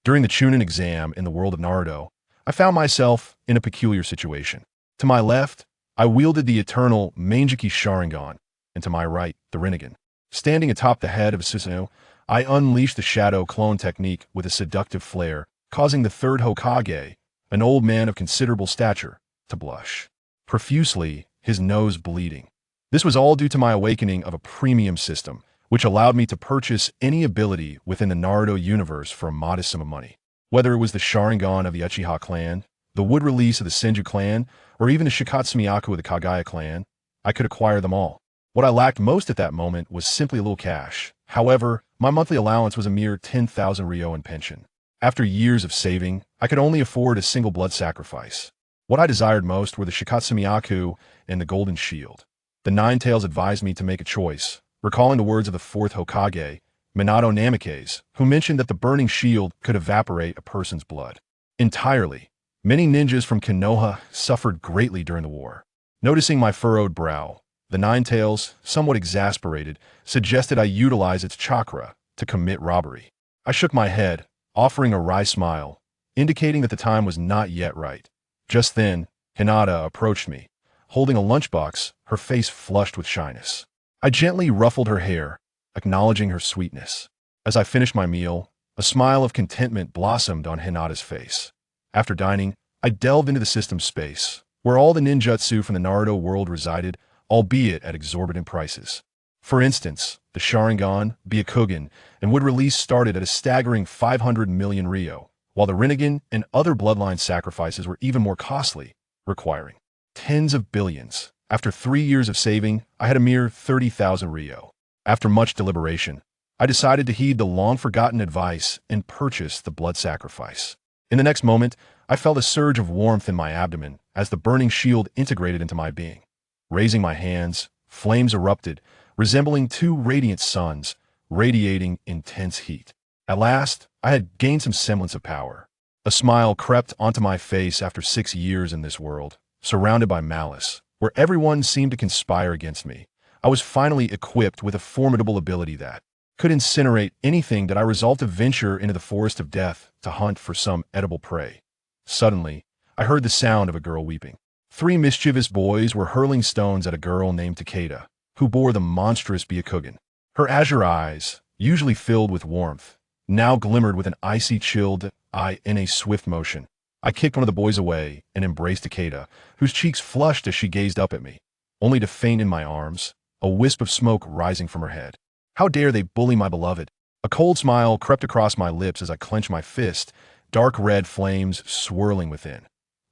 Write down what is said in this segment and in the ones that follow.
During the Chunin exam in the world of Naruto, I found myself in a peculiar situation. To my left, I wielded the eternal Mangeki Sharingan, and to my right, the Rinnegan. Standing atop the head of Shisui, I unleashed the Shadow Clone technique with a seductive flair, causing the Third Hokage, an old man of considerable stature, to blush profusely, his nose bleeding. This was all due to my awakening of a premium system, which allowed me to purchase any ability within the Naruto universe for a modest sum of money. Whether it was the Sharingan of the Uchiha clan, the wood release of the Senju clan, or even the Shikatsumiyaku of the Kagaya clan, I could acquire them all. What I lacked most at that moment was simply a little cash. However, my monthly allowance was a mere 10,000 Ryo in pension. After years of saving, I could only afford a single blood sacrifice. What I desired most were the Shikatsumiyaku and the Golden Shield. The Nine Tails advised me to make a choice, recalling the words of the Fourth Hokage, Minato Namikaze, who mentioned that the burning shield could evaporate a person's blood entirely. Many ninjas from Konoha suffered greatly during the war. Noticing my furrowed brow, the Nine Tails, somewhat exasperated, suggested I utilize its chakra to commit robbery. I shook my head, offering a wry smile, indicating that the time was not yet right. Just then, Hinata approached me, holding a lunchbox, her face flushed with shyness. I gently ruffled her hair, acknowledging her sweetness. As I finished my meal, a smile of contentment blossomed on Hinata's face. After dining, I delved into the system's space, where all the ninjutsu from the Naruto world resided, albeit at exorbitant prices. For instance, the Sharingan, Byakugan, and wood release started at a staggering 500 million Ryo, while the Rinnegan and other bloodline sacrifices were even more costly, requiring tens of billions. After 3 years of saving, I had a mere 30,000 Ryo. After much deliberation, I decided to heed the long-forgotten advice and purchase the blood sacrifice. In the next moment, I felt a surge of warmth in my abdomen as the burning shield integrated into my being. Raising my hands, flames erupted, resembling two radiant suns, radiating intense heat. At last, I had gained some semblance of power. A smile crept onto my face after 6 years in this world, surrounded by malice, where everyone seemed to conspire against me. I was finally equipped with a formidable ability that could incinerate anything that I resolved to venture into the forest of death to hunt for some edible prey. Suddenly, I heard the sound of a girl weeping. 3 mischievous boys were hurling stones at a girl named Takeda, who bore the monstrous Byakugan. Her azure eyes, usually filled with warmth, now glimmered with an icy chilled eye in a swift motion. I kicked one of the boys away and embraced Takeda, whose cheeks flushed as she gazed up at me, only to faint in my arms, a wisp of smoke rising from her head. How dare they bully my beloved? A cold smile crept across my lips as I clenched my fist, dark red flames swirling within.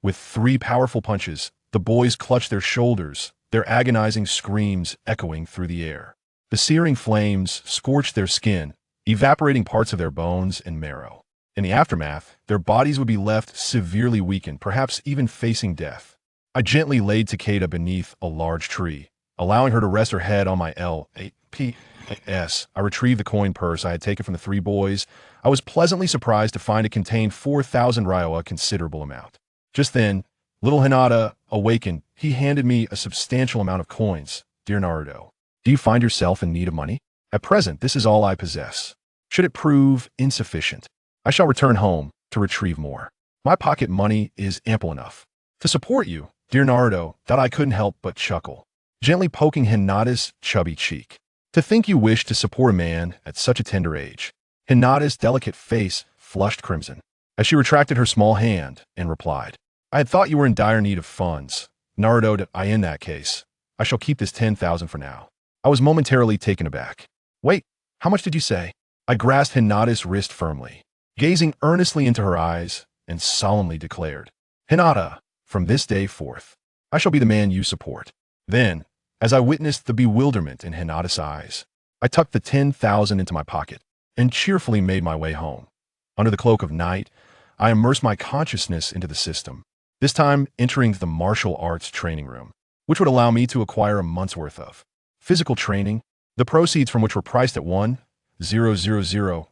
With 3 powerful punches, the boys clutched their shoulders, their agonizing screams echoing through the air. The searing flames scorched their skin, evaporating parts of their bones and marrow. In the aftermath, their bodies would be left severely weakened, perhaps even facing death. I gently laid Takeda beneath a large tree, allowing her to rest her head on my P.S. I retrieved the coin purse I had taken from the 3 boys. I was pleasantly surprised to find it contained 4,000 Ryo, a considerable amount. Just then, little Hinata awakened. He handed me a substantial amount of coins. Dear Naruto, do you find yourself in need of money? At present, this is all I possess. Should it prove insufficient, I shall return home to retrieve more. My pocket money is ample enough to support you, dear Naruto, that I couldn't help but chuckle, gently poking Hinata's chubby cheek. To think you wish to support a man at such a tender age. Hinata's delicate face flushed crimson as she retracted her small hand and replied, I had thought you were in dire need of funds. Naruto, in that case, I shall keep this 10,000 for now. I was momentarily taken aback. Wait, how much did you say? I grasped Hinata's wrist firmly, gazing earnestly into her eyes, and solemnly declared, Hinata, from this day forth, I shall be the man you support. Then, as I witnessed the bewilderment in Hinata's eyes, I tucked the 10,000 into my pocket and cheerfully made my way home. Under the cloak of night, I immersed my consciousness into the system, this time entering the martial arts training room, which would allow me to acquire a month's worth of physical training, the proceeds from which were priced at 1,000.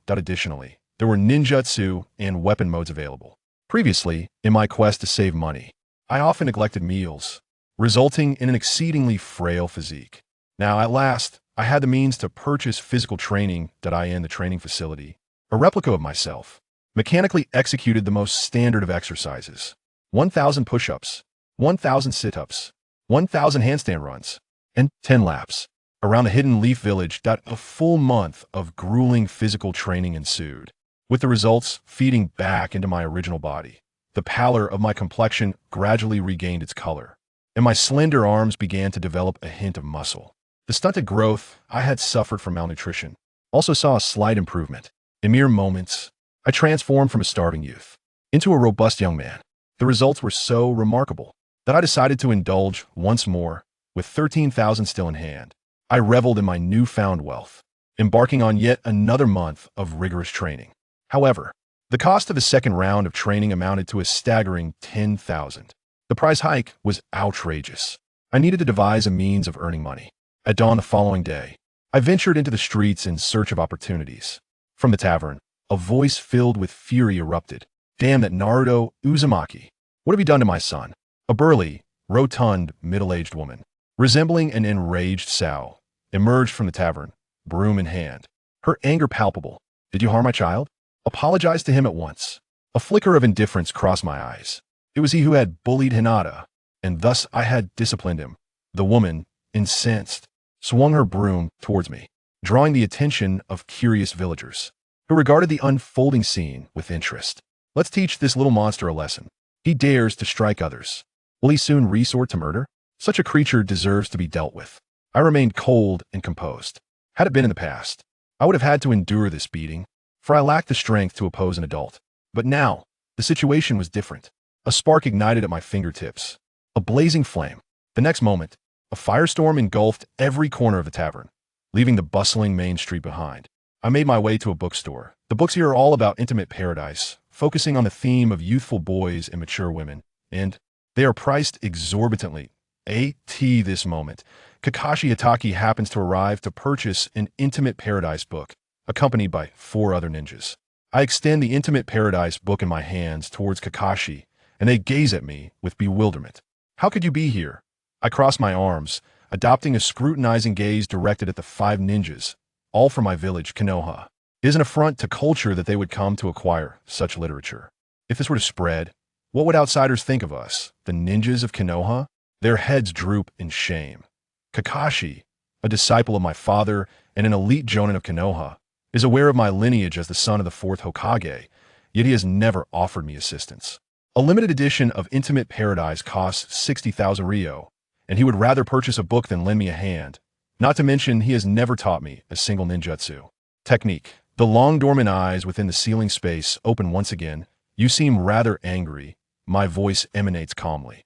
Additionally, there were ninjutsu and weapon modes available. Previously, in my quest to save money, I often neglected meals, resulting in an exceedingly frail physique. Now, at last, I had the means to purchase physical training in the training facility, a replica of myself, mechanically executed the most standard of exercises. 1,000 push-ups, 1,000 sit-ups, 1,000 handstand runs, and 10 laps. Around a hidden leaf village, a full month of grueling physical training ensued, with the results feeding back into my original body. The pallor of my complexion gradually regained its color, and my slender arms began to develop a hint of muscle. The stunted growth I had suffered from malnutrition also saw a slight improvement. In mere moments, I transformed from a starving youth into a robust young man. The results were so remarkable that I decided to indulge once more. With 13,000 still in hand, I reveled in my newfound wealth, embarking on yet another month of rigorous training. However, the cost of the second round of training amounted to a staggering 10,000. The price hike was outrageous. I needed to devise a means of earning money. At dawn the following day, I ventured into the streets in search of opportunities. From the tavern, a voice filled with fury erupted. "Damn that Naruto Uzumaki! What have you done to my son?" A burly, rotund, middle-aged woman, resembling an enraged sow, emerged from the tavern, broom in hand, her anger palpable. "Did you harm my child? Apologize to him at once." A flicker of indifference crossed my eyes. It was he who had bullied Hinata, and thus I had disciplined him. The woman, incensed, swung her broom towards me, drawing the attention of curious villagers, who regarded the unfolding scene with interest. "Let's teach this little monster a lesson. He dares to strike others. Will he soon resort to murder? Such a creature deserves to be dealt with." I remained cold and composed. Had it been in the past, I would have had to endure this beating, for I lacked the strength to oppose an adult. But now, the situation was different. A spark ignited at my fingertips, a blazing flame. The next moment, a firestorm engulfed every corner of the tavern, leaving the bustling main street behind. I made my way to a bookstore. The books here are all about intimate paradise, focusing on the theme of youthful boys and mature women, and they are priced exorbitantly. This moment, Kakashi Itachi happens to arrive to purchase an Intimate Paradise book, accompanied by 4 other ninjas. I extend the Intimate Paradise book in my hands towards Kakashi, and they gaze at me with bewilderment. "How could you be here?" I cross my arms, adopting a scrutinizing gaze directed at the 5 ninjas, all from my village, Konoha. It is an affront to culture that they would come to acquire such literature. If this were to spread, what would outsiders think of us, the ninjas of Konoha? Their heads droop in shame. Kakashi, a disciple of my father and an elite jonin of Konoha, is aware of my lineage as the son of the 4th Hokage, yet he has never offered me assistance. A limited edition of Intimate Paradise costs 60,000 ryo, and he would rather purchase a book than lend me a hand. Not to mention, he has never taught me a single ninjutsu technique. The long dormant eyes within the ceiling space open once again. "You seem rather angry." My voice emanates calmly.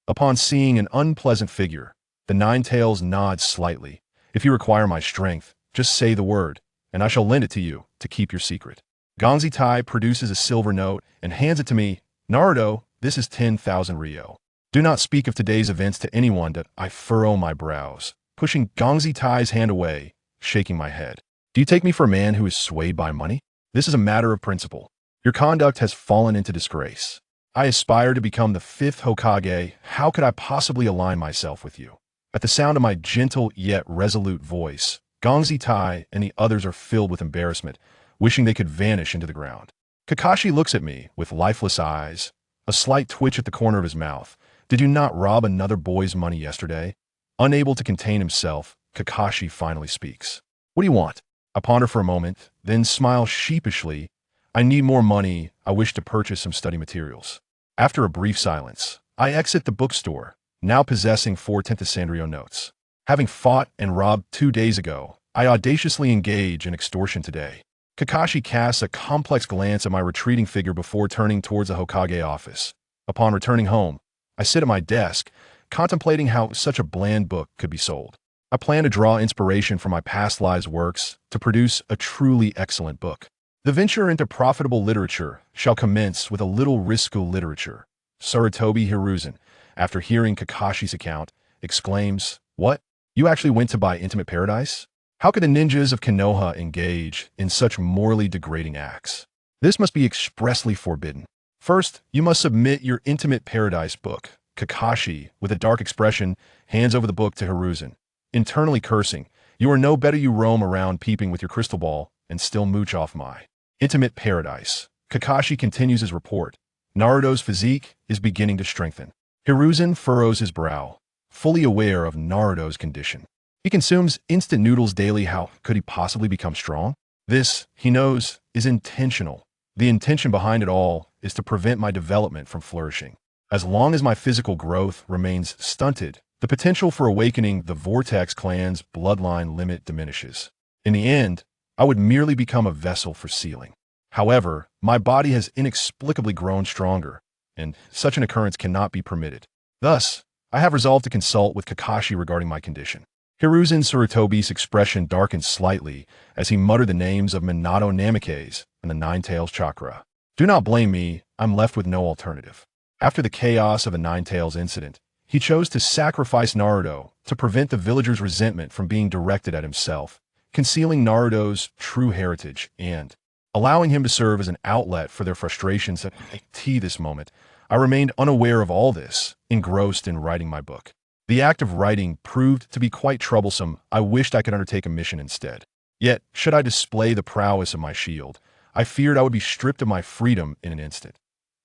Upon seeing an unpleasant figure, the 9 tails nods slightly. "If you require my strength, just say the word, and I shall lend it to you to keep your secret." Gongzi Tai produces a silver note and hands it to me. "Naruto, this is 10,000 ryo. Do not speak of today's events to anyone." I furrow my brows, pushing Gongzi Tai's hand away, shaking my head. "Do you take me for a man who is swayed by money? This is a matter of principle. Your conduct has fallen into disgrace. I aspire to become the 5th Hokage. How could I possibly align myself with you?" At the sound of my gentle yet resolute voice, Gongzi Tai and the others are filled with embarrassment, wishing they could vanish into the ground. Kakashi looks at me with lifeless eyes, a slight twitch at the corner of his mouth. "Did you not rob another boy's money yesterday?" Unable to contain himself, Kakashi finally speaks. "What do you want?" I ponder for a moment, then smile sheepishly. "I need more money. I wish to purchase some study materials." After a brief silence, I exit the bookstore, now possessing 4 Tenthasandrio notes. Having fought and robbed 2 days ago, I audaciously engage in extortion today. Kakashi casts a complex glance at my retreating figure before turning towards the Hokage office. Upon returning home, I sit at my desk, contemplating how such a bland book could be sold. I plan to draw inspiration from my past lives' works to produce a truly excellent book. The venture into profitable literature shall commence with a little risku literature. Sarutobi Hiruzen, after hearing Kakashi's account, exclaims, "What? You actually went to buy Intimate Paradise? How could the ninjas of Konoha engage in such morally degrading acts? This must be expressly forbidden. First, you must submit your Intimate Paradise book." Kakashi, with a dark expression, hands over the book to Hiruzen, internally cursing, "You are no better. You roam around peeping with your crystal ball and still mooch off my Intimate Paradise." Kakashi continues his report. Naruto's physique is beginning to strengthen. Hiruzen furrows his brow, fully aware of Naruto's condition. He consumes instant noodles daily. How could he possibly become strong? This, he knows, is intentional. The intention behind it all is to prevent my development from flourishing. As long as my physical growth remains stunted, the potential for awakening the Vortex clan's bloodline limit diminishes. In the end, I would merely become a vessel for sealing. However, my body has inexplicably grown stronger, and such an occurrence cannot be permitted. Thus, I have resolved to consult with Kakashi regarding my condition. Hiruzen Sarutobi's expression darkened slightly as he muttered the names of Minato Namikaze and the Nine Tails Chakra. Do not blame me, I'm left with no alternative. After the chaos of the Nine Tails incident, he chose to sacrifice Naruto to prevent the villagers' resentment from being directed at himself, concealing Naruto's true heritage and allowing him to serve as an outlet for their frustrations. At this moment, I remained unaware of all this, engrossed in writing my book. The act of writing proved to be quite troublesome. I wished I could undertake a mission instead. Yet, should I display the prowess of my shield, I feared I would be stripped of my freedom in an instant.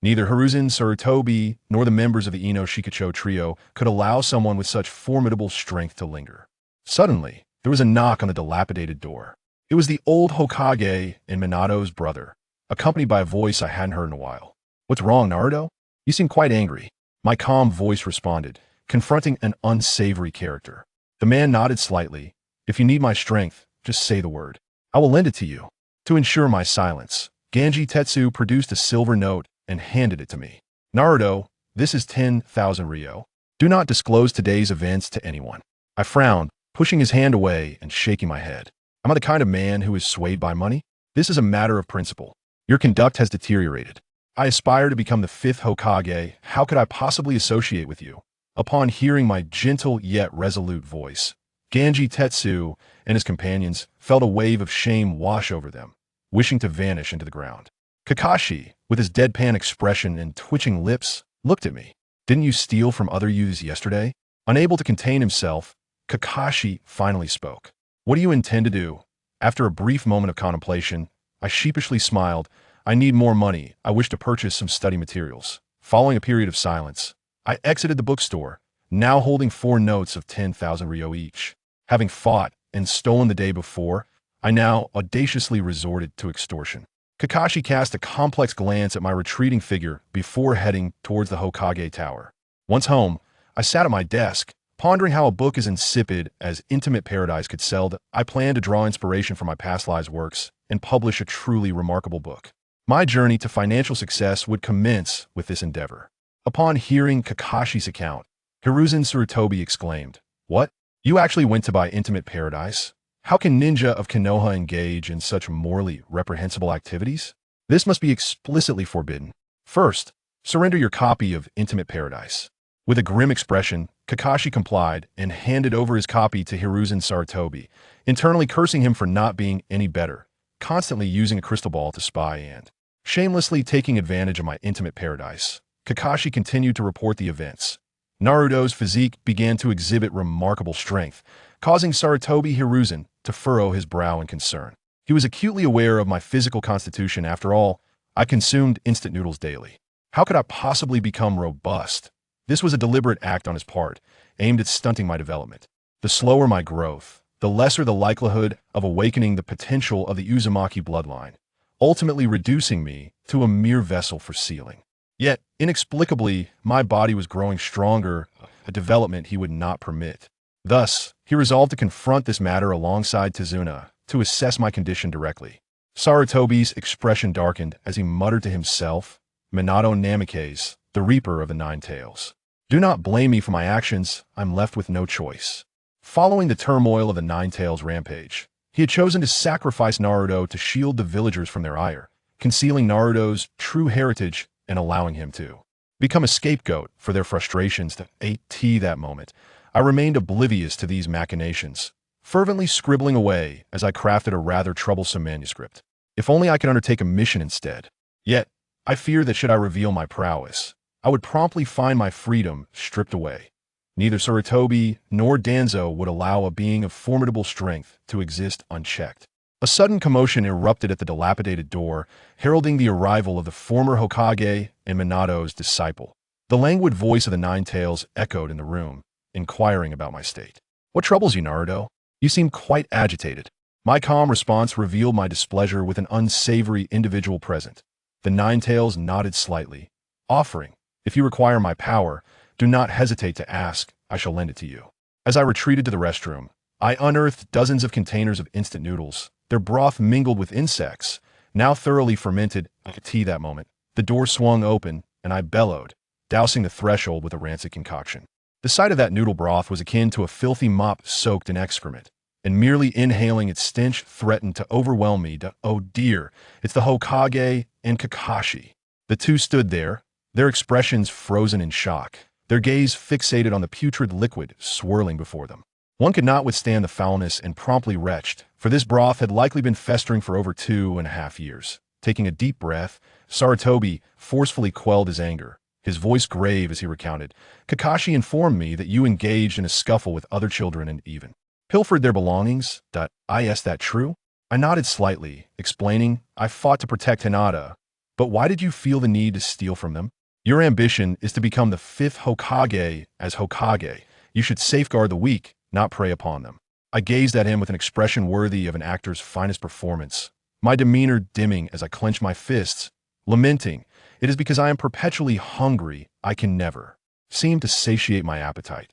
Neither Hiruzen Sarutobi nor the members of the Ino Shikacho trio could allow someone with such formidable strength to linger. Suddenly, there was a knock on the dilapidated door. It was the old Hokage and Minato's brother, accompanied by a voice I hadn't heard in a while. What's wrong, Naruto? You seem quite angry. My calm voice responded, confronting an unsavory character. The man nodded slightly. If you need my strength, just say the word. I will lend it to you. To ensure my silence, Ganji Tetsu produced a silver note and handed it to me. Naruto, this is 10,000 ryo. Do not disclose today's events to anyone. I frowned, pushing his hand away and shaking my head. Am I the kind of man who is swayed by money? This is a matter of principle. Your conduct has deteriorated. I aspire to become the 5th Hokage. How could I possibly associate with you? Upon hearing my gentle yet resolute voice, Ganji Tetsu and his companions felt a wave of shame wash over them, wishing to vanish into the ground. Kakashi, with his deadpan expression and twitching lips, looked at me. Didn't you steal from other youths yesterday? Unable to contain himself, Kakashi finally spoke. What do you intend to do? After a brief moment of contemplation, I sheepishly smiled. I need more money. I wish to purchase some study materials. Following a period of silence, I exited the bookstore, now holding 4 notes of 10,000 ryo each. Having fought and stolen the day before, I now audaciously resorted to extortion. Kakashi cast a complex glance at my retreating figure before heading towards the Hokage Tower. Once home, I sat at my desk, pondering how a book as insipid as Intimate Paradise could sell. I planned to draw inspiration from my past lives' works and publish a truly remarkable book. My journey to financial success would commence with this endeavor. Upon hearing Kakashi's account, Hiruzen Sarutobi exclaimed, "What? You actually went to buy Intimate Paradise? How can ninja of Konoha engage in such morally reprehensible activities? This must be explicitly forbidden. First, surrender your copy of Intimate Paradise." With a grim expression, Kakashi complied and handed over his copy to Hiruzen Sarutobi, internally cursing him for not being any better, constantly using a crystal ball to spy and shamelessly taking advantage of my Intimate Paradise. Kakashi continued to report the events. Naruto's physique began to exhibit remarkable strength, causing Sarutobi Hiruzen to furrow his brow in concern. He was acutely aware of my physical constitution. After all, I consumed instant noodles daily. How could I possibly become robust? This was a deliberate act on his part, aimed at stunting my development. The slower my growth, the lesser the likelihood of awakening the potential of the Uzumaki bloodline, ultimately reducing me to a mere vessel for sealing. Yet, inexplicably, my body was growing stronger, a development he would not permit. Thus, he resolved to confront this matter alongside Tizuna to assess my condition directly. Sarutobi's expression darkened as he muttered to himself, "Minato Namikaze, the Reaper of the Nine Tails. Do not blame me for my actions, I'm left with no choice." Following the turmoil of the Nine Tails rampage, he had chosen to sacrifice Naruto to shield the villagers from their ire, concealing Naruto's true heritage and allowing him to become a scapegoat for their frustrations. That moment, I remained oblivious to these machinations, fervently scribbling away as I crafted a rather troublesome manuscript. If only I could undertake a mission instead. Yet, I fear that should I reveal my prowess, I would promptly find my freedom stripped away. Neither Sarutobi nor Danzo would allow a being of formidable strength to exist unchecked. A sudden commotion erupted at the dilapidated door, heralding the arrival of the former Hokage and Minato's disciple. The languid voice of the Nine-Tails echoed in the room, inquiring about my state. "What troubles you, Naruto? You seem quite agitated." My calm response revealed my displeasure with an unsavory individual present. The Nine-Tails nodded slightly, offering, "If you require my power, do not hesitate to ask, I shall lend it to you." As I retreated to the restroom, I unearthed dozens of containers of instant noodles, their broth mingled with insects, now thoroughly fermented. I could tea that moment. The door swung open, and I bellowed, dousing the threshold with a rancid concoction. The sight of that noodle broth was akin to a filthy mop soaked in excrement, and merely inhaling its stench threatened to overwhelm me. Oh dear, it's the Hokage and Kakashi. The two stood there, their expressions frozen in shock, their gaze fixated on the putrid liquid swirling before them. One could not withstand the foulness and promptly retched, for this broth had likely been festering for over 2.5 years. Taking a deep breath, Sarutobi forcefully quelled his anger, his voice grave as he recounted, "Kakashi informed me that you engaged in a scuffle with other children and even pilfered their belongings. Is that true?" I nodded slightly, explaining, "I fought to protect Hinata, but why did you feel the need to steal from them? Your ambition is to become the 5th Hokage. As Hokage, you should safeguard the weak, not prey upon them." I gazed at him with an expression worthy of an actor's finest performance, my demeanor dimming as I clenched my fists, lamenting, "It is because I am perpetually hungry, I can never seem to satiate my appetite."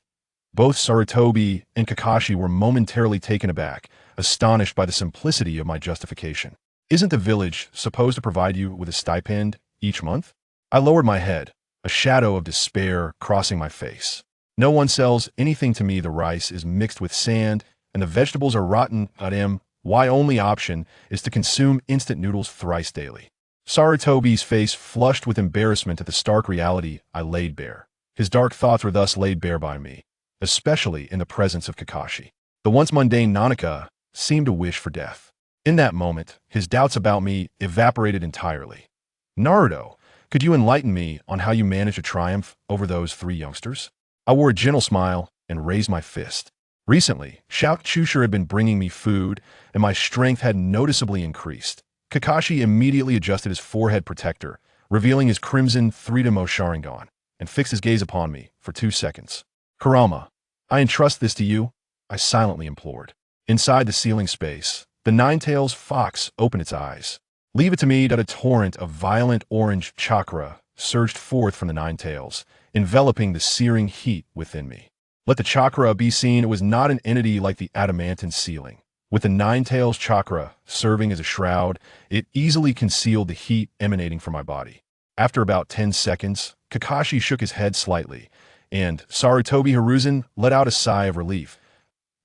Both Sarutobi and Kakashi were momentarily taken aback, astonished by the simplicity of my justification. "Isn't the village supposed to provide you with a stipend each month?" I lowered my head, a shadow of despair crossing my face. "No one sells anything to me. The rice is mixed with sand, and the vegetables are rotten. My only option is to consume instant noodles thrice daily." Sarutobi's face flushed with embarrassment at the stark reality I laid bare. His dark thoughts were thus laid bare by me, especially in the presence of Kakashi. The once mundane Nanaka seemed to wish for death. In that moment, his doubts about me evaporated entirely. "Naruto, could you enlighten me on how you managed to triumph over those 3 youngsters?" I wore a gentle smile and raised my fist. Recently, Shao Chusher had been bringing me food, and my strength had noticeably increased. Kakashi immediately adjusted his forehead protector, revealing his crimson 3-mo Sharingan, and fixed his gaze upon me for 2 seconds. "Kurama, I entrust this to you," I silently implored. Inside the ceiling space, the Nine-Tails fox opened its eyes. "Leave it to me." A torrent of violent orange chakra surged forth from the Nine-Tails, enveloping the searing heat within me. Let the chakra be seen. It was not an entity like the adamantine ceiling. With the Nine-Tails chakra serving as a shroud, it easily concealed the heat emanating from my body. After about 10 seconds, Kakashi shook his head slightly, and Sarutobi Hiruzen let out a sigh of relief.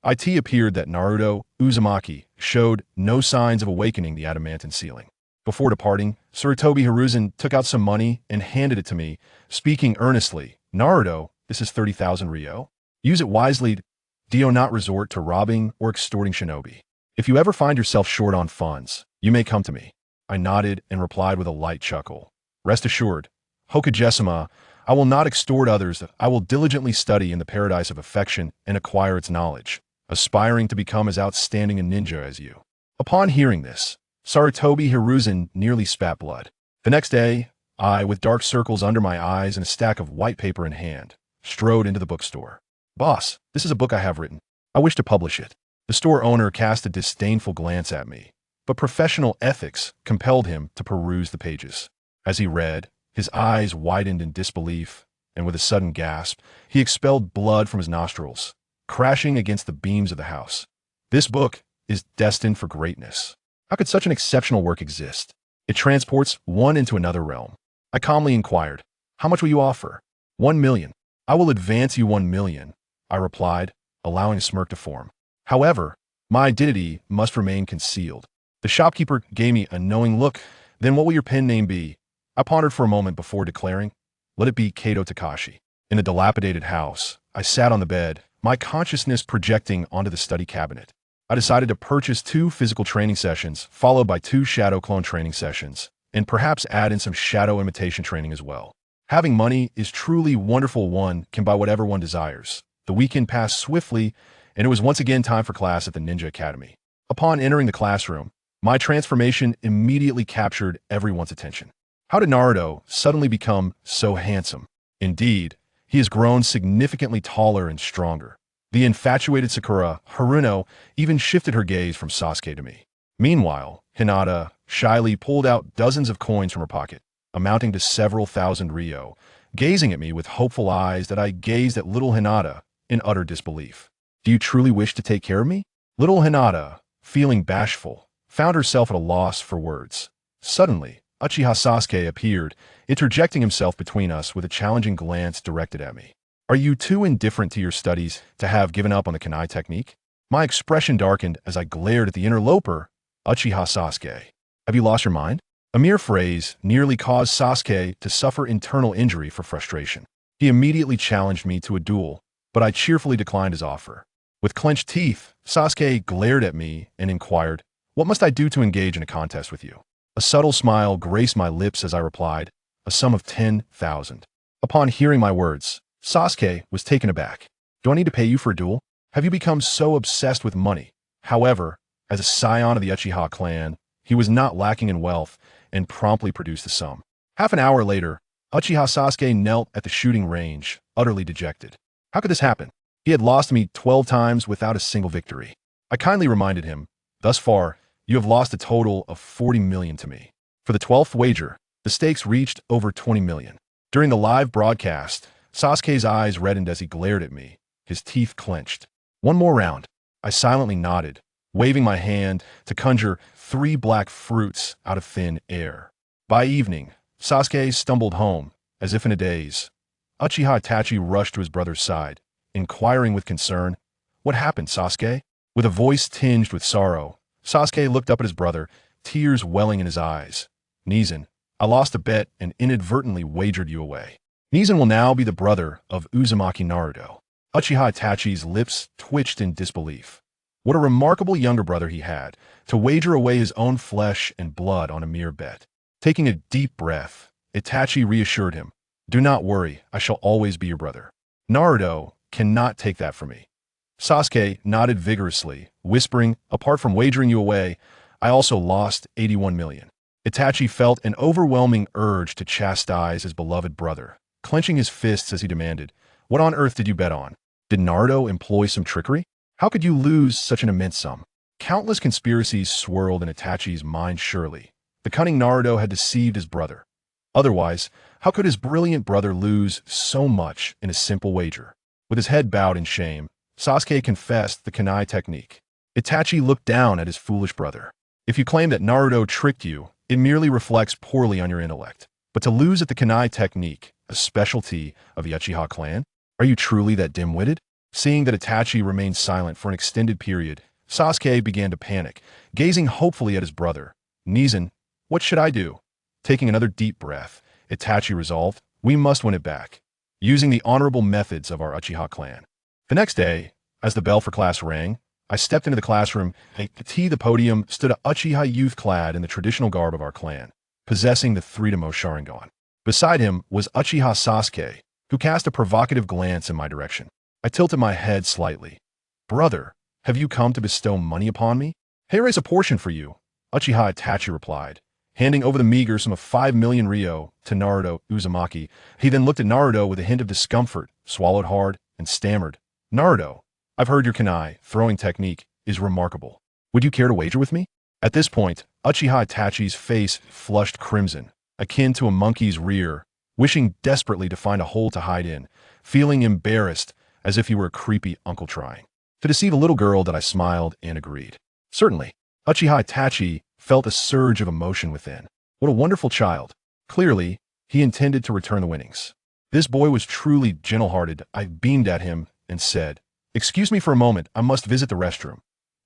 It appeared that Naruto Uzumaki showed no signs of awakening the adamantine ceiling. Before departing, Sarutobi Hiruzen took out some money and handed it to me, speaking earnestly, "Naruto, this is 30,000 ryo. Use it wisely. Do not resort to robbing or extorting shinobi. If you ever find yourself short on funds, you may come to me." I nodded and replied with a light chuckle. "Rest assured, Hokage-sama, I will not extort others. I will diligently study in the paradise of affection and acquire its knowledge, aspiring to become as outstanding a ninja as you." Upon hearing this, Sarutobi Hiruzen nearly spat blood. The next day, I, with dark circles under my eyes and a stack of white paper in hand, strode into the bookstore. "Boss, this is a book I have written. I wish to publish it." The store owner cast a disdainful glance at me, but professional ethics compelled him to peruse the pages. As he read, his eyes widened in disbelief, and with a sudden gasp, he expelled blood from his nostrils, crashing against the beams of the house. "This book is destined for greatness. How could such an exceptional work exist? It transports one into another realm." I calmly inquired, "How much will you offer?" 1 million. "I will advance you 1 million. I replied, allowing a smirk to form. "However, my identity must remain concealed." The shopkeeper gave me a knowing look. "Then what will your pen name be?" I pondered for a moment before declaring, "Let it be Kato Takashi." In the dilapidated house, I sat on the bed, my consciousness projecting onto the study cabinet. I decided to purchase 2 physical training sessions, followed by 2 shadow clone training sessions, and perhaps add in some shadow imitation training as well. Having money is truly wonderful. One can buy whatever one desires. The weekend passed swiftly, and it was once again time for class at the Ninja Academy. Upon entering the classroom, my transformation immediately captured everyone's attention. How did Naruto suddenly become so handsome? Indeed, he has grown significantly taller and stronger. The infatuated Sakura, Haruno, even shifted her gaze from Sasuke to me. Meanwhile, Hinata shyly pulled out dozens of coins from her pocket, amounting to several thousand ryo, gazing at me with hopeful eyes that I gazed at little Hinata in utter disbelief. Do you truly wish to take care of me? Little Hinata, feeling bashful, found herself at a loss for words. Suddenly, Uchiha Sasuke appeared, interjecting himself between us with a challenging glance directed at me. Are you too indifferent to your studies to have given up on the kunai technique? My expression darkened as I glared at the interloper, Uchiha Sasuke. Have you lost your mind? A mere phrase nearly caused Sasuke to suffer internal injury for frustration. He immediately challenged me to a duel, but I cheerfully declined his offer. With clenched teeth, Sasuke glared at me and inquired, "What must I do to engage in a contest with you?" A subtle smile graced my lips as I replied, "A sum of 10,000. Upon hearing my words, Sasuke was taken aback. "Do I need to pay you for a duel? Have you become so obsessed with money?" However, as a scion of the Uchiha clan, he was not lacking in wealth and promptly produced the sum. Half an hour later, Uchiha Sasuke knelt at the shooting range, utterly dejected. How could this happen? He had lost me 12 times without a single victory. I kindly reminded him, "Thus far, you have lost a total of 40 million to me." For the 12th wager, the stakes reached over 20 million. During the live broadcast, Sasuke's eyes reddened as he glared at me, his teeth clenched. "One more round." I silently nodded, waving my hand to conjure 3 black fruits out of thin air. By evening, Sasuke stumbled home, as if in a daze. Uchiha Itachi rushed to his brother's side, inquiring with concern, "What happened, Sasuke?" With a voice tinged with sorrow, Sasuke looked up at his brother, tears welling in his eyes. "Nizen, I lost a bet and inadvertently wagered you away. Nizen will now be the brother of Uzumaki Naruto." Uchiha Itachi's lips twitched in disbelief. What a remarkable younger brother he had, to wager away his own flesh and blood on a mere bet. Taking a deep breath, Itachi reassured him, "Do not worry, I shall always be your brother. Naruto cannot take that from me." Sasuke nodded vigorously, whispering, "Apart from wagering you away, I also lost 81 million. Itachi felt an overwhelming urge to chastise his beloved brother, clenching his fists as he demanded, "What on earth did you bet on? Did Naruto employ some trickery? How could you lose such an immense sum?" Countless conspiracies swirled in Itachi's mind surely. The cunning Naruto had deceived his brother. Otherwise, how could his brilliant brother lose so much in a simple wager? With his head bowed in shame, Sasuke confessed the kunai technique. Itachi looked down at his foolish brother. "If you claim that Naruto tricked you, it merely reflects poorly on your intellect. But to lose at the kunai technique, a specialty of the Uchiha clan? Are you truly that dim-witted?" Seeing that Itachi remained silent for an extended period, Sasuke began to panic, gazing hopefully at his brother. "Nizen, what should I do?" Taking another deep breath, Itachi resolved, "We must win it back, using the honorable methods of our Uchiha clan." The next day, as the bell for class rang, I stepped into the classroom, and at the podium stood a Uchiha youth clad in the traditional garb of our clan, possessing the Three-Demo Sharingan. Beside him was Uchiha Sasuke, who cast a provocative glance in my direction. I tilted my head slightly. "Brother, have you come to bestow money upon me?" "Here is a portion for you," Uchiha Itachi replied, handing over the meager sum of 5 million ryo to Naruto Uzumaki. He then looked at Naruto with a hint of discomfort, swallowed hard, and stammered, "Naruto, I've heard your kunai throwing technique is remarkable. Would you care to wager with me?" At this point, Uchiha Itachi's face flushed crimson, akin to a monkey's rear, wishing desperately to find a hole to hide in, feeling embarrassed as if he were a creepy uncle trying to deceive a little girl. That I smiled and agreed. "Certainly." Uchiha Itachi felt a surge of emotion within. What a wonderful child. Clearly, he intended to return the winnings. This boy was truly gentle-hearted. I beamed at him and said, "Excuse me for a moment, I must visit the restroom."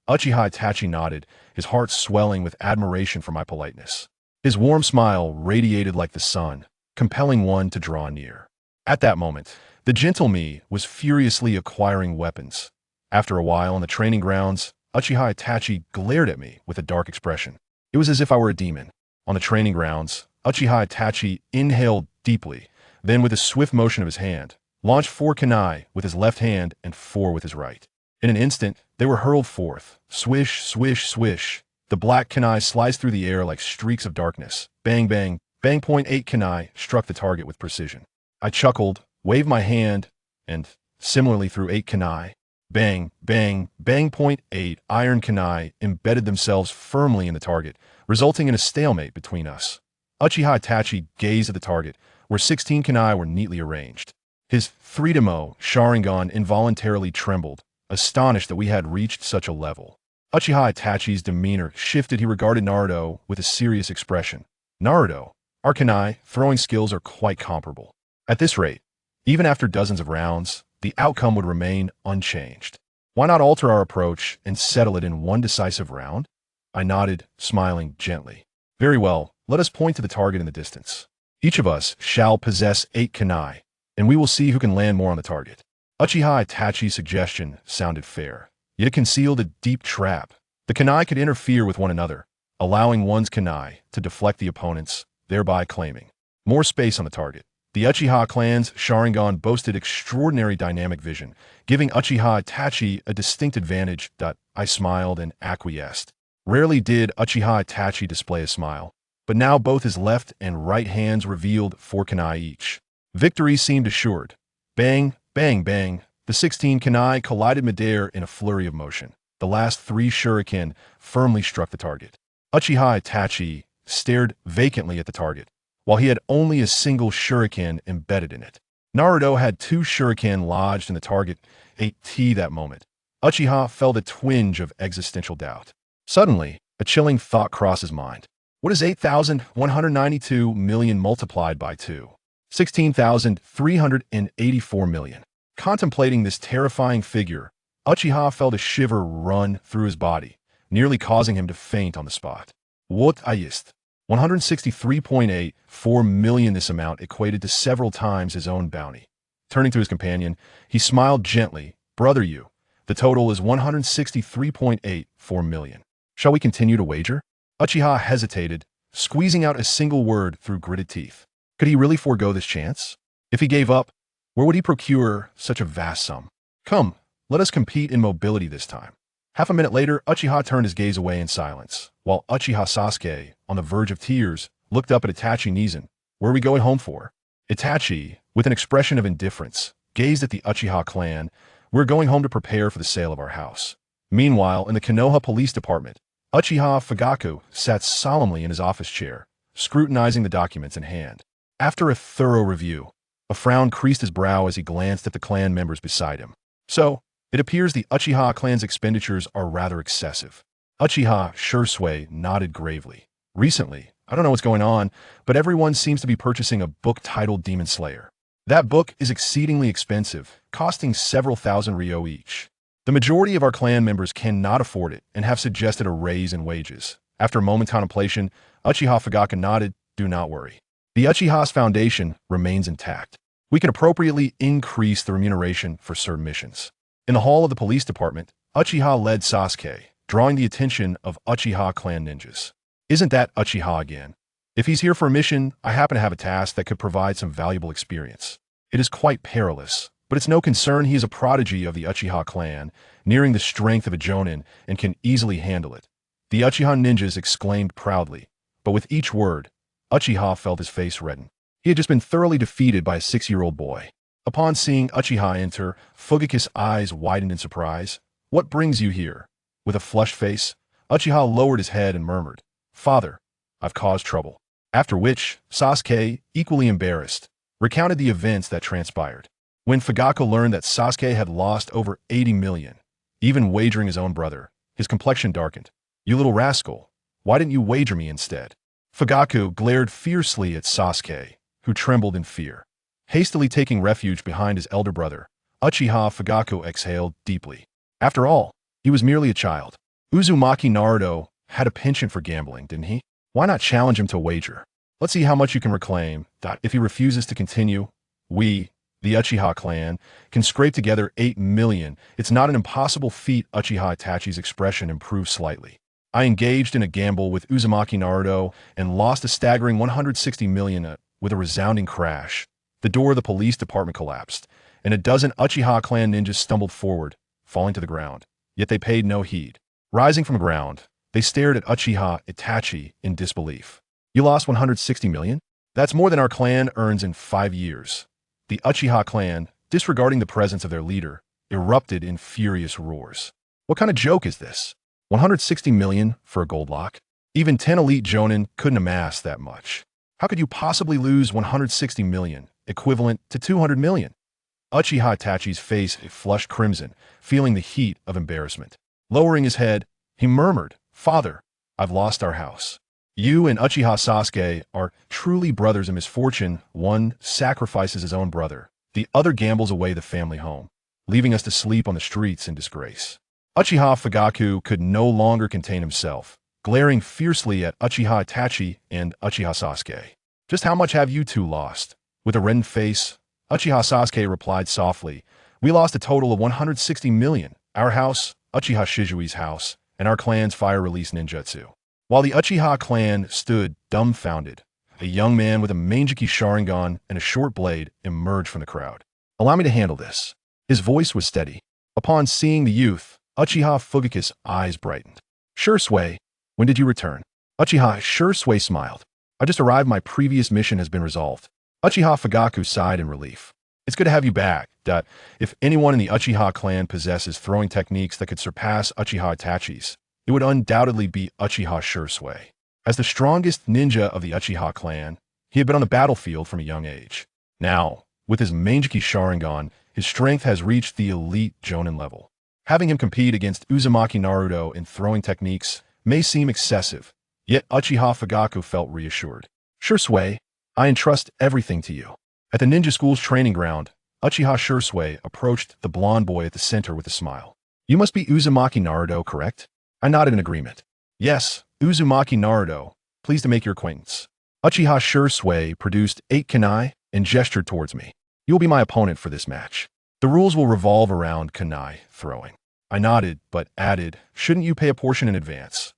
Uchiha Itachi nodded, his heart swelling with admiration for my politeness. His warm smile radiated like the sun, compelling one to draw near. At that moment, the gentle me was furiously acquiring weapons. After a while on the training grounds, Uchiha Itachi glared at me with a dark expression. It was as if I were a demon. On the training grounds, Uchiha Itachi inhaled deeply, then with a swift motion of his hand, launched 4 kunai with his left hand and 4 with his right. In an instant, they were hurled forth. Swish, swish, swish. The black kunai sliced through the air like streaks of darkness. Bang, bang, bang. Point 8 kunai struck the target with precision. I chuckled, waved my hand, and, similarly through 8 kunai, bang, bang, bang. Point 8 iron kunai embedded themselves firmly in the target, resulting in a stalemate between us. Uchiha Itachi gazed at the target, where 16 kunai were neatly arranged. His Freedomo Sharingan involuntarily trembled, astonished that we had reached such a level. Uchiha Itachi's demeanor shifted. He regarded Naruto with a serious expression. Naruto, our kunai throwing skills are quite comparable. At this rate, even after dozens of rounds, the outcome would remain unchanged. Why not alter our approach and settle it in one decisive round? I nodded, smiling gently. Very well, let us point to the target in the distance. Each of us shall possess 8 kunai, and we will see who can land more on the target. Uchiha Itachi's suggestion sounded fair, yet it concealed a deep trap. The kunai could interfere with one another, allowing one's kunai to deflect the opponent's, thereby claiming more space on the target. The Uchiha clan's Sharingan boasted extraordinary dynamic vision, giving Uchiha Itachi a distinct advantage. I smiled and acquiesced. Rarely did Uchiha Itachi display a smile, but now both his left and right hands revealed 4 kunai each. Victory seemed assured. Bang, bang, bang. The 16 kunai collided midair in a flurry of motion. The last 3 shuriken firmly struck the target. Uchiha Itachi stared vacantly at the target, while he had only a single shuriken embedded in it. Naruto had 2 shuriken lodged in the target. At that moment, Uchiha felt a twinge of existential doubt. Suddenly, a chilling thought crossed his mind. What is 8,192 million multiplied by 2? 16,384 million. Contemplating this terrifying figure, Uchiha felt a shiver run through his body, nearly causing him to faint on the spot. What is 163.84 million. This amount equated to several times his own bounty. Turning to his companion, he smiled gently. Brother, the total is 163.84 million. Shall we continue to wager? Uchiha hesitated, squeezing out a single word through gritted teeth. Could he really forego this chance? If he gave up, where would he procure such a vast sum? Come, let us compete in mobility this time. Half a minute later, Uchiha turned his gaze away in silence, while Uchiha Sasuke, on the verge of tears, looked up at Itachi Nizan. Where are we going home for? Itachi, with an expression of indifference, gazed at the Uchiha clan. We're going home to prepare for the sale of our house. Meanwhile, in the Konoha police department, Uchiha Fugaku sat solemnly in his office chair, scrutinizing the documents in hand. After a thorough review, a frown creased his brow as he glanced at the clan members beside him. So, it appears the Uchiha clan's expenditures are rather excessive. Uchiha Shisui nodded gravely. Recently, I don't know what's going on, but everyone seems to be purchasing a book titled Demon Slayer. That book is exceedingly expensive, costing several thousand ryo each. The majority of our clan members cannot afford it and have suggested a raise in wages. After a moment's contemplation, Uchiha Fugaku nodded. Do not worry. The Uchiha's foundation remains intact. We can appropriately increase the remuneration for certain missions. In the hall of the police department, Uchiha led Sasuke, drawing the attention of Uchiha clan ninjas. Isn't that Uchiha again? If he's here for a mission, I happen to have a task that could provide some valuable experience. It is quite perilous, but it's no concern. He is a prodigy of the Uchiha clan, nearing the strength of a jonin, and can easily handle it. The Uchiha ninjas exclaimed proudly, but with each word, Uchiha felt his face redden. He had just been thoroughly defeated by a 6-year-old boy. Upon seeing Uchiha enter, Fugaku's eyes widened in surprise. What brings you here? With a flushed face, Uchiha lowered his head and murmured, Father, I've caused trouble. After which, Sasuke, equally embarrassed, recounted the events that transpired. When Fugaku learned that Sasuke had lost over 80 million, even wagering his own brother, his complexion darkened. You little rascal, why didn't you wager me instead? Fugaku glared fiercely at Sasuke, who trembled in fear. Hastily taking refuge behind his elder brother, Uchiha Fugaku exhaled deeply. After all, he was merely a child. Uzumaki Naruto had a penchant for gambling, didn't he? Why not challenge him to a wager? Let's see how much you can reclaim. If he refuses to continue, we, the Uchiha clan, can scrape together 8 million. It's not an impossible feat. Uchiha Itachi's expression improved slightly. I engaged in a gamble with Uzumaki Naruto and lost a staggering 160 million. With a resounding crash, the door of the police department collapsed, and a dozen Uchiha clan ninjas stumbled forward, falling to the ground. Yet they paid no heed. Rising from the ground, they stared at Uchiha Itachi in disbelief. You lost 160 million? That's more than our clan earns in 5 years. The Uchiha clan, disregarding the presence of their leader, erupted in furious roars. What kind of joke is this? 160 million for a gold lock? Even 10 elite jonin couldn't amass that much. How could you possibly lose 160 million, equivalent to 200 million? Uchiha Itachi's face flushed crimson, feeling the heat of embarrassment. Lowering his head, he murmured, "Father, I've lost our house. You and Uchiha Sasuke are truly brothers in misfortune. One sacrifices his own brother. The other gambles away the family home, leaving us to sleep on the streets in disgrace." Uchiha Fugaku could no longer contain himself, glaring fiercely at Uchiha Itachi and Uchiha Sasuke. "Just how much have you two lost?" With a reddened face, Uchiha Sasuke replied softly, "We lost a total of 160 million. Our house, Uchiha Shisui's house, and our clan's fire release ninjutsu." While the Uchiha clan stood dumbfounded, a young man with a Mangeki Sharingan and a short blade emerged from the crowd. "Allow me to handle this." His voice was steady. Upon seeing the youth, Uchiha Fugaku's eyes brightened. "Shisui, when did you return?" Uchiha Shisui smiled. "I just arrived. My previous mission has been resolved." Uchiha Fugaku sighed in relief. "It's good to have you back. If anyone in the Uchiha clan possesses throwing techniques that could surpass Uchiha Itachi's, it would undoubtedly be Uchiha Shisui. As the strongest ninja of the Uchiha clan, he had been on the battlefield from a young age. Now, with his Mangeki Sharingan, his strength has reached the elite Jonin level. Having him compete against Uzumaki Naruto in throwing techniques may seem excessive, yet Uchiha Fugaku felt reassured. "Shisui, I entrust everything to you." At the ninja school's training ground, Uchiha Shisui approached the blonde boy at the center with a smile. "You must be Uzumaki Naruto, correct?" I nodded in agreement. "Yes, Uzumaki Naruto. Pleased to make your acquaintance." Uchiha Shisui produced 8 kunai and gestured towards me. "You will be my opponent for this match. The rules will revolve around kunai throwing." I nodded, but added, "Shouldn't you pay a portion in advance?"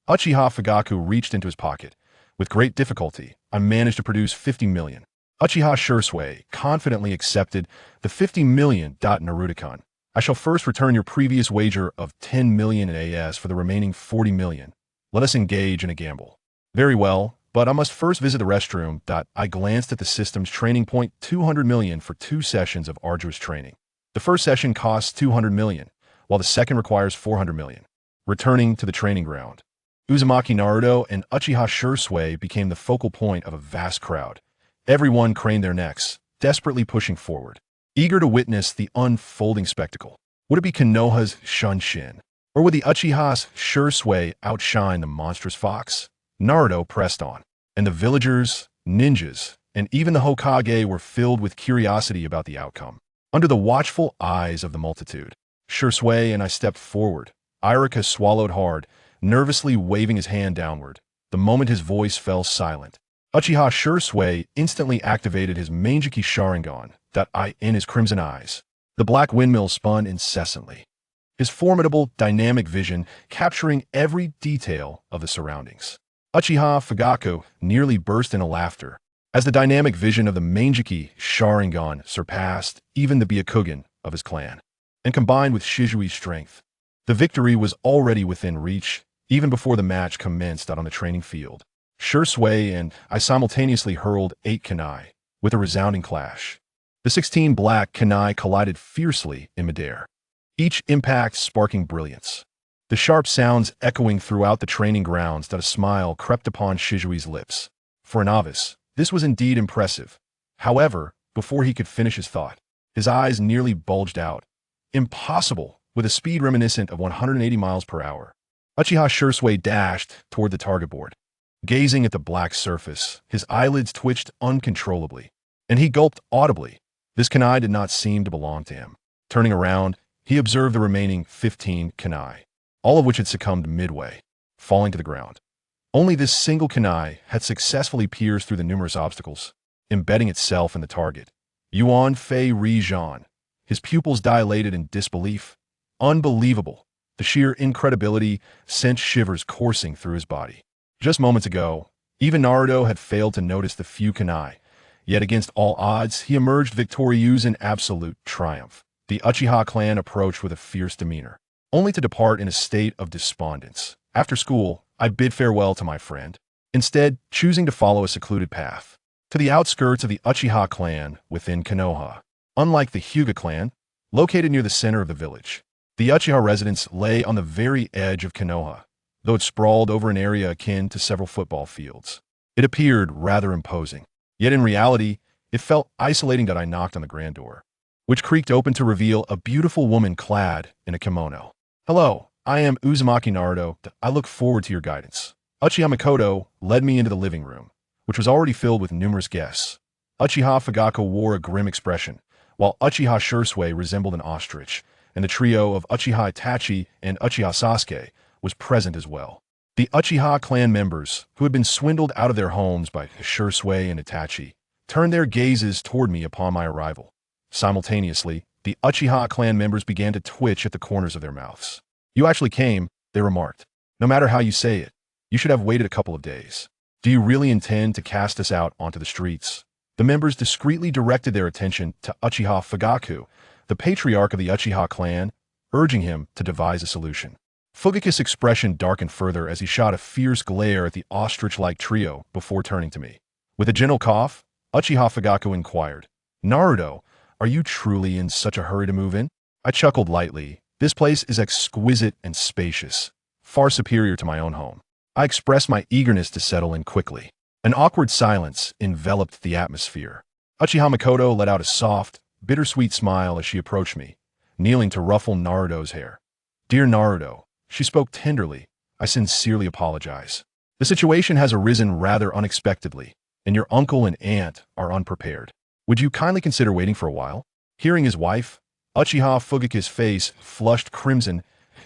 Uchiha Fugaku reached into his pocket. With great difficulty, I managed to produce 50 million. Uchiha Shisui confidently accepted the 50 million. Naruto-kun, I shall first return your previous wager of 10 million in AS for the remaining 40 million. Let us engage in a gamble. Very well, but I must first visit the restroom. I glanced at the system's training point. 200 million for 2 sessions of arduous training. The first session costs 200 million, while the second requires 400 million. Returning to the training ground, Uzumaki Naruto and Uchiha Shisui became the focal point of a vast crowd. Everyone craned their necks, desperately pushing forward, eager to witness the unfolding spectacle. Would it be Konoha's Shunshin? Or would the Uchiha's Shisui outshine the monstrous fox? Naruto pressed on, and the villagers, ninjas, and even the Hokage were filled with curiosity about the outcome. Under the watchful eyes of the multitude, Shisui and I stepped forward. Irika swallowed hard, nervously waving his hand downward. The moment his voice fell silent, Uchiha Shisui instantly activated his Mangeki Sharingan, in his crimson eyes. The black windmill spun incessantly, his formidable, dynamic vision capturing every detail of the surroundings. Uchiha Fugaku nearly burst into laughter, as the dynamic vision of the Mangeki Sharingan surpassed even the Byakugan of his clan. And combined with Shisui's strength, the victory was already within reach, even before the match commenced out on the training field. Shisui and I simultaneously hurled 8 kunai, with a resounding clash. The 16 black kunai collided fiercely in midair, each impact sparking brilliance. The sharp sounds echoing throughout the training grounds. A smile crept upon Shisui's lips. For a novice, this was indeed impressive. However, before he could finish his thought, his eyes nearly bulged out. Impossible, with a speed reminiscent of 180 miles per hour. Uchiha Shisui dashed toward the target board. Gazing at the black surface, his eyelids twitched uncontrollably, and he gulped audibly. This kunai did not seem to belong to him. Turning around, he observed the remaining 15 kunai, all of which had succumbed midway, falling to the ground. Only this single kunai had successfully pierced through the numerous obstacles, embedding itself in the target. Yuan Fei Ri-Zhan, his pupils dilated in disbelief. Unbelievable. The sheer incredibility sent shivers coursing through his body. Just moments ago, even Naruto had failed to notice the few kunai, yet against all odds, he emerged victorious in absolute triumph. The Uchiha clan approached with a fierce demeanor, only to depart in a state of despondence. After school, I bid farewell to my friend, instead choosing to follow a secluded path to the outskirts of the Uchiha clan within Konoha. Unlike the Huga clan, located near the center of the village, the Uchiha residence lay on the very edge of Konoha, though it sprawled over an area akin to several football fields. It appeared rather imposing, yet in reality, it felt isolating. That I knocked on the grand door, which creaked open to reveal a beautiful woman clad in a kimono. "Hello, I am Uzumaki Naruto. I look forward to your guidance." Uchiha Mikoto led me into the living room, which was already filled with numerous guests. Uchiha Fugaku wore a grim expression, while Uchiha Shisui resembled an ostrich, and the trio of Uchiha Itachi and Uchiha Sasuke was present as well. The Uchiha clan members, who had been swindled out of their homes by Shisui and Itachi, turned their gazes toward me upon my arrival. Simultaneously, the Uchiha clan members began to twitch at the corners of their mouths. "You actually came," they remarked. "No matter how you say it, you should have waited a couple of days. Do you really intend to cast us out onto the streets?" The members discreetly directed their attention to Uchiha Fugaku, the patriarch of the Uchiha clan, urging him to devise a solution. Fugaku's expression darkened further as he shot a fierce glare at the ostrich-like trio before turning to me. With a gentle cough, Uchiha Fugaku inquired, "Naruto, are you truly in such a hurry to move in?" I chuckled lightly. "This place is exquisite and spacious, far superior to my own home." I expressed my eagerness to settle in quickly. An awkward silence enveloped the atmosphere. Uchiha Mikoto let out a soft, bittersweet smile as she approached me, kneeling to ruffle Naruto's hair. "Dear Naruto," she spoke tenderly, "I sincerely apologize. The situation has arisen rather unexpectedly, and your uncle and aunt are unprepared. Would you kindly consider waiting for a while?" Hearing his wife, Uchiha Fugaku's face flushed crimson.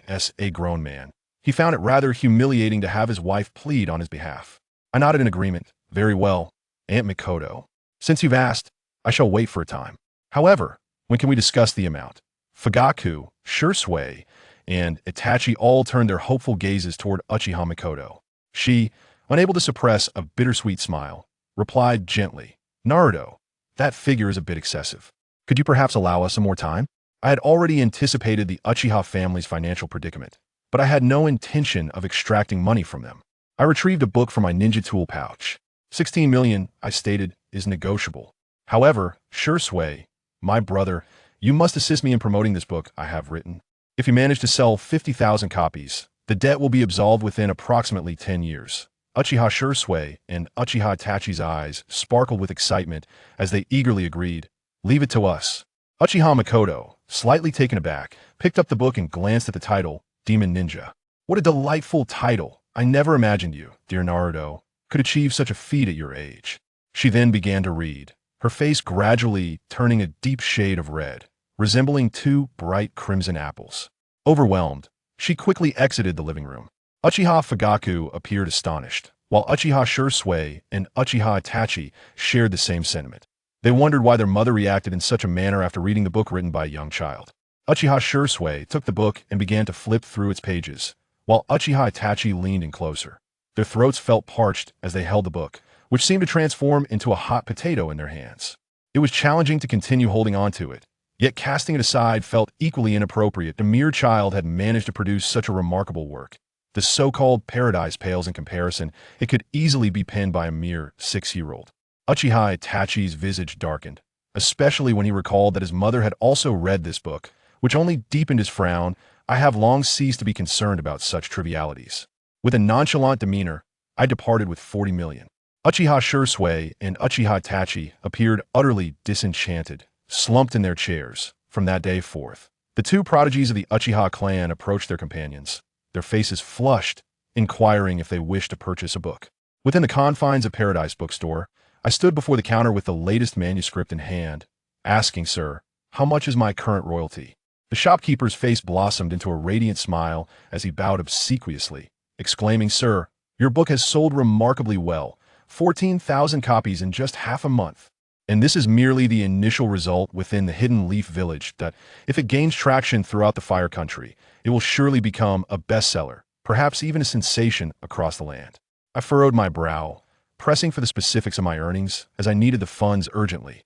As a grown man, he found it rather humiliating to have his wife plead on his behalf. I nodded in agreement. "Very well, Aunt Mikoto. Since you've asked, I shall wait for a time. However, when can we discuss the amount?" Fugaku, Shisui, and Itachi all turned their hopeful gazes toward Uchiha Mikoto. She, unable to suppress a bittersweet smile, replied gently, "Naruto, that figure is a bit excessive. Could you perhaps allow us some more time?" I had already anticipated the Uchiha family's financial predicament, but I had no intention of extracting money from them. I retrieved a book from my ninja tool pouch. 16 million, I stated, is negotiable. However, Shisui, my brother, you must assist me in promoting this book I have written. If you manage to sell 50,000 copies, the debt will be absolved within approximately 10 years. Uchiha Shisui and Uchiha Itachi's eyes sparkled with excitement as they eagerly agreed. "Leave it to us." Uchiha Mikoto, slightly taken aback, picked up the book and glanced at the title, Demon Ninja. "What a delightful title. I never imagined you, dear Naruto, could achieve such a feat at your age." She then began to read, her face gradually turning a deep shade of red, resembling two bright crimson apples. Overwhelmed, she quickly exited the living room. Uchiha Fugaku appeared astonished, while Uchiha Shisui and Uchiha Itachi shared the same sentiment. They wondered why their mother reacted in such a manner after reading the book written by a young child. Uchiha Shisui took the book and began to flip through its pages, while Uchiha Itachi leaned in closer. Their throats felt parched as they held the book, which seemed to transform into a hot potato in their hands. It was challenging to continue holding on to it, yet casting it aside felt equally inappropriate. The mere child had managed to produce such a remarkable work. The so-called paradise pales in comparison. It could easily be penned by a mere 6-year-old. Uchiha Itachi's visage darkened, especially when he recalled that his mother had also read this book, which only deepened his frown. I have long ceased to be concerned about such trivialities. With a nonchalant demeanor, I departed with 40 million. Uchiha Shisui and Uchiha Itachi appeared utterly disenchanted, slumped in their chairs. From that day forth, the two prodigies of the Uchiha clan approached their companions, their faces flushed, inquiring if they wished to purchase a book. Within the confines of Paradise Bookstore, I stood before the counter with the latest manuscript in hand, asking, "Sir, how much is my current royalty?" The shopkeeper's face blossomed into a radiant smile as he bowed obsequiously, exclaiming, "Sir, your book has sold remarkably well, 14,000 copies in just half a month. And this is merely the initial result within the Hidden Leaf Village that, if it gains traction throughout the Fire Country, it will surely become a bestseller, perhaps even a sensation across the land." I furrowed my brow, pressing for the specifics of my earnings as I needed the funds urgently.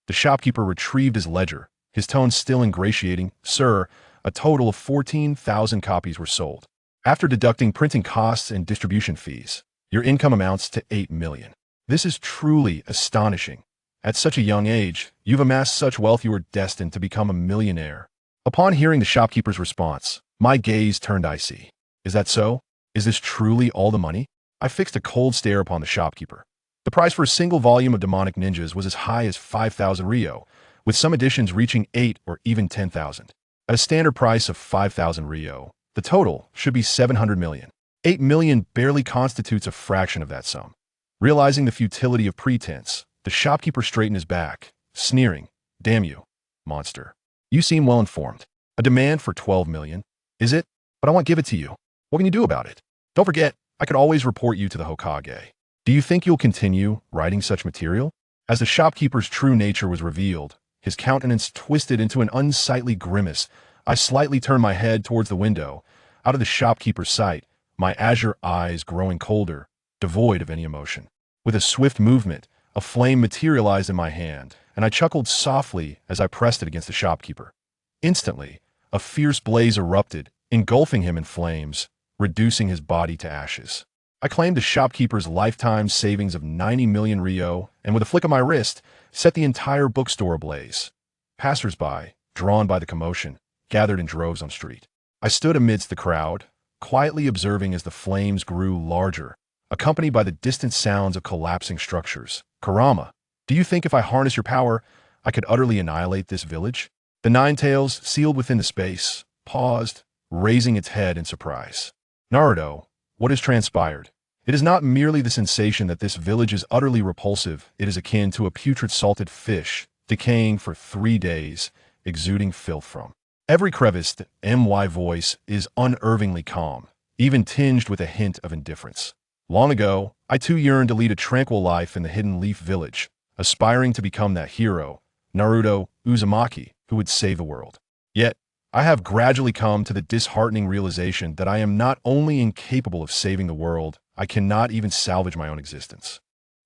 The shopkeeper retrieved his ledger, his tone still ingratiating. Sir, a total of 14,000 copies were sold. After deducting printing costs and distribution fees, your income amounts to 8 million. This is truly astonishing. At such a young age, you've amassed such wealth you are destined to become a millionaire. Upon hearing the shopkeeper's response, my gaze turned icy. Is that so? Is this truly all the money? I fixed a cold stare upon the shopkeeper. The price for a single volume of Demonic Ninjas was as high as 5,000 Ryo, with some editions reaching 8 or even 10,000. At a standard price of 5,000 Ryo, the total should be 700 million. 8 million barely constitutes a fraction of that sum. Realizing the futility of pretense, the shopkeeper straightened his back, sneering, "Damn you, monster. You seem well informed. A demand for 12 million? Is it? But I won't give it to you. What can you do about it? Don't forget, I could always report you to the Hokage. Do you think you'll continue writing such material?" As the shopkeeper's true nature was revealed, his countenance twisted into an unsightly grimace. I slightly turned my head towards the window, out of the shopkeeper's sight, my azure eyes growing colder, devoid of any emotion. With a swift movement, a flame materialized in my hand, and I chuckled softly as I pressed it against the shopkeeper. Instantly, a fierce blaze erupted, engulfing him in flames, reducing his body to ashes. I claimed the shopkeeper's lifetime savings of 90 million Ryo, and with a flick of my wrist, set the entire bookstore ablaze. Passers-by, drawn by the commotion, gathered in droves on the street. I stood amidst the crowd, quietly observing as the flames grew larger, accompanied by the distant sounds of collapsing structures. "Kurama, do you think if I harness your power, I could utterly annihilate this village?" The Nine Tails, sealed within the space, paused, raising its head in surprise. "Naruto, what has transpired? It is not merely the sensation that this village is utterly repulsive, it is akin to a putrid salted fish, decaying for 3 days, exuding filth from. Every crevice, the my voice is unervingly calm, even tinged with a hint of indifference. Long ago, I too yearned to lead a tranquil life in the Hidden Leaf Village, aspiring to become that hero, Naruto Uzumaki, who would save the world. Yet, I have gradually come to the disheartening realization that I am not only incapable of saving the world, I cannot even salvage my own existence.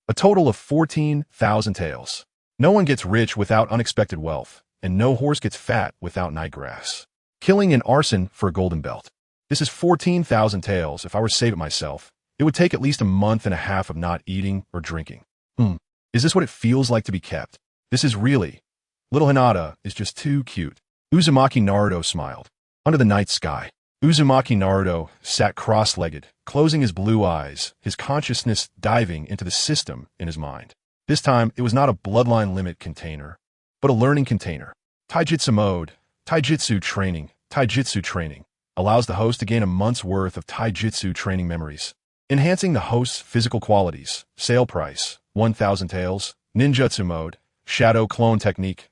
A total of 14,000 taels. No one gets rich without unexpected wealth, and no horse gets fat without night grass. Killing and arson for a golden belt. This is 14,000 taels. If I were to save it myself, it would take at least a month and a half of not eating or drinking. Is this what it feels like to be kept? This is really... Little Hinata is just too cute. Uzumaki Naruto smiled. Under the night sky, Uzumaki Naruto sat cross-legged, closing his blue eyes, his consciousness diving into the system in his mind. This time, it was not a bloodline limit container, but a learning container. Taijutsu mode, Taijutsu training, allows the host to gain a month's worth of Taijutsu training memories. Enhancing the host's physical qualities, sale price, 1,000 taels. Ninjutsu mode, shadow clone technique,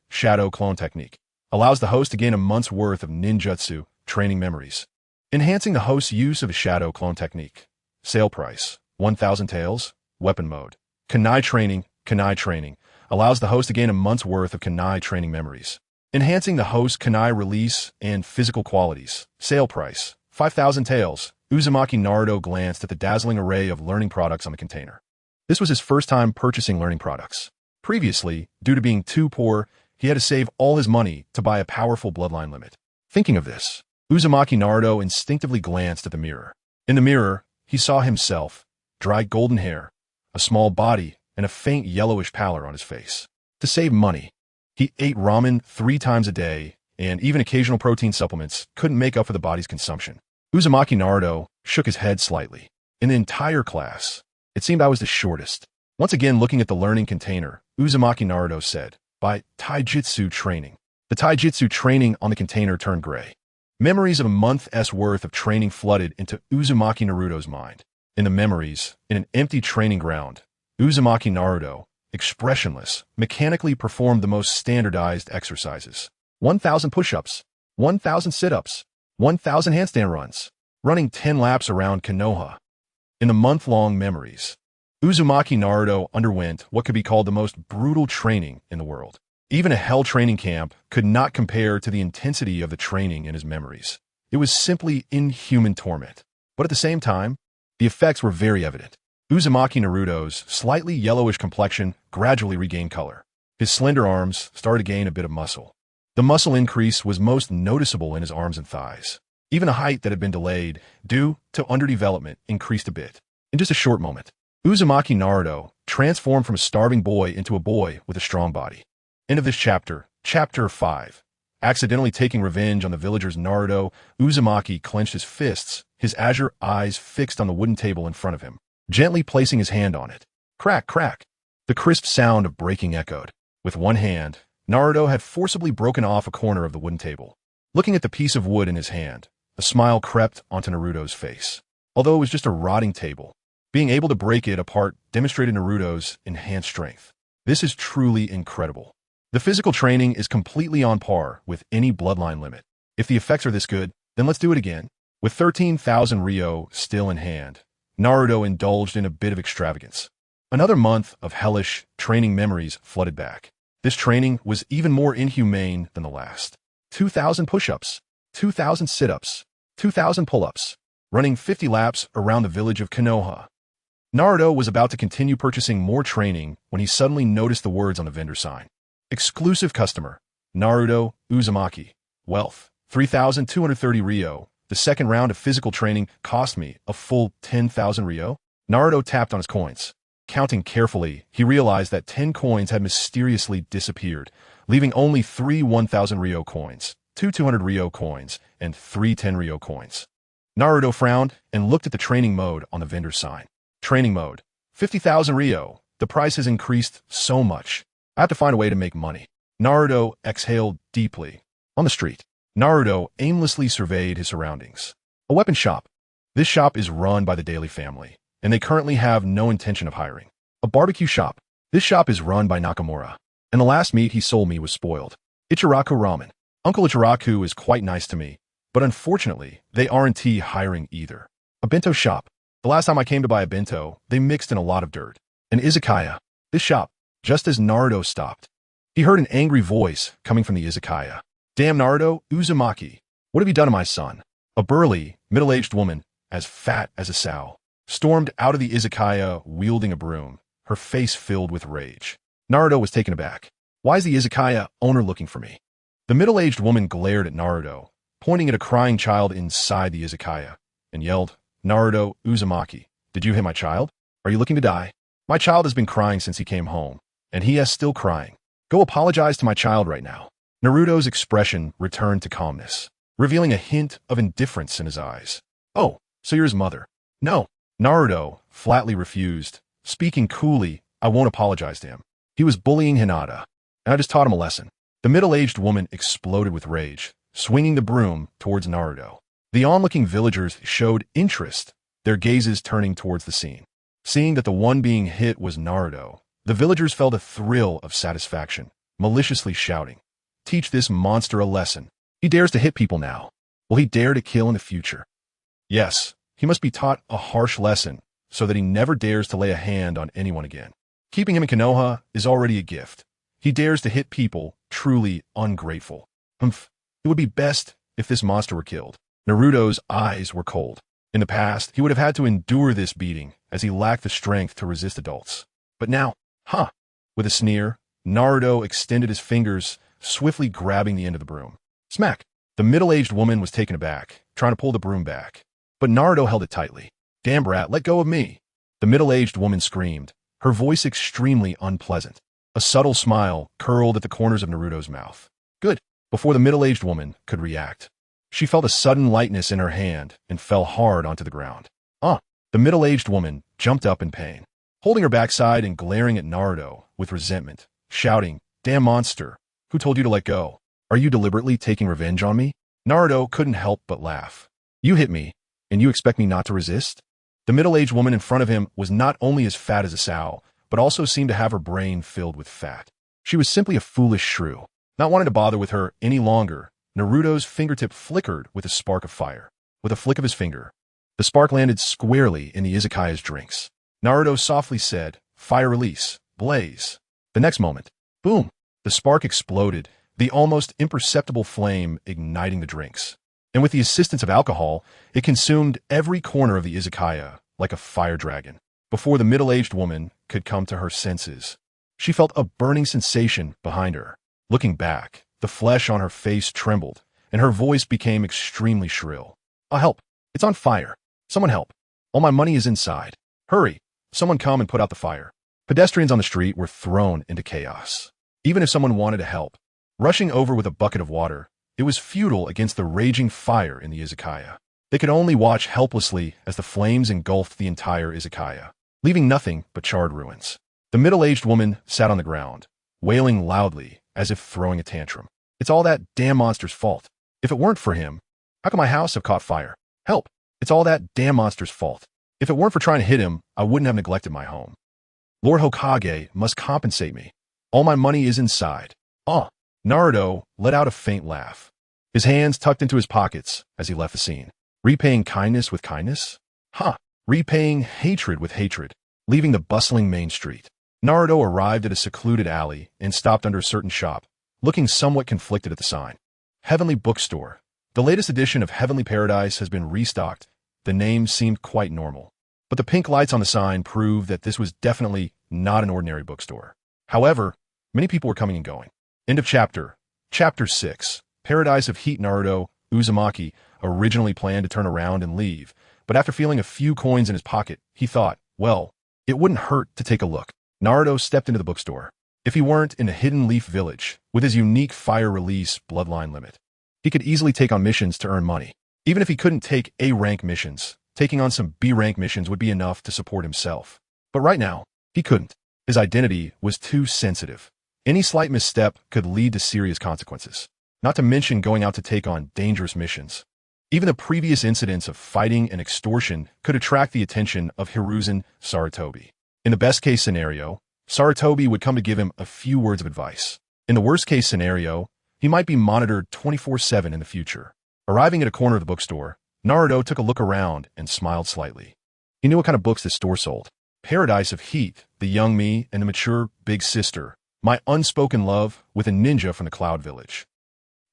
allows the host to gain a month's worth of ninjutsu training memories. Enhancing the host's use of a shadow clone technique. Sale price, 1,000 taels. Weapon mode. Kunai training, allows the host to gain a month's worth of kunai training memories. Enhancing the host's kunai release and physical qualities. Sale price, 5,000 taels. Uzumaki Naruto glanced at the dazzling array of learning products on the container. This was his first time purchasing learning products. Previously, due to being too poor, he had to save all his money to buy a powerful bloodline limit. Thinking of this, Uzumaki Naruto instinctively glanced at the mirror. In the mirror, he saw himself, dry golden hair, a small body, and a faint yellowish pallor on his face. To save money, he ate ramen 3 times a day, and even occasional protein supplements couldn't make up for the body's consumption. Uzumaki Naruto shook his head slightly. In the entire class, it seemed I was the shortest. Once again looking at the learning container, Uzumaki Naruto said, "By Taijutsu training." The Taijutsu training on the container turned gray. Memories of a month's worth of training flooded into Uzumaki Naruto's mind. In the memories, in an empty training ground, Uzumaki Naruto, expressionless, mechanically performed the most standardized exercises. 1,000 push-ups, 1,000 sit-ups, 1,000 handstand runs, running 10 laps around Konoha. In the month-long memories, Uzumaki Naruto underwent what could be called the most brutal training in the world. Even a hell training camp could not compare to the intensity of the training in his memories. It was simply inhuman torment. But at the same time, the effects were very evident. Uzumaki Naruto's slightly yellowish complexion gradually regained color. His slender arms started to gain a bit of muscle. The muscle increase was most noticeable in his arms and thighs. Even a height that had been delayed due to underdevelopment increased a bit. In just a short moment, Uzumaki Naruto transformed from a starving boy into a boy with a strong body. End of this chapter, Chapter 5. Accidentally taking revenge on the villagers, Naruto Uzumaki clenched his fists, his azure eyes fixed on the wooden table in front of him, gently placing his hand on it. Crack, crack. The crisp sound of breaking echoed. With one hand, Naruto had forcibly broken off a corner of the wooden table. Looking at the piece of wood in his hand, a smile crept onto Naruto's face. Although it was just a rotting table, being able to break it apart demonstrated Naruto's enhanced strength. This is truly incredible. The physical training is completely on par with any bloodline limit. If the effects are this good, then let's do it again. With 13,000 Ryo still in hand, Naruto indulged in a bit of extravagance. Another month of hellish training memories flooded back. This training was even more inhumane than the last. 2,000 push-ups, 2,000 sit-ups, 2,000 pull-ups, running 50 laps around the village of Konoha. Naruto was about to continue purchasing more training when he suddenly noticed the words on the vendor sign. Exclusive customer, Naruto Uzumaki. Wealth, 3,230 Ryo. The second round of physical training cost me a full 10,000 Ryo. Naruto tapped on his coins. Counting carefully, he realized that 10 coins had mysteriously disappeared, leaving only 3 1,000 Ryo coins, 2 200 Ryo coins, and 3 10 Ryo coins. Naruto frowned and looked at the training mode on the vendor's sign. Training mode, 50,000 Ryo. The price has increased so much. I have to find a way to make money. Naruto exhaled deeply. On the street, Naruto aimlessly surveyed his surroundings. A weapon shop. This shop is run by the Daily family, and they currently have no intention of hiring. A barbecue shop. This shop is run by Nakamura, and the last meat he sold me was spoiled. Ichiraku Ramen. Uncle Ichiraku is quite nice to me, but unfortunately, they aren't hiring either. A bento shop. The last time I came to buy a bento, they mixed in a lot of dirt. An izakaya. This shop. Just as Naruto stopped, he heard an angry voice coming from the izakaya. Damn Naruto Uzumaki, what have you done to my son? A burly, middle-aged woman, as fat as a sow, stormed out of the izakaya wielding a broom, her face filled with rage. Naruto was taken aback. Why is the izakaya owner looking for me? The middle-aged woman glared at Naruto, pointing at a crying child inside the izakaya, and yelled, Naruto Uzumaki, did you hit my child? Are you looking to die? My child has been crying since he came home, and he is still crying. Go apologize to my child right now. Naruto's expression returned to calmness, revealing a hint of indifference in his eyes. Oh, so you're his mother. No. Naruto flatly refused, speaking coolly, I won't apologize to him. He was bullying Hinata, and I just taught him a lesson. The middle-aged woman exploded with rage, swinging the broom towards Naruto. The onlooking villagers showed interest, their gazes turning towards the scene. Seeing that the one being hit was Naruto, the villagers felt a thrill of satisfaction, maliciously shouting, teach this monster a lesson. He dares to hit people now. Will he dare to kill in the future? Yes, he must be taught a harsh lesson so that he never dares to lay a hand on anyone again. Keeping him in Konoha is already a gift. He dares to hit people, truly ungrateful. It would be best if this monster were killed. Naruto's eyes were cold. In the past, he would have had to endure this beating as he lacked the strength to resist adults. But now, with a sneer, Naruto extended his fingers, swiftly grabbing the end of the broom. Smack! The middle-aged woman was taken aback, trying to pull the broom back. But Naruto held it tightly. Damn brat, let go of me! The middle-aged woman screamed, her voice extremely unpleasant. A subtle smile curled at the corners of Naruto's mouth. Good. Before the middle-aged woman could react, she felt a sudden lightness in her hand and fell hard onto the ground. The middle-aged woman jumped up in pain, holding her backside and glaring at Naruto with resentment, shouting, Damn monster, who told you to let go? Are you deliberately taking revenge on me? Naruto couldn't help but laugh. You hit me, and you expect me not to resist? The middle-aged woman in front of him was not only as fat as a sow, but also seemed to have her brain filled with fat. She was simply a foolish shrew. Not wanting to bother with her any longer, Naruto's fingertip flickered with a spark of fire. With a flick of his finger, the spark landed squarely in the izakaya's drinks. Naruto softly said, Fire release, blaze. The next moment, boom, the spark exploded, the almost imperceptible flame igniting the drinks. And with the assistance of alcohol, it consumed every corner of the izakaya like a fire dragon. Before the middle-aged woman could come to her senses, she felt a burning sensation behind her. Looking back, The flesh on her face trembled, and her voice became extremely shrill. Help! It's on fire! Someone help! All my money is inside. Hurry! Someone come and put out the fire. Pedestrians on the street were thrown into chaos. Even if someone wanted to help, rushing over with a bucket of water, it was futile against the raging fire in the izakaya. They could only watch helplessly as the flames engulfed the entire izakaya, leaving nothing but charred ruins. The middle-aged woman sat on the ground, wailing loudly as if throwing a tantrum. It's all that damn monster's fault. If it weren't for him, how could my house have caught fire? Help! It's all that damn monster's fault. If it weren't for trying to hit him, I wouldn't have neglected my home. Lord Hokage must compensate me. All my money is inside. Naruto let out a faint laugh, his hands tucked into his pockets as he left the scene. Repaying kindness with kindness? Repaying hatred with hatred, leaving the bustling main street. Naruto arrived at a secluded alley and stopped under a certain shop, looking somewhat conflicted at the sign. Heavenly Bookstore. The latest edition of Heavenly Paradise has been restocked. The name seemed quite normal, but the pink lights on the sign proved that this was definitely not an ordinary bookstore. However, many people were coming and going. End of chapter. Chapter 6. Paradise of Heat. Naruto Uzumaki originally planned to turn around and leave, but after feeling a few coins in his pocket, he thought, well, it wouldn't hurt to take a look. Naruto stepped into the bookstore. If he weren't in a Hidden Leaf village with his unique fire release bloodline limit, he could easily take on missions to earn money. Even if he couldn't take A-rank missions, taking on some B-rank missions would be enough to support himself. But right now, he couldn't. His identity was too sensitive. Any slight misstep could lead to serious consequences, not to mention going out to take on dangerous missions. Even the previous incidents of fighting and extortion could attract the attention of Hiruzen Sarutobi. In the best-case scenario, Sarutobi would come to give him a few words of advice. In the worst-case scenario, he might be monitored 24/7 in the future. Arriving at a corner of the bookstore, Naruto took a look around and smiled slightly. He knew what kind of books this store sold. Paradise of Heat, The Young Me and the Mature Big Sister, My Unspoken Love with a Ninja from the Cloud Village.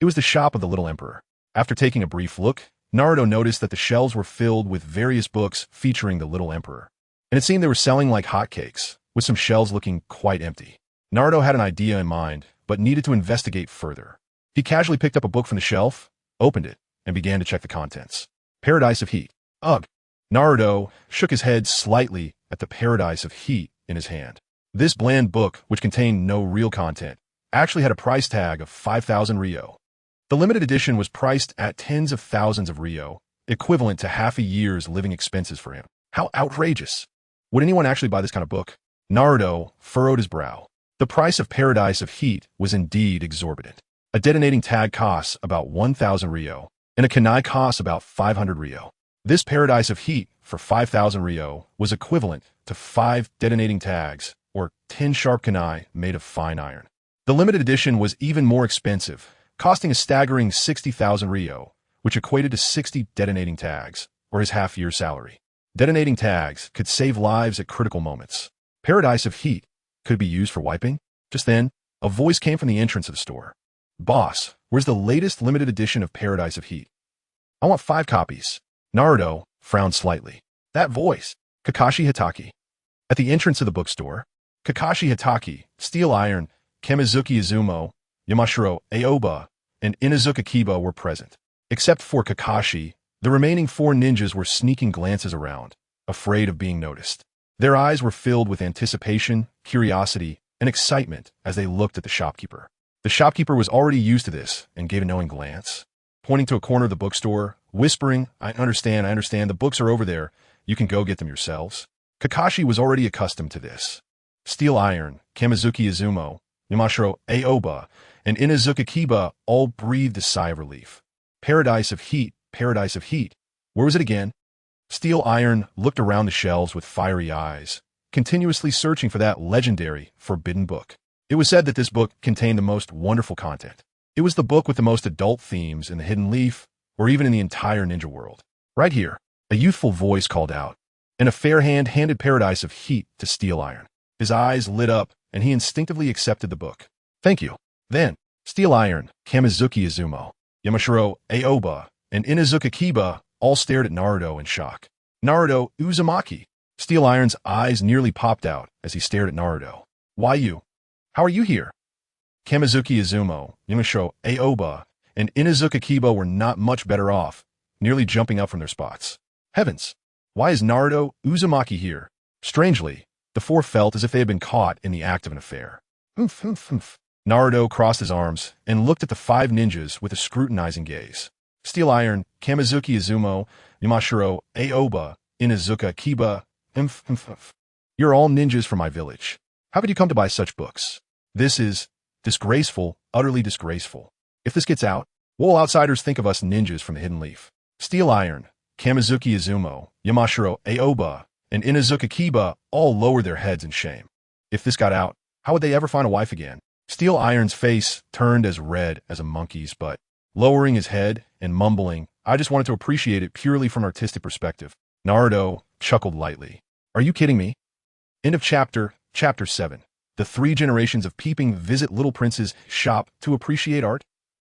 It was the shop of the Little Emperor. After taking a brief look, Naruto noticed that the shelves were filled with various books featuring the Little Emperor, and it seemed they were selling like hotcakes, with some shelves looking quite empty. Naruto had an idea in mind, but needed to investigate further. He casually picked up a book from the shelf, opened it, and began to check the contents. Paradise of Heat. Ugh. Naruto shook his head slightly at the Paradise of Heat in his hand. This bland book, which contained no real content, actually had a price tag of 5,000 Ryo. The limited edition was priced at tens of thousands of Ryo, equivalent to half a year's living expenses for him. How outrageous! Would anyone actually buy this kind of book? Naruto furrowed his brow. The price of Paradise of Heat was indeed exorbitant. A detonating tag costs about 1,000 Ryo, and a kunai costs about 500 Ryo. This Paradise of Heat for 5,000 Ryo was equivalent to 5 detonating tags, or 10 sharp kunai made of fine iron. The limited edition was even more expensive, costing a staggering 60,000 Ryo, which equated to 60 detonating tags, or his half-year salary. Detonating tags could save lives at critical moments. Paradise of Heat could be used for wiping. Just then, a voice came from the entrance of the store. Boss, where's the latest limited edition of Paradise of Heat? I want 5 copies. Naruto frowned slightly. That voice, Kakashi Hitaki. At the entrance of the bookstore, Kakashi Hitaki, Steel Iron, Kamizuki Izumo, Yamashiro Aoba, and Inuzuka Kiba were present. Except for Kakashi, the remaining 4 ninjas were sneaking glances around, afraid of being noticed. Their eyes were filled with anticipation, curiosity, and excitement as they looked at the shopkeeper. The shopkeeper was already used to this and gave a knowing glance, pointing to a corner of the bookstore, whispering, I understand, the books are over there. You can go get them yourselves. Kakashi was already accustomed to this. Steel Iron, Kamizuki Izumo, Yamashiro Aoba, and Inuzuka Kiba all breathed a sigh of relief. Paradise of Heat, Paradise of Heat. Where was it again? Steel Iron looked around the shelves with fiery eyes, continuously searching for that legendary, forbidden book. It was said that this book contained the most wonderful content. It was the book with the most adult themes in the Hidden Leaf, or even in the entire ninja world. Right here, a youthful voice called out, and a fair hand handed Paradise of Heat to Steel Iron. His eyes lit up, and he instinctively accepted the book. Thank you. Then, Steel Iron, Kamizuki Izumo, Yamashiro Aoba, and Inuzuka Kiba all stared at Naruto in shock. Naruto Uzumaki. Steel Iron's eyes nearly popped out as he stared at Naruto. Why you? How are you here? Kamizuki Izumo, Yumasho Aoba, and Inuzuka Kiba were not much better off, nearly jumping up from their spots. Heavens! Why is Naruto Uzumaki here? Strangely, the four felt as if they had been caught in the act of an affair. Oomph, oomph, oomph. Naruto crossed his arms and looked at the five ninjas with a scrutinizing gaze. Steel Iron, Kamizuki Izumo, Yamashiro, Aoba, Inuzuka Kiba, oomph, oomph, oomph. You're all ninjas from my village. How could you come to buy such books? This is disgraceful, utterly disgraceful. If this gets out, what will outsiders think of us ninjas from the Hidden Leaf? Steel Iron, Kamizuki Izumo, Yamashiro Aoba, and Inuzuka Kiba all lowered their heads in shame. If this got out, how would they ever find a wife again? Steel Iron's face turned as red as a monkey's, but lowering his head and mumbling, I just wanted to appreciate it purely from an artistic perspective. Naruto chuckled lightly. Are you kidding me? End of chapter 7. The 3 generations of peeping visit Little Prince's shop to appreciate art.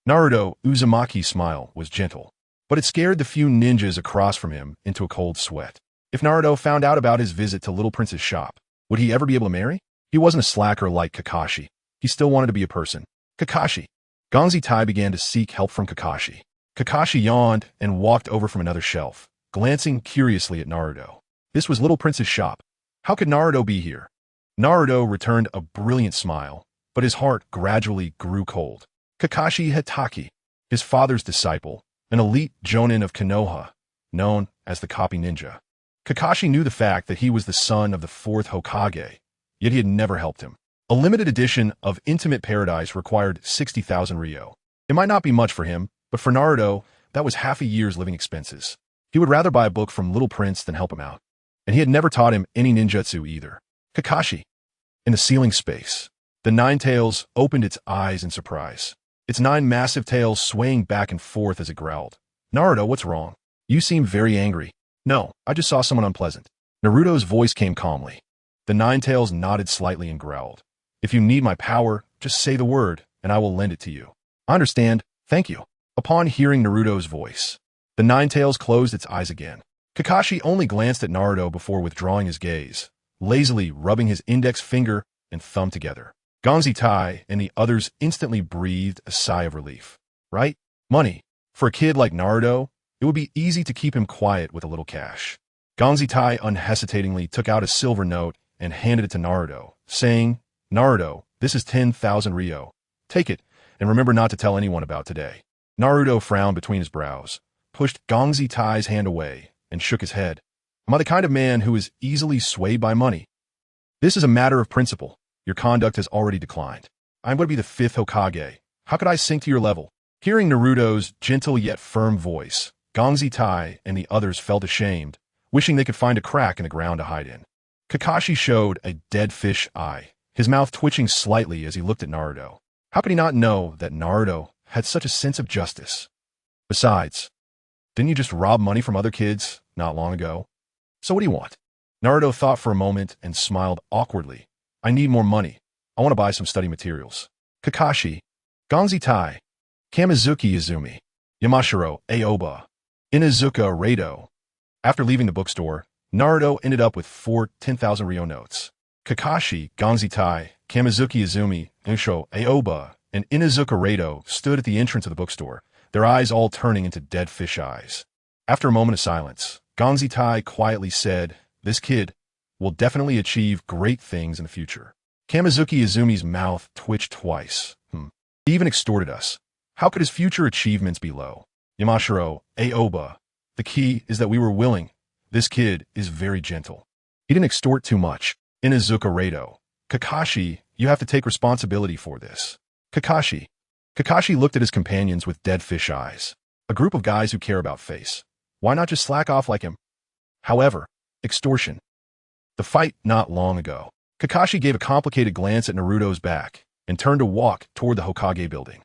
Naruto Uzumaki's smile was gentle, but it scared the few ninjas across from him into a cold sweat. If Naruto found out about his visit to Little Prince's shop, would he ever be able to marry? He wasn't a slacker like Kakashi. He still wanted to be a person. Kakashi. Gonzi Tai began to seek help from Kakashi. Kakashi yawned and walked over from another shelf, glancing curiously at Naruto. This was Little Prince's shop. How could Naruto be here? Naruto returned a brilliant smile, but his heart gradually grew cold. Kakashi Hitaki, his father's disciple, an elite jonin of Konoha, known as the Copy Ninja. Kakashi knew the fact that he was the son of the Fourth Hokage, yet he had never helped him. A limited edition of Intimate Paradise required 60,000 ryo. It might not be much for him, but for Naruto, that was half a year's living expenses. He would rather buy a book from Little Prince than help him out. And he had never taught him any ninjutsu either. Kakashi. In the ceiling space, the Nine Tails opened its eyes in surprise. Its 9 massive tails swaying back and forth as it growled. Naruto, what's wrong? You seem very angry. No, I just saw someone unpleasant. Naruto's voice came calmly. The Nine Tails nodded slightly and growled. If you need my power, just say the word, and I will lend it to you. I understand, thank you. Upon hearing Naruto's voice, the Nine Tails closed its eyes again. Kakashi only glanced at Naruto before withdrawing his gaze, lazily rubbing his index finger and thumb together. Gonzi Tai and the others instantly breathed a sigh of relief. Right? Money. For a kid like Naruto, it would be easy to keep him quiet with a little cash. Gonzi Tai unhesitatingly took out a silver note and handed it to Naruto, saying, Naruto, this is 10,000 ryo. Take it, and remember not to tell anyone about today. Naruto frowned between his brows, pushed Gonzi Tai's hand away, and shook his head. Am I the kind of man who is easily swayed by money? This is a matter of principle. Your conduct has already declined. I'm going to be the 5th Hokage. How could I sink to your level? Hearing Naruto's gentle yet firm voice, Gonzi Tai and the others felt ashamed, wishing they could find a crack in the ground to hide in. Kakashi showed a dead fish eye, his mouth twitching slightly as he looked at Naruto. How could he not know that Naruto had such a sense of justice? Besides, didn't you just rob money from other kids not long ago? So what do you want? Naruto thought for a moment and smiled awkwardly. I need more money. I want to buy some study materials. Kakashi, Gonzi Tai, Kamizuki Izumi, Yamashiro Aoba, Inuzuka Rado. After leaving the bookstore, Naruto ended up with 4 10,000 ryo notes. Kakashi, Gonzi Tai, Kamizuki Izumi, Unsho Aoba, and Inuzuka Rado stood at the entrance of the bookstore, their eyes all turning into dead fish eyes. After a moment of silence, Gonzi Tai quietly said, This kid will definitely achieve great things in the future. Kamizuki Izumi's mouth twitched twice. He even extorted us. How could his future achievements be low? Yamashiro Aoba. The key is that we were willing. This kid is very gentle. He didn't extort too much. Inuzuka Rado. Kakashi, you have to take responsibility for this. Kakashi. Kakashi looked at his companions with dead fish eyes. A group of guys who care about face. Why not just slack off like him? However, extortion. The fight not long ago. Kakashi gave a complicated glance at Naruto's back and turned to walk toward the Hokage building.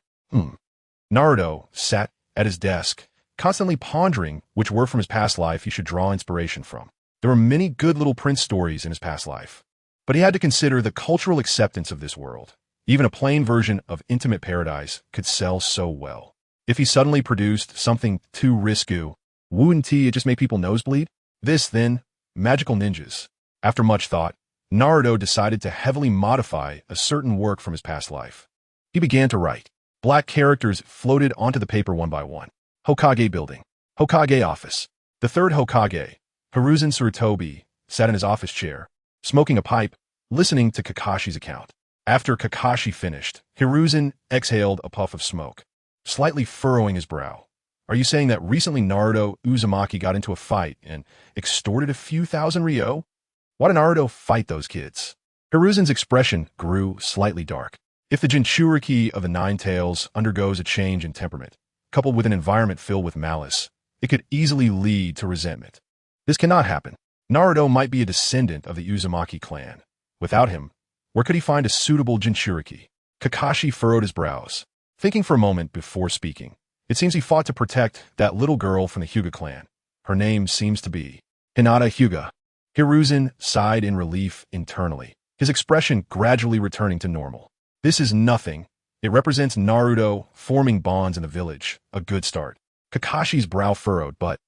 Naruto sat at his desk, constantly pondering which word from his past life he should draw inspiration from. There were many good Little Prince stories in his past life, but he had to consider the cultural acceptance of this world. Even a plain version of Intimate Paradise could sell so well. If he suddenly produced something too risky, wouldn't it just make people nosebleed? This, then, magical ninjas. After much thought, Naruto decided to heavily modify a certain work from his past life. He began to write. Black characters floated onto the paper one by one. Hokage building. Hokage office. The third Hokage, Hiruzen Sarutobi, sat in his office chair, smoking a pipe, listening to Kakashi's account. After Kakashi finished, Hiruzen exhaled a puff of smoke, slightly furrowing his brow. Are you saying that recently Naruto Uzumaki got into a fight and extorted a few thousand ryo? Why did Naruto fight those kids? Hiruzen's expression grew slightly dark. If the Jinchuriki of the Nine Tails undergoes a change in temperament, coupled with an environment filled with malice, it could easily lead to resentment. This cannot happen. Naruto might be a descendant of the Uzumaki clan. Without him, where could he find a suitable Jinchuriki? Kakashi furrowed his brows, thinking for a moment before speaking. It seems he fought to protect that little girl from the Huga clan. Her name seems to be Hinata Huga. Hiruzen sighed in relief internally, his expression gradually returning to normal. This is nothing. It represents Naruto forming bonds in the village. A good start. Kakashi's brow furrowed, but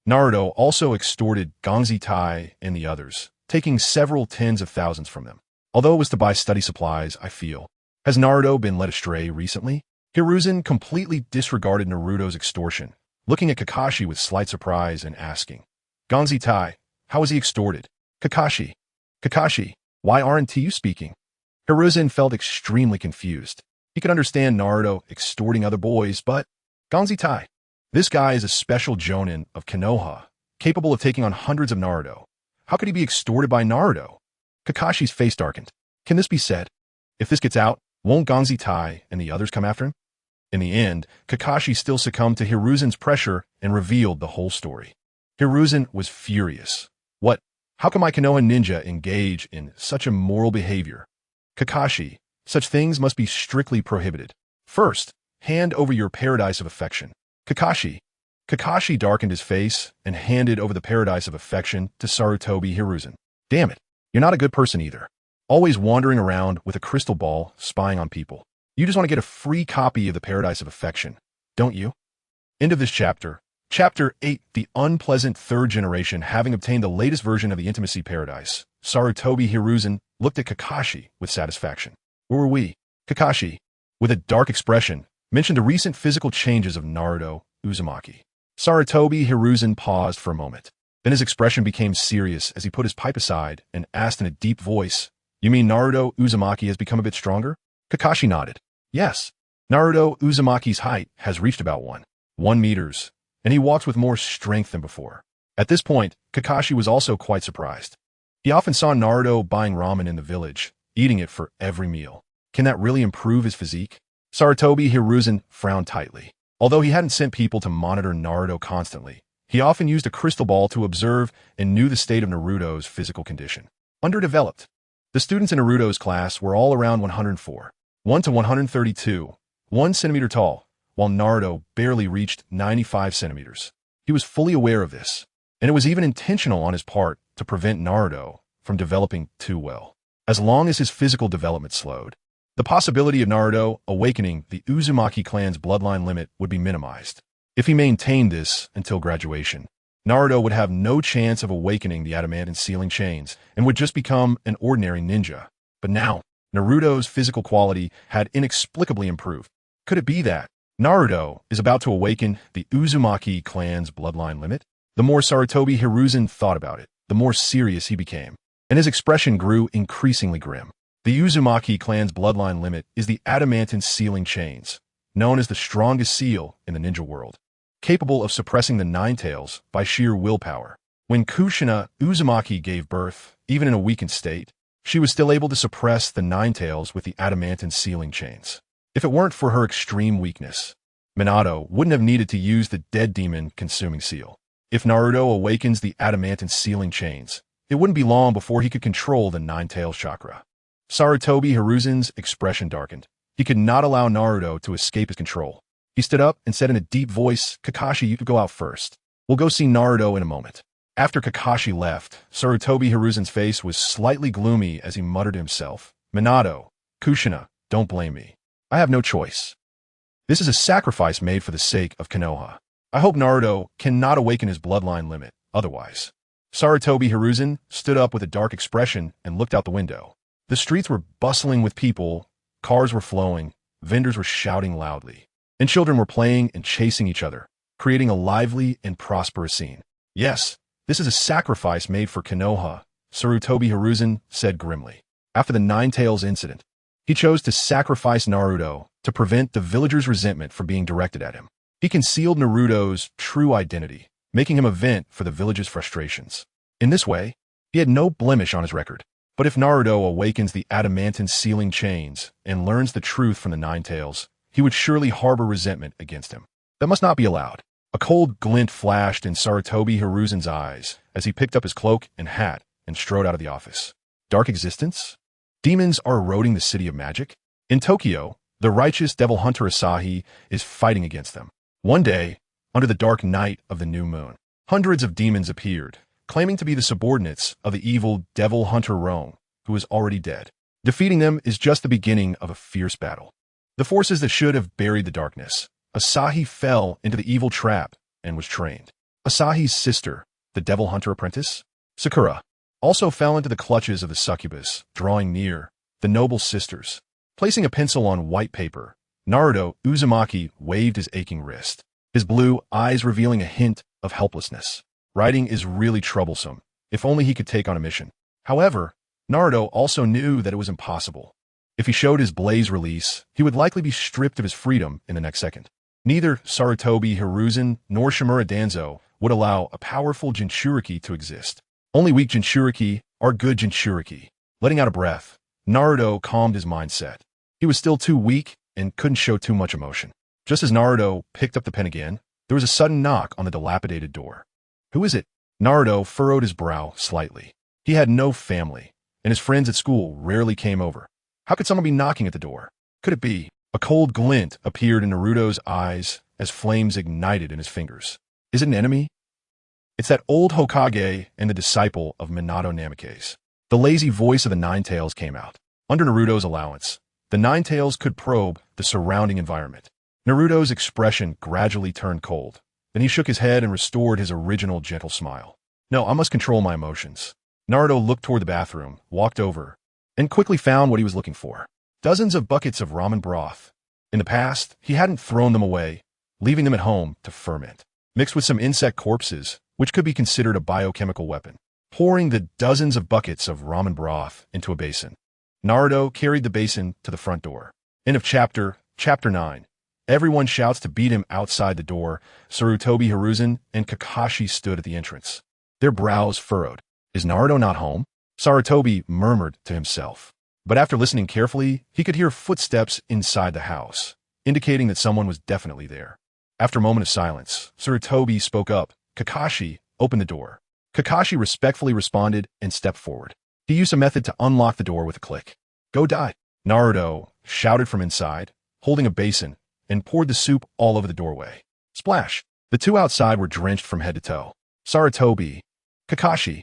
Naruto also extorted Gongzi Tai and the others, taking several tens of thousands from them. Although it was to buy study supplies, I feel. Has Naruto been led astray recently? Hiruzen completely disregarded Naruto's extortion, looking at Kakashi with slight surprise and asking, Gongzi Tai, how was he extorted? Kakashi, why aren't you speaking? Hiruzen felt extremely confused. He could understand Naruto extorting other boys, but Gongzi Tai, this guy is a special jonin of Konoha, capable of taking on hundreds of Naruto. How could he be extorted by Naruto? Kakashi's face darkened. Can this be said? If this gets out, won't Gongzi Tai and the others come after him? In the end, Kakashi still succumbed to Hiruzen's pressure and revealed the whole story. Hiruzen was furious. What? How can my Konoha ninja engage in such immoral behavior? Kakashi, such things must be strictly prohibited. First, hand over your paradise of affection. Kakashi darkened his face and handed over the paradise of affection to Sarutobi Hiruzen. Damn it, you're not a good person either. Always wandering around with a crystal ball, spying on people. You just want to get a free copy of the paradise of affection, don't you? End of this chapter. Chapter 8, the unpleasant third generation having obtained the latest version of the intimacy paradise. Sarutobi Hiruzen looked at Kakashi with satisfaction. Where were we? Kakashi, with a dark expression, mentioned the recent physical changes of Naruto Uzumaki. Sarutobi Hiruzen paused for a moment. Then his expression became serious as he put his pipe aside and asked in a deep voice, You mean Naruto Uzumaki has become a bit stronger? Kakashi nodded. Yes. Naruto Uzumaki's height has reached about 1 meters, and he walks with more strength than before. At this point, Kakashi was also quite surprised. He often saw Naruto buying ramen in the village, eating it for every meal. Can that really improve his physique? Sarutobi Hiruzen frowned tightly. Although he hadn't sent people to monitor Naruto constantly, he often used a crystal ball to observe and knew the state of Naruto's physical condition. Underdeveloped. The students in Naruto's class were all around 104, 1 to 132, 1 centimeter tall, while Naruto barely reached 95 centimeters. He was fully aware of this, and it was even intentional on his part to prevent Naruto from developing too well. As long as his physical development slowed, the possibility of Naruto awakening the Uzumaki clan's bloodline limit would be minimized. If he maintained this until graduation, Naruto would have no chance of awakening the adamantine sealing chains and would just become an ordinary ninja. But now, Naruto's physical quality had inexplicably improved. Could it be that Naruto is about to awaken the Uzumaki clan's bloodline limit? The more Sarutobi Hiruzen thought about it, the more serious he became, and his expression grew increasingly grim. The Uzumaki clan's bloodline limit is the adamantine sealing chains, known as the strongest seal in the ninja world, capable of suppressing the Nine Tails by sheer willpower. When Kushina Uzumaki gave birth, even in a weakened state, she was still able to suppress the Nine Tails with the adamantine sealing chains. If it weren't for her extreme weakness, Minato wouldn't have needed to use the dead demon consuming seal. If Naruto awakens the adamantine sealing chains, it wouldn't be long before he could control the Nine Tails chakra. Sarutobi Hiruzen's expression darkened. He could not allow Naruto to escape his control. He stood up and said in a deep voice, Kakashi, you could go out first. We'll go see Naruto in a moment. After Kakashi left, Sarutobi Hiruzen's face was slightly gloomy as he muttered to himself, Minato, Kushina, don't blame me. I have no choice. This is a sacrifice made for the sake of Konoha. I hope Naruto cannot awaken his bloodline limit, otherwise. Sarutobi Hiruzen stood up with a dark expression and looked out the window. The streets were bustling with people, cars were flowing, vendors were shouting loudly, and children were playing and chasing each other, creating a lively and prosperous scene. Yes, this is a sacrifice made for Konoha, Sarutobi Hiruzen said grimly. After the Nine Tails incident, he chose to sacrifice Naruto to prevent the villagers' resentment from being directed at him. He concealed Naruto's true identity, making him a vent for the village's frustrations. In this way, he had no blemish on his record. But if Naruto awakens the adamantine sealing chains and learns the truth from the Nine Tails, he would surely harbor resentment against him. That must not be allowed. A cold glint flashed in Sarutobi Hiruzen's eyes as he picked up his cloak and hat and strode out of the office. Dark existence? Demons are eroding the city of magic? In Tokyo, the righteous devil hunter Asahi is fighting against them. One day, under the dark night of the new moon, hundreds of demons appeared, claiming to be the subordinates of the evil devil hunter Rome, who is already dead. Defeating them is just the beginning of a fierce battle. The forces that should have buried the darkness. Asahi fell into the evil trap and was trained. Asahi's sister, the devil hunter apprentice, Sakura, also fell into the clutches of the succubus, drawing near, the noble sisters. Placing a pencil on white paper, Naruto Uzumaki waved his aching wrist, his blue eyes revealing a hint of helplessness. Writing is really troublesome, if only he could take on a mission. However, Naruto also knew that it was impossible. If he showed his blaze release, he would likely be stripped of his freedom in the next second. Neither Sarutobi Hiruzen nor Shimura Danzo would allow a powerful Jinchuriki to exist. Only weak Jinchuriki are good Jinchuriki. Letting out a breath, Naruto calmed his mindset. He was still too weak and couldn't show too much emotion. Just as Naruto picked up the pen again, there was a sudden knock on the dilapidated door. Who is it? Naruto furrowed his brow slightly. He had no family, and his friends at school rarely came over. How could someone be knocking at the door? Could it be? A cold glint appeared in Naruto's eyes as flames ignited in his fingers. Is it an enemy? It's that old Hokage and the disciple of Minato Namikaze. The lazy voice of the Nine Tails came out. Under Naruto's allowance, the Nine Tails could probe the surrounding environment. Naruto's expression gradually turned cold. Then he shook his head and restored his original gentle smile. No, I must control my emotions. Naruto looked toward the bathroom, walked over, and quickly found what he was looking for. Dozens of buckets of ramen broth. In the past, he hadn't thrown them away, leaving them at home to ferment. Mixed with some insect corpses, which could be considered a biochemical weapon. Pouring the dozens of buckets of ramen broth into a basin, Naruto carried the basin to the front door. End of chapter 9. Everyone shouts to beat him outside the door. Sarutobi Hiruzen and Kakashi stood at the entrance, their brows furrowed. Is Naruto not home? Sarutobi murmured to himself. But after listening carefully, he could hear footsteps inside the house, indicating that someone was definitely there. After a moment of silence, Sarutobi spoke up. Kakashi, open the door. Kakashi respectfully responded and stepped forward. He used a method to unlock the door with a click. Go die. Naruto shouted from inside, holding a basin, and poured the soup all over the doorway. Splash! The two outside were drenched from head to toe. Sarutobi, Kakashi.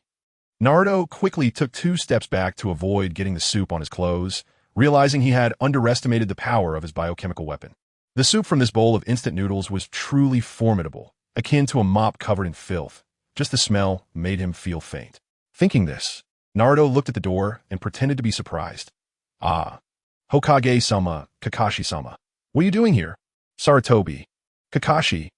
Naruto quickly took 2 steps back to avoid getting the soup on his clothes, realizing he had underestimated the power of his biochemical weapon. The soup from this bowl of instant noodles was truly formidable, akin to a mop covered in filth. Just the smell made him feel faint. Thinking this, Naruto looked at the door and pretended to be surprised. Ah, Hokage-sama, Kakashi-sama. What are you doing here? Sarutobi, Kakashi.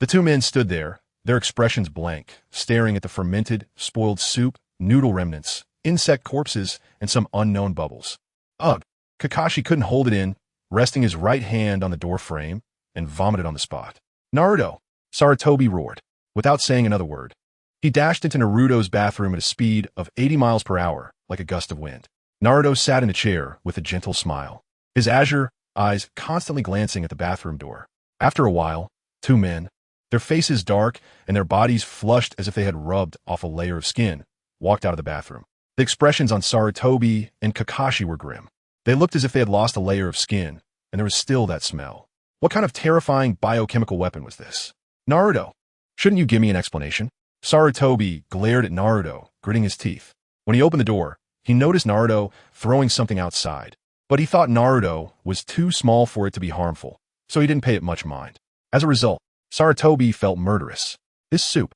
The two men stood there, their expressions blank, staring at the fermented, spoiled soup, noodle remnants, insect corpses, and some unknown bubbles. Ugh! Kakashi couldn't hold it in, resting his right hand on the door frame, and vomited on the spot. Naruto! Sarutobi roared. Without saying another word, he dashed into Naruto's bathroom at a speed of 80 miles per hour, like a gust of wind. Naruto sat in a chair with a gentle smile, his azure eyes constantly glancing at the bathroom door. After a while, 2 men, their faces dark and their bodies flushed as if they had rubbed off a layer of skin, walked out of the bathroom. The expressions on Sarutobi and Kakashi were grim. They looked as if they had lost a layer of skin, and there was still that smell. What kind of terrifying biochemical weapon was this? Naruto, shouldn't you give me an explanation? Sarutobi glared at Naruto, gritting his teeth. When he opened the door, he noticed Naruto throwing something outside, but he thought Naruto was too small for it to be harmful, so he didn't pay it much mind. As a result, Sarutobi felt murderous. This soup,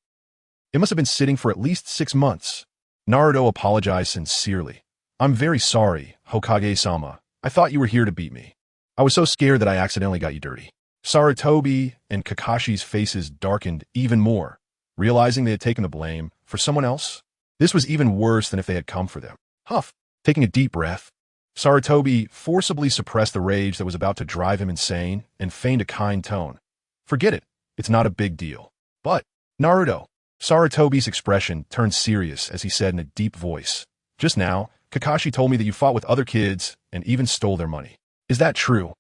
it must have been sitting for at least 6 months. Naruto apologized sincerely. I'm very sorry, Hokage-sama. I thought you were here to beat me. I was so scared that I accidentally got you dirty. Sarutobi and Kakashi's faces darkened even more, realizing they had taken the blame for someone else. This was even worse than if they had come for them. Huff, taking a deep breath, Sarutobi forcibly suppressed the rage that was about to drive him insane and feigned a kind tone. Forget it. It's not a big deal. But, Naruto. Sarutobi's expression turned serious as he said in a deep voice. Just now, Kakashi told me that you fought with other kids and even stole their money. Is that true?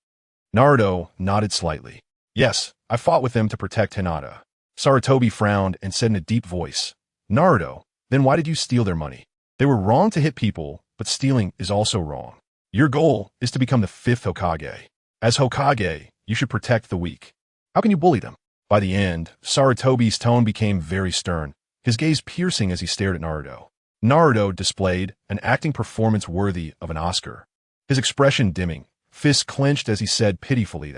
Naruto nodded slightly. Yes, I fought with them to protect Hinata. Sarutobi frowned and said in a deep voice. Naruto, then why did you steal their money? They were wrong to hit people, but stealing is also wrong. Your goal is to become the 5th Hokage. As Hokage, you should protect the weak. How can you bully them? By the end, Sarutobi's tone became very stern, his gaze piercing as he stared at Naruto. Naruto displayed an acting performance worthy of an Oscar. His expression dimming, fists clenched as he said pitifully,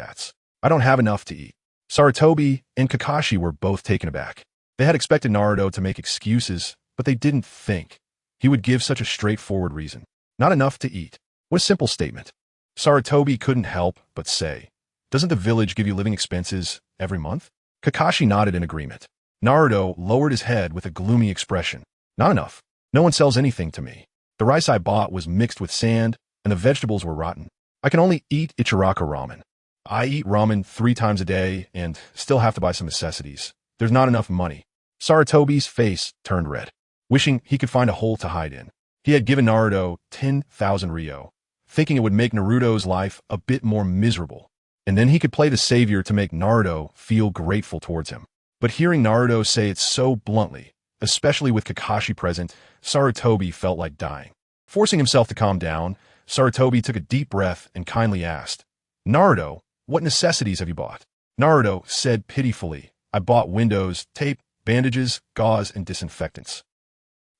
I don't have enough to eat. Sarutobi and Kakashi were both taken aback. They had expected Naruto to make excuses, but they didn't think he would give such a straightforward reason. Not enough to eat. What a simple statement. Sarutobi couldn't help but say, doesn't the village give you living expenses every month? Kakashi nodded in agreement. Naruto lowered his head with a gloomy expression. Not enough. No one sells anything to me. The rice I bought was mixed with sand, and the vegetables were rotten. I can only eat Ichiraka ramen. I eat ramen 3 times a day and still have to buy some necessities. There's not enough money. Sarutobi's face turned red, wishing he could find a hole to hide in. He had given Naruto 10,000 ryo, thinking it would make Naruto's life a bit more miserable, and then he could play the savior to make Naruto feel grateful towards him. But hearing Naruto say it so bluntly, especially with Kakashi present, Sarutobi felt like dying. Forcing himself to calm down, Sarutobi took a deep breath and kindly asked, Naruto, what necessities have you bought? Naruto said pitifully, I bought windows, tape, bandages, gauze, and disinfectants.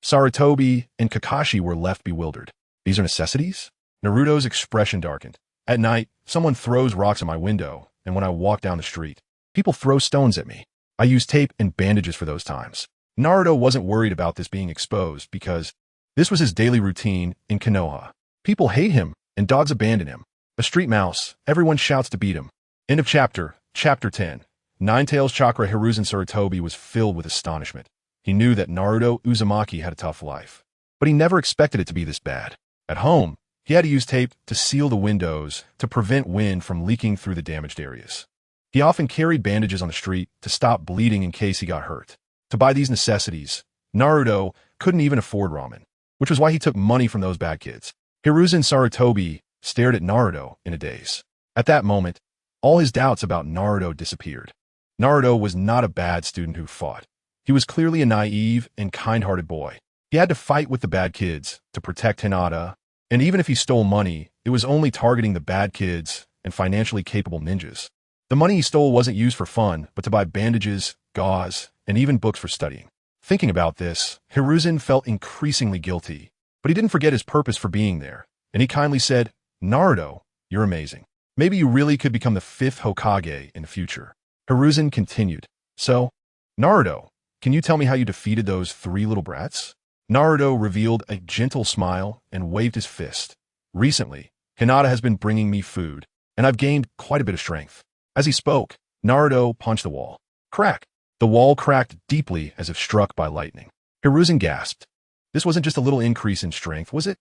Sarutobi and Kakashi were left bewildered. These are necessities? Naruto's expression darkened. At night, someone throws rocks at my window, and when I walk down the street, people throw stones at me. I use tape and bandages for those times. Naruto wasn't worried about this being exposed because this was his daily routine in Konoha. People hate him, and dogs abandon him. A street mouse, everyone shouts to beat him. End of chapter. Chapter 10. Nine-Tails Chakra. Hiruzen. Sarutobi was filled with astonishment. He knew that Naruto Uzumaki had a tough life, but he never expected it to be this bad. At home, he had to use tape to seal the windows to prevent wind from leaking through the damaged areas. He often carried bandages on the street to stop bleeding in case he got hurt. To buy these necessities, Naruto couldn't even afford ramen, which was why he took money from those bad kids. Hiruzen. Sarutobi stared at Naruto in a daze. At that moment, all his doubts about Naruto disappeared. Naruto was not a bad student who fought. He was clearly a naive and kind-hearted boy. He had to fight with the bad kids to protect Hinata, and even if he stole money, it was only targeting the bad kids and financially capable ninjas. The money he stole wasn't used for fun, but to buy bandages, gauze, and even books for studying. Thinking about this, Hiruzen felt increasingly guilty, but he didn't forget his purpose for being there, and he kindly said, Naruto, you're amazing. Maybe you really could become the 5th Hokage in the future. Hiruzen continued, so, Naruto, can you tell me how you defeated those 3 little brats? Naruto revealed a gentle smile and waved his fist. Recently, Hinata has been bringing me food, and I've gained quite a bit of strength. As he spoke, Naruto punched the wall. Crack! The wall cracked deeply as if struck by lightning. Hiruzen gasped. This wasn't just a little increase in strength, was it?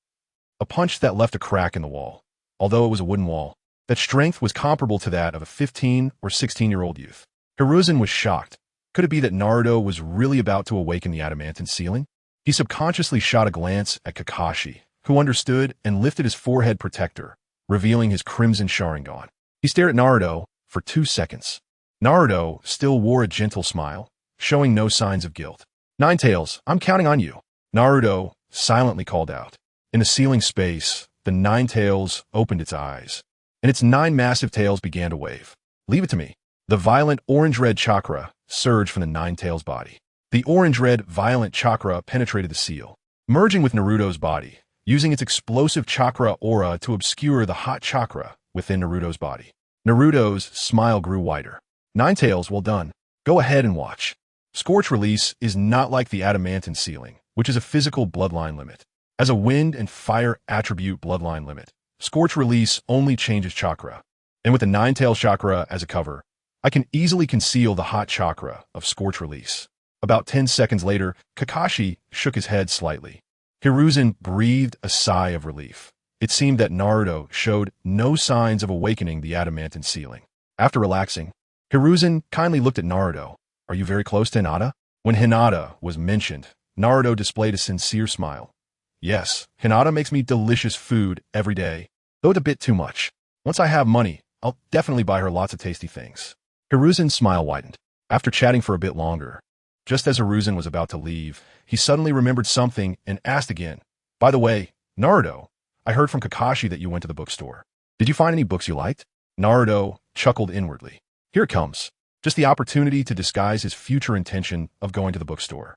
A punch that left a crack in the wall. Although it was a wooden wall, that strength was comparable to that of a 15 or 16-year-old youth. Hiruzen was shocked. Could it be that Naruto was really about to awaken the adamantine ceiling? He subconsciously shot a glance at Kakashi, who understood and lifted his forehead protector, revealing his crimson Sharingan. He stared at Naruto for 2 seconds. Naruto still wore a gentle smile, showing no signs of guilt. Nine-Tails, I'm counting on you. Naruto silently called out. In the ceiling space, the Nine-Tails opened its eyes, and its 9 massive tails began to wave. Leave it to me. The violent orange-red chakra surged from the Nine-Tails body. The orange-red violent chakra penetrated the seal, merging with Naruto's body, using its explosive chakra aura to obscure the hot chakra within Naruto's body. Naruto's smile grew wider. Nine-Tails, well done. Go ahead and watch. Scorch Release is not like the adamantine ceiling, which is a physical bloodline limit. As a wind and fire attribute bloodline limit, Scorch Release only changes chakra. And with the nine-tail chakra as a cover, I can easily conceal the hot chakra of Scorch Release. About 10 seconds later, Kakashi shook his head slightly. Hiruzen breathed a sigh of relief. It seemed that Naruto showed no signs of awakening the adamantine ceiling. After relaxing, Hiruzen kindly looked at Naruto. Are you very close to Hinata? When Hinata was mentioned, Naruto displayed a sincere smile. Yes, Hinata makes me delicious food every day, though it's a bit too much. Once I have money, I'll definitely buy her lots of tasty things. Hiruzen's smile widened. After chatting for a bit longer, just as Hiruzen was about to leave, he suddenly remembered something and asked again, By the way, Naruto, I heard from Kakashi that you went to the bookstore. Did you find any books you liked? Naruto chuckled inwardly. Here it comes. Just the opportunity to disguise his future intention of going to the bookstore.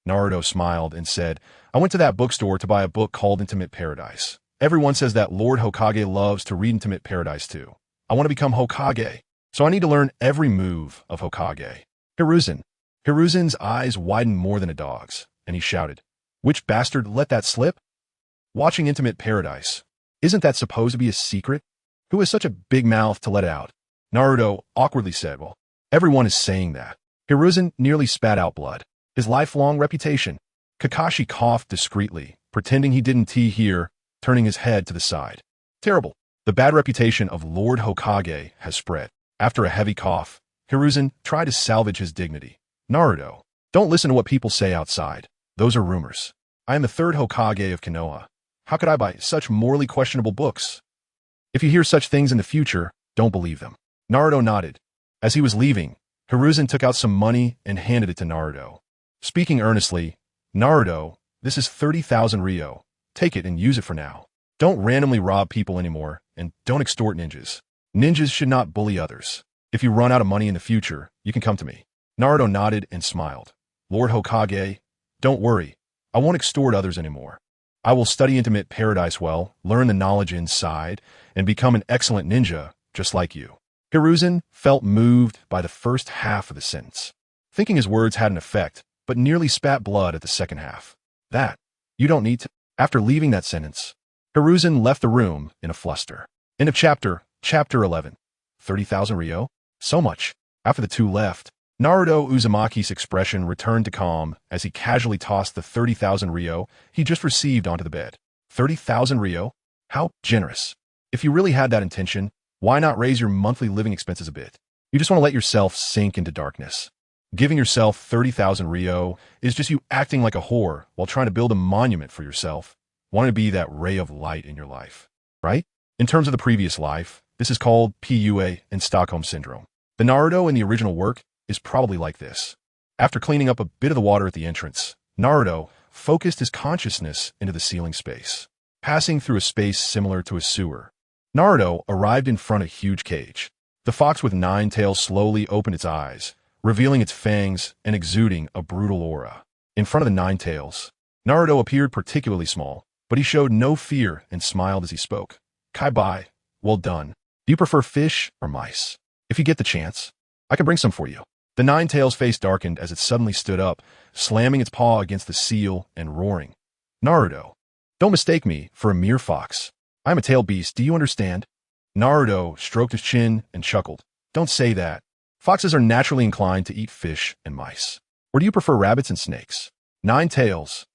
Naruto smiled and said, I went to that bookstore to buy a book called Intimate Paradise. Everyone says that Lord Hokage loves to read Intimate Paradise too. I want to become Hokage, so I need to learn every move of Hokage. Hiruzen's eyes widened more than a dog's, and he shouted, Which bastard let that slip? Watching Intimate Paradise. Isn't that supposed to be a secret? Who has such a big mouth to let out? Naruto awkwardly said, Well, everyone is saying that. Hiruzen nearly spat out blood. His lifelong reputation. Kakashi coughed discreetly, pretending he didn't hear, turning his head to the side. Terrible. The bad reputation of Lord Hokage has spread. After a heavy cough, Hiruzen tried to salvage his dignity. Naruto, don't listen to what people say outside. Those are rumors. I am the third Hokage of Konoha. How could I buy such morally questionable books? If you hear such things in the future, don't believe them. Naruto nodded. As he was leaving, Hiruzen took out some money and handed it to Naruto. Speaking earnestly, Naruto, this is 30,000 Ryo. Take it and use it for now. Don't randomly rob people anymore, and don't extort ninjas. Ninjas should not bully others. If you run out of money in the future, you can come to me. Naruto nodded and smiled. Lord Hokage, don't worry. I won't extort others anymore. I will study Intimate Paradise well, learn the knowledge inside, and become an excellent ninja, just like you. Hiruzen felt moved by the first half of the sentence, thinking his words had an effect, but nearly spat blood at the second half. That, you don't need to. After leaving that sentence, Hiruzen left the room in a fluster. End of chapter 11. 30,000 Ryo? So much. After the two left, Naruto Uzumaki's expression returned to calm as he casually tossed the 30,000 Ryo he just received onto the bed. 30,000 Ryo? How generous. If you really had that intention, why not raise your monthly living expenses a bit? You just want to let yourself sink into darkness. Giving yourself 30,000 Ryo is just you acting like a whore while trying to build a monument for yourself, wanting to be that ray of light in your life, right? In terms of the previous life, this is called PUA and Stockholm Syndrome. The Naruto in the original work is probably like this. After cleaning up a bit of the water at the entrance, Naruto focused his consciousness into the ceiling space, passing through a space similar to a sewer. Naruto arrived in front of a huge cage. The fox with 9 tails slowly opened its eyes, revealing its fangs and exuding a brutal aura. In front of the 9 tails, Naruto appeared particularly small, but he showed no fear and smiled as he spoke. Kai-bai, well done. Do you prefer fish or mice? If you get the chance, I can bring some for you. The 9 tails face darkened as it suddenly stood up, slamming its paw against the seal and roaring. Naruto, don't mistake me for a mere fox. I am a tail beast, do you understand? Naruto stroked his chin and chuckled. Don't say that. Foxes are naturally inclined to eat fish and mice. Or do you prefer rabbits and snakes? 9 tails.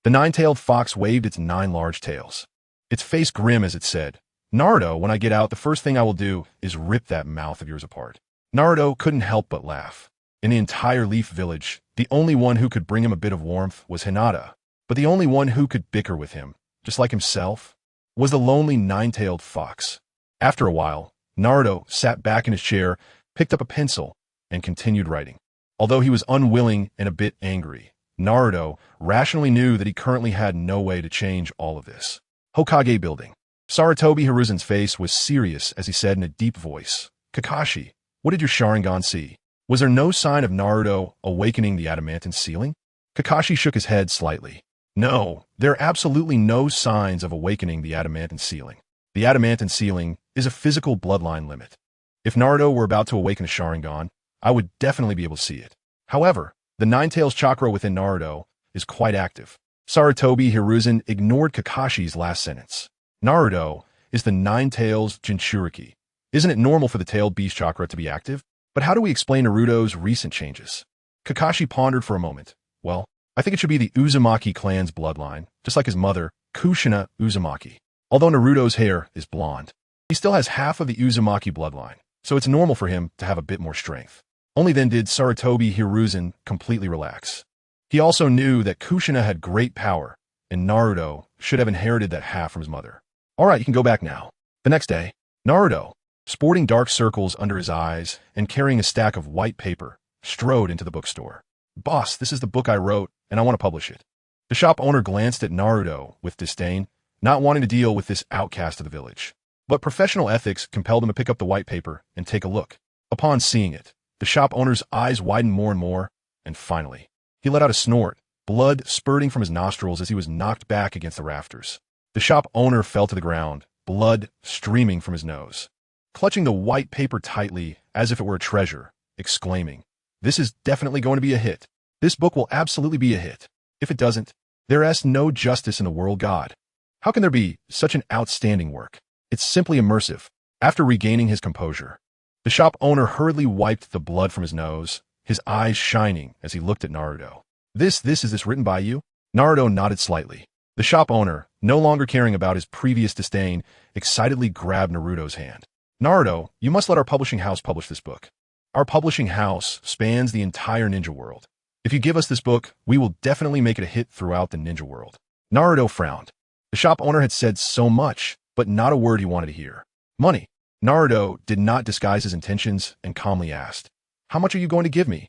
The 9-tailed fox waved its 9 large tails. Its face grim as it said, Naruto, when I get out, the first thing I will do is rip that mouth of yours apart. Naruto couldn't help but laugh. In the entire Leaf Village, the only one who could bring him a bit of warmth was Hinata, but the only one who could bicker with him, just like himself, was the lonely 9-tailed fox. After a while, Naruto sat back in his chair, picked up a pencil, and continued writing. Although he was unwilling and a bit angry, Naruto rationally knew that he currently had no way to change all of this. Hokage building. Sarutobi Hiruzen's face was serious as he said in a deep voice, Kakashi, what did your Sharingan see? Was there no sign of Naruto awakening the adamantine ceiling? Kakashi shook his head slightly. No, there are absolutely no signs of awakening the adamantine ceiling. The adamantine ceiling is a physical bloodline limit. If Naruto were about to awaken a Sharingan, I would definitely be able to see it. However, the 9 tails chakra within Naruto is quite active. Sarutobi Hiruzen ignored Kakashi's last sentence. Naruto is the 9 tails Jinchuriki. Isn't it normal for the tailed beast chakra to be active? But how do we explain Naruto's recent changes? Kakashi pondered for a moment. Well, I think it should be the Uzumaki clan's bloodline, just like his mother, Kushina Uzumaki. Although Naruto's hair is blonde, he still has half of the Uzumaki bloodline, so it's normal for him to have a bit more strength. Only then did Sarutobi Hiruzen completely relax. He also knew that Kushina had great power, and Naruto should have inherited that half from his mother. All right, you can go back now. The next day, Naruto, sporting dark circles under his eyes and carrying a stack of white paper, strode into the bookstore. Boss, this is the book I wrote, and I want to publish it. The shop owner glanced at Naruto with disdain, not wanting to deal with this outcast of the village. But professional ethics compelled him to pick up the white paper and take a look. Upon seeing it, the shop owner's eyes widened more and more, and finally, he let out a snort, blood spurting from his nostrils as he was knocked back against the rafters. The shop owner fell to the ground, blood streaming from his nose, clutching the white paper tightly as if it were a treasure, exclaiming, "This is definitely going to be a hit. This book will absolutely be a hit. If it doesn't, there is no justice in the world, God. How can there be such an outstanding work? It's simply immersive." After regaining his composure, the shop owner hurriedly wiped the blood from his nose, his eyes shining as he looked at Naruto. Is this written by you?" Naruto nodded slightly. The shop owner, no longer caring about his previous disdain, excitedly grabbed Naruto's hand. "Naruto, you must let our publishing house publish this book. Our publishing house spans the entire ninja world. If you give us this book, we will definitely make it a hit throughout the ninja world." Naruto frowned. The shop owner had said so much, but not a word he wanted to hear. Money. Naruto did not disguise his intentions and calmly asked, "How much are you going to give me?"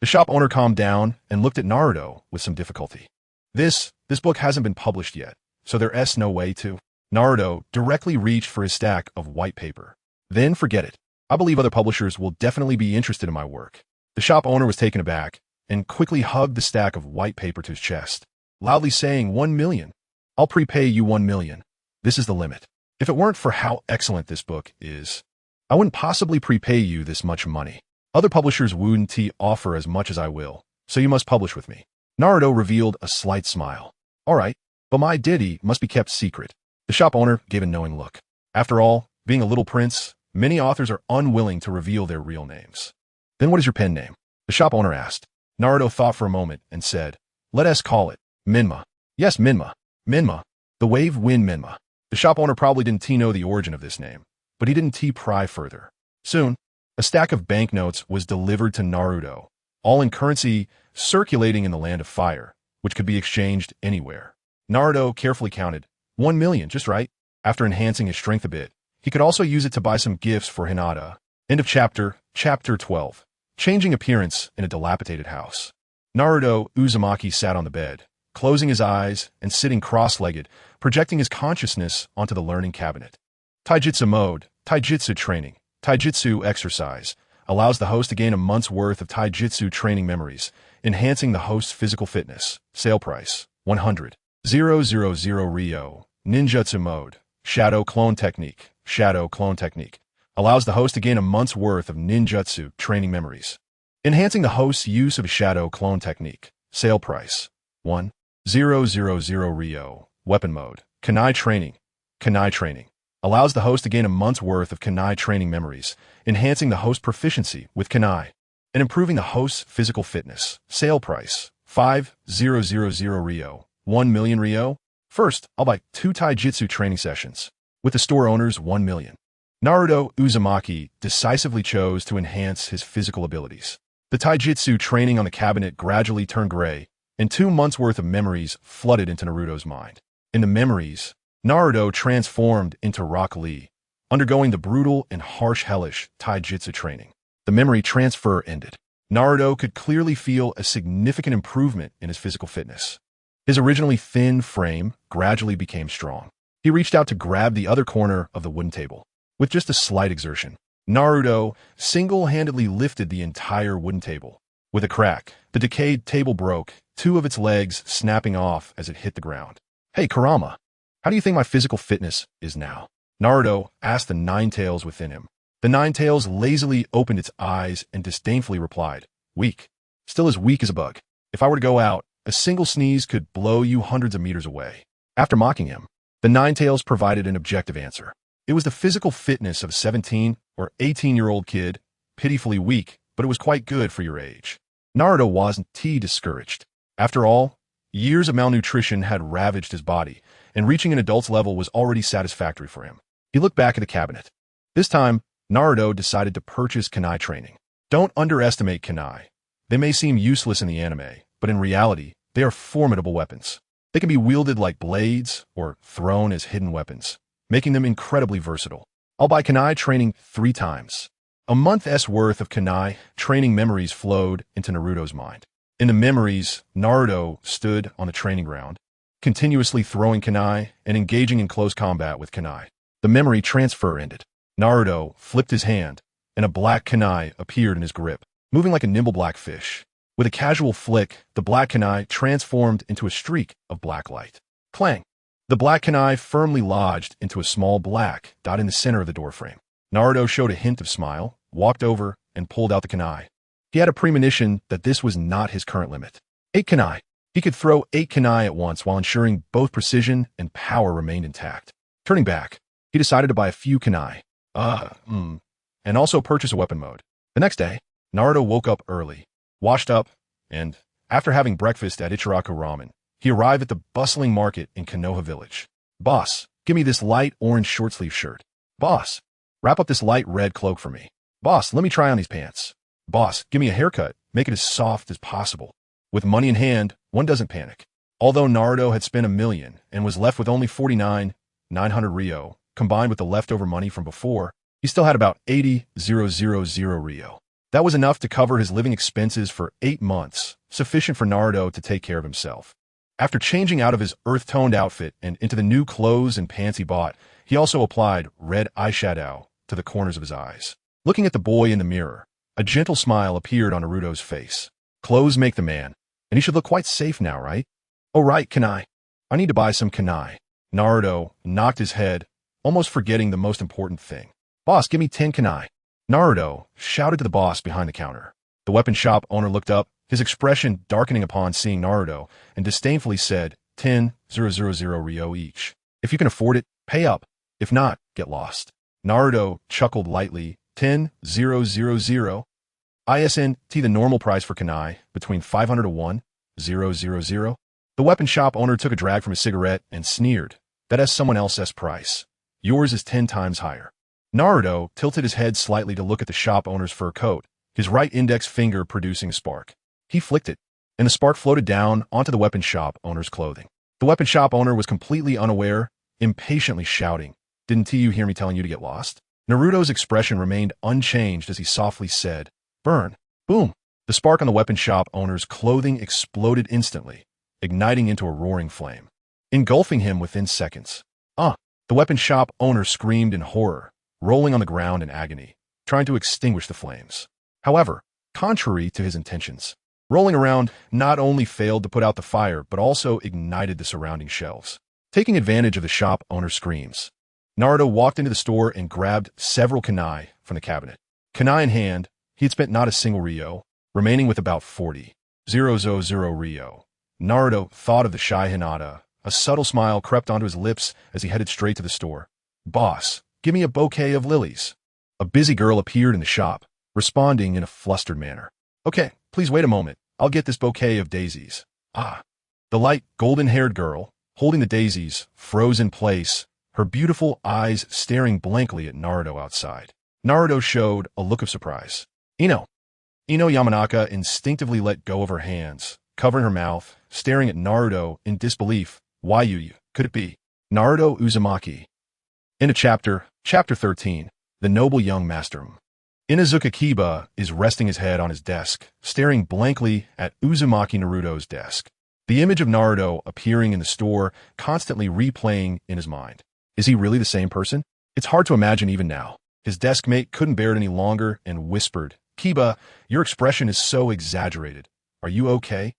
The shop owner calmed down and looked at Naruto with some difficulty. This book hasn't been published yet, so there's no way to." Naruto directly reached for his stack of white paper. "Then forget it. I believe other publishers will definitely be interested in my work." The shop owner was taken aback and quickly hugged the stack of white paper to his chest, loudly saying, "1 million. I'll prepay you 1 million. This is the limit. If it weren't for how excellent this book is, I wouldn't possibly prepay you this much money. Other publishers wouldn't offer as much as I will, so you must publish with me." Naruto revealed a slight smile. "All right, but my ditty must be kept secret." The shop owner gave a knowing look. After all, being a little prince, many authors are unwilling to reveal their real names. "Then what is your pen name?" the shop owner asked. Naruto thought for a moment and said, "Let us call it Minma." "Yes, Minma. Minma. The wave wind Minma." The shop owner probably didn't know the origin of this name, but he didn't pry further. Soon, a stack of banknotes was delivered to Naruto, all in currency circulating in the land of fire, which could be exchanged anywhere. Naruto carefully counted, 1 million, just right. After enhancing his strength a bit, he could also use it to buy some gifts for Hinata. End of chapter 12. Changing appearance in a dilapidated house. Naruto Uzumaki sat on the bed, closing his eyes and sitting cross-legged, projecting his consciousness onto the learning cabinet. Taijutsu mode, Taijutsu training, Taijutsu exercise, allows the host to gain a month's worth of Taijutsu training memories, enhancing the host's physical fitness. Sale price, 100. 000 Ryo. Ninjutsu mode, Shadow Clone Technique, Shadow Clone Technique, allows the host to gain a month's worth of ninjutsu training memories, enhancing the host's use of Shadow Clone Technique. Sale price, 1. 000 Ryo. Weapon mode, Kunai Training, Kunai Training, allows the host to gain a month's worth of Kunai training memories, enhancing the host's proficiency with Kunai, and improving the host's physical fitness. Sale price, 5,000 Ryo. 1 million Ryo? First, I'll buy 2 Taijutsu training sessions, with the store owner's 1 million. Naruto Uzumaki decisively chose to enhance his physical abilities. The Taijutsu training on the cabinet gradually turned gray, and 2 months' worth of memories flooded into Naruto's mind. In the memories, Naruto transformed into Rock Lee, undergoing the brutal and harsh hellish Taijutsu training. The memory transfer ended. Naruto could clearly feel a significant improvement in his physical fitness. His originally thin frame gradually became strong. He reached out to grab the other corner of the wooden table. With just a slight exertion, Naruto single-handedly lifted the entire wooden table. With a crack, the decayed table broke, 2 of its legs snapping off as it hit the ground. "Hey, Kurama, how do you think my physical fitness is now?" Naruto asked the Nine Tails within him. The Nine Tails lazily opened its eyes and disdainfully replied, "Weak. Still as weak as a bug. If I were to go out, a single sneeze could blow you hundreds of meters away." After mocking him, the Nine Tails provided an objective answer. It was the physical fitness of a 17 or 18-year-old kid, pitifully weak, but it was quite good for your age. Naruto wasn't too discouraged. After all, years of malnutrition had ravaged his body, and reaching an adult's level was already satisfactory for him. He looked back at the cabinet. This time, Naruto decided to purchase kunai training. Don't underestimate kunai. They may seem useless in the anime, but in reality, they are formidable weapons. They can be wielded like blades or thrown as hidden weapons, making them incredibly versatile. I'll buy kunai training 3 times. A month's worth of kunai training memories flowed into Naruto's mind. In the memories, Naruto stood on the training ground, continuously throwing kunai and engaging in close combat with kunai. The memory transfer ended. Naruto flipped his hand, and a black kunai appeared in his grip, moving like a nimble black fish. With a casual flick, the black kunai transformed into a streak of black light. Clang! The black kunai firmly lodged into a small black dot in the center of the doorframe. Naruto showed a hint of smile, walked over, and pulled out the kunai. He had a premonition that this was not his current limit. 8 kunai. He could throw 8 kunai at once while ensuring both precision and power remained intact. Turning back, he decided to buy a few kunai. And also purchase a weapon mode. The next day, Naruto woke up early, washed up, and, after having breakfast at Ichiraku Ramen, he arrived at the bustling market in Konoha Village. Boss, give me this light orange short-sleeve shirt. Boss, wrap up this light red cloak for me. Boss, let me try on these pants. Boss, give me a haircut, make it as soft as possible. With money in hand, one doesn't panic. Although Naruto had spent 1 million and was left with only 49,900 Ryo, combined with the leftover money from before, he still had about 80,000 Ryo. That was enough to cover his living expenses for 8 months, sufficient for Naruto to take care of himself. After changing out of his earth-toned outfit and into the new clothes and pants he bought, he also applied red eyeshadow to the corners of his eyes. Looking at the boy in the mirror, a gentle smile appeared on Naruto's face. Clothes make the man, and he should look quite safe now, right? Oh right, kunai. I need to buy some kunai. Naruto knocked his head, almost forgetting the most important thing. Boss, give me 10 kunai. Naruto shouted to the boss behind the counter. The weapon shop owner looked up, his expression darkening upon seeing Naruto, and disdainfully said, 10,000 Ryo each. If you can afford it, pay up. If not, get lost. Naruto chuckled lightly. 10,000. ISNT the normal price for kunai, between 500 to 1,000. The weapon shop owner took a drag from his cigarette and sneered. That is someone else's price. Yours is 10 times higher. Naruto tilted his head slightly to look at the shop owner's fur coat, his right index finger producing a spark. He flicked it, and the spark floated down onto the weapon shop owner's clothing. The weapon shop owner was completely unaware, impatiently shouting, "Didn't you hear me telling you to get lost?" Naruto's expression remained unchanged as he softly said, "Burn." Boom! The spark on the weapon shop owner's clothing exploded instantly, igniting into a roaring flame, engulfing him within seconds. The weapon shop owner screamed in horror, rolling on the ground in agony, trying to extinguish the flames. However, contrary to his intentions, rolling around not only failed to put out the fire but also ignited the surrounding shelves. Taking advantage of the shop owner's screams, Naruto walked into the store and grabbed several kunai from the cabinet. Kunai in hand, he had spent not a single Ryo, remaining with about 40,000 Ryo. Naruto thought of the shy Hinata. A subtle smile crept onto his lips as he headed straight to the store. Boss, give me a bouquet of lilies. A busy girl appeared in the shop, responding in a flustered manner. Okay, please wait a moment. I'll get this bouquet of daisies. The light, golden-haired girl, holding the daisies, froze in place, her beautiful eyes staring blankly at Naruto outside. Naruto showed a look of surprise. Ino Yamanaka instinctively let go of her hands, covering her mouth, staring at Naruto in disbelief. Why you? Could it be? Naruto Uzumaki. Into Chapter 13, The Noble Young Master. Inuzuka Kiba is resting his head on his desk, staring blankly at Uzumaki Naruto's desk. The image of Naruto appearing in the store, constantly replaying in his mind. Is he really the same person? It's hard to imagine even now. His desk mate couldn't bear it any longer and whispered, Kiba, your expression is so exaggerated. Are you okay?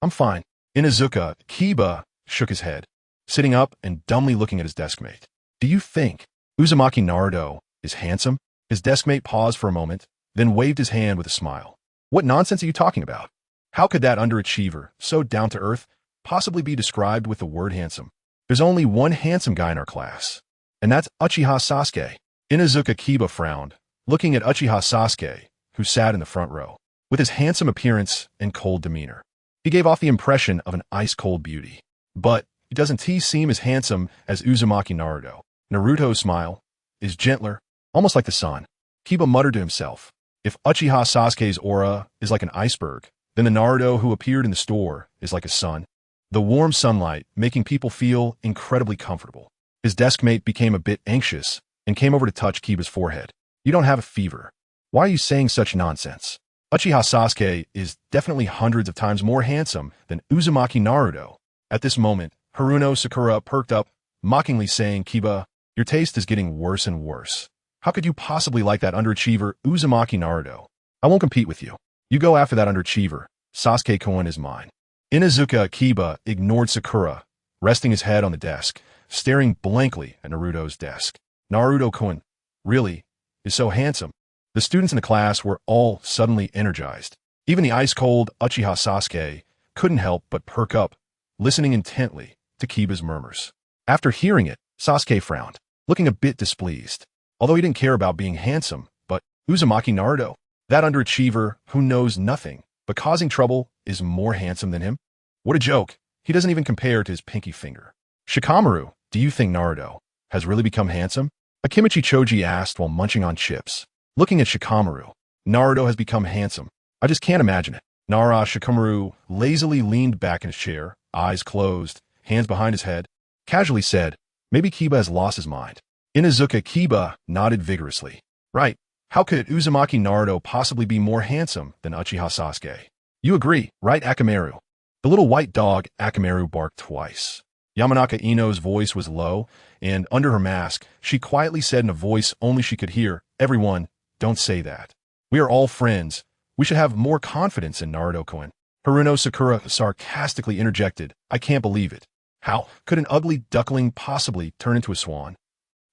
I'm fine. Inuzuka Kiba shook his head, sitting up and dumbly looking at his deskmate. Do you think Uzumaki Naruto is handsome? His deskmate paused for a moment, then waved his hand with a smile. What nonsense are you talking about? How could that underachiever, so down-to-earth, possibly be described with the word handsome? There's only one handsome guy in our class. And that's Uchiha Sasuke. Inuzuka Kiba frowned, looking at Uchiha Sasuke, who sat in the front row. With his handsome appearance and cold demeanor, he gave off the impression of an ice-cold beauty. But he doesn't seem as handsome as Uzumaki Naruto. Naruto's smile is gentler, almost like the sun. Kiba muttered to himself, if Uchiha Sasuke's aura is like an iceberg, then the Naruto who appeared in the store is like a sun. The warm sunlight making people feel incredibly comfortable. His deskmate became a bit anxious and came over to touch Kiba's forehead. You don't have a fever. Why are you saying such nonsense? Uchiha Sasuke is definitely hundreds of times more handsome than Uzumaki Naruto. At this moment, Haruno Sakura perked up, mockingly saying, Kiba, your taste is getting worse and worse. How could you possibly like that underachiever Uzumaki Naruto? I won't compete with you. You go after that underachiever. Sasuke-kun is mine. Inuzuka Kiba ignored Sakura, resting his head on the desk, staring blankly at Naruto's desk. Naruto-kun, really, is so handsome. The students in the class were all suddenly energized. Even the ice-cold Uchiha Sasuke couldn't help but perk up, listening intently to Kiba's murmurs. After hearing it, Sasuke frowned, looking a bit displeased. Although he didn't care about being handsome, but Uzumaki Naruto, that underachiever who knows nothing but causing trouble, is more handsome than him? What a joke. He doesn't even compare to his pinky finger. Shikamaru, do you think Naruto has really become handsome? Akimichi Choji asked while munching on chips. Looking at Shikamaru, Naruto has become handsome. I just can't imagine it. Shikamaru lazily leaned back in his chair, eyes closed, hands behind his head, casually said, maybe Kiba has lost his mind. Inuzuka Kiba nodded vigorously. Right. How could Uzumaki Naruto possibly be more handsome than Uchiha Sasuke? You agree, right, Akamaru? The little white dog Akamaru barked twice. Yamanaka Ino's voice was low, and under her mask, she quietly said in a voice only she could hear, everyone, don't say that. We are all friends. We should have more confidence in Naruto-kun. Haruno Sakura sarcastically interjected, I can't believe it. How could an ugly duckling possibly turn into a swan?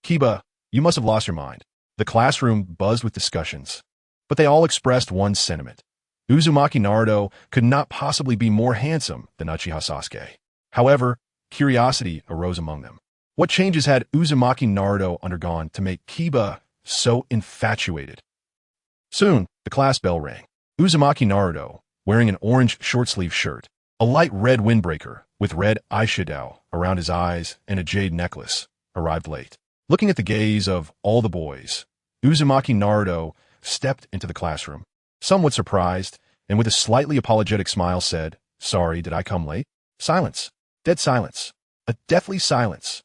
Kiba, you must have lost your mind. The classroom buzzed with discussions, but they all expressed one sentiment. Uzumaki Naruto could not possibly be more handsome than Uchiha Sasuke. However, curiosity arose among them. What changes had Uzumaki Naruto undergone to make Kiba so infatuated? Soon, the class bell rang. Uzumaki Naruto, wearing an orange short-sleeve shirt, a light red windbreaker with red eyeshadow around his eyes and a jade necklace, arrived late. Looking at the gaze of all the boys, Uzumaki Naruto stepped into the classroom, somewhat surprised, and with a slightly apologetic smile said, sorry, did I come late? Silence. Dead silence. A deathly silence.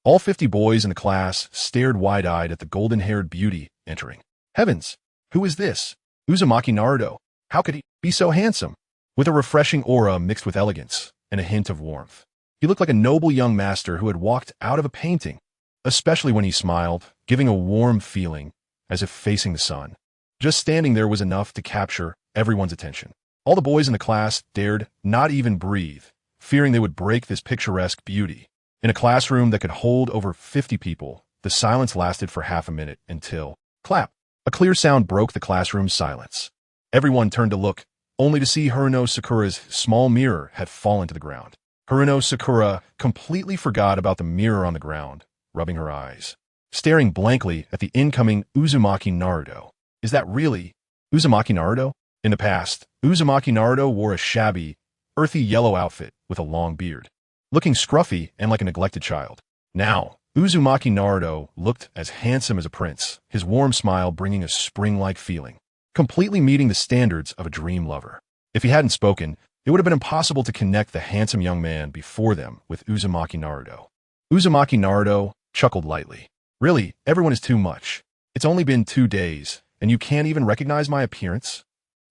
All 50 boys in the class stared wide-eyed at the golden-haired beauty entering. Heavens! Who is this? Uzumaki Naruto. How could he be so handsome? With a refreshing aura mixed with elegance and a hint of warmth. He looked like a noble young master who had walked out of a painting, especially when he smiled, giving a warm feeling, as if facing the sun. Just standing there was enough to capture everyone's attention. All the boys in the class dared not even breathe, fearing they would break this picturesque beauty. In a classroom that could hold over 50 people, the silence lasted for half a minute until, clap, a clear sound broke the classroom's silence. Everyone turned to look, only to see Haruno Sakura's small mirror had fallen to the ground. Haruno Sakura completely forgot about the mirror on the ground, rubbing her eyes, staring blankly at the incoming Uzumaki Naruto. Is that really Uzumaki Naruto? In the past, Uzumaki Naruto wore a shabby, earthy yellow outfit with a long beard, looking scruffy and like a neglected child. Now, Uzumaki Naruto looked as handsome as a prince, his warm smile bringing a spring-like feeling, completely meeting the standards of a dream lover. If he hadn't spoken, it would have been impossible to connect the handsome young man before them with Uzumaki Naruto. Uzumaki Naruto chuckled lightly. Really, everyone is too much. It's only been 2 days, and you can't even recognize my appearance?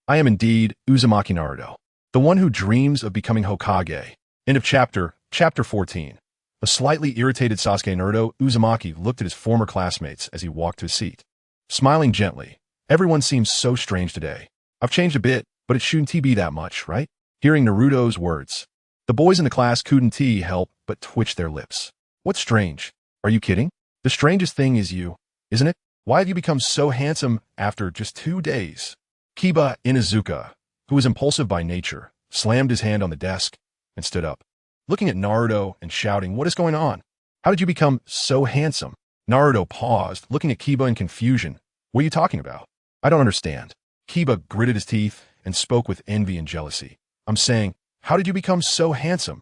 I am indeed Uzumaki Naruto, the one who dreams of becoming Hokage. End of chapter 14. A slightly irritated Sasuke Naruto Uzumaki looked at his former classmates as he walked to his seat. Smiling gently, everyone seems so strange today. I've changed a bit, but it shouldn't be that much, right? Hearing Naruto's words, the boys in the class couldn't help but twitch their lips. What's strange? Are you kidding? The strangest thing is you, isn't it? Why have you become so handsome after just 2 days? Kiba Inuzuka, who was impulsive by nature, slammed his hand on the desk and stood up, looking at Naruto and shouting, what is going on? How did you become so handsome? Naruto paused, looking at Kiba in confusion. What are you talking about? I don't understand. Kiba gritted his teeth and spoke with envy and jealousy. I'm saying, how did you become so handsome?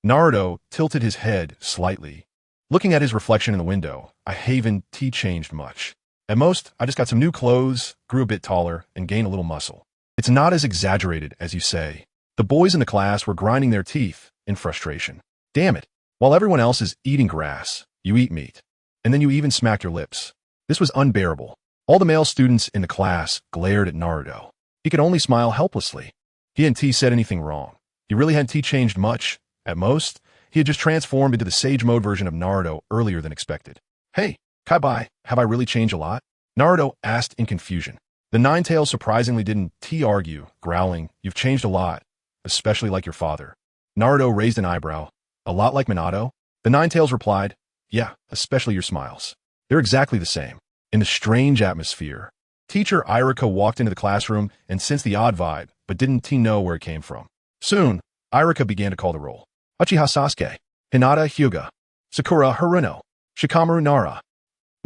Naruto tilted his head slightly. Looking at his reflection in the window, I haven't changed much. At most, I just got some new clothes, grew a bit taller, and gained a little muscle. It's not as exaggerated as you say. The boys in the class were grinding their teeth in frustration. Damn it. While everyone else is eating grass, you eat meat. And then you even smack your lips. This was unbearable. All the male students in the class glared at Naruto. He could only smile helplessly. He hadn't said anything wrong. He really hadn't changed much. At most, he had just transformed into the Sage Mode version of Naruto earlier than expected. Hey, Kaibai, have I really changed a lot? Naruto asked in confusion. The Ninetales surprisingly didn't argue, growling, You've changed a lot, especially like your father. Naruto raised an eyebrow. A lot like Minato? The Ninetales replied, Yeah, especially your smiles. They're exactly the same. In the strange atmosphere, teacher Irika walked into the classroom and sensed the odd vibe, but didn't know where it came from. Soon, Irika began to call the roll. Uchiha Sasuke, Hinata Huga, Sakura Haruno, Shikamaru Nara,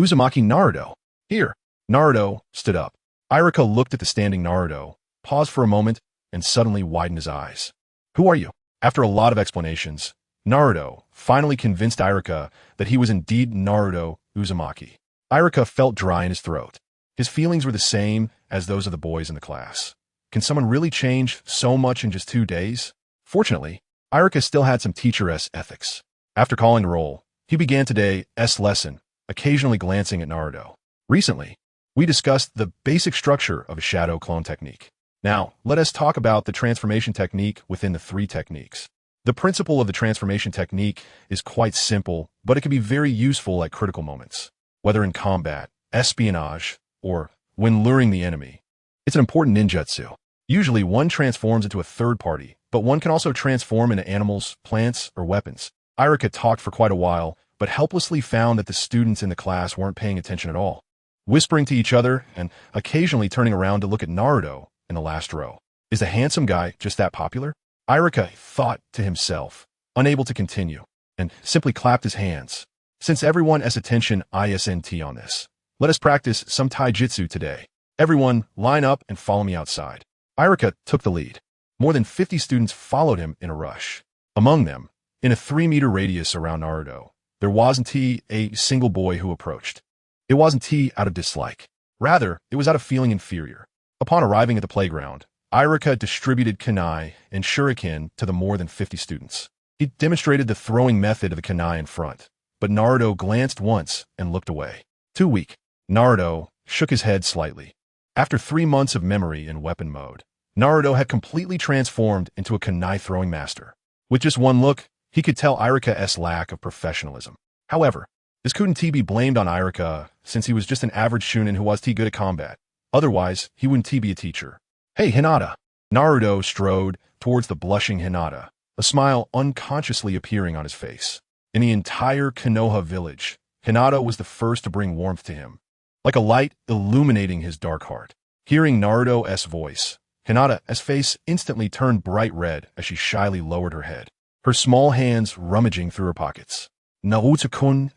Uzumaki Naruto. Here, Naruto stood up. Irika looked at the standing Naruto, paused for a moment, and suddenly widened his eyes. Who are you? After a lot of explanations, Naruto finally convinced Irika that he was indeed Naruto Uzumaki. Irika felt dry in his throat. His feelings were the same as those of the boys in the class. Can someone really change so much in just 2 days? Fortunately, Irika still had some teacher-esque ethics. After calling the roll, he began today's lesson, occasionally glancing at Naruto. Recently, we discussed the basic structure of a shadow clone technique. Now, let us talk about the transformation technique within the 3 techniques. The principle of the transformation technique is quite simple, but it can be very useful at critical moments, whether in combat, espionage, or when luring the enemy. It's an important ninjutsu. Usually one transforms into a third party, but one can also transform into animals, plants, or weapons. Irika talked for quite a while, but helplessly found that the students in the class weren't paying attention at all, whispering to each other and occasionally turning around to look at Naruto in the last row. Is the handsome guy just that popular? Irika thought to himself, unable to continue, and simply clapped his hands. Since everyone has attention isn't on this, let us practice some taijutsu today. Everyone, line up and follow me outside. Irika took the lead. More than 50 students followed him in a rush. Among them, in a 3-meter radius around Naruto, there wasn't a single boy who approached. It wasn't out of dislike. Rather, it was out of feeling inferior. Upon arriving at the playground, Irika distributed kunai and shuriken to the more than 50 students. He demonstrated the throwing method of the kunai in front, but Naruto glanced once and looked away. Too weak. Naruto shook his head slightly. After 3 months of memory in weapon mode, Naruto had completely transformed into a kunai-throwing master. With just one look, he could tell Irika's lack of professionalism. However, this couldn't be blamed on Irika since he was just an average Chunin who was good at combat. Otherwise, he wouldn't be a teacher. Hey, Hinata! Naruto strode towards the blushing Hinata, a smile unconsciously appearing on his face. In the entire Konoha village, Hinata was the first to bring warmth to him, like a light illuminating his dark heart. Hearing Naruto's voice, Hinata's face instantly turned bright red as she shyly lowered her head, her small hands rummaging through her pockets. Naruto-kun,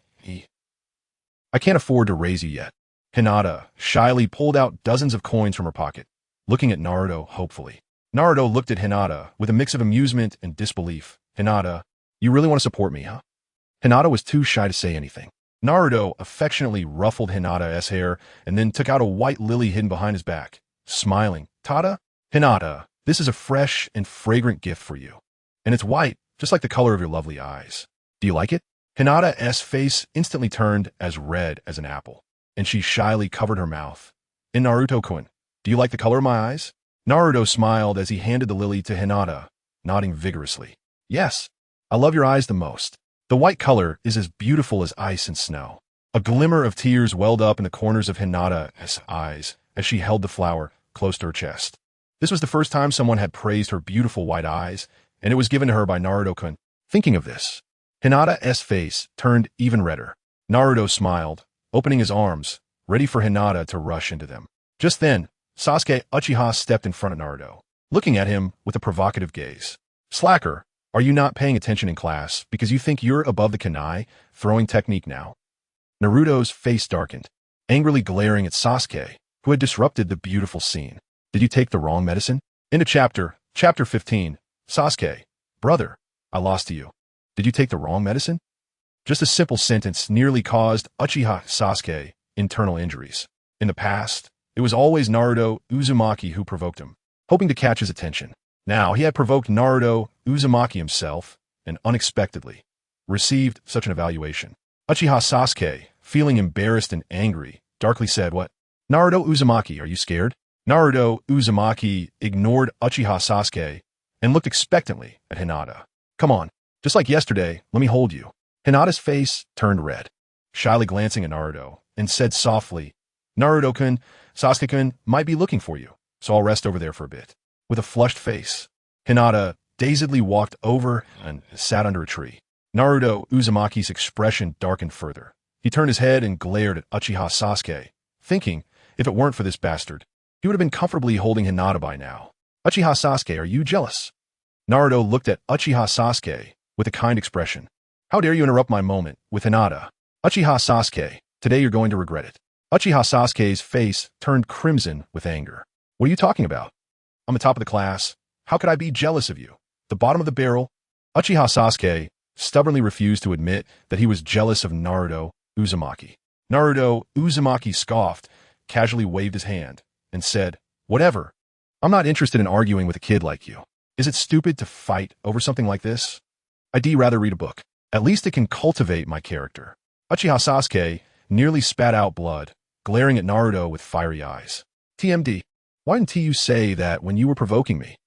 I can't afford to raise you yet. Hinata shyly pulled out dozens of coins from her pocket, looking at Naruto hopefully. Naruto looked at Hinata with a mix of amusement and disbelief. Hinata, you really want to support me, huh? Hinata was too shy to say anything. Naruto affectionately ruffled Hinata's hair and then took out a white lily hidden behind his back, smiling. Tada? Hinata, this is a fresh and fragrant gift for you. And it's white, just like the color of your lovely eyes. Do you like it? Hinata's face instantly turned as red as an apple, and she shyly covered her mouth. And Naruto-kun, do you like the color of my eyes? Naruto smiled as he handed the lily to Hinata, nodding vigorously. Yes, I love your eyes the most. The white color is as beautiful as ice and snow. A glimmer of tears welled up in the corners of Hinata's eyes as she held the flower close to her chest. This was the first time someone had praised her beautiful white eyes, and it was given to her by Naruto-kun. Thinking of this, Hinata's face turned even redder. Naruto smiled, opening his arms, ready for Hinata to rush into them. Just then, Sasuke Uchiha stepped in front of Naruto, looking at him with a provocative gaze. Slacker, are you not paying attention in class because you think you're above the kunai throwing technique now? Naruto's face darkened, angrily glaring at Sasuke, who had disrupted the beautiful scene. Did you take the wrong medicine? Into chapter 15. Sasuke, brother, I lost to you. Did you take the wrong medicine? Just a simple sentence nearly caused Uchiha Sasuke internal injuries. In the past, it was always Naruto Uzumaki who provoked him, hoping to catch his attention. Now he had provoked Naruto Uzumaki himself, and unexpectedly received such an evaluation. Uchiha Sasuke, feeling embarrassed and angry, darkly said, "What? Naruto Uzumaki, are you scared?" Naruto Uzumaki ignored Uchiha Sasuke and looked expectantly at Hinata. "Come on, just like yesterday, let me hold you." Hinata's face turned red, shyly glancing at Naruto, and said softly, "Naruto-kun, Sasuke-kun might be looking for you, so I'll rest over there for a bit." With a flushed face, Hinata dazedly walked over and sat under a tree. Naruto Uzumaki's expression darkened further. He turned his head and glared at Uchiha Sasuke, thinking, if it weren't for this bastard, he would have been comfortably holding Hinata by now. "Uchiha Sasuke, are you jealous?" Naruto looked at Uchiha Sasuke with a kind expression. "How dare you interrupt my moment with Hinata? Uchiha Sasuke, today you're going to regret it." Uchiha Sasuke's face turned crimson with anger. "What are you talking about? I'm the top of the class. How could I be jealous of you? The bottom of the barrel?" Uchiha Sasuke stubbornly refused to admit that he was jealous of Naruto Uzumaki. Naruto Uzumaki scoffed, casually waved his hand, and said, "Whatever. I'm not interested in arguing with a kid like you. Is it stupid to fight over something like this? I'd rather read a book. At least it can cultivate my character." Uchiha Sasuke nearly spat out blood, glaring at Naruto with fiery eyes. "TMD, why didn't you say that when you were provoking me?"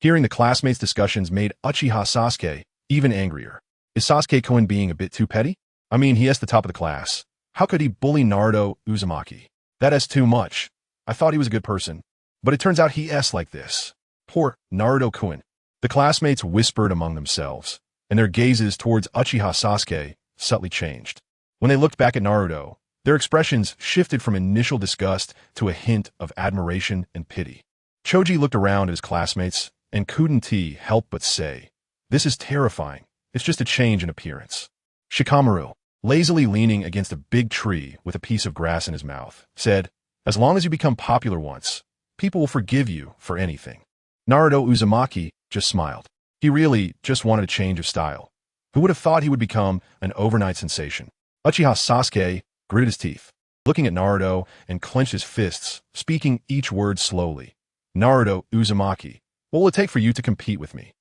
Hearing the classmates' discussions made Uchiha Sasuke even angrier. Is Sasuke-kun being a bit too petty? I mean, he is the top of the class. How could he bully Naruto Uzumaki? That is too much. I thought he was a good person, but it turns out he is like this. Poor Naruto-kun. The classmates whispered among themselves, and their gazes towards Uchiha Sasuke subtly changed. When they looked back at Naruto, their expressions shifted from initial disgust to a hint of admiration and pity. Choji looked around at his classmates and couldn't help but say, "This is terrifying. It's just a change in appearance." Shikamaru, lazily leaning against a big tree with a piece of grass in his mouth, said, "As long as you become popular once, people will forgive you for anything." Naruto Uzumaki just smiled. He really just wanted a change of style. Who would have thought he would become an overnight sensation? Uchiha Sasuke gritted his teeth, looking at Naruto, and clenched his fists, speaking each word slowly. "Naruto Uzumaki, what will it take for you to compete with me?"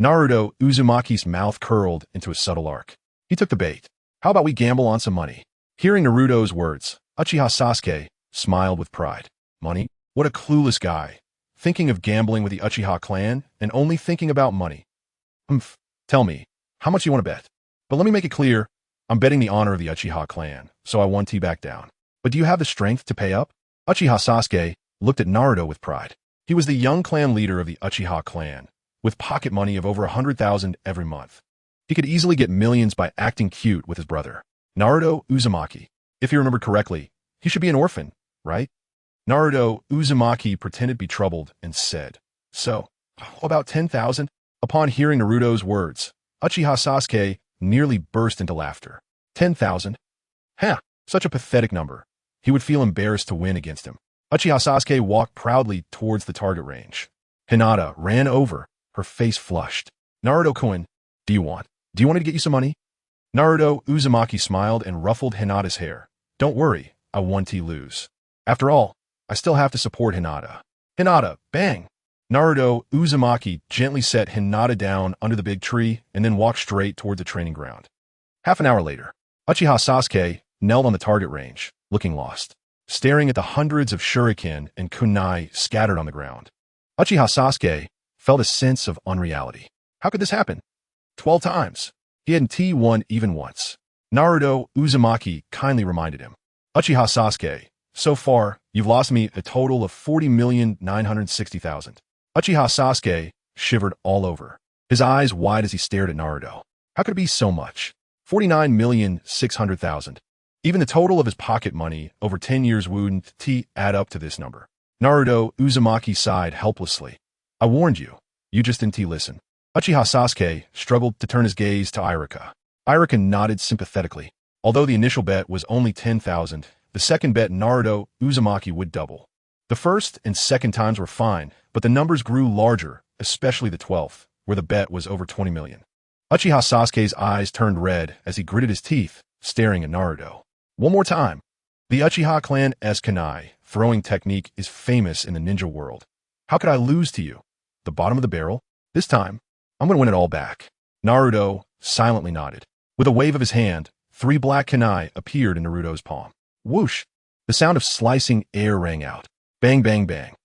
Naruto Uzumaki's mouth curled into a subtle arc. He took the bait. "How about we gamble on some money?" Hearing Naruto's words, Uchiha Sasuke smiled with pride. "Money? What a clueless guy. Thinking of gambling with the Uchiha clan and only thinking about money. Tell me, how much you want to bet? But let me make it clear, I'm betting the honor of the Uchiha clan, so I won't back down. But do you have the strength to pay up?" Uchiha Sasuke looked at Naruto with pride. He was the young clan leader of the Uchiha clan, with pocket money of over 100,000 every month. He could easily get millions by acting cute with his brother. Naruto Uzumaki. If you remember correctly, he should be an orphan, right? Naruto Uzumaki pretended to be troubled and said, "So, about 10,000? Upon hearing Naruto's words, Uchiha Sasuke nearly burst into laughter. 10,000? Ha! Such a pathetic number. He would feel embarrassed to win against him. Uchiha Sasuke walked proudly towards the target range. Hinata ran over, her face flushed. "Naruto-kun, do you want me to get you some money?" Naruto Uzumaki smiled and ruffled Hinata's hair. "Don't worry, I won to lose. After all, I still have to support Hinata." "Hinata, bang!" Naruto Uzumaki gently set Hinata down under the big tree and then walked straight toward the training ground. Half an hour later, Uchiha Sasuke knelt on the target range, looking lost, staring at the hundreds of shuriken and kunai scattered on the ground. Uchiha Sasuke felt a sense of unreality. How could this happen? 12 times. He hadn't won even once. Naruto Uzumaki kindly reminded him. "Uchiha Sasuke, so far, you've lost me a total of 40,960,000. Uchiha Sasuke shivered all over, his eyes wide as he stared at Naruto. How could it be so much? 49,600,000. Even the total of his pocket money over 10 years wouldn't add up to this number. Naruto Uzumaki sighed helplessly. "I warned you. You just didn't listen." Uchiha Sasuke struggled to turn his gaze to Iruka. Iruka nodded sympathetically. Although the initial bet was only 10,000, the second bet Naruto Uzumaki would double. The first and second times were fine, but the numbers grew larger, especially the 12th, where the bet was over 20 million. Uchiha Sasuke's eyes turned red as he gritted his teeth, staring at Naruto. One more time. The Uchiha clan's kunai throwing technique is famous in the ninja world. How could I lose to you? The bottom of the barrel? This time, I'm going to win it all back. Naruto silently nodded. With a wave of his hand, 3 black kunai appeared in Naruto's palm. Whoosh! The sound of slicing air rang out. Bang, bang, bang.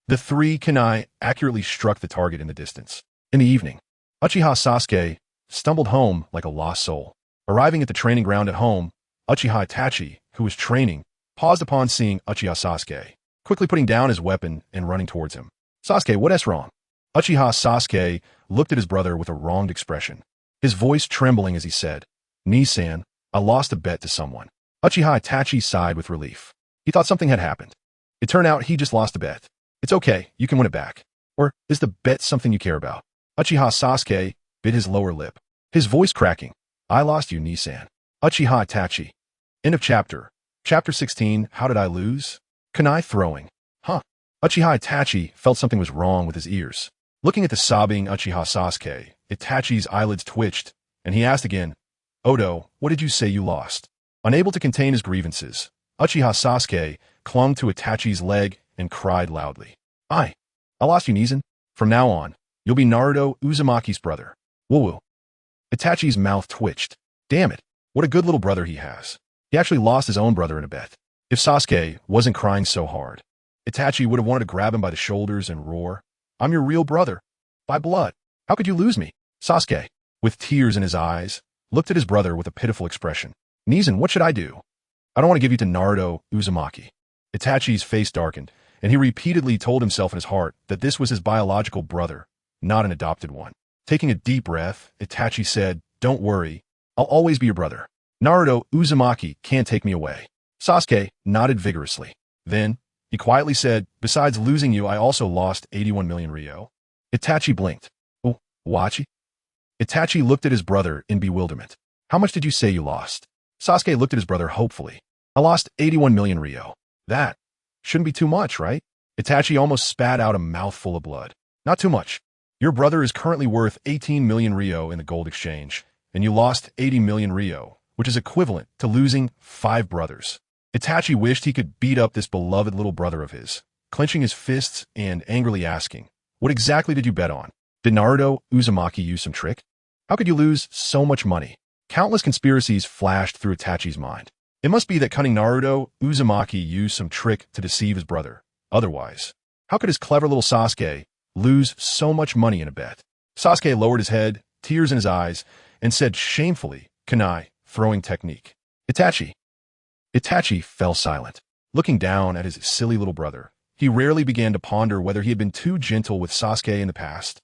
The 3 kunai accurately struck the target in the distance. In the evening, Uchiha Sasuke stumbled home like a lost soul. Arriving at the training ground at home, Uchiha Itachi, who was training, paused upon seeing Uchiha Sasuke, quickly putting down his weapon and running towards him. Sasuke, what's wrong? Uchiha Sasuke looked at his brother with a wronged expression, his voice trembling as he said, "Ni-san, I lost a bet to someone." Uchiha Itachi sighed with relief. He thought something had happened. It turned out he just lost a bet. It's okay, you can win it back. Or is the bet something you care about? Uchiha Sasuke bit his lower lip, his voice cracking. I lost you, Ni-san. Uchiha Itachi. End of chapter. Chapter 16, How Did I Lose? Kunai throwing. Huh. Uchiha Itachi felt something was wrong with his ears. Looking at the sobbing Uchiha Sasuke, Itachi's eyelids twitched, and he asked again, Odo, what did you say you lost? Unable to contain his grievances, Uchiha Sasuke clung to Itachi's leg and cried loudly. I lost you, Nizen. From now on, you'll be Naruto Uzumaki's brother. Woo-woo. Itachi's mouth twitched. Damn it, what a good little brother he has. He actually lost his own brother in a bet. If Sasuke wasn't crying so hard, Itachi would have wanted to grab him by the shoulders and roar, I'm your real brother. By blood. How could you lose me? Sasuke, with tears in his eyes, looked at his brother with a pitiful expression. Nizen, what should I do? I don't want to give you to Naruto Uzumaki. Itachi's face darkened, and he repeatedly told himself in his heart that this was his biological brother, not an adopted one. Taking a deep breath, Itachi said, Don't worry, I'll always be your brother. Naruto Uzumaki can't take me away. Sasuke nodded vigorously. Then, he quietly said, Besides losing you, I also lost 81 million Ryo. Itachi blinked. Oh, Wachi? Itachi looked at his brother in bewilderment. How much did you say you lost? Sasuke looked at his brother hopefully. I lost 81 million Ryo. That shouldn't be too much, right? Itachi almost spat out a mouthful of blood. Not too much. Your brother is currently worth 18 million Ryo in the gold exchange, and you lost 80 million Ryo, which is equivalent to losing 5 brothers. Itachi wished he could beat up this beloved little brother of his, clenching his fists and angrily asking, What exactly did you bet on? Did Naruto Uzumaki use some trick? How could you lose so much money? Countless conspiracies flashed through Itachi's mind. It must be that cunning Naruto Uzumaki used some trick to deceive his brother. Otherwise, how could his clever little Sasuke lose so much money in a bet? Sasuke lowered his head, tears in his eyes, and said shamefully, Kunai, throwing technique. Itachi. Itachi fell silent. Looking down at his silly little brother, he rarely began to ponder whether he had been too gentle with Sasuke in the past.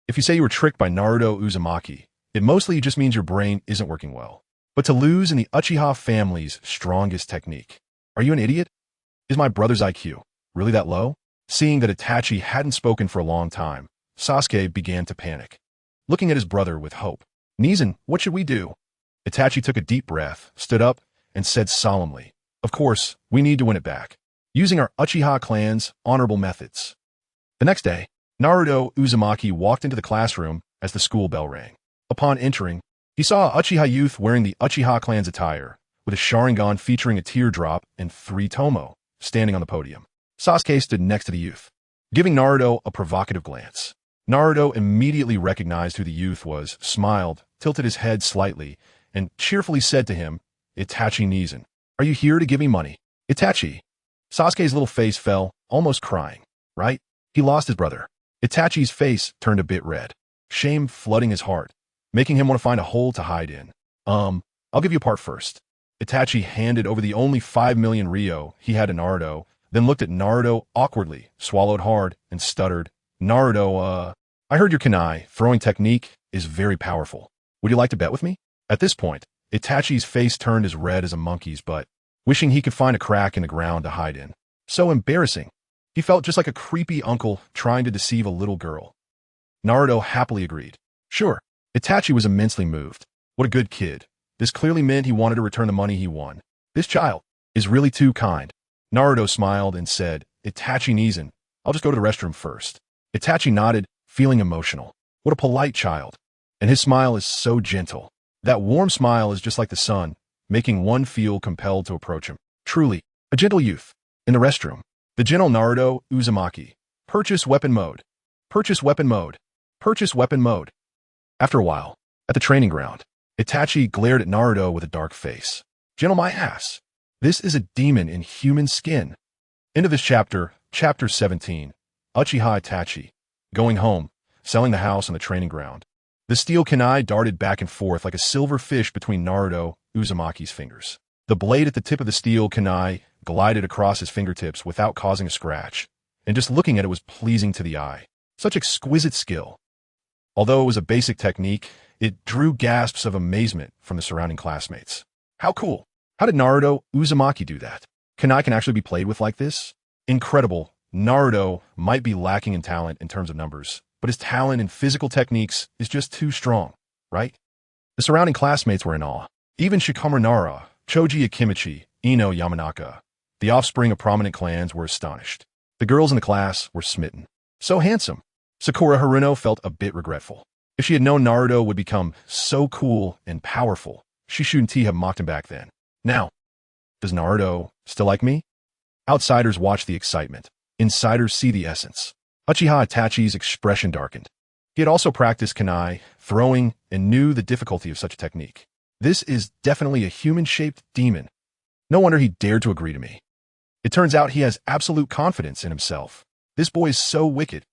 If you say you were tricked by Naruto Uzumaki, it mostly just means your brain isn't working well. But to lose in the Uchiha family's strongest technique. Are you an idiot? Is my brother's IQ really that low? Seeing that Itachi hadn't spoken for a long time, Sasuke began to panic. Looking at his brother with hope. Nizen, what should we do? Itachi took a deep breath, stood up, and said solemnly, Of course, we need to win it back, using our Uchiha clan's honorable methods. The next day, Naruto Uzumaki walked into the classroom as the school bell rang. Upon entering, he saw a Uchiha youth wearing the Uchiha clan's attire, with a Sharingan featuring a teardrop and 3 tomo, standing on the podium. Sasuke stood next to the youth, giving Naruto a provocative glance. Naruto immediately recognized who the youth was, smiled, tilted his head slightly, and cheerfully said to him, Itachi Nizen, are you here to give me money? Itachi. Sasuke's little face fell, almost crying. Right? He lost his brother. Itachi's face turned a bit red, shame flooding his heart, making him want to find a hole to hide in. I'll give you a part first. Itachi handed over the only 5 million Ryo he had to Naruto, then looked at Naruto awkwardly, swallowed hard, and stuttered, Naruto, I heard your kunai throwing technique is very powerful. Would you like to bet with me? At this point, Itachi's face turned as red as a monkey's butt, wishing he could find a crack in the ground to hide in. So embarrassing. He felt just like a creepy uncle trying to deceive a little girl. Naruto happily agreed. Sure. Itachi was immensely moved. What a good kid. This clearly meant he wanted to return the money he won. This child is really too kind. Naruto smiled and said, Itachi Nizan, I'll just go to the restroom first. Itachi nodded, feeling emotional. What a polite child. And his smile is so gentle. That warm smile is just like the sun, making one feel compelled to approach him. Truly, a gentle youth. In the restroom, the gentle Naruto Uzumaki. Purchase weapon mode. Purchase weapon mode. Purchase weapon mode. After a while, at the training ground, Itachi glared at Naruto with a dark face. Gentle my ass. This is a demon in human skin. End of this chapter, chapter 17. Uchiha Itachi. Going home, selling the house on the training ground. The steel kunai darted back and forth like a silver fish between Naruto Uzumaki's fingers. The blade at the tip of the steel kunai glided across his fingertips without causing a scratch, and just looking at it was pleasing to the eye. Such exquisite skill. Although it was a basic technique, it drew gasps of amazement from the surrounding classmates. How cool! How did Naruto Uzumaki do that? Kunai can actually be played with like this? Incredible. Naruto might be lacking in talent in terms of numbers, but his talent in physical techniques is just too strong, right? The surrounding classmates were in awe. Even Shikamaru Nara, Choji Akimichi, Ino Yamanaka, the offspring of prominent clans, were astonished. The girls in the class were smitten. So handsome. Sakura Haruno felt a bit regretful. If she had known Naruto would become so cool and powerful, she shouldn't have mocked him back then. Now, does Naruto still like me? Outsiders watch the excitement. Insiders see the essence. Uchiha Itachi's expression darkened. He had also practiced kunai, throwing, and knew the difficulty of such a technique. This is definitely a human-shaped demon. No wonder he dared to agree to me. It turns out he has absolute confidence in himself. This boy is so wicked.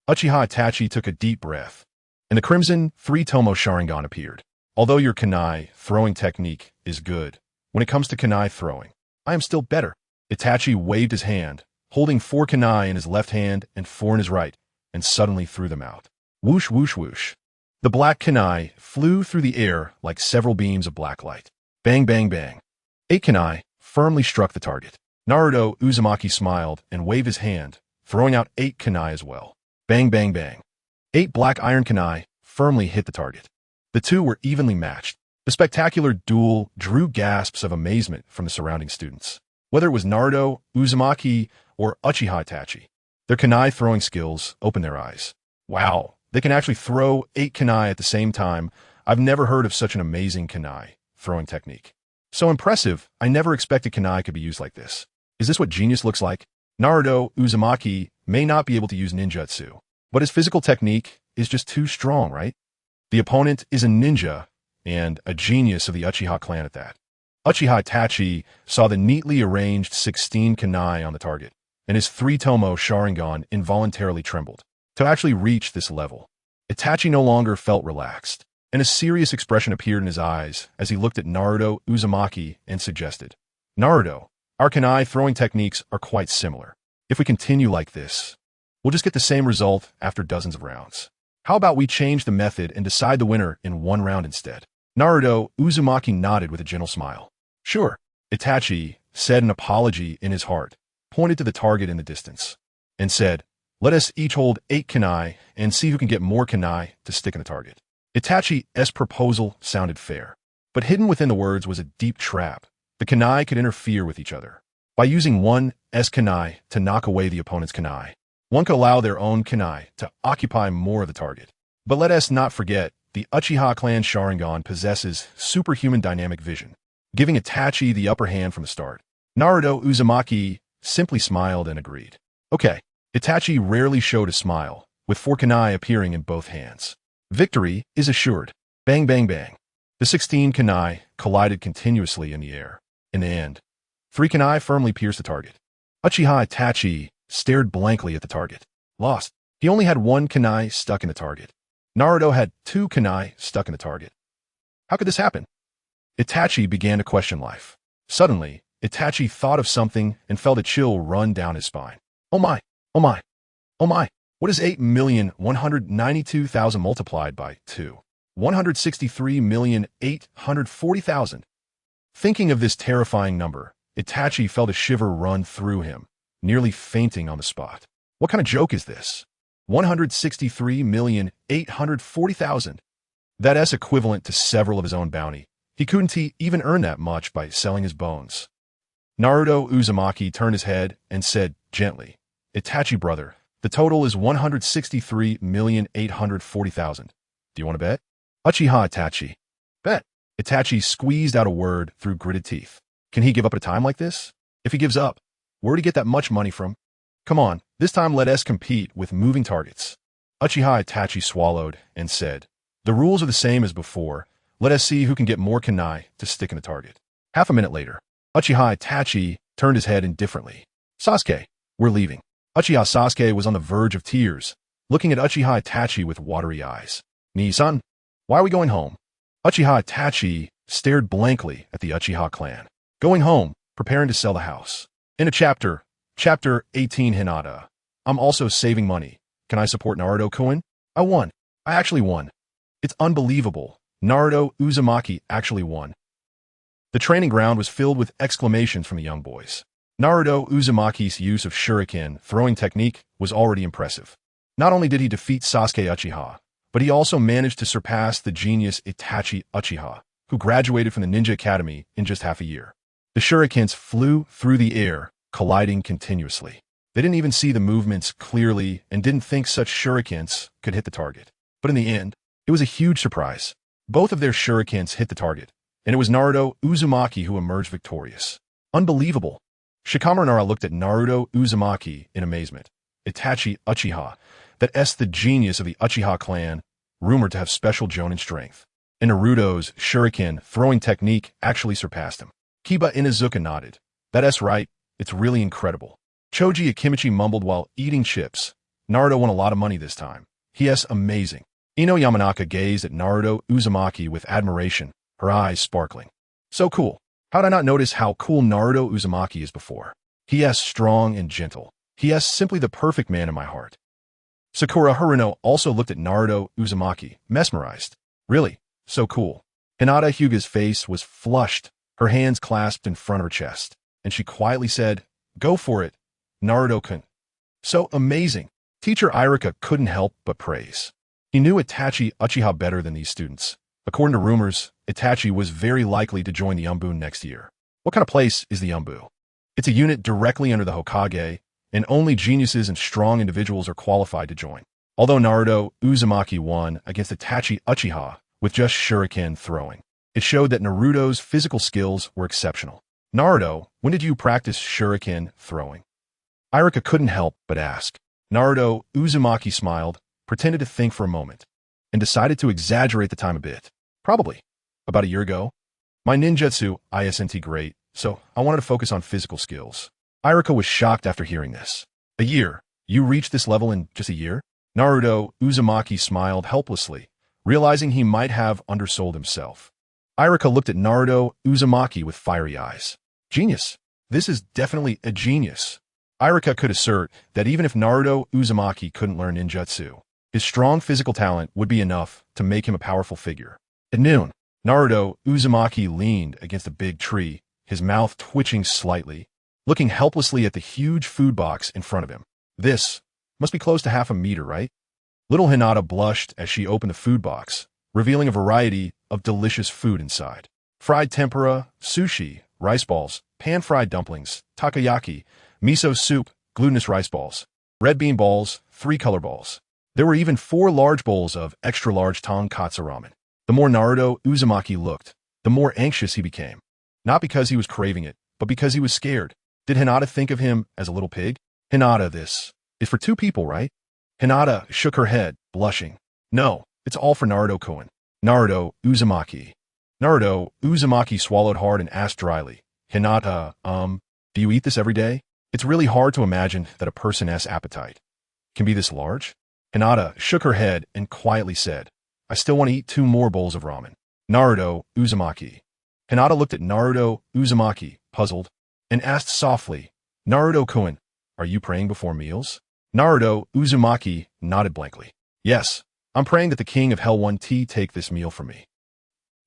Uchiha Itachi took a deep breath, and the crimson three-tomo Sharingan appeared. Although your kunai throwing technique is good, when it comes to kunai throwing, I am still better. Itachi waved his hand, holding 4 kunai in his left hand and 4 in his right, and suddenly threw them out. Whoosh, whoosh, whoosh. The black kunai flew through the air like several beams of black light. Bang, bang, bang. 8 kunai firmly struck the target. Naruto Uzumaki smiled and waved his hand, throwing out 8 kunai as well. Bang, bang, bang. 8 black iron kunai firmly hit the target. The two were evenly matched. The spectacular duel drew gasps of amazement from the surrounding students. Whether it was Naruto, Uzumaki, or Uchiha Itachi, their kunai throwing skills opened their eyes. Wow, they can actually throw 8 kunai at the same time. I've never heard of such an amazing kunai throwing technique. So impressive, I never expected kunai could be used like this. Is this what genius looks like? Naruto Uzumaki may not be able to use ninjutsu, but his physical technique is just too strong, right? The opponent is a ninja and a genius of the Uchiha clan at that. Uchiha Itachi saw the neatly arranged 16 kunai on the target, and his three-tomo Sharingan involuntarily trembled. To actually reach this level, Itachi no longer felt relaxed, and a serious expression appeared in his eyes as he looked at Naruto Uzumaki and suggested, Naruto, our kunai throwing techniques are quite similar. If we continue like this, we'll just get the same result after dozens of rounds. How about we change the method and decide the winner in 1 round instead? Naruto Uzumaki nodded with a gentle smile. Sure, Itachi said an apology in his heart, pointed to the target in the distance, and said, let us each hold 8 kunai and see who can get more kunai to stick in the target. Itachi's proposal sounded fair, but hidden within the words was a deep trap. The kunai could interfere with each other. By using one's kunai to knock away the opponent's kunai, one could allow their own kunai to occupy more of the target. But let us not forget, the Uchiha clan Sharingan possesses superhuman dynamic vision, giving Itachi the upper hand from the start. Naruto Uzumaki simply smiled and agreed. Okay, Itachi rarely showed a smile, with 4 kunai appearing in both hands. Victory is assured. Bang, bang, bang. The 16 kunai collided continuously in the air. In the end, 3 kunai firmly pierced the target. Uchiha Itachi stared blankly at the target. Lost. He only had 1 kunai stuck in the target. Naruto had 2 kunai stuck in the target. How could this happen? Itachi began to question life. Suddenly, Itachi thought of something and felt a chill run down his spine. Oh my, oh my, oh my. What is 8,192,000 multiplied by 2? 163,840,000. Thinking of this terrifying number, Itachi felt a shiver run through him, nearly fainting on the spot. What kind of joke is this? 163,840,000. That's equivalent to several of his own bounty, He couldn't even earn that much by selling his bones. Naruto Uzumaki turned his head and said gently, Itachi brother, the total is 163,840,000. Do you want to bet? Uchiha Itachi. Bet. Itachi squeezed out a word through gritted teeth. Can he give up at a time like this? If he gives up, where'd he get that much money from? Come on, this time let us compete with moving targets. Uchiha Itachi swallowed and said, the rules are the same as before. Let us see who can get more kunai to stick in the target. Half a minute later, Uchiha Itachi turned his head indifferently. Sasuke, we're leaving. Uchiha Sasuke was on the verge of tears, looking at Uchiha Itachi with watery eyes. Nii-san, why are we going home? Uchiha Itachi stared blankly at the Uchiha clan. Going home, preparing to sell the house. In a chapter 18 Hinata. I'm also saving money. Can I support Naruto-kun? I won. I actually won. It's unbelievable. Naruto Uzumaki actually won. The training ground was filled with exclamations from the young boys. Naruto Uzumaki's use of shuriken throwing technique was already impressive. Not only did he defeat Sasuke Uchiha, but he also managed to surpass the genius Itachi Uchiha, who graduated from the Ninja Academy in just half a year. The shurikens flew through the air, colliding continuously. They didn't even see the movements clearly and didn't think such shurikens could hit the target. But in the end, it was a huge surprise. Both of their shurikens hit the target, and it was Naruto Uzumaki who emerged victorious. Unbelievable. Shikamaru Nara looked at Naruto Uzumaki in amazement. Itachi Uchiha, that's the genius of the Uchiha clan, rumored to have special Jonin strength. And Naruto's shuriken throwing technique actually surpassed him. Kiba Inuzuka nodded. That's right, it's really incredible. Choji Akimichi mumbled while eating chips. Naruto won a lot of money this time. Yes, amazing. Ino Yamanaka gazed at Naruto Uzumaki with admiration, her eyes sparkling. So cool. How'd I not notice how cool Naruto Uzumaki is before? Yes, strong and gentle. Yes, simply the perfect man in my heart. Sakura Haruno also looked at Naruto Uzumaki, mesmerized. Really? So cool. Hinata Huga's face was flushed, her hands clasped in front of her chest, and she quietly said, go for it, Naruto-kun. So amazing. Teacher Irika couldn't help but praise. He knew Itachi Uchiha better than these students. According to rumors, Itachi was very likely to join the Umbu next year. What kind of place is the Umbu? It's a unit directly under the Hokage, and only geniuses and strong individuals are qualified to join. Although Naruto Uzumaki won against Itachi Uchiha with just shuriken throwing, it showed that Naruto's physical skills were exceptional. Naruto, when did you practice shuriken throwing? Irika couldn't help but ask. Naruto Uzumaki smiled, pretended to think for a moment, and decided to exaggerate the time a bit. Probably. About a year ago. My ninjutsu isn't great, so I wanted to focus on physical skills. Irika was shocked after hearing this. A year? You reached this level in just a year? Naruto Uzumaki smiled helplessly, realizing he might have undersold himself. Irika looked at Naruto Uzumaki with fiery eyes. Genius. This is definitely a genius. Irika could assert that even if Naruto Uzumaki couldn't learn ninjutsu, his strong physical talent would be enough to make him a powerful figure. At noon, Naruto Uzumaki leaned against a big tree, his mouth twitching slightly, looking helplessly at the huge food box in front of him. This must be close to half a meter, right? Little Hinata blushed as she opened the food box, revealing a variety of delicious food inside. Fried tempura, sushi, rice balls, pan-fried dumplings, takoyaki, miso soup, glutinous rice balls, red bean balls, 3 color balls. There were even 4 large bowls of extra-large tonkatsu ramen. The more Naruto Uzumaki looked, the more anxious he became. Not because he was craving it, but because he was scared. Did Hinata think of him as a little pig? Hinata, this is for 2 people, right? Hinata shook her head, blushing. No, it's all for Naruto-kun. Naruto Uzumaki. Naruto Uzumaki swallowed hard and asked dryly. Hinata, do you eat this every day? It's really hard to imagine that a person's appetite can be this large. Hinata shook her head and quietly said, I still want to eat 2 more bowls of ramen. Naruto Uzumaki. Hinata looked at Naruto Uzumaki, puzzled, and asked softly, Naruto-kun, are you praying before meals? Naruto Uzumaki nodded blankly. Yes, I'm praying that the king of Hell 1T take this meal from me.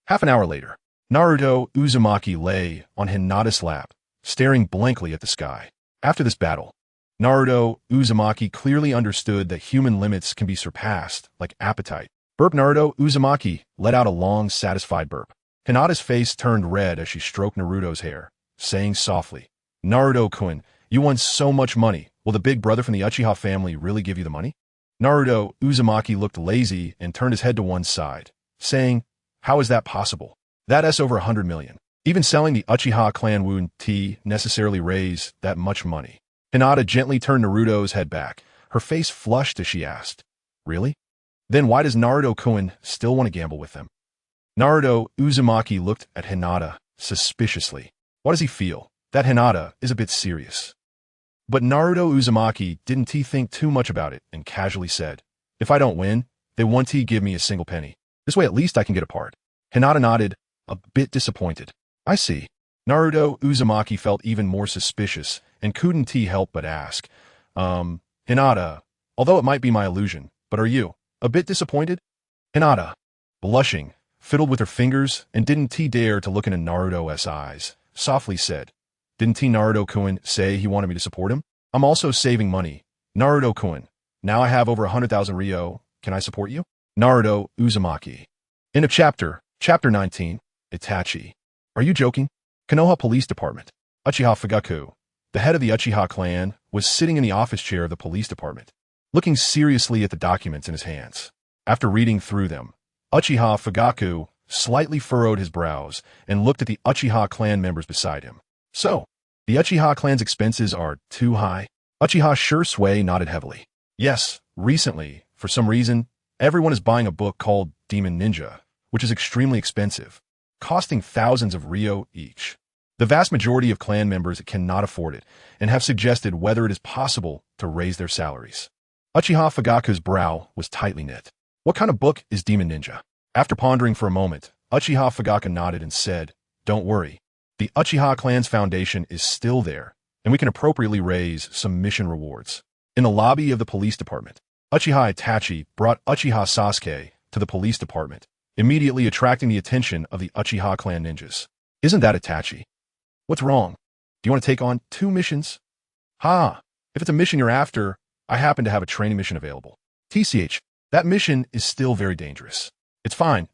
Half an hour later, Naruto Uzumaki lay on Hinata's lap, staring blankly at the sky. After this battle, Naruto Uzumaki clearly understood that human limits can be surpassed, like appetite. Burp. Naruto Uzumaki let out a long, satisfied burp. Hinata's face turned red as she stroked Naruto's hair, saying softly, Naruto-kun, you won so much money. Will the big brother from the Uchiha family really give you the money? Naruto Uzumaki looked lazy and turned his head to one side, saying, how is that possible? That's over 100 million. Even selling the Uchiha clan wound tea necessarily raise that much money. Hinata gently turned Naruto's head back. Her face flushed as she asked, really? Then why does Naruto-kun still want to gamble with them? Naruto Uzumaki looked at Hinata suspiciously. What does he feel? That Hinata is a bit serious. But Naruto Uzumaki didn't think too much about it and casually said, if I don't win, they won't give me a single penny. This way at least I can get a part. Hinata nodded, a bit disappointed. I see. Naruto Uzumaki felt even more suspicious and couldn't help but ask, Hinata, although it might be my illusion, but are you a bit disappointed? Hinata, blushing, fiddled with her fingers and didn't dare to look into Naruto's eyes, softly said, didn't Naruto-kun say he wanted me to support him? I'm also saving money. Naruto-kun, now I have over 100,000 Ryo. Can I support you? Naruto Uzumaki. End of chapter 19, Itachi. Are you joking? Konoha Police Department. Uchiha Fugaku, the head of the Uchiha clan, was sitting in the office chair of the police department, looking seriously at the documents in his hands. After reading through them, Uchiha Fugaku slightly furrowed his brows and looked at the Uchiha clan members beside him. So, the Uchiha clan's expenses are too high? Uchiha Shisui nodded heavily. Yes, recently, for some reason, everyone is buying a book called Demon Ninja, which is extremely expensive, costing thousands of Ryo each. The vast majority of clan members cannot afford it and have suggested whether it is possible to raise their salaries. Uchiha Fugaku's brow was tightly knit. What kind of book is Demon Ninja? After pondering for a moment, Uchiha Fugaku nodded and said, don't worry. The Uchiha clan's foundation is still there, and we can appropriately raise some mission rewards. In the lobby of the police department, Uchiha Itachi brought Uchiha Sasuke to the police department, immediately attracting the attention of the Uchiha clan ninjas. Isn't that Itachi? What's wrong? Do you want to take on 2 missions? Ha! If it's a mission you're after, I happen to have a training mission available. TCH, that mission is still very dangerous. It's fine.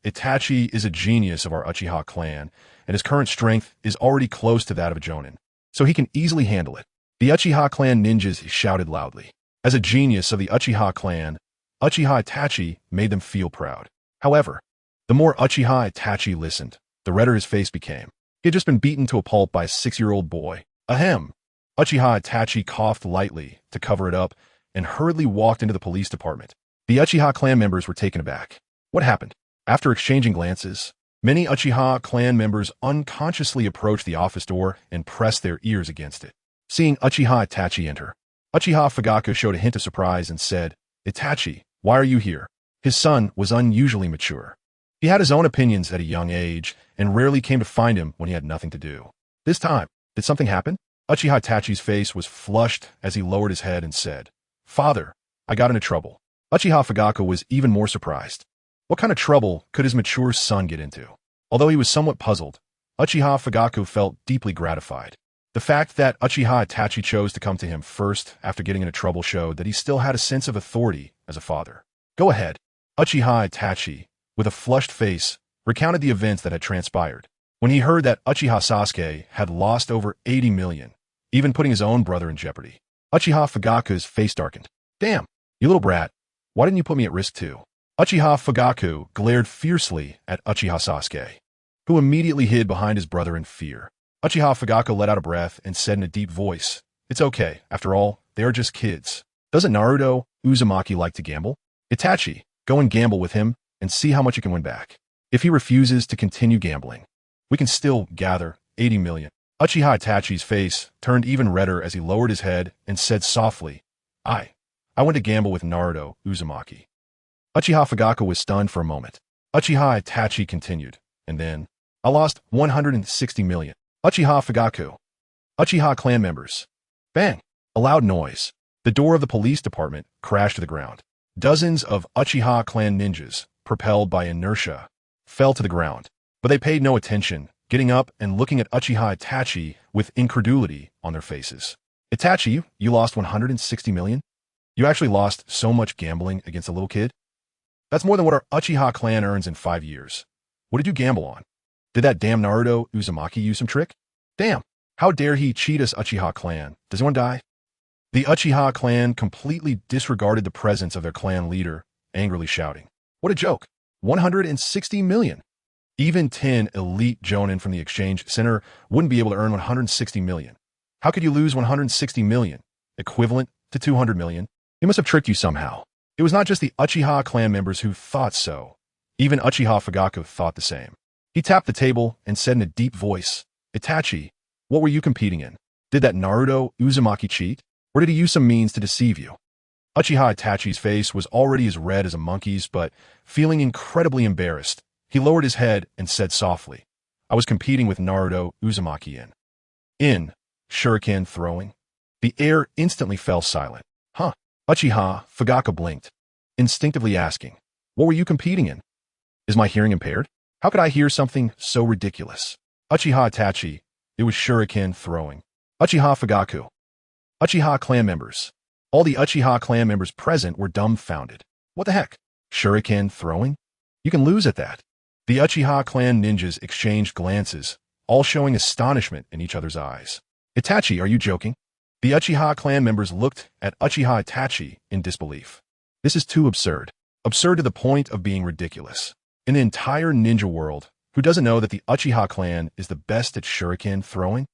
Itachi is a genius of our Uchiha clan, and his current strength is already close to that of a Jonin, so he can easily handle it. The Uchiha clan ninjas shouted loudly. As a genius of the Uchiha clan, Uchiha Itachi made them feel proud. However, the more Uchiha Itachi listened, the redder his face became. He had just been beaten to a pulp by a 6-year-old boy. Ahem. Uchiha Itachi coughed lightly to cover it up and hurriedly walked into the police department. The Uchiha clan members were taken aback. What happened? After exchanging glances, many Uchiha clan members unconsciously approached the office door and pressed their ears against it. Seeing Uchiha Itachi enter, Uchiha Fugaku showed a hint of surprise and said, Itachi, why are you here? His son was unusually mature. He had his own opinions at a young age and rarely came to find him when he had nothing to do. This time, did something happen? Uchiha Itachi's face was flushed as he lowered his head and said, Father, I got into trouble. Uchiha Fugaku was even more surprised. What kind of trouble could his mature son get into? Although he was somewhat puzzled, Uchiha Fugaku felt deeply gratified. The fact that Uchiha Itachi chose to come to him first after getting into trouble showed that he still had a sense of authority as a father. Go ahead. Uchiha Itachi, with a flushed face, recounted the events that had transpired. When he heard that Uchiha Sasuke had lost over 80 million, even putting his own brother in jeopardy, Uchiha Fugaku's face darkened. Damn, you little brat, why didn't you put me at risk too? Uchiha Fugaku glared fiercely at Uchiha Sasuke, who immediately hid behind his brother in fear. Uchiha Fugaku let out a breath and said in a deep voice, It's okay, after all, they are just kids. Doesn't Naruto Uzumaki like to gamble? Itachi, go and gamble with him and see how much you can win back. If he refuses to continue gambling, we can still gather 80 million. Uchiha Itachi's face turned even redder as he lowered his head and said softly, I went to gamble with Naruto Uzumaki. Uchiha Fugaku was stunned for a moment. Uchiha Itachi continued, and then, I lost 160 million. Uchiha Fugaku. Uchiha clan members. Bang! A loud noise. The door of the police department crashed to the ground. Dozens of Uchiha clan ninjas, propelled by inertia, fell to the ground, but they paid no attention, getting up and looking at Uchiha Itachi with incredulity on their faces. Itachi, you lost 160 million? You actually lost so much gambling against a little kid? That's more than what our Uchiha clan earns in 5 years. What did you gamble on? Did that damn Naruto Uzumaki use some trick? Damn, how dare he cheat us Uchiha clan? Does anyone die? The Uchiha clan completely disregarded the presence of their clan leader, angrily shouting, "What a joke! 160 million! Even 10 elite jonin from the exchange center wouldn't be able to earn 160 million. How could you lose 160 million, equivalent to 200 million? He must have tricked you somehow." It was not just the Uchiha clan members who thought so. Even Uchiha Fugaku thought the same. He tapped the table and said in a deep voice, "Itachi, what were you competing in? Did that Naruto Uzumaki cheat? Or did he use some means to deceive you?" Uchiha Itachi's face was already as red as a monkey's, but feeling incredibly embarrassed, he lowered his head and said softly, "I was competing with Naruto Uzumaki in shuriken throwing." The air instantly fell silent. Huh? Uchiha Fugaku blinked, instinctively asking, "What were you competing in? Is my hearing impaired? How could I hear something so ridiculous?" Uchiha Itachi, it was shuriken throwing. Uchiha Fugaku. Uchiha clan members. All the Uchiha clan members present were dumbfounded. What the heck? Shuriken throwing? You can lose at that. The Uchiha clan ninjas exchanged glances, all showing astonishment in each other's eyes. Itachi, are you joking? The Uchiha clan members looked at Uchiha Itachi in disbelief. This is too absurd. Absurd to the point of being ridiculous. In the entire ninja world, who doesn't know that the Uchiha clan is the best at shuriken throwing?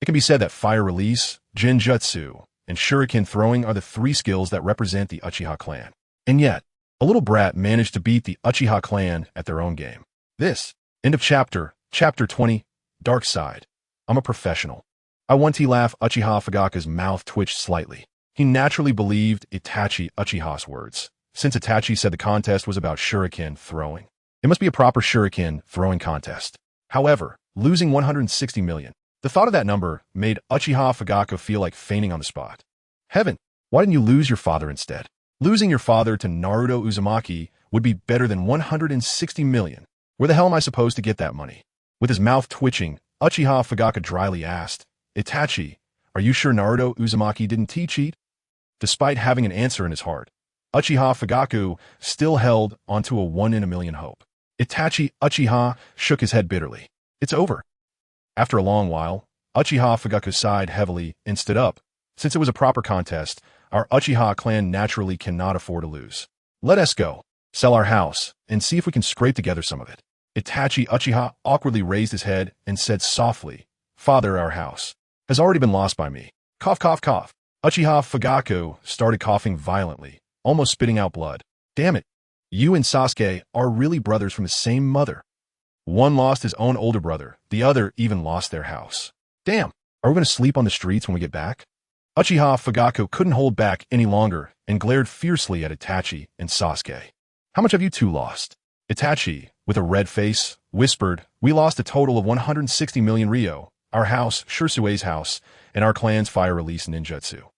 It can be said that fire release, Jinjutsu, and shuriken throwing are the three skills that represent the Uchiha clan. And yet, a little brat managed to beat the Uchiha clan at their own game. This. End of chapter. Chapter 20. Dark Side. I'm a professional. I want to laugh. Uchiha Fugaku's mouth twitched slightly. He naturally believed Itachi Uchiha's words, since Itachi said the contest was about shuriken throwing. It must be a proper shuriken throwing contest. However, losing 160 million. The thought of that number made Uchiha Fugaku feel like fainting on the spot. Heaven, why didn't you lose your father instead? Losing your father to Naruto Uzumaki would be better than 160 million. Where the hell am I supposed to get that money? With his mouth twitching, Uchiha Fugaku dryly asked, "Itachi, are you sure Naruto Uzumaki didn't cheat?" Despite having an answer in his heart, Uchiha Fugaku still held onto a 1 in a million hope. Itachi Uchiha shook his head bitterly. It's over. After a long while, Uchiha Fugaku sighed heavily and stood up. Since it was a proper contest, our Uchiha clan naturally cannot afford to lose. Let us go, sell our house, and see if we can scrape together some of it. Itachi Uchiha awkwardly raised his head and said softly, "Father, our house has already been lost by me." Cough, cough, cough. Uchiha Fugaku started coughing violently, almost spitting out blood. Damn it. You and Sasuke are really brothers from the same mother. One lost his own older brother, the other even lost their house. Damn, are we going to sleep on the streets when we get back? Uchiha Fugaku couldn't hold back any longer and glared fiercely at Itachi and Sasuke. How much have you two lost? Itachi, with a red face, whispered, "We lost a total of 160 million ryo, our house, Shursue's house, and our clan's fire release ninjutsu."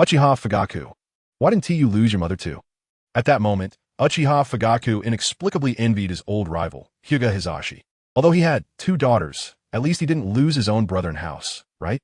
Uchiha Fugaku, why didn't you lose your mother too? At that moment, Uchiha Fugaku inexplicably envied his old rival, Huga Hisashi. Although he had 2 daughters, at least he didn't lose his own brother in house, right?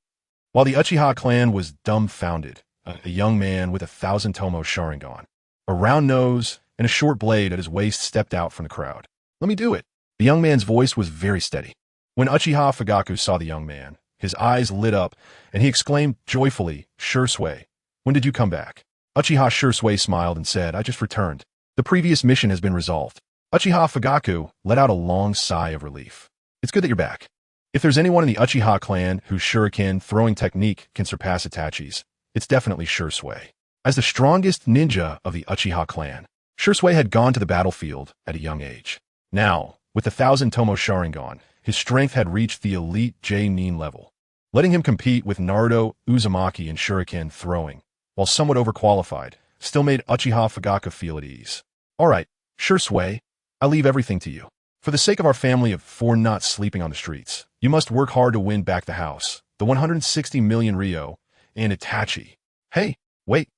While the Uchiha clan was dumbfounded, a young man with 1,000 tomo sharingan, a round nose, and a short blade at his waist stepped out from the crowd. "Let me do it." The young man's voice was very steady. When Uchiha Fugaku saw the young man, his eyes lit up, and he exclaimed joyfully, "Shisui, when did you come back?" Uchiha Shisui smiled and said, "I just returned. The previous mission has been resolved." Uchiha Fugaku let out a long sigh of relief. It's good that you're back. If there's anyone in the Uchiha clan whose shuriken throwing technique can surpass Itachi's, it's definitely Shisui. As the strongest ninja of the Uchiha clan, Shisui had gone to the battlefield at a young age. Now, with the 1,000 tomo sharingan, his strength had reached the elite J-nin level, letting him compete with Naruto Uzumaki in shuriken throwing, while somewhat overqualified, still made Uchiha Fugaku feel at ease. "All right, Shisui, I leave everything to you. For the sake of our family of 4 not sleeping on the streets, you must work hard to win back the house, the 160 million ryo, and Itachi." Hey, wait.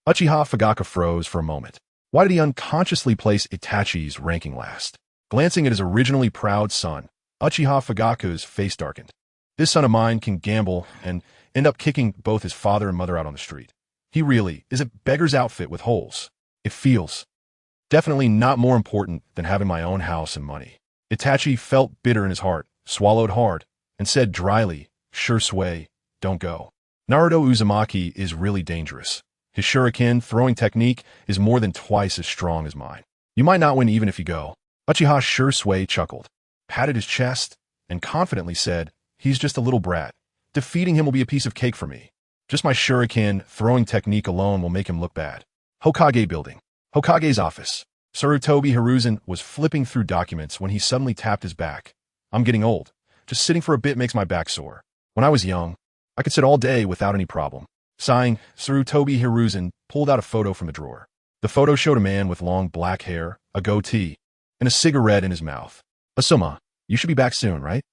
Uchiha Fugaku froze for a moment. Why did he unconsciously place Itachi's ranking last? Glancing at his originally proud son, Uchiha Fugaku's face darkened. This son of mine can gamble and end up kicking both his father and mother out on the street. He really is a beggar's outfit with holes. It feels definitely not more important than having my own house and money. Itachi felt bitter in his heart, swallowed hard, and said dryly, Shisui, don't go. Naruto Uzumaki is really dangerous. His shuriken throwing technique is more than twice as strong as mine. You might not win even if you go. Uchiha Shisui chuckled, patted his chest, and confidently said, he's just a little brat. Defeating him will be a piece of cake for me. Just my shuriken throwing technique alone will make him look bad. Hokage building. Hokage's office. Sarutobi Hiruzen was flipping through documents when he suddenly tapped his back. I'm getting old. Just sitting for a bit makes my back sore. When I was young, I could sit all day without any problem. Sighing, Sarutobi Hiruzen pulled out a photo from the drawer. The photo showed a man with long black hair, a goatee, and a cigarette in his mouth. Asuma, you should be back soon, right?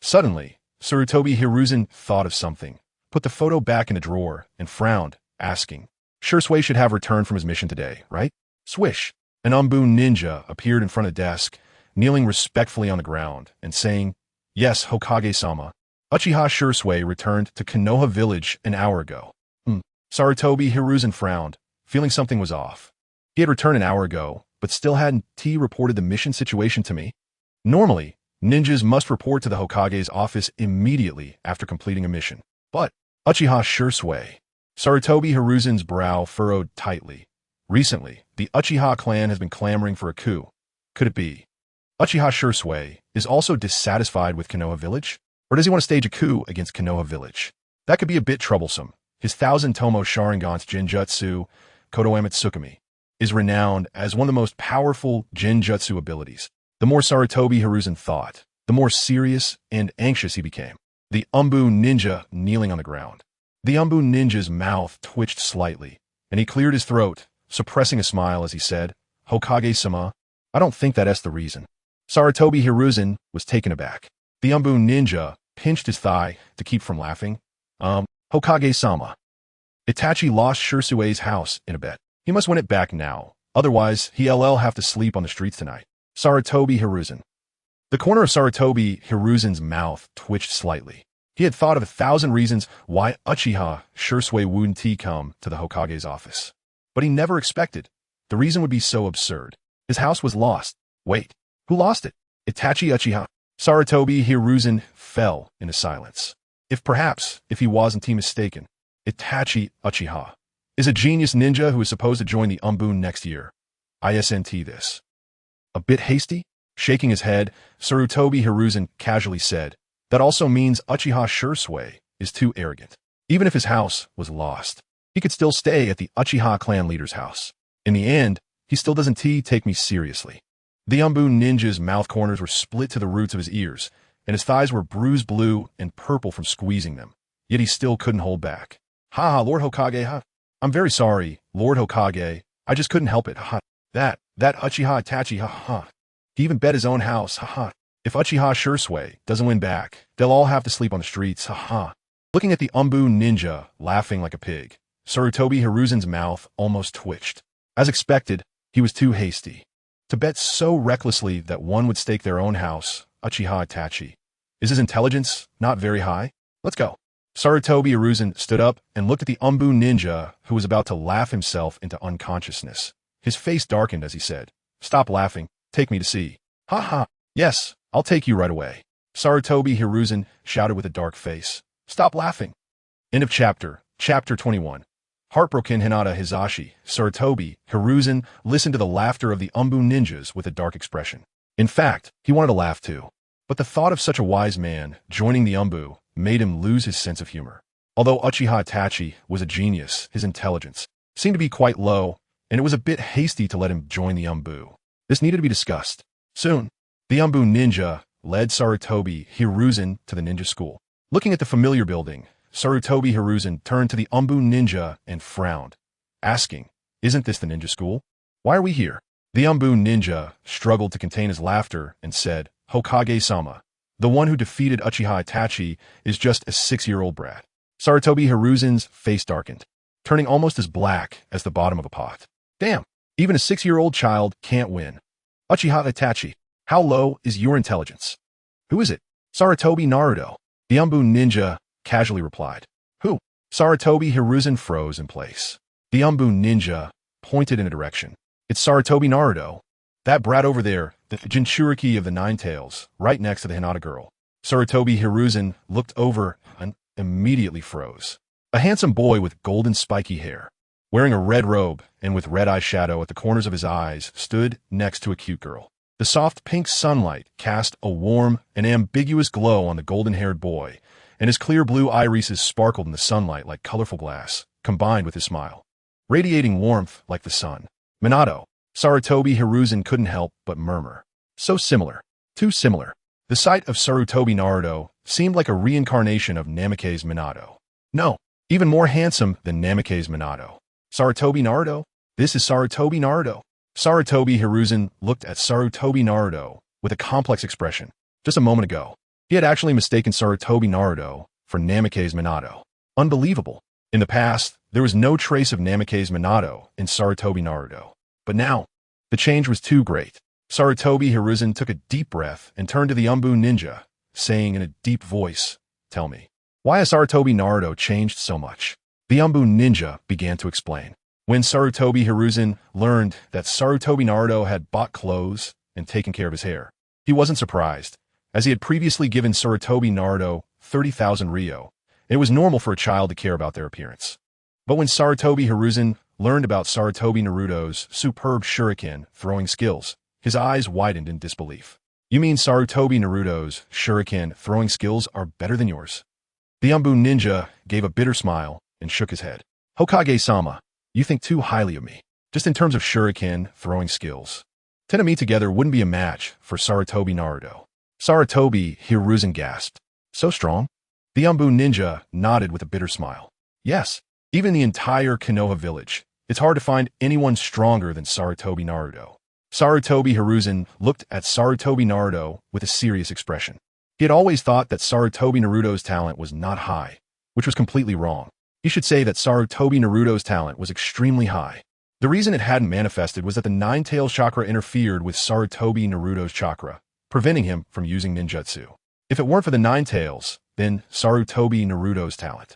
Suddenly, Sarutobi Hiruzen thought of something, put the photo back in the drawer, and frowned, asking, Shisui should have returned from his mission today, right? Swish! An Umbu ninja appeared in front of the desk, kneeling respectfully on the ground, and saying, Yes, Hokage-sama. Uchiha Shisui returned to Konoha village an hour ago. Sarutobi Hiruzen frowned, feeling something was off. He had returned an hour ago, but still hadn't reported the mission situation to me. Normally, ninjas must report to the Hokage's office immediately after completing a mission. But Uchiha Shisui. Sarutobi Hiruzen's brow furrowed tightly. Recently, the Uchiha clan has been clamoring for a coup. Could it be? Uchiha Shisui is also dissatisfied with Konoha village? Or does he want to stage a coup against Konoha village? That could be a bit troublesome. His 1000 Tomo Sharingan's Jinjutsu, Kodoeme Tsukumi, is renowned as one of the most powerful Jinjutsu abilities. The more Sarutobi Hiruzen thought, the more serious and anxious he became. The Umbu ninja kneeling on the ground. The Umbu ninja's mouth twitched slightly, and he cleared his throat, suppressing a smile as he said, Hokage-sama, I don't think that's the reason. Sarutobi Hiruzen was taken aback. The Umbu ninja pinched his thigh to keep from laughing. Hokage-sama. Itachi lost Shisui's house in a bet. He must win it back now. Otherwise, he'll have to sleep on the streets tonight. Sarutobi Hiruzen. The corner of Sarutobi Hiruzen's mouth twitched slightly. He had thought of 1,000 reasons why Uchiha Shisui wouldn't come to the Hokage's office. But he never expected the reason would be so absurd. His house was lost. Wait, who lost it? Itachi Uchiha. Sarutobi Hiruzen fell into silence. If he wasn't mistaken, Itachi Uchiha is a genius ninja who is supposed to join the Umbu next year. Isn't this a bit hasty? Shaking his head, Sarutobi Hiruzen casually said, that also means Uchiha Shisui is too arrogant. Even if his house was lost, he could still stay at the Uchiha clan leader's house. In the end, he still doesn't take me seriously. The Umbu ninja's mouth corners were split to the roots of his ears, and his thighs were bruised blue and purple from squeezing them. Yet he still couldn't hold back. Ha, Lord Hokage, ha. I'm very sorry, Lord Hokage. I just couldn't help it, ha. That Uchiha Itachi, ha ha. He even bet his own house, ha ha. If Uchiha Shisui doesn't win back, they'll all have to sleep on the streets, ha ha. Looking at the Umbu ninja, laughing like a pig, Sarutobi Hiruzen's mouth almost twitched. As expected, he was too hasty. To bet so recklessly that one would stake their own house, Uchiha Itachi. Is his intelligence not very high? Let's go. Sarutobi Hiruzen stood up and looked at the Umbu ninja who was about to laugh himself into unconsciousness. His face darkened as he said, Stop laughing, take me to see. Ha ha, yes, I'll take you right away. Sarutobi Hiruzen shouted with a dark face. Stop laughing. End of chapter. Chapter 21. Heartbroken Hinata Hizashi, Sarutobi Hiruzen listened to the laughter of the Umbu ninjas with a dark expression. In fact, he wanted to laugh too. But the thought of such a wise man joining the Umbu made him lose his sense of humor. Although Uchiha Itachi was a genius, his intelligence seemed to be quite low, and it was a bit hasty to let him join the Umbu. This needed to be discussed. Soon, the Umbu ninja led Sarutobi Hiruzen to the ninja school. Looking at the familiar building, Sarutobi Hiruzen turned to the Umbu ninja and frowned, asking, Isn't this the ninja school? Why are we here? The Umbu ninja struggled to contain his laughter and said, Hokage-sama, the one who defeated Uchiha Itachi is just a 6-year-old brat. Sarutobi Hiruzen's face darkened, turning almost as black as the bottom of a pot. Damn, even a 6-year-old child can't win. Uchiha Itachi, how low is your intelligence? Who is it? Sarutobi Naruto. The Umbu ninja casually replied. Who? Sarutobi Hiruzen froze in place. The Umbu ninja pointed in a direction. It's Sarutobi Naruto. That brat over there the Jinchuriki of the Nine Tails, right next to the Hinata girl. Sarutobi Hiruzen looked over and immediately froze. A handsome boy with golden spiky hair, wearing a red robe and with red eyeshadow at the corners of his eyes, stood next to a cute girl. The soft pink sunlight cast a warm and ambiguous glow on the golden-haired boy, and his clear blue irises sparkled in the sunlight like colorful glass, combined with his smile, radiating warmth like the sun. Minato. Sarutobi Hiruzen couldn't help but murmur. So similar. Too similar. The sight of Sarutobi Naruto seemed like a reincarnation of Namake's Minato. No, even more handsome than Namake's Minato. Sarutobi Naruto? This is Sarutobi Naruto. Sarutobi Hiruzen looked at Sarutobi Naruto with a complex expression. Just a moment ago, he had actually mistaken Sarutobi Naruto for Namake's Minato. Unbelievable. In the past, there was no trace of Namake's Minato in Sarutobi Naruto. But now, the change was too great. Sarutobi Hiruzen took a deep breath and turned to the Umbu ninja, saying in a deep voice, "Tell me, why has Sarutobi Naruto changed so much?" The Umbu ninja began to explain. When Sarutobi Hiruzen learned that Sarutobi Naruto had bought clothes and taken care of his hair, he wasn't surprised, as he had previously given Sarutobi Naruto 30,000 ryo. It was normal for a child to care about their appearance. But when Sarutobi Hiruzen learned about Sarutobi Naruto's superb shuriken throwing skills, his eyes widened in disbelief. "You mean Sarutobi Naruto's shuriken throwing skills are better than yours?" The Umbu ninja gave a bitter smile and shook his head. "Hokage-sama, you think too highly of me. Just in terms of shuriken throwing skills, 10 of me together wouldn't be a match for Sarutobi Naruto." Sarutobi Hiruzen gasped. "So strong?" The Umbu ninja nodded with a bitter smile. "Yes, even the entire Konoha village. It's hard to find anyone stronger than Sarutobi Naruto." Sarutobi Hiruzen looked at Sarutobi Naruto with a serious expression. He had always thought that Sarutobi Naruto's talent was not high, which was completely wrong. He should say that Sarutobi Naruto's talent was extremely high. The reason it hadn't manifested was that the Nine-Tails chakra interfered with Sarutobi Naruto's chakra, preventing him from using ninjutsu. If it weren't for the Nine-Tails, then Sarutobi Naruto's talent.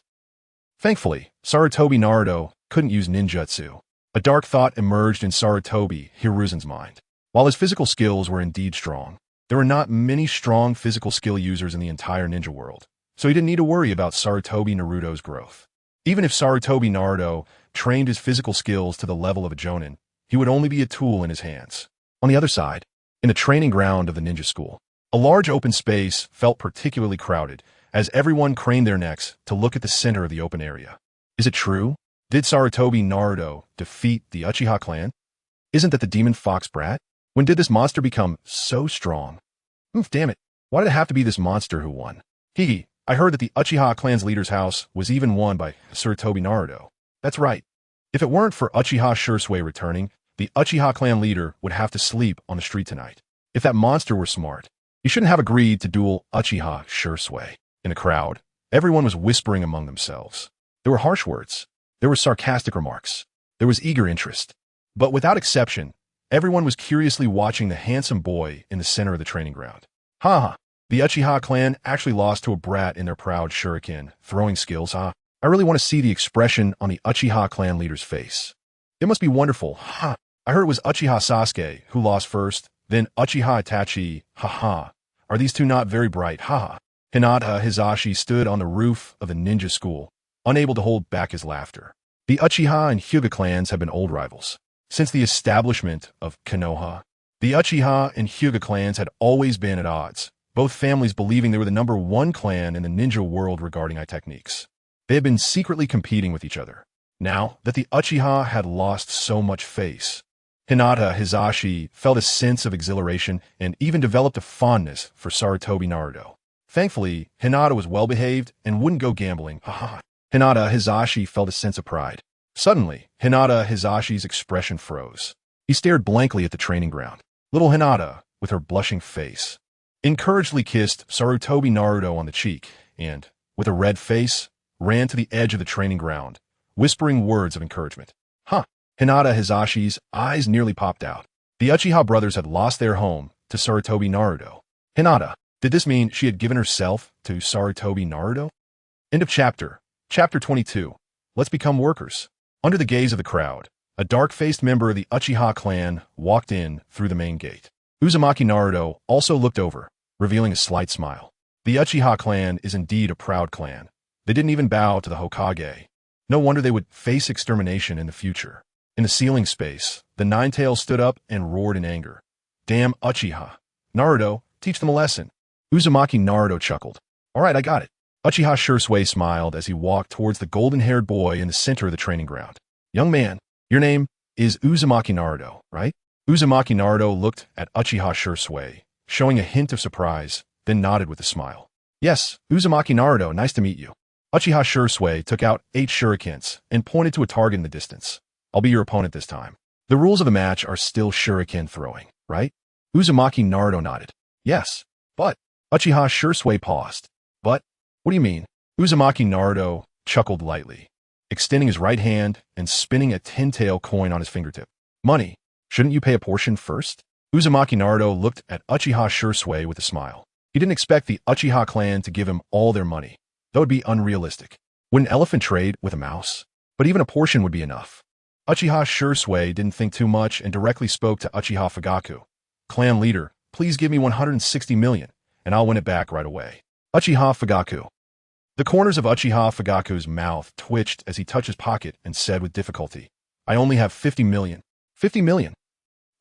Thankfully, Sarutobi Naruto couldn't use ninjutsu. A dark thought emerged in Sarutobi Hiruzen's mind. While his physical skills were indeed strong, there were not many strong physical skill users in the entire ninja world, so he didn't need to worry about Sarutobi Naruto's growth. Even if Sarutobi Naruto trained his physical skills to the level of a jonin, he would only be a tool in his hands. On the other side, in the training ground of the ninja school, a large open space felt particularly crowded as everyone craned their necks to look at the center of the open area. Is it true? Did Sarutobi Naruto defeat the Uchiha clan? Isn't that the demon fox brat? When did this monster become so strong? Damn it. Why did it have to be this monster who won? I heard that the Uchiha clan's leader's house was even won by Sarutobi Naruto. That's right. If it weren't for Uchiha Shisui returning, the Uchiha clan leader would have to sleep on the street tonight. If that monster were smart, he shouldn't have agreed to duel Uchiha Shisui. In a crowd, everyone was whispering among themselves. There were harsh words. There were sarcastic remarks. There was eager interest. But without exception, everyone was curiously watching the handsome boy in the center of the training ground. Ha! The Uchiha clan actually lost to a brat in their proud shuriken throwing skills, huh? I really want to see the expression on the Uchiha clan leader's face. It must be wonderful, ha! I heard it was Uchiha Sasuke who lost first, then Uchiha Itachi, ha! Are these two not very bright, ha! Hinata Hizashi stood on the roof of the ninja school, unable to hold back his laughter. The Uchiha and Huga clans have been old rivals. Since the establishment of Konoha, the Uchiha and Huga clans had always been at odds, both families believing they were the #1 clan in the ninja world regarding eye techniques. They had been secretly competing with each other. Now that the Uchiha had lost so much face, Hinata Hizashi felt a sense of exhilaration and even developed a fondness for Sarutobi Naruto. Thankfully, Hinata was well-behaved and wouldn't go gambling, Hinata Hizashi felt a sense of pride. Suddenly, Hinata Hizashi's expression froze. He stared blankly at the training ground. Little Hinata, with her blushing face, encouragingly kissed Sarutobi Naruto on the cheek and, with a red face, ran to the edge of the training ground, whispering words of encouragement. Hinata Hizashi's eyes nearly popped out. The Uchiha brothers had lost their home to Sarutobi Naruto. Hinata, did this mean she had given herself to Sarutobi Naruto? End of chapter. Chapter 22. Let's become workers. Under the gaze of the crowd, a dark-faced member of the Uchiha clan walked in through the main gate. Uzumaki Naruto also looked over, revealing a slight smile. The Uchiha clan is indeed a proud clan. They didn't even bow to the Hokage. No wonder they would face extermination in the future. In the ceiling space, the Nine-Tails stood up and roared in anger. Damn Uchiha. Naruto, teach them a lesson. Uzumaki Naruto chuckled. All right, I got it. Uchiha Shisui smiled as he walked towards the golden-haired boy in the center of the training ground. Young man, your name is Uzumaki Naruto, right? Uzumaki Naruto looked at Uchiha Shisui, showing a hint of surprise, then nodded with a smile. Yes, Uzumaki Naruto, nice to meet you. Uchiha Shisui took out 8 shurikens and pointed to a target in the distance. I'll be your opponent this time. The rules of the match are still shuriken throwing, right? Uzumaki Naruto nodded. Yes, but Uchiha Shisui paused. But, what do you mean? Uzumaki Naruto chuckled lightly, extending his right hand and spinning a 10-tail coin on his fingertip. Money. Shouldn't you pay a portion first? Uzumaki Naruto looked at Uchiha Shisui with a smile. He didn't expect the Uchiha clan to give him all their money. That would be unrealistic. Would an elephant trade with a mouse? But even a portion would be enough. Uchiha Shisui didn't think too much and directly spoke to Uchiha Fugaku. Clan leader, please give me 160 million, and I'll win it back right away. Uchiha Fugaku. The corners of Uchiha Fugaku's mouth twitched as he touched his pocket and said with difficulty, I only have 50 million. 50 million?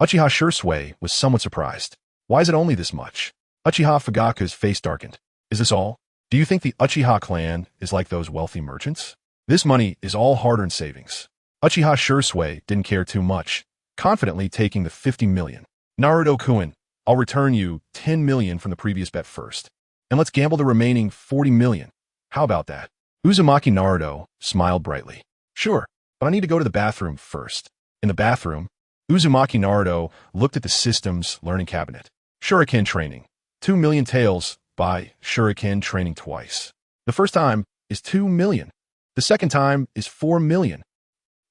Uchiha Shisui was somewhat surprised. Why is it only this much? Uchiha Fugaku's face darkened. Is this all? Do you think the Uchiha clan is like those wealthy merchants? This money is all hard-earned savings. Uchiha Shisui didn't care too much, confidently taking the 50 million. Naruto-kun, I'll return you 10 million from the previous bet first. And let's gamble the remaining 40 million. How about that? Uzumaki Naruto smiled brightly. Sure, but I need to go to the bathroom first. In the bathroom, Uzumaki Naruto looked at the system's learning cabinet. Shuriken training. 2 million tails by shuriken training twice. The first time is 2 million. The second time is 4 million.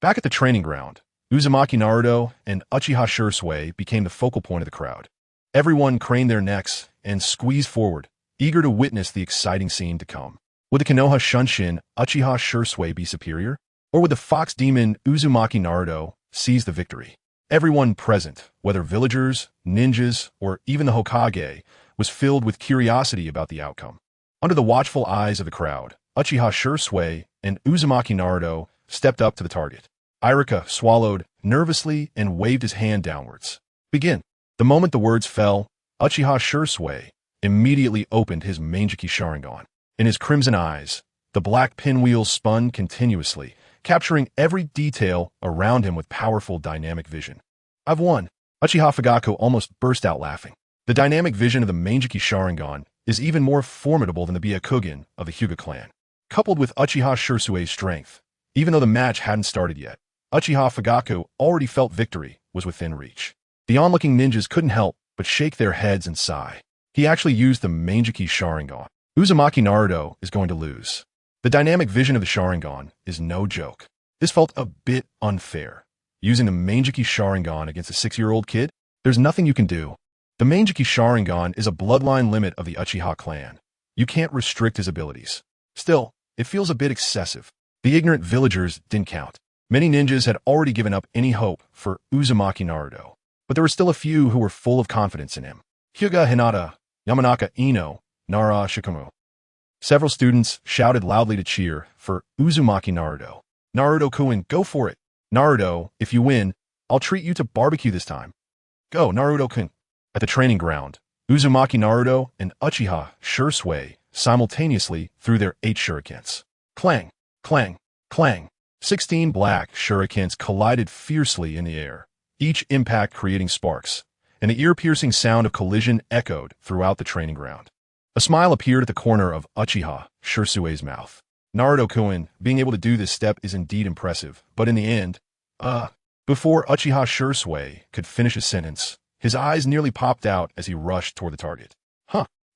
Back at the training ground, Uzumaki Naruto and Uchiha Shisui became the focal point of the crowd. Everyone craned their necks and squeezed forward, eager to witness the exciting scene to come. Would the Konoha Shunshin Uchiha Shisui be superior? Or would the fox demon Uzumaki Naruto seize the victory? Everyone present, whether villagers, ninjas, or even the Hokage, was filled with curiosity about the outcome. Under the watchful eyes of the crowd, Uchiha Shisui and Uzumaki Naruto stepped up to the target. Irika swallowed nervously and waved his hand downwards. Begin. The moment the words fell, Uchiha Shisui immediately opened his Manjiki Sharingan. In his crimson eyes, the black pinwheels spun continuously, capturing every detail around him with powerful dynamic vision. I've won. Uchiha Fugaku almost burst out laughing. The dynamic vision of the Manjiki Sharingan is even more formidable than the Byakugan of the Huga clan. Coupled with Uchiha Shisui's strength, even though the match hadn't started yet, Uchiha Fugaku already felt victory was within reach. The onlooking ninjas couldn't help but shake their heads and sigh. He actually used the Manjiki Sharingan. Uzumaki Naruto is going to lose. The dynamic vision of the Sharingan is no joke. This felt a bit unfair. Using the Manjiki Sharingan against a 6-year-old kid? There's nothing you can do. The Manjiki Sharingan is a bloodline limit of the Uchiha clan. You can't restrict his abilities. Still, it feels a bit excessive. The ignorant villagers didn't count. Many ninjas had already given up any hope for Uzumaki Naruto, but there were still a few who were full of confidence in him. Huga Hinata, Yamanaka Ino, Nara Shikumu. Several students shouted loudly to cheer for Uzumaki Naruto. Naruto-kun, go for it. Naruto, if you win, I'll treat you to barbecue this time. Go, Naruto-kun. At the training ground, Uzumaki Naruto and Uchiha Shisui simultaneously threw their 8 shurikens. Clang, clang, clang. 16 black shurikens collided fiercely in the air, each impact creating sparks, and the ear-piercing sound of collision echoed throughout the training ground. A smile appeared at the corner of Uchiha Shisui's mouth. Naruto-kun, being able to do this step is indeed impressive, but in the end, before Uchiha Shisui could finish his sentence, his eyes nearly popped out as he rushed toward the target.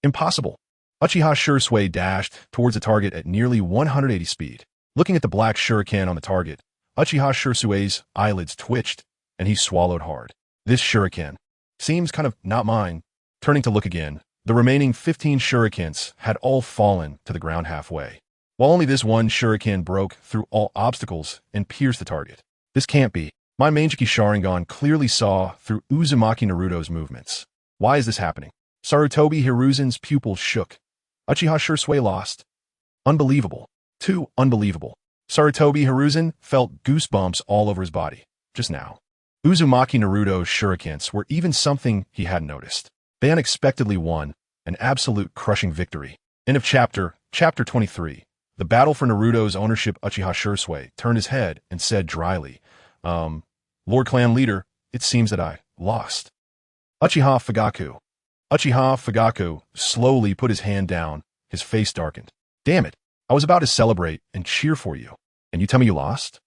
Impossible. Uchiha Shisui dashed towards the target at nearly 180 speed. Looking at the black shuriken on the target, Uchiha Shisui's eyelids twitched, and he swallowed hard. This shuriken seems kind of not mine. Turning to look again, the remaining 15 shurikens had all fallen to the ground halfway, while only this one shuriken broke through all obstacles and pierced the target. This can't be. My Manjiki Sharingan clearly saw through Uzumaki Naruto's movements. Why is this happening? Sarutobi Hiruzen's pupils shook. Uchiha Shisui lost. Unbelievable. Too unbelievable. Sarutobi Hiruzen felt goosebumps all over his body, just now. Uzumaki Naruto's shurikens were even something he hadn't noticed. They unexpectedly won, an absolute crushing victory. End of chapter 23. The battle for Naruto's ownership. Uchiha Shisui turned his head and said dryly, Lord Clan Leader, it seems that I lost. Uchiha Fugaku. Uchiha Fugaku slowly put his hand down, his face darkened. Damn it, I was about to celebrate and cheer for you, and you tell me you lost?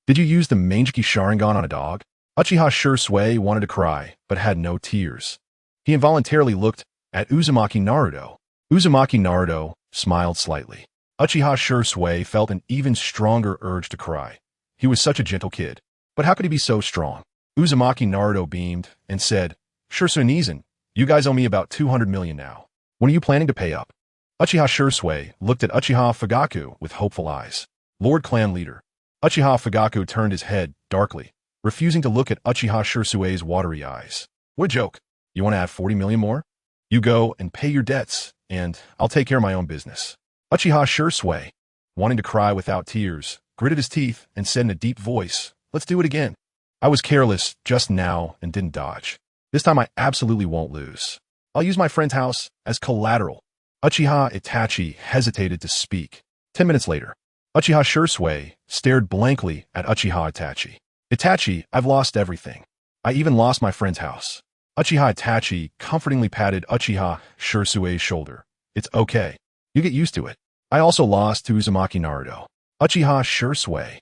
Did you use the Manjiki Sharingan on a dog? Uchiha Shisui wanted to cry, but had no tears. He involuntarily looked at Uzumaki Naruto. Uzumaki Naruto smiled slightly. Uchiha Shisui felt an even stronger urge to cry. He was such a gentle kid, but how could he be so strong? Uzumaki Naruto beamed and said, Hiruzen, you guys owe me about 200 million now. When are you planning to pay up? Uchiha Shisui looked at Uchiha Fugaku with hopeful eyes. Lord Clan Leader. Uchiha Fugaku turned his head darkly, refusing to look at Uchiha Shisui's watery eyes. What a joke. You want to add 40 million more? You go and pay your debts, and I'll take care of my own business. Uchiha Shisui, wanting to cry without tears, gritted his teeth and said in a deep voice, Let's do it again. I was careless just now and didn't dodge. This time I absolutely won't lose. I'll use my friend's house as collateral. Uchiha Itachi hesitated to speak. 10 minutes later, Uchiha Shisui stared blankly at Uchiha Itachi. Itachi, I've lost everything. I even lost my friend's house. Uchiha Itachi comfortingly patted Uchiha Shisui's shoulder. It's okay. You get used to it. I also lost to Uzumaki Naruto. Uchiha Shisui.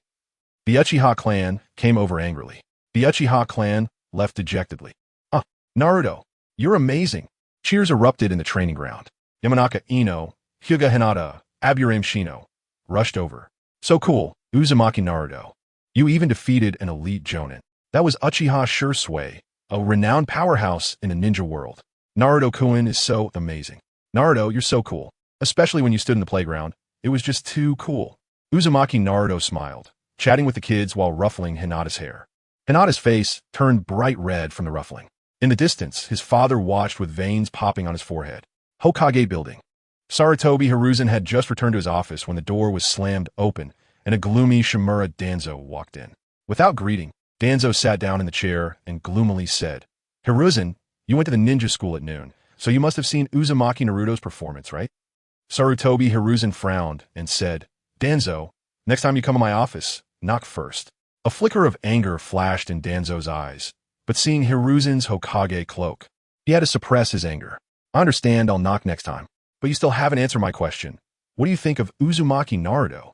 The Uchiha clan came over angrily. The Uchiha clan left dejectedly. Naruto, you're amazing. Cheers erupted in the training ground. Yamanaka Ino, Huga Hinata, Aburame Shino rushed over. So cool, Uzumaki Naruto. You even defeated an elite jonin. That was Uchiha Shisui, a renowned powerhouse in the ninja world. Naruto-kun is so amazing. Naruto, you're so cool. Especially when you stood in the playground. It was just too cool. Uzumaki Naruto smiled, chatting with the kids while ruffling Hinata's hair. Hinata's face turned bright red from the ruffling. In the distance, his father watched with veins popping on his forehead. Hokage building. Sarutobi Hiruzen had just returned to his office when the door was slammed open and a gloomy Shimura Danzo walked in. Without greeting, Danzo sat down in the chair and gloomily said, Hiruzen, you went to the ninja school at noon, so you must have seen Uzumaki Naruto's performance, right? Sarutobi Hiruzen frowned and said, Danzo, next time you come to my office, knock first. A flicker of anger flashed in Danzo's eyes, but seeing Hiruzen's Hokage cloak, he had to suppress his anger. I understand I'll knock next time, but you still haven't answered my question. What do you think of Uzumaki Naruto?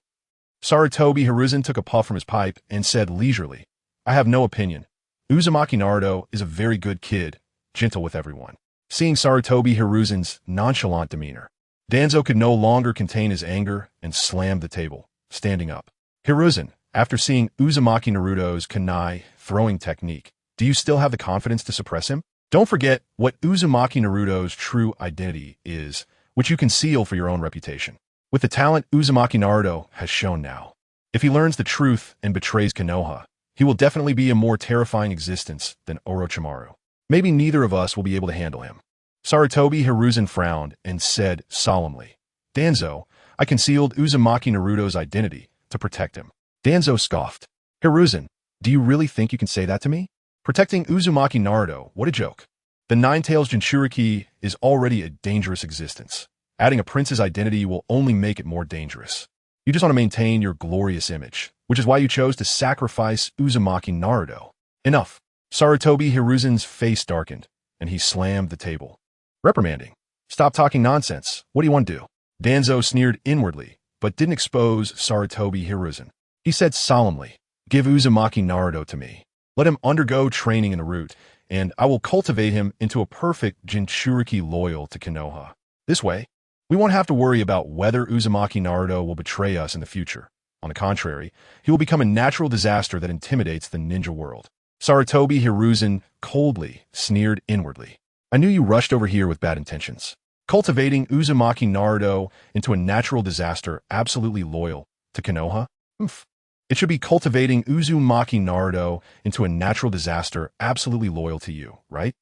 Sarutobi Hiruzen took a puff from his pipe and said leisurely, I have no opinion. Uzumaki Naruto is a very good kid, gentle with everyone. Seeing Sarutobi Hiruzen's nonchalant demeanor, Danzo could no longer contain his anger and slammed the table, standing up. Hiruzen, after seeing Uzumaki Naruto's kunai throwing technique, do you still have the confidence to suppress him? Don't forget what Uzumaki Naruto's true identity is, which you conceal for your own reputation. With the talent Uzumaki Naruto has shown now, if he learns the truth and betrays Konoha, he will definitely be a more terrifying existence than Orochimaru. Maybe neither of us will be able to handle him. Sarutobi Hiruzen frowned and said solemnly, Danzo, I concealed Uzumaki Naruto's identity to protect him. Danzo scoffed. Hiruzen, do you really think you can say that to me? Protecting Uzumaki Naruto, what a joke. The Nine-Tails Jinchuriki is already a dangerous existence. Adding a prince's identity will only make it more dangerous. You just want to maintain your glorious image, which is why you chose to sacrifice Uzumaki Naruto. Enough. Sarutobi Hiruzen's face darkened, and he slammed the table. Reprimanding. Stop talking nonsense. What do you want to do? Danzo sneered inwardly, but didn't expose Sarutobi Hiruzen. He said solemnly, Give Uzumaki Naruto to me. Let him undergo training in the route, and I will cultivate him into a perfect Jinchuriki loyal to Konoha. This way, we won't have to worry about whether Uzumaki Naruto will betray us in the future. On the contrary, he will become a natural disaster that intimidates the ninja world. Sarutobi Hiruzen coldly sneered inwardly. I knew you rushed over here with bad intentions. Cultivating Uzumaki Naruto into a natural disaster absolutely loyal to Konoha? It should be cultivating Uzumaki Naruto into a natural disaster absolutely loyal to you, right?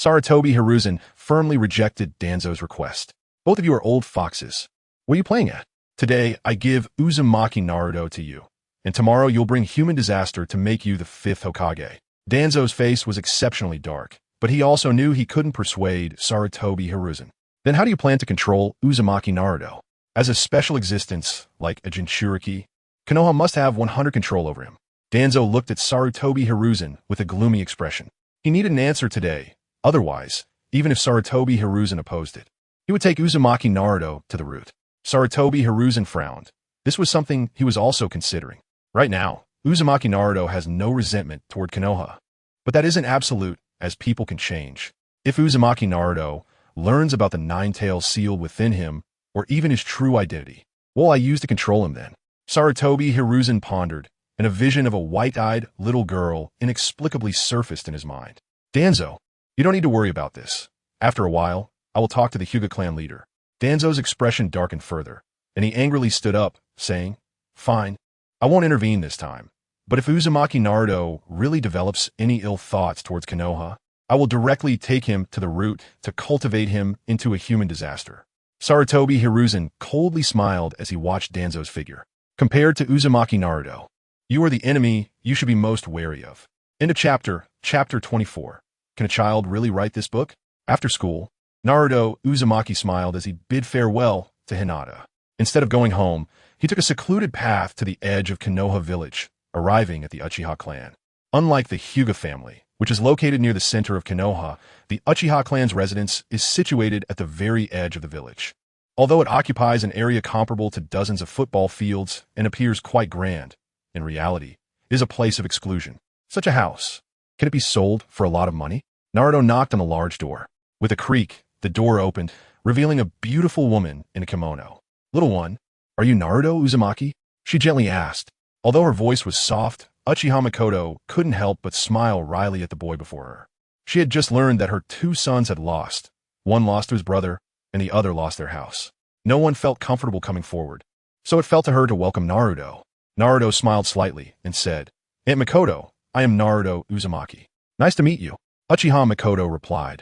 Sarutobi Hiruzen firmly rejected Danzo's request. Both of you are old foxes. What are you playing at? Today, I give Uzumaki Naruto to you, and tomorrow you'll bring human disaster to make you the 5th Hokage. Danzo's face was exceptionally dark, but he also knew he couldn't persuade Sarutobi Hiruzen. Then how do you plan to control Uzumaki Naruto? As a special existence, like a Jinchuriki, Konoha must have 100 control over him. Danzo looked at Sarutobi Hiruzen with a gloomy expression. He needed an answer today. Otherwise, even if Sarutobi Hiruzen opposed it, he would take Uzumaki Naruto to the root. Sarutobi Hiruzen frowned. This was something he was also considering. Right now, Uzumaki Naruto has no resentment toward Konoha. But that isn't absolute, as people can change. If Uzumaki Naruto learns about the nine-tailed seal within him, or even his true identity, what will I use to control him then? Sarutobi Hiruzen pondered, and a vision of a white-eyed little girl inexplicably surfaced in his mind. Danzo, you don't need to worry about this. After a while, I will talk to the Huga clan leader. Danzo's expression darkened further, and he angrily stood up, saying, Fine, I won't intervene this time. But if Uzumaki Naruto really develops any ill thoughts towards Konoha, I will directly take him to the root to cultivate him into a human disaster. Sarutobi Hiruzen coldly smiled as he watched Danzo's figure. Compared to Uzumaki Naruto, you are the enemy you should be most wary of. End of chapter 24. Can a child really write this book? After school, Naruto Uzumaki smiled as he bid farewell to Hinata. Instead of going home, he took a secluded path to the edge of Konoha village, arriving at the Uchiha clan. Unlike the Huga family, which is located near the center of Konoha, the Uchiha clan's residence is situated at the very edge of the village. Although it occupies an area comparable to dozens of football fields and appears quite grand, in reality, it is a place of exclusion. Such a house. Can it be sold for a lot of money? Naruto knocked on the large door. With a creak, the door opened, revealing a beautiful woman in a kimono. Little one, are you Naruto Uzumaki? She gently asked. Although her voice was soft, Uchiha Makoto couldn't help but smile wryly at the boy before her. She had just learned that her 2 sons had lost. One lost to his brother, and the other lost their house. No one felt comfortable coming forward, so it fell to her to welcome Naruto. Naruto smiled slightly and said, Aunt Makoto, I am Naruto Uzumaki. Nice to meet you. Uchiha Makoto replied.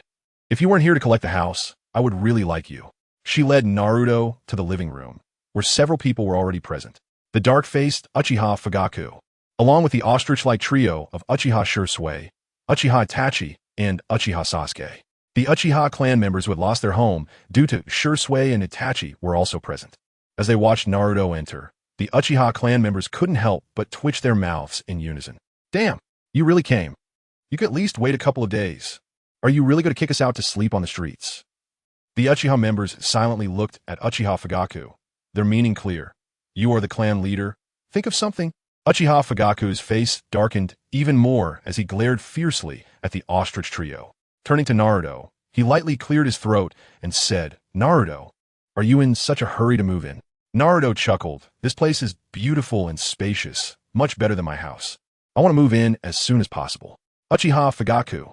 If you weren't here to collect the house, I would really like you. She led Naruto to the living room, where several people were already present. The dark-faced Uchiha Fugaku, along with the ostrich-like trio of Uchiha Shisui, Uchiha Itachi, and Uchiha Sasuke. The Uchiha clan members who had lost their home due to Shisui and Itachi were also present. As they watched Naruto enter, the Uchiha clan members couldn't help but twitch their mouths in unison. Damn, you really came. You could at least wait a couple of days. Are you really going to kick us out to sleep on the streets? The Uchiha members silently looked at Uchiha Fugaku, their meaning clear. You are the clan leader. Think of something. Uchiha Fugaku's face darkened even more as he glared fiercely at the ostrich trio. Turning to Naruto, he lightly cleared his throat and said, Naruto, are you in such a hurry to move in? Naruto chuckled. This place is beautiful and spacious, much better than my house. I want to move in as soon as possible. Uchiha Fugaku.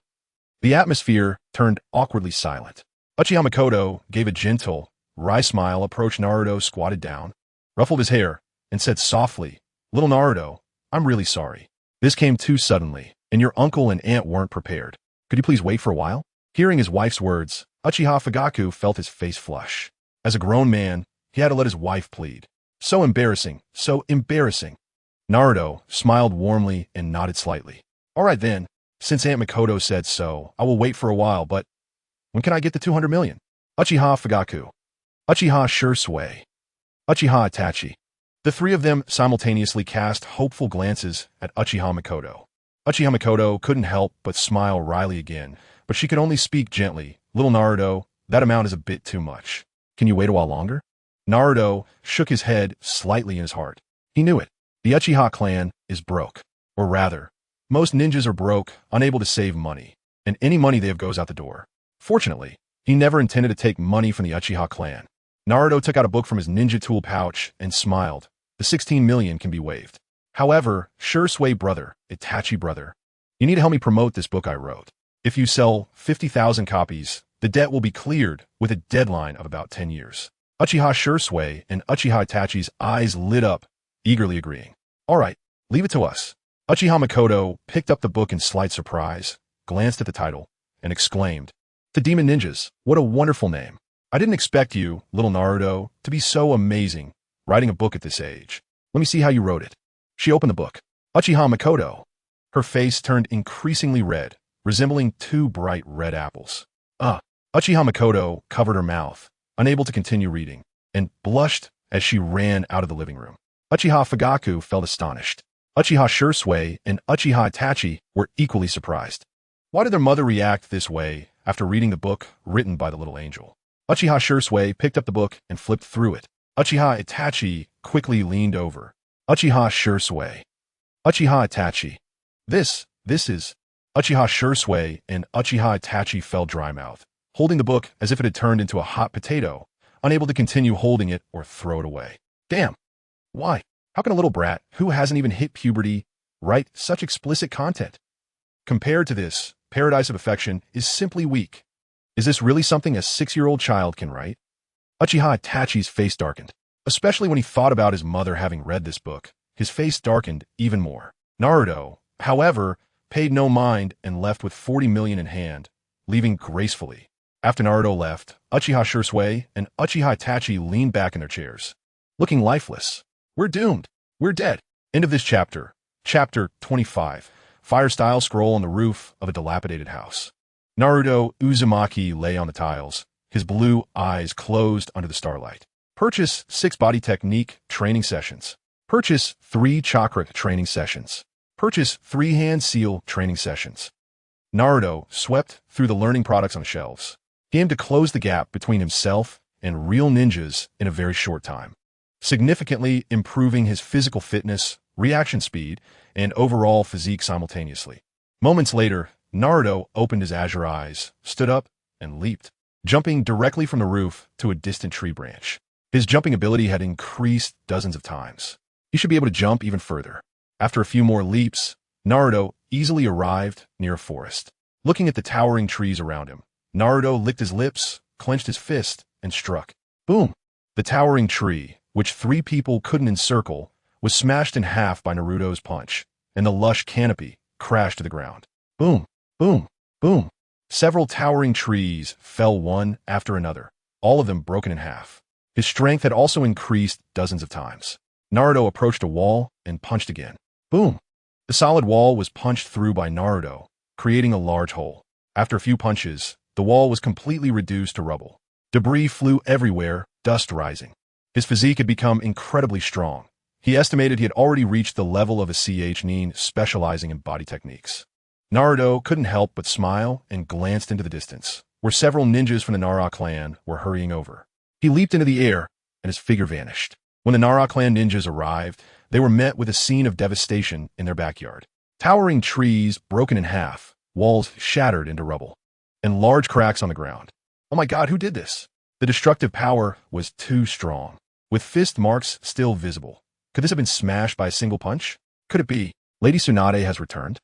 The atmosphere turned awkwardly silent. Uchiha Makoto gave a gentle, wry smile, approached Naruto, squatted down, ruffled his hair, and said softly, Little Naruto, I'm really sorry. This came too suddenly, and your uncle and aunt weren't prepared. Could you please wait for a while? Hearing his wife's words, Uchiha Fugaku felt his face flush. As a grown man, he had to let his wife plead. So embarrassing, so embarrassing. Naruto smiled warmly and nodded slightly. All right then, since Aunt Makoto said so, I will wait for a while, but when can I get the 200 million? Uchiha Fugaku. Uchiha Shisui. Uchiha Itachi. The 3 of them simultaneously cast hopeful glances at Uchiha Makoto. Uchiha Makoto couldn't help but smile wryly again, but she could only speak gently. Little Naruto, that amount is a bit too much. Can you wait a while longer? Naruto shook his head slightly in his heart. He knew it. The Uchiha clan is broke. Or rather, most ninjas are broke, unable to save money, and any money they have goes out the door. Fortunately, he never intended to take money from the Uchiha clan. Naruto took out a book from his ninja tool pouch and smiled. The 16 million can be waived. However, Shisui brother, Itachi brother, you need to help me promote this book I wrote. If you sell 50,000 copies, the debt will be cleared with a deadline of about 10 years. Uchiha Shisui and Uchiha Itachi's eyes lit up, eagerly agreeing. All right, leave it to us. Uchiha Makoto picked up the book in slight surprise, glanced at the title, and exclaimed, To Demon Ninjas, what a wonderful name. I didn't expect you, little Naruto, to be so amazing, writing a book at this age. Let me see how you wrote it. She opened the book. Uchiha Makoto. Her face turned increasingly red, resembling two bright red apples. Uchiha Makoto covered her mouth, unable to continue reading, and blushed as she ran out of the living room. Uchiha Fugaku felt astonished. Uchiha Shisui and Uchiha Itachi were equally surprised. Why did their mother react this way after reading the book written by the little angel? Uchiha Shisui picked up the book and flipped through it. Uchiha Itachi quickly leaned over. Uchiha Shisui. Uchiha Itachi. This is... Uchiha Shisui and Uchiha Itachi fell dry-mouthed, holding the book as if it had turned into a hot potato, unable to continue holding it or throw it away. Damn. Why? How can a little brat, who hasn't even hit puberty, write such explicit content? Compared to this, Paradise of Affection is simply weak. Is this really something a 6-year-old child can write? Uchiha Itachi's face darkened. Especially when he thought about his mother having read this book, his face darkened even more. Naruto, however, paid no mind and left with 40 million in hand, leaving gracefully. After Naruto left, Uchiha Shisui and Uchiha Itachi leaned back in their chairs, looking lifeless. We're doomed. We're dead. End of this chapter. Chapter 25. Fire-style scroll on the roof of a dilapidated house. Naruto Uzumaki lay on the tiles, his blue eyes closed under the starlight. Purchase 6 body technique training sessions. Purchase 3 chakra training sessions. Purchase 3 hand seal training sessions. Naruto swept through the learning products on the shelves. He aimed to close the gap between himself and real ninjas in a very short time, significantly improving his physical fitness, reaction speed, and overall physique simultaneously. Moments later, Naruto opened his azure eyes, stood up, and leaped, jumping directly from the roof to a distant tree branch. His jumping ability had increased dozens of times. He should be able to jump even further. After a few more leaps, Naruto easily arrived near a forest. Looking at the towering trees around him, Naruto licked his lips, clenched his fist, and struck. Boom! The towering tree, which 3 people couldn't encircle, was smashed in half by Naruto's punch, and the lush canopy crashed to the ground. Boom! Boom! Boom! Several towering trees fell one after another, all of them broken in half. His strength had also increased dozens of times. Naruto approached a wall and punched again. Boom! The solid wall was punched through by Naruto, creating a large hole. After a few punches, the wall was completely reduced to rubble. Debris flew everywhere, dust rising. His physique had become incredibly strong. He estimated he had already reached the level of a nin specializing in body techniques. Naruto couldn't help but smile and glanced into the distance, where several ninjas from the Nara clan were hurrying over. He leaped into the air, and his figure vanished. When the Nara clan ninjas arrived, they were met with a scene of devastation in their backyard. Towering trees broken in half, walls shattered into rubble, and large cracks on the ground. Oh my god, who did this? The destructive power was too strong. With fist marks still visible, could this have been smashed by a single punch? Could it be Lady Tsunade has returned?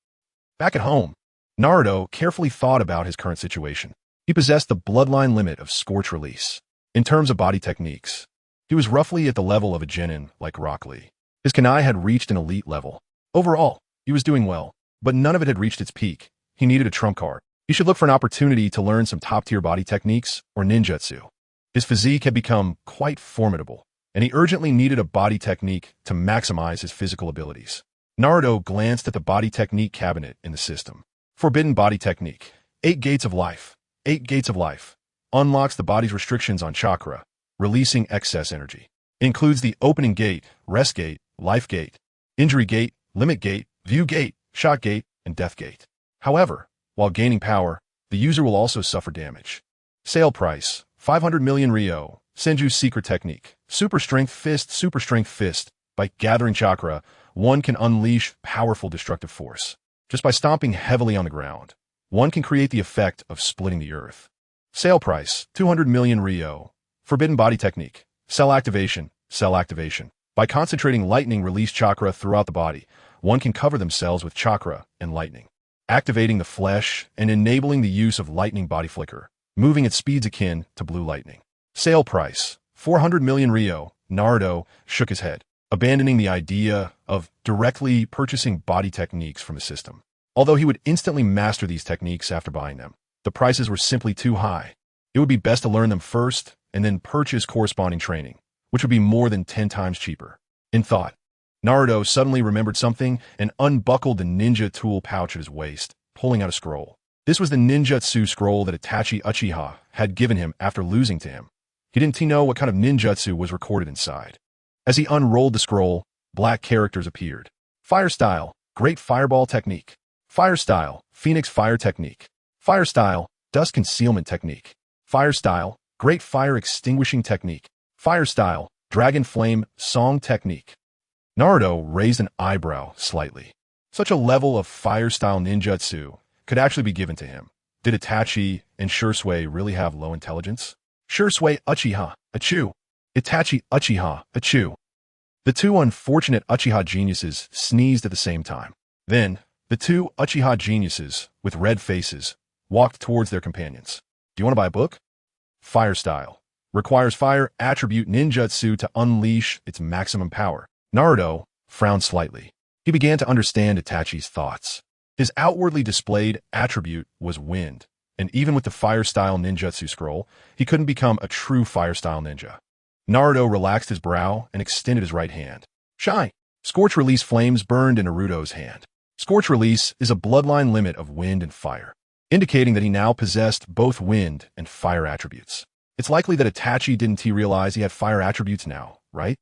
Back at home, Naruto carefully thought about his current situation. He possessed the bloodline limit of Scorch Release. In terms of body techniques, he was roughly at the level of a genin like Rock Lee. His kunai had reached an elite level. Overall, he was doing well, but none of it had reached its peak. He needed a trump card. He should look for an opportunity to learn some top-tier body techniques or ninjutsu. His physique had become quite formidable, and he urgently needed a body technique to maximize his physical abilities. Naruto glanced at the body technique cabinet in the system. Forbidden body technique. 8 gates of life. 8 gates of life. Unlocks the body's restrictions on chakra, releasing excess energy. Includes the opening gate, rest gate, life gate, injury gate, limit gate, view gate, shot gate, and death gate. However, while gaining power, the user will also suffer damage. Sale price, 500 million Ryo. Senju's secret technique. Super strength fist, super strength fist. By gathering chakra, one can unleash powerful destructive force. Just by stomping heavily on the ground, one can create the effect of splitting the earth. Sale price, 200 million Ryo. Forbidden body technique. Cell activation, cell activation. By concentrating lightning release chakra throughout the body, one can cover themselves with chakra and lightning, activating the flesh and enabling the use of lightning body flicker, moving at speeds akin to blue lightning. Sale price, 400 million Ryo. Naruto shook his head, abandoning the idea of directly purchasing body techniques from the system. Although he would instantly master these techniques after buying them, The prices were simply too high. It would be best to learn them first and then purchase corresponding training, which would be more than 10 times cheaper. In thought, Naruto suddenly remembered something and unbuckled the ninja tool pouch at his waist, pulling out a scroll. This was the ninjutsu scroll that Itachi Uchiha had given him after losing to him. He didn't know what kind of ninjutsu was recorded inside. As he unrolled the scroll, black characters appeared. Fire style, great fireball technique. Fire style, phoenix fire technique. Fire style, dust concealment technique. Fire style, great fire extinguishing technique. Fire style, dragon flame song technique. Naruto raised an eyebrow slightly. Such a level of fire style ninjutsu could actually be given to him. Did Itachi and Shisui really have low intelligence? Shisui Uchiha, achoo. Itachi Uchiha, achoo. The two unfortunate Uchiha geniuses sneezed at the same time. Then, the two Uchiha geniuses, with red faces, walked towards their companions. Do you want to buy a book? Fire style. Requires fire attribute ninjutsu to unleash its maximum power. Naruto frowned slightly. He began to understand Itachi's thoughts. His outwardly displayed attribute was wind, and even with the fire-style ninjutsu scroll, he couldn't become a true fire-style ninja. Naruto relaxed his brow and extended his right hand. Shine! Scorch Release flames burned in Naruto's hand. Scorch Release is a bloodline limit of wind and fire, indicating that he now possessed both wind and fire attributes. It's likely that Itachi didn't realize he had fire attributes now, right?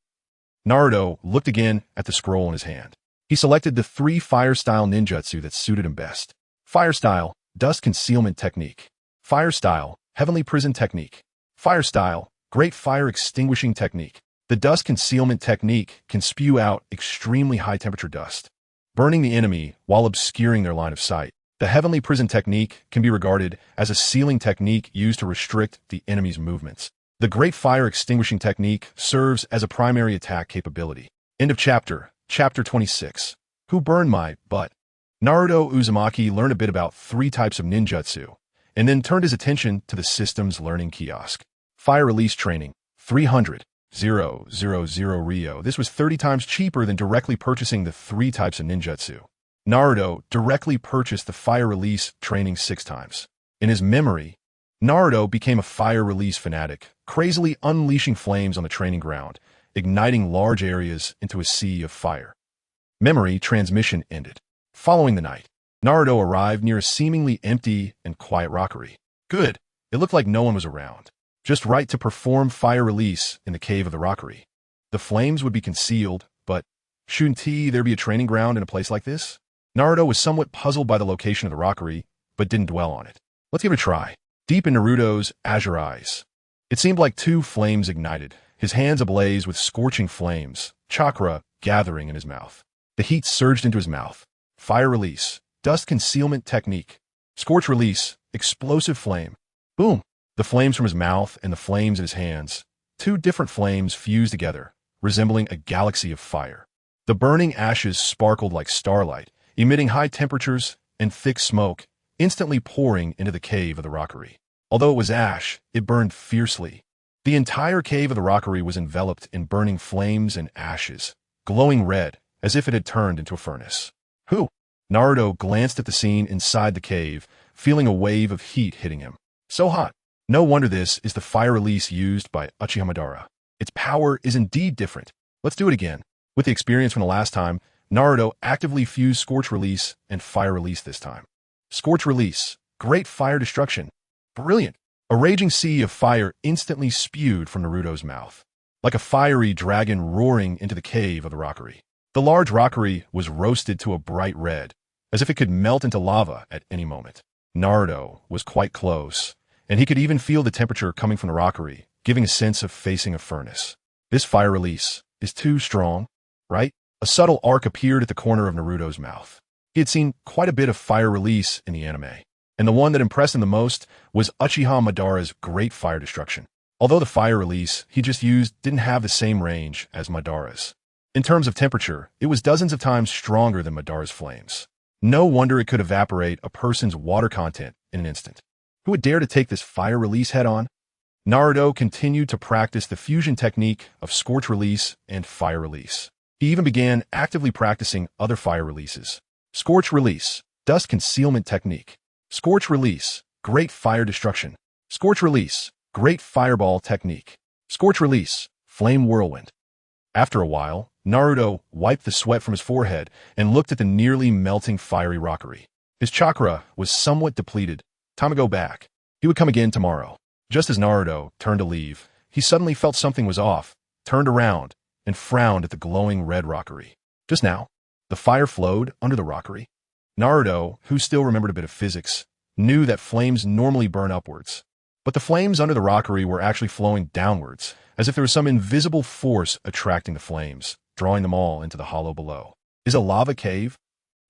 Naruto looked again at the scroll in his hand. He selected the 3 fire-style ninjutsu that suited him best. Fire style, dust concealment technique. Fire style, heavenly prison technique. Fire style, great fire extinguishing technique. The dust concealment technique can spew out extremely high temperature dust, burning the enemy while obscuring their line of sight. The heavenly prison technique can be regarded as a sealing technique used to restrict the enemy's movements. The great fire extinguishing technique serves as a primary attack capability. End of chapter. Chapter 26. Who burned my butt? Naruto Uzumaki learned a bit about 3 types of ninjutsu, and then turned his attention to the system's learning kiosk. Fire release training, 300. 000 Ryo. This was 30 times cheaper than directly purchasing the 3 types of ninjutsu. Naruto directly purchased the fire release training 6 times. In his memory, Naruto became a fire release fanatic, crazily unleashing flames on the training ground, igniting large areas into a sea of fire. Memory transmission ended. Following the night, Naruto arrived near a seemingly empty and quiet rockery. Good. It looked like no one was around. Just right to perform fire release in the cave of the rockery. The flames would be concealed, but shouldn't there be a training ground in a place like this? Naruto was somewhat puzzled by the location of the rockery, but didn't dwell on it. Let's give it a try. Deep in Naruto's azure eyes, it seemed like 2 flames ignited, his hands ablaze with scorching flames, chakra gathering in his mouth. The heat surged into his mouth. Fire release, dust concealment technique. Scorch release, explosive flame. Boom! The flames from his mouth and the flames in his hands. 2 different flames fused together, resembling a galaxy of fire. The burning ashes sparkled like starlight, emitting high temperatures and thick smoke, instantly pouring into the cave of the rockery. Although it was ash, it burned fiercely. The entire cave of the rockery was enveloped in burning flames and ashes, glowing red, as if it had turned into a furnace. Who? Naruto glanced at the scene inside the cave, feeling a wave of heat hitting him. So hot. No wonder this is the fire release used by Uchiha Madara. Its power is indeed different. Let's do it again. With the experience from the last time, Naruto actively fused Scorch Release and Fire Release this time. Scorch Release. Great fire destruction. Brilliant. A raging sea of fire instantly spewed from Naruto's mouth, like a fiery dragon roaring into the cave of the rockery. The large rockery was roasted to a bright red, as if it could melt into lava at any moment. Naruto was quite close, and he could even feel the temperature coming from the rockery, giving a sense of facing a furnace. This fire release is too strong, right? A subtle arc appeared at the corner of Naruto's mouth. He had seen quite a bit of fire release in the anime, and the one that impressed him the most was Uchiha Madara's great fire destruction. Although the fire release he just used didn't have the same range as Madara's. In terms of temperature, it was dozens of times stronger than Madara's flames. No wonder it could evaporate a person's water content in an instant. Who would dare to take this fire release head-on? Naruto continued to practice the fusion technique of Scorch Release and Fire Release. He even began actively practicing other fire releases. Scorch Release, Dust Concealment Technique. Scorch Release, great fire destruction. Scorch release, great fireball technique. Scorch release, flame whirlwind. After a while, Naruto wiped the sweat from his forehead and looked at the nearly melting fiery rockery. His chakra was somewhat depleted. Time to go back. He would come again tomorrow. Just as Naruto turned to leave, he suddenly felt something was off, turned around, and frowned at the glowing red rockery. Just now, the fire flowed under the rockery. Naruto, who still remembered a bit of physics, knew that flames normally burn upwards. But the flames under the rockery were actually flowing downwards, as if there was some invisible force attracting the flames, drawing them all into the hollow below. Is a lava cave?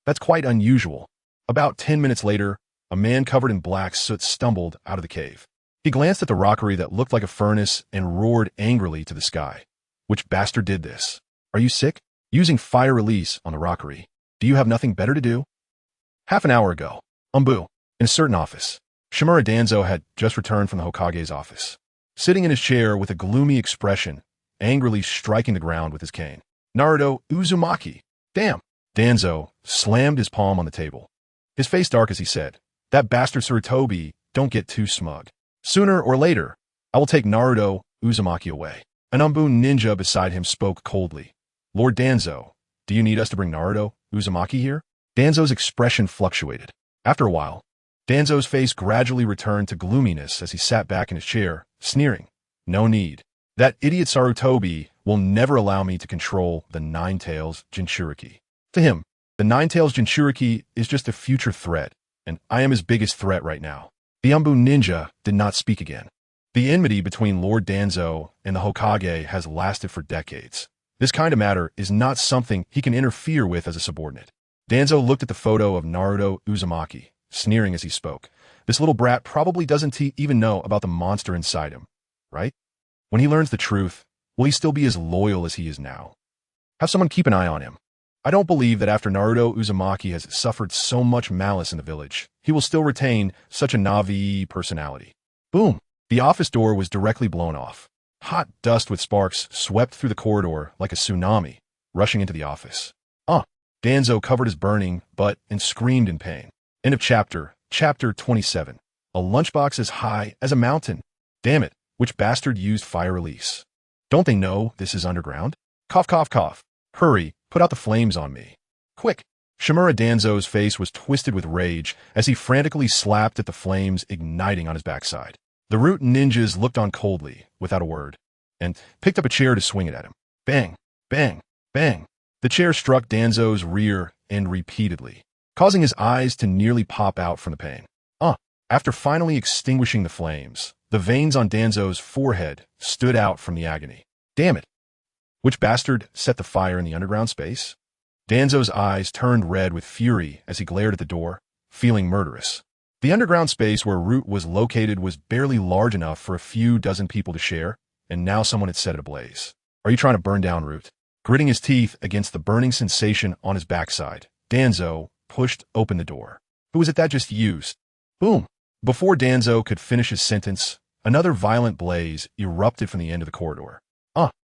That's quite unusual. About 10 minutes later, a man covered in black soot stumbled out of the cave. He glanced at the rockery that looked like a furnace and roared angrily to the sky. Which bastard did this? Are you sick? Using fire release on the rockery. Do you have nothing better to do? Half an hour ago, in a certain office, Shimura Danzo had just returned from the Hokage's office. Sitting in his chair with a gloomy expression, angrily striking the ground with his cane. Naruto Uzumaki. Damn. Danzo slammed his palm on the table. His face dark as he said, that bastard Sarutobi, don't get too smug. Sooner or later, I will take Naruto Uzumaki away. An ninja beside him spoke coldly. Lord Danzo, do you need us to bring Naruto Uzumaki here? Danzo's expression fluctuated. After a while, Danzo's face gradually returned to gloominess as he sat back in his chair, sneering. No need. That idiot Sarutobi will never allow me to control the Nine-Tails Jinchuriki. To him, the Nine-Tails Jinchuriki is just a future threat, and I am his biggest threat right now. The ninja did not speak again. The enmity between Lord Danzo and the Hokage has lasted for decades. This kind of matter is not something he can interfere with as a subordinate. Danzo looked at the photo of Naruto Uzumaki, sneering as he spoke. This little brat probably doesn't even know about the monster inside him, right? When he learns the truth, will he still be as loyal as he is now? Have someone keep an eye on him. I don't believe that after Naruto Uzumaki has suffered so much malice in the village, he will still retain such a Navi personality. Boom! The office door was directly blown off. Hot dust with sparks swept through the corridor like a tsunami, rushing into the office. Danzo covered his burning butt and screamed in pain. End of chapter. Chapter 27. A lunchbox as high as a mountain. Damn it, which bastard used fire release? Don't they know this is underground? Cough, cough, cough. Hurry, put out the flames on me. Quick. Shimura Danzo's face was twisted with rage as he frantically slapped at the flames igniting on his backside. The root ninjas looked on coldly, without a word, and picked up a chair to swing it at him. Bang, bang, bang. The chair struck Danzo's rear end repeatedly, causing his eyes to nearly pop out from the pain. After finally extinguishing the flames, the veins on Danzo's forehead stood out from the agony. Damn it! Which bastard set the fire in the underground space? Danzo's eyes turned red with fury as he glared at the door, feeling murderous. The underground space where Root was located was barely large enough for a few dozen people to share, and now someone had set it ablaze. Are you trying to burn down Root? Gritting his teeth against the burning sensation on his backside, Danzo pushed open the door. Who was it that just used? Boom! Before Danzo could finish his sentence, another violent blaze erupted from the end of the corridor.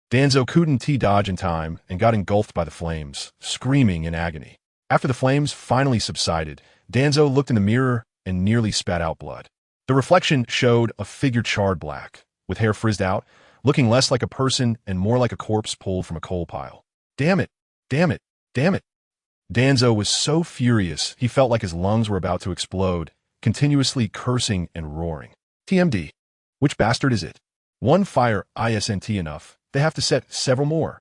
Danzo couldn't dodge in time and got engulfed by the flames, screaming in agony. After the flames finally subsided, Danzo looked in the mirror and nearly spat out blood. The reflection showed a figure charred black, with hair frizzed out, looking less like a person and more like a corpse pulled from a coal pile. Damn it! Damn it! Damn it! Danzo was so furious he felt like his lungs were about to explode, continuously cursing and roaring. TMD. Which bastard is it? One fire isn't enough. They have to set several more.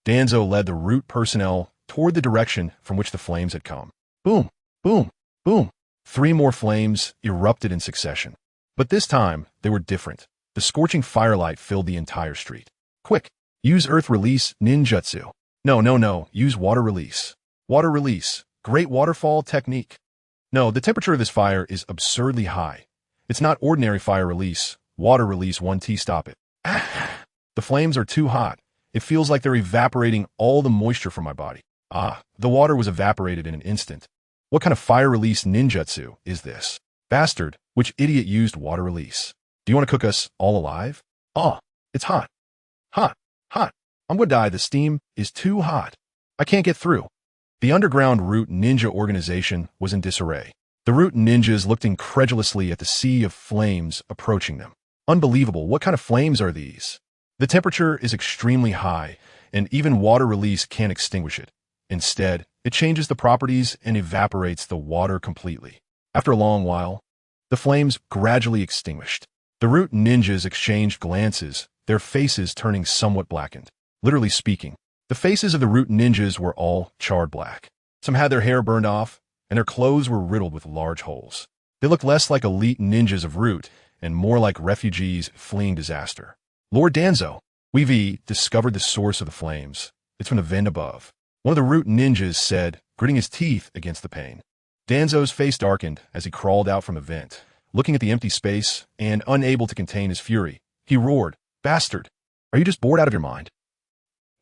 Danzo led the Root personnel toward the direction from which the flames had come. Boom! Boom! Boom! 3 more flames erupted in succession. But this time, they were different. The scorching firelight filled the entire street. Quick! Use earth release ninjutsu. No. Use water release. Water release. Great waterfall technique. No, the temperature of this fire is absurdly high. It's not ordinary fire release. Water release 1T stop it. The flames are too hot. It feels like they're evaporating all the moisture from my body. The water was evaporated in an instant. What kind of fire release ninjutsu is this? Bastard, which idiot used water release? Do you want to cook us all alive? It's hot. Hot. I'm gonna die. The steam is too hot. I can't get through. The underground Root ninja organization was in disarray. The root ninjas looked incredulously at the sea of flames approaching them. Unbelievable, what kind of flames are these? The temperature is extremely high, and even water release can't extinguish it. Instead, it changes the properties and evaporates the water completely. After a long while, the flames gradually extinguished. The root ninjas exchanged glances, their faces turning somewhat blackened. Literally speaking, the faces of the root ninjas were all charred black. Some had their hair burned off, and their clothes were riddled with large holes. They looked less like elite ninjas of root and more like refugees fleeing disaster. Lord Danzo, we've discovered the source of the flames. It's from the vent above. One of the root ninjas said, gritting his teeth against the pain. Danzo's face darkened as he crawled out from the vent, looking at the empty space and unable to contain his fury. He roared, "Bastard! Are you just bored out of your mind?"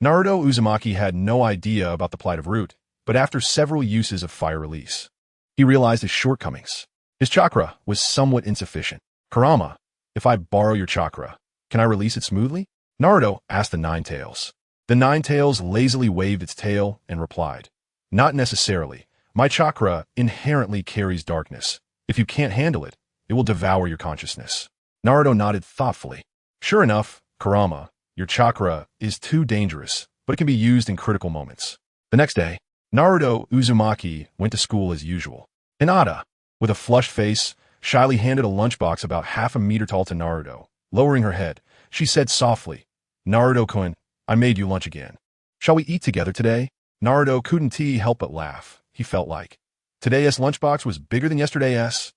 Naruto Uzumaki had no idea about the plight of root, but after several uses of fire release, he realized his shortcomings. His chakra was somewhat insufficient. "Kurama, if I borrow your chakra, can I release it smoothly?" Naruto asked the Nine Tails. The Nine Tails lazily waved its tail and replied, "Not necessarily. My chakra inherently carries darkness. If you can't handle it, it will devour your consciousness." Naruto nodded thoughtfully. "Sure enough, Kurama, your chakra is too dangerous, but it can be used in critical moments." The next day, Naruto Uzumaki went to school as usual. Hinata, with a flushed face, shyly handed a lunchbox about half a meter tall to Naruto. Lowering her head, she said softly, "Naruto-kun, I made you lunch again. Shall we eat together today?" Naruto couldn't help but laugh. He felt like today's lunchbox was bigger than yesterday's.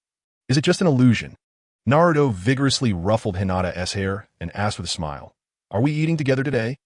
Is it just an illusion? Naruto vigorously ruffled Hinata's hair and asked with a smile, "Are we eating together today?"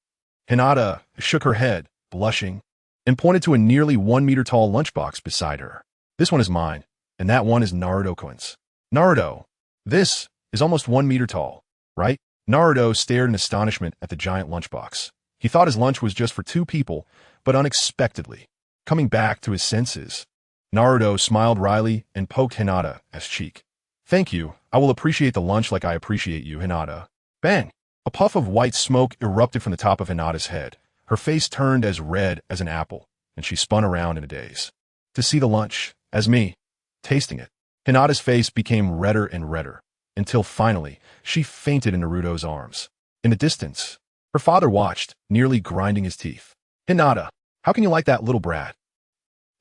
Hinata shook her head, blushing, and pointed to a nearly 1 meter tall lunchbox beside her. "This one is mine, and that one is Naruto-kun's." "Naruto, this is almost 1 meter tall, right?" Naruto stared in astonishment at the giant lunchbox. He thought his lunch was just for 2 people, but unexpectedly, coming back to his senses, Naruto smiled wryly and poked Hinata's cheek. "Thank you, I will appreciate the lunch like I appreciate you, Hinata." Bang! A puff of white smoke erupted from the top of Hinata's head. Her face turned as red as an apple, and she spun around in a daze. To see the lunch, as me, tasting it. Hinata's face became redder and redder, until finally, she fainted in Naruto's arms. In the distance, her father watched, nearly grinding his teeth. "Hinata, how can you like that little brat?"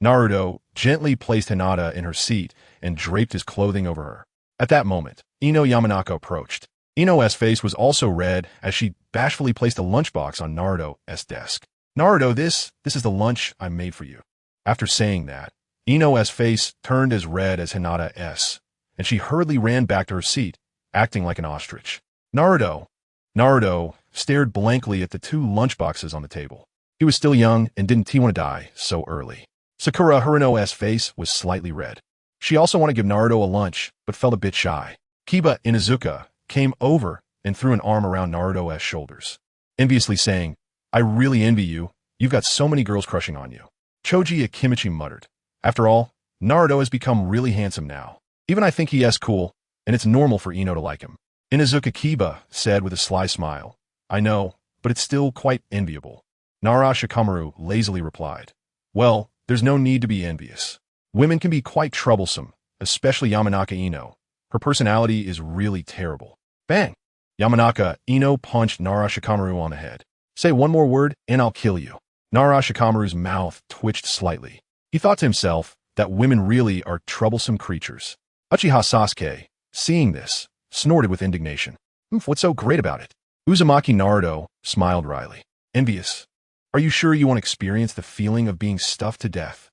Naruto gently placed Hinata in her seat and draped his clothing over her. At that moment, Ino Yamanaka approached. Ino's face was also red as she bashfully placed a lunchbox on Naruto's desk. "Naruto, this is the lunch I made for you." After saying that, Ino's face turned as red as Hinata's, and she hurriedly ran back to her seat, acting like an ostrich. Naruto stared blankly at the 2 lunchboxes on the table. He was still young and didn't want to die so early. Sakura Haruno's face was slightly red. She also wanted to give Naruto a lunch, but felt a bit shy. Kiba Inuzuka came over and threw an arm around Naruto's shoulders, enviously saying, "I really envy you. You've got so many girls crushing on you." Choji Akimichi muttered, "After all, Naruto has become really handsome now. Even I think he is cool, and it's normal for Ino to like him." Inuzuka Kiba said with a sly smile, "I know, but it's still quite enviable." Nara Shikamaru lazily replied, "Well, there's no need to be envious. Women can be quite troublesome, especially Yamanaka Ino. Her personality is really terrible." Bang! Yamanaka Ino punched Nara Shikamaru on the head. "Say one more word and I'll kill you." Nara Shikamaru's mouth twitched slightly. He thought to himself that women really are troublesome creatures. Uchiha Sasuke, seeing this, snorted with indignation. "What's so great about it?" Uzumaki Naruto smiled wryly. "Envious. Are you sure you want to experience the feeling of being stuffed to death?"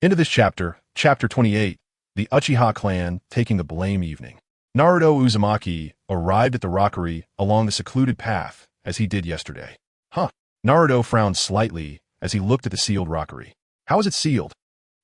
Into this chapter, Chapter 28, the Uchiha clan taking the blame evening. Naruto Uzumaki arrived at the rockery along the secluded path, as he did yesterday. Naruto frowned slightly as he looked at the sealed rockery. How is it sealed?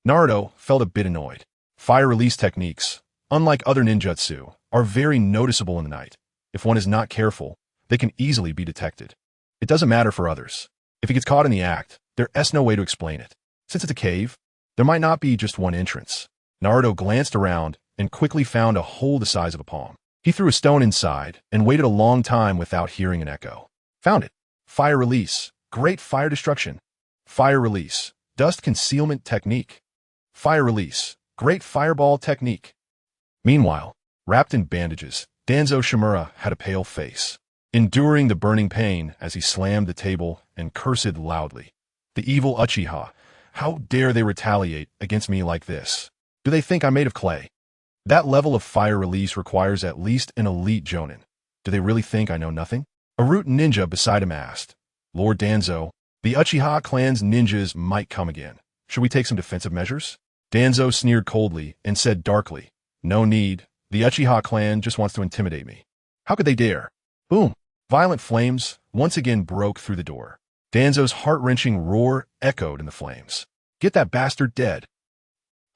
Naruto felt a bit annoyed. Fire release techniques, unlike other ninjutsu, are very noticeable in the night. If one is not careful, they can easily be detected. It doesn't matter for others. If he gets caught in the act, there's no way to explain it. Since it's a cave, there might not be just one entrance. Naruto glanced around and quickly found a hole the size of a palm. He threw a stone inside and waited a long time without hearing an echo. Found it. Fire release. Great fire destruction. Fire release. Dust concealment technique. Fire release. Great fireball technique. Meanwhile, wrapped in bandages, Danzo Shimura had a pale face, enduring the burning pain as he slammed the table and cursed loudly. The evil Uchiha. How dare they retaliate against me like this? Do they think I'm made of clay? That level of fire release requires at least an elite jonin. Do they really think I know nothing? A root ninja beside him asked. Lord Danzo, the Uchiha clan's ninjas might come again. Should we take some defensive measures? Danzo sneered coldly and said darkly, no need. The Uchiha clan just wants to intimidate me. How could they dare? Boom! Violent flames once again broke through the door. Danzo's heart-wrenching roar echoed in the flames. Get that bastard dead.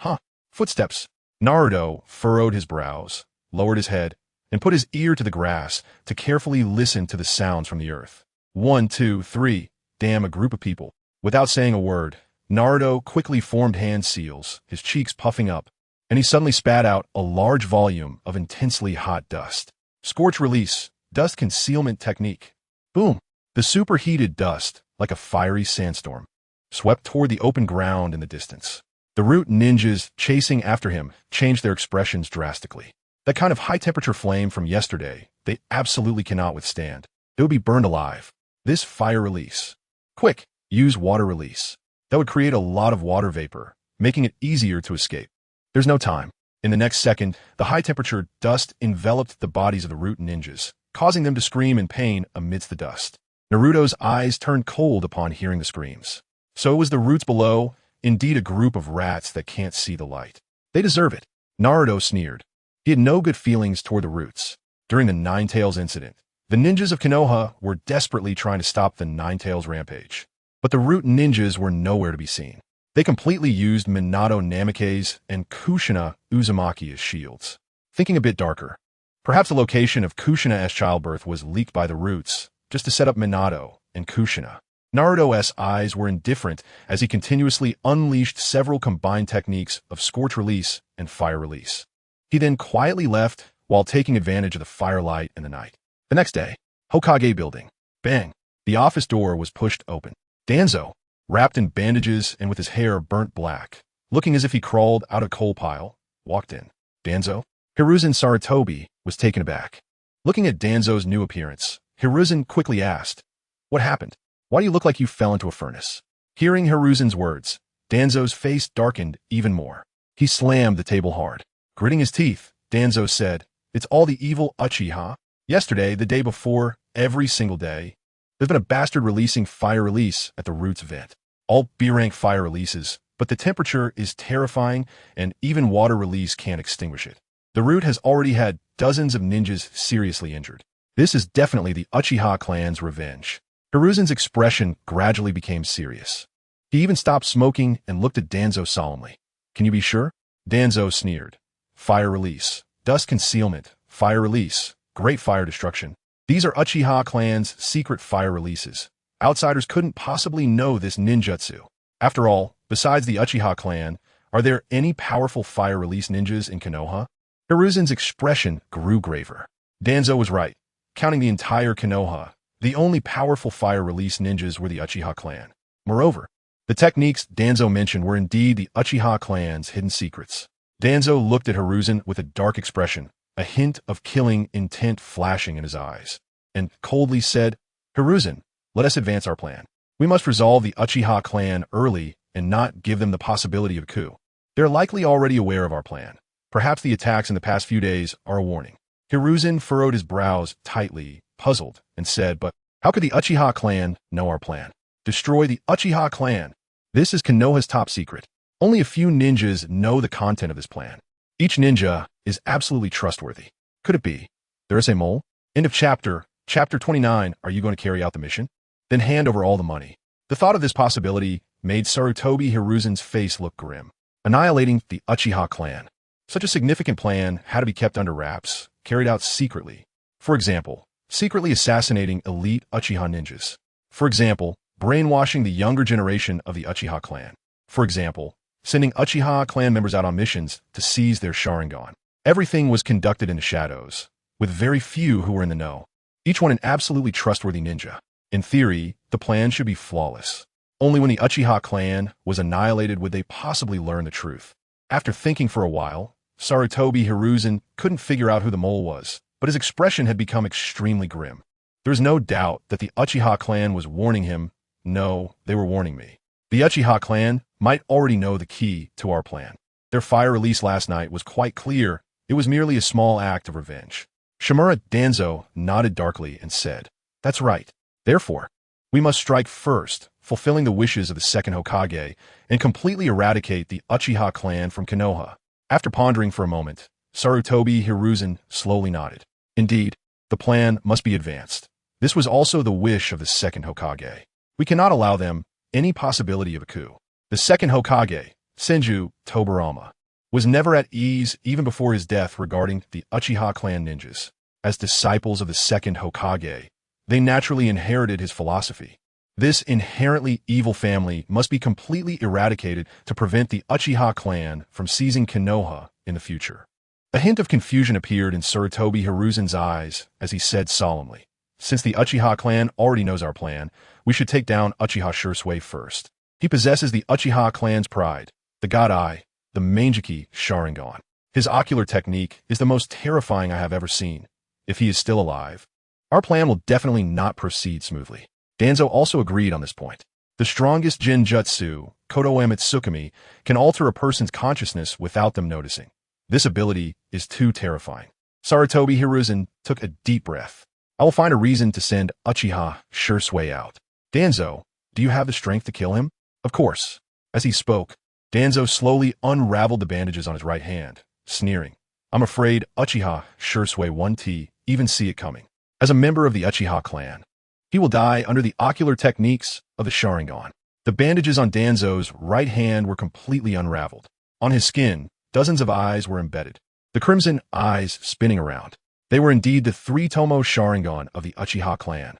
Huh. Footsteps. Naruto furrowed his brows, lowered his head, and put his ear to the grass to carefully listen to the sounds from the earth. 1, 2, 3. Damn, a group of people. Without saying a word, Naruto quickly formed hand seals, his cheeks puffing up, and he suddenly spat out a large volume of intensely hot dust. Scorch release, dust concealment technique. Boom! The superheated dust, like a fiery sandstorm, swept toward the open ground in the distance. The root ninjas chasing after him changed their expressions drastically. That kind of high-temperature flame from yesterday, they absolutely cannot withstand. They would be burned alive. This fire release. Quick, use water release. That would create a lot of water vapor, making it easier to escape. There's no time. In the next second, the high-temperature dust enveloped the bodies of the root ninjas, causing them to scream in pain amidst the dust. Naruto's eyes turned cold upon hearing the screams. So it was the roots below, indeed a group of rats that can't see the light. They deserve it. Naruto sneered. He had no good feelings toward the roots. During the Nine-Tails incident, the ninjas of Konoha were desperately trying to stop the Nine-Tails rampage. But the root ninjas were nowhere to be seen. They completely used Minato Namikaze and Kushina Uzumaki as shields. Thinking a bit darker, perhaps the location of Kushina's childbirth was leaked by the roots, just to set up Minato and Kushina. Naruto's eyes were indifferent as he continuously unleashed several combined techniques of scorch release and fire release. He then quietly left while taking advantage of the firelight in the night. The next day, Hokage building. Bang! The office door was pushed open. Danzo, wrapped in bandages and with his hair burnt black, looking as if he crawled out of a coal pile, walked in. Danzo? Hiruzen Sarutobi was taken aback. Looking at Danzo's new appearance, Hiruzen quickly asked, what happened? Why do you look like you fell into a furnace? Hearing Hiruzen's words, Danzo's face darkened even more. He slammed the table hard. Gritting his teeth, Danzo said, it's all the evil Uchiha. Yesterday, the day before, every single day, there's been a bastard releasing fire release at the Roots event. All B-rank fire releases, but the temperature is terrifying and even water release can't extinguish it. The Root has already had dozens of ninjas seriously injured. This is definitely the Uchiha clan's revenge. Hiruzen's expression gradually became serious. He even stopped smoking and looked at Danzo solemnly. Can you be sure? Danzo sneered. Fire release, dust concealment, fire release, great fire destruction. These are Uchiha clan's secret fire releases. Outsiders couldn't possibly know this ninjutsu. After all, besides the Uchiha clan, are there any powerful fire release ninjas in Konoha? Hiruzen's expression grew graver. Danzo was right. Counting the entire Konoha, the only powerful fire release ninjas were the Uchiha clan. Moreover, the techniques Danzo mentioned were indeed the Uchiha clan's hidden secrets. Danzo looked at Hiruzen with a dark expression, a hint of killing intent flashing in his eyes, and coldly said, Hiruzen, let us advance our plan. We must resolve the Uchiha clan early and not give them the possibility of a coup. They're likely already aware of our plan. Perhaps the attacks in the past few days are a warning. Hiruzen furrowed his brows tightly, puzzled, and said, but how could the Uchiha clan know our plan? Destroy the Uchiha clan. This is Konoha's top secret. Only a few ninjas know the content of this plan. Each ninja is absolutely trustworthy. Could it be? There is a mole? End of chapter. Chapter 29. Are you going to carry out the mission? Then hand over all the money. The thought of this possibility made Sarutobi Hiruzen's face look grim. Annihilating the Uchiha clan. Such a significant plan had to be kept under wraps, carried out secretly. For example, secretly assassinating elite Uchiha ninjas. For example, brainwashing the younger generation of the Uchiha clan. For example, sending Uchiha clan members out on missions to seize their Sharingan. Everything was conducted in the shadows, with very few who were in the know. Each one an absolutely trustworthy ninja. In theory, the plan should be flawless. Only when the Uchiha clan was annihilated would they possibly learn the truth. After thinking for a while, Sarutobi Hiruzen couldn't figure out who the mole was, but his expression had become extremely grim. There is no doubt that the Uchiha clan was warning him. No, they were warning me. The Uchiha clan might already know the key to our plan. Their fire release last night was quite clear. It was merely a small act of revenge. Shimura Danzo nodded darkly and said, "That's right. Therefore, we must strike first, fulfilling the wishes of the second Hokage, and completely eradicate the Uchiha clan from Konoha." After pondering for a moment, Sarutobi Hiruzen slowly nodded. Indeed, the plan must be advanced. This was also the wish of the second Hokage. We cannot allow them any possibility of a coup. The second Hokage, Senju Tobirama, was never at ease even before his death regarding the Uchiha clan ninjas. As disciples of the second Hokage, they naturally inherited his philosophy. This inherently evil family must be completely eradicated to prevent the Uchiha clan from seizing Konoha in the future. A hint of confusion appeared in Sarutobi Hiruzen's eyes as he said solemnly, "Since the Uchiha clan already knows our plan, we should take down Uchiha Shisui first. He possesses the Uchiha clan's pride, the God Eye, the Mangeki Sharingan. His ocular technique is the most terrifying I have ever seen. If he is still alive, our plan will definitely not proceed smoothly." Danzo also agreed on this point. The strongest Genjutsu, Kodo Amitsukami, can alter a person's consciousness without them noticing. This ability is too terrifying. Sarutobi Hiruzen took a deep breath. "I will find a reason to send Uchiha Shisui out." "Danzo, do you have the strength to kill him?" "Of course." As he spoke, Danzo slowly unraveled the bandages on his right hand, sneering, "I'm afraid Uchiha Shisui won't even see it coming. As a member of the Uchiha clan, he will die under the ocular techniques of the Sharingan." The bandages on Danzo's right hand were completely unraveled. On his skin, dozens of eyes were embedded, the crimson eyes spinning around. They were indeed the three-tomo Sharingan of the Uchiha clan.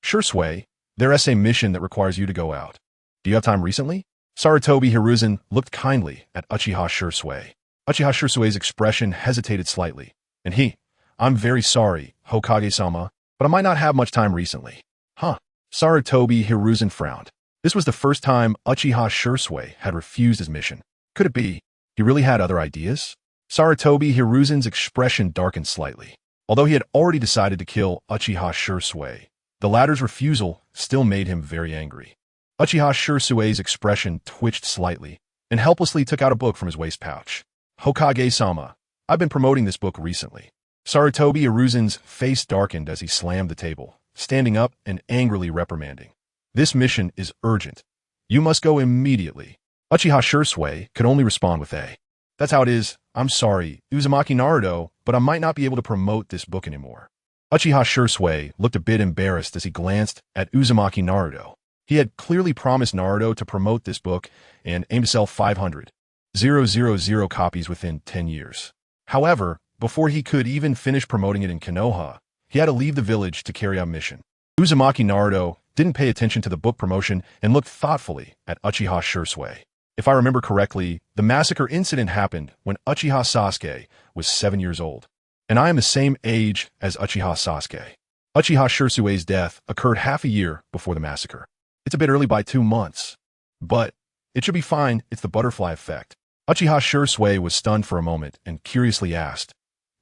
"Shisui, there is a mission that requires you to go out. Do you have time recently?" Sarutobi Hiruzen looked kindly at Uchiha Shisui. Uchiha Shisui's expression hesitated slightly, and "I'm very sorry, Hokage-sama, but I might not have much time recently." "Huh?" Sarutobi Hiruzen frowned. This was the first time Uchiha Shisui had refused his mission. Could it be he really had other ideas? Sarutobi Hiruzen's expression darkened slightly. Although he had already decided to kill Uchiha Shisui, the latter's refusal still made him very angry. Uchiha Shisui's expression twitched slightly and helplessly took out a book from his waist pouch. "Hokage-sama, I've been promoting this book recently." Sarutobi Hiruzen's face darkened as he slammed the table, standing up and angrily reprimanding. "This mission is urgent. You must go immediately." Uchiha Shisui could only respond with a, "That's how it is. I'm sorry, Uzumaki Naruto, but I might not be able to promote this book anymore." Uchiha Shisui looked a bit embarrassed as he glanced at Uzumaki Naruto. He had clearly promised Naruto to promote this book and aimed to sell 500,000 copies within 10 years. However, before he could even finish promoting it in Konoha, he had to leave the village to carry out a mission. Uzumaki Naruto didn't pay attention to the book promotion and looked thoughtfully at Uchiha Shisui. If I remember correctly, the massacre incident happened when Uchiha Sasuke was 7 years old, and I am the same age as Uchiha Sasuke. Uchiha Shisui's death occurred half a year before the massacre. It's a bit early by 2 months, but it should be fine. It's the butterfly effect. Uchiha Shisui was stunned for a moment and curiously asked,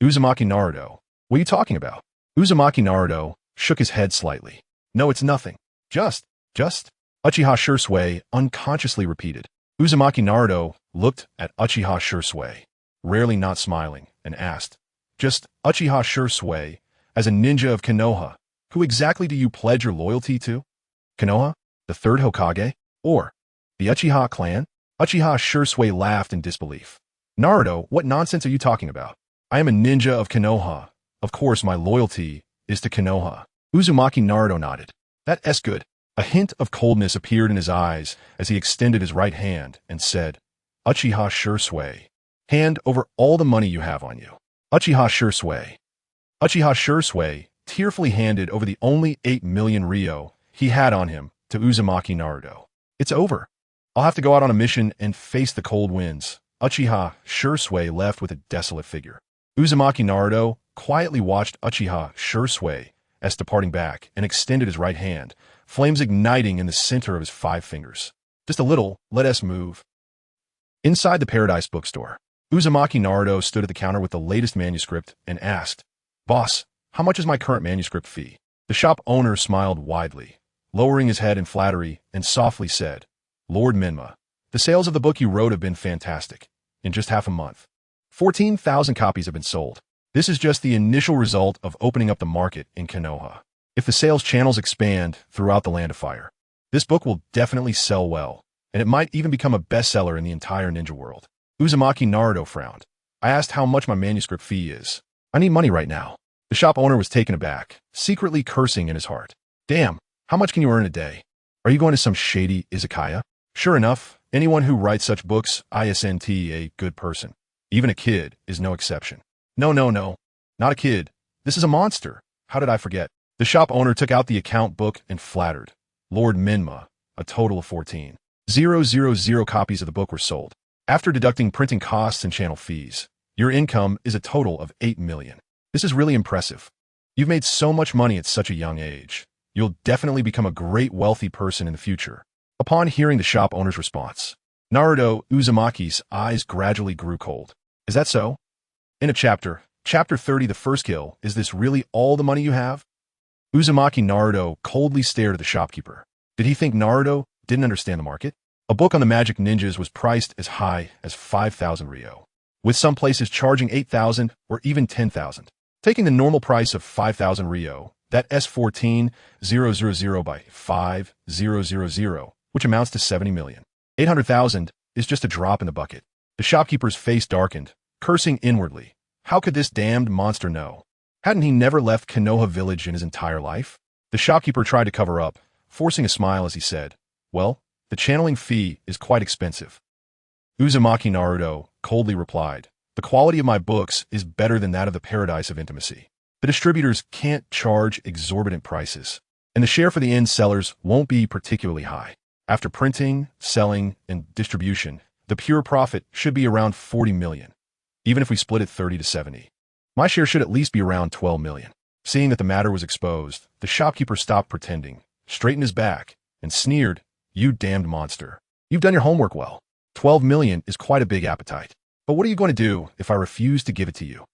"Uzumaki Naruto, what are you talking about?" Uzumaki Naruto shook his head slightly. "No, it's nothing. Just. Uchiha Shisui unconsciously repeated. Uzumaki Naruto looked at Uchiha Shisui, rarely not smiling, and asked, "Just Uchiha Shisui, as a ninja of Konoha, who exactly do you pledge your loyalty to? Konoha, the third Hokage, or the Uchiha clan?" Uchiha Shisui laughed in disbelief. "Naruto, what nonsense are you talking about? I am a ninja of Konoha. Of course my loyalty is to Konoha." Uzumaki Naruto nodded. "That's good." A hint of coldness appeared in his eyes as he extended his right hand and said, "Uchiha Shisui, hand over all the money you have on you." Uchiha Shisui tearfully handed over the only 8 million ryo he had on him to Uzumaki Naruto. "It's over. I'll have to go out on a mission and face the cold winds." Uchiha Shisui left with a desolate figure. Uzumaki Naruto quietly watched Uchiha Shisui as departing back and extended his right hand, flames igniting in the center of his 5 fingers. "Just a little, let us move." Inside the Paradise bookstore, Uzumaki Naruto stood at the counter with the latest manuscript and asked, "Boss, how much is my current manuscript fee?" The shop owner smiled widely, lowering his head in flattery, and softly said, "Lord Minma, the sales of the book you wrote have been fantastic. In just half a month, 14,000 copies have been sold. This is just the initial result of opening up the market in Konoha. If the sales channels expand throughout the Land of Fire, this book will definitely sell well, and it might even become a bestseller in the entire ninja world." Uzumaki Naruto frowned. "I asked how much my manuscript fee is. I need money right now." The shop owner was taken aback, secretly cursing in his heart. "Damn, how much can you earn a day? Are you going to some shady izakaya?" Sure enough, anyone who writes such books isn't a good person. Even a kid is no exception. No, not a kid. This is a monster. How did I forget?" The shop owner took out the account book and flattered. "Lord Minma, a total of 14,000 copies of the book were sold. After deducting printing costs and channel fees, your income is a total of 8 million. This is really impressive. You've made so much money at such a young age. You'll definitely become a great wealthy person in the future." Upon hearing the shop owner's response, Naruto Uzumaki's eyes gradually grew cold. "Is that so? In a chapter 30, the first kill, is this really all the money you have?" Uzumaki Naruto coldly stared at the shopkeeper. Did he think Naruto didn't understand the market? A book on the magic ninjas was priced as high as 5,000 Ryo, with some places charging 8,000 or even 10,000. Taking the normal price of 5,000 Ryo, that S14,000 by 5,000, which amounts to 70 million. 800,000 is just a drop in the bucket. The shopkeeper's face darkened, cursing inwardly. How could this damned monster know? Hadn't he never left Konoha village in his entire life? The shopkeeper tried to cover up, forcing a smile as he said, "Well, the channeling fee is quite expensive." Uzumaki Naruto coldly replied, "The quality of my books is better than that of the Paradise of Intimacy. The distributors can't charge exorbitant prices, and the share for the end sellers won't be particularly high. After printing, selling, and distribution, the pure profit should be around 40 million. Even if we split it 30 to 70. My share should at least be around 12 million. Seeing that the matter was exposed, the shopkeeper stopped pretending, straightened his back, and sneered, "You damned monster. You've done your homework well. 12 million is quite a big appetite. But what are you going to do if I refuse to give it to you?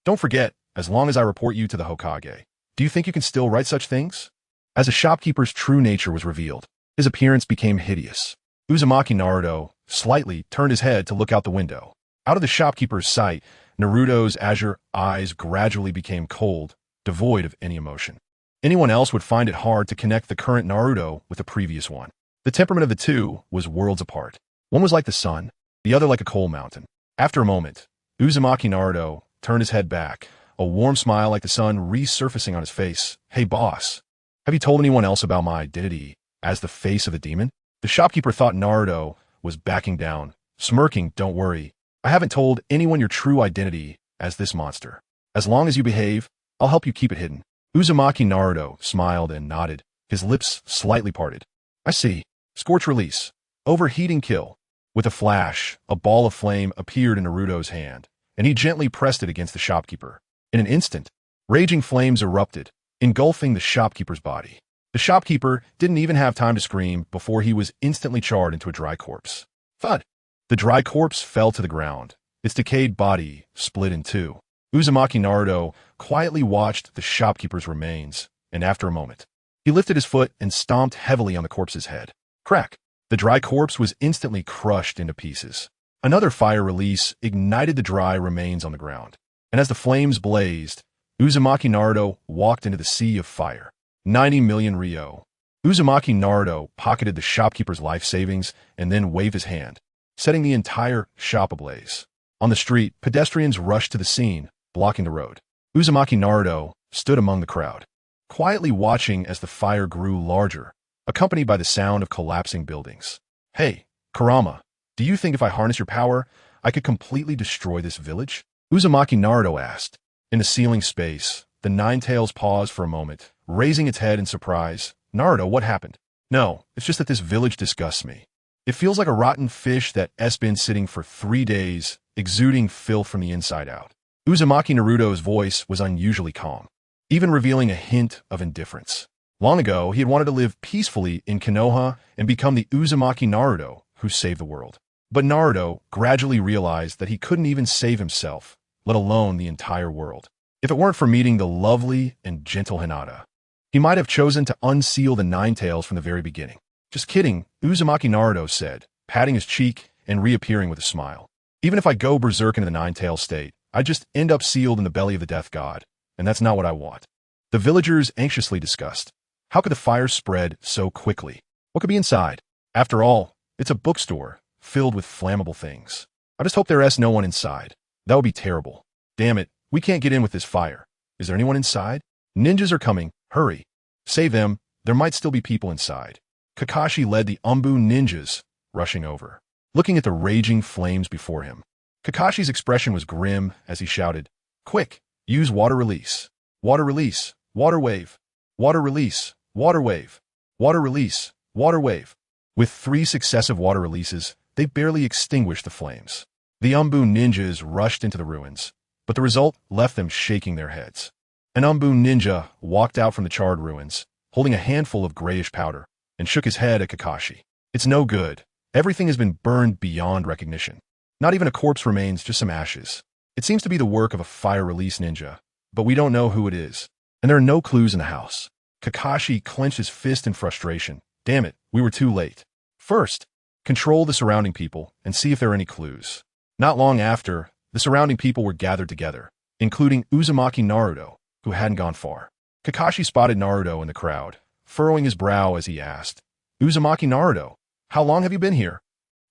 Don't forget, as long as I report you to the Hokage, do you think you can still write such things?" As the shopkeeper's true nature was revealed, his appearance became hideous. Uzumaki Naruto slightly turned his head to look out the window. Out of the shopkeeper's sight, Naruto's azure eyes gradually became cold, devoid of any emotion. Anyone else would find it hard to connect the current Naruto with the previous one. The temperament of the two was worlds apart. One was like the sun, the other like a coal mountain. After a moment, Uzumaki Naruto turned his head back, a warm smile like the sun resurfacing on his face. "Hey boss, have you told anyone else about my identity as the face of the demon?" The shopkeeper thought Naruto was backing down, smirking. "Don't worry. I haven't told anyone your true identity as this monster. As long as you behave, I'll help you keep it hidden." Uzumaki Naruto smiled and nodded, his lips slightly parted. "I see. Scorch release. Overheating kill." With a flash, a ball of flame appeared in Naruto's hand, and he gently pressed it against the shopkeeper. In an instant, raging flames erupted, engulfing the shopkeeper's body. The shopkeeper didn't even have time to scream before he was instantly charred into a dry corpse. Thud! The dry corpse fell to the ground, its decayed body split in two. Uzumaki Naruto quietly watched the shopkeeper's remains, and after a moment, he lifted his foot and stomped heavily on the corpse's head. Crack! The dry corpse was instantly crushed into pieces. Another fire release ignited the dry remains on the ground, and as the flames blazed, Uzumaki Naruto walked into the sea of fire. 90 million Ryo. Uzumaki Naruto pocketed the shopkeeper's life savings and then waved his hand, setting the entire shop ablaze. On the street, pedestrians rushed to the scene, blocking the road. Uzumaki Naruto stood among the crowd, quietly watching as the fire grew larger, accompanied by the sound of collapsing buildings. "Hey, Kurama, do you think if I harness your power, I could completely destroy this village?" Uzumaki Naruto asked. In the ceiling space, the Nine-Tails paused for a moment, raising its head in surprise. "Naruto, what happened?" "No, it's just that this village disgusts me. It feels like a rotten fish that's been sitting for 3 days, exuding filth from the inside out." Uzumaki Naruto's voice was unusually calm, even revealing a hint of indifference. Long ago, he had wanted to live peacefully in Konoha and become the Uzumaki Naruto who saved the world. But Naruto gradually realized that he couldn't even save himself, let alone the entire world. If it weren't for meeting the lovely and gentle Hinata, he might have chosen to unseal the Nine Tails from the very beginning. Just kidding, Uzumaki Naruto said, patting his cheek and reappearing with a smile. Even if I go berserk into the Nine Tails state, I just end up sealed in the belly of the Death God, and that's not what I want. The villagers anxiously discussed. How could the fire spread so quickly? What could be inside? After all, it's a bookstore filled with flammable things. I just hope there's no one inside. That would be terrible. Damn it, we can't get in with this fire. Is there anyone inside? Ninjas are coming. Hurry. Save them. There might still be people inside. Kakashi led the Umbu ninjas, rushing over, looking at the raging flames before him. Kakashi's expression was grim as he shouted, "Quick, use water release. Water release. Water wave. Water release. Water wave. Water release. Water wave." With 3 successive water releases, they barely extinguished the flames. The Umbu ninjas rushed into the ruins, but the result left them shaking their heads. An Umbu ninja walked out from the charred ruins, holding a handful of grayish powder, and shook his head at Kakashi. "It's no good. Everything has been burned beyond recognition. Not even a corpse remains, just some ashes. It seems to be the work of a fire release ninja, but we don't know who it is. And there are no clues in the house." Kakashi clenched his fist in frustration. Damn it, we were too late. First, control the surrounding people and see if there are any clues. Not long after, the surrounding people were gathered together, including Uzumaki Naruto, who hadn't gone far. Kakashi spotted Naruto in the crowd, furrowing his brow as he asked, "Uzumaki Naruto, how long have you been here?"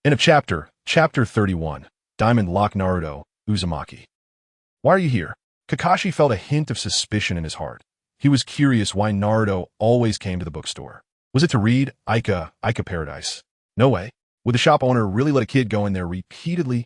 End of chapter 31. Diamond Lock Naruto, Uzumaki. Why are you here? Kakashi felt a hint of suspicion in his heart. He was curious why Naruto always came to the bookstore. Was it to read Ika Paradise? No way. Would the shop owner really let a kid go in there repeatedly?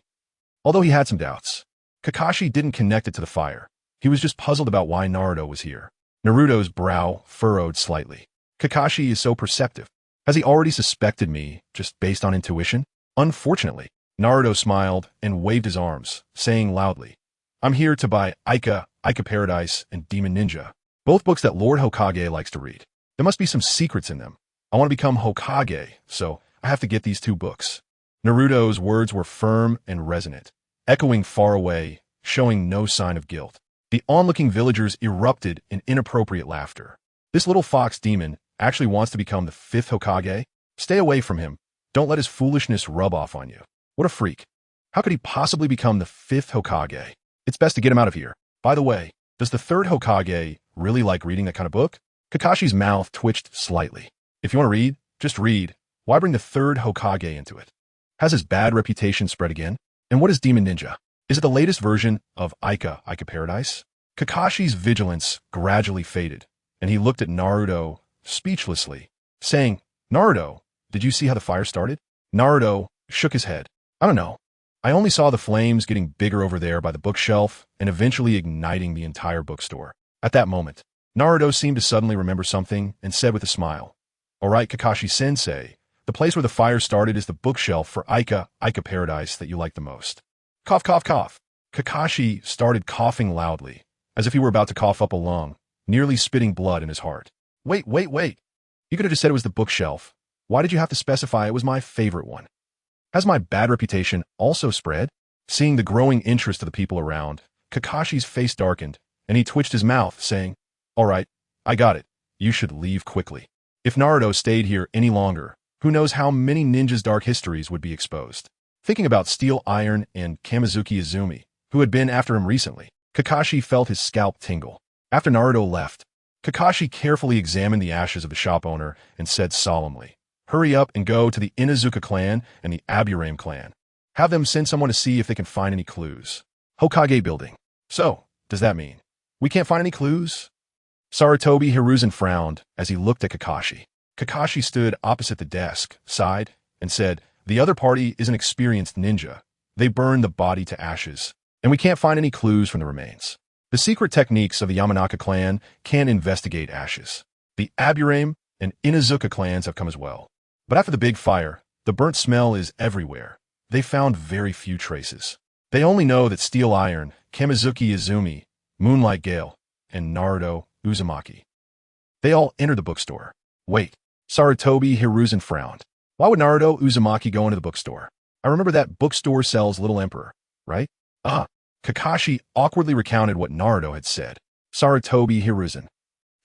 Although he had some doubts, Kakashi didn't connect it to the fire. He was just puzzled about why Naruto was here. Naruto's brow furrowed slightly. Kakashi is so perceptive. Has he already suspected me just based on intuition? Unfortunately, Naruto smiled and waved his arms, saying loudly, "I'm here to buy Ika Paradise, and Demon Ninja, both books that Lord Hokage likes to read. There must be some secrets in them. I want to become Hokage, so I have to get these 2 books." Naruto's words were firm and resonant, echoing far away, showing no sign of guilt. The onlooking villagers erupted in inappropriate laughter. This little fox demon actually wants to become the 5th Hokage? Stay away from him. Don't let his foolishness rub off on you. What a freak. How could he possibly become the 5th Hokage? It's best to get him out of here. By the way, does the 3rd Hokage really like reading that kind of book? Kakashi's mouth twitched slightly. If you want to read, just read. Why bring the 3rd Hokage into it? Has his bad reputation spread again? And what is Demon Ninja? Is it the latest version of Ika Paradise? Kakashi's vigilance gradually faded, and he looked at Naruto speechlessly, saying, "Naruto, did you see how the fire started?" Naruto shook his head. "I don't know. I only saw the flames getting bigger over there by the bookshelf and eventually igniting the entire bookstore." At that moment, Naruto seemed to suddenly remember something and said with a smile, "All right, Kakashi-sensei, the place where the fire started is the bookshelf for Ika Paradise that you like the most." Cough, cough, cough. Kakashi started coughing loudly, as if he were about to cough up a lung, nearly spitting blood in his heart. Wait. You could have just said it was the bookshelf. Why did you have to specify it was my favorite one? Has my bad reputation also spread? Seeing the growing interest of the people around, Kakashi's face darkened, and he twitched his mouth, saying, "All right, I got it. You should leave quickly." If Naruto stayed here any longer, who knows how many ninjas' dark histories would be exposed. Thinking about Steel Iron and Kamizuki Izumi, who had been after him recently, Kakashi felt his scalp tingle. After Naruto left, Kakashi carefully examined the ashes of the shop owner and said solemnly, "Hurry up and go to the Inuzuka clan and the Aburame clan. Have them send someone to see if they can find any clues." Hokage building. So, does that mean we can't find any clues? Sarutobi Hiruzen frowned as he looked at Kakashi. Kakashi stood opposite the desk, sighed, and said, "The other party is an experienced ninja. They burned the body to ashes, and we can't find any clues from the remains. The secret techniques of the Yamanaka clan can investigate ashes. The Aburame and Inuzuka clans have come as well. But after the big fire, the burnt smell is everywhere. They found very few traces. They only know that Steel Iron, Kamizuki Izumi, Moonlight Gale, and Naruto Uzumaki. They all entered the bookstore. Wait, Sarutobi Hiruzen frowned. Why would Naruto Uzumaki go into the bookstore? I remember that bookstore sells Little Emperor, right? Ah, Kakashi awkwardly recounted what Naruto had said. Sarutobi Hiruzen.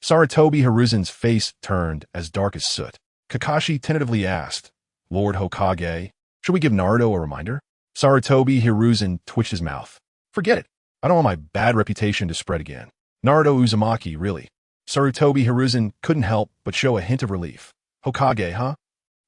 Sarutobi Hiruzen's face turned as dark as soot. Kakashi tentatively asked, Lord Hokage, should we give Naruto a reminder? Sarutobi Hiruzen twitched his mouth. Forget it. I don't want my bad reputation to spread again. Naruto Uzumaki, really. Sarutobi Hiruzen couldn't help but show a hint of relief. Hokage, huh?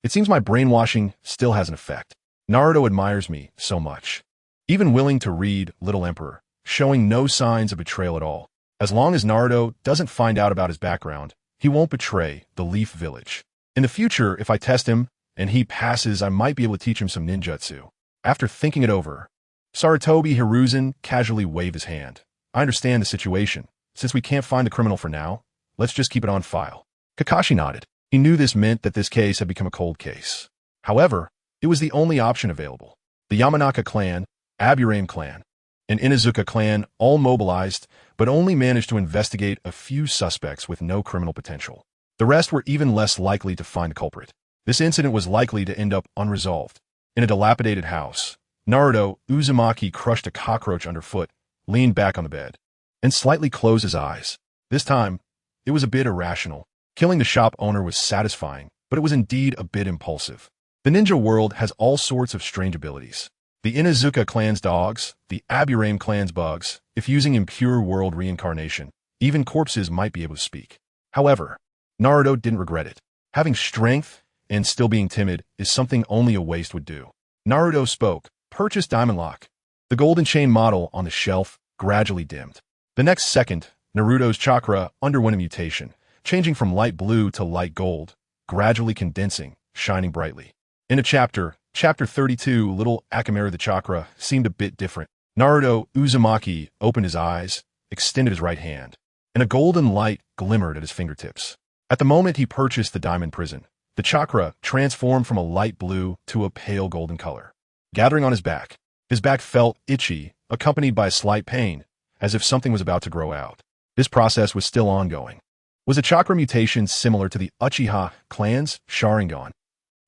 It seems my brainwashing still has an effect. Naruto admires me so much. Even willing to read Little Emperor, showing no signs of betrayal at all. As long as Naruto doesn't find out about his background, he won't betray the Leaf Village. In the future, if I test him and he passes, I might be able to teach him some ninjutsu. After thinking it over, Sarutobi Hiruzen casually waved his hand. I understand the situation. Since we can't find the criminal for now, let's just keep it on file. Kakashi nodded. He knew this meant that this case had become a cold case. However, it was the only option available. The Yamanaka clan, Aburame clan, and Inuzuka clan all mobilized, but only managed to investigate a few suspects with no criminal potential. The rest were even less likely to find the culprit. This incident was likely to end up unresolved. In a dilapidated house, Naruto Uzumaki crushed a cockroach underfoot, leaned back on the bed, and slightly closed his eyes. This time, it was a bit irrational. Killing the shop owner was satisfying, but it was indeed a bit impulsive. The ninja world has all sorts of strange abilities. The Inuzuka clan's dogs, the Aburame clan's bugs, if using impure world reincarnation, even corpses might be able to speak. However, Naruto didn't regret it. Having strength and still being timid is something only a waste would do. Naruto spoke, purchased Diamond Lock. The golden chain model on the shelf gradually dimmed. The next second, Naruto's chakra underwent a mutation, changing from light blue to light gold, gradually condensing, shining brightly. In a chapter 32, little Akamaru the chakra seemed a bit different. Naruto Uzumaki opened his eyes, extended his right hand, and a golden light glimmered at his fingertips. At the moment he purchased the diamond prison, the chakra transformed from a light blue to a pale golden color. Gathering on his back felt itchy, accompanied by a slight pain, as if something was about to grow out. This process was still ongoing. Was a chakra mutation similar to the Uchiha clan's Sharingan?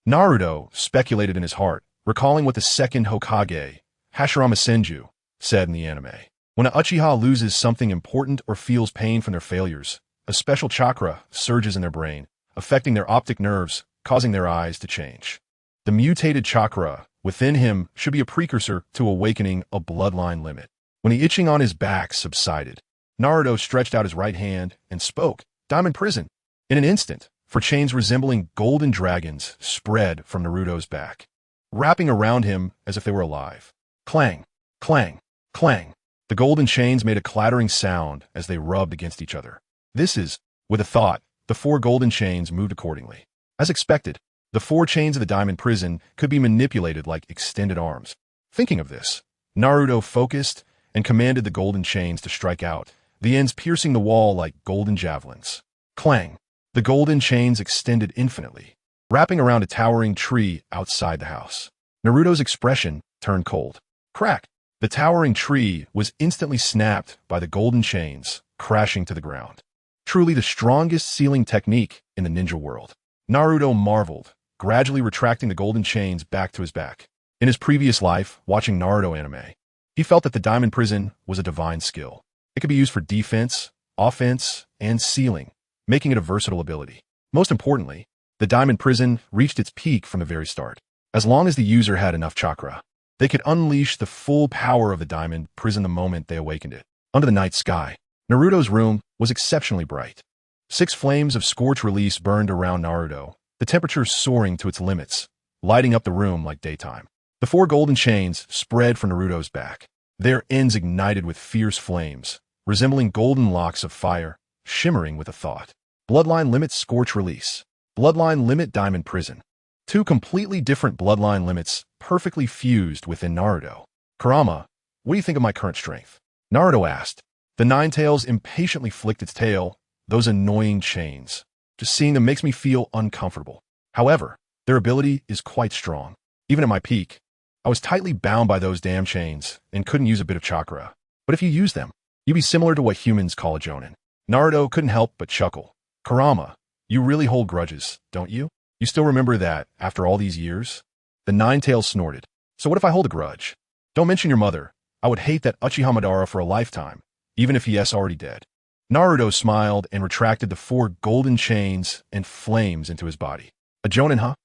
Naruto speculated in his heart, recalling what the second Hokage, Hashirama Senju, said in the anime. When a Uchiha loses something important or feels pain from their failures, a special chakra surges in their brain, affecting their optic nerves, causing their eyes to change. The mutated chakra within him should be a precursor to awakening a bloodline limit. When the itching on his back subsided, Naruto stretched out his right hand and spoke, Diamond Prison. In an instant, for chains resembling golden dragons spread from Naruto's back, wrapping around him as if they were alive. Clang, clang, clang. The golden chains made a clattering sound as they rubbed against each other. This is, with a thought, the 4 golden chains moved accordingly. As expected, the 4 chains of the diamond prison could be manipulated like extended arms. Thinking of this, Naruto focused and commanded the golden chains to strike out, the ends piercing the wall like golden javelins. Clang. The golden chains extended infinitely, wrapping around a towering tree outside the house. Naruto's expression turned cold. Crack! The towering tree was instantly snapped by the golden chains, crashing to the ground. Truly the strongest sealing technique in the ninja world. Naruto marveled, gradually retracting the golden chains back to his back. In his previous life, watching Naruto anime, he felt that the diamond prison was a divine skill. It could be used for defense, offense, and sealing, making it a versatile ability. Most importantly, the diamond prison reached its peak from the very start. As long as the user had enough chakra, they could unleash the full power of the diamond prison the moment they awakened it. Under the night sky, Naruto's room was exceptionally bright. 6 flames of scorch release burned around Naruto, the temperature soaring to its limits, lighting up the room like daytime. The 4 golden chains spread from Naruto's back, their ends ignited with fierce flames, resembling golden locks of fire, shimmering with a thought. Bloodline limit scorch release. Bloodline limit diamond prison. 2 completely different bloodline limits perfectly fused within Naruto. Kurama, what do you think of my current strength? Naruto asked. The Ninetales impatiently flicked its tail. Those annoying chains. Just seeing them makes me feel uncomfortable. However, their ability is quite strong. Even at my peak, I was tightly bound by those damn chains and couldn't use a bit of chakra. But if you use them, you'd be similar to what humans call a jonin. Naruto couldn't help but chuckle. Kurama, you really hold grudges, don't you? You still remember that after all these years? The Ninetales snorted. So what if I hold a grudge? Don't mention your mother. I would hate that Uchiha Madara for a lifetime, even if he is already dead. Naruto smiled and retracted the 4 golden chains and flames into his body. A jonin, huh?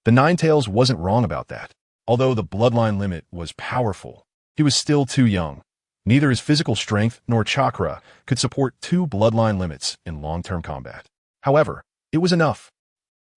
The Nine-Tails wasn't wrong about that. Although the bloodline limit was powerful, he was still too young. Neither his physical strength nor chakra could support 2 bloodline limits in long-term combat. However, it was enough.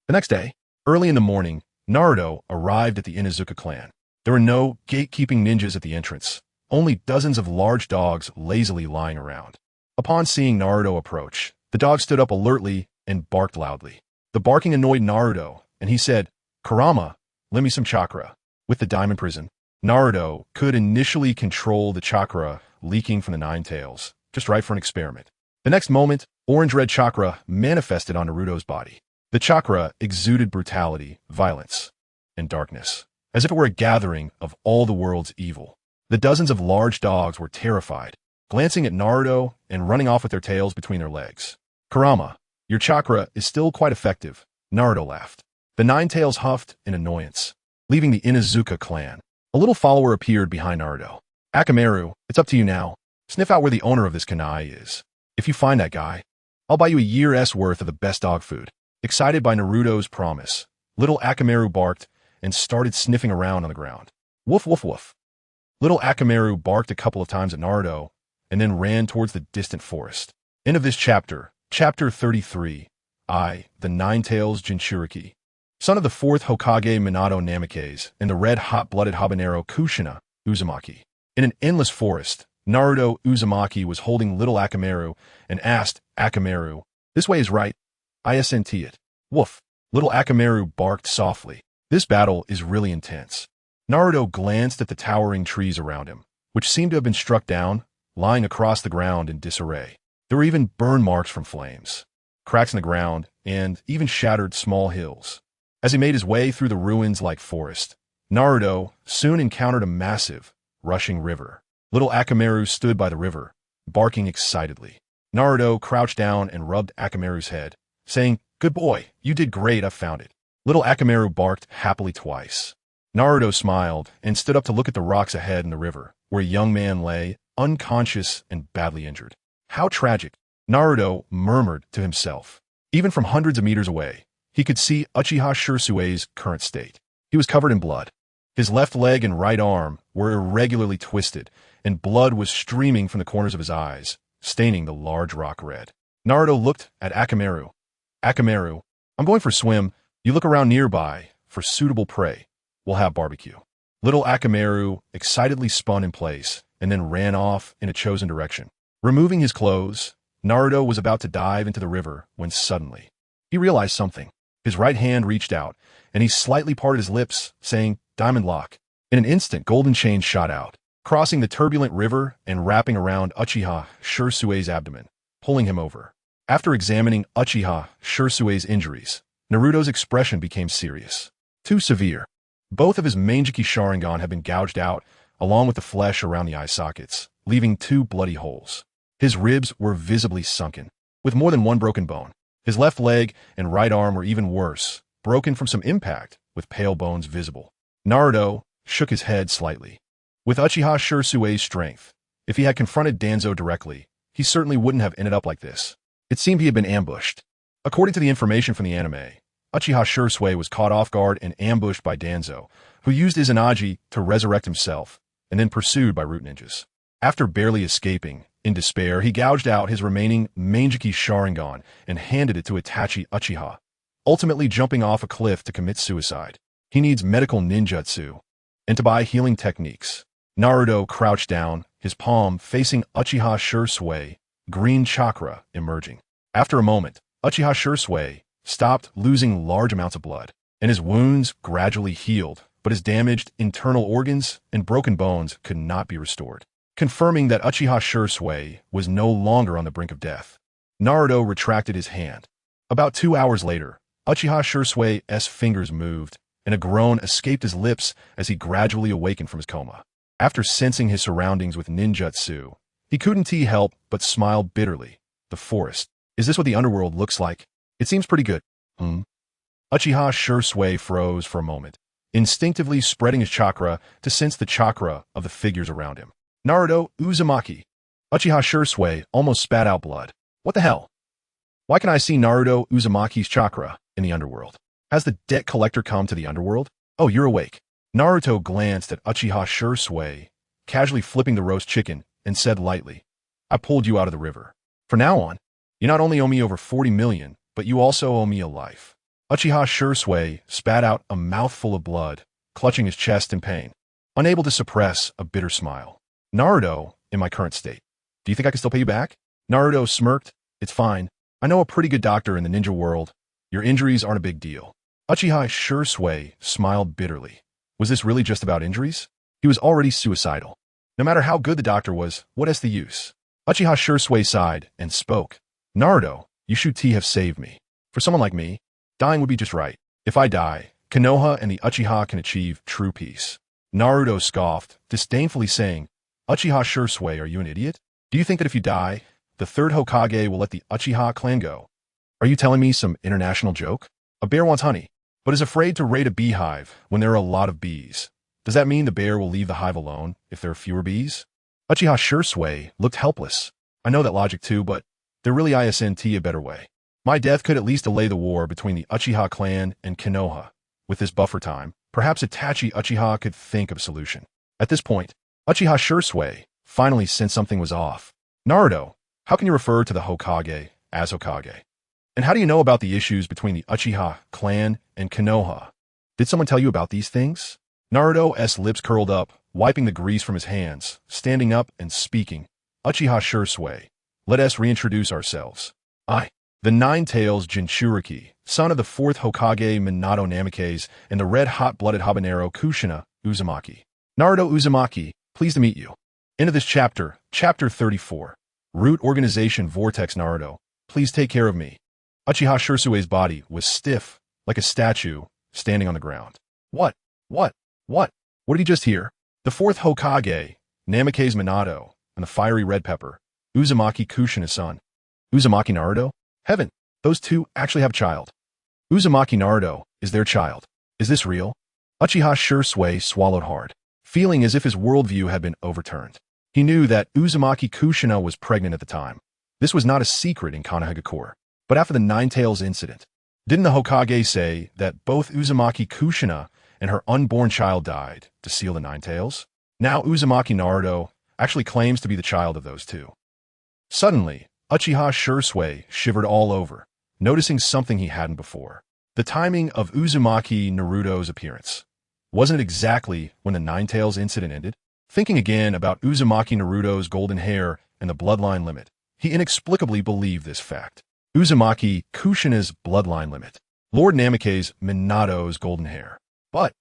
The next day, early in the morning, Naruto arrived at the Inuzuka clan. There were no gatekeeping ninjas at the entrance, only dozens of large dogs lazily lying around. Upon seeing Naruto approach, the dog stood up alertly and barked loudly. The barking annoyed Naruto, and he said, "Kurama, lend me some chakra." With the diamond prison, Naruto could initially control the chakra leaking from the Nine-Tails, just right for an experiment. The next moment, orange-red chakra manifested on Naruto's body. The chakra exuded brutality, violence, and darkness, as if it were a gathering of all the world's evil. The dozens of large dogs were terrified, glancing at Naruto and running off with their tails between their legs. "Kurama, your chakra is still quite effective," Naruto laughed. The Nine-Tails huffed in annoyance, leaving the Inuzuka clan. A little follower appeared behind Naruto. "Akamaru, it's up to you now. Sniff out where the owner of this kanai is. If you find that guy, I'll buy you a year's worth of the best dog food." Excited by Naruto's promise, little Akamaru barked and started sniffing around on the ground. Woof, woof, woof. Little Akamaru barked a couple of times at Naruto and then ran towards the distant forest. End of this chapter. Chapter 33. The Nine-Tails Jinchuriki. Son of the 4th Hokage Minato Namikaze and the red hot-blooded habanero Kushina Uzumaki. In an endless forest, Naruto Uzumaki was holding little Akamaru and asked, "Akamaru, this way is right. I assent it." Woof. Little Akamaru barked softly. This battle is really intense. Naruto glanced at the towering trees around him, which seemed to have been struck down, lying across the ground in disarray. There were even burn marks from flames, cracks in the ground, and even shattered small hills. As he made his way through the ruins-like forest, Naruto soon encountered a massive, rushing river. Little Akamaru stood by the river, barking excitedly. Naruto crouched down and rubbed Akamaru's head, saying, "Good boy, you did great, I found it." Little Akamaru barked happily twice. Naruto smiled and stood up to look at the rocks ahead in the river, where a young man lay, unconscious and badly injured. "How tragic," Naruto murmured to himself. Even from hundreds of meters away, he could see Uchiha Shursui's current state. He was covered in blood. His left leg and right arm were irregularly twisted, and blood was streaming from the corners of his eyes, staining the large rock red. Naruto looked at Akamaru. "Akamaru, I'm going for a swim. You look around nearby for suitable prey. We'll have barbecue." Little Akamaru excitedly spun in place and then ran off in a chosen direction. Removing his clothes, Naruto was about to dive into the river when suddenly he realized something. His right hand reached out, and he slightly parted his lips, saying, "Diamond lock." In an instant, golden chains shot out, crossing the turbulent river and wrapping around Uchiha Shursui's abdomen, pulling him over. After examining Uchiha Shursui's injuries, Naruto's expression became serious. Too severe. Both of his Manjiki Sharingan had been gouged out, along with the flesh around the eye sockets, leaving 2 bloody holes. His ribs were visibly sunken, with more than 1 broken bone. His left leg and right arm were even worse, broken from some impact, with pale bones visible. Naruto shook his head slightly. With Uchiha Shursui's strength, if he had confronted Danzo directly, he certainly wouldn't have ended up like this. It seemed he had been ambushed. According to the information from the anime, Uchiha Shisui was caught off guard and ambushed by Danzo, who used Izanagi to resurrect himself, and then pursued by root ninjas. After barely escaping, in despair, he gouged out his remaining Manjiki Sharingan and handed it to Itachi Uchiha, ultimately jumping off a cliff to commit suicide. He needs medical ninjutsu and to buy healing techniques. Naruto crouched down, his palm facing Uchiha Shisui, green chakra emerging. After a moment, Uchiha Shisui stopped losing large amounts of blood, and his wounds gradually healed, but his damaged internal organs and broken bones could not be restored, confirming that Uchiha Shisui was no longer on the brink of death. Naruto retracted his hand. About 2 hours later, Uchiha Shisui's fingers moved, and a groan escaped his lips as he gradually awakened from his coma. After sensing his surroundings with ninjutsu, he couldn't help but smile bitterly. The forest. Is this what the underworld looks like? It seems pretty good. Uchiha Shisui froze for a moment, instinctively spreading his chakra to sense the chakra of the figures around him. Naruto, Uzumaki. Uchiha Shisui almost spat out blood. What the hell? Why can I see Naruto Uzumaki's chakra in the underworld? Has the debt collector come to the underworld? Oh, you're awake. Naruto glanced at Uchiha Shisui, casually flipping the roast chicken, and said lightly, I pulled you out of the river. From now on, you not only owe me over 40 million, but you also owe me a life. Uchiha Shisui spat out a mouthful of blood, clutching his chest in pain, unable to suppress a bitter smile. Naruto, in my current state, do you think I can still pay you back? Naruto smirked. It's fine. I know a pretty good doctor in the ninja world. Your injuries aren't a big deal. Uchiha Shisui smiled bitterly. Was this really just about injuries? He was already suicidal. No matter how good the doctor was, what is the use? Uchiha Shisui sighed and spoke. Naruto, you should have saved me. For someone like me, dying would be just right. If I die, Konoha and the Uchiha can achieve true peace. Naruto scoffed, disdainfully saying, Uchiha Shisui, are you an idiot? Do you think that if you die, the Third Hokage will let the Uchiha clan go? Are you telling me some international joke? A bear wants honey, but is afraid to raid a beehive when there are a lot of bees. Does that mean the bear will leave the hive alone if there are fewer bees? Uchiha Shisui looked helpless. I know that logic too, but there really isn't a better way. My death could at least delay the war between the Uchiha clan and Konoha. With this buffer time, perhaps Itachi Uchiha could think of a solution. At this point, Uchiha Shisui finally sensed something was off. Naruto, how can you refer to the Hokage as Hokage? And how do you know about the issues between the Uchiha clan and Konoha? Did someone tell you about these things? Naruto's lips curled up, wiping the grease from his hands, standing up and speaking. Uchiha Shisui, let us reintroduce ourselves. I, the Nine-Tails Jinchuriki, son of the fourth Hokage Minato Namikaze and the red-hot-blooded habanero Kushina Uzumaki. Naruto Uzumaki, pleased to meet you. End of this chapter, Chapter 34. Root Organization Vortex Naruto, please take care of me. Uchiha Shisui's body was stiff, like a statue, standing on the ground. What did he just hear? The fourth Hokage, Namikaze Minato, and the fiery red pepper, Uzumaki Kushina's son. Uzumaki Naruto? Heaven, those two actually have a child. Uzumaki Naruto is their child. Is this real? Uchiha Shisui swallowed hard, feeling as if his worldview had been overturned. He knew that Uzumaki Kushina was pregnant at the time. This was not a secret in Konohagakure. But after the Nine-Tails incident, didn't the Hokage say that both Uzumaki Kushina and her unborn child died to seal the Nine-Tails? Now Uzumaki Naruto actually claims to be the child of those two. Suddenly, Uchiha Shisui shivered all over, noticing something he hadn't before. The timing of Uzumaki Naruto's appearance. Wasn't it exactly when the Nine-Tails incident ended? Thinking again about Uzumaki Naruto's golden hair and the bloodline limit, he inexplicably believed this fact. Uzumaki Kushina's bloodline limit. Lord Namikaze Minato's golden hair. But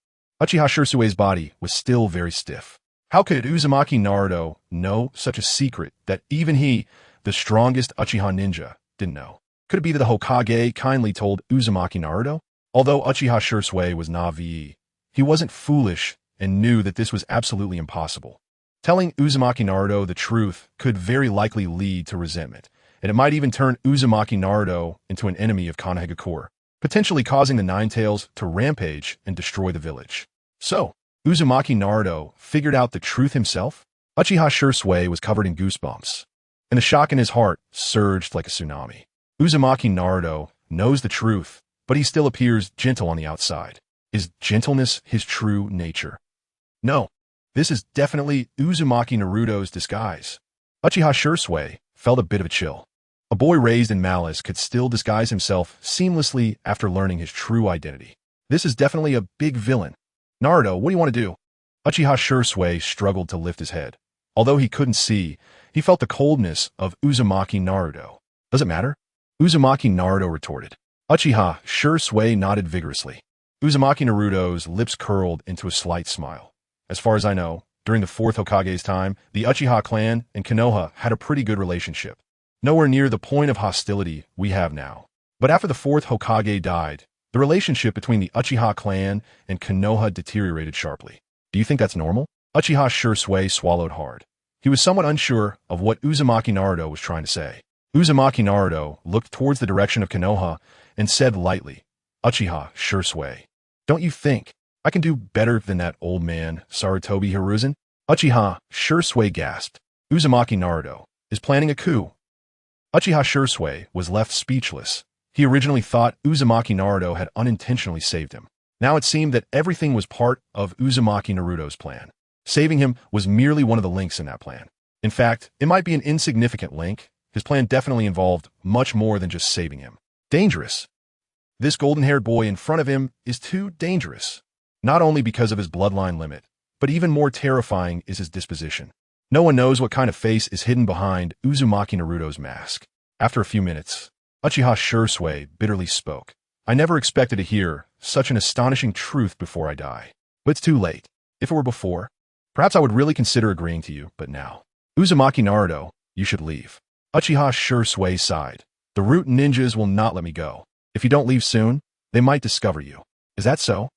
Uchiha Shisui's body was still very stiff. How could Uzumaki Naruto know such a secret that even he, the strongest Uchiha ninja, didn't know? Could it be that the Hokage kindly told Uzumaki Naruto? Although Uchiha Shisui was Navi, he wasn't foolish and knew that this was absolutely impossible. Telling Uzumaki Naruto the truth could very likely lead to resentment, and it might even turn Uzumaki Naruto into an enemy of Konohagakure, potentially causing the Nine-Tails to rampage and destroy the village. So, Uzumaki Naruto figured out the truth himself? Uchiha Shisui was covered in goosebumps, and the shock in his heart surged like a tsunami. Uzumaki Naruto knows the truth, but he still appears gentle on the outside. Is gentleness his true nature? No, this is definitely Uzumaki Naruto's disguise. Uchiha Shisui felt a bit of a chill. A boy raised in malice could still disguise himself seamlessly after learning his true identity. This is definitely a big villain. Naruto, what do you want to do? Uchiha Shisui struggled to lift his head. Although he couldn't see, he felt the coldness of Uzumaki Naruto. Does it matter? Uzumaki Naruto retorted. Uchiha Shisui nodded vigorously. Uzumaki Naruto's lips curled into a slight smile. As far as I know, during the fourth Hokage's time, the Uchiha clan and Konoha had a pretty good relationship. Nowhere near the point of hostility we have now. But after the fourth Hokage died, the relationship between the Uchiha clan and Konoha deteriorated sharply. Do you think that's normal? Uchiha Shisui swallowed hard. He was somewhat unsure of what Uzumaki Naruto was trying to say. Uzumaki Naruto looked towards the direction of Konoha and said lightly, Uchiha Shisui, don't you think I can do better than that old man, Sarutobi Hiruzen. Uchiha Shisui gasped. Uzumaki Naruto is planning a coup. Uchiha Shisui was left speechless. He originally thought Uzumaki Naruto had unintentionally saved him. Now it seemed that everything was part of Uzumaki Naruto's plan. Saving him was merely one of the links in that plan. In fact, it might be an insignificant link. His plan definitely involved much more than just saving him. Dangerous. This golden-haired boy in front of him is too dangerous. Not only because of his bloodline limit, but even more terrifying is his disposition. No one knows what kind of face is hidden behind Uzumaki Naruto's mask. After a few minutes, Uchiha Shisui bitterly spoke. I never expected to hear such an astonishing truth before I die. But it's too late. If it were before, perhaps I would really consider agreeing to you, but now. Uzumaki Naruto, you should leave. Uchiha Shisui sighed. The root ninjas will not let me go. If you don't leave soon, they might discover you. Is that so?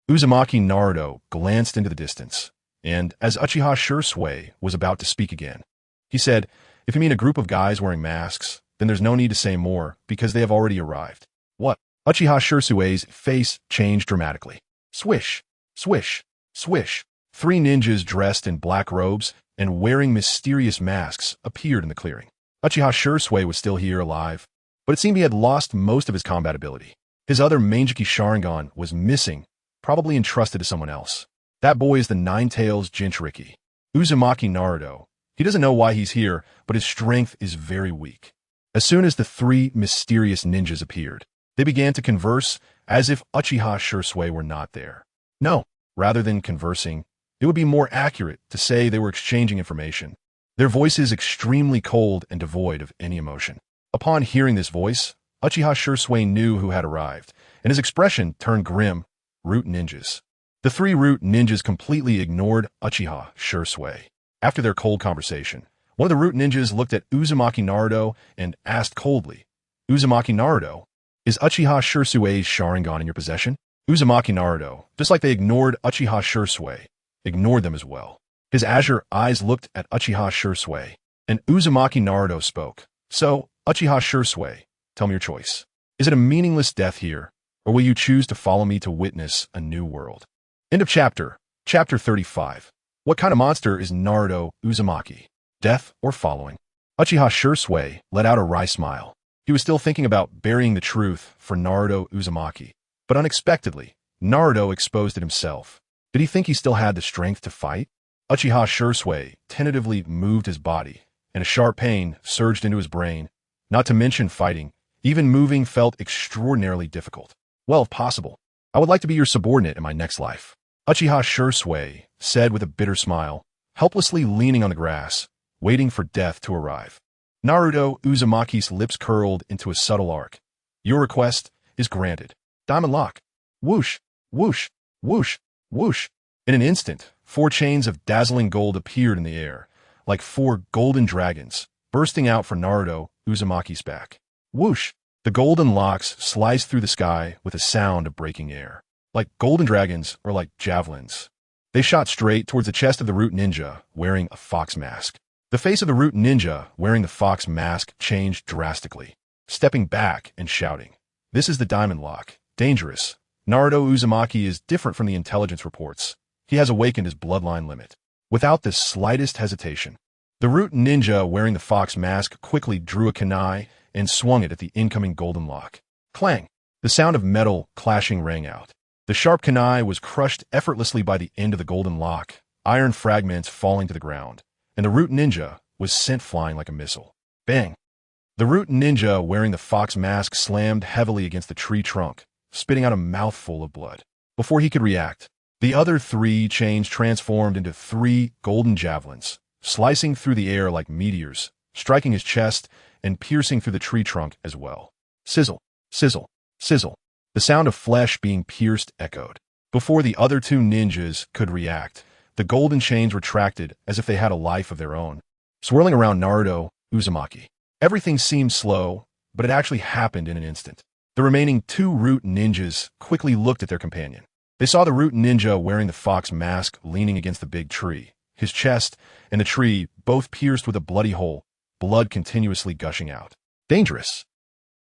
Uzumaki Naruto glanced into the distance, and as Uchiha Shisui was about to speak again, he said, if you mean a group of guys wearing masks, then there's no need to say more because they have already arrived. What? Uchiha Shisui's face changed dramatically. Swish, swish, swish. 3 ninjas dressed in black robes and wearing mysterious masks appeared in the clearing. Uchiha Shisui was still here alive, but it seemed he had lost most of his combat ability. His other Manjiki Sharingan was missing, probably entrusted to someone else. That boy is the Nine-Tails Jinchuriki. Uzumaki Naruto. He doesn't know why he's here, but his strength is very weak. As soon as the 3 mysterious ninjas appeared, they began to converse as if Uchiha Shisui were not there. No, rather than conversing, it would be more accurate to say they were exchanging information. Their voices extremely cold and devoid of any emotion. Upon hearing this voice, Uchiha Shisui knew who had arrived, and his expression turned grim. Root ninjas. The 3 root ninjas completely ignored Uchiha Shisui. After their cold conversation, one of the root ninjas looked at Uzumaki Naruto and asked coldly, Uzumaki Naruto, is Uchiha Shisui's Sharingan in your possession? Uzumaki Naruto, just like they ignored Uchiha Shisui, ignored them as well. His azure eyes looked at Uchiha Shisui, and Uzumaki Naruto spoke. So, Uchiha Shisui, tell me your choice. Is it a meaningless death here, or will you choose to follow me to witness a new world? End of chapter. Chapter 35. What kind of monster is Naruto Uzumaki? Death or following? Uchiha Shisui let out a wry smile. He was still thinking about burying the truth for Naruto Uzumaki. But unexpectedly, Naruto exposed it himself. Did he think he still had the strength to fight? Uchiha Shisui tentatively moved his body, and a sharp pain surged into his brain. Not to mention fighting, even moving felt extraordinarily difficult. Well, if possible, I would like to be your subordinate in my next life. Uchiha Shisui said with a bitter smile, helplessly leaning on the grass, waiting for death to arrive. Naruto Uzumaki's lips curled into a subtle arc. Your request is granted. Diamond lock. Whoosh, whoosh, whoosh, whoosh. In an instant, 4 chains of dazzling gold appeared in the air, like 4 golden dragons, bursting out for Naruto Uzumaki's back. Whoosh! The golden locks sliced through the sky with a sound of breaking air. Like golden dragons or like javelins. They shot straight towards the chest of the root ninja, wearing a fox mask. The face of the root ninja, wearing the fox mask, changed drastically, stepping back and shouting, "This is the diamond lock. Dangerous. Naruto Uzumaki is different from the intelligence reports. He has awakened his bloodline limit." Without the slightest hesitation, the root ninja wearing the fox mask quickly drew a kunai and swung it at the incoming golden lock. Clang! The sound of metal clashing rang out. The sharp kunai was crushed effortlessly by the end of the golden lock, iron fragments falling to the ground, and the root ninja was sent flying like a missile. Bang! The root ninja wearing the fox mask slammed heavily against the tree trunk, spitting out a mouthful of blood. Before he could react, the other 3 chains transformed into 3 golden javelins, slicing through the air like meteors, striking his chest and piercing through the tree trunk as well. Sizzle, sizzle, sizzle. The sound of flesh being pierced echoed. Before the other 2 ninjas could react, the golden chains retracted as if they had a life of their own, swirling around Naruto Uzumaki. Everything seemed slow, but it actually happened in an instant. The remaining 2 root ninjas quickly looked at their companion. They saw the root ninja wearing the fox mask leaning against the big tree, his chest and the tree both pierced with a bloody hole, blood continuously gushing out. Dangerous.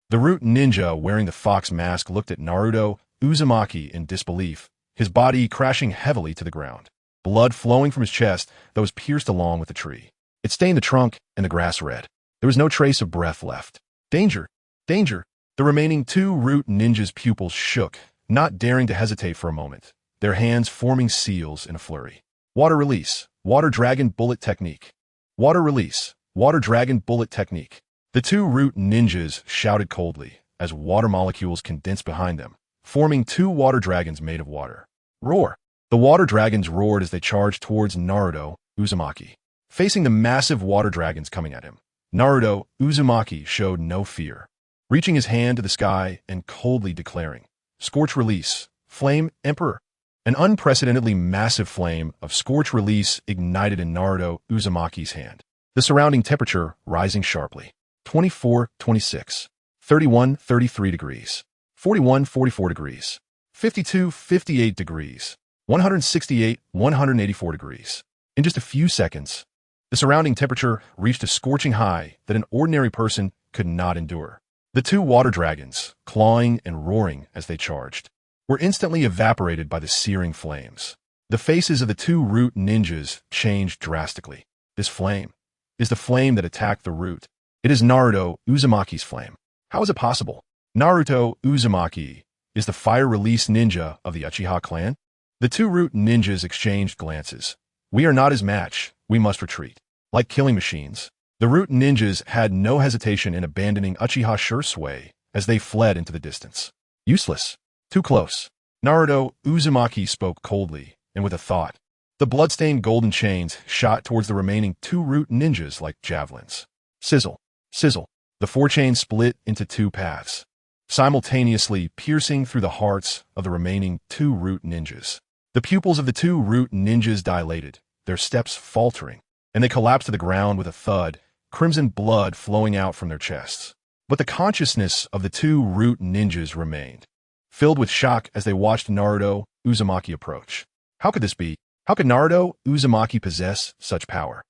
The root ninja wearing the fox mask looked at Naruto Uzumaki in disbelief, his body crashing heavily to the ground. Blood flowing from his chest that was pierced along with the tree. It stained the trunk and the grass red. There was no trace of breath left. Danger! Danger! The remaining two root ninjas' pupils shook, not daring to hesitate for a moment, their hands forming seals in a flurry. Water release. Water dragon bullet technique. Water release. Water dragon bullet technique. The two root ninjas shouted coldly as water molecules condensed behind them, forming two water dragons made of water. Roar! The water dragons roared as they charged towards Naruto Uzumaki. Facing the massive water dragons coming at him, Naruto Uzumaki showed no fear, reaching his hand to the sky and coldly declaring, Scorch release, Flame Emperor. An unprecedentedly massive flame of scorch release ignited in Naruto Uzumaki's hand, the surrounding temperature rising sharply. 24, 26, 31, 33 degrees, 41, 44 degrees, 52, 58 degrees, 168, 184 degrees. In just a few seconds, the surrounding temperature reached a scorching high that an ordinary person could not endure. The two water dragons, clawing and roaring as they charged, were instantly evaporated by the searing flames. The faces of the two root ninjas changed drastically. This flame is the flame that attacked the root. It is Naruto Uzumaki's flame. How is it possible? Naruto Uzumaki is the fire release ninja of the Uchiha clan? The two root ninjas exchanged glances. We are not his match. We must retreat. Like killing machines, the root ninjas had no hesitation in abandoning Uchiha Shisui as they fled into the distance. Useless. Too close. Naruto Uzumaki spoke coldly and with a thought. The bloodstained golden chains shot towards the remaining two root ninjas like javelins. Sizzle. Sizzle. The four chains split into two paths, simultaneously piercing through the hearts of the remaining two root ninjas. The pupils of the two root ninjas dilated, their steps faltering, and they collapsed to the ground with a thud, crimson blood flowing out from their chests. But the consciousness of the two root ninjas remained, filled with shock as they watched Naruto Uzumaki approach. How could this be? How could Naruto Uzumaki possess such power?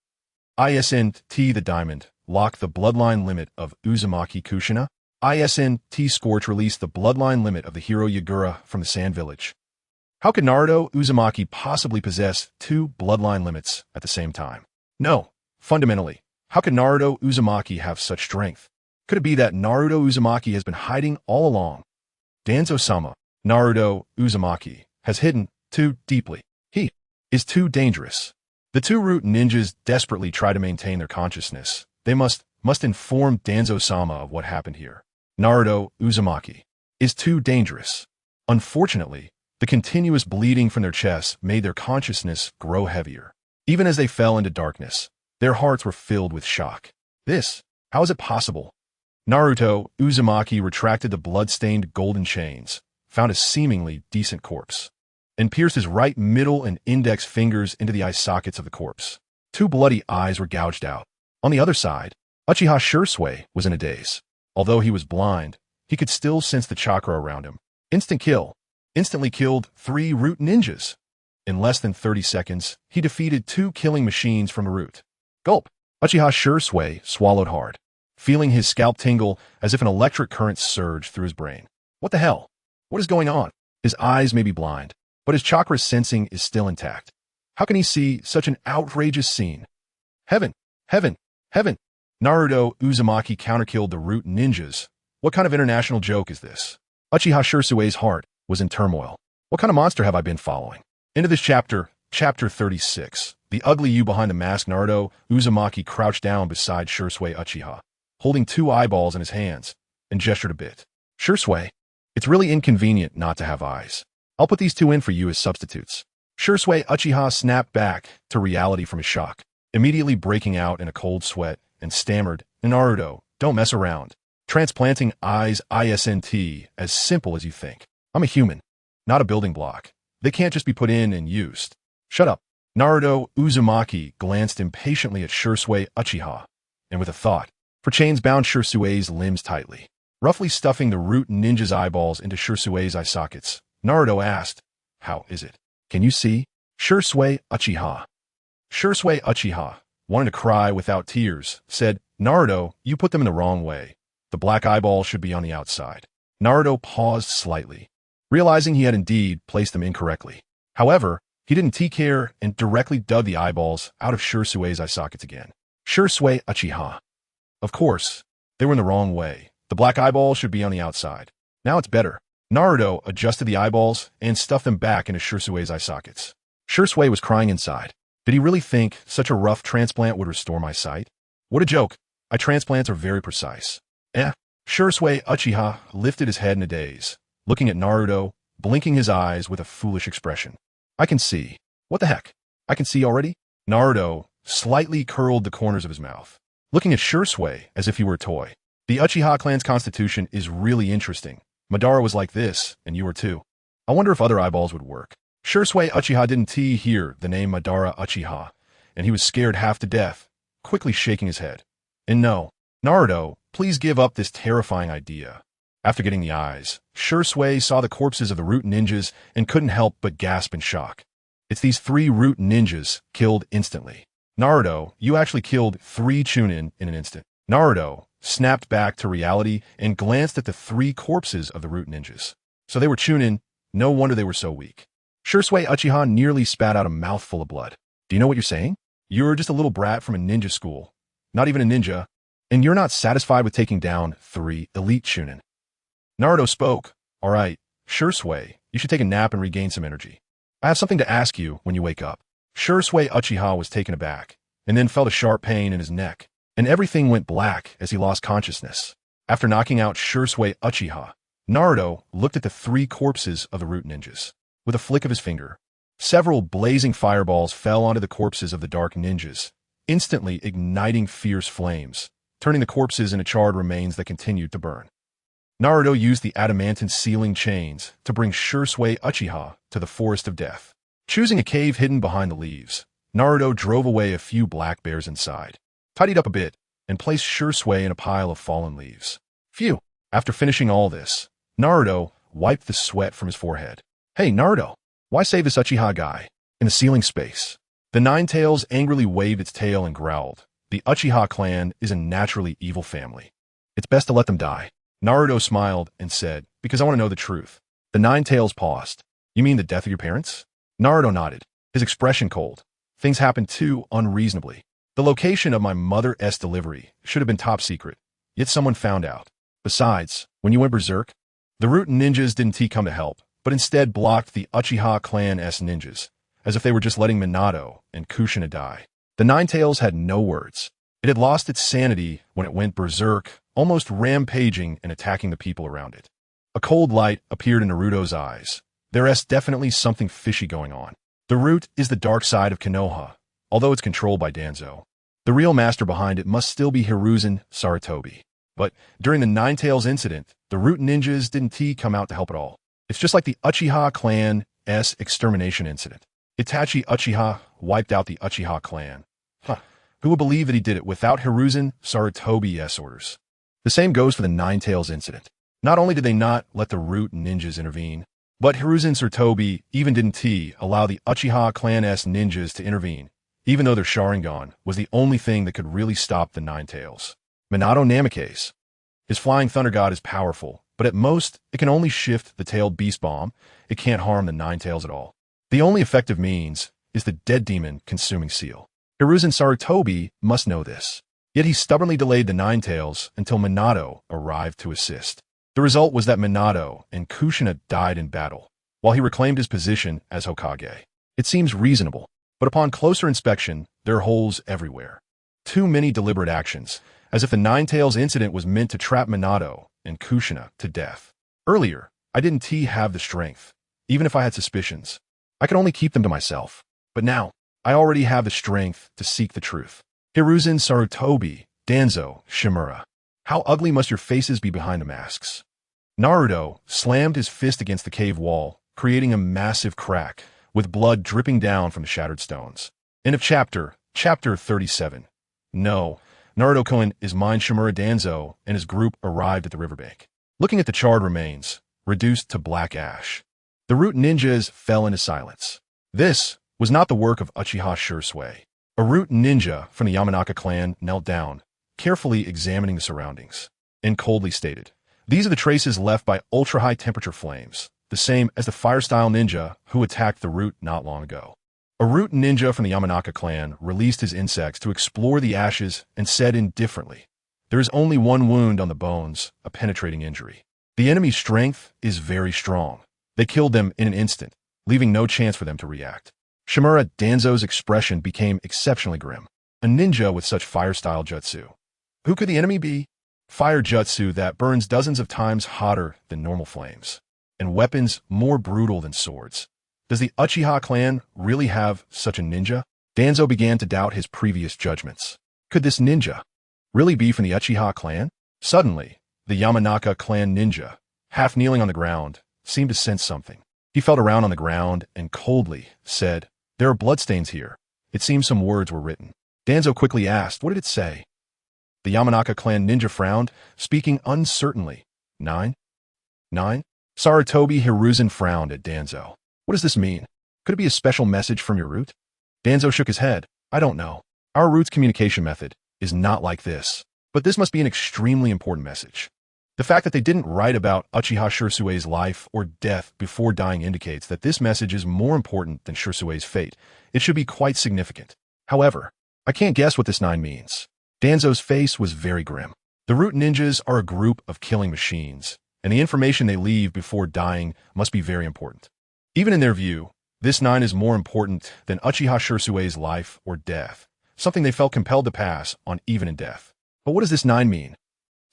ISNT the diamond, lock the bloodline limit of Uzumaki Kushina. ISNT Scorch released the bloodline limit of the hero Yagura from the Sand Village. How could Naruto Uzumaki possibly possess two bloodline limits at the same time? No. Fundamentally, how could Naruto Uzumaki have such strength? Could it be that Naruto Uzumaki has been hiding all along? Danzo-sama, Naruto Uzumaki, has hidden too deeply. He is too dangerous. The two root ninjas desperately try to maintain their consciousness. They must inform Danzo-sama of what happened here. Naruto Uzumaki is too dangerous. Unfortunately, the continuous bleeding from their chests made their consciousness grow heavier. Even as they fell into darkness, their hearts were filled with shock. How is it possible? Naruto Uzumaki retracted the blood-stained golden chains, found a seemingly decent corpse, and pierced his right middle and index fingers into the eye sockets of the corpse. Two bloody eyes were gouged out. On the other side, Uchiha Shisui was in a daze. Although he was blind, he could still sense the chakra around him. Instant kill. Instantly killed three root ninjas. In less than 30 seconds, he defeated two killing machines from a root. Gulp. Uchiha Shisui swallowed hard, feeling his scalp tingle as if an electric current surged through his brain. What the hell? What is going on? His eyes may be blind, but his chakra sensing is still intact. How can he see such an outrageous scene? Heaven! Heaven! Heaven! Naruto Uzumaki counterkilled the root ninjas. What kind of international joke is this? Uchiha Shisui's heart was in turmoil. What kind of monster have I been following? Into this chapter, chapter 36. The ugly you behind the mask. Naruto Uzumaki crouched down beside Shisui Uchiha, holding two eyeballs in his hands, and gestured a bit. Shisui, it's really inconvenient not to have eyes. I'll put these two in for you as substitutes. Shisui Uchiha snapped back to reality from his shock, immediately breaking out in a cold sweat, and stammered, Naruto, don't mess around. Transplanting eyes isn't as simple as you think. I'm a human, not a building block. They can't just be put in and used. Shut up. Naruto Uzumaki glanced impatiently at Shisui Uchiha, and with a thought, for chains bound Shisui's limbs tightly. Roughly stuffing the root ninja's eyeballs into Shisui's eye sockets, Naruto asked, how is it? Can you see? Shisui Uchiha. Shisui Uchiha, wanting to cry without tears, said, Naruto, you put them in the wrong way. The black eyeball should be on the outside. Naruto paused slightly, realizing he had indeed placed them incorrectly. However, he didn't take care and directly dug the eyeballs out of Shisui's eye sockets again. Shisui Uchiha. Of course, they were in the wrong way. The black eyeballs should be on the outside. Now it's better. Naruto adjusted the eyeballs and stuffed them back into Shisui's eye sockets. Shisui was crying inside. Did he really think such a rough transplant would restore my sight? What a joke. Eye transplants are very precise. Shisui Uchiha lifted his head in a daze, looking at Naruto, blinking his eyes with a foolish expression. I can see. What the heck? I can see already? Naruto slightly curled the corners of his mouth, looking at Shisui as if he were a toy. The Uchiha clan's constitution is really interesting. Madara was like this, and you were too. I wonder if other eyeballs would work. Shisui Uchiha didn't hear the name Madara Uchiha, and he was scared half to death, quickly shaking his head. And no, Naruto, please give up this terrifying idea. After getting the eyes, Shisui saw the corpses of the root ninjas and couldn't help but gasp in shock. It's these 3 root ninjas killed instantly. Naruto, you actually killed 3 Chunin in an instant. Naruto snapped back to reality and glanced at the 3 corpses of the root ninjas. So they were Chunin, no wonder they were so weak. Shisui Uchiha nearly spat out a mouthful of blood. Do you know what you're saying? You're just a little brat from a ninja school. Not even a ninja. And you're not satisfied with taking down 3 elite Chunin. Naruto spoke. All right, Shisui, you should take a nap and regain some energy. I have something to ask you when you wake up. Shisui Uchiha was taken aback, and then felt a sharp pain in his neck, and everything went black as he lost consciousness. After knocking out Shisui Uchiha, Naruto looked at the 3 corpses of the root ninjas. With a flick of his finger, several blazing fireballs fell onto the corpses of the dark ninjas, instantly igniting fierce flames, turning the corpses into charred remains that continued to burn. Naruto used the adamantine sealing chains to bring Shisui Uchiha to the forest of death. Choosing a cave hidden behind the leaves, Naruto drove away a few black bears inside, tidied up a bit, and placed Shisui in a pile of fallen leaves. Phew! After finishing all this, Naruto wiped the sweat from his forehead. Hey, Naruto, why save this Uchiha guy? In the ceiling space, the Nine-Tails angrily waved its tail and growled. The Uchiha clan is a naturally evil family. It's best to let them die. Naruto smiled and said, because I want to know the truth. The Nine-Tails paused. You mean the death of your parents? Naruto nodded, his expression cold. Things happened too unreasonably. The location of my mother's delivery should have been top secret, yet someone found out. Besides, when you went berserk, the root ninjas didn't come to help, but instead blocked the Uchiha clan's ninjas, as if they were just letting Minato and Kushina die. The Nine-Tails had no words. It had lost its sanity when it went berserk, almost rampaging and attacking the people around it. A cold light appeared in Naruto's eyes. There's definitely something fishy going on. The root is the dark side of Konoha, although it's controlled by Danzo. The real master behind it must still be Hiruzen Sarutobi. But during the Nine-Tails incident, the root ninjas didn't come out to help at all. It's just like the Uchiha clan's extermination incident. Itachi Uchiha wiped out the Uchiha clan. Who would believe that he did it without Hiruzen Sarutobi's orders? The same goes for the Nine-Tails incident. Not only did they not let the root ninjas intervene, but Hiruzen Sarutobi even didn't allow the Uchiha clan's ninjas to intervene, even though their Sharingan was the only thing that could really stop the Nine-Tails. Minato Namikaze. His flying thunder god is powerful, but at most, it can only shift the tailed beast bomb. It can't harm the Nine-Tails at all. The only effective means is the dead demon consuming seal. Hiruzen Sarutobi must know this. Yet he stubbornly delayed the Nine-Tails until Minato arrived to assist. The result was that Minato and Kushina died in battle, while he reclaimed his position as Hokage. It seems reasonable, but upon closer inspection, there are holes everywhere. Too many deliberate actions, as if the Nine-Tails incident was meant to trap Minato and Kushina to death. Earlier, I didn't have the strength, even if I had suspicions. I could only keep them to myself. But now, I already have the strength to seek the truth. Hiruzen Sarutobi, Danzo, Shimura. How ugly must your faces be behind the masks? Naruto slammed his fist against the cave wall, creating a massive crack, with blood dripping down from the shattered stones. End of chapter 37. No, Naruto-kun is mine. Shimura Danzo and his group arrived at the riverbank. Looking at the charred remains, reduced to black ash, the root ninjas fell into silence. This was not the work of Uchiha Shisui. A root ninja from the Yamanaka clan knelt down, carefully examining the surroundings, and coldly stated, "These are the traces left by ultra-high temperature flames. the same as the fire-style ninja who attacked the root not long ago. A root ninja from the Yamanaka clan released his insects to explore the ashes and said indifferently, "There is only one wound on the bones, a penetrating injury. The enemy's strength is very strong. They killed them in an instant, leaving no chance for them to react." Shimura Danzo's expression became exceptionally grim. A ninja with such fire-style jutsu. Who could the enemy be? Fire jutsu that burns dozens of times hotter than normal flames, and weapons more brutal than swords. Does the Uchiha clan really have such a ninja? Danzo began to doubt his previous judgments. Could this ninja really be from the Uchiha clan? Suddenly, the Yamanaka clan ninja, half kneeling on the ground, seemed to sense something. He felt around on the ground and coldly said, "There are bloodstains here." It seemed some words were written. Danzo quickly asked, "What did it say?" The Yamanaka clan ninja frowned, speaking uncertainly. Nine? Sarutobi Hiruzen frowned at Danzo. "What does this mean? Could it be a special message from your root?" Danzo shook his head. "I don't know. Our root's communication method is not like this. But this must be an extremely important message. The fact that they didn't write about Uchiha Shisui's life or death before dying indicates that this message is more important than Shisui's fate. It should be quite significant. However, I can't guess what this 9 means." Danzo's face was very grim. The root ninjas are a group of killing machines, and the information they leave before dying must be very important. Even in their view, this 9 is more important than Uchiha Shisui's life or death, something they felt compelled to pass on even in death. But what does this 9 mean?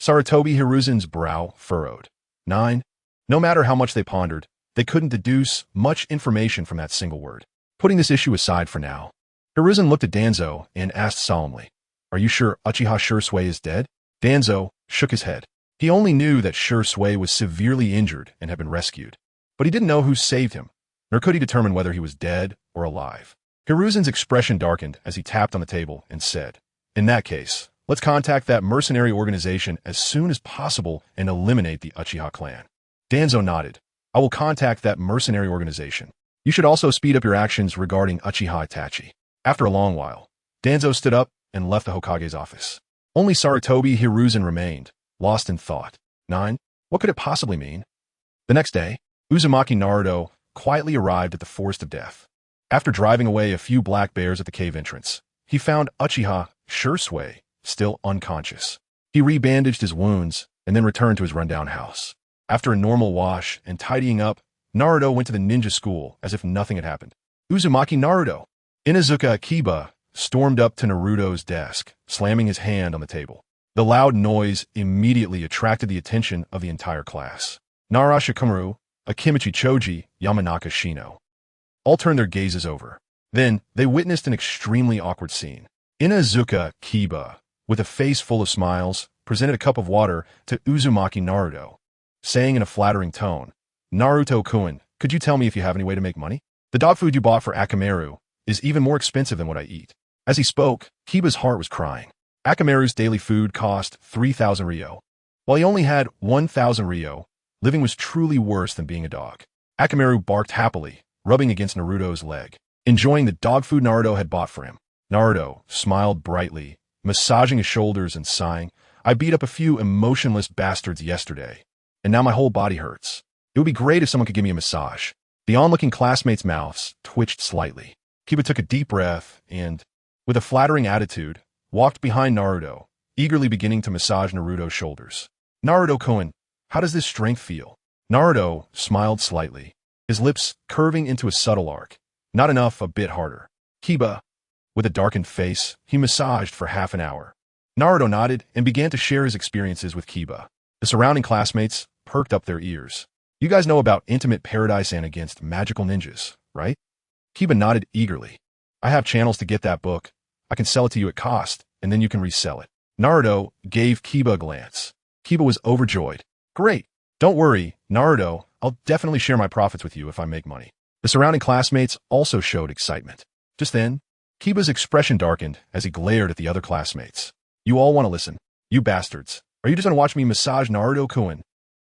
Sarutobi Hiruzen's brow furrowed. 9? No matter how much they pondered, they couldn't deduce much information from that single word. Putting this issue aside for now, Hiruzen looked at Danzo and asked solemnly, "Are you sure Uchiha Shisui is dead?" Danzo shook his head. He only knew that Shisui was severely injured and had been rescued, but he didn't know who saved him, nor could he determine whether he was dead or alive. Hiruzen's expression darkened as he tapped on the table and said, "In that case, let's contact that mercenary organization as soon as possible and eliminate the Uchiha clan." Danzo nodded. "I will contact that mercenary organization. You should also speed up your actions regarding Uchiha Itachi." After a long while, Danzo stood up and left the Hokage's office. Only Sarutobi Hiruzen remained, lost in thought. 9? What could it possibly mean? The next day, Uzumaki Naruto quietly arrived at the Forest of Death. After driving away a few black bears at the cave entrance, he found Uchiha Shisui still unconscious. He rebandaged his wounds and then returned to his rundown house. After a normal wash and tidying up, Naruto went to the ninja school as if nothing had happened. Uzumaki Naruto. Inuzuka Akiba stormed up to Naruto's desk, slamming his hand on the table. The loud noise immediately attracted the attention of the entire class. Nara Shikamaru, Akimichi Choji, Yamanaka Shino all turned their gazes over. Then, they witnessed an extremely awkward scene. Inuzuka Akiba, with a face full of smiles, presented a cup of water to Uzumaki Naruto, saying in a flattering tone, "Naruto-kun, could you tell me if you have any way to make money? The dog food you bought for Akamaru is even more expensive than what I eat." As he spoke, Kiba's heart was crying. Akamaru's daily food cost 3,000 ryo. While he only had 1,000 ryo, living was truly worse than being a dog. Akamaru barked happily, rubbing against Naruto's leg, enjoying the dog food Naruto had bought for him. Naruto smiled brightly, massaging his shoulders and sighing, "I beat up a few emotionless bastards yesterday, and now my whole body hurts. It would be great if someone could give me a massage." The onlooking classmates' mouths twitched slightly. Kiba took a deep breath and, with a flattering attitude, walked behind Naruto, eagerly beginning to massage Naruto's shoulders. "Naruto-kun, how does this strength feel?" Naruto smiled slightly, his lips curving into a subtle arc. "Not enough, a bit harder." Kiba, with a darkened face, he massaged for half an hour. Naruto nodded and began to share his experiences with Kiba. The surrounding classmates perked up their ears. "You guys know about Intimate Paradise and Against Magical Ninjas, right?" Kiba nodded eagerly. "I have channels to get that book. I can sell it to you at cost, and then you can resell it." Naruto gave Kiba a glance. Kiba was overjoyed. "Great. Don't worry, Naruto. I'll definitely share my profits with you if I make money." The surrounding classmates also showed excitement. Just then, Kiba's expression darkened as he glared at the other classmates. "You all want to listen? You bastards. Are you just going to watch me massage Naruto-kun?"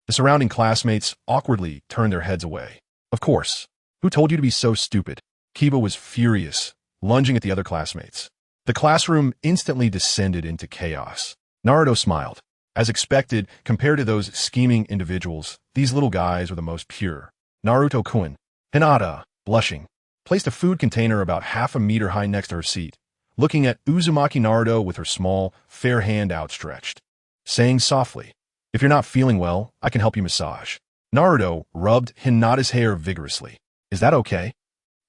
The surrounding classmates awkwardly turned their heads away. "Of course. Who told you to be so stupid?" Kiba was furious, lunging at the other classmates. The classroom instantly descended into chaos. Naruto smiled. As expected, compared to those scheming individuals, these little guys were the most pure. Naruto-kun. Hinata, blushing, placed a food container about half a meter high next to her seat, looking at Uzumaki Naruto with her small, fair hand outstretched, saying softly, "If you're not feeling well, I can help you massage." Naruto rubbed Hinata's hair vigorously. "Is that okay?"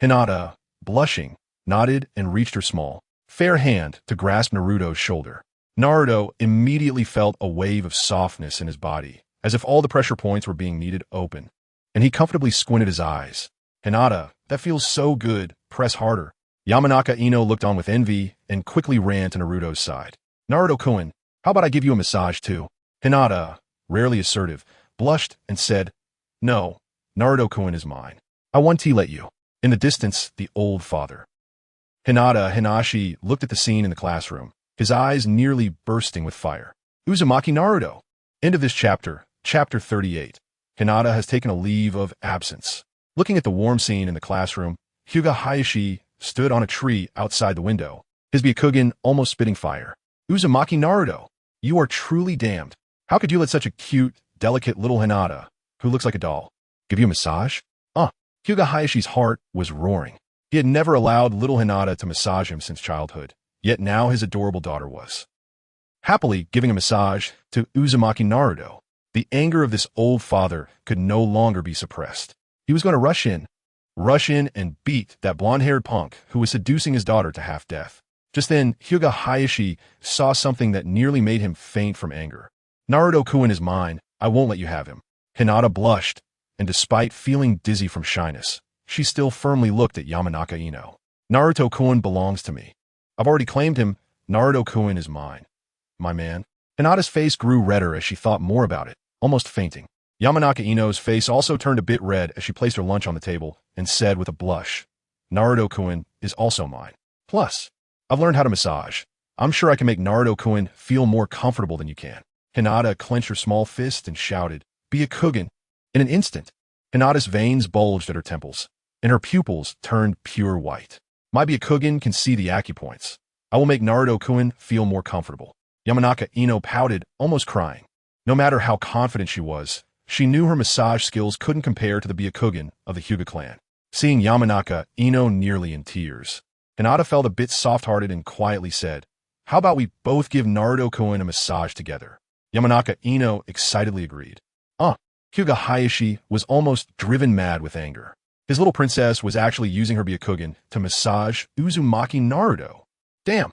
Hinata, blushing, nodded and reached her small, fair hand to grasp Naruto's shoulder. Naruto immediately felt a wave of softness in his body, as if all the pressure points were being kneaded open, and he comfortably squinted his eyes. "Hinata, that feels so good. Press harder." Yamanaka Ino looked on with envy and quickly ran to Naruto's side. "Naruto-kun, how about I give you a massage too?" Hinata, rarely assertive, blushed and said, "No, Naruto-kun is mine. I want to let you." In the distance, the old father. Hinata Hinashi looked at the scene in the classroom, his eyes nearly bursting with fire. Uzumaki Naruto. End of this chapter, chapter 38. Hinata has taken a leave of absence. Looking at the warm scene in the classroom, Huga Hayashi stood on a tree outside the window, his Byakugan almost spitting fire. "Uzumaki Naruto, you are truly damned. How could you let such a cute, delicate little Hinata, who looks like a doll, give you a massage?" Huga Hayashi's heart was roaring. He had never allowed little Hinata to massage him since childhood, yet now his adorable daughter was happily giving a massage to Uzumaki Naruto. The anger of this old father could no longer be suppressed. He was going to rush in and beat that blonde-haired punk who was seducing his daughter to half-death. Just then, Huga Hayashi saw something that nearly made him faint from anger. "Naruto-kun is mine. I won't let you have him." Hinata blushed, and despite feeling dizzy from shyness, she still firmly looked at Yamanaka Ino. "Naruto-kun belongs to me. I've already claimed him. Naruto-kun is mine. My man." Hinata's face grew redder as she thought more about it, almost fainting. Yamanaka Ino's face also turned a bit red as she placed her lunch on the table and said with a blush, "Naruto-kun is also mine. Plus, I've learned how to massage. I'm sure I can make Naruto-kun feel more comfortable than you can." Hinata clenched her small fist and shouted, "Byakugan." In an instant, Hinata's veins bulged at her temples, and her pupils turned pure white. "My Byakugan can see the acupoints. I will make Naruto-kun feel more comfortable." Yamanaka Ino pouted, almost crying. No matter how confident she was, she knew her massage skills couldn't compare to the Byakugan of the Huga clan. Seeing Yamanaka Ino nearly in tears, Hinata felt a bit soft-hearted and quietly said, "How about we both give Naruto-kun a massage together?" Yamanaka Ino excitedly agreed. Huga Hayashi was almost driven mad with anger. His little princess was actually using her Byakugan to massage Uzumaki Naruto. Damn!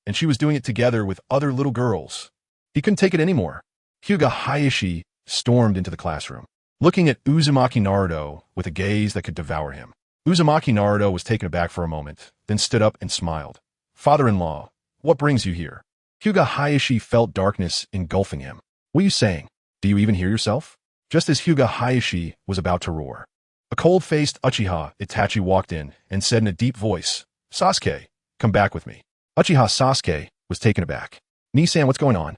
And she was doing it together with other little girls. He couldn't take it anymore. Huga Hayashi stormed into the classroom, looking at Uzumaki Naruto with a gaze that could devour him. Uzumaki Naruto was taken aback for a moment, then stood up and smiled. "Father-in-law, what brings you here?" Huga Hayashi felt darkness engulfing him. "What are you saying? Do you even hear yourself?" Just as Huga Hayashi was about to roar, a cold-faced Uchiha Itachi walked in and said in a deep voice, "Sasuke, come back with me." Uchiha Sasuke was taken aback. "Nisan, what's going on?"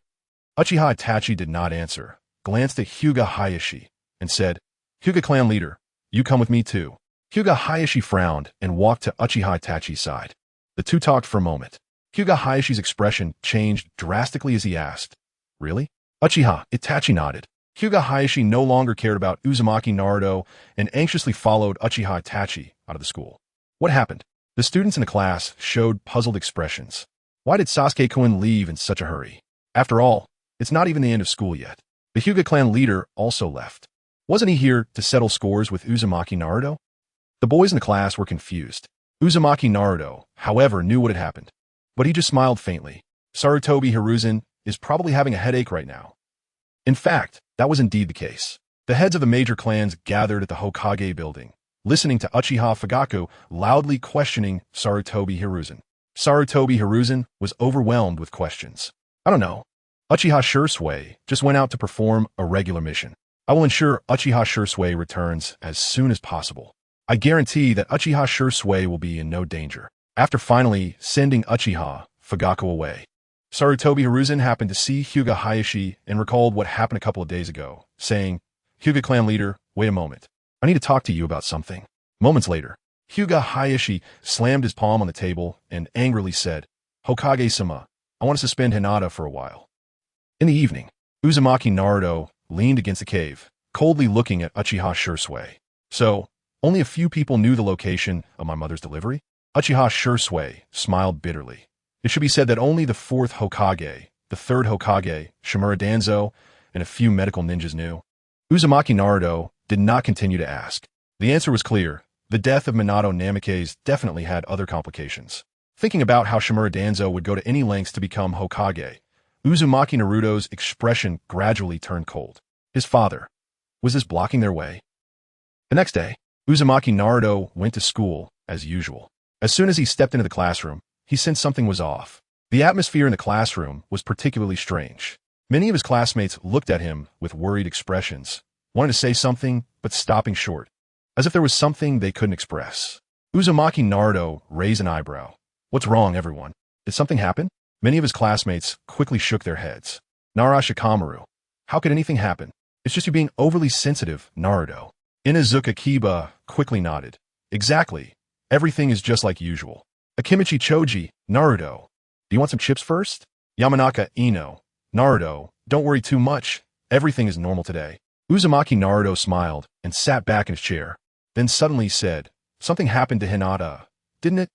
Uchiha Itachi did not answer, glanced at Huga Hayashi, and said, "Huga clan leader, you come with me too." Huga Hayashi frowned and walked to Uchiha Itachi's side. The two talked for a moment. Huga Hayashi's expression changed drastically as he asked, "Really?" Uchiha Itachi nodded. Huga Hayashi no longer cared about Uzumaki Naruto and anxiously followed Uchiha Itachi out of the school. What happened? The students in the class showed puzzled expressions. Why did Sasuke-kun leave in such a hurry? After all, it's not even the end of school yet. The Huga clan leader also left. Wasn't he here to settle scores with Uzumaki Naruto? The boys in the class were confused. Uzumaki Naruto, however, knew what had happened, but he just smiled faintly. Sarutobi Hiruzen is probably having a headache right now. In fact, that was indeed the case. The heads of the major clans gathered at the Hokage building, listening to Uchiha Fugaku loudly questioning Sarutobi Hiruzen. Sarutobi Hiruzen was overwhelmed with questions. "I don't know. Uchiha Shisui just went out to perform a regular mission. I will ensure Uchiha Shisui returns as soon as possible. I guarantee that Uchiha Shisui will be in no danger." After finally sending Uchiha Fugaku away, Sarutobi Hiruzen happened to see Huga Hayashi and recalled what happened a couple of days ago, saying, "Huga clan leader, wait a moment. I need to talk to you about something." Moments later, Huga Hayashi slammed his palm on the table and angrily said, "Hokage-sama, I want to suspend Hinata for a while." In the evening, Uzumaki Naruto leaned against the cave, coldly looking at Uchiha Shisui. So, only a few people knew the location of my mother's delivery? Uchiha Shisui smiled bitterly. It should be said that only the fourth Hokage, the third Hokage, Shimura Danzo, and a few medical ninjas knew. Uzumaki Naruto did not continue to ask. The answer was clear. The death of Minato Namikaze definitely had other complications. Thinking about how Shimura Danzo would go to any lengths to become Hokage, Uzumaki Naruto's expression gradually turned cold. His father. Was this blocking their way? The next day, Uzumaki Naruto went to school, as usual. As soon as he stepped into the classroom, he sensed something was off. The atmosphere in the classroom was particularly strange. Many of his classmates looked at him with worried expressions, wanting to say something, but stopping short, as if there was something they couldn't express. Uzumaki Naruto raised an eyebrow. What's wrong, everyone? Did something happen? Many of his classmates quickly shook their heads. Shikamaru, how could anything happen? It's just you being overly sensitive, Naruto. Inazuka Kiba quickly nodded. Exactly. Everything is just like usual. Akimichi Choji, Naruto. Do you want some chips first? Yamanaka Ino. Naruto, don't worry too much. Everything is normal today. Uzumaki Naruto smiled and sat back in his chair. Then suddenly said, something happened to Hinata, didn't it?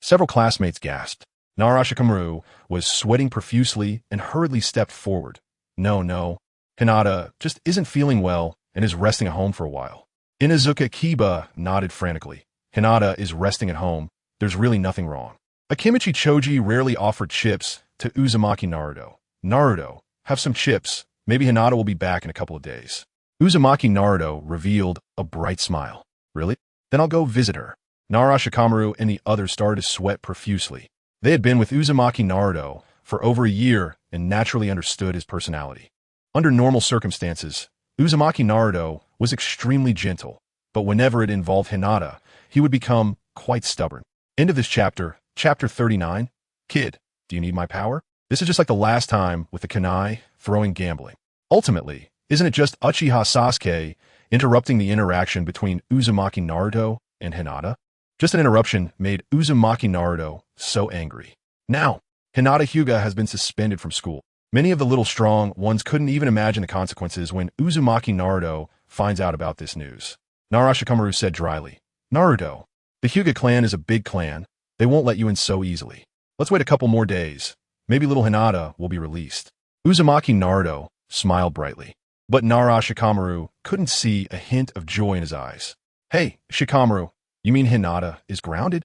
Several classmates gasped. Shikamaru was sweating profusely and hurriedly stepped forward. No. Hinata just isn't feeling well and is resting at home for a while. Inazuka Kiba nodded frantically. Hinata is resting at home. There's really nothing wrong. Akimichi Choji rarely offered chips to Uzumaki Naruto. Naruto, have some chips. Maybe Hinata will be back in a couple of days. Uzumaki Naruto revealed a bright smile. Really? Then I'll go visit her. Shikamaru and the others started to sweat profusely. They had been with Uzumaki Naruto for over a year and naturally understood his personality. Under normal circumstances, Uzumaki Naruto was extremely gentle, but whenever it involved Hinata, he would become quite stubborn. End of this chapter, chapter 39. Kid, do you need my power? This is just like the last time with the kunai throwing gambling. Ultimately, isn't it just Uchiha Sasuke interrupting the interaction between Uzumaki Naruto and Hinata? Just an interruption made Uzumaki Naruto so angry. Now, Hinata Huga has been suspended from school. Many of the little strong ones couldn't even imagine the consequences when Uzumaki Naruto finds out about this news. Shikamaru said dryly, Naruto, the Huga clan is a big clan. They won't let you in so easily. Let's wait a couple more days. Maybe little Hinata will be released. Uzumaki Naruto smiled brightly, but Shikamaru couldn't see a hint of joy in his eyes. Hey, Shikamaru, you mean Hinata is grounded?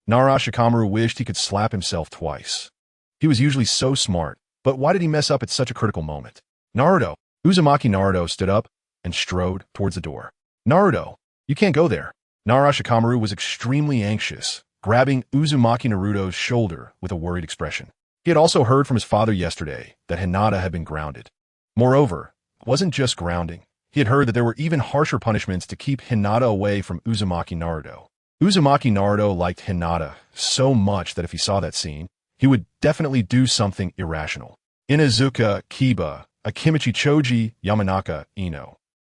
Shikamaru wished he could slap himself twice. He was usually so smart, but why did he mess up at such a critical moment? Naruto, Uzumaki Naruto stood up and strode towards the door. Naruto, you can't go there. Shikamaru was extremely anxious, grabbing Uzumaki Naruto's shoulder with a worried expression. He had also heard from his father yesterday that Hinata had been grounded. Moreover, it wasn't just grounding. He had heard that there were even harsher punishments to keep Hinata away from Uzumaki Naruto. Uzumaki Naruto liked Hinata so much that if he saw that scene, he would definitely do something irrational. Inazuka Kiba, Akimichi Choji, Yamanaka Ino.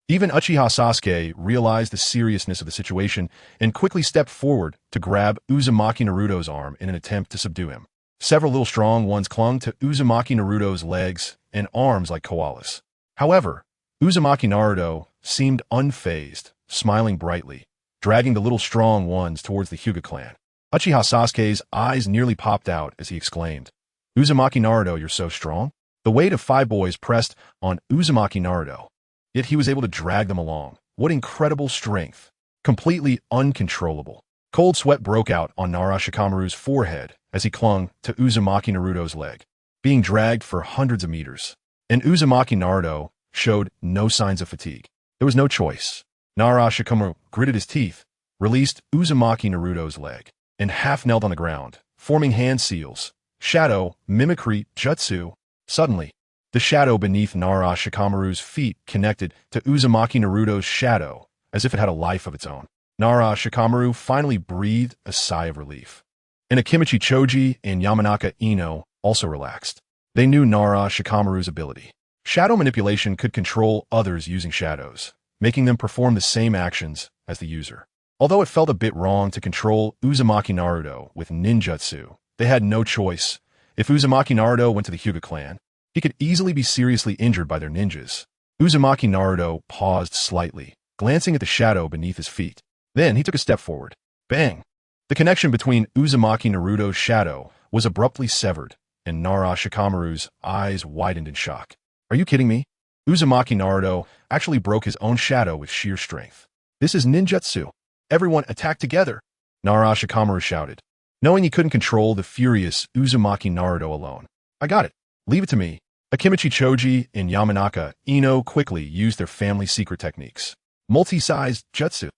Even Uchiha Sasuke realized the seriousness of the situation and quickly stepped forward to grab Uzumaki Naruto's arm in an attempt to subdue him. Several little strong ones clung to Uzumaki Naruto's legs and arms like koalas. However, Uzumaki Naruto seemed unfazed, smiling brightly, dragging the little strong ones towards the Huga clan. Uchiha Sasuke's eyes nearly popped out as he exclaimed, Uzumaki Naruto, you're so strong? The weight of 5 boys pressed on Uzumaki Naruto, yet he was able to drag them along. What incredible strength! Completely uncontrollable. Cold sweat broke out on Shikamaru's forehead as he clung to Uzumaki Naruto's leg, being dragged for hundreds of meters. And Uzumaki Naruto showed no signs of fatigue. There was no choice. Shikamaru gritted his teeth, released Uzumaki Naruto's leg, and half knelt on the ground, forming hand seals, shadow, mimicry, jutsu. Suddenly, the shadow beneath Shikamaru's feet connected to Uzumaki Naruto's shadow as if it had a life of its own. Shikamaru finally breathed a sigh of relief. And Akimichi Choji and Yamanaka Ino also relaxed. They knew Shikamaru's ability. Shadow manipulation could control others using shadows, making them perform the same actions as the user. Although it felt a bit wrong to control Uzumaki Naruto with ninjutsu, they had no choice. If Uzumaki Naruto went to the Huga clan, he could easily be seriously injured by their ninjas. Uzumaki Naruto paused slightly, glancing at the shadow beneath his feet. Then he took a step forward. Bang! The connection between Uzumaki Naruto's shadow was abruptly severed, and Nara Shikamaru's eyes widened in shock. Are you kidding me? Uzumaki Naruto actually broke his own shadow with sheer strength. This is ninjutsu. Everyone attack together! Nara Shikamaru shouted, knowing he couldn't control the furious Uzumaki Naruto alone. I got it. Leave it to me. Akimichi Choji and Yamanaka Ino quickly used their family secret techniques. Multi-sized jutsu.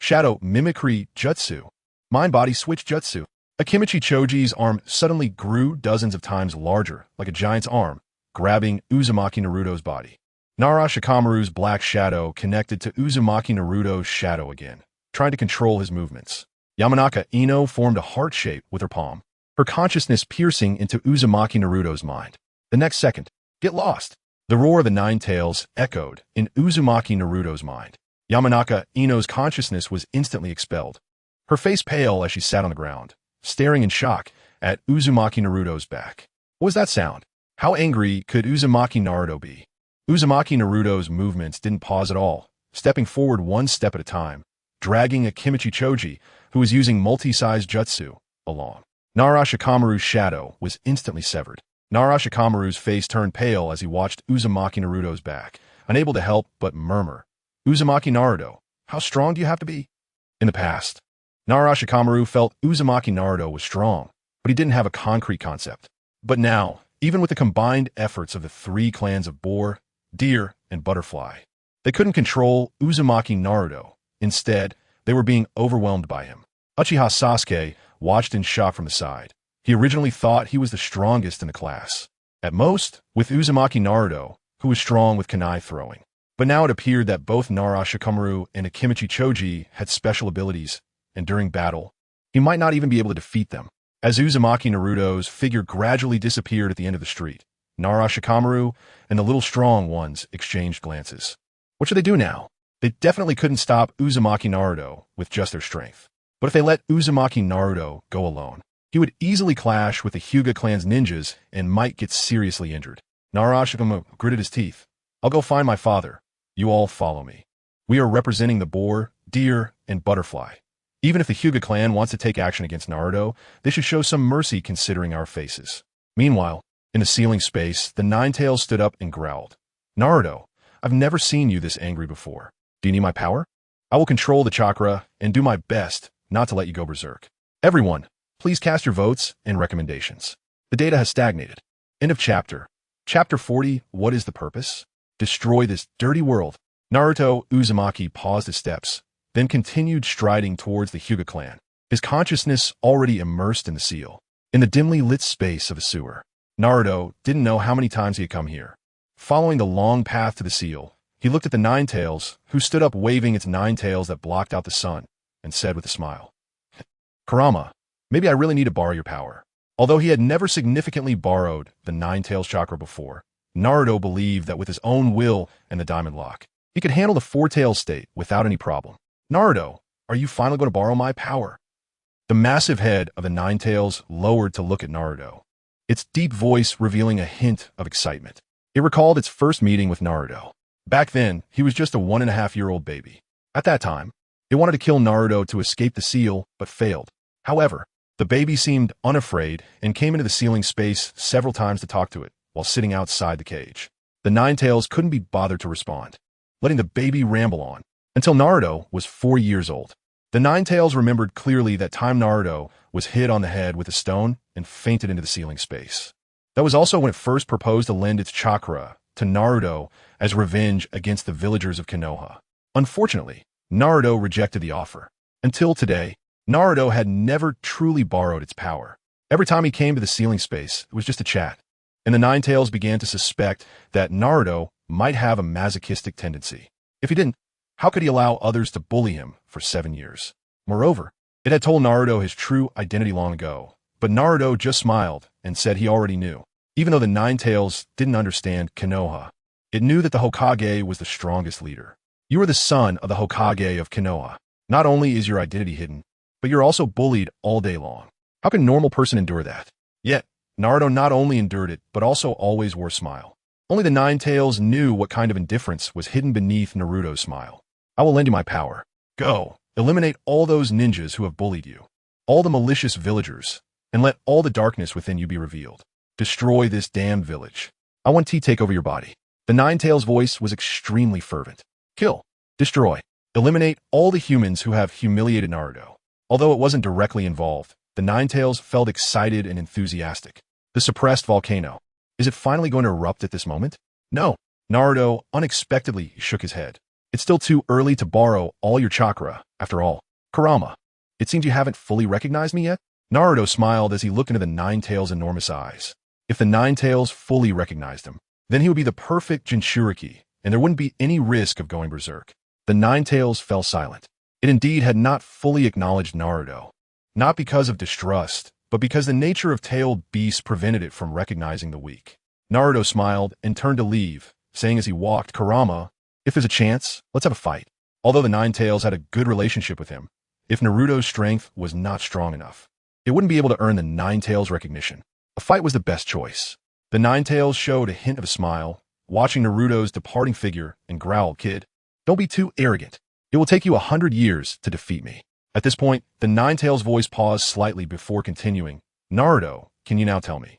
Shadow mimicry jutsu. Mind-body switch jutsu. Akimichi Choji's arm suddenly grew dozens of times larger, like a giant's arm, grabbing Uzumaki Naruto's body. Nara Shikamaru's black shadow connected to Uzumaki Naruto's shadow again, trying to control his movements. Yamanaka Ino formed a heart shape with her palm, her consciousness piercing into Uzumaki Naruto's mind. The next second, get lost! The roar of the Nine Tails echoed in Uzumaki Naruto's mind. Yamanaka Ino's consciousness was instantly expelled, her face pale as she sat on the ground, staring in shock at Uzumaki Naruto's back. What was that sound? How angry could Uzumaki Naruto be? Uzumaki Naruto's movements didn't pause at all, stepping forward one step at a time, dragging Akimichi Choji, who was using multi-sized jutsu, along. Nara Shikamaru's shadow was instantly severed. Nara Shikamaru's face turned pale as he watched Uzumaki Naruto's back, unable to help but murmur, Uzumaki Naruto, how strong do you have to be? In the past, Nara Shikamaru felt Uzumaki Naruto was strong, but he didn't have a concrete concept. But now, even with the combined efforts of the three clans of Boar, Deer, and Butterfly, they couldn't control Uzumaki Naruto. Instead, they were being overwhelmed by him. Uchiha Sasuke watched in shock from the side. He originally thought he was the strongest in the class. At most, with Uzumaki Naruto, who was strong with kunai throwing. But now it appeared that both Nara Shikamaru and Akimichi Choji had special abilities, and during battle, he might not even be able to defeat them. As Uzumaki Naruto's figure gradually disappeared at the end of the street, Nara Shikamaru and the little strong ones exchanged glances. What should they do now? They definitely couldn't stop Uzumaki Naruto with just their strength. But if they let Uzumaki Naruto go alone, he would easily clash with the Huga clan's ninjas and might get seriously injured. Nara Shikamaru gritted his teeth. I'll go find my father. You all follow me. We are representing the Boar, Deer, and Butterfly. Even if the Huga clan wants to take action against Naruto, they should show some mercy considering our faces. Meanwhile, in the ceiling space, the Nine Tails stood up and growled. Naruto, I've never seen you this angry before. Do you need my power? I will control the chakra and do my best not to let you go berserk. Everyone, please cast your votes and recommendations. The data has stagnated. End of chapter. Chapter 40, What is the purpose? Destroy this dirty world. Naruto Uzumaki paused his steps, then continued striding towards the Huga clan, his consciousness already immersed in the seal. In the dimly lit space of a sewer, Naruto didn't know how many times he had come here. Following the long path to the seal, he looked at the Nine Tails, who stood up waving its nine tails that blocked out the sun, and said with a smile, Kurama, maybe I really need to borrow your power. Although he had never significantly borrowed the Nine Tails chakra before, Naruto believed that with his own will and the diamond lock, he could handle the Four Tails state without any problem. Naruto, are you finally going to borrow my power? The massive head of the Nine Tails lowered to look at Naruto, its deep voice revealing a hint of excitement. It recalled its first meeting with Naruto. Back then, he was just a 1.5-year-old baby. At that time, it wanted to kill Naruto to escape the seal, but failed. However, the baby seemed unafraid and came into the ceiling space several times to talk to it while sitting outside the cage. The Nine Tails couldn't be bothered to respond, letting the baby ramble on until Naruto was 4 years old. The Nine Tails remembered clearly that time Naruto was hit on the head with a stone and fainted into the ceiling space. That was also when it first proposed to lend its chakra to Naruto as revenge against the villagers of Konoha. Unfortunately, Naruto rejected the offer. Until today, Naruto had never truly borrowed its power. Every time he came to the ceiling space, it was just a chat, and the Nine Tails began to suspect that Naruto might have a masochistic tendency. If he didn't, how could he allow others to bully him for 7 years? Moreover, it had told Naruto his true identity long ago, but Naruto just smiled and said he already knew. Even though the Nine Tails didn't understand Konoha, it knew that the Hokage was the strongest leader. You are the son of the Hokage of Konoha. Not only is your identity hidden, but you're also bullied all day long. How can a normal person endure that? Yet, Naruto not only endured it, but also always wore a smile. Only the Nine Tails knew what kind of indifference was hidden beneath Naruto's smile. I will lend you my power. Go, eliminate all those ninjas who have bullied you, all the malicious villagers, and let all the darkness within you be revealed. Destroy this damned village. I want to take over your body. The Nine-Tails voice was extremely fervent. Kill, destroy, eliminate all the humans who have humiliated Naruto. Although it wasn't directly involved, the Nine-Tails felt excited and enthusiastic. The suppressed volcano. Is it finally going to erupt at this moment? No. Naruto unexpectedly shook his head. It's still too early to borrow all your chakra, after all. Kurama, it seems you haven't fully recognized me yet? Naruto smiled as he looked into the Nine-Tails' enormous eyes. If the Nine-Tails fully recognized him, then he would be the perfect Jinchuriki, and there wouldn't be any risk of going berserk. The Nine-Tails fell silent. It indeed had not fully acknowledged Naruto. Not because of distrust, but because the nature of tailed beasts prevented it from recognizing the weak. Naruto smiled and turned to leave, saying as he walked, Kurama, if there's a chance, let's have a fight. Although the Nine-Tails had a good relationship with him, if Naruto's strength was not strong enough, it wouldn't be able to earn the Nine-Tails recognition. A fight was the best choice. The Nine-Tails showed a hint of a smile, watching Naruto's departing figure, and growled, Kid, don't be too arrogant. It will take you 100 years to defeat me. At this point, the Nine-Tails voice paused slightly before continuing. Naruto, can you now tell me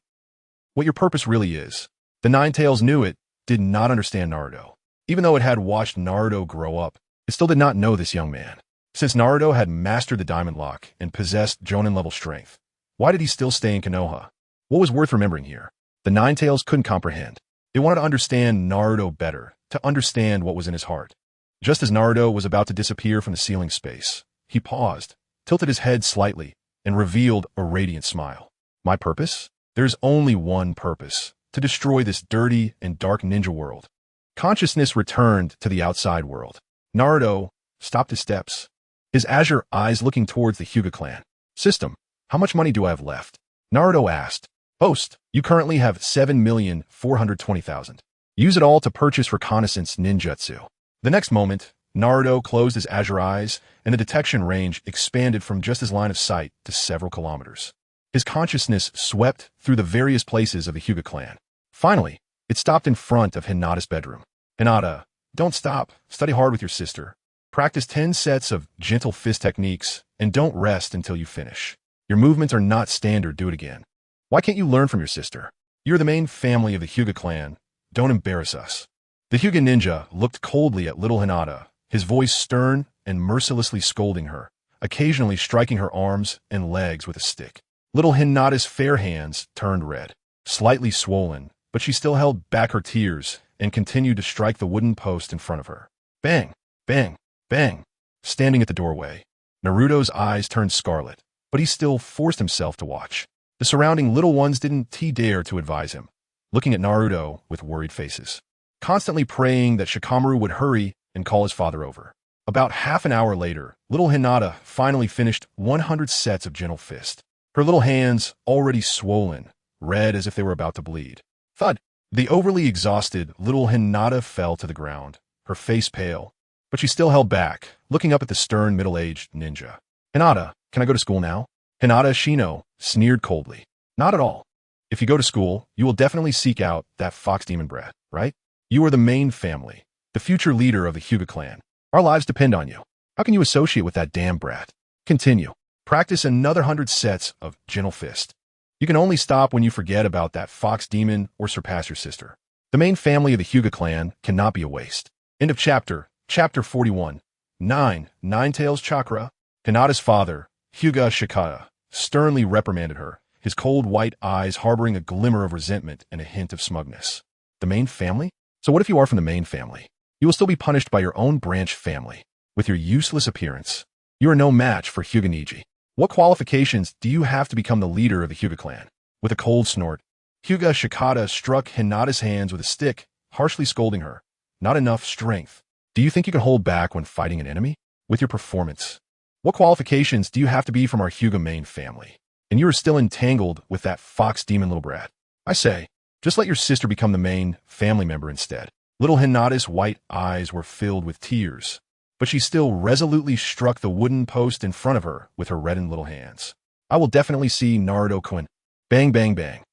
what your purpose really is? The Nine-Tails knew it, did not understand Naruto. Even though it had watched Naruto grow up, it still did not know this young man. Since Naruto had mastered the Diamond Lock and possessed Jonin-level strength, why did he still stay in Konoha? What was worth remembering here? The Nine-Tails couldn't comprehend. They wanted to understand Naruto better, to understand what was in his heart. Just as Naruto was about to disappear from the ceiling space, he paused, tilted his head slightly, and revealed a radiant smile. My purpose? There's only one purpose, to destroy this dirty and dark ninja world. Consciousness returned to the outside world. Naruto stopped his steps, his azure eyes looking towards the Huga clan. System, how much money do I have left? Naruto asked. Host, you currently have 7,420,000. Use it all to purchase reconnaissance ninjutsu. The next moment, Naruto closed his azure eyes, and the detection range expanded from just his line of sight to several kilometers. His consciousness swept through the various places of the Huga clan. Finally, it stopped in front of Hinata's bedroom. Hinata, don't stop. Study hard with your sister. Practice 10 sets of gentle fist techniques, and don't rest until you finish. Your movements are not standard. Do it again. Why can't you learn from your sister? You're the main family of the Huga clan. Don't embarrass us. The Huga ninja looked coldly at little Hinata, his voice stern and mercilessly scolding her, occasionally striking her arms and legs with a stick. Little Hinata's fair hands turned red, slightly swollen, but she still held back her tears and continued to strike the wooden post in front of her. Bang, bang, bang. Standing at the doorway, Naruto's eyes turned scarlet, but he still forced himself to watch. The surrounding little ones didn't dare to advise him, looking at Naruto with worried faces, constantly praying that Shikamaru would hurry and call his father over. About half an hour later, little Hinata finally finished 100 sets of gentle fist. Her little hands, already swollen, red as if they were about to bleed. Thud! The overly exhausted little Hinata fell to the ground, her face pale, but she still held back, looking up at the stern middle-aged ninja. Hinata, can I go to school now? Hinata Shino sneered coldly. Not at all. If you go to school, you will definitely seek out that fox demon brat, right? You are the main family, the future leader of the Huga clan. Our lives depend on you. How can you associate with that damn brat? Continue. Practice another 100 sets of gentle fist. You can only stop when you forget about that fox demon or surpass your sister. The main family of the Huga clan cannot be a waste. End of chapter. Chapter 41. 9. Nine-Tails Chakra. Hinata's father, Huga Shikata, sternly reprimanded her, his cold white eyes harboring a glimmer of resentment and a hint of smugness. The main family? So what if you are from the main family? You will still be punished by your own branch family. With your useless appearance, you are no match for Huga Niji. What qualifications do you have to become the leader of the Huga clan? With a cold snort, Huga Shikata struck Hinata's hands with a stick, harshly scolding her. Not enough strength. Do you think you can hold back when fighting an enemy? With your performance. What qualifications do you have to be from our Huga main family? And you are still entangled with that fox demon little brat. I say, just let your sister become the main family member instead. Little Hinata's white eyes were filled with tears, but she still resolutely struck the wooden post in front of her with her reddened little hands. I will definitely see Naruto-kun. Bang, bang, bang.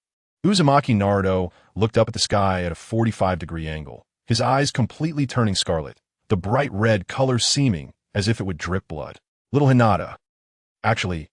Uzumaki Naruto looked up at the sky at a 45-degree angle, his eyes completely turning scarlet, the bright red color seeming as if it would drip blood. Little Hinata, actually,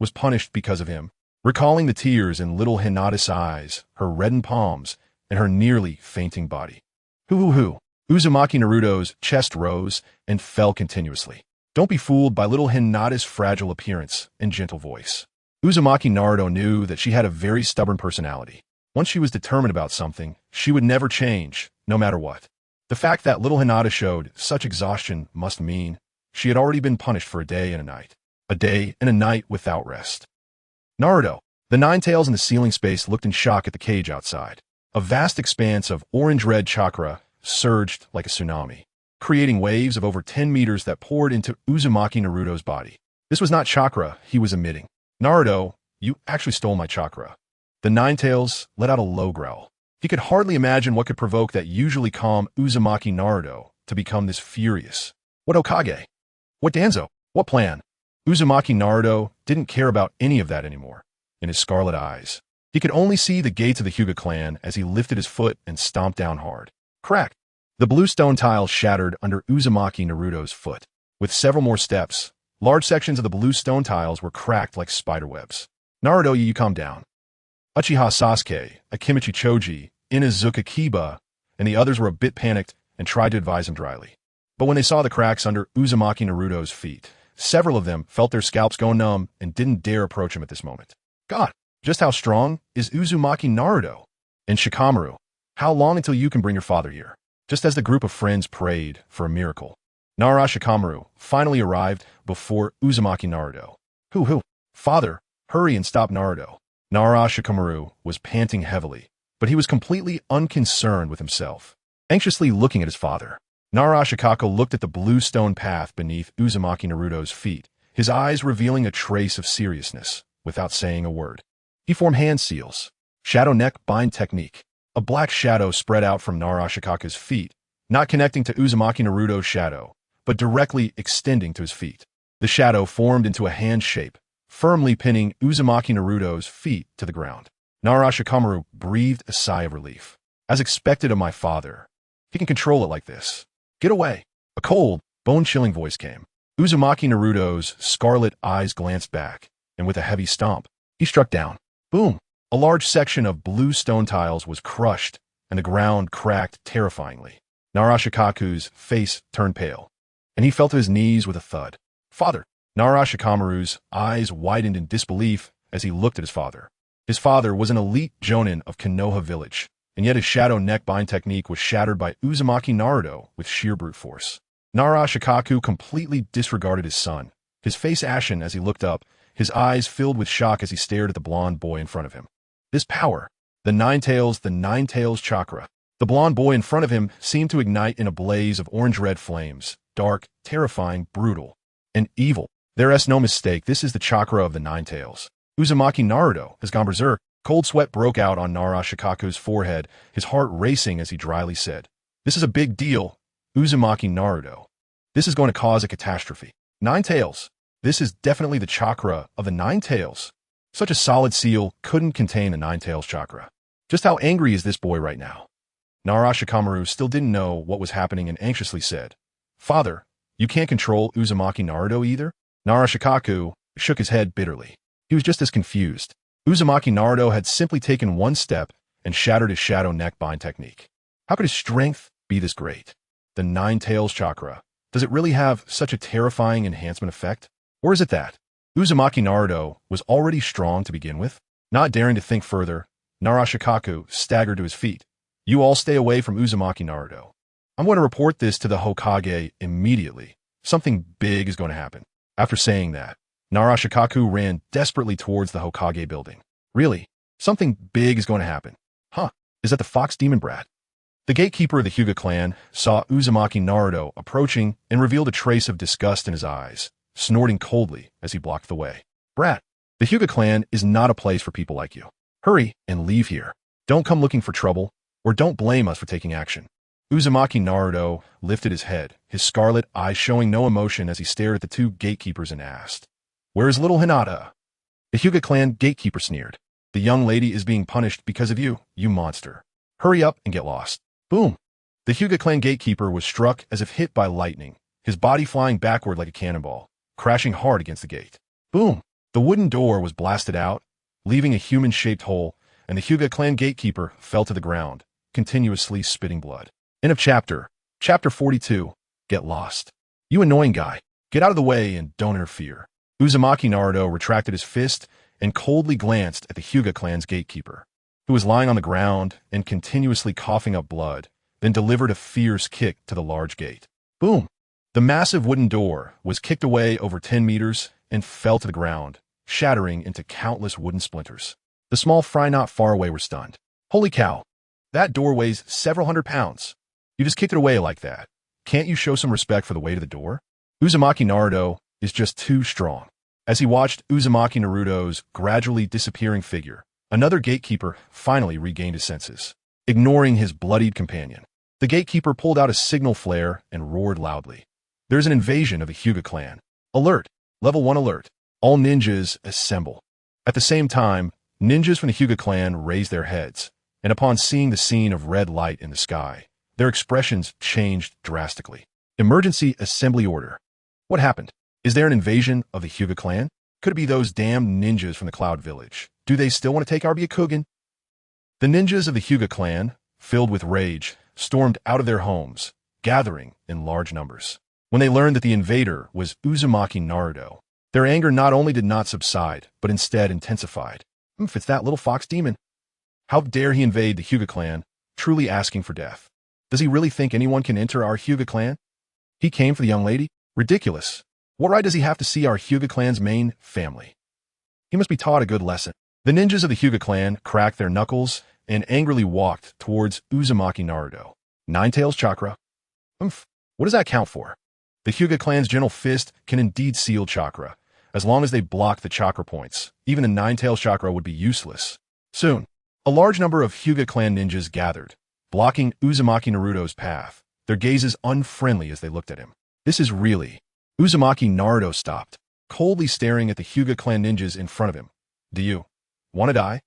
was punished because of him. Recalling the tears in little Hinata's eyes, her reddened palms, and her nearly fainting body. Hoo. Uzumaki Naruto's chest rose and fell continuously. Don't be fooled by little Hinata's fragile appearance and gentle voice. Uzumaki Naruto knew that she had a very stubborn personality. Once she was determined about something, she would never change, no matter what. The fact that little Hinata showed such exhaustion must mean she had already been punished for a day and a night. A day and a night without rest. Naruto, the nine tails in the ceiling space, looked in shock at the cage outside. A vast expanse of orange-red chakra surged like a tsunami, creating waves of over 10 meters that poured into Uzumaki Naruto's body. This was not chakra he was emitting. Naruto, you actually stole my chakra. The nine tails let out a low growl. He could hardly imagine what could provoke that usually calm Uzumaki Naruto to become this furious. What Hokage? What Danzo? What plan? Uzumaki Naruto didn't care about any of that anymore. In his scarlet eyes, he could only see the gates of the Huga clan as he lifted his foot and stomped down hard. Crack! The blue stone tiles shattered under Uzumaki Naruto's foot. With several more steps, large sections of the blue stone tiles were cracked like spiderwebs. Naruto, you calm down. Uchiha Sasuke, Akimichi Choji, Inazuka Kiba, and the others were a bit panicked and tried to advise him dryly. But when they saw the cracks under Uzumaki Naruto's feet, several of them felt their scalps go numb and didn't dare approach him at this moment. God, just how strong is Uzumaki Naruto? And Shikamaru, how long until you can bring your father here? Just as the group of friends prayed for a miracle, Nara Shikamaru finally arrived before Uzumaki Naruto. Hoo. Father, hurry and stop Naruto. Nara Shikamaru was panting heavily, but he was completely unconcerned with himself, anxiously looking at his father. Nara Shikako looked at the blue stone path beneath Uzumaki Naruto's feet, his eyes revealing a trace of seriousness, without saying a word. He formed hand seals. Shadow neck bind technique. A black shadow spread out from Nara Shikako's feet, not connecting to Uzumaki Naruto's shadow, but directly extending to his feet. The shadow formed into a hand shape, firmly pinning Uzumaki Naruto's feet to the ground. Nara Shikamaru breathed a sigh of relief. As expected of my father, he can control it like this. Get away. A cold, bone-chilling voice came. Uzumaki Naruto's scarlet eyes glanced back, and with a heavy stomp, he struck down. Boom! A large section of blue stone tiles was crushed, and the ground cracked terrifyingly. Narashikaku's face turned pale, and he fell to his knees with a thud. Father! Narashikamaru's eyes widened in disbelief as he looked at his father. His father was an elite jonin of Konoha village, and yet his shadow neck bind technique was shattered by Uzumaki Naruto with sheer brute force. Nara Shikaku completely disregarded his son, his face ashen as he looked up, his eyes filled with shock as he stared at the blonde boy in front of him. This power, the nine tails chakra. The blonde boy in front of him seemed to ignite in a blaze of orange-red flames, dark, terrifying, brutal, and evil. There is no mistake, this is the chakra of the nine tails. Uzumaki Naruto has gone berserk. Cold sweat broke out on Nara Shikaku's forehead, his heart racing as he dryly said, "This is a big deal, Uzumaki Naruto. This is going to cause a catastrophe. Nine tails. This is definitely the chakra of the nine tails. Such a solid seal couldn't contain the nine tails chakra. Just how angry is this boy right now?" Nara Shikamaru still didn't know what was happening and anxiously said, "Father, you can't control Uzumaki Naruto either?" Nara Shikaku shook his head bitterly. He was just as confused. Uzumaki Naruto had simply taken one step and shattered his shadow neck bind technique. How could his strength be this great? The nine tails chakra. Does it really have such a terrifying enhancement effect? Or is it that Uzumaki Naruto was already strong to begin with? Not daring to think further, Nara Shikaku staggered to his feet. You all stay away from Uzumaki Naruto. I'm going to report this to the Hokage immediately. Something big is going to happen. After saying that, Nara Shikaku ran desperately towards the Hokage building. Really? Something big is going to happen. Huh? Is that the fox demon brat? The gatekeeper of the Huga clan saw Uzumaki Naruto approaching and revealed a trace of disgust in his eyes, snorting coldly as he blocked the way. Brat, the Huga clan is not a place for people like you. Hurry and leave here. Don't come looking for trouble, or don't blame us for taking action. Uzumaki Naruto lifted his head, his scarlet eyes showing no emotion as he stared at the two gatekeepers and asked, "Where is little Hinata?" The Huga clan gatekeeper sneered. "The young lady is being punished because of you, you monster. Hurry up and get lost." Boom! The Huga clan gatekeeper was struck as if hit by lightning, his body flying backward like a cannonball, crashing hard against the gate. Boom! The wooden door was blasted out, leaving a human-shaped hole, and the Huga clan gatekeeper fell to the ground, continuously spitting blood. End of chapter. Chapter 42. Get lost. You annoying guy. Get out of the way and don't interfere. Uzumaki Naruto retracted his fist and coldly glanced at the Huga clan's gatekeeper, who was lying on the ground and continuously coughing up blood, then delivered a fierce kick to the large gate. Boom! The massive wooden door was kicked away over 10 meters and fell to the ground, shattering into countless wooden splinters. The small fry not far away were stunned. Holy cow! That door weighs several hundred pounds. You just kicked it away like that. Can't you show some respect for the weight of the door? Uzumaki Naruto is just too strong. As he watched Uzumaki Naruto's gradually disappearing figure, another gatekeeper finally regained his senses. Ignoring his bloodied companion, the gatekeeper pulled out a signal flare and roared loudly. There's an invasion of the Huga clan. Alert! Level 1 alert. All ninjas assemble. At the same time, ninjas from the Huga clan raised their heads, and upon seeing the scene of red light in the sky, their expressions changed drastically. Emergency assembly order. What happened? Is there an invasion of the Huga clan? Could it be those damn ninjas from the Cloud Village? Do they still want to take our Byakugan? The ninjas of the Huga clan, filled with rage, stormed out of their homes, gathering in large numbers. When they learned that the invader was Uzumaki Naruto, their anger not only did not subside, but instead intensified. It's that little fox demon. How dare he invade the Huga clan, truly asking for death? Does he really think anyone can enter our Huga clan? He came for the young lady? Ridiculous. What right does he have to see our Huga clan's main family? He must be taught a good lesson. The ninjas of the Huga clan cracked their knuckles and angrily walked towards Uzumaki Naruto. Nine-Tails chakra. What does that count for? The Huga clan's gentle fist can indeed seal chakra. As long as they block the chakra points, even the Nine-Tails chakra would be useless. Soon, a large number of Huga clan ninjas gathered, blocking Uzumaki Naruto's path, their gazes unfriendly as they looked at him. This is really... Uzumaki Naruto stopped, coldly staring at the Huga clan ninjas in front of him. Do you want to die?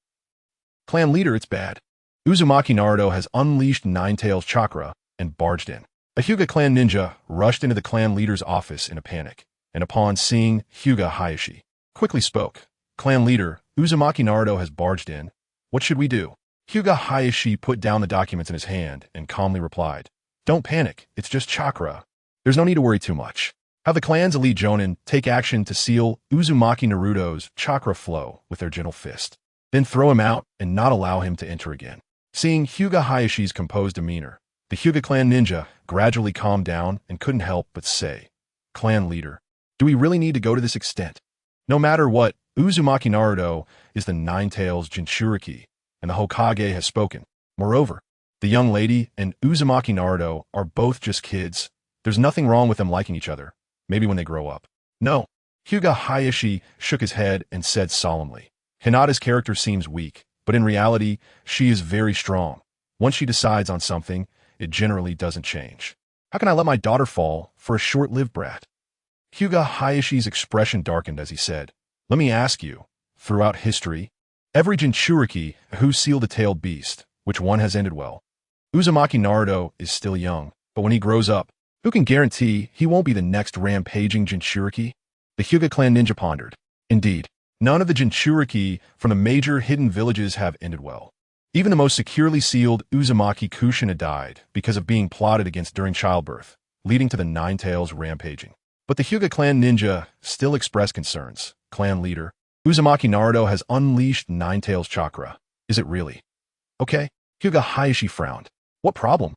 Clan leader, it's bad. Uzumaki Naruto has unleashed Nine-Tails chakra and barged in. A Huga clan ninja rushed into the clan leader's office in a panic, and upon seeing Huga Hayashi, quickly spoke. Clan leader, Uzumaki Naruto has barged in. What should we do? Huga Hayashi put down the documents in his hand and calmly replied, Don't panic, it's just chakra. There's no need to worry too much. Have the clan's elite jonin take action to seal Uzumaki Naruto's chakra flow with their gentle fist, then throw him out and not allow him to enter again. Seeing Huga Hayashi's composed demeanor, the Huga clan ninja gradually calmed down and couldn't help but say, Clan leader, do we really need to go to this extent? No matter what, Uzumaki Naruto is the Nine-Tails Jinchuriki, and the Hokage has spoken. Moreover, the young lady and Uzumaki Naruto are both just kids. There's nothing wrong with them liking each other. Maybe when they grow up. No. Huga Hayashi shook his head and said solemnly, Hinata's character seems weak, but in reality, she is very strong. Once she decides on something, it generally doesn't change. How can I let my daughter fall for a short-lived brat? Huga Hayashi's expression darkened as he said, Let me ask you, throughout history, every Jinchuriki who sealed a tailed beast, which one has ended well? Uzumaki Naruto is still young, but when he grows up, who can guarantee he won't be the next rampaging Jinchuriki? The Huga clan ninja pondered. Indeed, none of the Jinchuriki from the major hidden villages have ended well. Even the most securely sealed Uzumaki Kushina died because of being plotted against during childbirth, leading to the Nine-Tails rampaging. But the Huga clan ninja still expressed concerns. Clan leader, Uzumaki Naruto has unleashed Nine-Tails chakra. Is it really? Okay. Huga Hayashi frowned. What problem?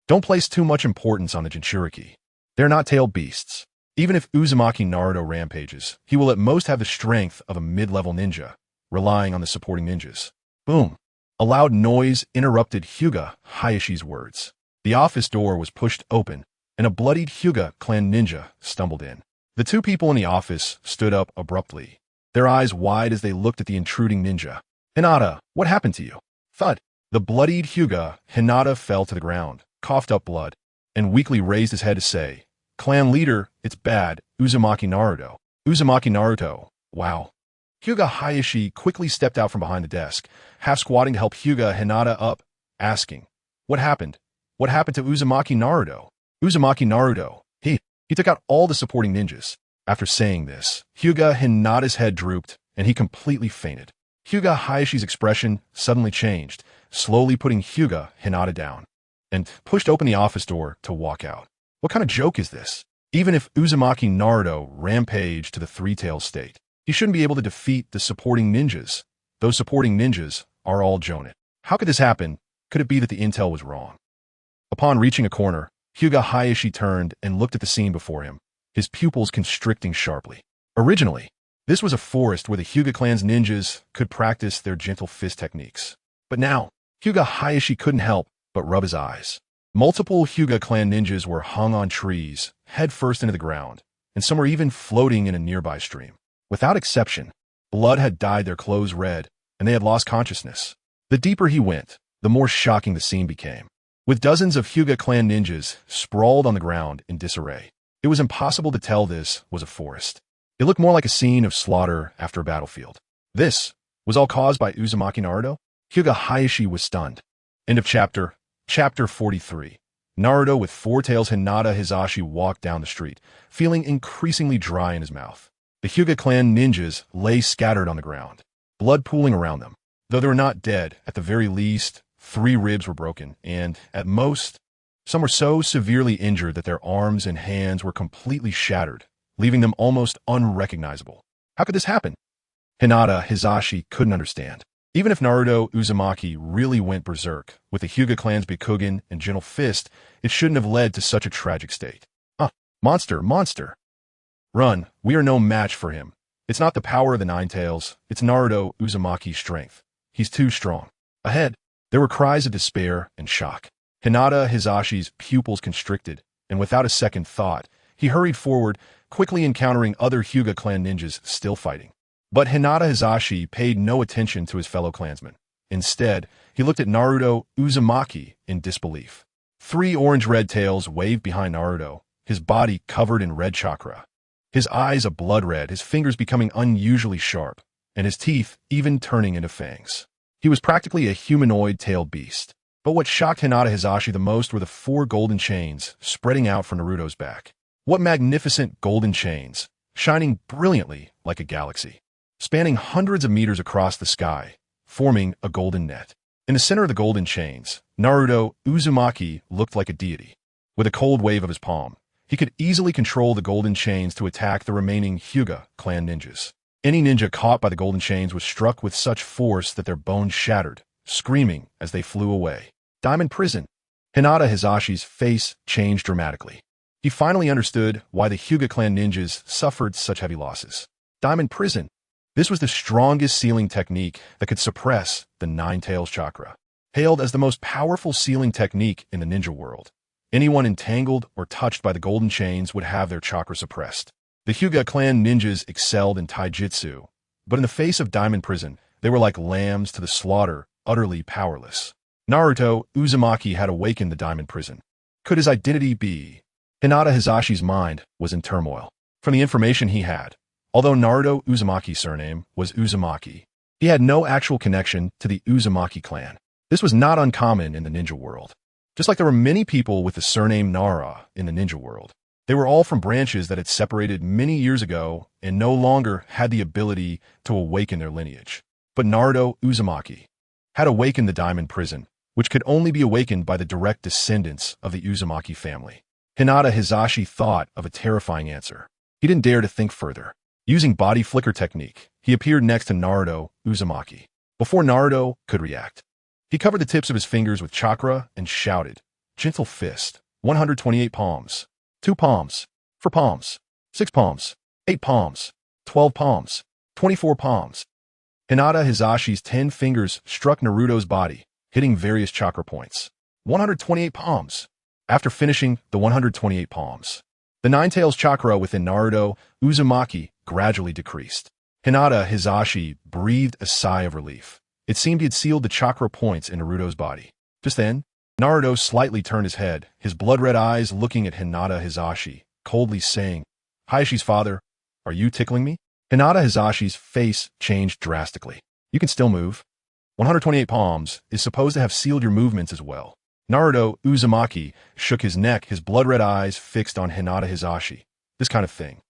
Don't place too much importance on the Jinchuriki. They're not tailed beasts. Even if Uzumaki Naruto rampages, he will at most have the strength of a mid-level ninja, relying on the supporting ninjas. Boom. A loud noise interrupted Huga Hayashi's words. The office door was pushed open, and a bloodied Huga clan ninja stumbled in. The two people in the office stood up abruptly, their eyes wide as they looked at the intruding ninja. Hinata, what happened to you? Thud. The bloodied Huga Hinata fell to the ground, coughed up blood, and weakly raised his head to say, Clan leader, it's bad, Uzumaki Naruto. Uzumaki Naruto, wow. Huga Hayashi quickly stepped out from behind the desk, half squatting to help Huga Hinata up, asking, What happened? What happened to Uzumaki Naruto? Uzumaki Naruto. He took out all the supporting ninjas. After saying this, Huga Hinata's head drooped, and he completely fainted. Huga Hayashi's expression suddenly changed, slowly putting Huga Hinata down, and pushed open the office door to walk out. What kind of joke is this? Even if Uzumaki Naruto rampaged to the three-tailed state, he shouldn't be able to defeat the supporting ninjas. Those supporting ninjas are all Jonin. How could this happen? Could it be that the intel was wrong? Upon reaching a corner, Huga Hayashi turned and looked at the scene before him, his pupils constricting sharply. Originally, this was a forest where the Huga clan's ninjas could practice their gentle fist techniques. But now, Huga Hayashi couldn't help but rub his eyes. Multiple Huga clan ninjas were hung on trees, head first into the ground, and some were even floating in a nearby stream. Without exception, blood had dyed their clothes red, and they had lost consciousness. The deeper he went, the more shocking the scene became. With dozens of Huga clan ninjas sprawled on the ground in disarray, it was impossible to tell this was a forest. It looked more like a scene of slaughter after a battlefield. This was all caused by Uzumaki Naruto? Huga Hayashi was stunned. End of chapter. Chapter 43. Naruto with four tails Hinata Hizashi walked down the street, feeling increasingly dry in his mouth. The Huga clan ninjas lay scattered on the ground, blood pooling around them. Though they were not dead, at the very least, 3 ribs were broken, and, at most, some were so severely injured that their arms and hands were completely shattered, leaving them almost unrecognizable. How could this happen? Hinata Hizashi couldn't understand. Even if Naruto Uzumaki really went berserk with the Huga clan's Bikugen and gentle fist, it shouldn't have led to such a tragic state. Monster. Run, we are no match for him. It's not the power of the Nine Tails, it's Naruto Uzumaki's strength. He's too strong. Ahead, there were cries of despair and shock. Hinata Hizashi's pupils constricted, and without a second thought, he hurried forward, quickly encountering other Huga clan ninjas still fighting. But Hinata Hizashi paid no attention to his fellow clansmen. Instead, he looked at Naruto Uzumaki in disbelief. 3 orange-red tails waved behind Naruto, his body covered in red chakra. His eyes a blood red, his fingers becoming unusually sharp, and his teeth even turning into fangs. He was practically a humanoid-tailed beast. But what shocked Hinata Hizashi the most were the 4 golden chains spreading out from Naruto's back. What magnificent golden chains, shining brilliantly like a galaxy, spanning hundreds of meters across the sky, forming a golden net. In the center of the golden chains, Naruto Uzumaki looked like a deity. With a cold wave of his palm, he could easily control the golden chains to attack the remaining Huga clan ninjas. Any ninja caught by the golden chains was struck with such force that their bones shattered, screaming as they flew away. Diamond Prison. Hinata Hizashi's face changed dramatically. He finally understood why the Huga clan ninjas suffered such heavy losses. Diamond Prison. This was the strongest sealing technique that could suppress the Nine Tails chakra. Hailed as the most powerful sealing technique in the ninja world, anyone entangled or touched by the golden chains would have their chakra suppressed. The Huga clan ninjas excelled in taijutsu, but in the face of Diamond Prison, they were like lambs to the slaughter, utterly powerless. Naruto Uzumaki had awakened the Diamond Prison. Could his identity be? Hinata Hizashi's mind was in turmoil. From the information he had, although Naruto Uzumaki's surname was Uzumaki, he had no actual connection to the Uzumaki clan. This was not uncommon in the ninja world. Just like there were many people with the surname Nara in the ninja world, they were all from branches that had separated many years ago and no longer had the ability to awaken their lineage. But Naruto Uzumaki had awakened the Diamond Prison, which could only be awakened by the direct descendants of the Uzumaki family. Hinata Hizashi thought of a terrifying answer. He didn't dare to think further. Using body flicker technique, he appeared next to Naruto Uzumaki. Before Naruto could react, he covered the tips of his fingers with chakra and shouted, "Gentle fist, 128 palms, 2 palms, 4 palms, 6 palms, 8 palms, 12 palms, 24 palms." Hinata Hizashi's 10 fingers struck Naruto's body, hitting various chakra points. 128 palms. After finishing the 128 palms, the Nine Tails chakra within Naruto Uzumaki gradually decreased. Hinata Hizashi breathed a sigh of relief. It seemed he had sealed the chakra points in Naruto's body. Just then, Naruto slightly turned his head, his blood-red eyes looking at Hinata Hizashi, coldly saying, "Hayashi's father, are you tickling me?" Hinata Hizashi's face changed drastically. "You can still move. 128 palms is supposed to have sealed your movements as well. Naruto Uzumaki shook his neck, his blood-red eyes fixed on Hinata Hisashi. This kind of thing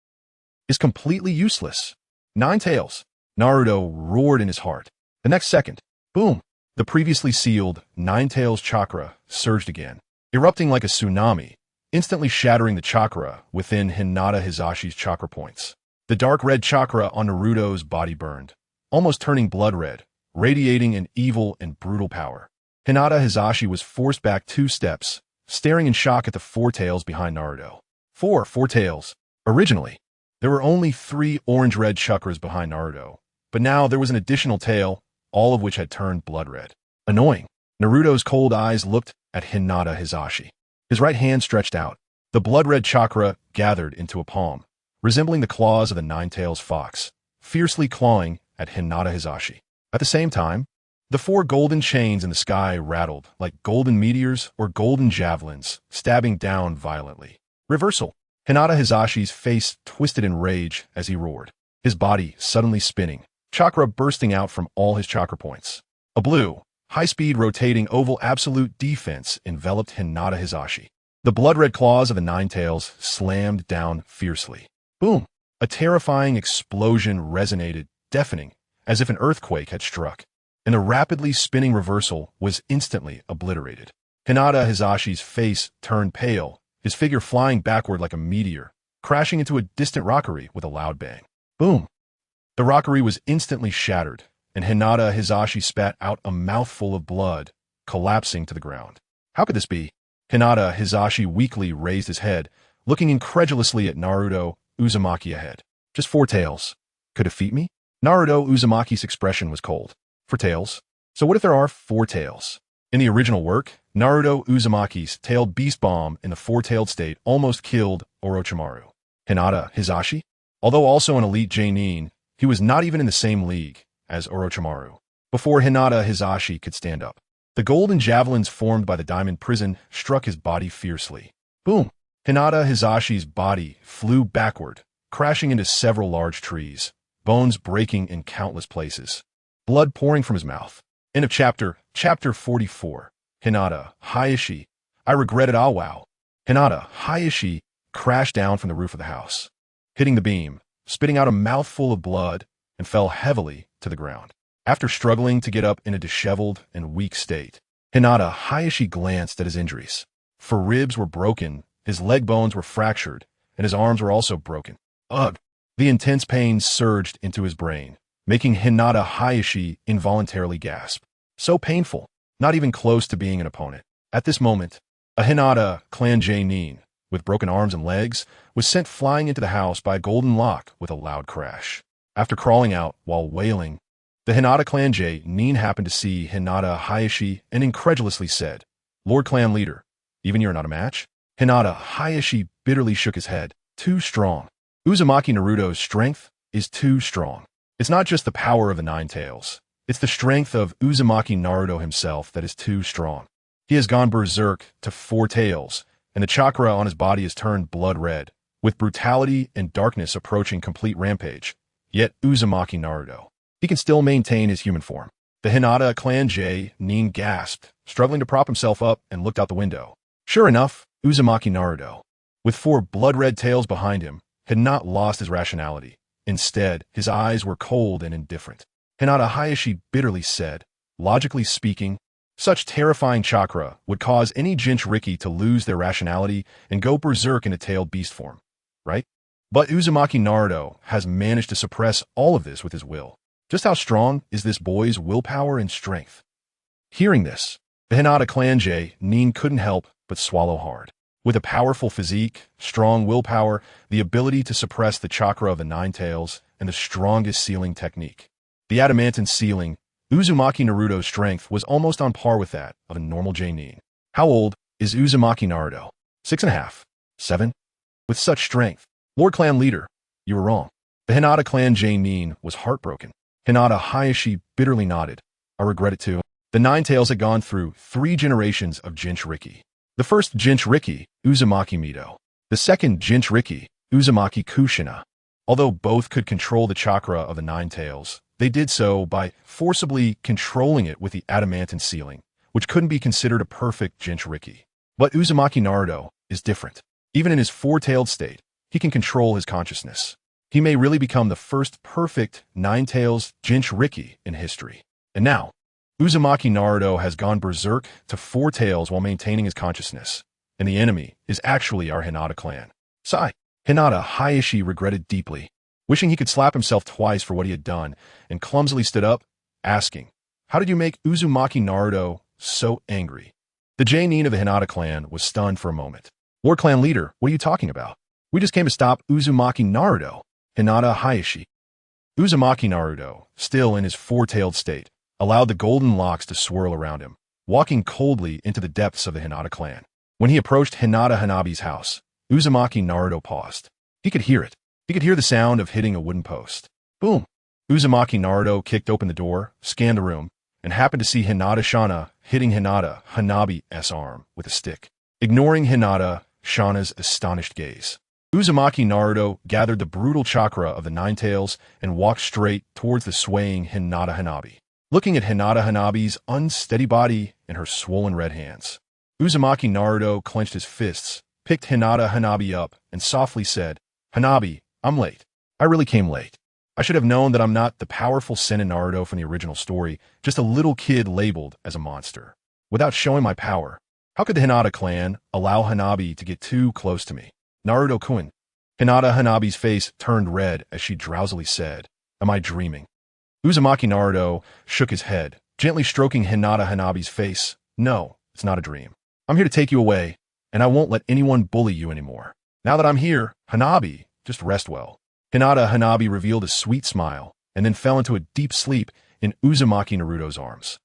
is completely useless. Nine tails. Naruto roared in his heart. The next second, boom, the previously sealed Nine Tails chakra surged again, erupting like a tsunami, instantly shattering the chakra within Hinata Hisashi's chakra points. The dark red chakra on Naruto's body burned, almost turning blood red, radiating an evil and brutal power. Hinata Hisashi was forced back 2 steps, staring in shock at the 4 tails behind Naruto. Four tails. Originally, there were only 3 orange-red chakras behind Naruto, but now there was an additional tail, all of which had turned blood red. Annoying. Naruto's cold eyes looked at Hinata Hisashi. His right hand stretched out. The blood-red chakra gathered into a palm, resembling the claws of the nine-tails fox, fiercely clawing at Hinata Hisashi. At the same time, the 4 golden chains in the sky rattled like golden meteors or golden javelins, stabbing down violently. Reversal. Hinata Hisashi's face twisted in rage as he roared, his body suddenly spinning, chakra bursting out from all his chakra points. A blue, high-speed rotating oval absolute defense enveloped Hinata Hisashi. The blood-red claws of the Nine Tails slammed down fiercely. Boom! A terrifying explosion resonated, deafening, as if an earthquake had struck, and the rapidly spinning reversal was instantly obliterated. Hinata Hisashi's face turned pale, his figure flying backward like a meteor, crashing into a distant rockery with a loud bang. Boom! The rockery was instantly shattered, and Hinata Hisashi spat out a mouthful of blood, collapsing to the ground. How could this be? Hinata Hisashi weakly raised his head, looking incredulously at Naruto Uzumaki ahead. Just 4 tails. Could defeat me? Naruto Uzumaki's expression was cold. 4 tails? So what if there are 4 tails? In the original work, Naruto Uzumaki's tailed beast bomb in the 4-tailed state almost killed Orochimaru. Hinata Hisashi? Although also an elite Genin, he was not even in the same league as Orochimaru. Before Hinata Hisashi could stand up, the golden javelins formed by the diamond prison struck his body fiercely. Boom! Hinata Hisashi's body flew backward, crashing into several large trees, bones breaking in countless places, blood pouring from his mouth. End of chapter. Chapter 44. Hinata Hayashi. I regretted wow. Hinata Hayashi crashed down from the roof of the house, hitting the beam, spitting out a mouthful of blood, and fell heavily to the ground. After struggling to get up in a disheveled and weak state, Hinata Hayashi glanced at his injuries. 4 ribs were broken, his leg bones were fractured, and his arms were also broken. Ugh! The intense pain surged into his brain, making Hinata Hayashi involuntarily gasp. So painful, not even close to being an opponent. At this moment, a Hinata clan Genin, with broken arms and legs, was sent flying into the house by a golden lock with a loud crash. After crawling out while wailing, the Hinata clan Genin happened to see Hinata Hayashi and incredulously said, "Lord Clan Leader, even you're not a match?" Hinata Hayashi bitterly shook his head. Too strong. Uzumaki Naruto's strength is too strong. It's not just the power of the Nine Tails. It's the strength of Uzumaki Naruto himself that is too strong. He has gone berserk to 4 tails, and the chakra on his body is turned blood red, with brutality and darkness approaching complete rampage. Yet Uzumaki Naruto, he can still maintain his human form. The Hinata clan Genin gasped, struggling to prop himself up, and looked out the window. Sure enough, Uzumaki Naruto, with 4 blood-red tails behind him, had not lost his rationality. Instead, his eyes were cold and indifferent. Hinata Hayashi bitterly said, "Logically speaking, such terrifying chakra would cause any Jinchuriki to lose their rationality and go berserk in a tailed beast form, right? But Uzumaki Naruto has managed to suppress all of this with his will. Just how strong is this boy's willpower and strength?" Hearing this, the Hinata clan Genin couldn't help but swallow hard. With a powerful physique, strong willpower, the ability to suppress the chakra of the Nine Tails, and the strongest sealing technique, the adamantine sealing, Uzumaki Naruto's strength was almost on par with that of a normal Genin. How old is Uzumaki Naruto? 6.5? 7? With such strength, Lord Clan Leader, you were wrong. The Hinata clan Genin was heartbroken. Hinata Hayashi bitterly nodded. I regret it too. The Nine Tails had gone through 3 generations of Jinchuriki. The first Jinchuriki, Uzumaki Mido. The second Jinchuriki, Uzumaki Kushina. Although both could control the chakra of the Nine Tails, they did so by forcibly controlling it with the adamantine sealing, which couldn't be considered a perfect Jinchuriki. But Uzumaki Naruto is different. Even in his four-tailed state, he can control his consciousness. He may really become the first perfect nine-tails Jinchuriki in history. And now, Uzumaki Naruto has gone berserk to four tails while maintaining his consciousness. And the enemy is actually our Hinata clan. Sigh. Hinata Hayashi regretted deeply, wishing he could slap himself twice for what he had done, and clumsily stood up, asking, "How did you make Uzumaki Naruto so angry?" The J-nin of the Hinata clan was stunned for a moment. "War clan leader, what are you talking about? We just came to stop Uzumaki Naruto." Hinata Hayashi. Uzumaki Naruto, still in his four-tailed state, allowed the golden locks to swirl around him, walking coldly into the depths of the Hinata clan. When he approached Hinata Hanabi's house, Uzumaki Naruto paused. He could hear it. He could hear the sound of hitting a wooden post. Boom! Uzumaki Naruto kicked open the door, scanned the room, and happened to see Hinata Shana hitting Hinata Hanabi's arm with a stick. Ignoring Hinata Shana's astonished gaze, Uzumaki Naruto gathered the brutal chakra of the Nine Tails and walked straight towards the swaying Hinata Hanabi. Looking at Hinata Hanabi's unsteady body and her swollen red hands, Uzumaki Naruto clenched his fists, picked Hinata Hanabi up, and softly said, "Hanabi, I'm late. I really came late. I should have known that I'm not the powerful Sennin Naruto from the original story, just a little kid labeled as a monster. Without showing my power, how could the Hinata clan allow Hanabi to get too close to me? Naruto-kun." Hinata Hanabi's face turned red as she drowsily said, "Am I dreaming?" Uzumaki Naruto shook his head, gently stroking Hinata Hanabi's face. "No, it's not a dream. I'm here to take you away, and I won't let anyone bully you anymore. Now that I'm here, Hanabi, just rest well." Hinata Hanabi revealed a sweet smile, and then fell into a deep sleep in Uzumaki Naruto's arms.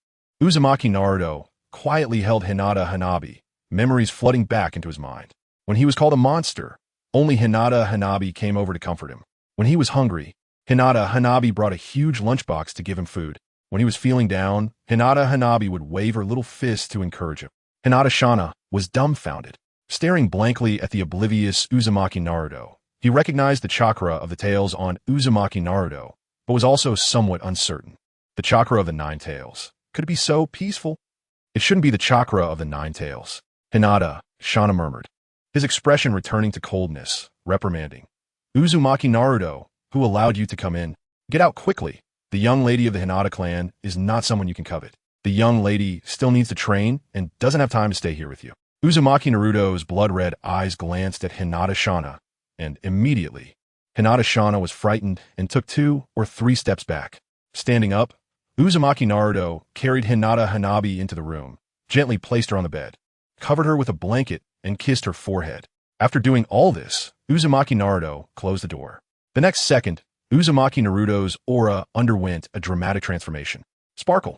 Uzumaki Naruto quietly held Hinata Hanabi, memories flooding back into his mind. When he was called a monster, only Hinata Hanabi came over to comfort him. When he was hungry, Hinata Hanabi brought a huge lunchbox to give him food. When he was feeling down, Hinata Hanabi would wave her little fist to encourage him. Hinata Shana was dumbfounded, staring blankly at the oblivious Uzumaki Naruto. He recognized the chakra of the tails on Uzumaki Naruto, but was also somewhat uncertain. The chakra of the Nine Tails. Could it be so peaceful? It shouldn't be the chakra of the Nine Tails. Hinata Shana murmured, his expression returning to coldness, reprimanding. "Uzumaki Naruto, who allowed you to come in? Get out quickly. The young lady of the Hinata clan is not someone you can covet. The young lady still needs to train and doesn't have time to stay here with you." Uzumaki Naruto's blood-red eyes glanced at Hinata Shana, and immediately, Hinata Shana was frightened and took 2 or 3 steps back. Standing up, Uzumaki Naruto carried Hinata Hanabi into the room, gently placed her on the bed, covered her with a blanket, and kissed her forehead. After doing all this, Uzumaki Naruto closed the door. The next second, Uzumaki Naruto's aura underwent a dramatic transformation. Sparkle.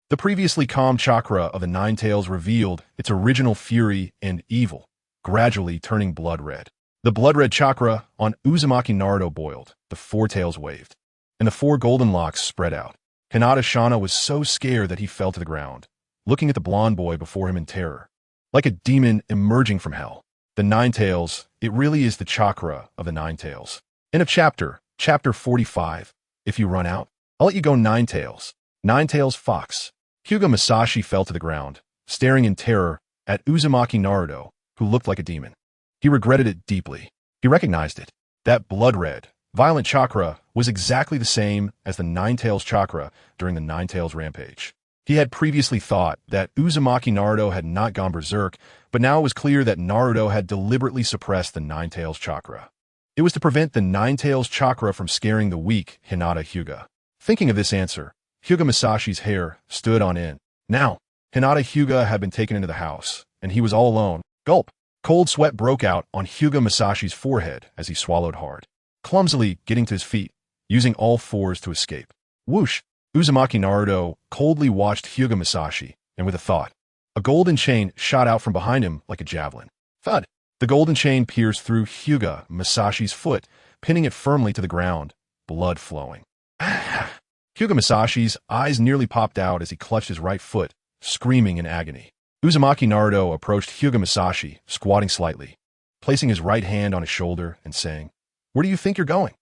The previously calm chakra of the Nine Tails revealed its original fury and evil, gradually turning blood-red. The blood-red chakra on Uzumaki Naruto boiled, the 4 tails waved, and the 4 golden locks spread out. Hinata Shana was so scared that he fell to the ground, looking at the blonde boy before him in terror. Like a demon emerging from hell. The Nine Tails, it really is the chakra of the Nine Tails. End of chapter, chapter 45. If you run out, I'll let you go Nine Tails. Nine Tails Fox. Huga Masashi fell to the ground, staring in terror at Uzumaki Naruto, who looked like a demon. He regretted it deeply. He recognized it. That blood-red, violent chakra was exactly the same as the Nine Tails chakra during the Nine Tails rampage. He had previously thought that Uzumaki Naruto had not gone berserk, but now it was clear that Naruto had deliberately suppressed the Nine Tails chakra. It was to prevent the Nine Tails chakra from scaring the weak Hinata Huga. Thinking of this answer, Huga Masashi's hair stood on end. Now, Hinata Huga had been taken into the house, and he was all alone. Gulp! Cold sweat broke out on Huga Masashi's forehead as he swallowed hard, clumsily getting to his feet, using all 4s to escape. Whoosh! Uzumaki Naruto coldly watched Huga Masashi, and with a thought, a golden chain shot out from behind him like a javelin. Thud! The golden chain pierced through Huga Masashi's foot, pinning it firmly to the ground, blood flowing. Huga Masashi's eyes nearly popped out as he clutched his right foot, screaming in agony. Uzumaki Naruto approached Huga Masashi, squatting slightly, placing his right hand on his shoulder and saying, "Where do you think you're going?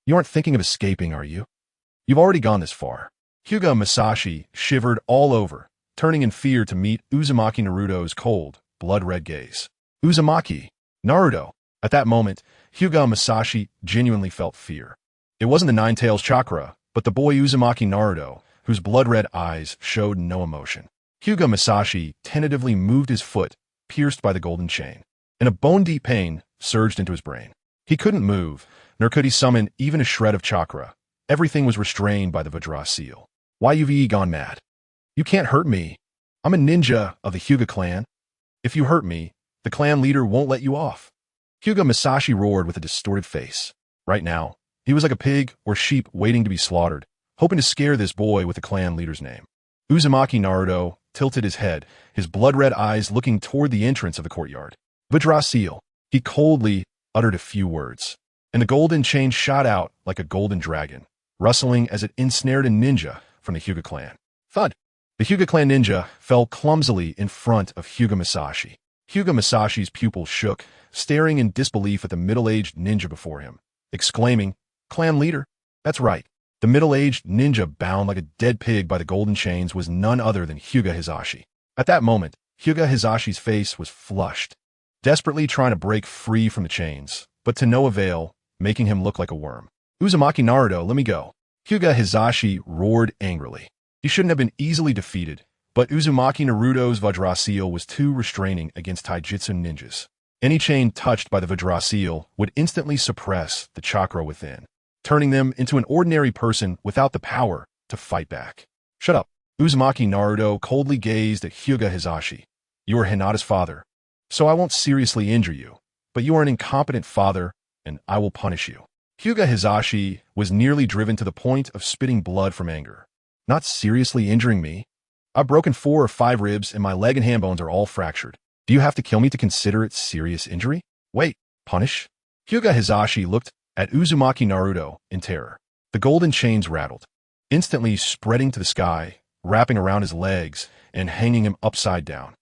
You aren't thinking of escaping, are you? You've already gone this far." Huga Masashi shivered all over, turning in fear to meet Uzumaki Naruto's cold, blood-red gaze. Uzumaki, Naruto. At that moment, Huga Masashi genuinely felt fear. It wasn't the Nine Tails chakra, but the boy Uzumaki Naruto, whose blood-red eyes showed no emotion. Huga Masashi tentatively moved his foot, pierced by the golden chain, and a bone-deep pain surged into his brain. He couldn't move, nor could he summon even a shred of chakra. Everything was restrained by the Vajra seal. Why you've gone mad? You can't hurt me. I'm a ninja of the Huga clan. If you hurt me, the clan leader won't let you off. Huga Masashi roared with a distorted face. Right now, he was like a pig or sheep waiting to be slaughtered, hoping to scare this boy with the clan leader's name. Uzumaki Naruto tilted his head, his blood-red eyes looking toward the entrance of the courtyard. Vajra seal. He coldly uttered a few words, and the golden chain shot out like a golden dragon, rustling as it ensnared a ninja from the Huga clan. Thud! The Huga clan ninja fell clumsily in front of Huga Masashi. Huga Masashi's pupils shook, staring in disbelief at the middle-aged ninja before him, exclaiming, "Clan leader?" That's right. The middle-aged ninja bound like a dead pig by the golden chains was none other than Huga Hisashi. At that moment, Huga Hisashi's face was flushed, desperately trying to break free from the chains, but to no avail, making him look like a worm. Uzumaki Naruto, let me go. Huga Hisashi roared angrily. He shouldn't have been easily defeated, but Uzumaki Naruto's Vajra seal was too restraining against taijutsu ninjas. Any chain touched by the Vajra seal would instantly suppress the chakra within, turning them into an ordinary person without the power to fight back. Shut up. Uzumaki Naruto coldly gazed at Huga Hisashi. You are Hinata's father, so I won't seriously injure you, but you are an incompetent father, and I will punish you. Huga Hisashi was nearly driven to the point of spitting blood from anger. Not seriously injuring me? I've broken 4 or 5 ribs and my leg and hand bones are all fractured. Do you have to kill me to consider it serious injury? Wait, punish? Huga Hisashi looked at Uzumaki Naruto in terror. The golden chains rattled, instantly spreading to the sky, wrapping around his legs and hanging him upside down.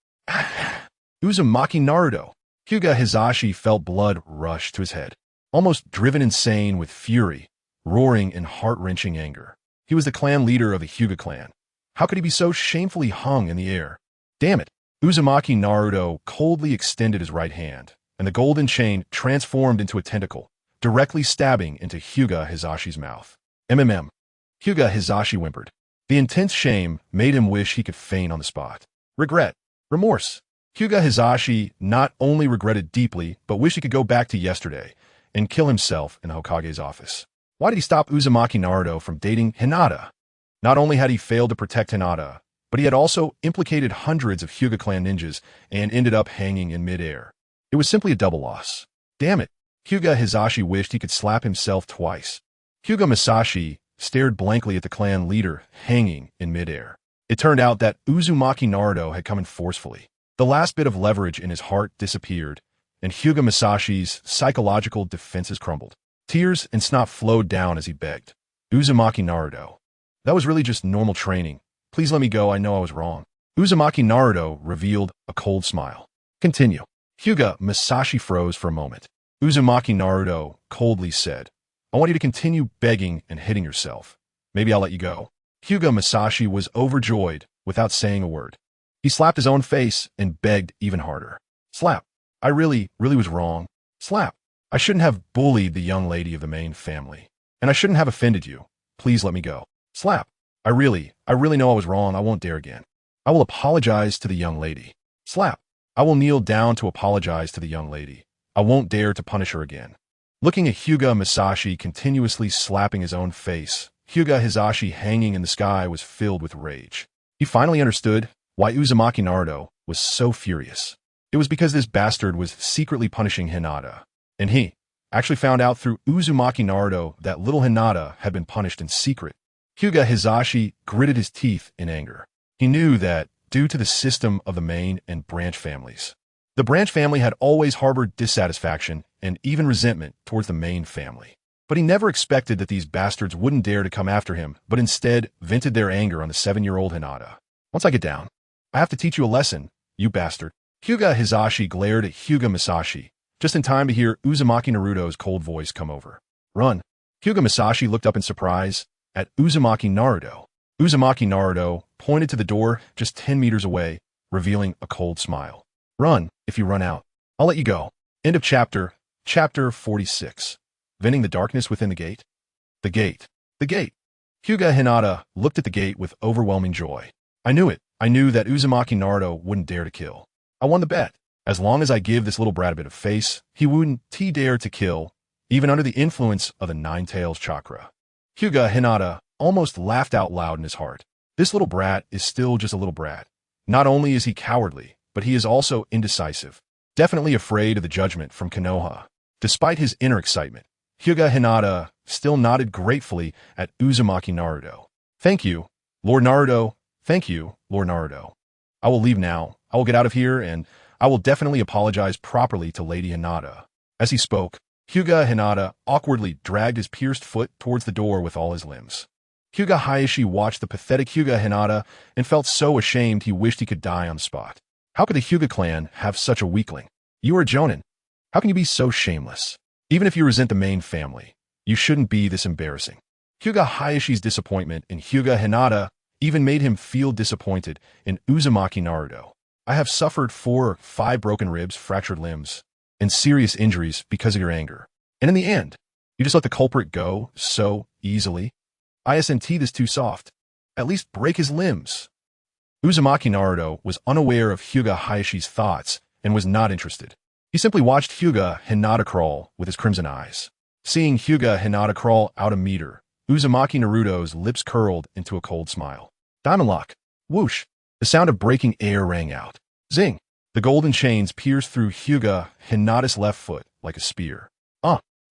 Uzumaki Naruto! Huga Hisashi felt blood rush to his head, almost driven insane with fury, roaring in heart-wrenching anger. He was the clan leader of the Huga clan. How could he be so shamefully hung in the air? Damn it! Uzumaki Naruto coldly extended his right hand, and the golden chain transformed into a tentacle, directly stabbing into Huga Hisashi's mouth. MMM. Huga Hisashi whimpered. The intense shame made him wish he could faint on the spot. Regret. Remorse. Huga Hisashi not only regretted deeply, but wished he could go back to yesterday and kill himself in the Hokage's office. Why did he stop Uzumaki Naruto from dating Hinata? Not only had he failed to protect Hinata, but he had also implicated hundreds of Huga clan ninjas and ended up hanging in midair. It was simply a double loss. Damn it. Huga Hisashi wished he could slap himself twice. Huga Masashi stared blankly at the clan leader hanging in midair. It turned out that Uzumaki Naruto had come in forcefully. The last bit of leverage in his heart disappeared, and Huga Masashi's psychological defenses crumbled. Tears and snot flowed down as he begged. Uzumaki Naruto. That was really just normal training. Please let me go, I know I was wrong. Uzumaki Naruto revealed a cold smile. Continue. Huga Masashi froze for a moment. Uzumaki Naruto coldly said, I want you to continue begging and hitting yourself. Maybe I'll let you go. Huga Masashi was overjoyed without saying a word. He slapped his own face and begged even harder. Slap. I really was wrong. Slap. I shouldn't have bullied the young lady of the main family. And I shouldn't have offended you. Please let me go. Slap. I really know I was wrong. I won't dare again. I will apologize to the young lady. Slap. I will kneel down to apologize to the young lady. I won't dare to punish her again. Looking at Huga Masashi continuously slapping his own face, Huga Hisashi hanging in the sky was filled with rage. He finally understood why Uzumaki Naruto was so furious. It was because this bastard was secretly punishing Hinata. And he actually found out through Uzumaki Naruto that little Hinata had been punished in secret. Huga Hisashi gritted his teeth in anger. He knew that, due to the system of the main and branch families, the branch family had always harbored dissatisfaction and even resentment towards the main family. But he never expected that these bastards wouldn't dare to come after him, but instead vented their anger on the 7-year-old Hinata. Once I get down, I have to teach you a lesson, you bastard. Huga Hisashi glared at Huga Masashi, just in time to hear Uzumaki Naruto's cold voice come over. Run. Huga Masashi looked up in surprise at Uzumaki Naruto. Uzumaki Naruto pointed to the door just 10 meters away, revealing a cold smile. Run, if you run out. I'll let you go. End of chapter. Chapter 46. Vending the darkness within the gate. The gate. The gate. Huga Hinata looked at the gate with overwhelming joy. I knew it. I knew that Uzumaki Naruto wouldn't dare to kill. I won the bet. As long as I give this little brat a bit of face, he wouldn't dare to kill, even under the influence of the Nine Tails chakra. Huga Hinata almost laughed out loud in his heart. This little brat is still just a little brat. Not only is he cowardly, but he is also indecisive, definitely afraid of the judgment from Konoha. Despite his inner excitement, Huga Hinata still nodded gratefully at Uzumaki Naruto. Thank you, Lord Naruto. Thank you, Lord Naruto. I will leave now. I will get out of here, and I will definitely apologize properly to Lady Hinata. As he spoke, Huga Hinata awkwardly dragged his pierced foot towards the door with all his limbs. Huga Hayashi watched the pathetic Huga Hinata and felt so ashamed he wished he could die on the spot. How could the Huga clan have such a weakling? You are a Jonin. How can you be so shameless? Even if you resent the main family, you shouldn't be this embarrassing. Huga Hayashi's disappointment in Huga Hinata even made him feel disappointed in Uzumaki Naruto. I have suffered 4 or 5 broken ribs, fractured limbs, and serious injuries because of your anger. And in the end, you just let the culprit go so easily? Isn't this too soft? At least break his limbs. Uzumaki Naruto was unaware of Huga Hayashi's thoughts and was not interested. He simply watched Huga Hinata crawl with his crimson eyes. Seeing Huga Hinata crawl out a meter, Uzumaki Naruto's lips curled into a cold smile. Diamond lock. Whoosh. The sound of breaking air rang out. Zing. The golden chains pierced through Huga Hinata's left foot like a spear.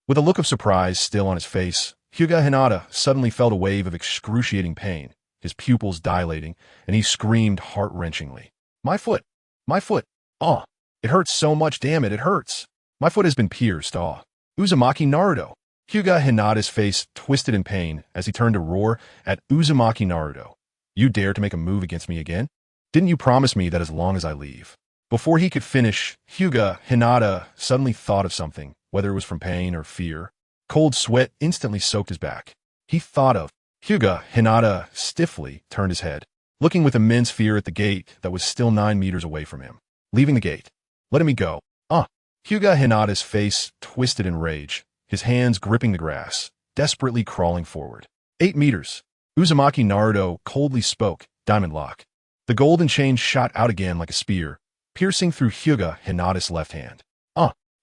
With a look of surprise still on his face, Huga Hinata suddenly felt a wave of excruciating pain, his pupils dilating, and he screamed heart-wrenchingly. My foot! My foot! It hurts so much, damn it, it hurts! My foot has been pierced, Uzumaki Naruto! Huga Hinata's face twisted in pain as he turned to roar at Uzumaki Naruto. You dare to make a move against me again? Didn't you promise me that as long as I leave? Before he could finish, Huga Hinata suddenly thought of something, whether it was from pain or fear. Cold sweat instantly soaked his back. He thought of Huga Hinata stiffly turned his head, looking with immense fear at the gate that was still 9 meters away from him. Leaving the gate. Letting me go. Huga Hinata's face twisted in rage, his hands gripping the grass, desperately crawling forward. 8 meters. Uzumaki Naruto coldly spoke, diamond lock. The golden chain shot out again like a spear, piercing through Huga Hinata's left hand.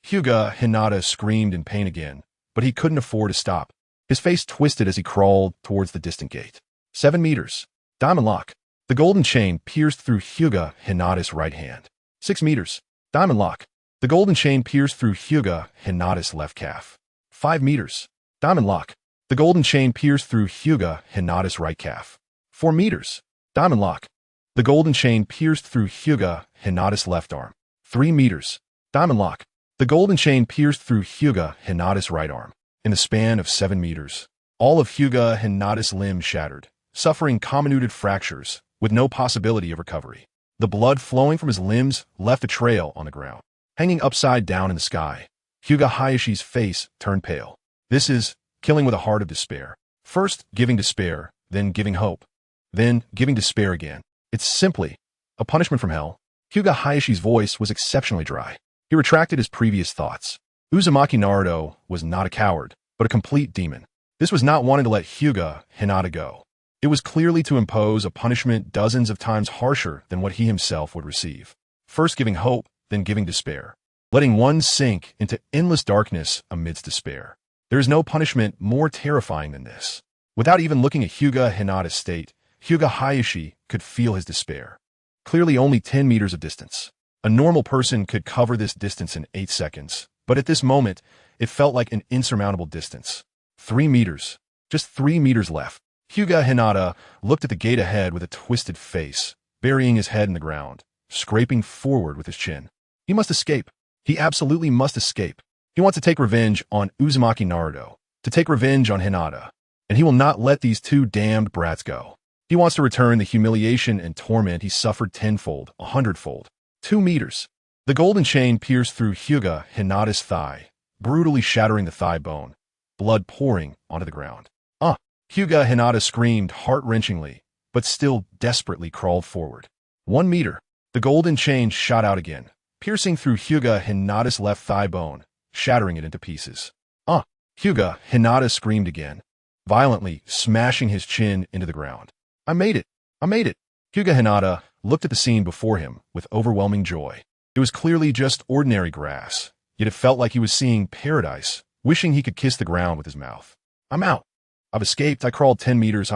Huga Hinata screamed in pain again, but he couldn't afford to stop. His face twisted as he crawled towards the distant gate. 7 meters. Diamond lock. The golden chain pierced through Huga Hinata's right hand. 6 meters. Diamond lock. The golden chain pierced through Huga Hinata's left calf. 5 meters. Diamond lock. The golden chain pierced through Huga Hinata's right calf. 4 meters. Diamond lock. The golden chain pierced through Huga Hinata's left arm. 3 meters. Diamond lock. The golden chain pierced through Huga Hinata's right arm. In the span of 7 meters, all of Huga Hinata's limbs shattered, suffering comminuted fractures, with no possibility of recovery. The blood flowing from his limbs left a trail on the ground. Hanging upside down in the sky, Huga Hayashi's face turned pale. This is killing with a heart of despair. First giving despair, then giving hope, then giving despair again. It's simply a punishment from hell. Huga Hayashi's voice was exceptionally dry. He retracted his previous thoughts. Uzumaki Naruto was not a coward, but a complete demon. This was not wanting to let Huga Hinata go. It was clearly to impose a punishment dozens of times harsher than what he himself would receive. First giving hope, then giving despair. Letting one sink into endless darkness amidst despair. There is no punishment more terrifying than this. Without even looking at Huga Hinata's state, Huga Hayashi could feel his despair. Clearly only 10 meters of distance. A normal person could cover this distance in 8 seconds, but at this moment, it felt like an insurmountable distance. 3 meters. Just 3 meters left. Huga Hinata looked at the gate ahead with a twisted face, burying his head in the ground, scraping forward with his chin. He must escape. He absolutely must escape. He wants to take revenge on Uzumaki Naruto, to take revenge on Hinata, and he will not let these 2 damned brats go. He wants to return the humiliation and torment he suffered 10-fold, 100-fold. 2 meters. The golden chain pierced through Huga Hinata's thigh, brutally shattering the thigh bone, blood pouring onto the ground. Huga Hinata screamed heart-wrenchingly, but still desperately crawled forward. 1 meter. The golden chain shot out again, piercing through Huga Hinata's left thigh bone, shattering it into pieces. Huga Hinata screamed again, violently smashing his chin into the ground. I made it! I made it! Huga Hinata looked at the scene before him with overwhelming joy. It was clearly just ordinary grass, yet it felt like he was seeing paradise, wishing he could kiss the ground with his mouth. I'm out! I've escaped. I crawled 10 meters,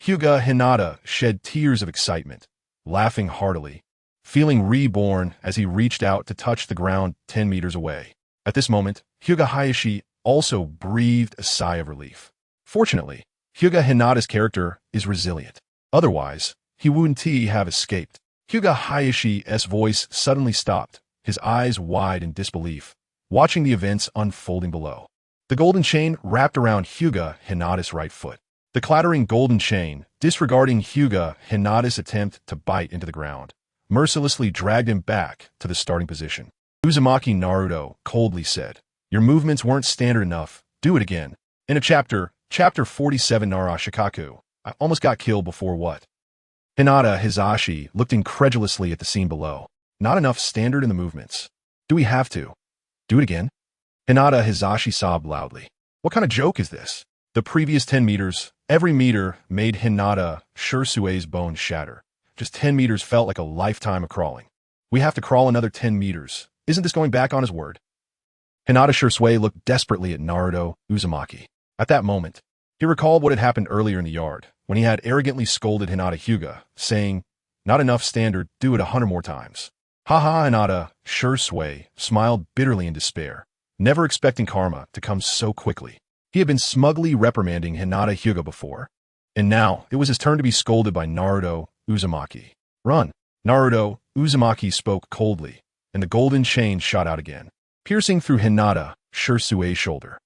Huga Hinata shed tears of excitement, laughing heartily, feeling reborn as he reached out to touch the ground 10 meters away. At this moment, Huga Hayashi also breathed a sigh of relief. Fortunately, Huga Hinata's character is resilient. Otherwise, he wouldn't have escaped. Huga Hayashi's voice suddenly stopped, his eyes wide in disbelief, watching the events unfolding below. The golden chain wrapped around Huga Hinata's right foot. The clattering golden chain, disregarding Huga Hinata's attempt to bite into the ground, mercilessly dragged him back to the starting position. Uzumaki Naruto coldly said, "Your movements weren't standard enough. Do it again." In a chapter 47 Narashikaku, I almost got killed before what? Hinata Hizashi looked incredulously at the scene below. Not enough standard in the movements. Do we have to? Do it again? Hinata Hizashi sobbed loudly. What kind of joke is this? The previous 10 meters, every meter made Hinata Shursue's bones shatter. Just 10 meters felt like a lifetime of crawling. We have to crawl another 10 meters. Isn't this going back on his word? Hinata Shisui looked desperately at Naruto Uzumaki. At that moment, he recalled what had happened earlier in the yard, when he had arrogantly scolded Hinata Huga, saying, "Not enough standard, do it 100 more times." Hinata Shisui smiled bitterly in despair, never expecting karma to come so quickly. He had been smugly reprimanding Hinata Huga before, and now it was his turn to be scolded by Naruto Uzumaki. Run! Naruto Uzumaki spoke coldly, and the golden chain shot out again, piercing through Hinata Shursue's shoulder.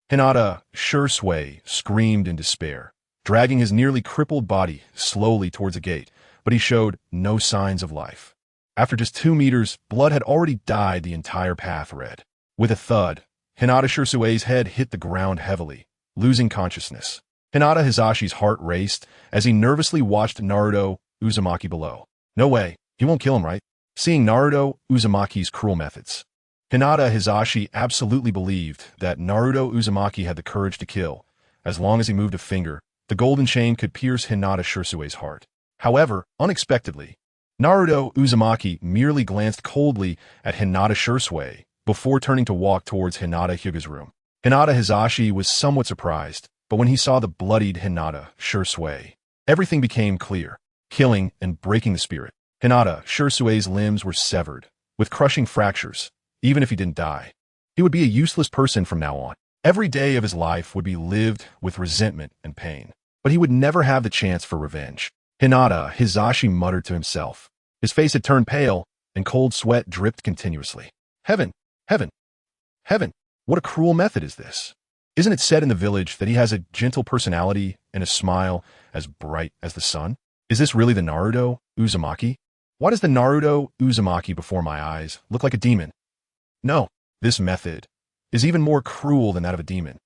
Hinata Shisui screamed in despair, dragging his nearly crippled body slowly towards a gate, but he showed no signs of life. After just 2 meters, blood had already dyed the entire path red. With a thud, Hinata Shursue's head hit the ground heavily, losing consciousness. Hinata Hizashi's heart raced as he nervously watched Naruto Uzumaki below. No way, he won't kill him, right? Seeing Naruto Uzumaki's cruel methods, Hinata Hizashi absolutely believed that Naruto Uzumaki had the courage to kill. As long as he moved a finger, the golden chain could pierce Hinata Shursue's heart. However, unexpectedly, Naruto Uzumaki merely glanced coldly at Hinata Shisui before turning to walk towards Hinata Hyuga's room. Hinata Hizashi was somewhat surprised, but when he saw the bloodied Hinata Shisui, everything became clear, killing and breaking the spirit. Hinata Shursue's limbs were severed, with crushing fractures. Even if he didn't die, he would be a useless person from now on. Every day of his life would be lived with resentment and pain, but he would never have the chance for revenge. Hinata Hizashi muttered to himself. His face had turned pale, and cold sweat dripped continuously. Heaven! Heaven! Heaven! What a cruel method is this? Isn't it said in the village that he has a gentle personality and a smile as bright as the sun? Is this really the Naruto Uzumaki? Why does the Naruto Uzumaki before my eyes look like a demon? No, this method is even more cruel than that of a demon.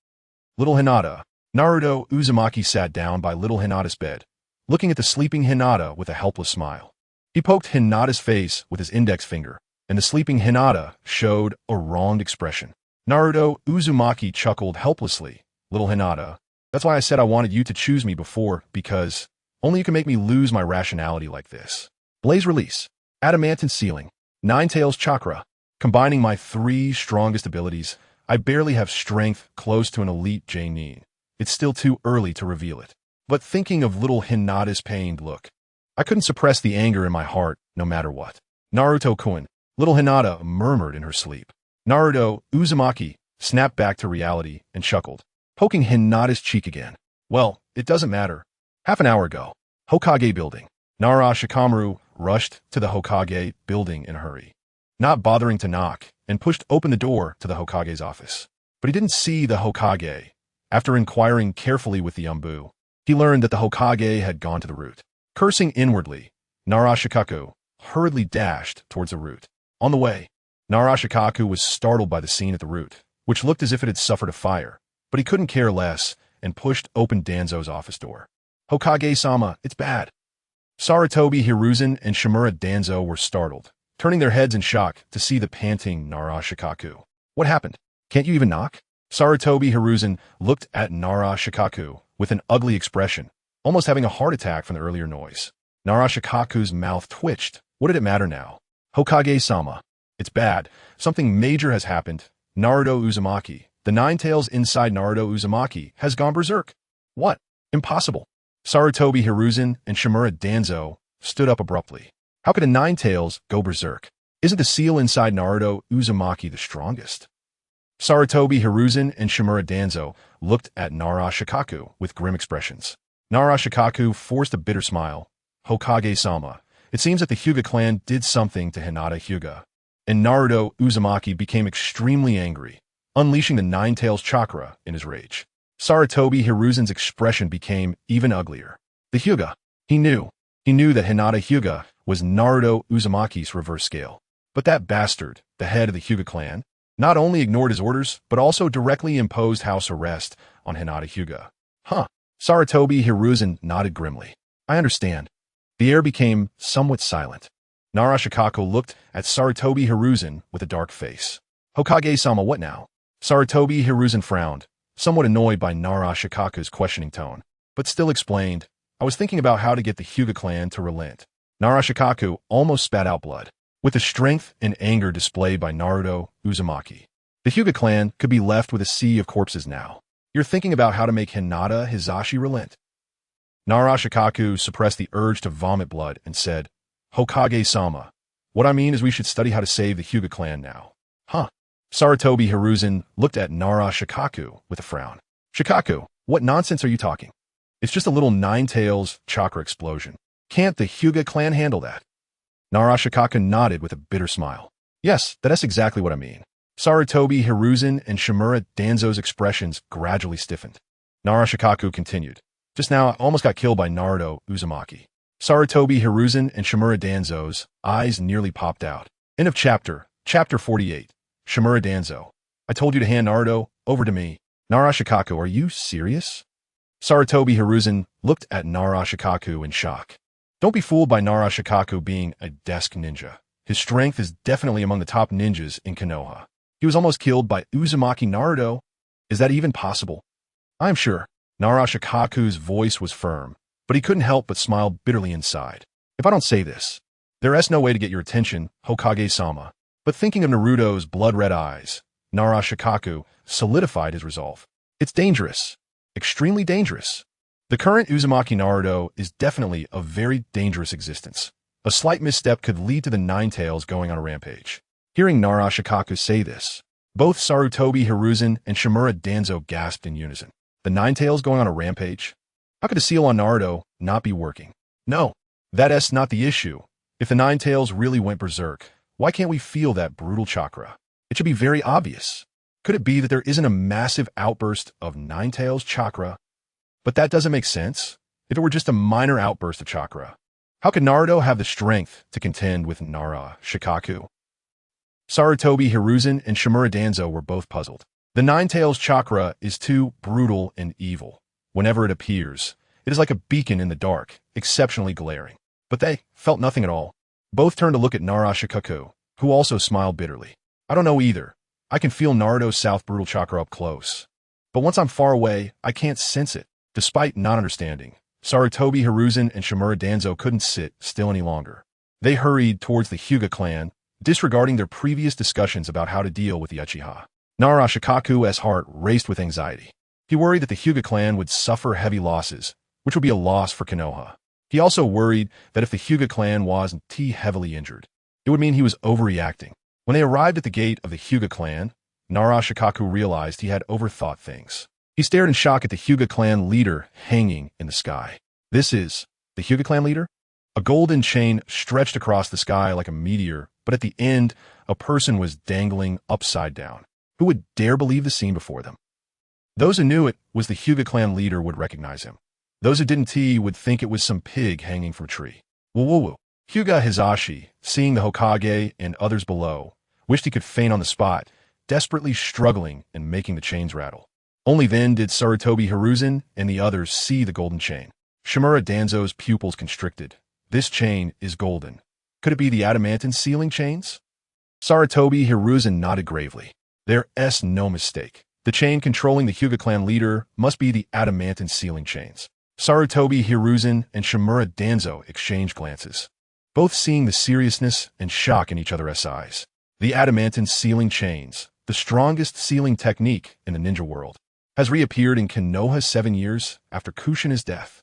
Little Hinata. Naruto Uzumaki sat down by little Hinata's bed, looking at the sleeping Hinata with a helpless smile. He poked Hinata's face with his index finger, and the sleeping Hinata showed a wronged expression. Naruto Uzumaki chuckled helplessly. Little Hinata, that's why I said I wanted you to choose me before, because only you can make me lose my rationality like this. Blaze release. Adamantine ceiling. Nine tails chakra. Combining my 3 strongest abilities, I barely have strength close to an elite Jainin. It's still too early to reveal it. But thinking of little Hinata's pained look, I couldn't suppress the anger in my heart no matter what. Naruto-kun, little Hinata murmured in her sleep. Naruto Uzumaki snapped back to reality and chuckled, poking Hinata's cheek again. Well, it doesn't matter. Half an hour ago, Hokage building. Nara Shikamaru rushed to the Hokage building in a hurry, not bothering to knock, and pushed open the door to the Hokage's office. But he didn't see the Hokage. After inquiring carefully with the Yambu, he learned that the Hokage had gone to the root. Cursing inwardly, Narashikaku hurriedly dashed towards the root. On the way, Narashikaku was startled by the scene at the root, which looked as if it had suffered a fire, but he couldn't care less and pushed open Danzo's office door. Hokage-sama, it's bad. Sarutobi Hiruzen and Shimura Danzo were startled, turning their heads in shock to see the panting Nara Shikaku. What happened? Can't you even knock? Sarutobi Hiruzen looked at Nara Shikaku with an ugly expression, almost having a heart attack from the earlier noise. Nara Shikaku's mouth twitched. What did it matter now? Hokage-sama. It's bad. Something major has happened. Naruto Uzumaki, the nine tails inside Naruto Uzumaki, has gone berserk. What? Impossible. Sarutobi Hiruzen and Shimura Danzo stood up abruptly. How could a nine tails go berserk? Isn't the seal inside Naruto Uzumaki the strongest? Sarutobi Hiruzen and Shimura Danzo looked at Nara Shikaku with grim expressions. Nara Shikaku forced a bitter smile. Hokage-sama, it seems that the Huga clan did something to Hinata Huga, and Naruto Uzumaki became extremely angry, unleashing the nine tails chakra in his rage. Sarutobi Hiruzen's expression became even uglier. The Huga. He knew that Hinata Huga was Naruto Uzumaki's reverse scale. But that bastard, the head of the Huga clan, not only ignored his orders, but also directly imposed house arrest on Hinata Huga. Huh. Sarutobi Hiruzen nodded grimly. I understand. The air became somewhat silent. Nara Shikaku looked at Sarutobi Hiruzen with a dark face. Hokage-sama, what now? Sarutobi Hiruzen frowned, somewhat annoyed by Nara Shikaku's questioning tone, but still explained, I was thinking about how to get the Huga clan to relent. Nara Shikaku almost spat out blood. With the strength and anger displayed by Naruto Uzumaki, the Huga clan could be left with a sea of corpses now. You're thinking about how to make Hinata Hizashi relent. Nara Shikaku suppressed the urge to vomit blood and said, Hokage-sama, what I mean is we should study how to save the Huga clan now. Huh. Sarutobi Hiruzen looked at Nara Shikaku with a frown. Shikaku, what nonsense are you talking? It's just a little nine tails chakra explosion. Can't the Huga clan handle that? Nara Shikaku nodded with a bitter smile. Yes, that's exactly what I mean. Sarutobi Hiruzen and Shimura Danzo's expressions gradually stiffened. Nara Shikaku continued. Just now, I almost got killed by Naruto Uzumaki. Sarutobi Hiruzen and Shimura Danzo's eyes nearly popped out. End of chapter. Chapter 48. Shimura Danzo. I told you to hand Naruto over to me. Nara Shikaku, are you serious? Sarutobi Hiruzen looked at Nara Shikaku in shock. Don't be fooled by Nara Shikaku being a desk ninja. His strength is definitely among the top ninjas in Konoha. He was almost killed by Uzumaki Naruto. Is that even possible? I'm sure. Nara Shikaku's voice was firm, but he couldn't help but smile bitterly inside. If I don't say this, there is no way to get your attention, Hokage-sama. But thinking of Naruto's blood-red eyes, Nara Shikaku solidified his resolve. It's dangerous. Extremely dangerous. The current Uzumaki Naruto is definitely a very dangerous existence. A slight misstep could lead to the Nine Tails going on a rampage. Hearing Nara Shikaku say this, both Sarutobi Hiruzen and Shimura Danzo gasped in unison. The Nine Tails going on a rampage? How could the seal on Naruto not be working? No, that's not the issue. If the Nine Tails really went berserk, why can't we feel that brutal chakra? It should be very obvious. Could it be that there isn't a massive outburst of Nine Tails chakra? But that doesn't make sense. If it were just a minor outburst of chakra, how could Naruto have the strength to contend with Nara Shikaku? Sarutobi Hiruzen and Shimura Danzo were both puzzled. The Nine Tails chakra is too brutal and evil. Whenever it appears, it is like a beacon in the dark, exceptionally glaring. But they felt nothing at all. Both turned to look at Nara Shikaku, who also smiled bitterly. I don't know either. I can feel Naruto's South brutal chakra up close. But once I'm far away, I can't sense it. Despite not understanding, Sarutobi Hiruzen and Shimura Danzo couldn't sit still any longer. They hurried towards the Huga clan, disregarding their previous discussions about how to deal with the Uchiha. Nara Shikaku's heart raced with anxiety. He worried that the Huga clan would suffer heavy losses, which would be a loss for Konoha. He also worried that if the Huga clan was heavily injured, it would mean he was overreacting. When they arrived at the gate of the Huga clan, Nara Shikaku realized he had overthought things. He stared in shock at the Huga clan leader hanging in the sky. This is the Huga clan leader? A golden chain stretched across the sky like a meteor, but at the end, a person was dangling upside down. Who would dare believe the scene before them? Those who knew it was the Huga clan leader would recognize him. Those who didn't would think it was some pig hanging from a tree. Woo-woo-woo. Huga Hizashi, seeing the Hokage and others below, wished he could faint on the spot, desperately struggling and making the chains rattle. Only then did Sarutobi Hiruzen and the others see the golden chain. Shimura Danzo's pupils constricted. This chain is golden. Could it be the adamantine sealing chains? Sarutobi Hiruzen nodded gravely. There's no mistake. The chain controlling the Huga clan leader must be the adamantine sealing chains. Sarutobi Hiruzen and Shimura Danzo exchanged glances, both seeing the seriousness and shock in each other's eyes. The adamantine sealing chains, the strongest sealing technique in the ninja world, has reappeared in Konoha 7 years after Kushina's death.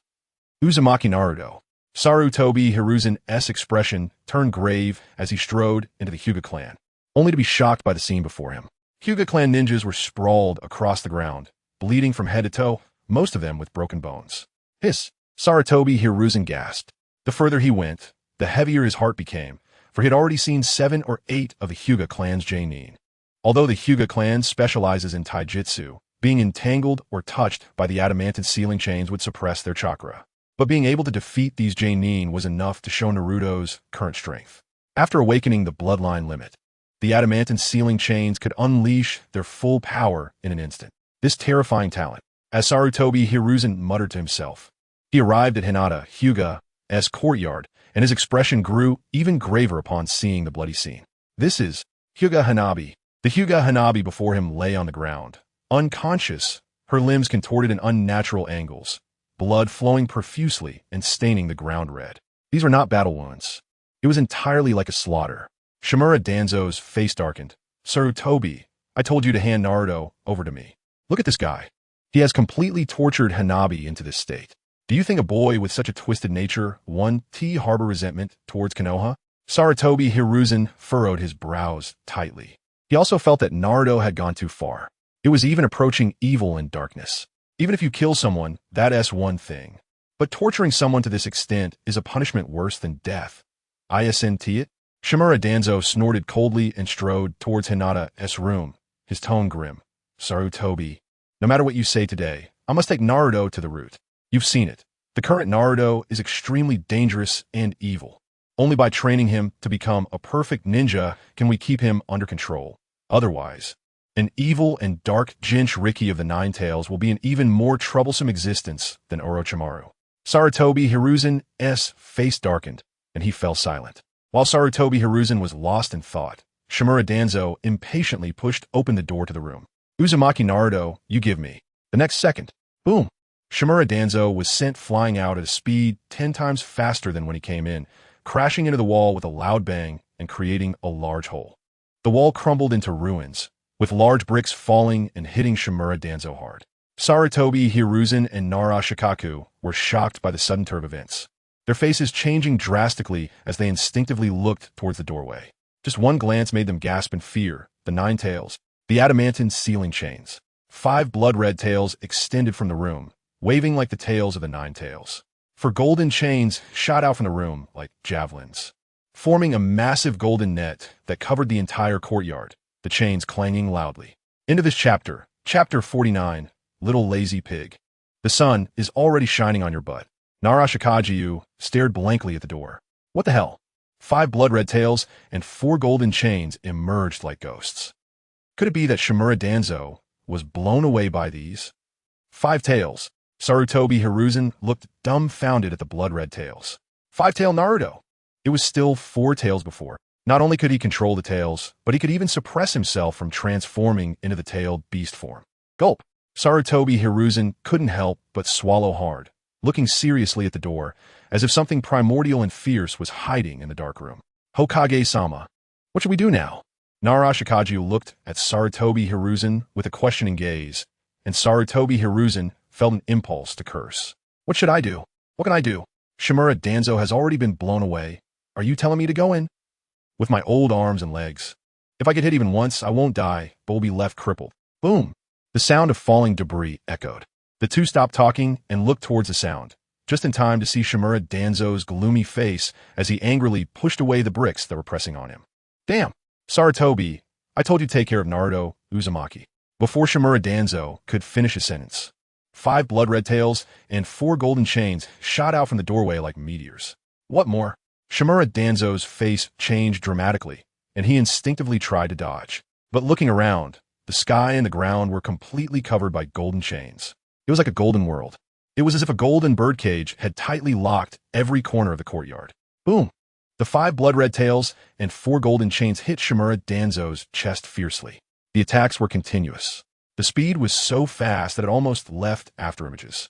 Uzumaki Naruto. Sarutobi Hiruzen's expression turned grave as he strode into the Huga clan, only to be shocked by the scene before him. Huga clan ninjas were sprawled across the ground, bleeding from head to toe, most of them with broken bones. Hiss! Sarutobi Hiruzen gasped. The further he went, the heavier his heart became, for he had already seen 7 or 8 of the Huga clan's genin. Although the Huga clan specializes in taijutsu, being entangled or touched by the adamantine sealing chains would suppress their chakra. But being able to defeat these genin was enough to show Naruto's current strength. After awakening the bloodline limit, the adamantine sealing chains could unleash their full power in an instant. This terrifying talent, as Sarutobi Hiruzen muttered to himself. He arrived at Hinata, Huga's courtyard, and his expression grew even graver upon seeing the bloody scene. This is Huga Hanabi. The Huga Hanabi before him lay on the ground, unconscious, her limbs contorted in unnatural angles, blood flowing profusely and staining the ground red. These were not battle wounds. It was entirely like a slaughter. Shimura Danzo's face darkened. Sarutobi, I told you to hand Naruto over to me. Look at this guy. He has completely tortured Hanabi into this state. Do you think a boy with such a twisted nature harbor resentment towards Konoha? Sarutobi Hiruzen furrowed his brows tightly. He also felt that Naruto had gone too far. It was even approaching evil and darkness. Even if you kill someone, that's one thing. But torturing someone to this extent is a punishment worse than death. Isn't it? Shimura Danzo snorted coldly and strode towards Hinata's room, his tone grim. Sarutobi, no matter what you say today, I must take Naruto to the root. You've seen it. The current Naruto is extremely dangerous and evil. Only by training him to become a perfect ninja can we keep him under control. Otherwise, an evil and dark Jinchuriki of the Nine Tails will be an even more troublesome existence than Orochimaru. Sarutobi Hiruzen's face darkened, and he fell silent. While Sarutobi Hiruzen was lost in thought, Shimura Danzo impatiently pushed open the door to the room. Uzumaki Naruto, you give me. The next second, boom! Shimura Danzo was sent flying out at a speed 10 times faster than when he came in, crashing into the wall with a loud bang and creating a large hole. The wall crumbled into ruins, with large bricks falling and hitting Shimura Danzo hard. Sarutobi Hiruzen and Nara Shikaku were shocked by the sudden turn of events, their faces changing drastically as they instinctively looked towards the doorway. Just one glance made them gasp in fear. The Nine Tails, the adamantine sealing chains. 5 blood-red tails extended from the room, waving like the tails of the Nine Tails. 4 golden chains shot out from the room like javelins, forming a massive golden net that covered the entire courtyard, the chains clanging loudly. Into this chapter, Chapter 49, Little Lazy Pig. The sun is already shining on your butt. Nara Shikagu stared blankly at the door. What the hell? 5 blood-red tails and 4 golden chains emerged like ghosts. Could it be that Shimura Danzo was blown away by these? 5 tails. Sarutobi Hiruzen looked dumbfounded at the blood-red tails. 5-tail Naruto. It was still 4 tails before. Not only could he control the tails, but he could even suppress himself from transforming into the tailed beast form. Gulp. Sarutobi Hiruzen couldn't help but swallow hard, looking seriously at the door, as if something primordial and fierce was hiding in the dark room. Hokage-sama, what should we do now? Nara Shikagu looked at Sarutobi Hiruzen with a questioning gaze, and Sarutobi Hiruzen felt an impulse to curse. What should I do? What can I do? Shimura Danzo has already been blown away. Are you telling me to go in? With my old arms and legs. If I get hit even once, I won't die, but will be left crippled. Boom! The sound of falling debris echoed. The two stopped talking and looked towards the sound, just in time to see Shimura Danzo's gloomy face as he angrily pushed away the bricks that were pressing on him. Damn! Sarutobi, I told you to take care of Naruto, Uzumaki. Before Shimura Danzo could finish his sentence, 5 blood-red tails and 4 golden chains shot out from the doorway like meteors. What more? Shimura Danzo's face changed dramatically, and he instinctively tried to dodge. But looking around, the sky and the ground were completely covered by golden chains. It was like a golden world. It was as if a golden birdcage had tightly locked every corner of the courtyard. Boom! The 5 blood-red tails and 4 golden chains hit Shimura Danzo's chest fiercely. The attacks were continuous. The speed was so fast that it almost left afterimages.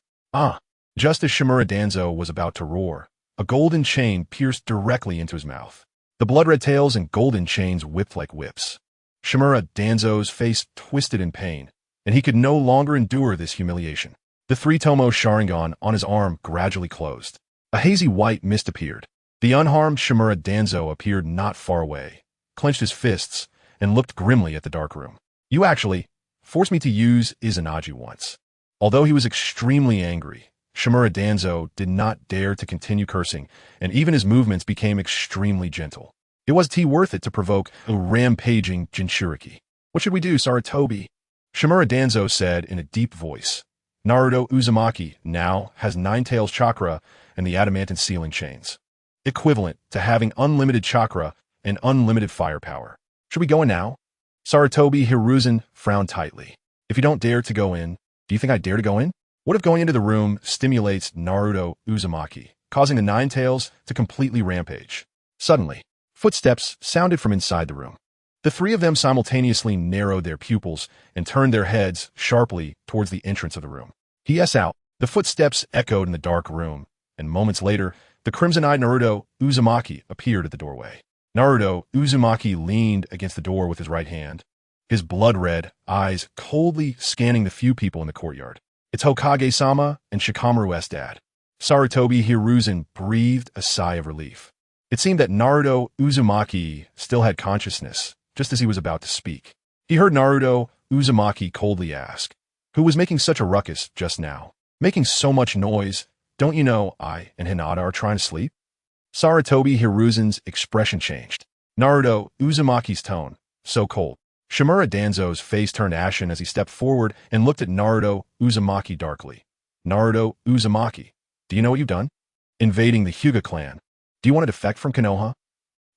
Just as Shimura Danzo was about to roar, a golden chain pierced directly into his mouth. The blood-red tails and golden chains whipped like whips. Shimura Danzo's face twisted in pain, and he could no longer endure this humiliation. The 3-tomo Sharingan on his arm gradually closed. A hazy white mist appeared. The unharmed Shimura Danzo appeared not far away, clenched his fists, and looked grimly at the dark room. You actually forced me to use izanagi once. Although he was extremely angry, Shimura Danzo did not dare to continue cursing, and even his movements became extremely gentle. It was worth it to provoke a rampaging Jinchuriki. What should we do, Sarutobi? Shimura Danzo said in a deep voice. Naruto Uzumaki now has 9 tails chakra and the adamantine sealing chains, equivalent to having unlimited chakra and unlimited firepower. Should we go in now? Sarutobi Hiruzen frowned tightly. If you don't dare to go in, do you think I dare to go in? What if going into the room stimulates Naruto Uzumaki, causing the 9 tails to completely rampage? Suddenly, footsteps sounded from inside the room. The 3 of them simultaneously narrowed their pupils and turned their heads sharply towards the entrance of the room. Yes, out. The footsteps echoed in the dark room, and moments later, the crimson-eyed Naruto Uzumaki appeared at the doorway. Naruto Uzumaki leaned against the door with his right hand, his blood-red eyes coldly scanning the few people in the courtyard. It's Hokage-sama and Shikamaru-s dad. Sarutobi Hiruzen breathed a sigh of relief. It seemed that Naruto Uzumaki still had consciousness, just as he was about to speak. He heard Naruto Uzumaki coldly ask, "Who was making such a ruckus just now? Making so much noise? Don't you know I and Hinata are trying to sleep?" Sarutobi Hiruzen's expression changed. Naruto Uzumaki's tone, so cold. Shimura Danzo's face turned ashen as he stepped forward and looked at Naruto Uzumaki darkly. Naruto Uzumaki, do you know what you've done? Invading the Huga clan. Do you want to defect from Konoha?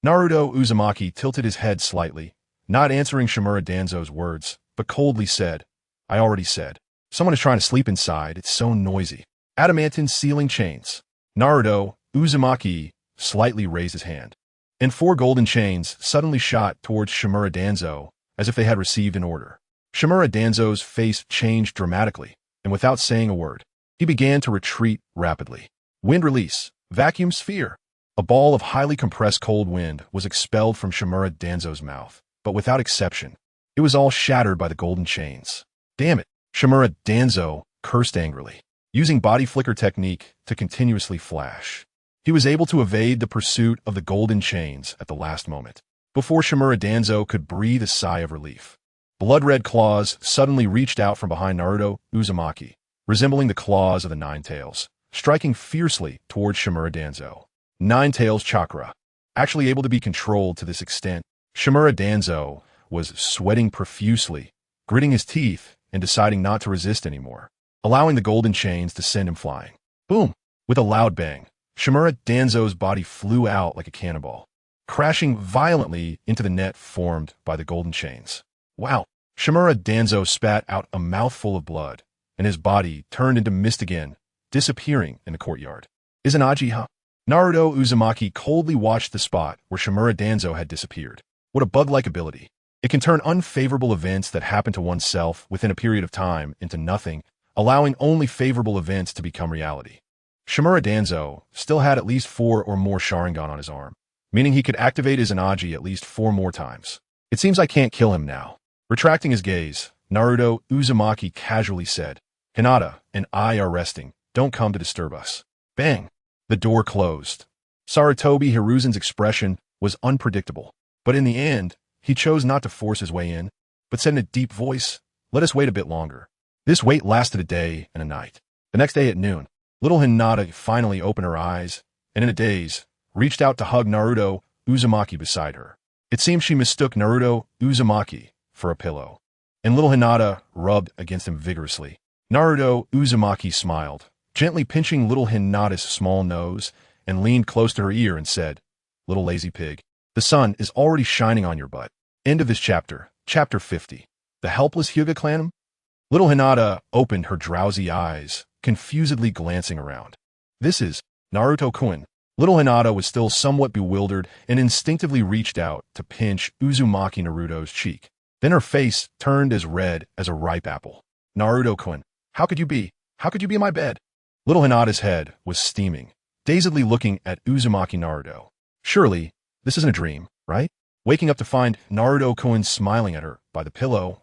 Naruto Uzumaki tilted his head slightly, not answering Shimura Danzo's words, but coldly said, "I already said. Someone is trying to sleep inside. It's so noisy." Adamantine sealing chains. Naruto Uzumaki slightly raised his hand, and 4 golden chains suddenly shot towards Shimura Danzo as if they had received an order. Shimura Danzo's face changed dramatically, and without saying a word, he began to retreat rapidly. Wind release. Vacuum sphere. A ball of highly compressed cold wind was expelled from Shimura Danzo's mouth, but without exception, it was all shattered by the golden chains. Damn it! Shimura Danzo cursed angrily, using body flicker technique to continuously flash. He was able to evade the pursuit of the golden chains at the last moment. Before Shimura Danzo could breathe a sigh of relief, blood-red claws suddenly reached out from behind Naruto Uzumaki, resembling the claws of the 9 tails, striking fiercely towards Shimura Danzo. 9 tails chakra. Actually able to be controlled to this extent, Shimura Danzo was sweating profusely, gritting his teeth and deciding not to resist anymore, allowing the golden chains to send him flying. Boom! With a loud bang, Shimura Danzo's body flew out like a cannonball, crashing violently into the net formed by the golden chains. Wow! Shimura Danzo spat out a mouthful of blood, and his body turned into mist again, disappearing in the courtyard. Izanagi, Naruto Uzumaki coldly watched the spot where Shimura Danzo had disappeared. What a bug-like ability. It can turn unfavorable events that happen to oneself within a period of time into nothing, allowing only favorable events to become reality. Shimura Danzo still had at least 4 or more Sharingan on his arm, meaning he could activate Izanagi at least 4 more times. It seems I can't kill him now. Retracting his gaze, Naruto Uzumaki casually said, "Hinata and I are resting. Don't come to disturb us." Bang! The door closed. Sarutobi Hiruzen's expression was unpredictable, but in the end, he chose not to force his way in, but said in a deep voice, "Let us wait a bit longer." This wait lasted a day and a night. The next day at noon, little Hinata finally opened her eyes, and in a daze, reached out to hug Naruto Uzumaki beside her. It seemed she mistook Naruto Uzumaki for a pillow, and little Hinata rubbed against him vigorously. Naruto Uzumaki smiled, gently pinching little Hinata's small nose, and leaned close to her ear and said, "Little lazy pig, the sun is already shining on your butt." End of this chapter. Chapter 50. The Helpless Hyuga Clan. Little Hinata opened her drowsy eyes, confusedly glancing around. This is Naruto-kun. Little Hinata was still somewhat bewildered and instinctively reached out to pinch Uzumaki Naruto's cheek. Then her face turned as red as a ripe apple. Naruto-kun, how could you be? How could you be in my bed? Little Hinata's head was steaming, dazedly looking at Uzumaki Naruto. Surely, this isn't a dream, right? Waking up to find Naruto-kun smiling at her by the pillow.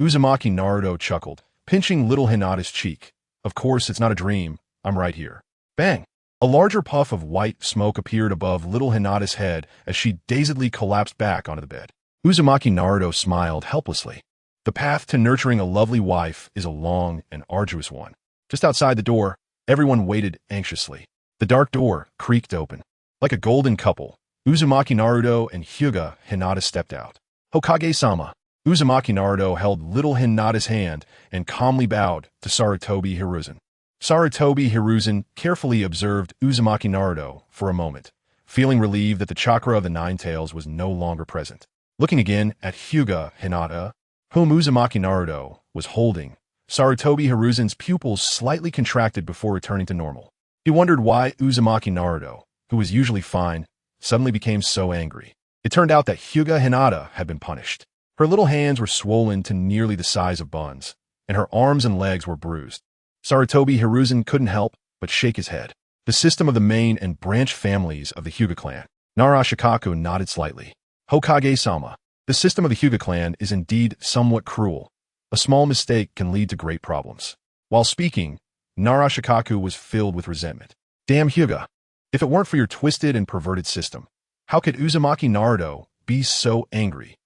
Uzumaki Naruto chuckled, pinching little Hinata's cheek. Of course, it's not a dream. I'm right here. Bang! A larger puff of white smoke appeared above little Hinata's head as she dazedly collapsed back onto the bed. Uzumaki Naruto smiled helplessly. The path to nurturing a lovely wife is a long and arduous one. Just outside the door, everyone waited anxiously. The dark door creaked open. Like a golden couple, Uzumaki Naruto and Huga Hinata stepped out. Hokage-sama. Uzumaki Naruto held little Hinata's hand and calmly bowed to Sarutobi Hiruzen. Sarutobi Hiruzen carefully observed Uzumaki Naruto for a moment, feeling relieved that the chakra of the Nine Tails was no longer present. Looking again at Huga Hinata, whom Uzumaki Naruto was holding, Sarutobi Hiruzen's pupils slightly contracted before returning to normal. He wondered why Uzumaki Naruto, who was usually fine, suddenly became so angry. It turned out that Huga Hinata had been punished. Her little hands were swollen to nearly the size of buns, and her arms and legs were bruised. Sarutobi Hiruzen couldn't help but shake his head. The system of the main and branch families of the Huga clan. Narashikaku nodded slightly. Hokage-sama. The system of the Huga clan is indeed somewhat cruel. A small mistake can lead to great problems. While speaking, Narashikaku was filled with resentment. Damn Huga. If it weren't for your twisted and perverted system, how could Uzumaki Naruto be so angry?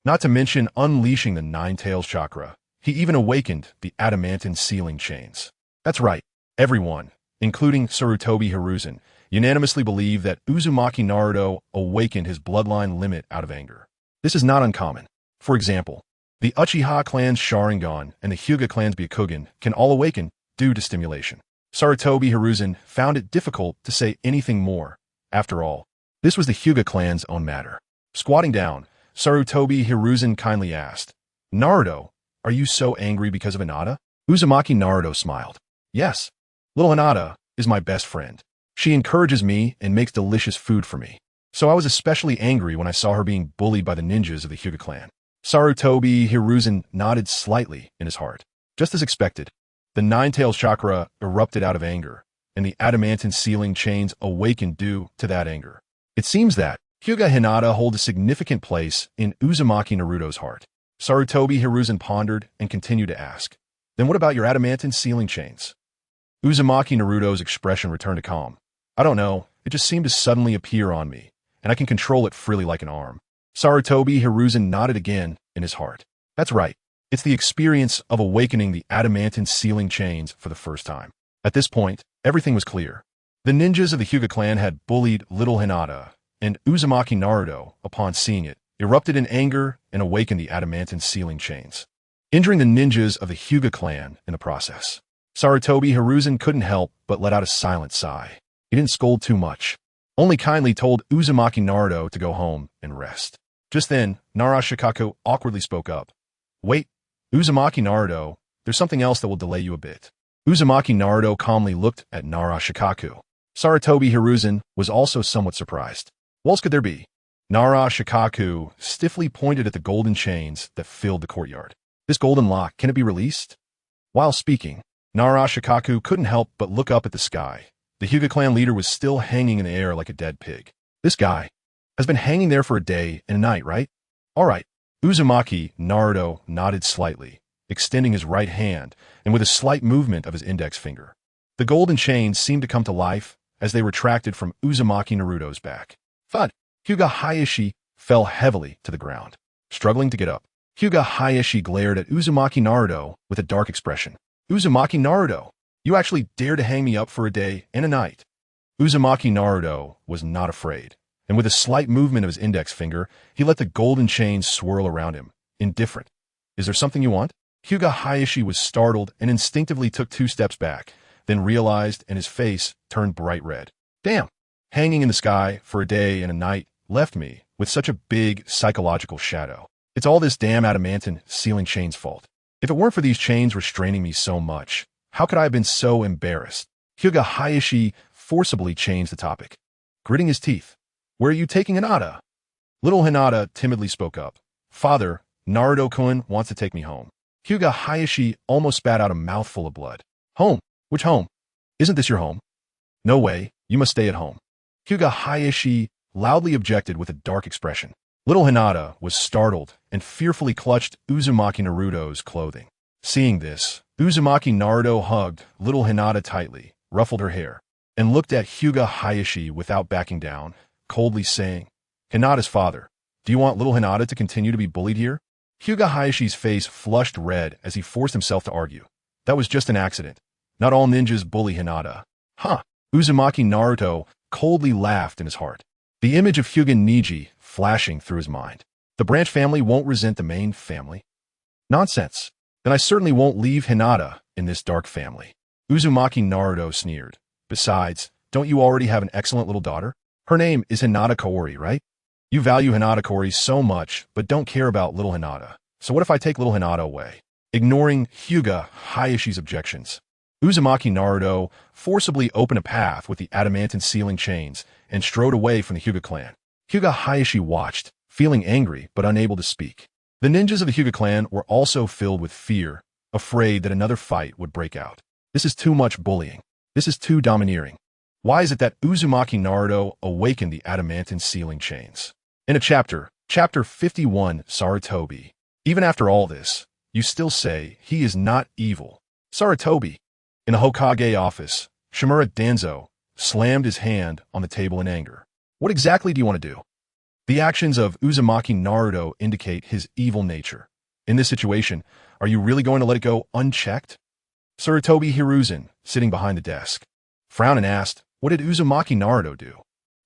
Not to mention unleashing the Nine Tails chakra, he even awakened the adamantine sealing chains. That's right, everyone, including Sarutobi Hiruzen, unanimously believed that Uzumaki Naruto awakened his bloodline limit out of anger. This is not uncommon. For example, the Uchiha clan's Sharingan and the Huga clan's Byakugan can all awaken due to stimulation. Sarutobi Hiruzen found it difficult to say anything more. After all, this was the Huga clan's own matter. Squatting down, Sarutobi Hiruzen kindly asked, Naruto, are you so angry because of Hinata? Uzumaki Naruto smiled. Yes, little Hinata is my best friend. She encourages me and makes delicious food for me. So I was especially angry when I saw her being bullied by the ninjas of the Huga clan. Sarutobi Hiruzen nodded slightly in his heart. Just as expected, the Nine Tails chakra erupted out of anger, and the adamantine sealing chains awakened due to that anger. It seems that Huga Hinata hold a significant place in Uzumaki Naruto's heart. Sarutobi Hiruzen pondered and continued to ask, then what about your adamantine sealing chains? Uzumaki Naruto's expression returned to calm. I don't know, it just seemed to suddenly appear on me, and I can control it freely like an arm. Sarutobi Hiruzen nodded again in his heart. That's right, it's the experience of awakening the adamantine sealing chains for the first time. At this point, everything was clear. The ninjas of the Huga clan had bullied little Hinata, and Uzumaki Naruto, upon seeing it, erupted in anger and awakened the adamantine sealing chains, injuring the ninjas of the Huga clan in the process. Sarutobi Hiruzen couldn't help but let out a silent sigh. He didn't scold too much, only kindly told Uzumaki Naruto to go home and rest. Just then, Narashikaku awkwardly spoke up. Wait, Uzumaki Naruto, there's something else that will delay you a bit. Uzumaki Naruto calmly looked at Narashikaku. Sarutobi Hiruzen was also somewhat surprised. What else could there be? Narashikaku stiffly pointed at the golden chains that filled the courtyard. This golden lock, can it be released? While speaking, Narashikaku couldn't help but look up at the sky. The Huga clan leader was still hanging in the air like a dead pig. This guy has been hanging there for a day and a night, right? All right. Uzumaki Naruto nodded slightly, extending his right hand and with a slight movement of his index finger. The golden chains seemed to come to life as they retracted from Uzumaki Naruto's back. Thud! Huga Hayashi fell heavily to the ground. Struggling to get up, Huga Hayashi glared at Uzumaki Naruto with a dark expression. Uzumaki Naruto, you actually dare to hang me up for a day and a night? Uzumaki Naruto was not afraid, and with a slight movement of his index finger, he let the golden chains swirl around him, indifferent. Is there something you want? Huga Hayashi was startled and instinctively took 2 steps back, then realized and his face turned bright red. Damn! Hanging in the sky for a day and a night left me with such a big psychological shadow. It's all this damn adamantine sealing chain's fault. If it weren't for these chains restraining me so much, how could I have been so embarrassed? Huga Hayashi forcibly changed the topic, gritting his teeth. Where are you taking Hinata? Little Hinata timidly spoke up. Father, Naruto-kun wants to take me home. Huga Hayashi almost spat out a mouthful of blood. Home? Which home? Isn't this your home? No way, you must stay at home. Huga Hayashi loudly objected with a dark expression. Little Hinata was startled and fearfully clutched Uzumaki Naruto's clothing. Seeing this, Uzumaki Naruto hugged little Hinata tightly, ruffled her hair, and looked at Huga Hayashi without backing down, coldly saying, Hinata's father, do you want little Hinata to continue to be bullied here? Huga Hayashi's face flushed red as he forced himself to argue. That was just an accident. Not all ninjas bully Hinata. Huh. Uzumaki Naruto coldly laughed in his heart, the image of Hyuga Niji flashing through his mind. The branch family won't resent the main family? Nonsense. Then I certainly won't leave Hinata in this dark family. Uzumaki Naruto sneered. Besides, don't you already have an excellent little daughter? Her name is Hinata Kaori, right? You value Hinata Kaori so much, but don't care about little Hinata. So what if I take little Hinata away? Ignoring Huga Hayashi's objections, Uzumaki Naruto forcibly opened a path with the adamantine sealing chains and strode away from the Huga clan. Huga Hayashi watched, feeling angry but unable to speak. The ninjas of the Huga clan were also filled with fear, afraid that another fight would break out. This is too much bullying. This is too domineering. Why is it that Uzumaki Naruto awakened the adamantine sealing chains? In a chapter 51, Sarutobi. Even after all this, you still say he is not evil. Sarutobi. In the Hokage office, Shimura Danzo slammed his hand on the table in anger. What exactly do you want to do? The actions of Uzumaki Naruto indicate his evil nature. In this situation, are you really going to let it go unchecked? Sarutobi Hiruzen, sitting behind the desk, frowned and asked, what did Uzumaki Naruto do?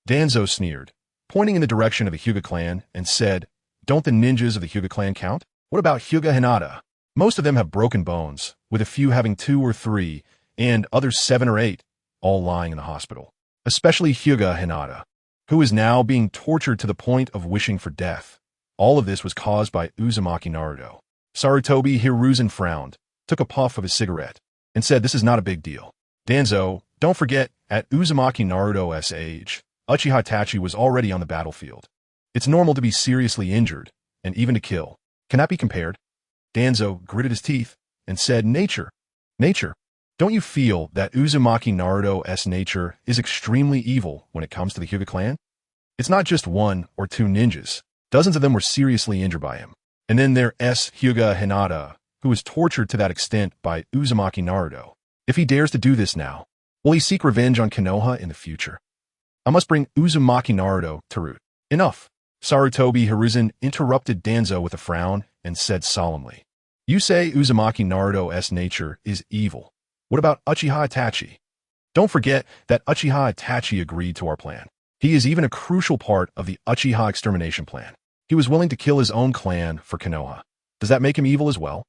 Danzo sneered, pointing in the direction of the Huga clan, and said, don't the ninjas of the Huga clan count? What about Huga Hinata? Most of them have broken bones, with a few having 2 or 3, and others 7 or 8, all lying in the hospital. Especially Huga Hinata, who is now being tortured to the point of wishing for death. All of this was caused by Uzumaki Naruto. Sarutobi Hiruzen frowned, took a puff of his cigarette, and said this is not a big deal. Danzo, don't forget, at Uzumaki Naruto's age, Uchiha Itachi was already on the battlefield. It's normal to be seriously injured, and even to kill. Can that be compared? Danzo gritted his teeth and said, nature. Nature. Don't you feel that Uzumaki Naruto's nature is extremely evil when it comes to the Huga clan? It's not just 1 or 2 ninjas. Dozens of them were seriously injured by him. And then there's Huga Hinata, who was tortured to that extent by Uzumaki Naruto. If he dares to do this now, will he seek revenge on Konoha in the future? I must bring Uzumaki Naruto to root. Enough. Sarutobi Hiruzen interrupted Danzo with a frown and said solemnly, you say Uzumaki Naruto's nature is evil. What about Uchiha Itachi? Don't forget that Uchiha Itachi agreed to our plan. He is even a crucial part of the Uchiha extermination plan. He was willing to kill his own clan for Konoha. Does that make him evil as well?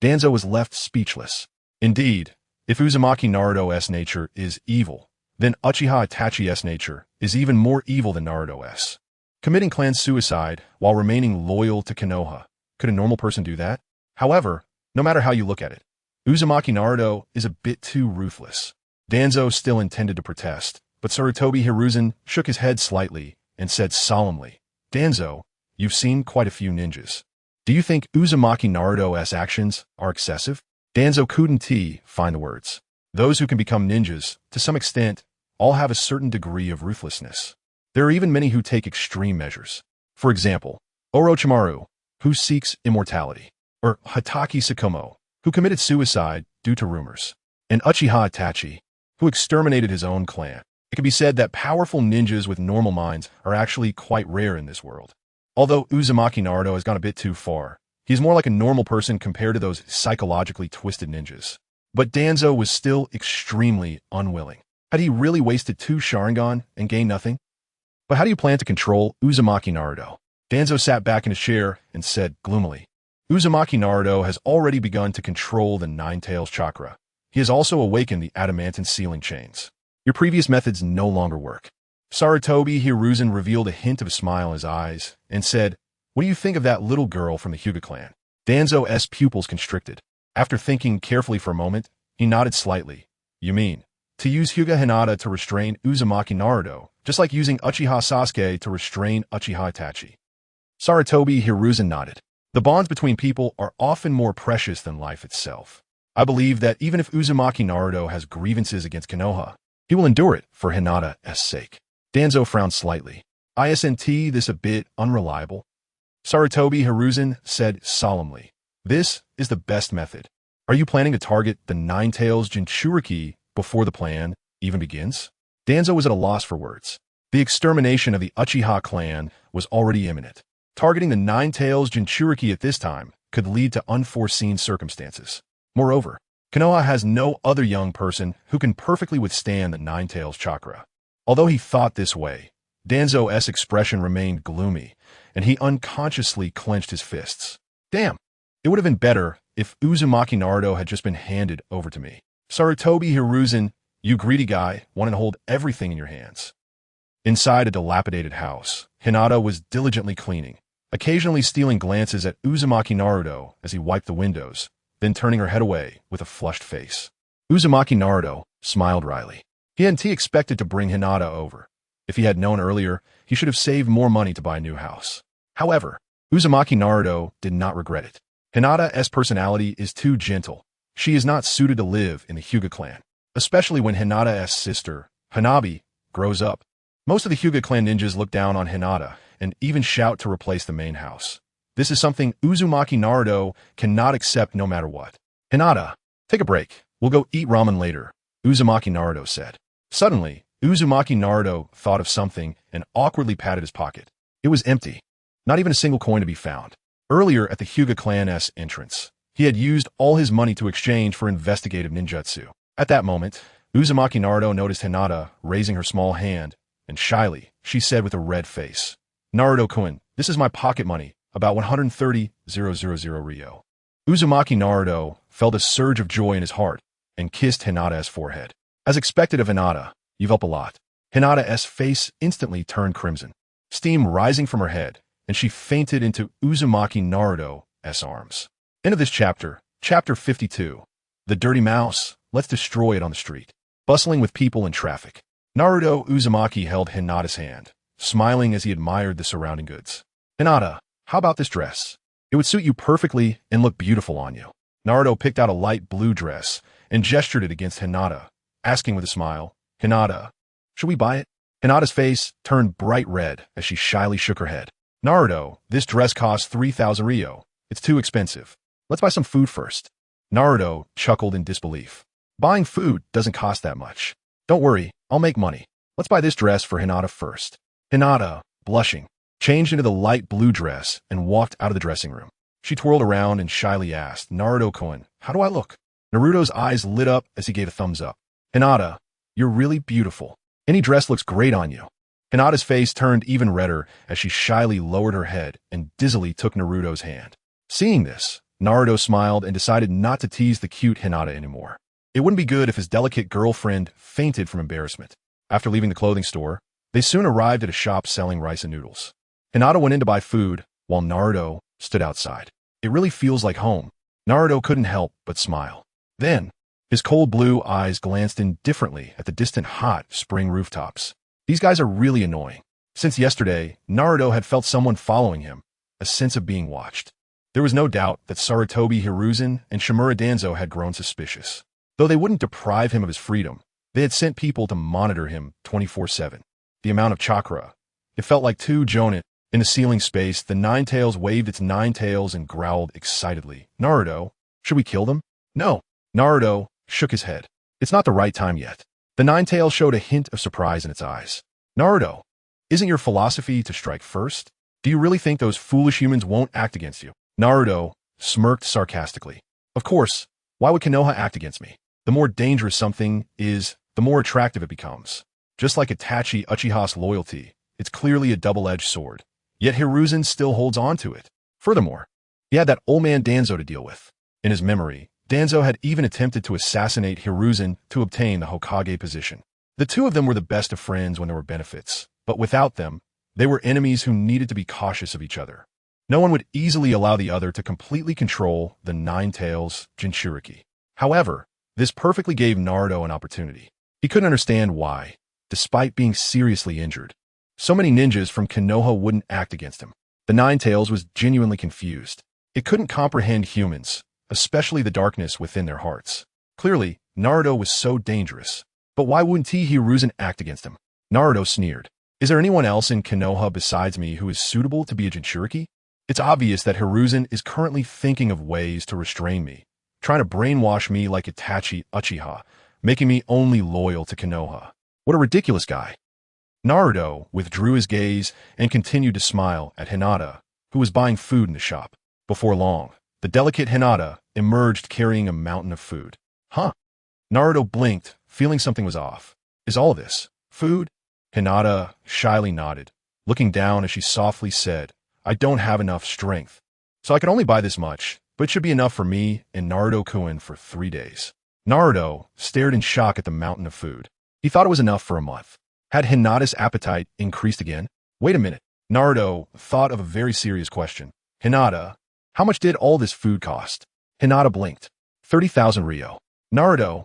Danzo was left speechless. Indeed, if Uzumaki Naruto's nature is evil, then Uchiha Itachi's nature is even more evil than Naruto's. Committing clan suicide while remaining loyal to Konoha. Could a normal person do that? However, no matter how you look at it, Uzumaki Naruto is a bit too ruthless. Danzo still intended to protest, but Sarutobi Hiruzen shook his head slightly and said solemnly, Danzo, you've seen quite a few ninjas. Do you think Uzumaki Naruto's actions are excessive? Danzo couldn't find the words. Those who can become ninjas, to some extent, all have a certain degree of ruthlessness. There are even many who take extreme measures. For example, Orochimaru, who seeks immortality, or Hatake Tsukumo, who committed suicide due to rumors, and Uchiha Itachi, who exterminated his own clan. It can be said that powerful ninjas with normal minds are actually quite rare in this world. Although Uzumaki Naruto has gone a bit too far, he's more like a normal person compared to those psychologically twisted ninjas. But Danzo was still extremely unwilling. Had he really wasted 2 Sharingan and gained nothing? But how do you plan to control Uzumaki Naruto? Danzo sat back in his chair and said gloomily, Uzumaki Naruto has already begun to control the Nine-Tails chakra. He has also awakened the adamantine sealing chains. Your previous methods no longer work. Sarutobi Hiruzen revealed a hint of a smile in his eyes and said, what do you think of that little girl from the Huga clan? Danzo's pupils constricted. After thinking carefully for a moment, he nodded slightly. You mean, to use Huga Hinata to restrain Uzumaki Naruto, just like using Uchiha Sasuke to restrain Uchiha Itachi. Sarutobi Hiruzen nodded. The bonds between people are often more precious than life itself. I believe that even if Uzumaki Naruto has grievances against Konoha, he will endure it for Hinata's sake. Danzo frowned slightly. Isn't this a bit unreliable? Sarutobi Hiruzen said solemnly. This is the best method. Are you planning to target the Nine-Tails Jinchuriki before the plan even begins? Danzo was at a loss for words. The extermination of the Uchiha clan was already imminent. Targeting the Nine-Tails Jinchuriki at this time could lead to unforeseen circumstances. Moreover, Konoha has no other young person who can perfectly withstand the Nine-Tails chakra. Although he thought this way, Danzo's expression remained gloomy, and he unconsciously clenched his fists. Damn, it would have been better if Uzumaki Naruto had just been handed over to me. Sarutobi Hiruzen, you greedy guy, wanted to hold everything in your hands. Inside a dilapidated house, Hinata was diligently cleaning, occasionally stealing glances at Uzumaki Naruto as he wiped the windows, then turning her head away with a flushed face. Uzumaki Naruto smiled wryly. He hadn't expected to bring Hinata over. If he had known earlier, he should have saved more money to buy a new house. However, Uzumaki Naruto did not regret it. Hinata's personality is too gentle. She is not suited to live in the Huga clan, especially when Hinata's sister, Hanabi, grows up. Most of the Huga clan ninjas look down on Hinata and even shout to replace the main house. This is something Uzumaki Naruto cannot accept no matter what. Hinata, take a break. We'll go eat ramen later, Uzumaki Naruto said. Suddenly, Uzumaki Naruto thought of something and awkwardly patted his pocket. It was empty. Not even a single coin to be found. Earlier at the Huga clan's entrance, he had used all his money to exchange for investigative ninjutsu. At that moment, Uzumaki Naruto noticed Hinata raising her small hand, and shyly, she said with a red face, Naruto-kun, this is my pocket money, about 130,000 Ryo. Uzumaki Naruto felt a surge of joy in his heart and kissed Hinata's forehead. As expected of Hinata, you've up a lot. Hinata's face instantly turned crimson, steam rising from her head, and she fainted into Uzumaki Naruto's arms. End of this chapter, Chapter 52. The Dirty Mouse, let's destroy it on the street. Bustling with people and traffic. Naruto Uzumaki held Hinata's hand, smiling as he admired the surrounding goods. Hinata, how about this dress? It would suit you perfectly and look beautiful on you. Naruto picked out a light blue dress and gestured it against Hinata, asking with a smile, Hinata, should we buy it? Hinata's face turned bright red as she shyly shook her head. Naruto, this dress costs 3,000 Ryo. It's too expensive. Let's buy some food first. Naruto chuckled in disbelief. Buying food doesn't cost that much. Don't worry, I'll make money. Let's buy this dress for Hinata first. Hinata, blushing, changed into the light blue dress and walked out of the dressing room. She twirled around and shyly asked, Naruto-kun, how do I look? Naruto's eyes lit up as he gave a thumbs up. Hinata, you're really beautiful. Any dress looks great on you. Hinata's face turned even redder as she shyly lowered her head and dizzily took Naruto's hand. Seeing this, Naruto smiled and decided not to tease the cute Hinata anymore. It wouldn't be good if his delicate girlfriend fainted from embarrassment. After leaving the clothing store, they soon arrived at a shop selling rice and noodles. Hinata went in to buy food, while Naruto stood outside. It really feels like home. Naruto couldn't help but smile. Then, his cold blue eyes glanced indifferently at the distant hot spring rooftops. These guys are really annoying. Since yesterday, Naruto had felt someone following him, a sense of being watched. There was no doubt that Sarutobi Hiruzen and Shimura Danzo had grown suspicious. Though they wouldn't deprive him of his freedom, they had sent people to monitor him 24/7. The amount of chakra. It felt like two jonin. In the ceiling space, the Nine-Tails waved its nine tails and growled excitedly. Naruto, should we kill them? No. Naruto shook his head. It's not the right time yet. The Nine-Tails showed a hint of surprise in its eyes. Naruto, isn't your philosophy to strike first? Do you really think those foolish humans won't act against you? Naruto smirked sarcastically. Of course, why would Konoha act against me? The more dangerous something is, the more attractive it becomes. Just like Itachi Uchiha's loyalty, it's clearly a double-edged sword. Yet Hiruzen still holds on to it. Furthermore, he had that old man Danzo to deal with. In his memory, Danzo had even attempted to assassinate Hiruzen to obtain the Hokage position. The two of them were the best of friends when there were benefits, but without them, they were enemies who needed to be cautious of each other. No one would easily allow the other to completely control the Nine Tails Jinchuriki. However, this perfectly gave Naruto an opportunity. He couldn't understand why, despite being seriously injured, so many ninjas from Konoha wouldn't act against him. The Nine Tails was genuinely confused. It couldn't comprehend humans, especially the darkness within their hearts. Clearly, Naruto was so dangerous. But why wouldn't Hiruzen act against him? Naruto sneered. Is there anyone else in Konoha besides me who is suitable to be a Jinchuriki? It's obvious that Hiruzen is currently thinking of ways to restrain me, trying to brainwash me like Itachi Uchiha, making me only loyal to Konoha. What a ridiculous guy. Naruto withdrew his gaze and continued to smile at Hinata, who was buying food in the shop. Before long, the delicate Hinata emerged carrying a mountain of food. Huh? Naruto blinked, feeling something was off. Is all this food? Hinata shyly nodded, looking down as she softly said, I don't have enough strength, so I can only buy this much, but it should be enough for me and Naruto-kun for 3 days. Naruto stared in shock at the mountain of food. He thought it was enough for a month. Had Hinata's appetite increased again? Wait a minute. Naruto thought of a very serious question. Hinata, how much did all this food cost? Hinata blinked. 30,000 ryo. Naruto.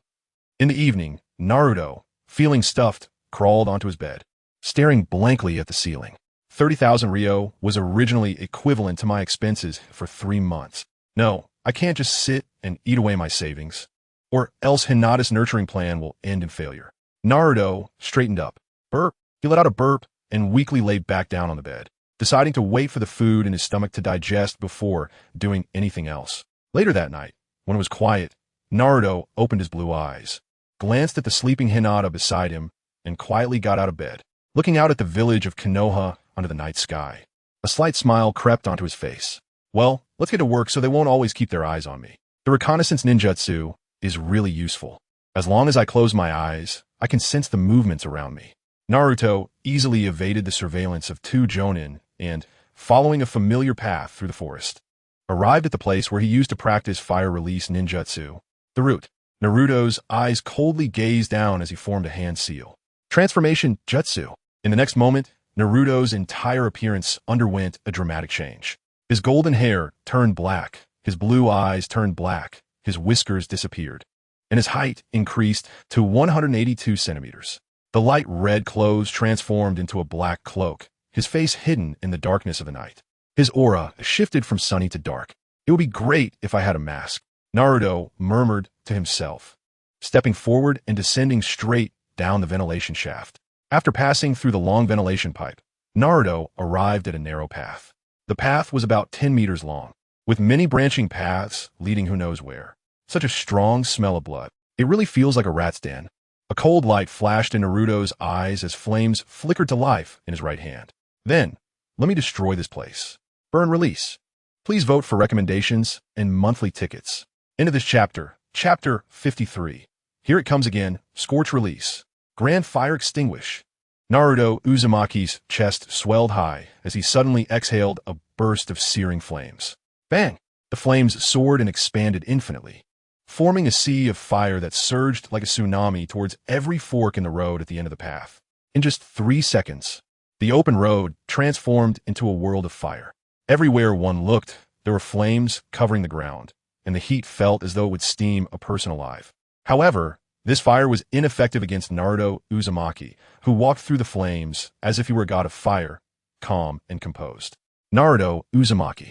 In the evening, Naruto, feeling stuffed, crawled onto his bed, staring blankly at the ceiling. 30,000 ryo was originally equivalent to my expenses for 3 months. No, I can't just sit and eat away my savings, or else Hinata's nurturing plan will end in failure. Naruto straightened up. Burp. He let out a burp and weakly lay back down on the bed, deciding to wait for the food in his stomach to digest before doing anything else. Later that night, when it was quiet, Naruto opened his blue eyes, glanced at the sleeping Hinata beside him, and quietly got out of bed, looking out at the village of Konoha under the night sky. A slight smile crept onto his face. Well, let's get to work so they won't always keep their eyes on me. The reconnaissance ninjutsu is really useful. As long as I close my eyes, I can sense the movements around me. Naruto easily evaded the surveillance of 2 jonin and, following a familiar path through the forest, arrived at the place where he used to practice fire release ninjutsu, the root. Naruto's eyes coldly gazed down as he formed a hand seal. Transformation jutsu. In the next moment, Naruto's entire appearance underwent a dramatic change. His golden hair turned black, his blue eyes turned black, his whiskers disappeared, and his height increased to 182 centimeters. The light red clothes transformed into a black cloak, his face hidden in the darkness of the night. His aura shifted from sunny to dark. It would be great if I had a mask, Naruto murmured to himself, stepping forward and descending straight down the ventilation shaft. After passing through the long ventilation pipe, Naruto arrived at a narrow path. The path was about 10 meters long, with many branching paths leading who knows where. Such a strong smell of blood. It really feels like a rat's den. A cold light flashed in Naruto's eyes as flames flickered to life in his right hand. Then, let me destroy this place. Burn release. Please vote for recommendations and monthly tickets. End of this chapter, Chapter 53. Here it comes again, Scorch Release. Grand Fire Extinguish. Naruto Uzumaki's chest swelled high as he suddenly exhaled a burst of searing flames. Bang! The flames soared and expanded infinitely, forming a sea of fire that surged like a tsunami towards every fork in the road at the end of the path. In just 3 seconds, the open road transformed into a world of fire. Everywhere one looked, there were flames covering the ground, and the heat felt as though it would steam a person alive. However, this fire was ineffective against Naruto Uzumaki, who walked through the flames as if he were a god of fire, calm and composed. Naruto Uzumaki.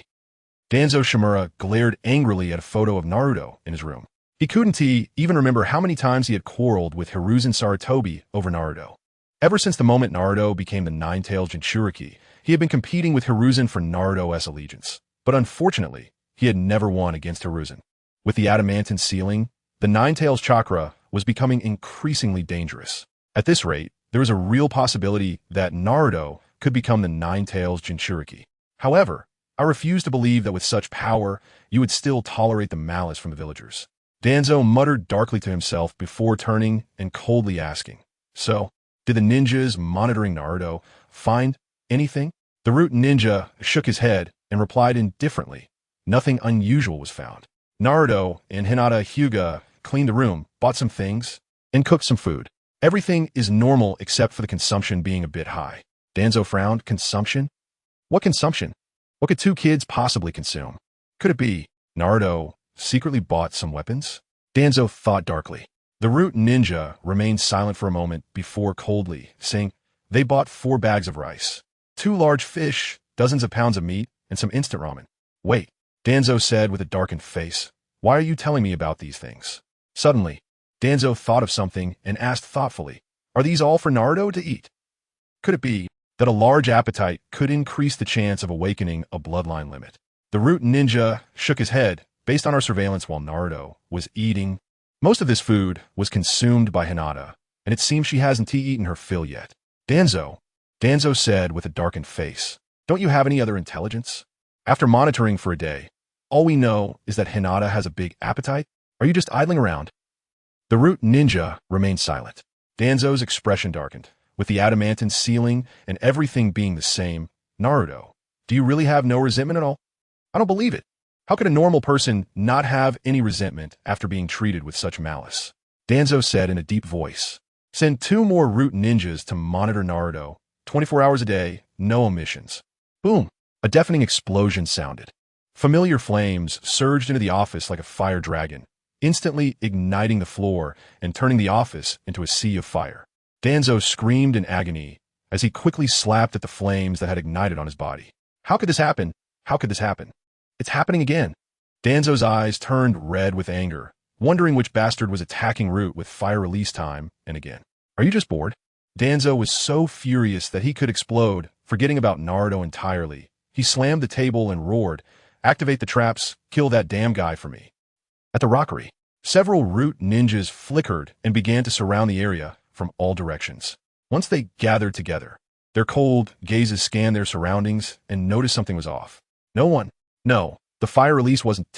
Danzo Shimura glared angrily at a photo of Naruto in his room. He couldn't even remember how many times he had quarreled with Hiruzen Sarutobi over Naruto. Ever since the moment Naruto became the Nine-Tailed Jinchuriki, he had been competing with Hiruzen for Naruto's allegiance. But unfortunately, he had never won against Hiruzen. With the adamantine ceiling, the Nine-Tails chakra was becoming increasingly dangerous. At this rate, there was a real possibility that Naruto could become the Nine-Tails Jinchuriki. However, I refuse to believe that with such power, you would still tolerate the malice from the villagers. Danzo muttered darkly to himself before turning and coldly asking, So, did the ninjas monitoring Naruto find anything? The root ninja shook his head and replied indifferently. Nothing unusual was found. Naruto and Hinata Huga cleaned the room, bought some things, and cooked some food. Everything is normal except for the consumption being a bit high. Danzo frowned. Consumption? What consumption? What could two kids possibly consume? Could it be Naruto secretly bought some weapons? Danzo thought darkly. The root ninja remained silent for a moment before coldly saying, "They bought 4 bags of rice, 2 large fish, dozens of pounds of meat, and some instant ramen." "Wait," Danzo said with a darkened face. "Why are you telling me about these things?" Suddenly, Danzo thought of something and asked thoughtfully, "Are these all for Naruto to eat?" Could it be that a large appetite could increase the chance of awakening a bloodline limit? The root ninja shook his head. Based on our surveillance while Naruto was eating, most of this food was consumed by Hinata, and it seems she hasn't eaten her fill yet. Danzo said with a darkened face, "Don't you have any other intelligence? After monitoring for a day, all we know is that Hinata has a big appetite. Are you just idling around?" The root ninja remained silent. Danzo's expression darkened. With the adamantine ceiling and everything being the same, "Naruto, do you really have no resentment at all?" "I don't believe it. How could a normal person not have any resentment after being treated with such malice?" Danzo said in a deep voice. "Send 2 more root ninjas to monitor Naruto, 24 hours a day, no omissions." Boom! A deafening explosion sounded. Familiar flames surged into the office like a fire dragon, instantly igniting the floor and turning the office into a sea of fire. Danzo screamed in agony as he quickly slapped at the flames that had ignited on his body. How could this happen? How could this happen? It's happening again. Danzo's eyes turned red with anger, wondering which bastard was attacking Root with fire release time and again. "Are you just bored?" Danzo was so furious that he could explode, forgetting about Naruto entirely. He slammed the table and roared, "Activate the traps, kill that damn guy for me." At the rockery, several root ninjas flickered and began to surround the area from all directions. Once they gathered together, their cold gazes scanned their surroundings and noticed something was off. No, the fire release wasn't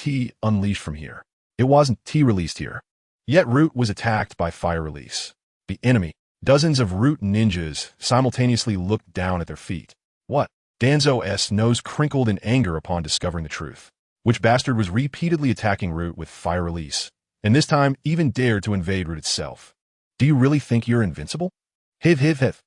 unleashed from here. It wasn't released here. Yet Root was attacked by fire release. The enemy, dozens of root ninjas, simultaneously looked down at their feet. What? Danzo's nose crinkled in anger upon discovering the truth. Which bastard was repeatedly attacking Root with fire release, and this time even dared to invade Root itself? "Do you really think you're invincible?" Hiv.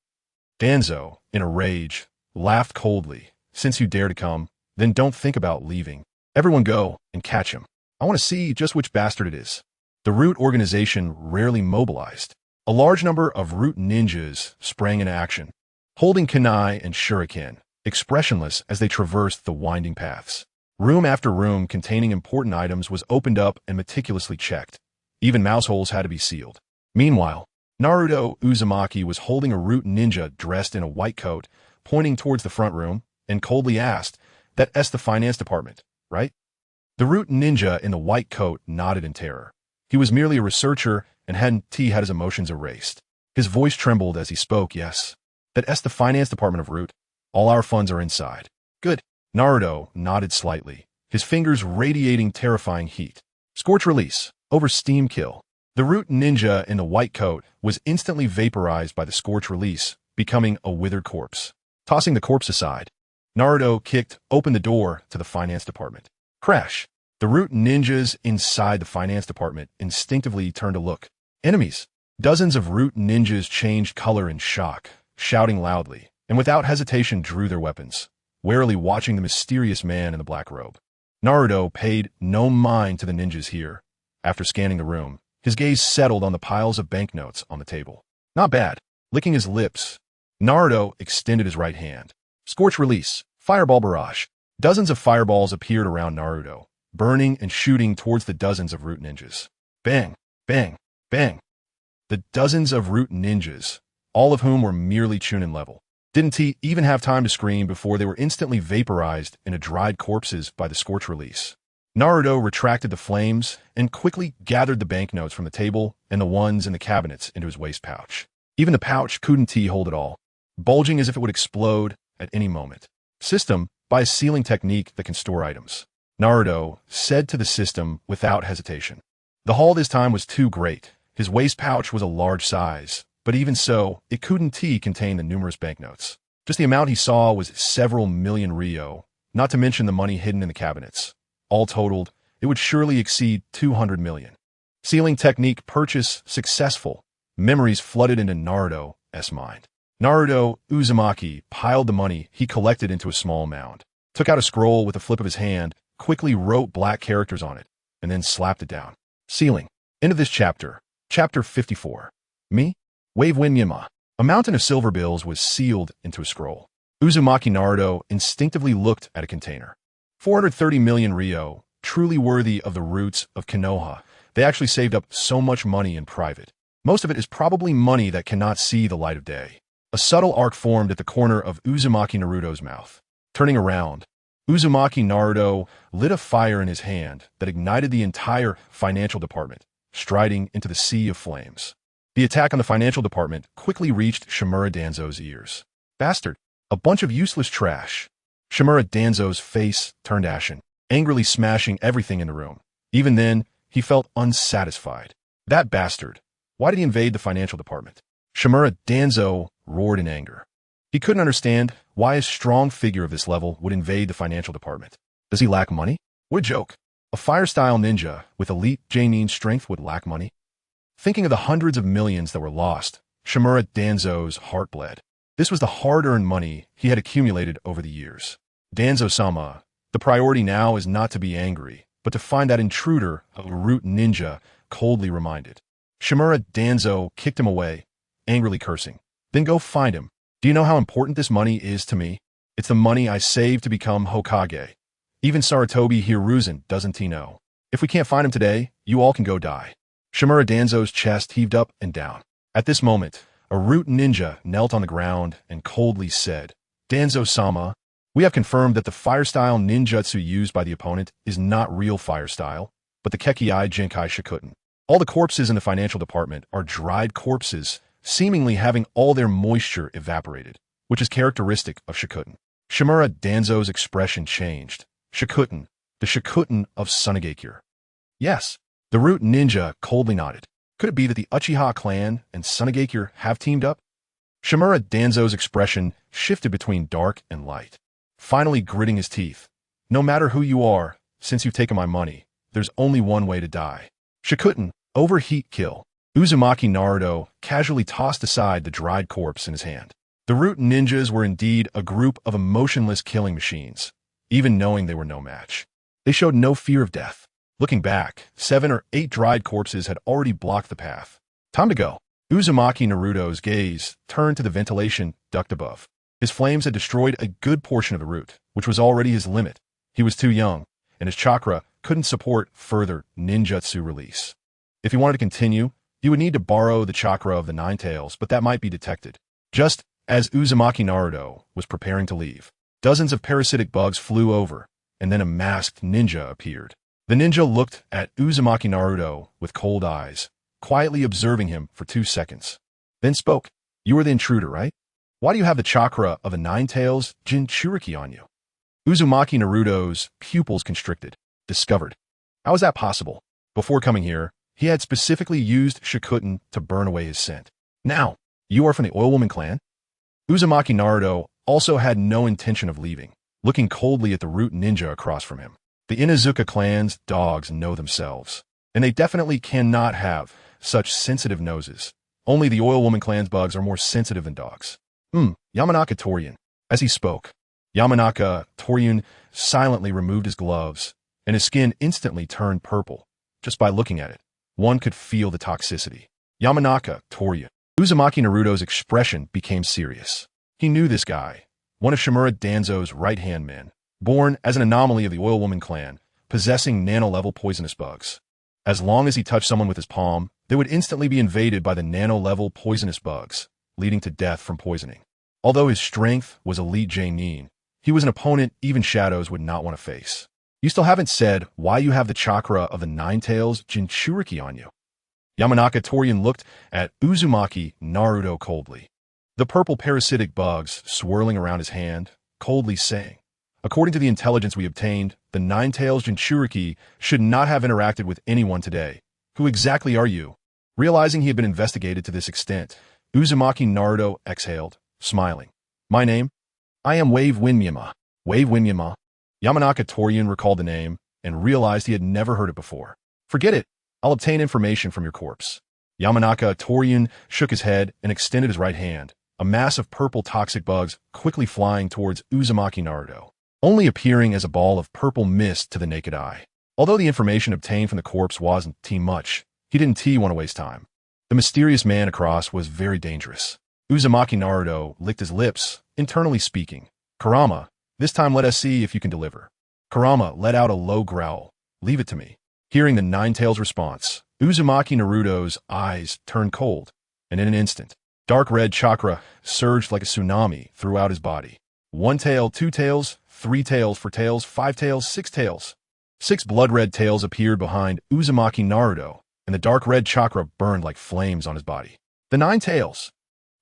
Danzo, in a rage, laughed coldly. "Since you dare to come, then don't think about leaving. Everyone go and catch him. I want to see just which bastard it is." The Root organization rarely mobilized. A large number of Root ninjas sprang into action, holding kunai and shuriken, expressionless as they traversed the winding paths. Room after room containing important items was opened up and meticulously checked. Even mouse holes had to be sealed. Meanwhile, Naruto Uzumaki was holding a root ninja dressed in a white coat, pointing towards the front room, and coldly asked, "That's the finance department, right?" The root ninja in the white coat nodded in terror. He was merely a researcher and hadn't had his emotions erased. His voice trembled as he spoke. "Yes, that's the finance department of Root. All our funds are inside." "Good." Naruto nodded slightly, his fingers radiating terrifying heat. "Scorch release. Over steam kill." The root ninja in the white coat was instantly vaporized by the scorch release, becoming a withered corpse. Tossing the corpse aside, Naruto kicked open the door to the finance department. Crash! The root ninjas inside the finance department instinctively turned to look. Enemies! Dozens of root ninjas changed color in shock, shouting loudly, and without hesitation drew their weapons, warily watching the mysterious man in the black robe. Naruto paid no mind to the ninjas here. After scanning the room, his gaze settled on the piles of banknotes on the table. Not bad. Licking his lips, Naruto extended his right hand. Scorch release. Fireball barrage. Dozens of fireballs appeared around Naruto, burning and shooting towards the dozens of root ninjas. Bang, bang, bang. The dozens of root ninjas, all of whom were merely Chunin level, didn't even have time to scream before they were instantly vaporized into dried corpses by the scorch release. Naruto retracted the flames and quickly gathered the banknotes from the table and the ones in the cabinets into his waist pouch. Even the pouch couldn't hold it all, bulging as if it would explode at any moment. System, by a sealing technique that can store items. Naruto said to the system without hesitation. The haul this time was too great. His waist pouch was a large size, but even so, it couldn't contain the numerous banknotes. Just the amount he saw was several million ryo, not to mention the money hidden in the cabinets. All totaled, it would surely exceed 200 million. Sealing technique purchase successful. Memories flooded into Naruto's mind. Naruto Uzumaki piled the money he collected into a small mound. took out a scroll with a flip of his hand, quickly wrote black characters on it, and then slapped it down. Sealing. End of this chapter. Chapter 54. Me? Wave Winyama. A mountain of silver bills was sealed into a scroll. Uzumaki Naruto instinctively looked at a container. 430 million ryo, truly worthy of the roots of Konoha. They actually saved up so much money in private. Most of it is probably money that cannot see the light of day. A subtle arc formed at the corner of Uzumaki Naruto's mouth. Turning around, Uzumaki Naruto lit a fire in his hand that ignited the entire financial department, striding into the sea of flames. The attack on the financial department quickly reached Shimura Danzo's ears. Bastard! A bunch of useless trash. Shimura Danzo's face turned ashen, angrily smashing everything in the room. Even then, he felt unsatisfied. That bastard! Why did he invade the financial department? Shimura Danzo roared in anger. He couldn't understand why a strong figure of this level would invade the financial department. Does he lack money? What a joke. A fire-style ninja with elite Jonin strength would lack money? Thinking of the hundreds of millions that were lost, Shimura Danzo's heart bled. This was the hard-earned money he had accumulated over the years. Danzo-sama, the priority now is not to be angry, but to find that intruder a root ninja coldly reminded. Shimura Danzo kicked him away, angrily cursing. Then go find him. Do you know how important this money is to me? It's the money I saved to become Hokage. Even Sarutobi Hiruzen doesn't he know. If we can't find him today, you all can go die. Shimura Danzo's chest heaved up and down. At this moment, a root ninja knelt on the ground and coldly said, Danzo-sama, we have confirmed that the fire-style ninjutsu used by the opponent is not real fire-style, but the Kekkei Jinkai Shikutten. All the corpses in the financial department are dried corpses, seemingly having all their moisture evaporated, which is characteristic of Shikutten. Shimura Danzo's expression changed. Shikutten, the Shikutten of Sunagakure. Yes, the root ninja coldly nodded. Could it be that the Uchiha clan and Sunagakure have teamed up? Shimura Danzo's expression shifted between dark and light, finally gritting his teeth. No matter who you are, since you've taken my money, there's only one way to die. Shikutten, overheat kill. Uzumaki Naruto casually tossed aside the dried corpse in his hand. The root ninjas were indeed a group of emotionless killing machines, even knowing they were no match. They showed no fear of death. Looking back, 7 or 8 dried corpses had already blocked the path. Time to go. Uzumaki Naruto's gaze turned to the ventilation duct above. His flames had destroyed a good portion of the root, which was already his limit. He was too young, and his chakra couldn't support further ninjutsu release. If he wanted to continue, he would need to borrow the chakra of the Nine Tails, but that might be detected. Just as Uzumaki Naruto was preparing to leave, dozens of parasitic bugs flew over, and then a masked ninja appeared. The ninja looked at Uzumaki Naruto with cold eyes, quietly observing him for 2 seconds. Then spoke. You are the intruder, right? Why do you have the chakra of the Nine Tails Jinchuriki on you? Uzumaki Naruto's pupils constricted. Discovered. How is that possible? Before coming here, he had specifically used Shikutten to burn away his scent. Now, you are from the Oil Woman clan? Uzumaki Naruto also had no intention of leaving, looking coldly at the root ninja across from him. The Inuzuka clan's dogs know themselves, and they definitely cannot have such sensitive noses. Only the Oil Woman clan's bugs are more sensitive than dogs. Yamanaka Torian. As he spoke, Yamanaka Torian silently removed his gloves, and his skin instantly turned purple. Just by looking at it, one could feel the toxicity. Yamanaka Torian. Uzumaki Naruto's expression became serious. He knew this guy, one of Shimura Danzo's right-hand men, born as an anomaly of the Oil Woman clan, possessing nano-level poisonous bugs. As long as he touched someone with his palm, they would instantly be invaded by the nano-level poisonous bugs, leading to death from poisoning. Although his strength was elite Jonin, he was an opponent even shadows would not want to face. You still haven't said why you have the chakra of the Nine Tails Jinchuriki on you. Yamanaka Torian looked at Uzumaki Naruto coldly. The purple parasitic bugs swirling around his hand, coldly saying, according to the intelligence we obtained, the Nine Tails Jinchuriki should not have interacted with anyone today. Who exactly are you? Realizing he had been investigated to this extent, Uzumaki Naruto exhaled, smiling. My name? I am Wave Winyama. Wave Winyama. Yamanaka Torian recalled the name and realized he had never heard it before. Forget it. I'll obtain information from your corpse. Yamanaka Torian shook his head and extended his right hand, a mass of purple toxic bugs quickly flying towards Uzumaki Naruto. only appearing as a ball of purple mist to the naked eye. Although the information obtained from the corpse wasn't much, he didn't want to waste time. The mysterious man across was very dangerous. Uzumaki Naruto licked his lips, internally speaking. Kurama, this time let us see if you can deliver. Kurama let out a low growl. Leave it to me. Hearing the Nine-Tails response, Uzumaki Naruto's eyes turned cold, and in an instant, dark red chakra surged like a tsunami throughout his body. 1 tail, 2 tails, 3 tails, 4 tails, 5 tails, 6 tails. 6 blood-red tails appeared behind Uzumaki Naruto, and the dark red chakra burned like flames on his body. The 9 tails.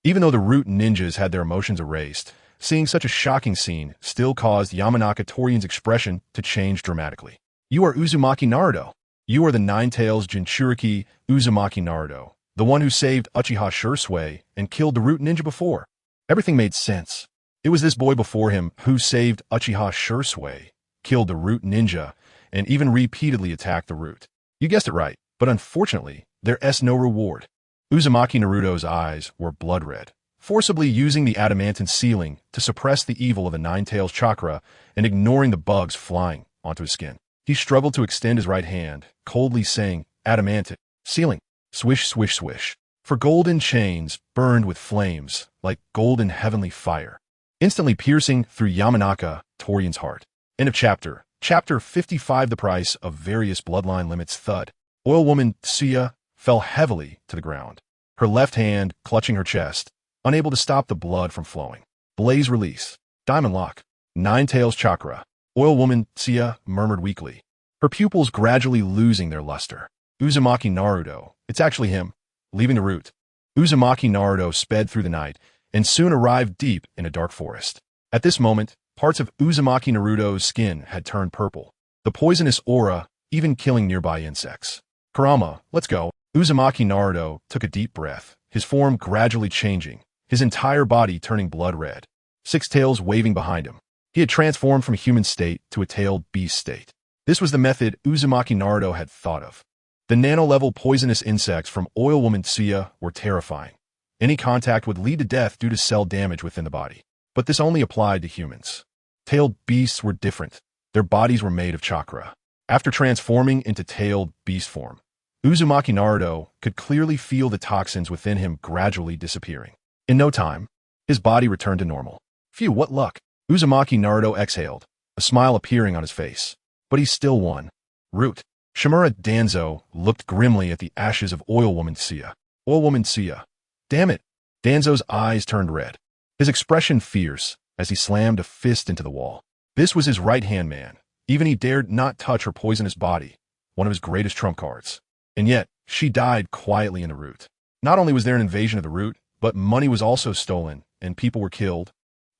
Even though the root ninjas had their emotions erased, seeing such a shocking scene still caused Yamanaka Torian's expression to change dramatically. You are Uzumaki Naruto. You are the 9 tails Jinchuriki Uzumaki Naruto, the one who saved Uchiha Shisui and killed the root ninja before. Everything made sense. It was this boy before him who saved Uchiha Shisui, killed the root ninja, and even repeatedly attacked the root. You guessed it right, but unfortunately, there's no reward. Uzumaki Naruto's eyes were blood red, forcibly using the adamantine ceiling to suppress the evil of the 9 tails chakra and ignoring the bugs flying onto his skin. He struggled to extend his right hand, coldly saying, adamantine, ceiling, swish, swish, swish. For golden chains burned with flames, like golden heavenly fire, instantly piercing through Yamanaka Torian's heart. End of chapter. Chapter 55. The price of various bloodline limits. Thud. Oil woman Tsuya fell heavily to the ground, her left hand clutching her chest, unable to stop the blood from flowing. Blaze release. Diamond lock. 9 tails chakra. Oil woman Tsuya murmured weakly, her pupils gradually losing their luster. Uzumaki Naruto. It's actually him. Leaving the root, Uzumaki Naruto sped through the night and soon arrived deep in a dark forest. At this moment, parts of Uzumaki Naruto's skin had turned purple, the poisonous aura even killing nearby insects. Kurama, let's go. Uzumaki Naruto took a deep breath, his form gradually changing, his entire body turning blood red, 6 tails waving behind him. He had transformed from a human state to a tailed beast state. This was the method Uzumaki Naruto had thought of. The nano-level poisonous insects from Oil Woman Tsuya were terrifying. Any contact would lead to death due to cell damage within the body. But this only applied to humans. Tailed beasts were different. Their bodies were made of chakra. After transforming into tailed beast form, Uzumaki Naruto could clearly feel the toxins within him gradually disappearing. In no time, his body returned to normal. Phew, what luck. Uzumaki Naruto exhaled, a smile appearing on his face. But he still won. Root. Shimura Danzo looked grimly at the ashes of Oil Woman Tsuya. Oil Woman Tsuya. Damn it. Danzo's eyes turned red, his expression fierce as he slammed a fist into the wall. This was his right-hand man. Even he dared not touch her poisonous body, one of his greatest trump cards. And yet, she died quietly in the root. Not only was there an invasion of the root, but money was also stolen, and people were killed.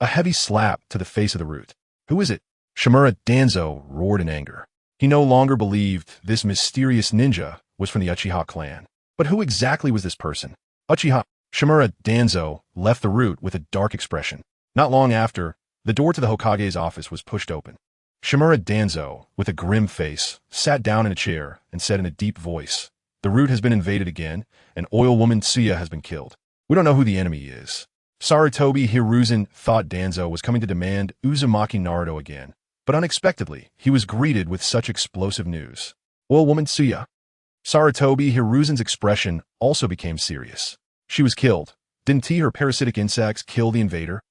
A heavy slap to the face of the root. Who is it? Shimura Danzo roared in anger. He no longer believed this mysterious ninja was from the Uchiha clan. But who exactly was this person? Uchiha. Shimura Danzo left the root with a dark expression. Not long after, the door to the Hokage's office was pushed open. Shimura Danzo, with a grim face, sat down in a chair and said in a deep voice, "The root has been invaded again, and Oil Woman Tsuya has been killed. We don't know who the enemy is." Sarutobi Hiruzen thought Danzo was coming to demand Uzumaki Naruto again, but unexpectedly, he was greeted with such explosive news. Oil Woman Tsuya. Sarutobi Hiruzen's expression also became serious. She was killed. Didn't her parasitic insects kill the invader?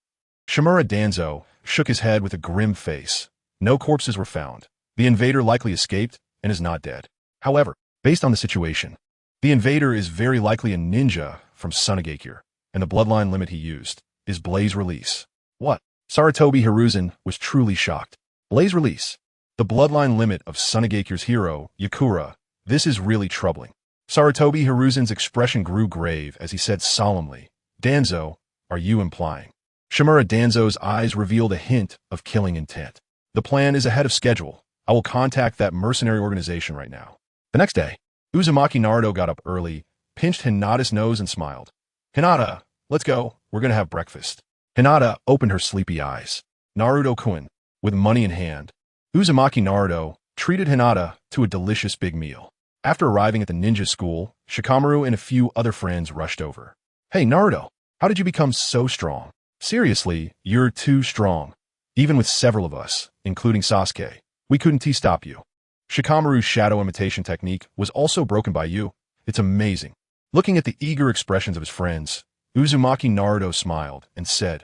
Shimura Danzo shook his head with a grim face. No corpses were found. The invader likely escaped and is not dead. However, based on the situation, the invader is very likely a ninja from Sunagakure, and the bloodline limit he used is Blaze Release. What? Sarutobi Hiruzen was truly shocked. Blaze Release. The bloodline limit of Sunagakure's hero, Yakura. This is really troubling. Sarutobi Hiruzen's expression grew grave as he said solemnly, "Danzo, are you implying?" Shimura Danzo's eyes revealed a hint of killing intent. The plan is ahead of schedule. I will contact that mercenary organization right now. The next day, Uzumaki Naruto got up early, pinched Hinata's nose and smiled. "Hinata, let's go. We're going to have breakfast." Hinata opened her sleepy eyes. Naruto-kun, with money in hand, Uzumaki Naruto treated Hinata to a delicious big meal. After arriving at the ninja school, Shikamaru and a few other friends rushed over. "Hey, Naruto, how did you become so strong? Seriously, you're too strong. Even with several of us, including Sasuke, we couldn't stop you. Shikamaru's shadow imitation technique was also broken by you. It's amazing. Looking at the eager expressions of his friends, Uzumaki Naruto smiled and said,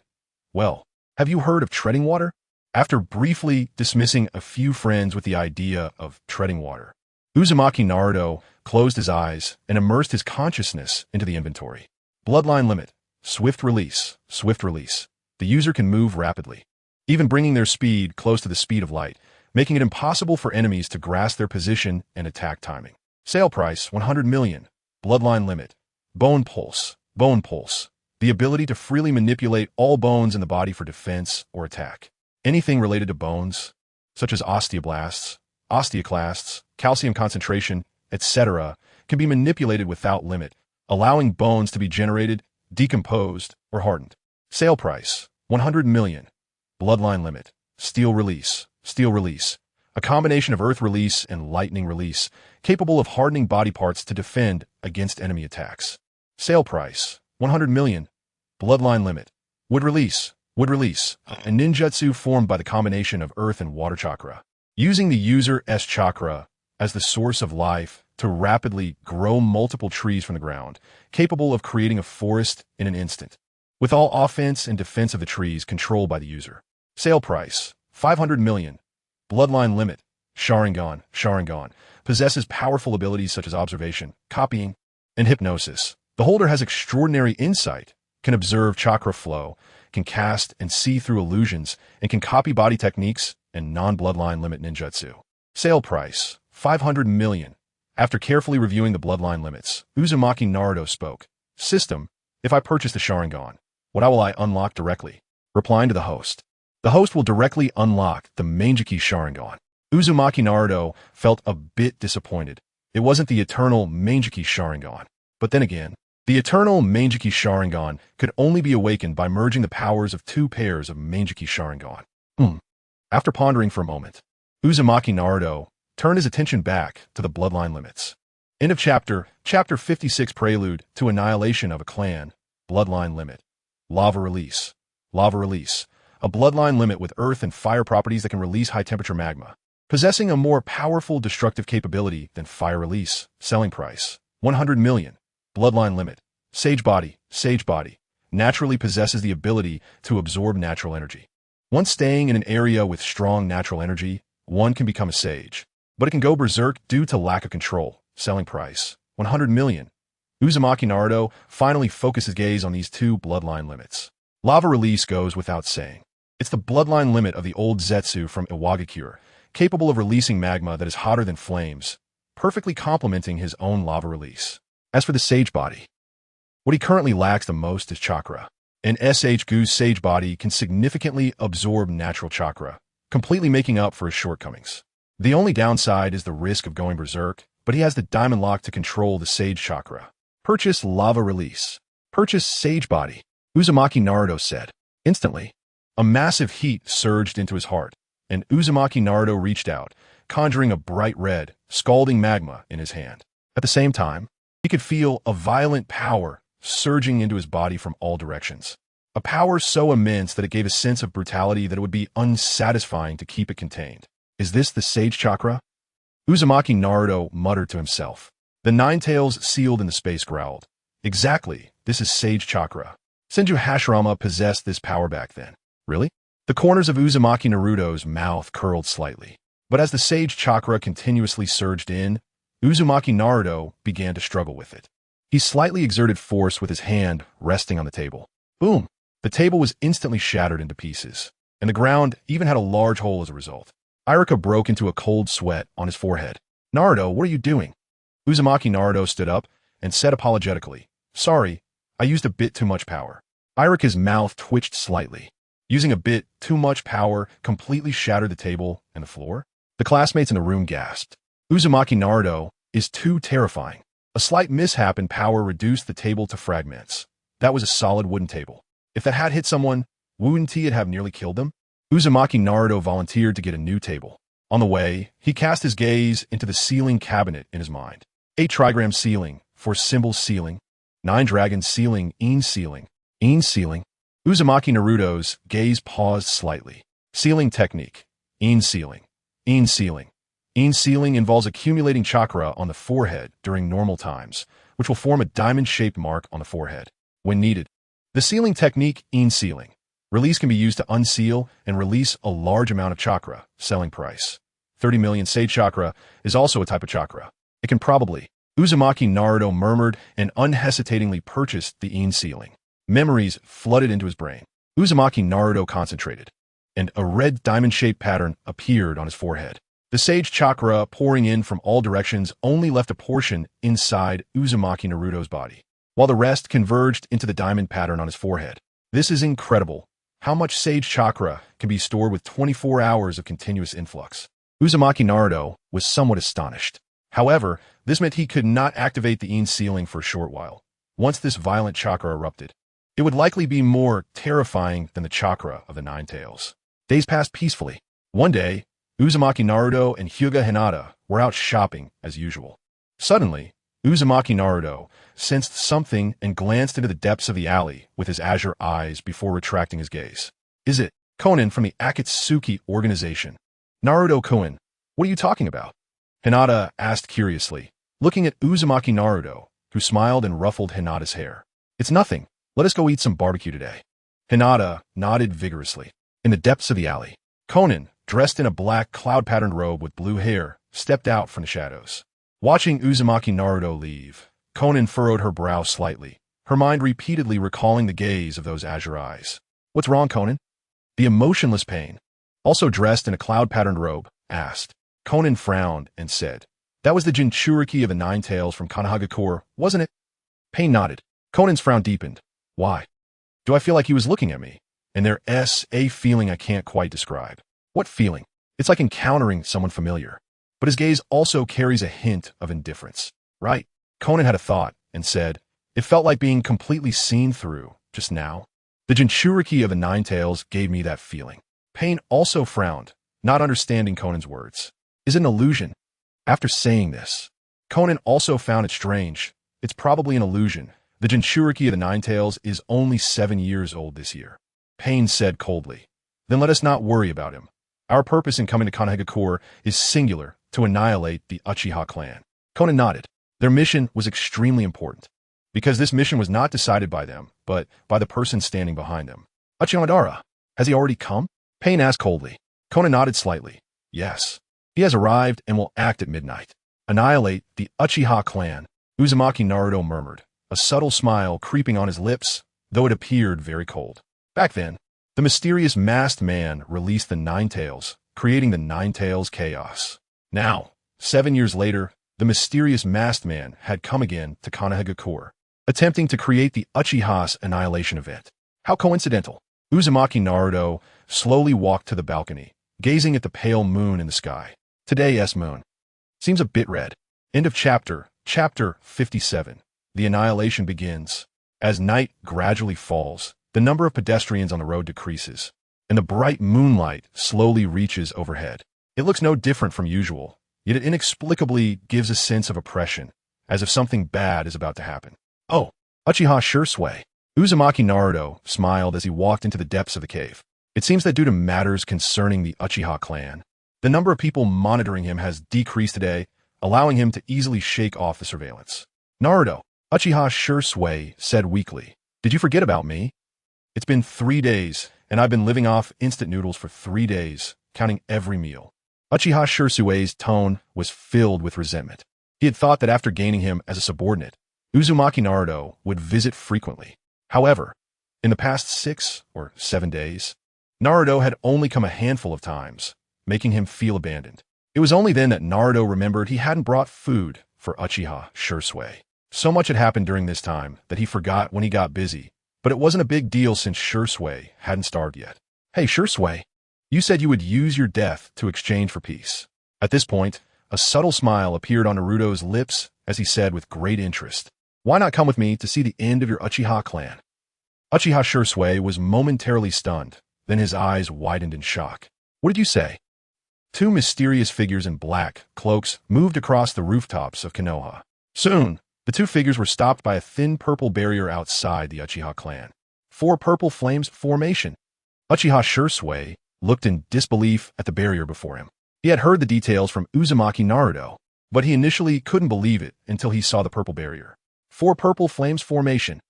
"Well, have you heard of treading water?" After briefly dismissing a few friends with the idea of treading water, Uzumaki Naruto closed his eyes and immersed his consciousness into the inventory. Bloodline limit. Swift release. Swift release. The user can move rapidly, even bringing their speed close to the speed of light, making it impossible for enemies to grasp their position and attack timing. Sale price, 100 million. Bloodline limit. Bone pulse. Bone pulse. The ability to freely manipulate all bones in the body for defense or attack. Anything related to bones, such as osteoblasts, osteoclasts, calcium concentration, etc., can be manipulated without limit, allowing bones to be generated, decomposed, or hardened. Sale price, 100 million. Bloodline limit. Steel release. Steel release. A combination of earth release and lightning release, capable of hardening body parts to defend against enemy attacks. Sale price, 100 million. Bloodline limit. Wood release. Wood release. A ninjutsu formed by the combination of earth and water chakra. Using the user's chakra as the source of life to rapidly grow multiple trees from the ground, capable of creating a forest in an instant, with all offense and defense of the trees controlled by the user. Sale price, 500 million. Bloodline limit. Sharingan. Sharingan possesses powerful abilities such as observation, copying, and hypnosis. The holder has extraordinary insight, can observe chakra flow, can cast and see through illusions, and can copy body techniques and non-bloodline limit ninjutsu. Sale price, 500 million. After carefully reviewing the bloodline limits, Uzumaki Naruto spoke. System, if I purchase the Sharingan, what will I unlock directly? Replying to the host. The host will directly unlock the Manjiki Sharingan. Uzumaki Naruto felt a bit disappointed. It wasn't the eternal Manjiki Sharingan. But then again, the eternal Manjiki Sharingan could only be awakened by merging the powers of two pairs of Manjiki Sharingan. After pondering for a moment, Uzumaki Naruto turned his attention back to the bloodline limits. End of chapter. Chapter 56 Prelude to Annihilation of a Clan. Bloodline limit. Lava release. Lava release. A bloodline limit with earth and fire properties that can release high-temperature magma, possessing a more powerful destructive capability than fire release. Selling price, 100 million. Bloodline limit. Sage body. Sage body naturally possesses the ability to absorb natural energy. Once staying in an area with strong natural energy, one can become a sage, but it can go berserk due to lack of control. Selling price, 100 million. Uzumaki Naruto finally focused his gaze on these two bloodline limits. Lava release goes without saying. It's the bloodline limit of the old Zetsu from Iwagakure, capable of releasing magma that is hotter than flames, perfectly complementing his own lava release. As for the sage body, what he currently lacks the most is chakra. An Goose sage body can significantly absorb natural chakra, completely making up for his shortcomings. The only downside is the risk of going berserk, but he has the diamond lock to control the sage chakra. Purchase lava release. Purchase sage body, Uzumaki Naruto said. Instantly, a massive heat surged into his heart, and Uzumaki Naruto reached out, conjuring a bright red, scalding magma in his hand. At the same time, he could feel a violent power surging into his body from all directions. A power so immense that it gave a sense of brutality that it would be unsatisfying to keep it contained. Is this the sage chakra? Uzumaki Naruto muttered to himself. The nine tails sealed in the space growled. Exactly, this is sage chakra. Senju Hashirama possessed this power back then. Really? The corners of Uzumaki Naruto's mouth curled slightly. But as the sage chakra continuously surged in, Uzumaki Naruto began to struggle with it. He slightly exerted force with his hand resting on the table. Boom! The table was instantly shattered into pieces, and the ground even had a large hole as a result. Irika broke into a cold sweat on his forehead. Naruto, what are you doing? Uzumaki Naruto stood up and said apologetically, Sorry, I used a bit too much power. Irika's mouth twitched slightly. Using a bit too much power completely shattered the table and the floor. The classmates in the room gasped. Uzumaki Naruto is too terrifying. A slight mishap in power reduced the table to fragments. That was a solid wooden table. If that had hit someone, wouldn't it have nearly killed them? Uzumaki Naruto volunteered to get a new table. On the way, he cast his gaze into the ceiling cabinet in his mind. 8 trigram ceiling, for symbol ceiling. 9 dragons ceiling, een ceiling. Uzumaki Naruto's gaze paused slightly. Sealing technique. In sealing. In sealing. In sealing involves accumulating chakra on the forehead during normal times, which will form a diamond-shaped mark on the forehead. When needed. The sealing technique, in sealing. Release can be used to unseal and release a large amount of chakra. Selling price. 30 million sage chakra is also a type of chakra. It can probably. Uzumaki Naruto murmured and unhesitatingly purchased the in sealing. Memories flooded into his brain. Uzumaki Naruto concentrated, and a red diamond-shaped pattern appeared on his forehead. The sage chakra pouring in from all directions only left a portion inside Uzumaki Naruto's body, while the rest converged into the diamond pattern on his forehead. This is incredible. How much sage chakra can be stored with 24 hours of continuous influx? Uzumaki Naruto was somewhat astonished. However, this meant he could not activate the in sealing for a short while. Once this violent chakra erupted, it would likely be more terrifying than the chakra of the Nine Tails. Days passed peacefully. One day, Uzumaki Naruto and Huga Hinata were out shopping as usual. Suddenly, Uzumaki Naruto sensed something and glanced into the depths of the alley with his azure eyes before retracting his gaze. Is it Konan from the Akatsuki organization? Naruto-kun, what are you talking about? Hinata asked curiously, looking at Uzumaki Naruto, who smiled and ruffled Hinata's hair. It's nothing. Let us go eat some barbecue today. Hinata nodded vigorously. In the depths of the alley, Konan, dressed in a black cloud-patterned robe with blue hair, stepped out from the shadows. Watching Uzumaki Naruto leave, Konan furrowed her brow slightly, her mind repeatedly recalling the gaze of those azure eyes. What's wrong, Konan? The emotionless Pain, also dressed in a cloud-patterned robe, asked. Konan frowned and said, That was the Jinchuriki of the Nine Tails from Konohagakure, wasn't it? Pain nodded. Conan's frown deepened. Why? Do I feel like he was looking at me? And there's a feeling I can't quite describe. What feeling? It's like encountering someone familiar. But his gaze also carries a hint of indifference. Right. Konan had a thought and said, It felt like being completely seen through just now. The Jinchuriki of the Nine Tails gave me that feeling. Pain also frowned, not understanding Conan's words. Is it an illusion? After saying this, Konan also found it strange. It's probably an illusion. The Jinchuriki of the Nine Tails is only 7 years old this year. Pain said coldly. Then let us not worry about him. Our purpose in coming to Konohagakure is singular, to annihilate the Uchiha clan. Konan nodded. Their mission was extremely important, because this mission was not decided by them, but by the person standing behind them. Uchiha Madara, has he already come? Pain asked coldly. Konan nodded slightly. Yes. He has arrived and will act at midnight. Annihilate the Uchiha clan, Uzumaki Naruto murmured, a subtle smile creeping on his lips, though it appeared very cold. Back then, the mysterious masked man released the Nine Tails, creating the Nine Tails chaos. Now, 7 years later, the mysterious masked man had come again to Konohagakure, attempting to create the Uchiha's annihilation event. How coincidental. Uzumaki Naruto slowly walked to the balcony, gazing at the pale moon in the sky. Today's moon seems a bit red. End of chapter. Chapter 57. The annihilation begins. As night gradually falls, the number of pedestrians on the road decreases, and the bright moonlight slowly reaches overhead. It looks no different from usual, yet it inexplicably gives a sense of oppression, as if something bad is about to happen. Oh, Uchiha Shisui. Uzumaki Naruto smiled as he walked into the depths of the cave. It seems that due to matters concerning the Uchiha clan, the number of people monitoring him has decreased today, allowing him to easily shake off the surveillance. Naruto, Uchiha Shisui said weakly, Did you forget about me? It's been 3 days, and I've been living off instant noodles for 3 days, counting every meal. Uchiha Shisui's tone was filled with resentment. He had thought that after gaining him as a subordinate, Uzumaki Naruto would visit frequently. However, in the past 6 or 7 days, Naruto had only come a handful of times, making him feel abandoned. It was only then that Naruto remembered he hadn't brought food for Uchiha Shisui. So much had happened during this time that he forgot when he got busy, but it wasn't a big deal since Shisui hadn't starved yet. Hey Shisui, you said you would use your death to exchange for peace. At this point, a subtle smile appeared on Naruto's lips as he said with great interest, Why not come with me to see the end of your Uchiha clan? Uchiha Shisui was momentarily stunned, then his eyes widened in shock. What did you say? 2 mysterious figures in black cloaks moved across the rooftops of Konoha. Soon, the 2 figures were stopped by a thin purple barrier outside the Uchiha clan. 4 purple flames formation. Uchiha Shisui looked in disbelief at the barrier before him. He had heard the details from Uzumaki Naruto, but he initially couldn't believe it until he saw the purple barrier. 4 purple flames formation,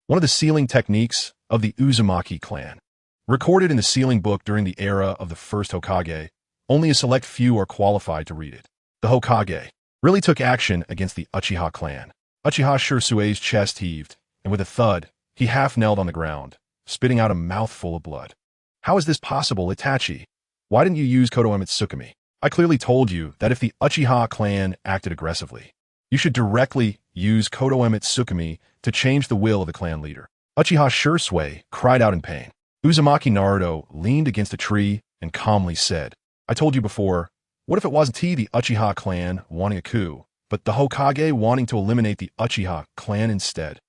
one of the sealing techniques of the Uzumaki clan. Recorded in the sealing book during the era of the first Hokage, only a select few are qualified to read it. The Hokage really took action against the Uchiha clan. Uchiha Shurisui's chest heaved, and with a thud, he half-knelt on the ground, spitting out a mouthful of blood. How is this possible, Itachi? Why didn't you use Koto Tsukumi? I clearly told you that if the Uchiha clan acted aggressively, you should directly use Koto Tsukumi to change the will of the clan leader. Uchiha Shisui cried out in pain. Uzumaki Naruto leaned against a tree and calmly said, I told you before, what if it wasn't the Uchiha clan wanting a coup, but the Hokage wanting to eliminate the Uchiha clan instead?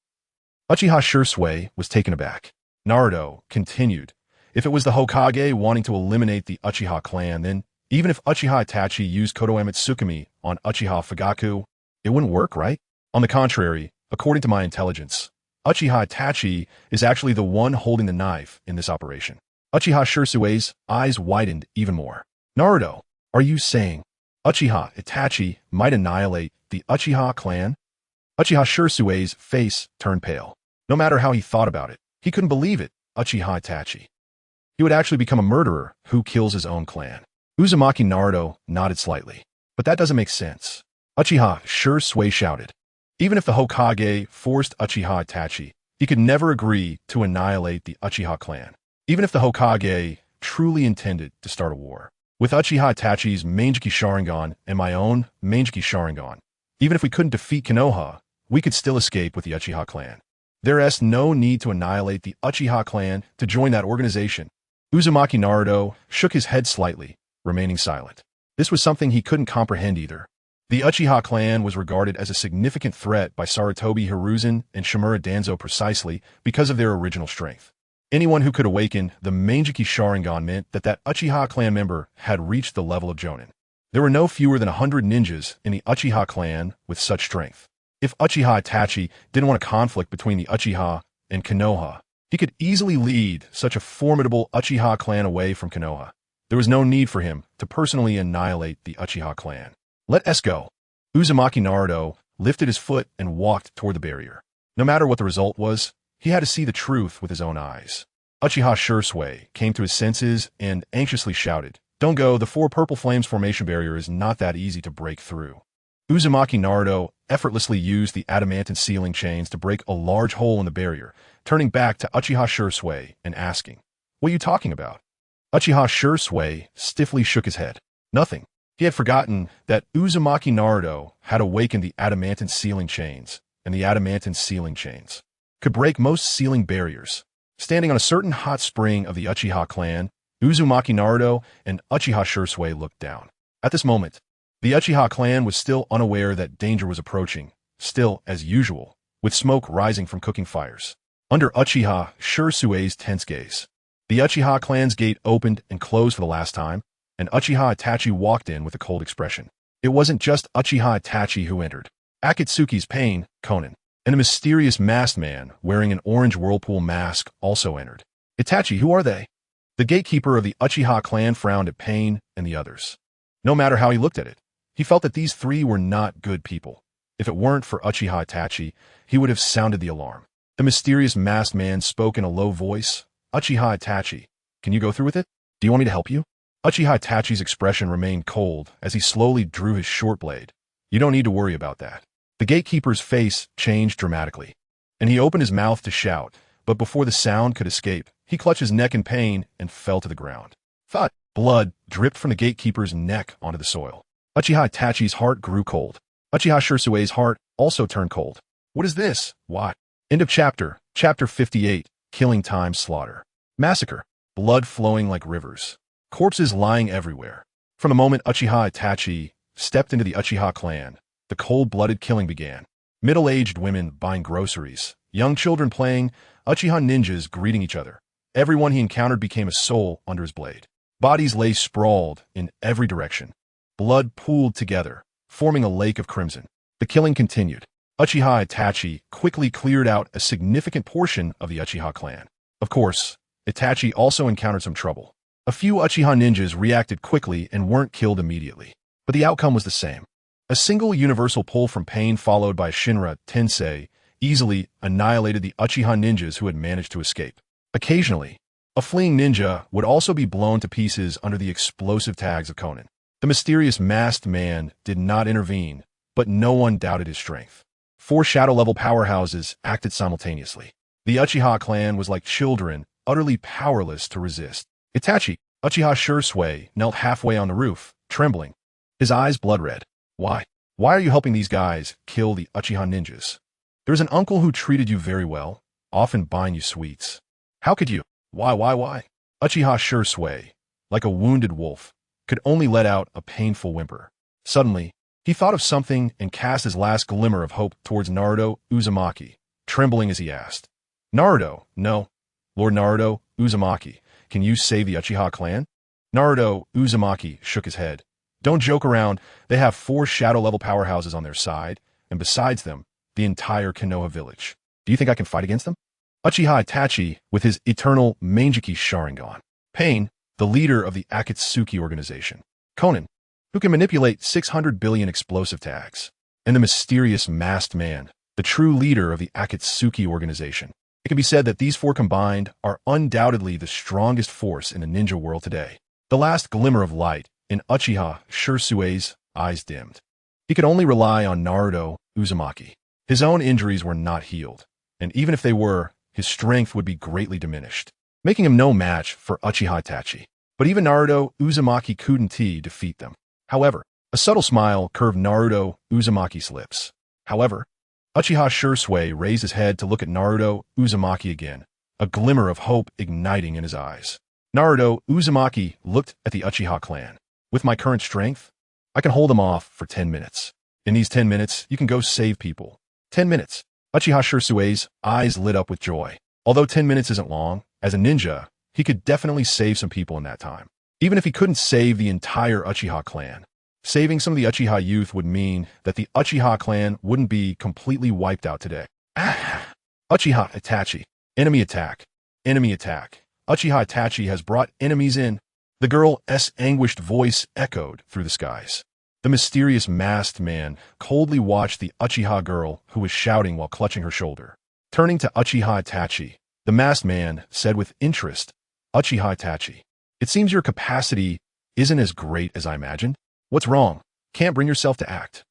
Uchiha Shisui was taken aback. Naruto continued, if it was the Hokage wanting to eliminate the Uchiha clan, then even if Uchiha Itachi used Koto Tsukumi on Uchiha Fugaku, it wouldn't work, right? On the contrary, according to my intelligence, Uchiha Itachi is actually the one holding the knife in this operation. Uchiha Shurisui's eyes widened even more. Naruto, are you saying Uchiha Itachi might annihilate the Uchiha clan? Uchiha Shurisui's face turned pale. No matter how he thought about it, he couldn't believe it, Uchiha Itachi. He would actually become a murderer who kills his own clan. Uzumaki Naruto nodded slightly. But that doesn't make sense. Uchiha Shisui shouted. Even if the Hokage forced Uchiha Itachi, he could never agree to annihilate the Uchiha clan. Even if the Hokage truly intended to start a war. With Uchiha Itachi's Mangekyou Sharingan and my own Mangekyou Sharingan, even if we couldn't defeat Konoha, we could still escape with the Uchiha clan. There is no need to annihilate the Uchiha clan to join that organization. Uzumaki Naruto shook his head slightly, remaining silent. This was something he couldn't comprehend either. The Uchiha clan was regarded as a significant threat by Sarutobi Hiruzen and Shimura Danzo precisely because of their original strength. Anyone who could awaken the Mangekyou Sharingan meant that Uchiha clan member had reached the level of Jonin. There were no fewer than 100 ninjas in the Uchiha clan with such strength. If Uchiha Itachi didn't want a conflict between the Uchiha and Konoha, he could easily lead such a formidable Uchiha clan away from Konoha. There was no need for him to personally annihilate the Uchiha clan. Let us go. Uzumaki Naruto lifted his foot and walked toward the barrier. No matter what the result was, he had to see the truth with his own eyes. Uchiha Shisui came to his senses and anxiously shouted, Don't go, the 4 purple flames formation barrier is not that easy to break through. Uzumaki Naruto effortlessly used the adamantine sealing chains to break a large hole in the barrier, turning back to Uchiha Shisui and asking, What are you talking about? Uchiha Shisui stiffly shook his head. Nothing. He had forgotten that Uzumaki Naruto had awakened the adamantine sealing chains, and the adamantine sealing chains could break most sealing barriers. Standing on a certain hot spring of the Uchiha clan, Uzumaki Naruto and Uchiha Shisui looked down. At this moment, the Uchiha clan was still unaware that danger was approaching, still as usual, with smoke rising from cooking fires. Under Uchiha Shisui's tense gaze, the Uchiha clan's gate opened and closed for the last time, and Uchiha Itachi walked in with a cold expression. It wasn't just Uchiha Itachi who entered. Akatsuki's pain, Konan, and a mysterious masked man wearing an orange whirlpool mask also entered. Itachi, who are they? The gatekeeper of the Uchiha clan frowned at Pain and the others. No matter how he looked at it, he felt that these 3 were not good people. If it weren't for Uchiha Itachi, he would have sounded the alarm. The mysterious masked man spoke in a low voice. Uchiha Itachi, can you go through with it? Do you want me to help you? Uchiha Itachi's expression remained cold as he slowly drew his short blade. You don't need to worry about that. The gatekeeper's face changed dramatically, and he opened his mouth to shout, but before the sound could escape, he clutched his neck in pain and fell to the ground. Thud! Blood dripped from the gatekeeper's neck onto the soil. Uchiha Itachi's heart grew cold. Uchiha Shisui's heart also turned cold. What is this? What? End of chapter. Chapter 58. Killing time slaughter. Massacre. Blood flowing like rivers. Corpses lying everywhere. From the moment Uchiha Itachi stepped into the Uchiha clan, the cold-blooded killing began. Middle-aged women buying groceries, young children playing, Uchiha ninjas greeting each other. Everyone he encountered became a soul under his blade. Bodies lay sprawled in every direction. Blood pooled together, forming a lake of crimson. The killing continued. Uchiha Itachi quickly cleared out a significant portion of the Uchiha clan. Of course, Itachi also encountered some trouble. A few Uchiha ninjas reacted quickly and weren't killed immediately, but the outcome was the same. A single universal pull from Pain followed by Shinra Tensei easily annihilated the Uchiha ninjas who had managed to escape. Occasionally, a fleeing ninja would also be blown to pieces under the explosive tags of Conan. The mysterious masked man did not intervene, but no one doubted his strength. 4 shadow-level powerhouses acted simultaneously. The Uchiha clan was like children, utterly powerless to resist. Itachi, Uchiha Shisui, knelt halfway on the roof, trembling, his eyes blood-red. Why? Why are you helping these guys kill the Uchiha ninjas? There's an uncle who treated you very well, often buying you sweets. How could you? Why? Uchiha Shisui, like a wounded wolf, could only let out a painful whimper. Suddenly, he thought of something and cast his last glimmer of hope towards Naruto Uzumaki, trembling as he asked, Naruto, no. Lord Naruto Uzumaki, can you save the Uchiha clan? Naruto Uzumaki shook his head. Don't joke around, they have 4 shadow-level powerhouses on their side, and besides them, the entire Konoha village. Do you think I can fight against them? Uchiha Itachi with his eternal Mangeki Sharingan. Pain, the leader of the Akatsuki organization. Conan, who can manipulate 600 billion explosive tags. And the mysterious masked man, the true leader of the Akatsuki organization. It can be said that these 4 combined are undoubtedly the strongest force in the ninja world today. The last glimmer of light in Uchiha Shisui's eyes dimmed. He could only rely on Naruto Uzumaki. His own injuries were not healed, and even if they were, his strength would be greatly diminished, making him no match for Uchiha Itachi. But even Naruto Uzumaki couldn't defeat them. However, a subtle smile curved Naruto Uzumaki's lips. However, Uchiha Shisui raised his head to look at Naruto Uzumaki again, a glimmer of hope igniting in his eyes. Naruto Uzumaki looked at the Uchiha clan. With my current strength, I can hold them off for 10 minutes. In these 10 minutes, you can go save people. 10 minutes. Uchiha Shisui's eyes lit up with joy. Although 10 minutes isn't long, as a ninja, he could definitely save some people in that time. Even if he couldn't save the entire Uchiha clan, saving some of the Uchiha youth would mean that the Uchiha clan wouldn't be completely wiped out today. Uchiha Itachi. Enemy attack. Enemy attack. Uchiha Itachi has brought enemies in. The girl's anguished voice echoed through the skies. The mysterious masked man coldly watched the Uchiha girl who was shouting while clutching her shoulder. Turning to Uchiha Itachi, the masked man said with interest, Uchiha Itachi, it seems your capacity isn't as great as I imagined. What's wrong? Can't bring yourself to act.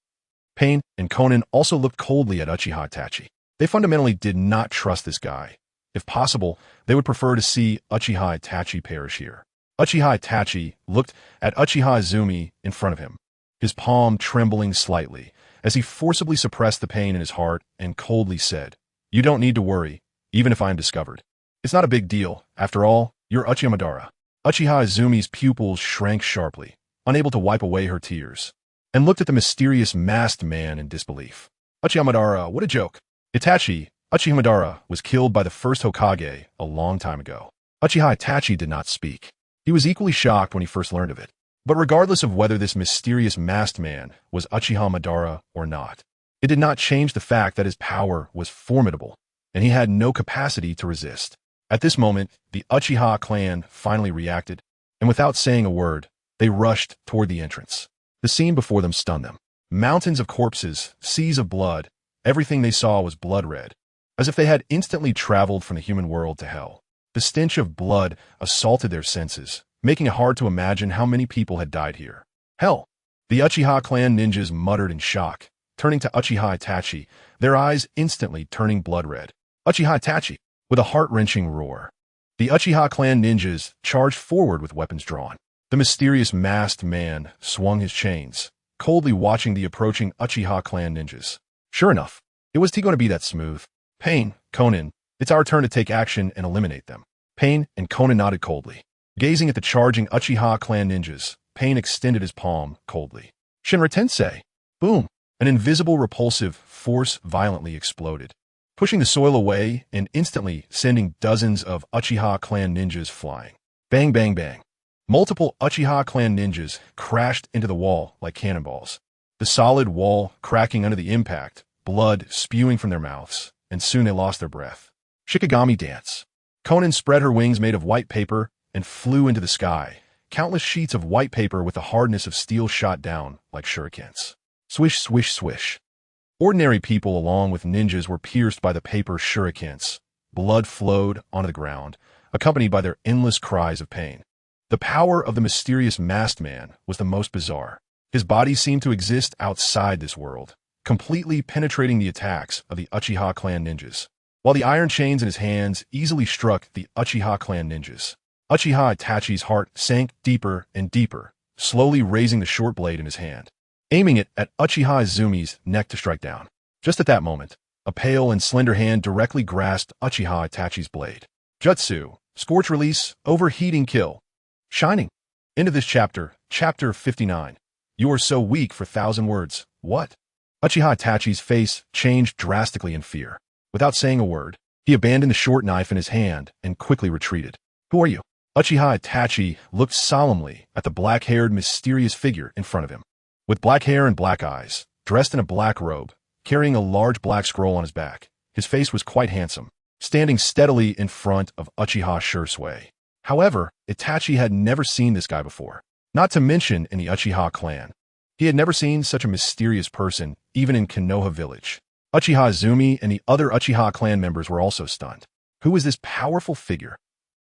Pain and Conan also looked coldly at Uchiha Itachi. They fundamentally did not trust this guy. If possible, they would prefer to see Uchiha Itachi perish here. Uchiha Itachi looked at Uchiha Izumi in front of him, his palm trembling slightly as he forcibly suppressed the pain in his heart and coldly said, You don't need to worry, even if I am discovered. It's not a big deal. After all, you're Uchiha Madara. Uchiha Izumi's pupils shrank sharply, unable to wipe away her tears, and looked at the mysterious masked man in disbelief. Uchiha Madara, what a joke. Itachi, Uchiha Madara, was killed by the first Hokage a long time ago. Uchiha Itachi did not speak. He was equally shocked when he first learned of it. But regardless of whether this mysterious masked man was Uchiha Madara or not, it did not change the fact that his power was formidable, and he had no capacity to resist. At this moment, the Uchiha clan finally reacted, and without saying a word, they rushed toward the entrance. The scene before them stunned them. Mountains of corpses, seas of blood, everything they saw was blood red, as if they had instantly traveled from the human world to hell. The stench of blood assaulted their senses, making it hard to imagine how many people had died here. Hell! The Uchiha clan ninjas muttered in shock, turning to Uchiha Itachi, their eyes instantly turning blood red. Uchiha Itachi, with a heart-wrenching roar. The Uchiha clan ninjas charged forward with weapons drawn. The mysterious masked man swung his chains, coldly watching the approaching Uchiha clan ninjas. Sure enough, it was going to be that smooth. Pain, Conan, it's our turn to take action and eliminate them. Pain and Conan nodded coldly. Gazing at the charging Uchiha clan ninjas, Pain extended his palm coldly. Shinra Tensei! Boom! An invisible repulsive force violently exploded, pushing the soil away and instantly sending dozens of Uchiha clan ninjas flying. Bang, bang, bang. Multiple Uchiha clan ninjas crashed into the wall like cannonballs. The solid wall cracking under the impact, blood spewing from their mouths, and soon they lost their breath. Shikigami dance. Conan spread her wings made of white paper and flew into the sky. Countless sheets of white paper with the hardness of steel shot down like shurikens. Swish, swish, swish. Ordinary people along with ninjas were pierced by the paper shurikens. Blood flowed onto the ground, accompanied by their endless cries of pain. The power of the mysterious masked man was the most bizarre. His body seemed to exist outside this world, completely penetrating the attacks of the Uchiha clan ninjas, while the iron chains in his hands easily struck the Uchiha clan ninjas. Uchiha Itachi's heart sank deeper and deeper, slowly raising the short blade in his hand, aiming it at Uchiha Izumi's neck to strike down. Just at that moment, a pale and slender hand directly grasped Uchiha Itachi's blade. Jutsu, Scorch Release, Overheating Kill. Shining. End of this chapter, Chapter 59. You are so weak for 1,000 words. What? Uchiha Itachi's face changed drastically in fear. Without saying a word, he abandoned the short knife in his hand and quickly retreated. Who are you? Uchiha Itachi looked solemnly at the black-haired, mysterious figure in front of him. With black hair and black eyes, dressed in a black robe, carrying a large black scroll on his back, his face was quite handsome, standing steadily in front of Uchiha Shisui. However, Itachi had never seen this guy before, not to mention in the Uchiha clan. He had never seen such a mysterious person, even in Konoha village. Uchiha Izumi and the other Uchiha clan members were also stunned. Who was this powerful figure?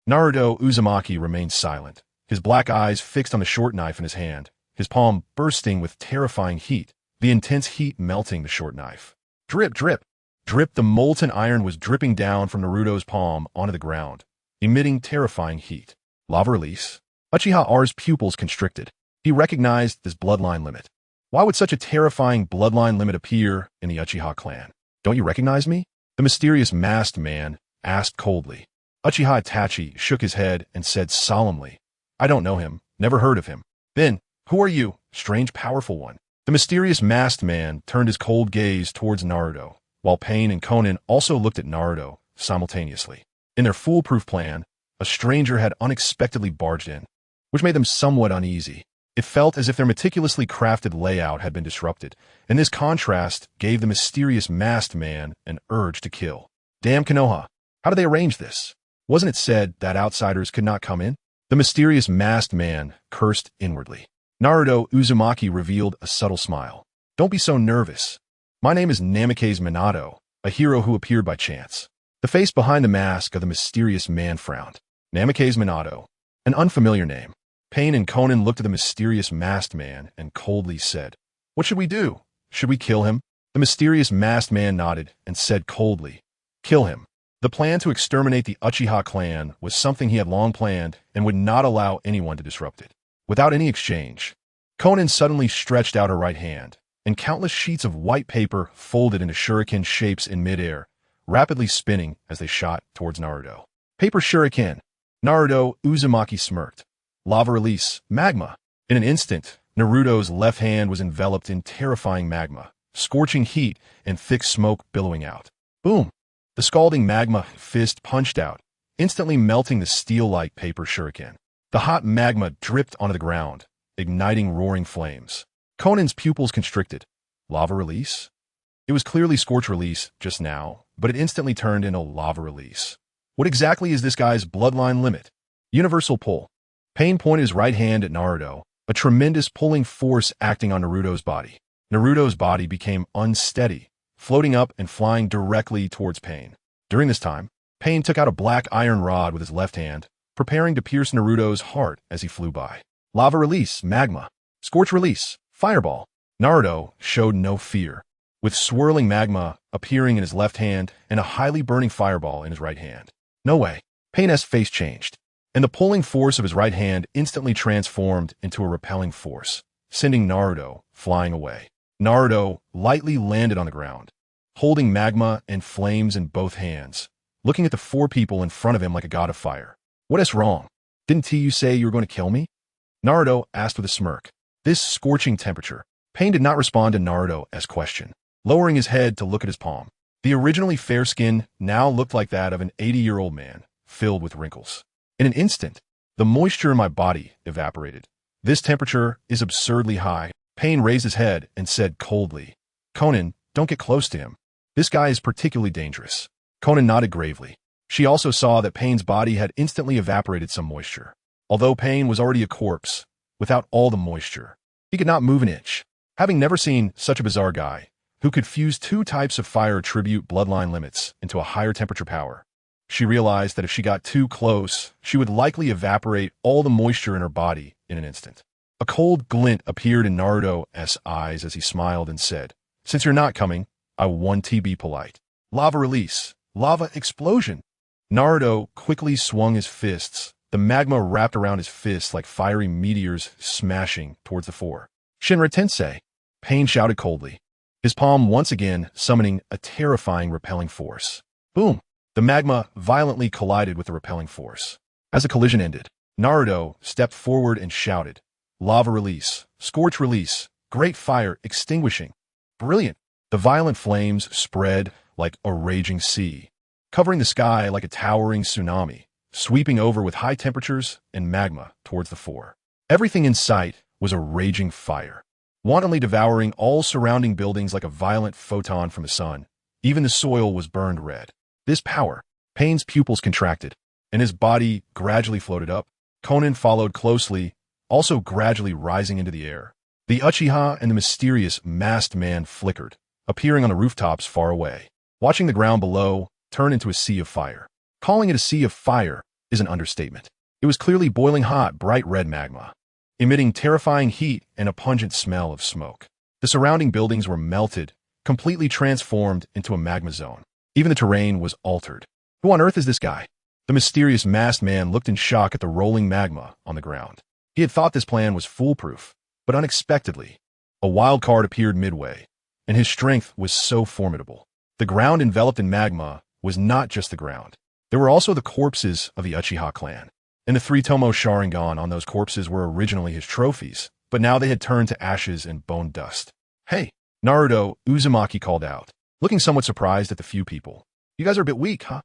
Naruto Uzumaki remained silent, his black eyes fixed on the short knife in his hand, his palm bursting with terrifying heat, the intense heat melting the short knife. Drip, drip, drip. The molten iron was dripping down from Naruto's palm onto the ground, emitting terrifying heat. Lava release. Uchiha R's pupils constricted. He recognized this bloodline limit. Why would such a terrifying bloodline limit appear in the Uchiha clan? Don't you recognize me? The mysterious masked man asked coldly. Uchiha Itachi shook his head and said solemnly, I don't know him, never heard of him. Then, who are you, strange powerful one? The mysterious masked man turned his cold gaze towards Naruto, while Pain and Conan also looked at Naruto simultaneously. In their foolproof plan, a stranger had unexpectedly barged in, which made them somewhat uneasy. It felt as if their meticulously crafted layout had been disrupted, and this contrast gave the mysterious masked man an urge to kill. Damn Konoha, how did they arrange this? Wasn't it said that outsiders could not come in? The mysterious masked man cursed inwardly. Naruto Uzumaki revealed a subtle smile. Don't be so nervous. My name is Namikaze Minato, a hero who appeared by chance. The face behind the mask of the mysterious man frowned. Namikaze Minato, an unfamiliar name. Pain and Conan looked at the mysterious masked man and coldly said, What should we do? Should we kill him? The mysterious masked man nodded and said coldly, Kill him. The plan to exterminate the Uchiha clan was something he had long planned and would not allow anyone to disrupt it. Without any exchange, Conan suddenly stretched out her right hand, and countless sheets of white paper folded into shuriken shapes in midair, rapidly spinning as they shot towards Naruto. Paper shuriken. Naruto Uzumaki smirked. Lava release, magma. In an instant, Naruto's left hand was enveloped in terrifying magma, scorching heat and thick smoke billowing out. Boom! The scalding magma fist punched out, instantly melting the steel-like paper shuriken. The hot magma dripped onto the ground, igniting roaring flames. Conan's pupils constricted. Lava release? It was clearly scorch release just now, but it instantly turned into lava release. What exactly is this guy's bloodline limit? Universal pull. Pain pointed his right hand at Naruto, a tremendous pulling force acting on Naruto's body. Naruto's body became unsteady, floating up and flying directly towards Pain. During this time, Pain took out a black iron rod with his left hand, preparing to pierce Naruto's heart as he flew by. Lava release, magma. Scorch release, fireball. Naruto showed no fear, with swirling magma appearing in his left hand and a highly burning fireball in his right hand. No way. Pain's face changed, and the pulling force of his right hand instantly transformed into a repelling force, sending Naruto flying away. Naruto lightly landed on the ground, holding magma and flames in both hands, looking at the four people in front of him like a god of fire. What is wrong? Didn't you say you were going to kill me? Naruto asked with a smirk. This scorching temperature. Pain did not respond to Naruto's question, lowering his head to look at his palm. The originally fair skin now looked like that of an 80-year-old man, filled with wrinkles. In an instant, the moisture in my body evaporated. This temperature is absurdly high. Pain raised his head and said coldly, Conan, don't get close to him. This guy is particularly dangerous. Conan nodded gravely. She also saw that Pain's body had instantly evaporated some moisture. Although Pain was already a corpse, without all the moisture, he could not move an inch. Having never seen such a bizarre guy, who could fuse two types of fire attribute bloodline limits into a higher temperature power, she realized that if she got too close, she would likely evaporate all the moisture in her body in an instant. A cold glint appeared in Naruto's eyes as he smiled and said, "Since you're not coming, I want to be polite. Lava release. Lava explosion." Naruto quickly swung his fists. The magma wrapped around his fists like fiery meteors smashing towards the four. "Shinra Tensei," Pain shouted coldly, his palm once again summoning a terrifying repelling force. Boom! The magma violently collided with the repelling force. As the collision ended, Naruto stepped forward and shouted, "Lava release, scorch release, great fire extinguishing." Brilliant! The violent flames spread like a raging sea, covering the sky like a towering tsunami, sweeping over with high temperatures and magma towards the four. Everything in sight was a raging fire, wantonly devouring all surrounding buildings like a violent photon from the sun. Even the soil was burned red. This power, Pain's pupils contracted, and his body gradually floated up. Conan followed closely, also gradually rising into the air. The Uchiha and the mysterious masked man flickered, appearing on the rooftops far away, watching the ground below turn into a sea of fire. Calling it a sea of fire is an understatement. It was clearly boiling hot, bright red magma, emitting terrifying heat and a pungent smell of smoke. The surrounding buildings were melted, completely transformed into a magma zone. Even the terrain was altered. Who on earth is this guy? The mysterious masked man looked in shock at the rolling magma on the ground. He had thought this plan was foolproof, but unexpectedly, a wild card appeared midway, and his strength was so formidable. The ground enveloped in magma was not just the ground. There were also the corpses of the Uchiha clan, and the three Tomo Sharingan on those corpses were originally his trophies, but now they had turned to ashes and bone dust. "Hey!" Naruto Uzumaki called out, looking somewhat surprised at the few people. "You guys are a bit weak, huh?"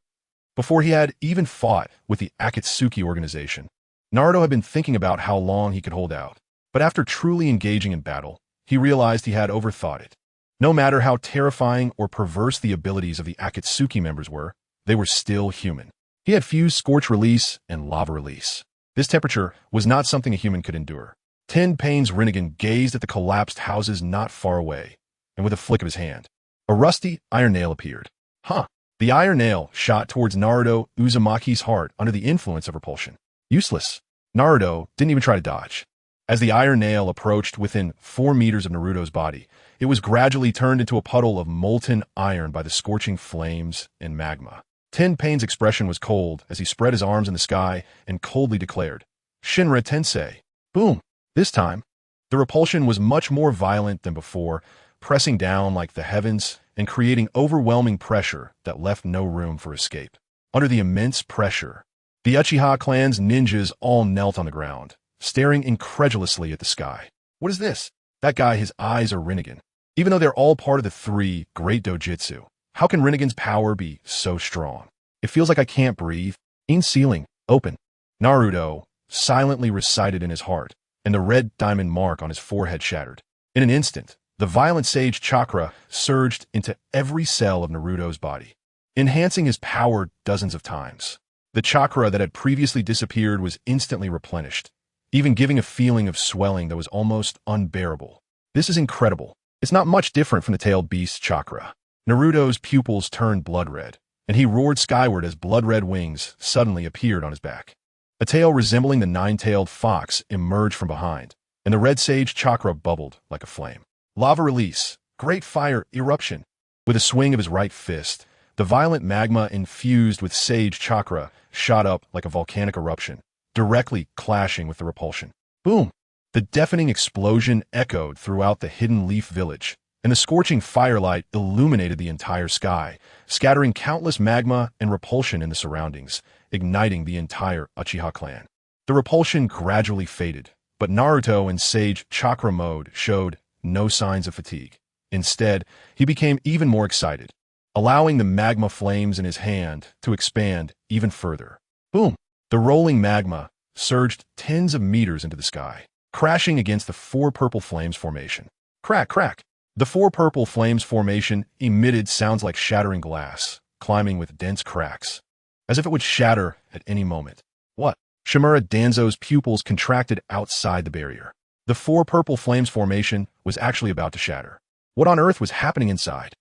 Before he had even fought with the Akatsuki organization, Naruto had been thinking about how long he could hold out. But after truly engaging in battle, he realized he had overthought it. No matter how terrifying or perverse the abilities of the Akatsuki members were, they were still human. He had fused scorch release and lava release. This temperature was not something a human could endure. Pain's Rinnegan gazed at the collapsed houses not far away, and with a flick of his hand, a rusty iron nail appeared. Huh! The iron nail shot towards Naruto Uzumaki's heart under the influence of repulsion. Useless. Naruto didn't even try to dodge. As the iron nail approached within 4 meters of Naruto's body, it was gradually turned into a puddle of molten iron by the scorching flames and magma. Pain's expression was cold as he spread his arms in the sky and coldly declared, "Shinra Tensei." Boom! This time, the repulsion was much more violent than before, pressing down like the heavens and creating overwhelming pressure that left no room for escape. Under the immense pressure, the Uchiha clan's ninjas all knelt on the ground, staring incredulously at the sky. What is this? That guy, his eyes are Rinnegan. Even though they're all part of the 3 great dojutsu, how can Rinnegan's power be so strong? It feels like I can't breathe. Ceiling, open. Naruto silently recited in his heart, and the red diamond mark on his forehead shattered. In an instant, the violent sage chakra surged into every cell of Naruto's body, enhancing his power dozens of times. The chakra that had previously disappeared was instantly replenished, even giving a feeling of swelling that was almost unbearable. This is incredible. It's not much different from the tailed beast chakra. Naruto's pupils turned blood red, and he roared skyward as blood-red wings suddenly appeared on his back. A tail resembling the 9-tailed fox emerged from behind, and the red sage chakra bubbled like a flame. Lava release, great fire eruption. With a swing of his right fist, the violent magma infused with sage chakra shot up like a volcanic eruption, directly clashing with the repulsion. Boom! The deafening explosion echoed throughout the Hidden Leaf Village, and the scorching firelight illuminated the entire sky, scattering countless magma and repulsion in the surroundings, igniting the entire Uchiha clan. The repulsion gradually faded, but Naruto in Sage Chakra mode showed no signs of fatigue. Instead, he became even more excited, allowing the magma flames in his hand to expand even further. Boom! The rolling magma surged tens of meters into the sky, crashing against the 4 purple flames formation. Crack, crack! The 4 purple flames formation emitted sounds like shattering glass, climbing with dense cracks. as if it would shatter at any moment. What? Shimura Danzo's pupils contracted outside the barrier. The four purple flames formation was actually about to shatter. What on earth was happening inside?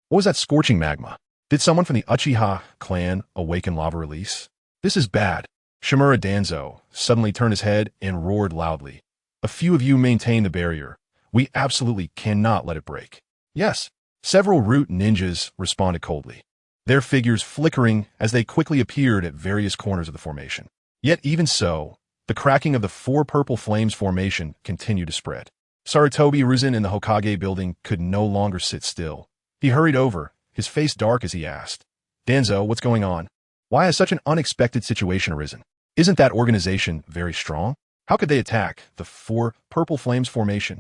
What was that scorching magma? Did someone from the Uchiha clan awaken lava release? This is bad. Shimura Danzo suddenly turned his head and roared loudly. A few of you maintain the barrier. We absolutely cannot let it break. Yes. Several root ninjas responded coldly, their figures flickering as they quickly appeared at various corners of the formation. Yet even so, the cracking of the four purple flames formation continued to spread. Sarutobi Hiruzen in the Hokage building could no longer sit still. He hurried over, his face dark as he asked, Danzo, what's going on? Why has such an unexpected situation arisen? Isn't that organization very strong? How could they attack the four purple flames formation?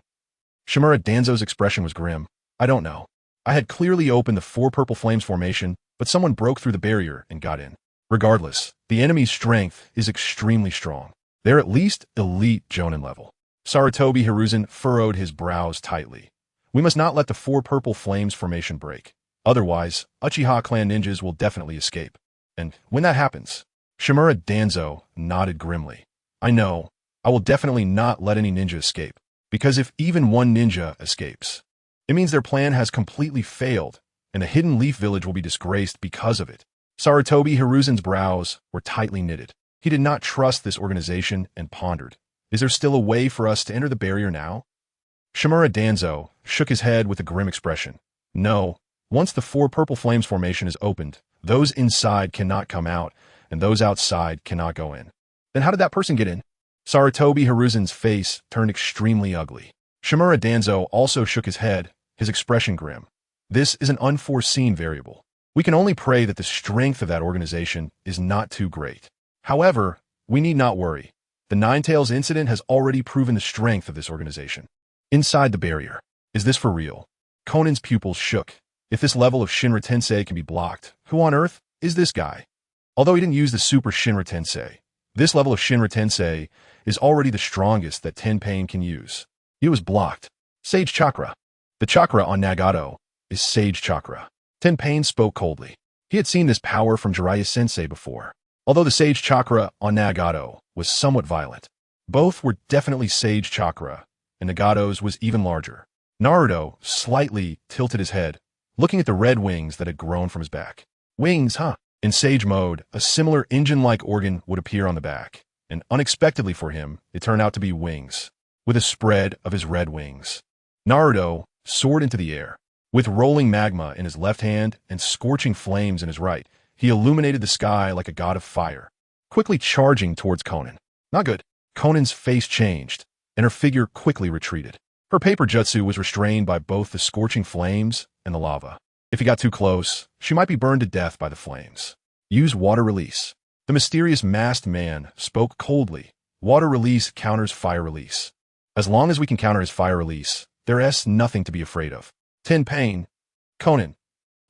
Shimura Danzo's expression was grim. I don't know. I had clearly opened the four purple flames formation, but someone broke through the barrier and got in. Regardless, the enemy's strength is extremely strong. They're at least elite Jonin level. Sarutobi Hiruzen furrowed his brows tightly. We must not let the four purple flames formation break. Otherwise, Uchiha clan ninjas will definitely escape. And when that happens, Shimura Danzo nodded grimly. I know. I will definitely not let any ninja escape. Because if even one ninja escapes, it means their plan has completely failed, and the Hidden Leaf Village will be disgraced because of it. Sarutobi Hiruzen's brows were tightly knitted. He did not trust this organization and pondered. Is there still a way for us to enter the barrier now? Shimura Danzo shook his head with a grim expression. No. Once the four purple flames formation is opened, those inside cannot come out, and those outside cannot go in. Then how did that person get in? Sarutobi Hiruzen's face turned extremely ugly. Shimura Danzo also shook his head, his expression grim. This is an unforeseen variable. We can only pray that the strength of that organization is not too great. However, we need not worry. The Ninetales incident has already proven the strength of this organization. Inside the barrier. Is this for real? Conan's pupils shook. If this level of Shinra Tensei can be blocked, who on earth is this guy? Although he didn't use the super Shinra Tensei, this level of Shinra Tensei is already the strongest that Tenpain can use. He was blocked. Sage Chakra. The chakra on Nagato is Sage Chakra. Tenpain spoke coldly. He had seen this power from Jiraiya Sensei before. Although the Sage Chakra on Nagato was somewhat violent, both were definitely Sage Chakra, and Nagato's was even larger. Naruto slightly tilted his head, looking at the red wings that had grown from his back. Wings, huh? In Sage mode, a similar engine-like organ would appear on the back, and unexpectedly for him, it turned out to be wings, with a spread of his red wings. Naruto soared into the air. With rolling magma in his left hand and scorching flames in his right, he illuminated the sky like a god of fire, quickly charging towards Conan. Not good. Conan's face changed, and her figure quickly retreated. Her paper jutsu was restrained by both the scorching flames and the lava. If he got too close, she might be burned to death by the flames. Use water release. The mysterious masked man spoke coldly. Water release counters fire release. As long as we can counter his fire release, there is nothing to be afraid of. Tenpain, Conan.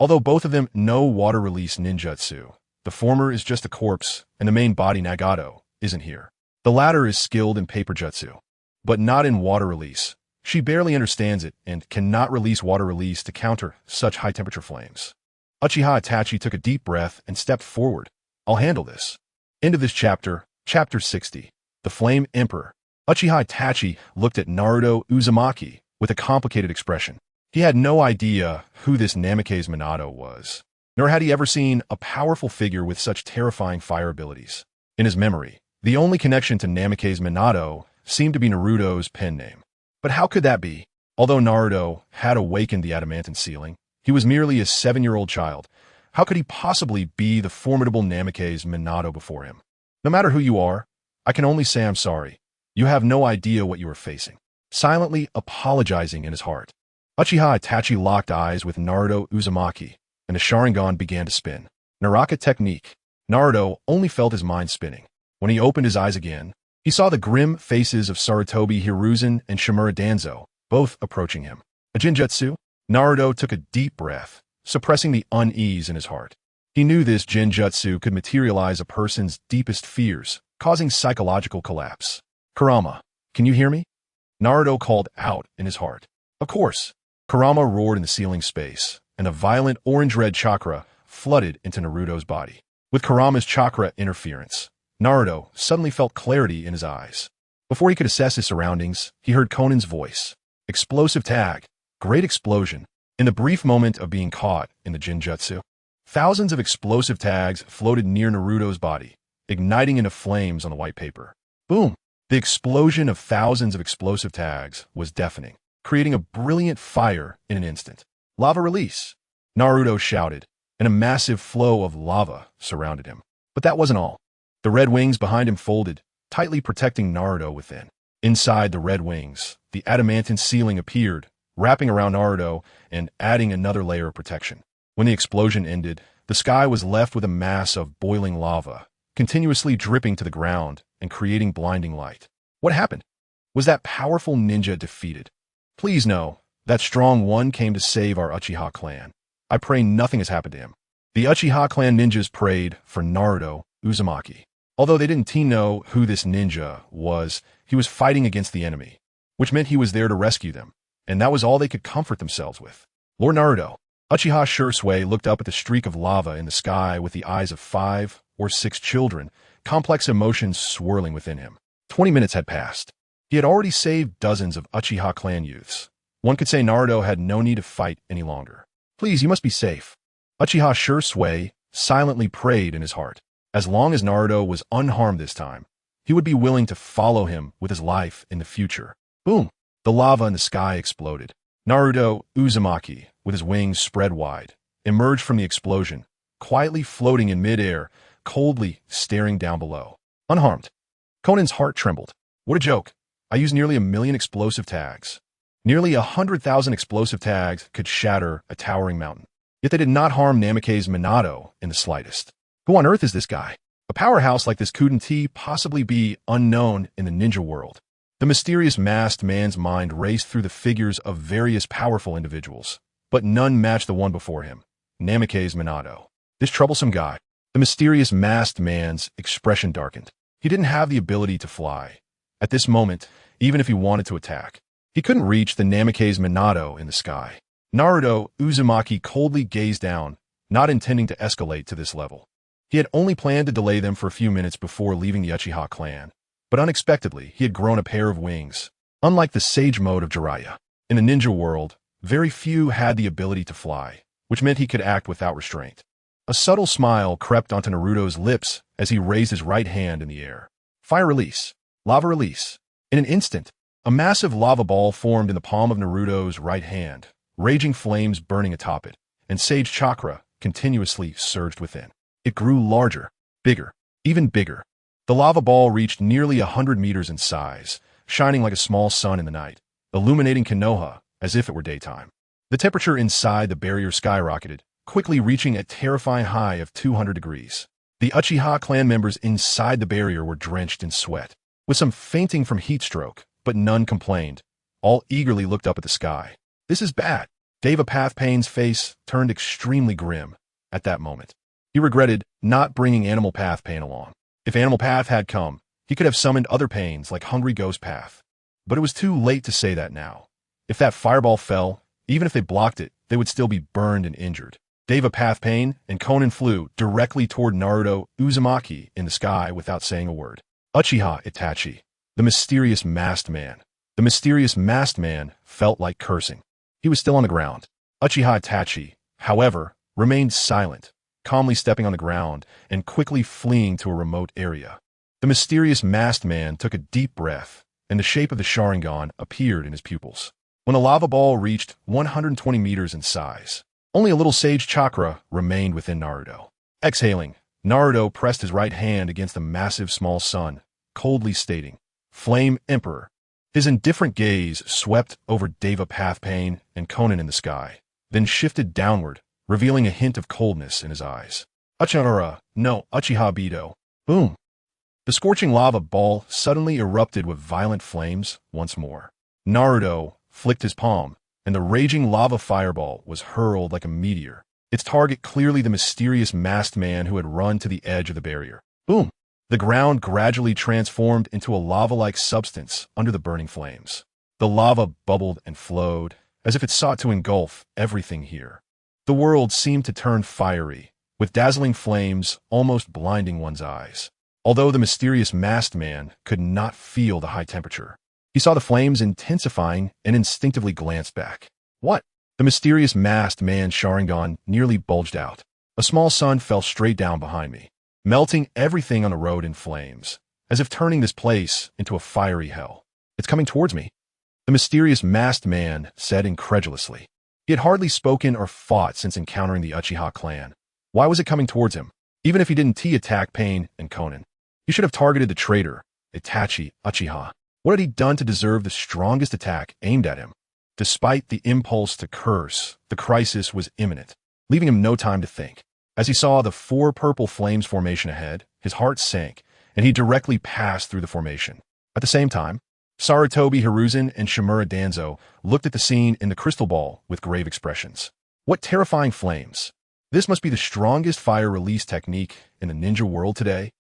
Although both of them know water release ninjutsu, the former is just a corpse, and the main body Nagato isn't here. The latter is skilled in paper jutsu, but not in water release. She barely understands it and cannot release water release to counter such high-temperature flames. Uchiha Itachi took a deep breath and stepped forward. I'll handle this. End of this chapter, Chapter 60. The Flame Emperor. Uchiha Itachi looked at Naruto Uzumaki with a complicated expression. He had no idea who this Namake's Minato was, nor had he ever seen a powerful figure with such terrifying fire abilities. In his memory, the only connection to Namake's Minato seemed to be Naruto's pen name. But how could that be? Although Naruto had awakened the adamantine ceiling, he was merely a 7-year-old child. How could he possibly be the formidable Namake's Minato before him? No matter who you are, I can only say I'm sorry. You have no idea what you are facing. Silently apologizing in his heart, Uchiha Itachi locked eyes with Naruto Uzumaki, and the Sharingan began to spin. Naraka technique. Naruto only felt his mind spinning. When he opened his eyes again, he saw the grim faces of Sarutobi Hiruzen and Shimura Danzo, both approaching him. A Jinjutsu? Naruto took a deep breath, suppressing the unease in his heart. He knew this Jinjutsu could materialize a person's deepest fears, causing psychological collapse. Kurama, can you hear me? Naruto called out in his heart. Of course. Kurama roared in the ceiling space, and a violent orange-red chakra flooded into Naruto's body. With Kurama's chakra interference, Naruto suddenly felt clarity in his eyes. Before he could assess his surroundings, he heard Konan's voice. Explosive tag. Great explosion. In the brief moment of being caught in the Jinjutsu, thousands of explosive tags floated near Naruto's body, igniting into flames on the white paper. Boom! The explosion of thousands of explosive tags was deafening, creating a brilliant fire in an instant. Lava release! Naruto shouted, and a massive flow of lava surrounded him. But that wasn't all. The red wings behind him folded, tightly protecting Naruto within. Inside the red wings, the adamantine ceiling appeared, wrapping around Naruto and adding another layer of protection. When the explosion ended, the sky was left with a mass of boiling lava, continuously dripping to the ground and creating blinding light. What happened? Was that powerful ninja defeated? Please no, that strong one came to save our Uchiha clan. I pray nothing has happened to him. The Uchiha clan ninjas prayed for Naruto Uzumaki. Although they didn't know who this ninja was, he was fighting against the enemy, which meant he was there to rescue them, and that was all they could comfort themselves with. Lord Naruto, Uchiha Shisui looked up at the streak of lava in the sky with the eyes of 5 or 6 children, complex emotions swirling within him. 20 minutes had passed. He had already saved dozens of Uchiha clan youths. One could say Naruto had no need to fight any longer. Please, you must be safe. Uchiha Shisui silently prayed in his heart. As long as Naruto was unharmed this time, he would be willing to follow him with his life in the future. Boom! The lava in the sky exploded. Naruto Uzumaki, with his wings spread wide, emerged from the explosion, quietly floating in midair, coldly staring down below. Unharmed. Konan's heart trembled. What a joke. I used nearly 1,000,000 explosive tags. Nearly 100,000 explosive tags could shatter a towering mountain. Yet they did not harm Namake's Minato in the slightest. Who on earth is this guy? A powerhouse like this couldn't possibly be unknown in the ninja world. The mysterious masked man's mind raced through the figures of various powerful individuals, but none matched the one before him, Namake's Minato. This troublesome guy. The mysterious masked man's expression darkened. He didn't have the ability to fly. At this moment, even if he wanted to attack, he couldn't reach the Namake's Minato in the sky. Naruto Uzumaki coldly gazed down, not intending to escalate to this level. He had only planned to delay them for a few minutes before leaving the Uchiha clan, but unexpectedly he had grown a pair of wings. Unlike the sage mode of Jiraiya, in the ninja world, very few had the ability to fly, which meant he could act without restraint. A subtle smile crept onto Naruto's lips as he raised his right hand in the air. Fire release. Lava release. In an instant, a massive lava ball formed in the palm of Naruto's right hand, raging flames burning atop it, and sage chakra continuously surged within. It grew larger, bigger, even bigger. The lava ball reached nearly 100 meters in size, shining like a small sun in the night, illuminating Konoha as if it were daytime. The temperature inside the barrier skyrocketed, quickly reaching a terrifying high of 200 degrees. The Uchiha clan members inside the barrier were drenched in sweat, with some fainting from heat stroke, but none complained. All eagerly looked up at the sky. This is bad. Deva Pathpain's face turned extremely grim at that moment. He regretted not bringing Animal Path Pain along. If Animal Path had come, he could have summoned other pains like Hungry Ghost Path. But it was too late to say that now. If that fireball fell, even if they blocked it, they would still be burned and injured. Deva Path Pain and Konan flew directly toward Naruto Uzumaki in the sky without saying a word. Uchiha Itachi, the mysterious masked man. The mysterious masked man felt like cursing. He was still on the ground. Uchiha Itachi, however, remained silent, calmly stepping on the ground and quickly fleeing to a remote area. The mysterious masked man took a deep breath, and the shape of the Sharingan appeared in his pupils. When the lava ball reached 120 meters in size, only a little sage chakra remained within Naruto. Exhaling, Naruto pressed his right hand against the massive small sun, coldly stating, "Flame Emperor." His indifferent gaze swept over Deva Pathpain and Konan in the sky, then shifted downward, revealing a hint of coldness in his eyes. Uchiha, no, Uchiha Bido. Boom. The scorching lava ball suddenly erupted with violent flames once more. Naruto flicked his palm, and the raging lava fireball was hurled like a meteor, its target clearly the mysterious masked man who had run to the edge of the barrier. Boom! The ground gradually transformed into a lava-like substance under the burning flames. The lava bubbled and flowed, as if it sought to engulf everything here. The world seemed to turn fiery, with dazzling flames almost blinding one's eyes. Although the mysterious masked man could not feel the high temperature, he saw the flames intensifying and instinctively glanced back. What? The mysterious masked man's Sharingan nearly bulged out. A small sun fell straight down behind me, melting everything on the road in flames, as if turning this place into a fiery hell. It's coming towards me, the mysterious masked man said incredulously. He had hardly spoken or fought since encountering the Uchiha clan. Why was it coming towards him? Even if he didn't attack Pain and Konan, he should have targeted the traitor, Itachi Uchiha. What had he done to deserve the strongest attack aimed at him? Despite the impulse to curse, the crisis was imminent, leaving him no time to think. As he saw the 4 purple flames formation ahead, his heart sank, and he directly passed through the formation. At the same time, Sarutobi Hiruzen and Shimura Danzo looked at the scene in the crystal ball with grave expressions. What terrifying flames! This must be the strongest fire release technique in the ninja world today.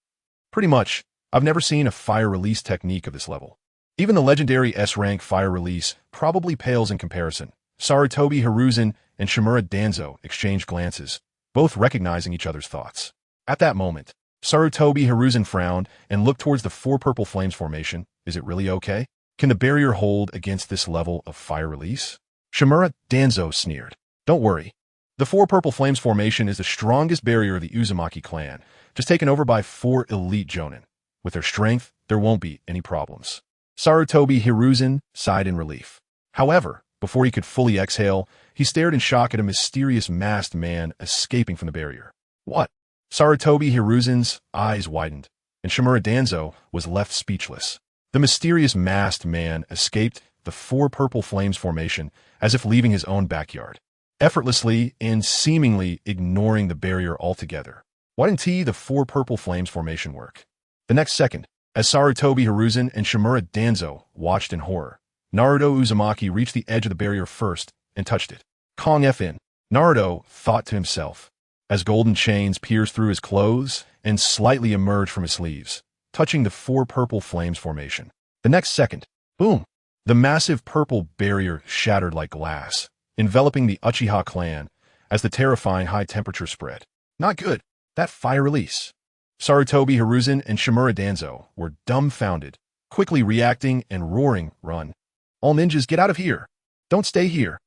Pretty much, I've never seen a fire release technique of this level. Even the legendary S-rank fire release probably pales in comparison. Sarutobi Hiruzen and Shimura Danzo exchanged glances, both recognizing each other's thoughts. At that moment, Sarutobi Hiruzen frowned and looked towards the 4 purple flames formation. Is it really okay? Can the barrier hold against this level of fire release? Shimura Danzo sneered. Don't worry. The 4 purple flames formation is the strongest barrier of the Uzumaki clan, just taken over by 4 elite jonin. With their strength, there won't be any problems. Sarutobi Hiruzen sighed in relief. However, before he could fully exhale, he stared in shock at a mysterious masked man escaping from the barrier. What? Sarutobi Hiruzen's eyes widened, and Shimura Danzo was left speechless. The mysterious masked man escaped the 4 purple flames formation as if leaving his own backyard, effortlessly and seemingly ignoring the barrier altogether. Why didn't the 4 purple flames formation work? The next second, as Sarutobi Hiruzen and Shimura Danzo watched in horror, Naruto Uzumaki reached the edge of the barrier first and touched it. Kong F.N. Naruto thought to himself, as golden chains pierced through his clothes and slightly emerged from his sleeves, touching the 4 purple flames formation. The next second, boom! The massive purple barrier shattered like glass, enveloping the Uchiha clan as the terrifying high temperature spread. Not good. That fire release. Sarutobi Hiruzen and Shimura Danzo were dumbfounded, quickly reacting and roaring, "Run! All ninjas, get out of here! Don't stay here!"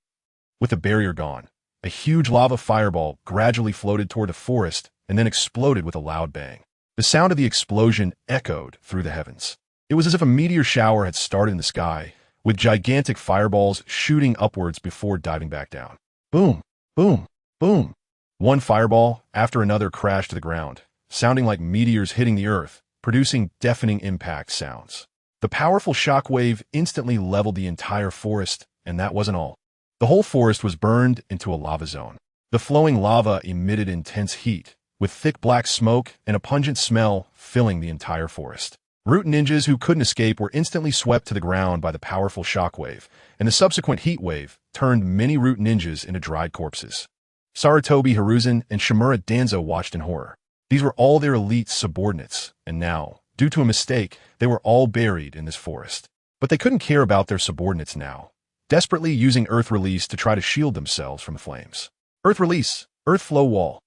With the barrier gone, a huge lava fireball gradually floated toward the forest and then exploded with a loud bang. The sound of the explosion echoed through the heavens. It was as if a meteor shower had started in the sky, with gigantic fireballs shooting upwards before diving back down. Boom! Boom! Boom! One fireball after another crashed to the ground, sounding like meteors hitting the earth, producing deafening impact sounds. The powerful shockwave instantly leveled the entire forest, and that wasn't all. The whole forest was burned into a lava zone. The flowing lava emitted intense heat, with thick black smoke and a pungent smell filling the entire forest. Root ninjas who couldn't escape were instantly swept to the ground by the powerful shockwave, and the subsequent heat wave turned many root ninjas into dried corpses. Sarutobi Hiruzen and Shimura Danzo watched in horror. These were all their elite subordinates, and now, due to a mistake, they were all buried in this forest. But they couldn't care about their subordinates now, desperately using Earth Release to try to shield themselves from the flames. Earth Release, Earth Flow Wall.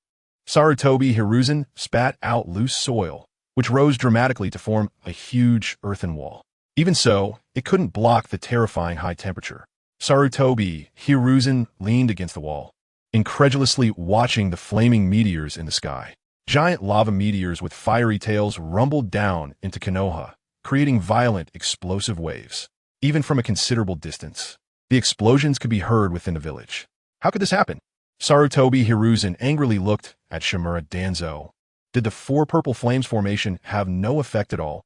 Sarutobi Hiruzen spat out loose soil, which rose dramatically to form a huge earthen wall. Even so, it couldn't block the terrifying high temperature. Sarutobi Hiruzen leaned against the wall, incredulously watching the flaming meteors in the sky. Giant lava meteors with fiery tails rumbled down into Konoha, creating violent, explosive waves. Even from a considerable distance, the explosions could be heard within the village. How could this happen? Sarutobi Hiruzen angrily looked at Shimura Danzo. Did the 4 purple flames formation have no effect at all?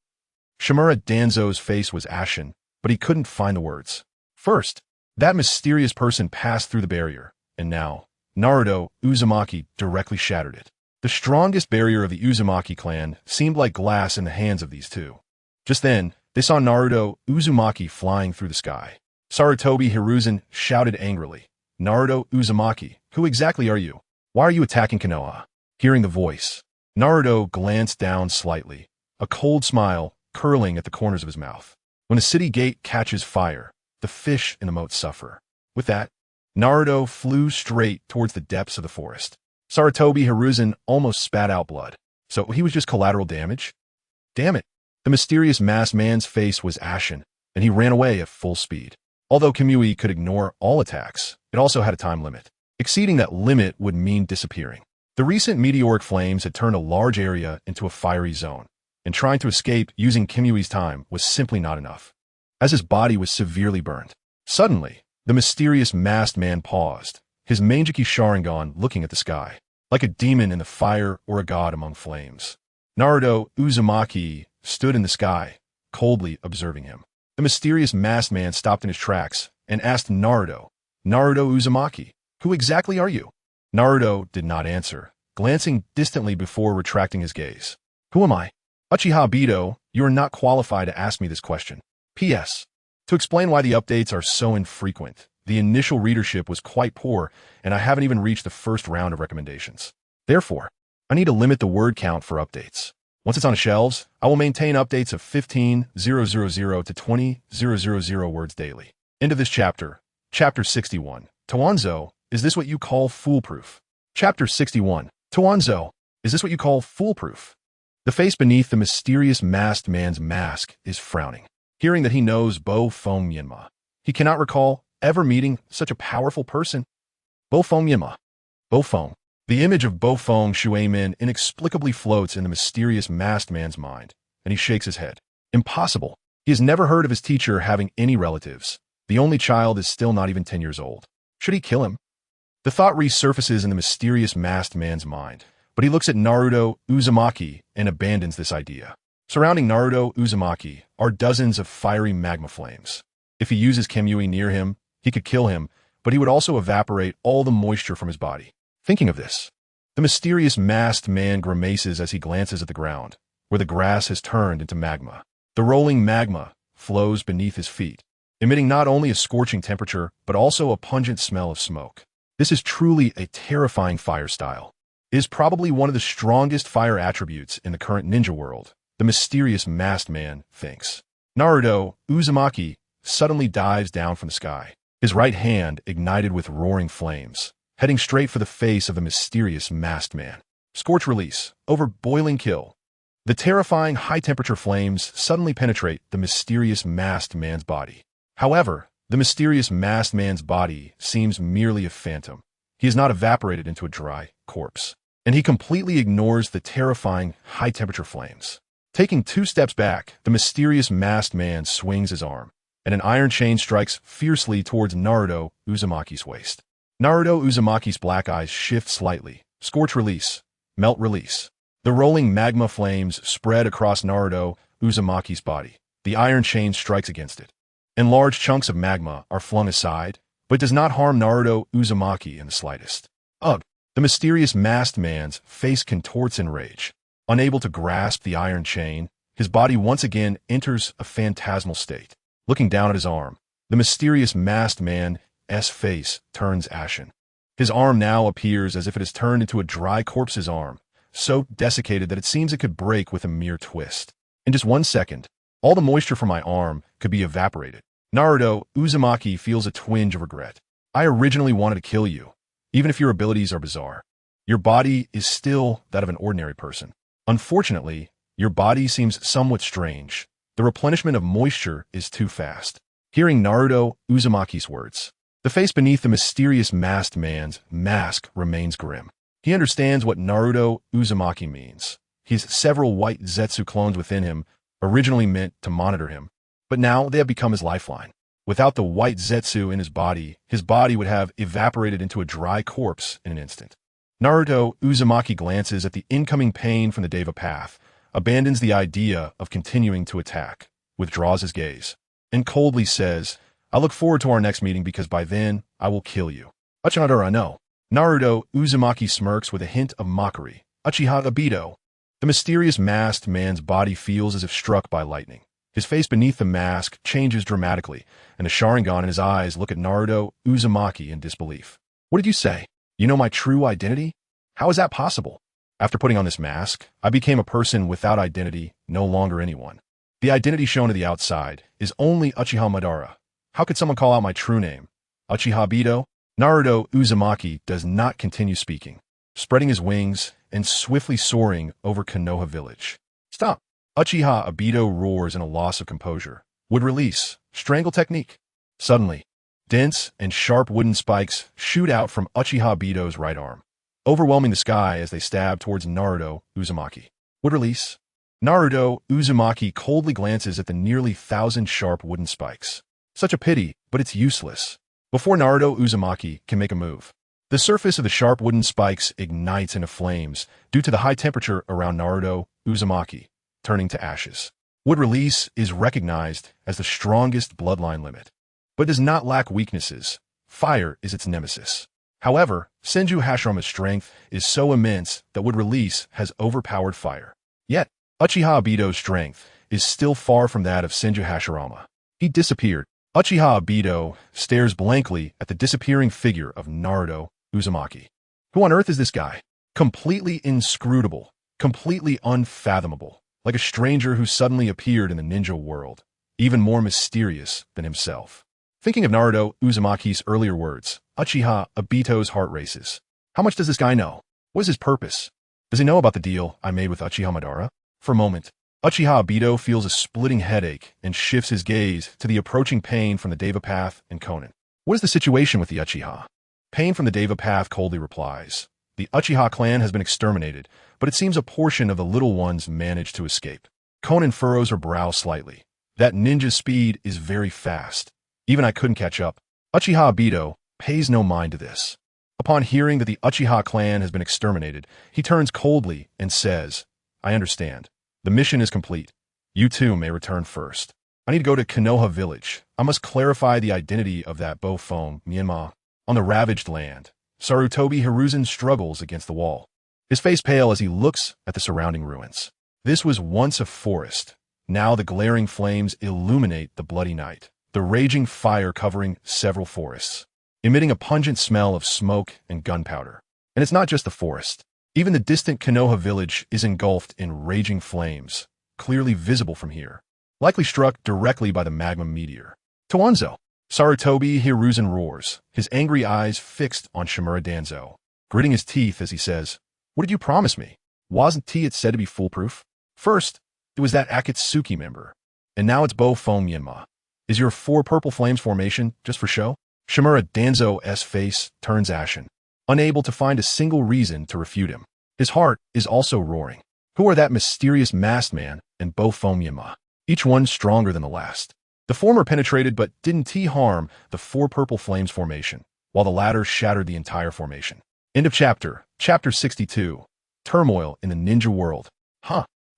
Shimura Danzo's face was ashen, but he couldn't find the words. First, that mysterious person passed through the barrier, and now, Naruto Uzumaki directly shattered it. The strongest barrier of the Uzumaki clan seemed like glass in the hands of these two. Just then, they saw Naruto Uzumaki flying through the sky. Sarutobi Hiruzen shouted angrily, "Naruto Uzumaki, who exactly are you? Why are you attacking Konoha?" Hearing the voice, Naruto glanced down slightly, a cold smile curling at the corners of his mouth. When a city gate catches fire, the fish in the moat suffer. With that, Naruto flew straight towards the depths of the forest. Sarutobi Hiruzen almost spat out blood. So he was just collateral damage? Damn it. The mysterious masked man's face was ashen, and he ran away at full speed. Although Kamui could ignore all attacks, it also had a time limit. Exceeding that limit would mean disappearing. The recent meteoric flames had turned a large area into a fiery zone, and trying to escape using Kimui's time was simply not enough, as his body was severely burned. Suddenly, the mysterious masked man paused, his Mangeki Sharingan looking at the sky, like a demon in the fire or a god among flames. Naruto Uzumaki stood in the sky, coldly observing him. The mysterious masked man stopped in his tracks and asked Naruto Uzumaki, "Who exactly are you?" Naruto did not answer, glancing distantly before retracting his gaze. "Who am I?" "Uchiha Bito, you are not qualified to ask me this question. P.S. To explain why the updates are so infrequent, the initial readership was quite poor, and I haven't even reached the first round of recommendations. Therefore, I need to limit the word count for updates. Once it's on the shelves, I will maintain updates of 15,000 to 20,000 words daily." End of this chapter. Chapter 61. Toanzo, is this what you call foolproof? Chapter 61. Toanzo, is this what you call foolproof? The face beneath the mysterious masked man's mask is frowning, hearing that he knows Bo Fong Myanmar. He cannot recall ever meeting such a powerful person. Bo Fong Myanmar. Bo Fong. The image of Bo Fong Shuimin inexplicably floats in the mysterious masked man's mind, and he shakes his head. Impossible. He has never heard of his teacher having any relatives. The only child is still not even 10 years old. Should he kill him? The thought resurfaces in the mysterious masked man's mind, but he looks at Naruto Uzumaki and abandons this idea. Surrounding Naruto Uzumaki are dozens of fiery magma flames. If he uses Kamui near him, he could kill him, but he would also evaporate all the moisture from his body. Thinking of this, the mysterious masked man grimaces as he glances at the ground, where the grass has turned into magma. The rolling magma flows beneath his feet, emitting not only a scorching temperature, but also a pungent smell of smoke. This is truly a terrifying fire style. It is probably one of the strongest fire attributes in the current ninja world, the mysterious masked man thinks. Naruto Uzumaki suddenly dives down from the sky, his right hand ignited with roaring flames, heading straight for the face of the mysterious masked man. Scorch release, over boiling kill. The terrifying high-temperature flames suddenly penetrate the mysterious masked man's body. However, the mysterious masked man's body seems merely a phantom. He is not evaporated into a dry corpse, and he completely ignores the terrifying high-temperature flames. Taking 2 steps back, the mysterious masked man swings his arm, and an iron chain strikes fiercely towards Naruto Uzumaki's waist. Naruto Uzumaki's black eyes shift slightly. Scorch release. Melt release. The rolling magma flames spread across Naruto Uzumaki's body. The iron chain strikes against it, and large chunks of magma are flung aside, but does not harm Naruto Uzumaki in the slightest. Ugh! The mysterious masked man's face contorts in rage. Unable to grasp the iron chain, his body once again enters a phantasmal state. Looking down at his arm, the mysterious masked man's face turns ashen. His arm now appears as if it has turned into a dry corpse's arm, so desiccated that it seems it could break with a mere twist. In just 1 second, all the moisture from my arm could be evaporated. Naruto Uzumaki feels a twinge of regret. I originally wanted to kill you, even if your abilities are bizarre. Your body is still that of an ordinary person. Unfortunately, your body seems somewhat strange. The replenishment of moisture is too fast. Hearing Naruto Uzumaki's words, the face beneath the mysterious masked man's mask remains grim. He understands what Naruto Uzumaki means. He has several white Zetsu clones within him, originally meant to monitor him, but now they have become his lifeline. Without the white Zetsu in his body would have evaporated into a dry corpse in an instant. Naruto Uzumaki glances at the incoming pain from the Deva path, abandons the idea of continuing to attack, withdraws his gaze, and coldly says, "I look forward to our next meeting because by then, I will kill you." Uchiha no. Naruto Uzumaki smirks with a hint of mockery. Uchiha Bito. The mysterious masked man's body feels as if struck by lightning. His face beneath the mask changes dramatically, and the Sharingan in his eyes look at Naruto Uzumaki in disbelief. "What did you say? You know my true identity? How is that possible? After putting on this mask, I became a person without identity, no longer anyone. The identity shown to the outside is only Uchiha Madara. How could someone call out my true name? Uchiha Bito?" Naruto Uzumaki does not continue speaking. spreading his wings and swiftly soaring over Konoha village. Stop! Uchiha Obito roars in a loss of composure. Would release. Strangle technique. Suddenly, dense and sharp wooden spikes shoot out from Uchiha Obito's right arm, overwhelming the sky as they stab towards Naruto Uzumaki. Would release. Naruto Uzumaki coldly glances at the nearly 1,000 sharp wooden spikes. Such a pity, but it's useless. Before Naruto Uzumaki can make a move, the surface of the sharp wooden spikes ignites into flames due to the high temperature around Naruto Uzumaki, turning to ashes. Wood release is recognized as the strongest bloodline limit, but does not lack weaknesses. Fire is its nemesis. However, Senju Hashirama's strength is so immense that wood release has overpowered fire. Yet, Uchiha Obito's strength is still far from that of Senju Hashirama. He disappeared. Uchiha Obito stares blankly at the disappearing figure of Naruto Uzumaki. Who on earth is this guy? Completely inscrutable, completely unfathomable, like a stranger who suddenly appeared in the ninja world, even more mysterious than himself. Thinking of Naruto Uzumaki's earlier words, Uchiha Obito's heart races. How much does this guy know? What is his purpose? Does he know about the deal I made with Uchiha Madara? For a moment, Uchiha Obito feels a splitting headache and shifts his gaze to the approaching pain from the Deva Path and Konan. What is the situation with the Uchiha? Pain from the Deva Path coldly replies. The Uchiha clan has been exterminated, but it seems a portion of the little ones managed to escape. Konan furrows her brow slightly. That ninja's speed is very fast. Even I couldn't catch up. Uchiha Obito pays no mind to this. Upon hearing that the Uchiha clan has been exterminated, he turns coldly and says, I understand. The mission is complete. You too may return first. I need to go to Konoha village. I must clarify the identity of that Bofong, Myanmar. On the ravaged land, Sarutobi Hiruzen struggles against the wall, his face pale as he looks at the surrounding ruins. This was once a forest. Now the glaring flames illuminate the bloody night, the raging fire covering several forests, emitting a pungent smell of smoke and gunpowder. And it's not just the forest. Even the distant Konoha village is engulfed in raging flames, clearly visible from here, likely struck directly by the magma meteor. Toanzo! Sarutobi Hiruzen roars, his angry eyes fixed on Shimura Danzo, gritting his teeth as he says, What did you promise me? Wasn't it said to be foolproof? First, it was that Akatsuki member, and now it's Bofong Myanmar. Is your 4 purple flames formation just for show? Shimura Danzo's face turns ashen, unable to find a single reason to refute him. His heart is also roaring. Who are that mysterious masked man and Bofong Myanmar? Each one stronger than the last. The former penetrated but didn't harm the 4 purple flames formation, while the latter shattered the entire formation. End of chapter. Chapter 62. Turmoil in the ninja world.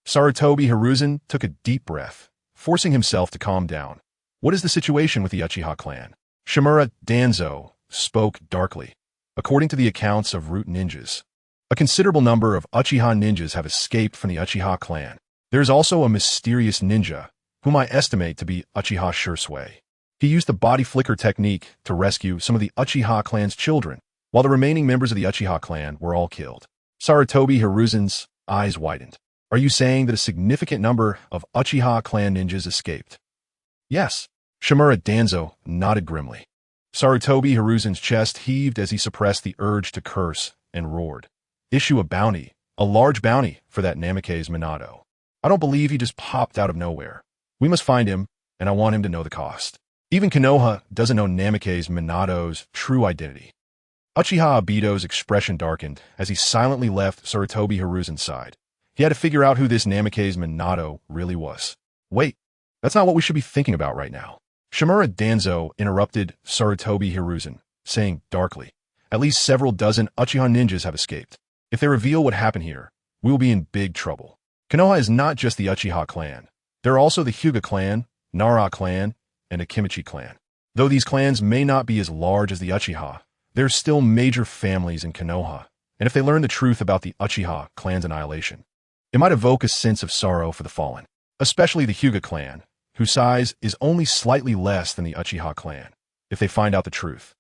Sarutobi Hiruzen took a deep breath, forcing himself to calm down. What is the situation with the Uchiha clan? Shimura Danzo spoke darkly. According to the accounts of root ninjas, a considerable number of Uchiha ninjas have escaped from the Uchiha clan. There is also a mysterious ninja, whom I estimate to be Uchiha Shisui. He used the body flicker technique to rescue some of the Uchiha clan's children, while the remaining members of the Uchiha clan were all killed. Sarutobi Hiruzen's eyes widened. Are you saying that a significant number of Uchiha clan ninjas escaped? Yes. Shimura Danzo nodded grimly. Sarutobi Hiruzen's chest heaved as he suppressed the urge to curse and roared. Issue a bounty, a large bounty for that Namake's Minato. I don't believe he just popped out of nowhere. We must find him, and I want him to know the cost. Even Konoha doesn't know Namake's Minato's true identity. Uchiha Obito's expression darkened as he silently left Sarutobi Hiruzen's side. He had to figure out who this Namake's Minato really was. Wait, that's not what we should be thinking about right now. Shimura Danzo interrupted Sarutobi Hiruzen, saying darkly, At least several dozen Uchiha ninjas have escaped. If they reveal what happened here, we will be in big trouble. Konoha is not just the Uchiha clan. There are also the Huga clan, Nara clan, and the Kimichi clan. Though these clans may not be as large as the Uchiha, there are still major families in Konoha, and if they learn the truth about the Uchiha clan's annihilation, it might evoke a sense of sorrow for the fallen, especially the Huga clan, whose size is only slightly less than the Uchiha clan, if they find out the truth.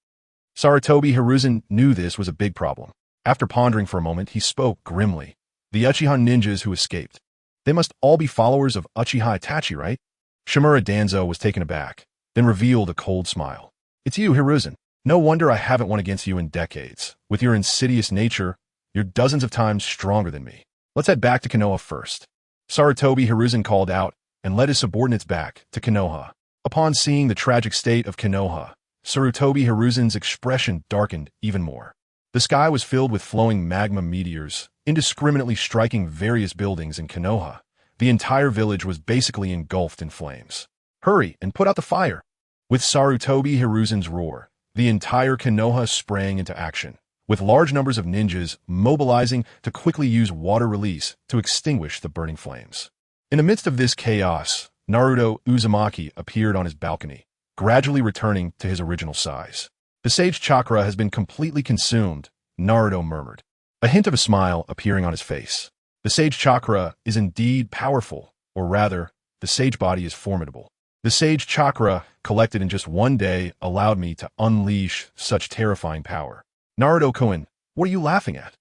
Sarutobi Hiruzen knew this was a big problem. After pondering for a moment, he spoke grimly. The Uchiha ninjas who escaped. They must all be followers of Uchiha Itachi, right? Shimura Danzo was taken aback, then revealed a cold smile. It's you, Hiruzen. No wonder I haven't won against you in decades. With your insidious nature, You're dozens of times stronger than me. Let's head back to Konoha first. Sarutobi Hiruzen called out and led his subordinates back to Konoha. Upon seeing the tragic state of Konoha, Sarutobi Hiruzen's expression darkened even more. The sky was filled with flowing magma meteors, indiscriminately striking various buildings in Konoha. The entire village was basically engulfed in flames. Hurry and put out the fire! With Sarutobi Hiruzen's roar, the entire Konoha sprang into action, with large numbers of ninjas mobilizing to quickly use water release to extinguish the burning flames. In the midst of this chaos, Naruto Uzumaki appeared on his balcony, gradually returning to his original size. The sage chakra has been completely consumed, Naruto murmured, a hint of a smile appearing on his face. The sage chakra is indeed powerful, or rather, the sage body is formidable. The sage chakra, collected in just one day, allowed me to unleash such terrifying power. Naruto-kun, what are you laughing at?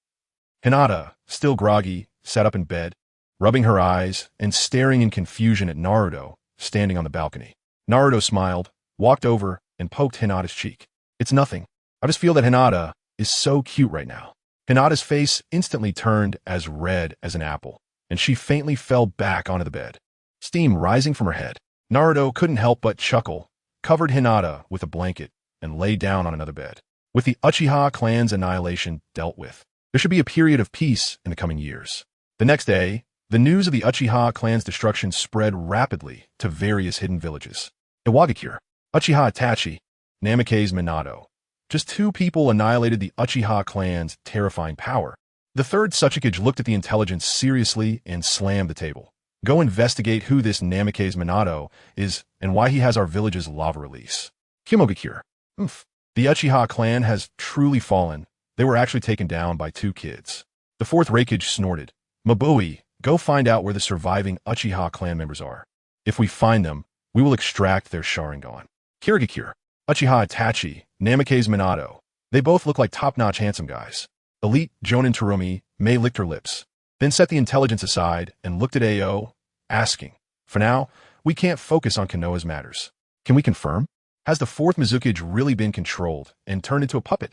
Hinata, still groggy, sat up in bed, rubbing her eyes and staring in confusion at Naruto, standing on the balcony. Naruto smiled, walked over, and poked Hinata's cheek. It's nothing. I just feel that Hinata is so cute right now. Hinata's face instantly turned as red as an apple, and she faintly fell back onto the bed, steam rising from her head. Naruto couldn't help but chuckle, covered Hinata with a blanket, and lay down on another bed. With the Uchiha clan's annihilation dealt with, there should be a period of peace in the coming years. The next day, the news of the Uchiha clan's destruction spread rapidly to various hidden villages. Iwagakure, Uchiha Itachi, Namikaze Minato. Just 2 people annihilated the Uchiha clan's terrifying power. The third Hokage looked at the intelligence seriously and slammed the table. Go investigate who this Namikaze Minato is and why he has our village's lava release. Kumogakure. The Uchiha clan has truly fallen. They were actually taken down by 2 kids. The fourth Hokage snorted. Mabui, go find out where the surviving Uchiha clan members are. If we find them, we will extract their Sharingan. Kirigakure, Uchiha Itachi, Namikaze Minato. They both look like top-notch handsome guys. Elite Jonin Terumi May licked her lips, then set the intelligence aside and looked at Ao, asking, for now, we can't focus on Konoha's matters. Can we confirm? Has the fourth Mizukage really been controlled and turned into a puppet?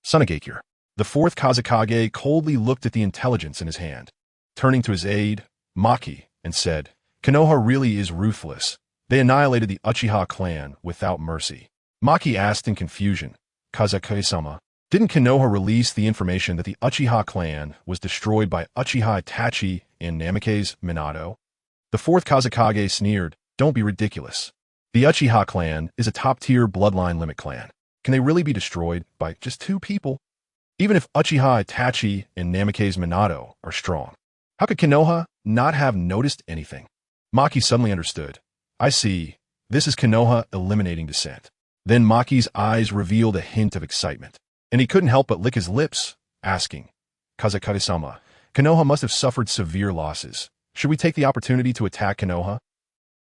Sunagakure, the fourth Kazekage coldly looked at the intelligence in his hand, turning to his aide, Maki, and said, Konoha really is ruthless. They annihilated the Uchiha clan without mercy. Maki asked in confusion, Kazekage-sama, didn't Konoha release the information that the Uchiha clan was destroyed by Uchiha Itachi and Namikaze Minato? The fourth Kazekage sneered, don't be ridiculous. The Uchiha clan is a top-tier bloodline limit clan. Can they really be destroyed by just 2 people? Even if Uchiha Itachi and Namikaze Minato are strong, how could Konoha not have noticed anything? Maki suddenly understood. I see. This is Konoha eliminating dissent. Then Maki's eyes revealed a hint of excitement, and he couldn't help but lick his lips, asking, Kazekage-sama, Konoha must have suffered severe losses. Should we take the opportunity to attack Konoha?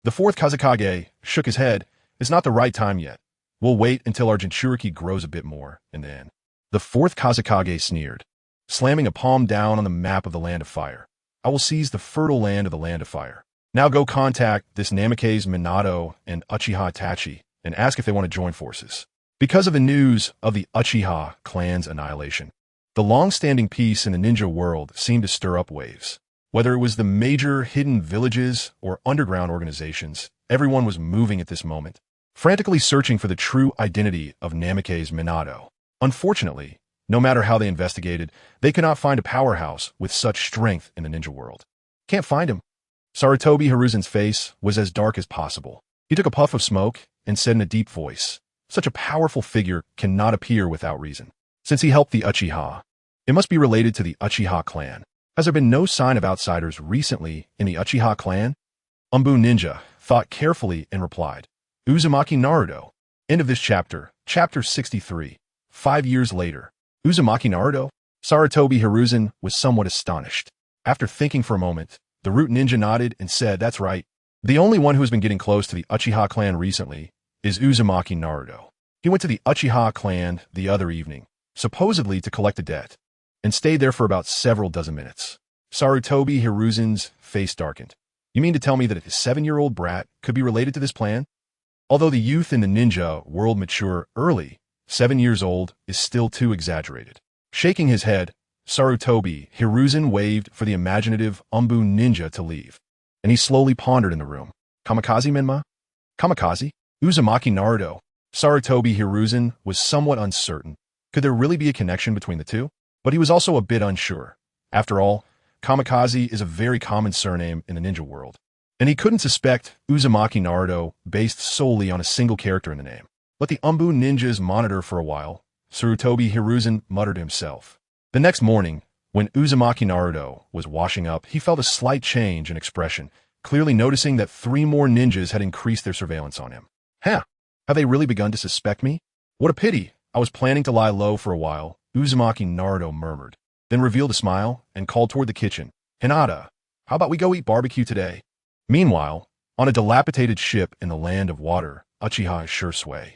The fourth Kazekage shook his head. It's not the right time yet. We'll wait until our Jinchuriki grows a bit more, and then. The fourth Kazekage sneered, slamming a palm down on the map of the Land of Fire. I will seize the fertile land of the Land of Fire. Now go contact this Namikaze Minato and Uchiha Itachi and ask if they want to join forces. Because of the news of the Uchiha clan's annihilation, the long-standing peace in the ninja world seemed to stir up waves. Whether it was the major hidden villages or underground organizations, everyone was moving at this moment, frantically searching for the true identity of Namikaze Minato. Unfortunately, no matter how they investigated, they could not find a powerhouse with such strength in the ninja world. Can't find him. Sarutobi Hiruzen's face was as dark as possible. He took a puff of smoke and said in a deep voice, such a powerful figure cannot appear without reason. Since he helped the Uchiha, it must be related to the Uchiha clan. Has there been no sign of outsiders recently in the Uchiha clan? Umbu Ninja thought carefully and replied, Uzumaki Naruto. End of this chapter, chapter 63. 5 years later. Uzumaki Naruto? Sarutobi Hiruzen was somewhat astonished. After thinking for a moment, the root ninja nodded and said, that's right. The only one who has been getting close to the Uchiha clan recently is Uzumaki Naruto. He went to the Uchiha clan the other evening, supposedly to collect a debt, and stayed there for about several dozen minutes. Sarutobi Hiruzen's face darkened. You mean to tell me that a 7-year-old brat could be related to this plan? Although the youth in the ninja world mature early, 7 years old is still too exaggerated. Shaking his head, Sarutobi, Hiruzen waved for the imaginative Umbu ninja to leave, and he slowly pondered in the room. Kamikaze Minma? Kamikaze? Uzumaki Naruto? Sarutobi Hiruzen was somewhat uncertain. Could there really be a connection between the two? But he was also a bit unsure. After all, Kamikaze is a very common surname in the ninja world, and he couldn't suspect Uzumaki Naruto based solely on a single character in the name. Let the Umbu ninjas monitor for a while, Sarutobi Hiruzen muttered to himself. The next morning, when Uzumaki Naruto was washing up, he felt a slight change in expression, clearly noticing that 3 more ninjas had increased their surveillance on him. Have they really begun to suspect me? What a pity. I was planning to lie low for a while, Uzumaki Naruto murmured, then revealed a smile and called toward the kitchen. Hinata, how about we go eat barbecue today? Meanwhile, on a dilapidated ship in the land of water, Uchiha Shisui,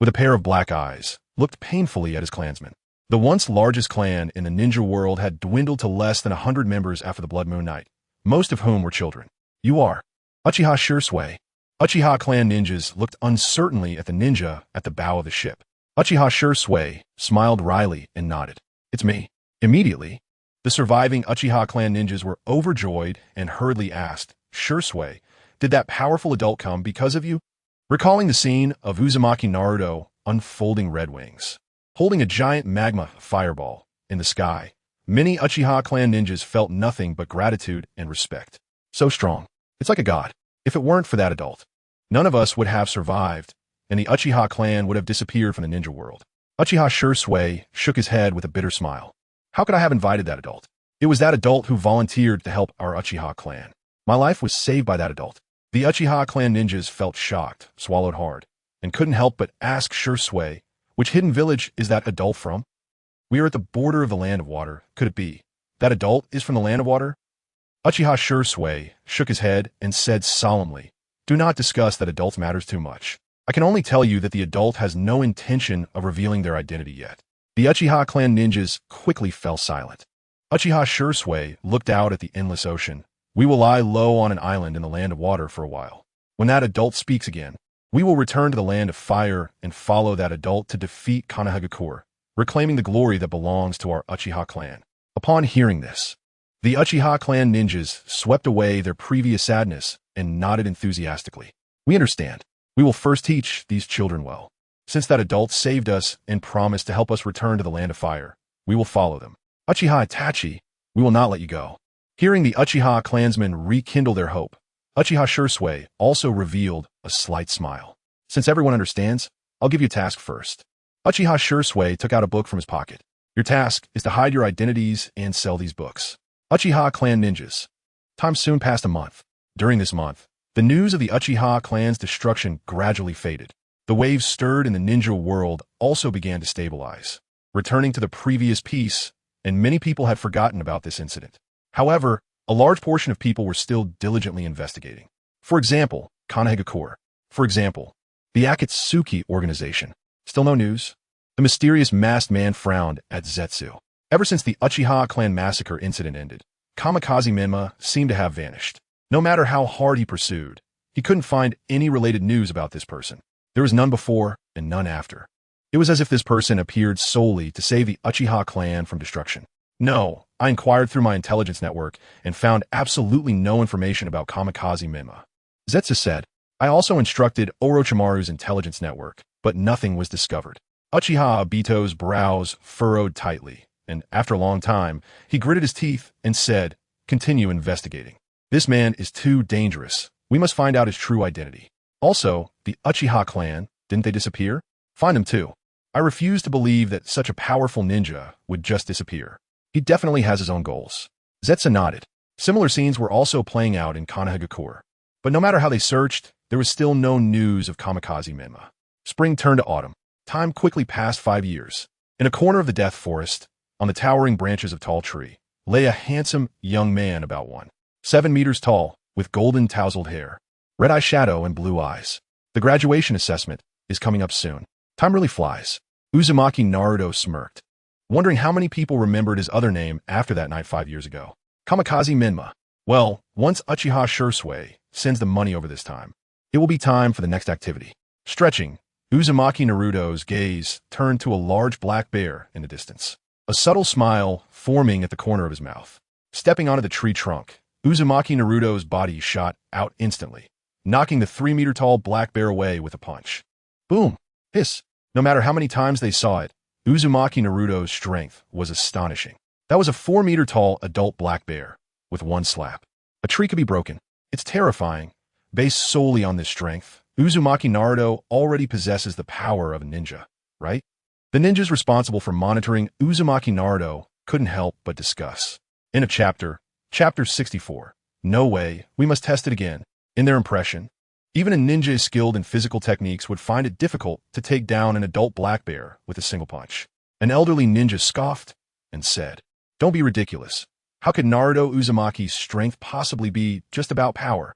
with a pair of black eyes, looked painfully at his clansmen. The once largest clan in the ninja world had dwindled to less than 100 members after the Blood Moon Night, most of whom were children. You are Uchiha Shisui. Uchiha clan ninjas looked uncertainly at the ninja at the bow of the ship. Uchiha Shisui smiled wryly and nodded. It's me. Immediately, the surviving Uchiha clan ninjas were overjoyed and hurriedly asked, Shisui, did that powerful adult come because of you? Recalling the scene of Uzumaki Naruto unfolding red wings, holding a giant magma fireball in the sky, many Uchiha clan ninjas felt nothing but gratitude and respect. So strong. It's like a god. If it weren't for that adult, none of us would have survived, and the Uchiha clan would have disappeared from the ninja world. Uchiha Shisui shook his head with a bitter smile. How could I have invited that adult? It was that adult who volunteered to help our Uchiha clan. My life was saved by that adult. The Uchiha clan ninjas felt shocked, swallowed hard, and couldn't help but ask Shisui, which hidden village is that adult from? We are at the border of the land of water. Could it be? That adult is from the land of water? Uchiha Shisui shook his head and said solemnly, do not discuss that adult's matters too much. I can only tell you that the adult has no intention of revealing their identity yet. The Uchiha clan ninjas quickly fell silent. Uchiha Shisui looked out at the endless ocean. We will lie low on an island in the land of water for a while. When that adult speaks again, we will return to the land of fire and follow that adult to defeat Konohagakure, reclaiming the glory that belongs to our Uchiha clan. Upon hearing this, the Uchiha clan ninjas swept away their previous sadness and nodded enthusiastically. We understand. We will first teach these children well. Since that adult saved us and promised to help us return to the land of fire, we will follow them. Uchiha Itachi, we will not let you go. Hearing the Uchiha clansmen rekindle their hope, Uchiha Shisui also revealed a slight smile. Since everyone understands, I'll give you a task first. Uchiha Shisui took out a book from his pocket. Your task is to hide your identities and sell these books. Uchiha clan ninjas. Time soon passed a month. During this month, the news of the Uchiha clan's destruction gradually faded. The waves stirred in the ninja world also began to stabilize, returning to the previous peace, and many people had forgotten about this incident. However, a large portion of people were still diligently investigating. For example, Konohagakure. For example, the Akatsuki organization. Still no news. The mysterious masked man frowned at Zetsu. Ever since the Uchiha clan massacre incident ended, Kamikaze Minma seemed to have vanished. No matter how hard he pursued, he couldn't find any related news about this person. There was none before and none after. It was as if this person appeared solely to save the Uchiha clan from destruction. No, I inquired through my intelligence network and found absolutely no information about Kamikaze Minma. Zetsu said, I also instructed Orochimaru's intelligence network, but nothing was discovered. Uchiha Obito's brows furrowed tightly, and after a long time, he gritted his teeth and said, continue investigating. This man is too dangerous. We must find out his true identity. Also, the Uchiha clan, didn't they disappear? Find them too. I refuse to believe that such a powerful ninja would just disappear. He definitely has his own goals. Zetsu nodded. Similar scenes were also playing out in Konohagakure. But no matter how they searched, there was still no news of Kamikaze Minma. Spring turned to autumn. Time quickly passed 5 years. In a corner of the Death Forest, on the towering branches of tall tree, lay a handsome young man about 7 meters tall, with golden tousled hair, red eyeshadow, and blue eyes. The graduation assessment is coming up soon. Time really flies. Uzumaki Naruto smirked, wondering how many people remembered his other name after that night 5 years ago. Kamikaze Minma. Well, once Uchiha Shisui sends the money over this time, it will be time for the next activity. Stretching, Uzumaki Naruto's gaze turned to a large black bear in the distance. a subtle smile forming at the corner of his mouth. Stepping onto the tree trunk, Uzumaki Naruto's body shot out instantly, knocking the 3-meter-tall black bear away with a punch. Boom! Hiss! No matter how many times they saw it, Uzumaki Naruto's strength was astonishing. That was a 4-meter-tall adult black bear, with one slap. A tree could be broken. It's terrifying. Based solely on this strength, Uzumaki Naruto already possesses the power of a ninja, right? The ninjas responsible for monitoring Uzumaki Naruto couldn't help but discuss. In a chapter 64, no way, we must test it again. In their impression, even a ninja skilled in physical techniques would find it difficult to take down an adult black bear with a single punch. An elderly ninja scoffed and said, "Don't be ridiculous. How could Naruto Uzumaki's strength possibly be just about power?"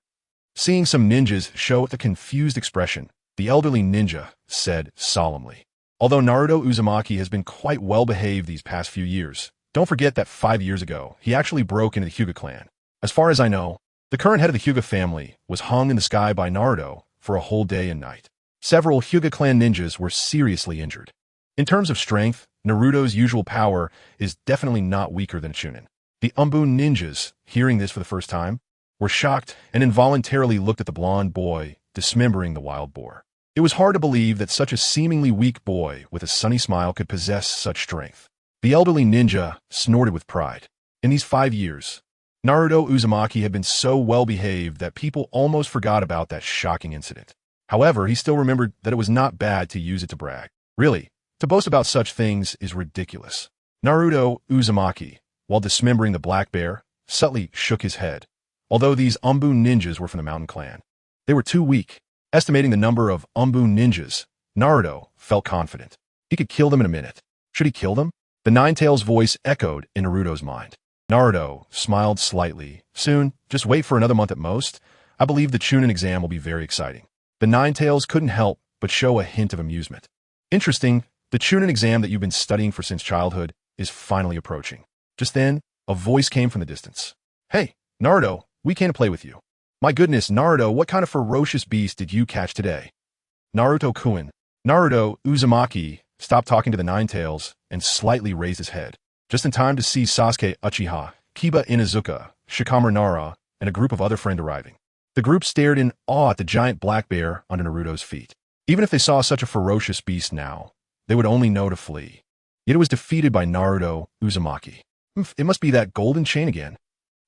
Seeing some ninjas show a confused expression, the elderly ninja said solemnly, "Although Naruto Uzumaki has been quite well behaved these past few years, don't forget that 5 years ago, he actually broke into the Huga clan. As far as I know, the current head of the Huga family was hung in the sky by Naruto for a whole day and night. Several Huga clan ninjas were seriously injured. In terms of strength, Naruto's usual power is definitely not weaker than a Chunin." The Umbun ninjas, hearing this for the first time, were shocked and involuntarily looked at the blonde boy, dismembering the wild boar. It was hard to believe that such a seemingly weak boy with a sunny smile could possess such strength. The elderly ninja snorted with pride. In these 5 years, Naruto Uzumaki had been so well behaved that people almost forgot about that shocking incident. However, he still remembered that it was not bad to use it to brag. Really, to boast about such things is ridiculous. Naruto Uzumaki, while dismembering the black bear, subtly shook his head. Although these Umbun ninjas were from the Mountain Clan, they were too weak. Estimating the number of Umbun ninjas, Naruto felt confident. He could kill them in a minute. Should he kill them? The Nine-Tails voice echoed in Naruto's mind. Naruto smiled slightly. Soon, just wait for another month at most. I believe the Chunin exam will be very exciting. The Nine-Tails couldn't help but show a hint of amusement. Interesting, the Chunin exam that you've been studying for since childhood is finally approaching. Just then, a voice came from the distance. "Hey, Naruto, we came to play with you." "My goodness, Naruto, what kind of ferocious beast did you catch today?" Naruto-kun. Naruto Uzumaki stopped talking to the Nine-Tails and slightly raised his head, just in time to see Sasuke Uchiha, Kiba Inuzuka, Shikamaru Nara, and a group of other friends arriving. The group stared in awe at the giant black bear under Naruto's feet. Even if they saw such a ferocious beast now, they would only know to flee. Yet it was defeated by Naruto Uzumaki. It must be that golden chain again.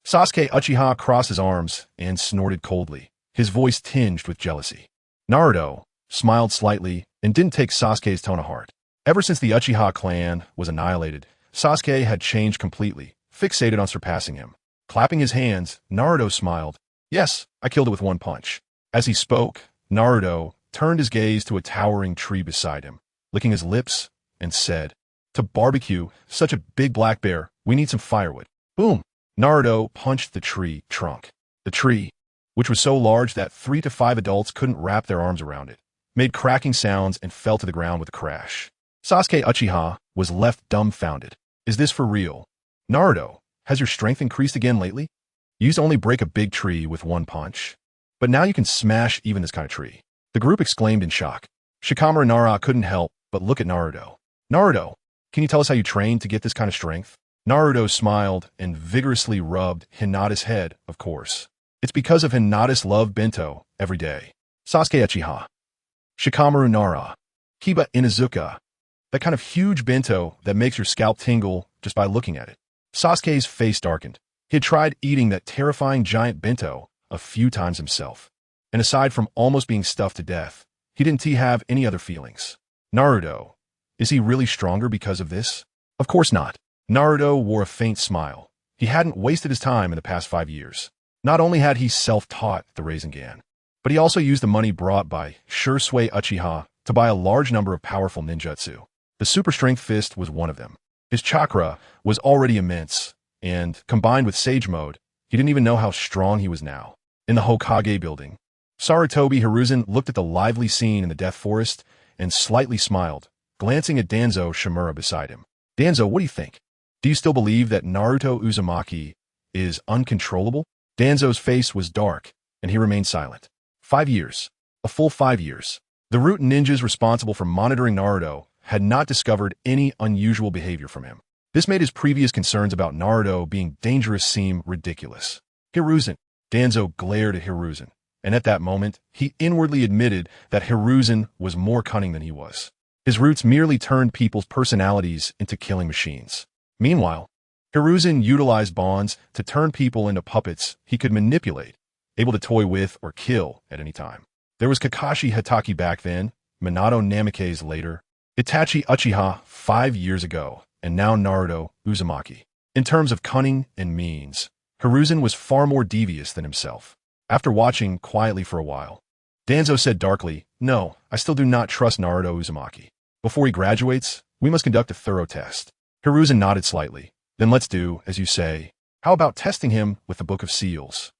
Sasuke Uchiha crossed his arms and snorted coldly, his voice tinged with jealousy. Naruto smiled slightly and didn't take Sasuke's tone to heart. Ever since the Uchiha clan was annihilated, Sasuke had changed completely, fixated on surpassing him. Clapping his hands, Naruto smiled. "Yes, I killed it with one punch." As he spoke, Naruto turned his gaze to a towering tree beside him, licking his lips, and said, "To barbecue such a big black bear, we need some firewood." Boom! Naruto punched the tree trunk. The tree, which was so large that 3 to 5 adults couldn't wrap their arms around it, made cracking sounds and fell to the ground with a crash. Sasuke Uchiha was left dumbfounded. "Is this for real? Naruto, has your strength increased again lately? You used to only break a big tree with one punch, but now you can smash even this kind of tree." The group exclaimed in shock. Shikamaru Nara couldn't help but look at Naruto. "Naruto, can you tell us how you trained to get this kind of strength?" Naruto smiled and vigorously rubbed Hinata's head, of course. "It's because of Hinata's love bento every day." Sasuke Uchiha. Shikamaru Nara. Kiba Inuzuka. That kind of huge bento that makes your scalp tingle just by looking at it. Sasuke's face darkened. He had tried eating that terrifying giant bento a few times himself. And aside from almost being stuffed to death, he didn't have any other feelings. Naruto. Is he really stronger because of this? Of course not. Naruto wore a faint smile. He hadn't wasted his time in the past 5 years. Not only had he self-taught the Rasengan, but he also used the money brought by Shisui Uchiha to buy a large number of powerful ninjutsu. The super strength fist was one of them. His chakra was already immense, and, combined with Sage Mode, he didn't even know how strong he was now. In the Hokage building, Sarutobi Hiruzen looked at the lively scene in the Death Forest and slightly smiled, glancing at Danzo Shimura beside him. "Danzo, what do you think? Do you still believe that Naruto Uzumaki is uncontrollable?" Danzo's face was dark, and he remained silent. 5 years. A full 5 years. The root ninjas responsible for monitoring Naruto had not discovered any unusual behavior from him. This made his previous concerns about Naruto being dangerous seem ridiculous. Hiruzen. Danzo glared at Hiruzen, and at that moment, he inwardly admitted that Hiruzen was more cunning than he was. His roots merely turned people's personalities into killing machines. Meanwhile, Hiruzen utilized bonds to turn people into puppets he could manipulate, able to toy with or kill at any time. There was Kakashi Hatake back then, Minato Namikaze later, Itachi Uchiha 5 years ago, and now Naruto Uzumaki. In terms of cunning and means, Hiruzen was far more devious than himself. After watching quietly for a while, Danzo said darkly, "No, I still do not trust Naruto Uzumaki. Before he graduates, we must conduct a thorough test." Hiruzen nodded slightly. "Then let's do, as you say. How about testing him with the Book of Seals?"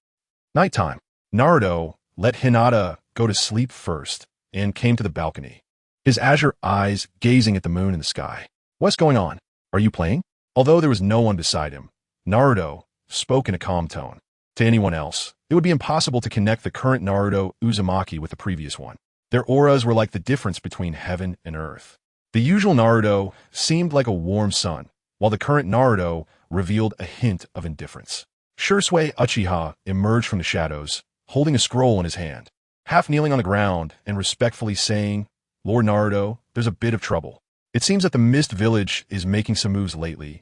Nighttime. Naruto let Hinata go to sleep first and came to the balcony, his azure eyes gazing at the moon in the sky. "What's going on? Are you playing?" Although there was no one beside him, Naruto spoke in a calm tone. To anyone else, it would be impossible to connect the current Naruto Uzumaki with the previous one. Their auras were like the difference between heaven and earth. The usual Naruto seemed like a warm sun, while the current Naruto revealed a hint of indifference. Shisui Uchiha emerged from the shadows, holding a scroll in his hand, half kneeling on the ground and respectfully saying, "Lord Naruto, there's a bit of trouble. It seems that the Mist Village is making some moves lately,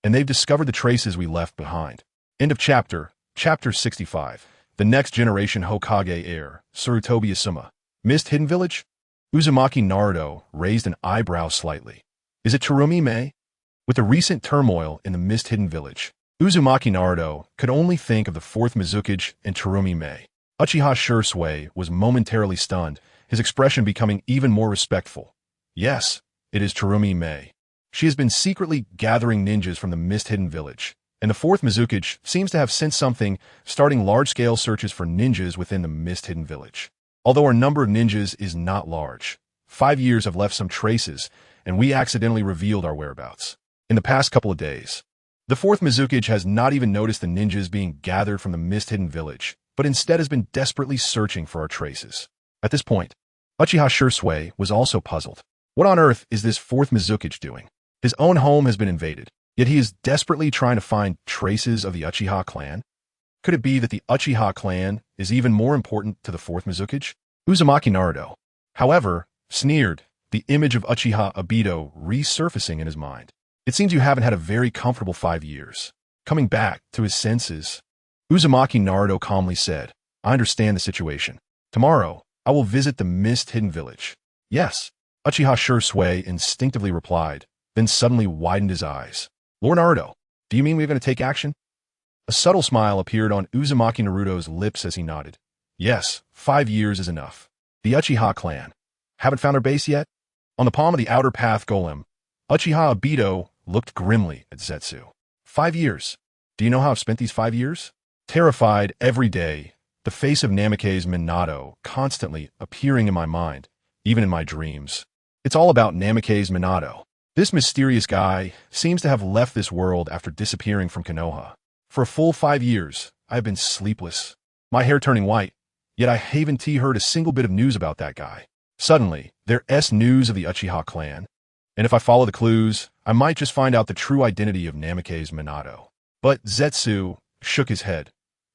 and they've discovered the traces we left behind." End of chapter. Chapter 65. The Next Generation Hokage Heir, Sarutobi Asuma. Mist Hidden Village? Uzumaki Naruto raised an eyebrow slightly. Is it Terumi Mei? With the recent turmoil in the Mist Hidden Village, Uzumaki Naruto could only think of the fourth Mizukage and Terumi Mei. Uchiha Shisui was momentarily stunned, his expression becoming even more respectful. Yes, it is Terumi Mei. She has been secretly gathering ninjas from the Mist Hidden Village, and the fourth Mizukage seems to have sensed something, starting large-scale searches for ninjas within the Mist Hidden Village. Although our number of ninjas is not large, 5 years have left some traces, and we accidentally revealed our whereabouts. In the past couple of days, the fourth Mizukage has not even noticed the ninjas being gathered from the Mist Hidden Village, but instead has been desperately searching for our traces. At this point, Uchiha Shisui was also puzzled. What on earth is this fourth Mizukage doing? His own home has been invaded, yet he is desperately trying to find traces of the Uchiha clan. Could it be that the Uchiha clan is even more important to the fourth Mizukage? Uzumaki Naruto, however, sneered, the image of Uchiha Obito resurfacing in his mind. "It seems you haven't had a very comfortable 5 years." Coming back to his senses, Uzumaki Naruto calmly said, "I understand the situation. Tomorrow, I will visit the Mist Hidden Village." "Yes," Uchiha Shisui instinctively replied, then suddenly widened his eyes. "Lord Naruto, do you mean we're going to take action?" A subtle smile appeared on Uzumaki Naruto's lips as he nodded. "Yes, 5 years is enough. The Uchiha clan. Haven't found our base yet?" On the palm of the outer path golem, Uchiha Obito looked grimly at Zetsu. 5 years. Do you know how I've spent these 5 years? Terrified every day, the face of Namikaze Minato constantly appearing in my mind, even in my dreams. It's all about Namikaze Minato. This mysterious guy seems to have left this world after disappearing from Konoha. For a full 5 years, I have been sleepless, my hair turning white, yet I haven't heard a single bit of news about that guy. Suddenly, there's news of the Uchiha clan, and if I follow the clues, I might just find out the true identity of Namikaze Minato. But Zetsu shook his head.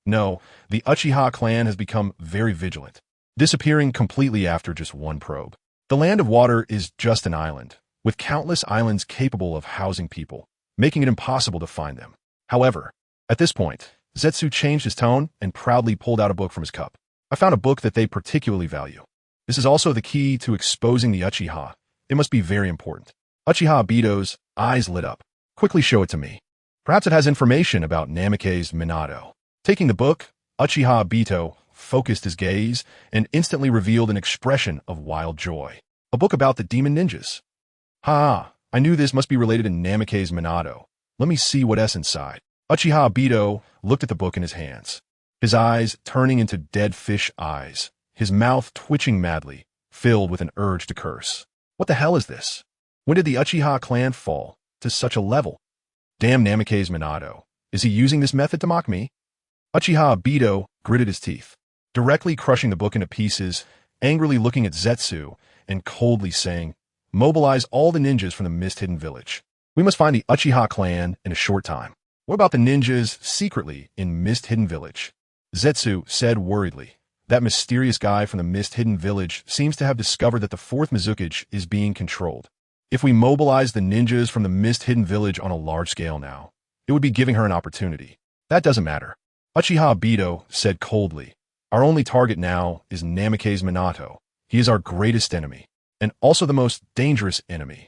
No, the Uchiha clan has become very vigilant, disappearing completely after just one probe. The Land of Water is just an island, with countless islands capable of housing people, making it impossible to find them. However, at this point, Zetsu changed his tone and proudly pulled out a book from his cup. "I found a book that they particularly value. This is also the key to exposing the Uchiha. It must be very important." Uchiha Obito's eyes lit up. "Quickly show it to me. Perhaps it has information about Namikaze Minato." Taking the book, Uchiha Obito focused his gaze and instantly revealed an expression of wild joy. "A book about the demon ninjas. Ha! I knew this must be related to Namikaze Minato. Let me see what's inside." Uchiha Obito looked at the book in his hands, his eyes turning into dead fish eyes, his mouth twitching madly, filled with an urge to curse. What the hell is this? When did the Uchiha clan fall to such a level? Damn Namikaze Minato. Is he using this method to mock me? Uchiha Obito gritted his teeth, directly crushing the book into pieces, angrily looking at Zetsu, and coldly saying, "Mobilize all the ninjas from the Mist Hidden Village." We must find the Uchiha clan in a short time. What about the ninjas secretly in Mist Hidden Village? Zetsu said worriedly. That mysterious guy from the Mist Hidden Village seems to have discovered that the fourth Mizukage is being controlled. If we mobilize the ninjas from the Mist Hidden Village on a large scale now, it would be giving her an opportunity. That doesn't matter. Uchiha Obito said coldly. Our only target now is Namake's Minato. He is our greatest enemy, and also the most dangerous enemy.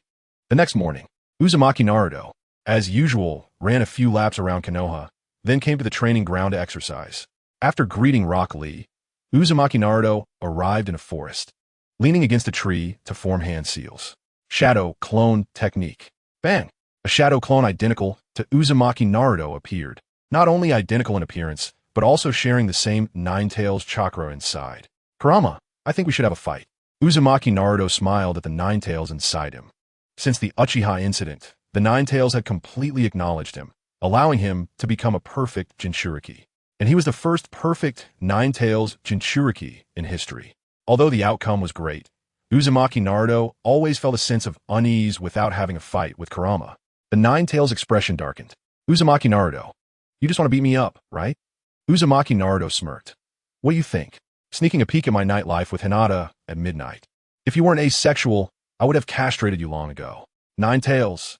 The next morning, Uzumaki Naruto, as usual, ran a few laps around Konoha, then came to the training ground to exercise. After greeting Rock Lee, Uzumaki Naruto arrived in a forest, leaning against a tree to form hand seals. Shadow clone technique. Bang! A shadow clone identical to Uzumaki Naruto appeared. Not only identical in appearance, but also sharing the same Nine-Tails chakra inside. Kurama, I think we should have a fight. Uzumaki Naruto smiled at the Nine-Tails inside him. Since the Uchiha incident, the Nine-Tails had completely acknowledged him, allowing him to become a perfect Jinchuriki. And he was the first perfect Nine-Tails Jinchuriki in history. Although the outcome was great, Uzumaki Naruto always felt a sense of unease without having a fight with Kurama. The Nine-Tails expression darkened. Uzumaki Naruto, you just want to beat me up, right? Uzumaki Naruto smirked. What do you think? Sneaking a peek at my nightlife with Hinata at midnight. If you weren't asexual, I would have castrated you long ago. Nine-Tails.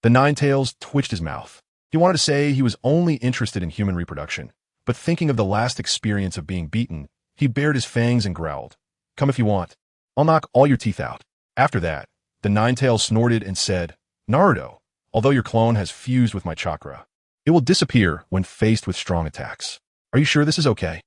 The Nine-Tails twitched his mouth. He wanted to say he was only interested in human reproduction, but thinking of the last experience of being beaten, he bared his fangs and growled. Come if you want. I'll knock all your teeth out. After that, the Nine-Tails snorted and said, Naruto, although your clone has fused with my chakra, it will disappear when faced with strong attacks. Are you sure this is okay?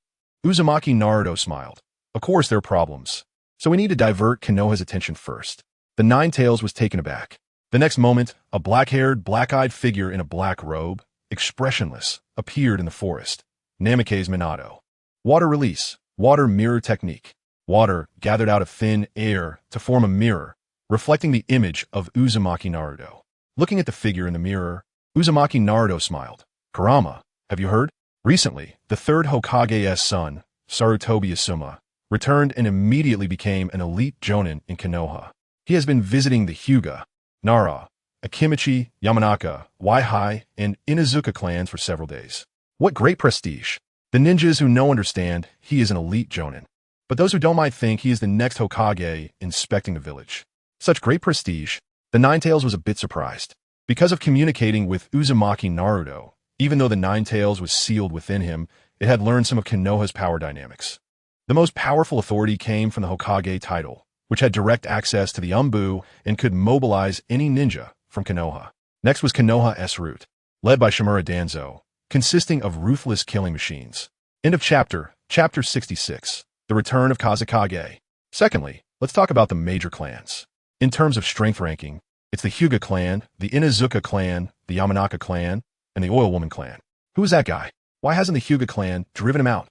Uzumaki Naruto smiled. Of course there are problems, so we need to divert Konoha's attention first. The Nine-Tails was taken aback. The next moment, a black-haired, black-eyed figure in a black robe, expressionless, appeared in the forest. Namake's Minato. Water release, water mirror technique. Water gathered out of thin air to form a mirror, reflecting the image of Uzumaki Naruto. Looking at the figure in the mirror, Uzumaki Naruto smiled. Kurama, have you heard? Recently, the third Hokage's son, Sarutobi Asuma, returned and immediately became an elite jonin in Konoha. He has been visiting the Huga, Nara, Akimichi, Yamanaka, Waihai, and Inazuka clans for several days. What great prestige! The ninjas who know understand he is an elite jonin. But those who don't might think he is the next Hokage inspecting the village. Such great prestige, the Nine-Tails was a bit surprised. Because of communicating with Uzumaki Naruto, even though the Nine-Tails was sealed within him, it had learned some of Konoha's power dynamics. The most powerful authority came from the Hokage title, which had direct access to the Umbu and could mobilize any ninja from Konoha. Next was Konoha's route, led by Shimura Danzo, consisting of ruthless killing machines. End of chapter 66. The return of Kazekage. Secondly, let's talk about the major clans. In terms of strength ranking, it's the Huga clan, the Inazuka clan, the Yamanaka clan, and the Oil Woman clan. Who is that guy? Why hasn't the Huga clan driven him out?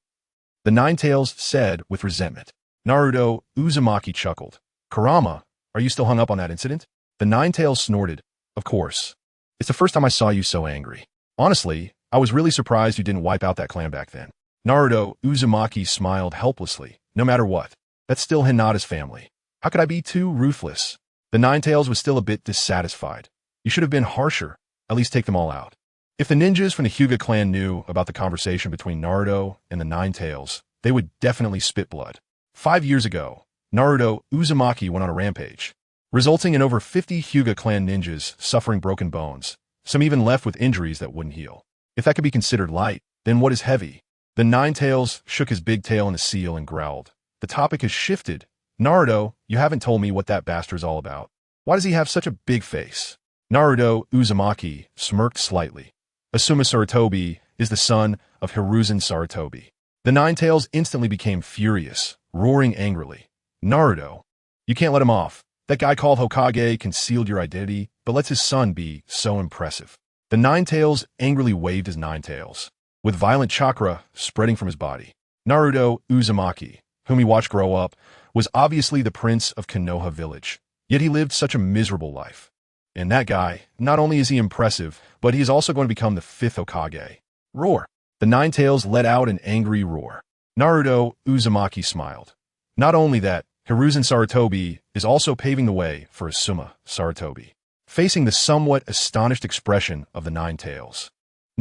The Nine-Tails said with resentment. Naruto Uzumaki chuckled. Kurama, are you still hung up on that incident? The Nine-Tails snorted. Of course. It's the first time I saw you so angry. Honestly, I was really surprised you didn't wipe out that clan back then. Naruto Uzumaki smiled helplessly. No matter what, that's still Hinata's family. How could I be too ruthless? The Nine-Tails was still a bit dissatisfied. You should have been harsher. At least take them all out. If the ninjas from the Huga clan knew about the conversation between Naruto and the Nine-Tails, they would definitely spit blood. 5 years ago, Naruto Uzumaki went on a rampage, resulting in over 50 Huga clan ninjas suffering broken bones, some even left with injuries that wouldn't heal. If that could be considered light, then what is heavy? The Nine-Tails shook his big tail in a seal and growled. The topic has shifted. Naruto, you haven't told me what that bastard's all about. Why does he have such a big face? Naruto Uzumaki smirked slightly. Asuma Sarutobi is the son of Hiruzen Sarutobi. The Nine-Tails instantly became furious, roaring angrily. Naruto, you can't let him off. That guy called Hokage concealed your identity, but lets his son be so impressive. The Nine-Tails angrily waved his nine tails, with violent chakra spreading from his body. Naruto Uzumaki, whom he watched grow up, was obviously the prince of Konoha village, yet he lived such a miserable life. And that guy, not only is he impressive, but he is also going to become the 5th Hokage. Roar! The Nine-Tails let out an angry roar. Naruto Uzumaki smiled. Not only that, Hiruzen Sarutobi is also paving the way for Asuma Sarutobi. facing the somewhat astonished expression of the Nine Tails.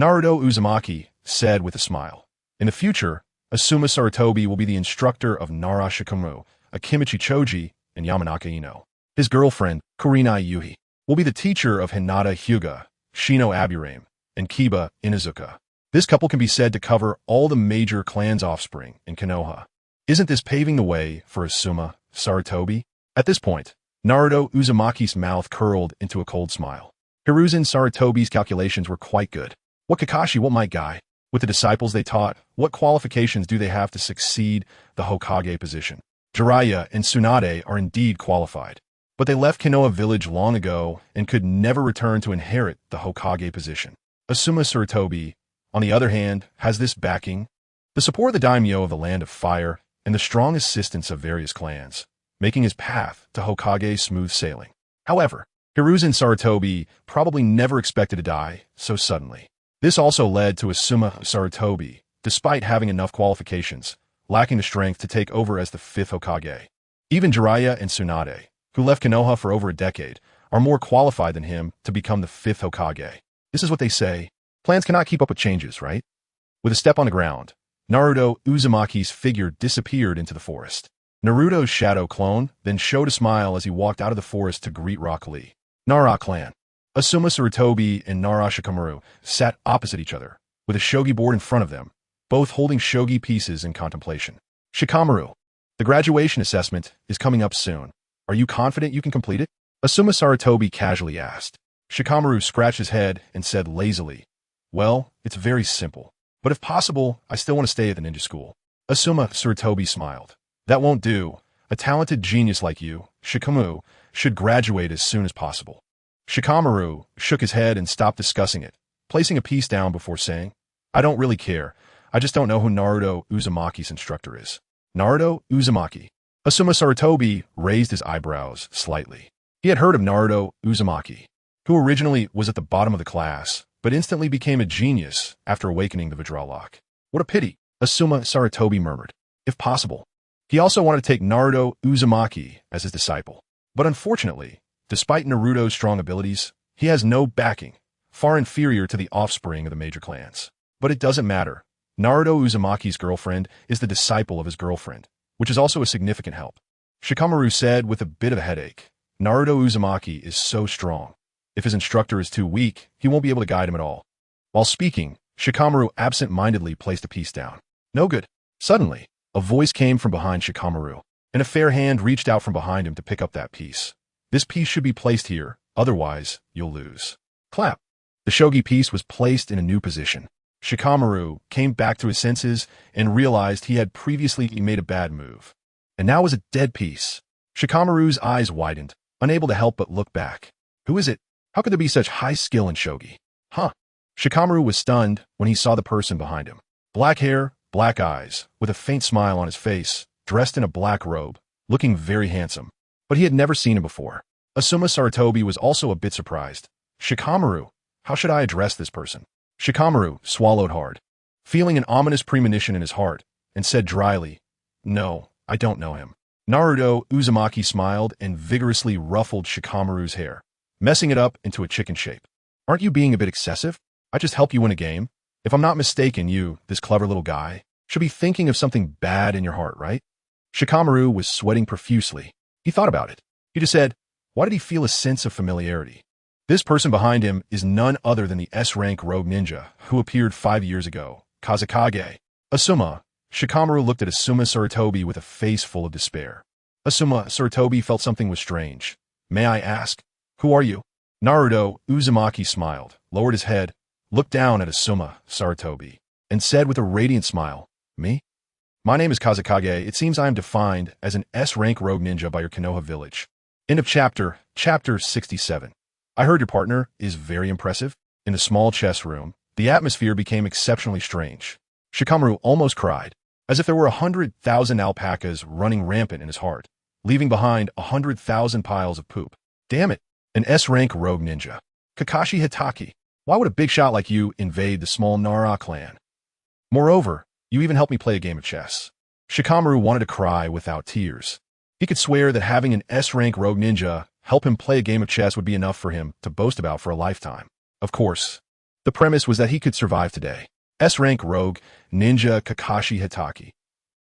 Naruto Uzumaki said with a smile, "In the future, Asuma Sarutobi will be the instructor of Nara Shikamaru, Akimichi Choji, and Yamanaka Ino. His girlfriend, Kurenai Yuhi, will be the teacher of Hinata Huga, Shino Aburame, and Kiba Inuzuka. This couple can be said to cover all the major clan's offspring in Konoha. Isn't this paving the way for Asuma Sarutobi?" At this point, Naruto Uzumaki's mouth curled into a cold smile. Hiruzen Sarutobi's calculations were quite good. What Kakashi, what my guy? With the disciples they taught, what qualifications do they have to succeed the Hokage position? Jiraiya and Tsunade are indeed qualified, but they left Konoha village long ago and could never return to inherit the Hokage position. Asuma Sarutobi, on the other hand, has this backing, the support of the daimyo of the Land of Fire, and the strong assistance of various clans, making his path to Hokage smooth sailing. However, Hiruzen Sarutobi probably never expected to die so suddenly. This also led to Asuma Sarutobi, despite having enough qualifications, lacking the strength to take over as the 5th Hokage. Even Jiraiya and Tsunade, who left Konoha for over a decade, are more qualified than him to become the 5th Hokage. This is what they say. Plans cannot keep up with changes, right? With a step on the ground, Naruto Uzumaki's figure disappeared into the forest. Naruto's shadow clone then showed a smile as he walked out of the forest to greet Rock Lee. Nara clan. Asuma Sarutobi and Nara Shikamaru sat opposite each other, with a shogi board in front of them, both holding shogi pieces in contemplation. Shikamaru, the graduation assessment is coming up soon. Are you confident you can complete it? Asuma Sarutobi casually asked. Shikamaru scratched his head and said lazily, "Well, it's very simple. But if possible, I still want to stay at the ninja school." Asuma Sarutobi smiled. "That won't do. A talented genius like you, Shikamaru, should graduate as soon as possible." Shikamaru shook his head and stopped discussing it, placing a piece down before saying, "I don't really care. I just don't know who Naruto Uzumaki's instructor is." Naruto Uzumaki. Asuma Sarutobi raised his eyebrows slightly. He had heard of Naruto Uzumaki, who originally was at the bottom of the class, but instantly became a genius after awakening the Vajralock. What a pity, Asuma Sarutobi murmured. If possible. He also wanted to take Naruto Uzumaki as his disciple. But unfortunately, despite Naruto's strong abilities, he has no backing, far inferior to the offspring of the major clans. But it doesn't matter. Naruto Uzumaki's girlfriend is the disciple of his girlfriend, which is also a significant help. Shikamaru said with a bit of a headache, Naruto Uzumaki is so strong. If his instructor is too weak, he won't be able to guide him at all. While speaking, Shikamaru absent-mindedly placed a piece down. No good. Suddenly, a voice came from behind Shikamaru, and a fair hand reached out from behind him to pick up that piece. This piece should be placed here, otherwise you'll lose. Clap. The shogi piece was placed in a new position. Shikamaru came back to his senses and realized he had previously made a bad move. And now was a dead piece. Shikamaru's eyes widened, unable to help but look back. Who is it? How could there be such high skill in shogi? Huh. Shikamaru was stunned when he saw the person behind him. Black hair, black eyes, with a faint smile on his face, dressed in a black robe, looking very handsome. But he had never seen him before. Asuma Sarutobi was also a bit surprised. Shikamaru, how should I address this person? Shikamaru swallowed hard, feeling an ominous premonition in his heart, and said dryly, "No, I don't know him." Naruto Uzumaki smiled and vigorously ruffled Shikamaru's hair, messing it up into a chicken shape. "Aren't you being a bit excessive? I just help you win a game. If I'm not mistaken, you, this clever little guy, should be thinking of something bad in your heart, right?" Shikamaru was sweating profusely. He thought about it. He just said, why did he feel a sense of familiarity? This person behind him is none other than the S-rank rogue ninja who appeared 5 years ago, Kazekage. Asuma. Shikamaru looked at Asuma Sarutobi with a face full of despair. Asuma Sarutobi felt something was strange. "May I ask, who are you?" Naruto Uzumaki smiled, lowered his head, looked down at Asuma Sarutobi, and said with a radiant smile, "Me? My name is Kazekage. It seems I am defined as an S-rank rogue ninja by your Konoha village." End of chapter. Chapter 67. I heard your partner is very impressive. In the small chess room, the atmosphere became exceptionally strange. Shikamaru almost cried, as if there were 100,000 alpacas running rampant in his heart, leaving behind 100,000 piles of poop. Damn it, an S-rank rogue ninja. Kakashi Hitaki, why would a big shot like you invade the small Nara clan? Moreover, you even helped me play a game of chess. Shikamaru wanted to cry without tears. He could swear that having an S-rank rogue ninja help him play a game of chess would be enough for him to boast about for a lifetime. Of course, the premise was that he could survive today. S-rank rogue, ninja Kakashi Hitaki.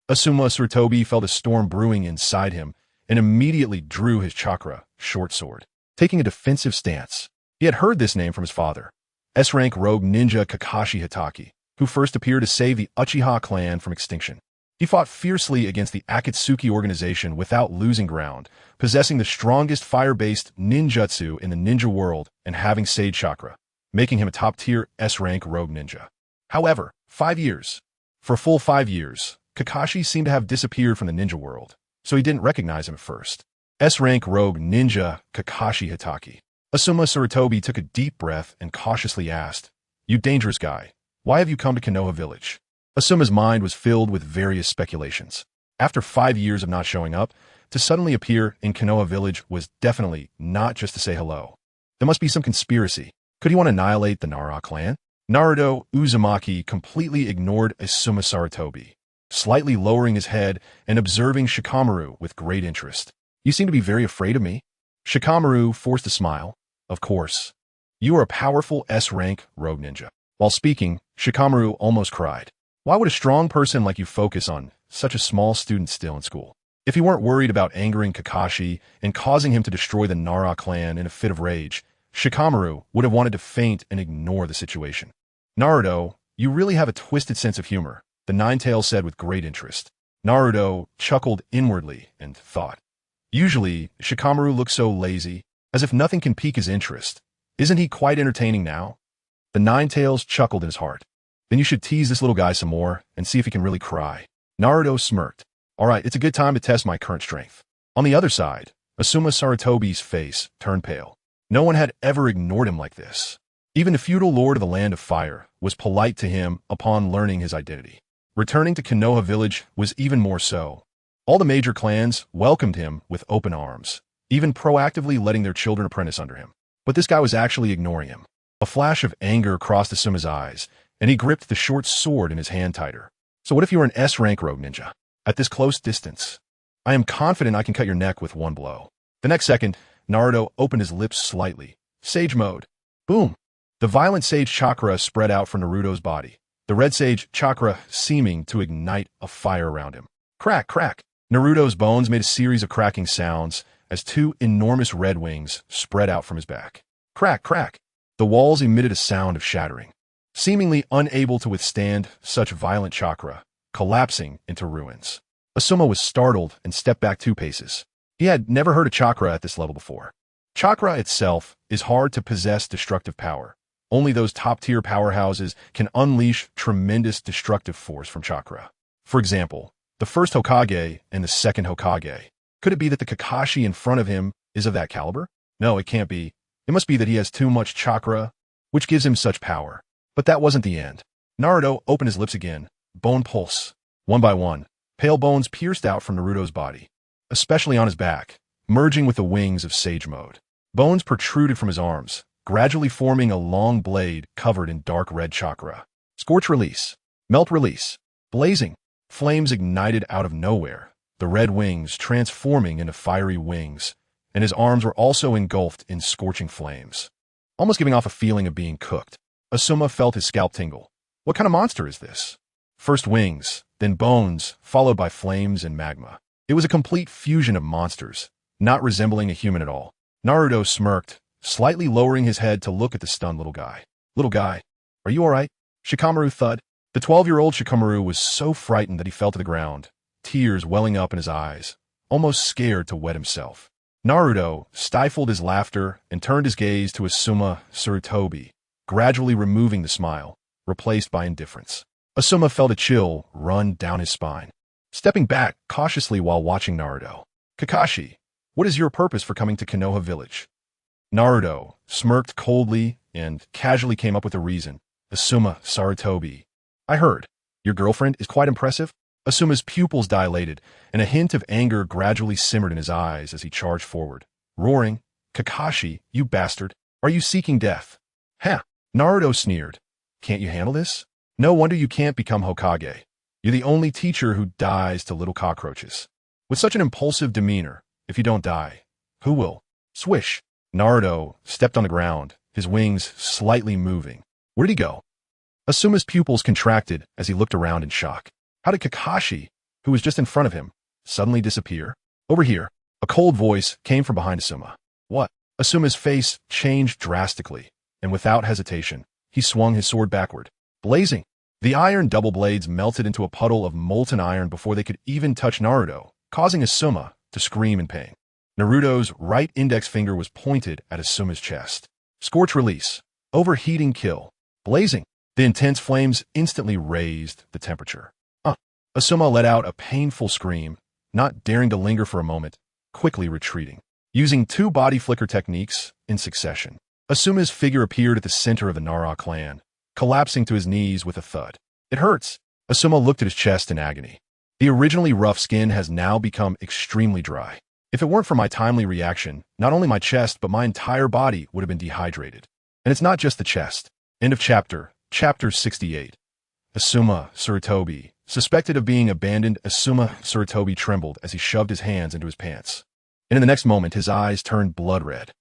Asuma Sarutobi felt a storm brewing inside him and immediately drew his chakra short sword, taking a defensive stance. He had heard this name from his father, S-rank rogue ninja Kakashi Hitaki, who first appeared to save the Uchiha clan from extinction. He fought fiercely against the Akatsuki organization without losing ground, possessing the strongest fire-based ninjutsu in the ninja world and having Sage Chakra, making him a top-tier S-rank rogue ninja. However, 5 years. For a full 5 years, Kakashi seemed to have disappeared from the ninja world, so he didn't recognize him at first. S-rank rogue ninja Kakashi Hitaki. Asuma Sarutobi took a deep breath and cautiously asked, "You dangerous guy, why have you come to Konoha village?" Asuma's mind was filled with various speculations. After 5 years of not showing up, to suddenly appear in Konoha village was definitely not just to say hello. There must be some conspiracy. Could he want to annihilate the Nara clan? Naruto Uzumaki completely ignored Asuma Sarutobi, slightly lowering his head and observing Shikamaru with great interest. "You seem to be very afraid of me?" Shikamaru forced a smile. "Of course. You are a powerful S-rank rogue ninja." While speaking, Shikamaru almost cried. Why would a strong person like you focus on such a small student still in school? If he weren't worried about angering Kakashi and causing him to destroy the Nara clan in a fit of rage, Shikamaru would have wanted to faint and ignore the situation. "Naruto, you really have a twisted sense of humor," the Ninetales said with great interest. Naruto chuckled inwardly and thought, "Usually, Shikamaru looks so lazy, as if nothing can pique his interest. Isn't he quite entertaining now?" The Ninetales chuckled in his heart. "Then you should tease this little guy some more and see if he can really cry." Naruto smirked. "All right, it's a good time to test my current strength." On the other side, Asuma Sarutobi's face turned pale. No one had ever ignored him like this. Even the feudal lord of the Land of Fire was polite to him upon learning his identity. Returning to Konoha village was even more so. All the major clans welcomed him with open arms, even proactively letting their children apprentice under him. But this guy was actually ignoring him. A flash of anger crossed Asuma's eyes, and he gripped the short sword in his hand tighter. "So what if you were an S-rank rogue ninja? At this close distance, I am confident I can cut your neck with one blow." The next second, Naruto opened his lips slightly. Sage mode. Boom! The violent Sage Chakra spread out from Naruto's body, the red Sage Chakra seeming to ignite a fire around him. Crack, crack! Naruto's bones made a series of cracking sounds as 2 enormous red wings spread out from his back. Crack, crack! The walls emitted a sound of shattering. Seemingly unable to withstand such violent chakra, collapsing into ruins. Asuma was startled and stepped back 2 paces. He had never heard of chakra at this level before. Chakra itself is hard to possess destructive power. Only those top-tier powerhouses can unleash tremendous destructive force from chakra. For example, the first Hokage and the second Hokage. Could it be that the Kakashi in front of him is of that caliber? No, it can't be. It must be that he has too much chakra, which gives him such power. But that wasn't the end. Naruto opened his lips again. Bone pulse. One by one, pale bones pierced out from Naruto's body, especially on his back, merging with the wings of Sage mode. Bones protruded from his arms, gradually forming a long blade covered in dark red chakra. Scorch release. Melt release. Blazing. Flames ignited out of nowhere, the red wings transforming into fiery wings, and his arms were also engulfed in scorching flames, almost giving off a feeling of being cooked. Asuma felt his scalp tingle. What kind of monster is this? First wings, then bones, followed by flames and magma. It was a complete fusion of monsters, not resembling a human at all. Naruto smirked, slightly lowering his head to look at the stunned little guy. "Little guy, are you all right?" Shikamaru thud. The 12-year-old Shikamaru was so frightened that he fell to the ground, tears welling up in his eyes, almost scared to wet himself. Naruto stifled his laughter and turned his gaze to Asuma Sarutobi, gradually removing the smile, replaced by indifference. Asuma felt a chill run down his spine, stepping back cautiously while watching Naruto. "Kakashi, what is your purpose for coming to Konoha village?" Naruto smirked coldly and casually came up with a reason. "Asuma Sarutobi, I heard. Your girlfriend is quite impressive?" Asuma's pupils dilated, and a hint of anger gradually simmered in his eyes as he charged forward, roaring, "Kakashi, you bastard! Are you seeking death?" "Huh!" Naruto sneered. "Can't you handle this? No wonder you can't become Hokage. You're the only teacher who dies to little cockroaches. With such an impulsive demeanor, if you don't die, who will?" Swish! Naruto stepped on the ground, his wings slightly moving. Where'd he go? Asuma's pupils contracted as he looked around in shock. How did Kakashi, who was just in front of him, suddenly disappear? Over here, a cold voice came from behind Asuma. What? Asuma's face changed drastically, and without hesitation, he swung his sword backward. Blazing! The iron double blades melted into a puddle of molten iron before they could even touch Naruto, causing Asuma to scream in pain. Naruto's right index finger was pointed at Asuma's chest. Scorch release. Overheating kill. Blazing. The intense flames instantly raised the temperature. Asuma let out a painful scream, not daring to linger for a moment, quickly retreating. Using 2 body flicker techniques in succession, Asuma's figure appeared at the center of the Nara clan, collapsing to his knees with a thud. It hurts. Asuma looked at his chest in agony. The originally rough skin has now become extremely dry. If it weren't for my timely reaction, not only my chest but my entire body would have been dehydrated. And it's not just the chest. End of chapter. Chapter 68. Asuma Sarutobi. Suspected of being abandoned, Asuma Sarutobi trembled as he shoved his hands into his pants. And in the next moment, his eyes turned blood red.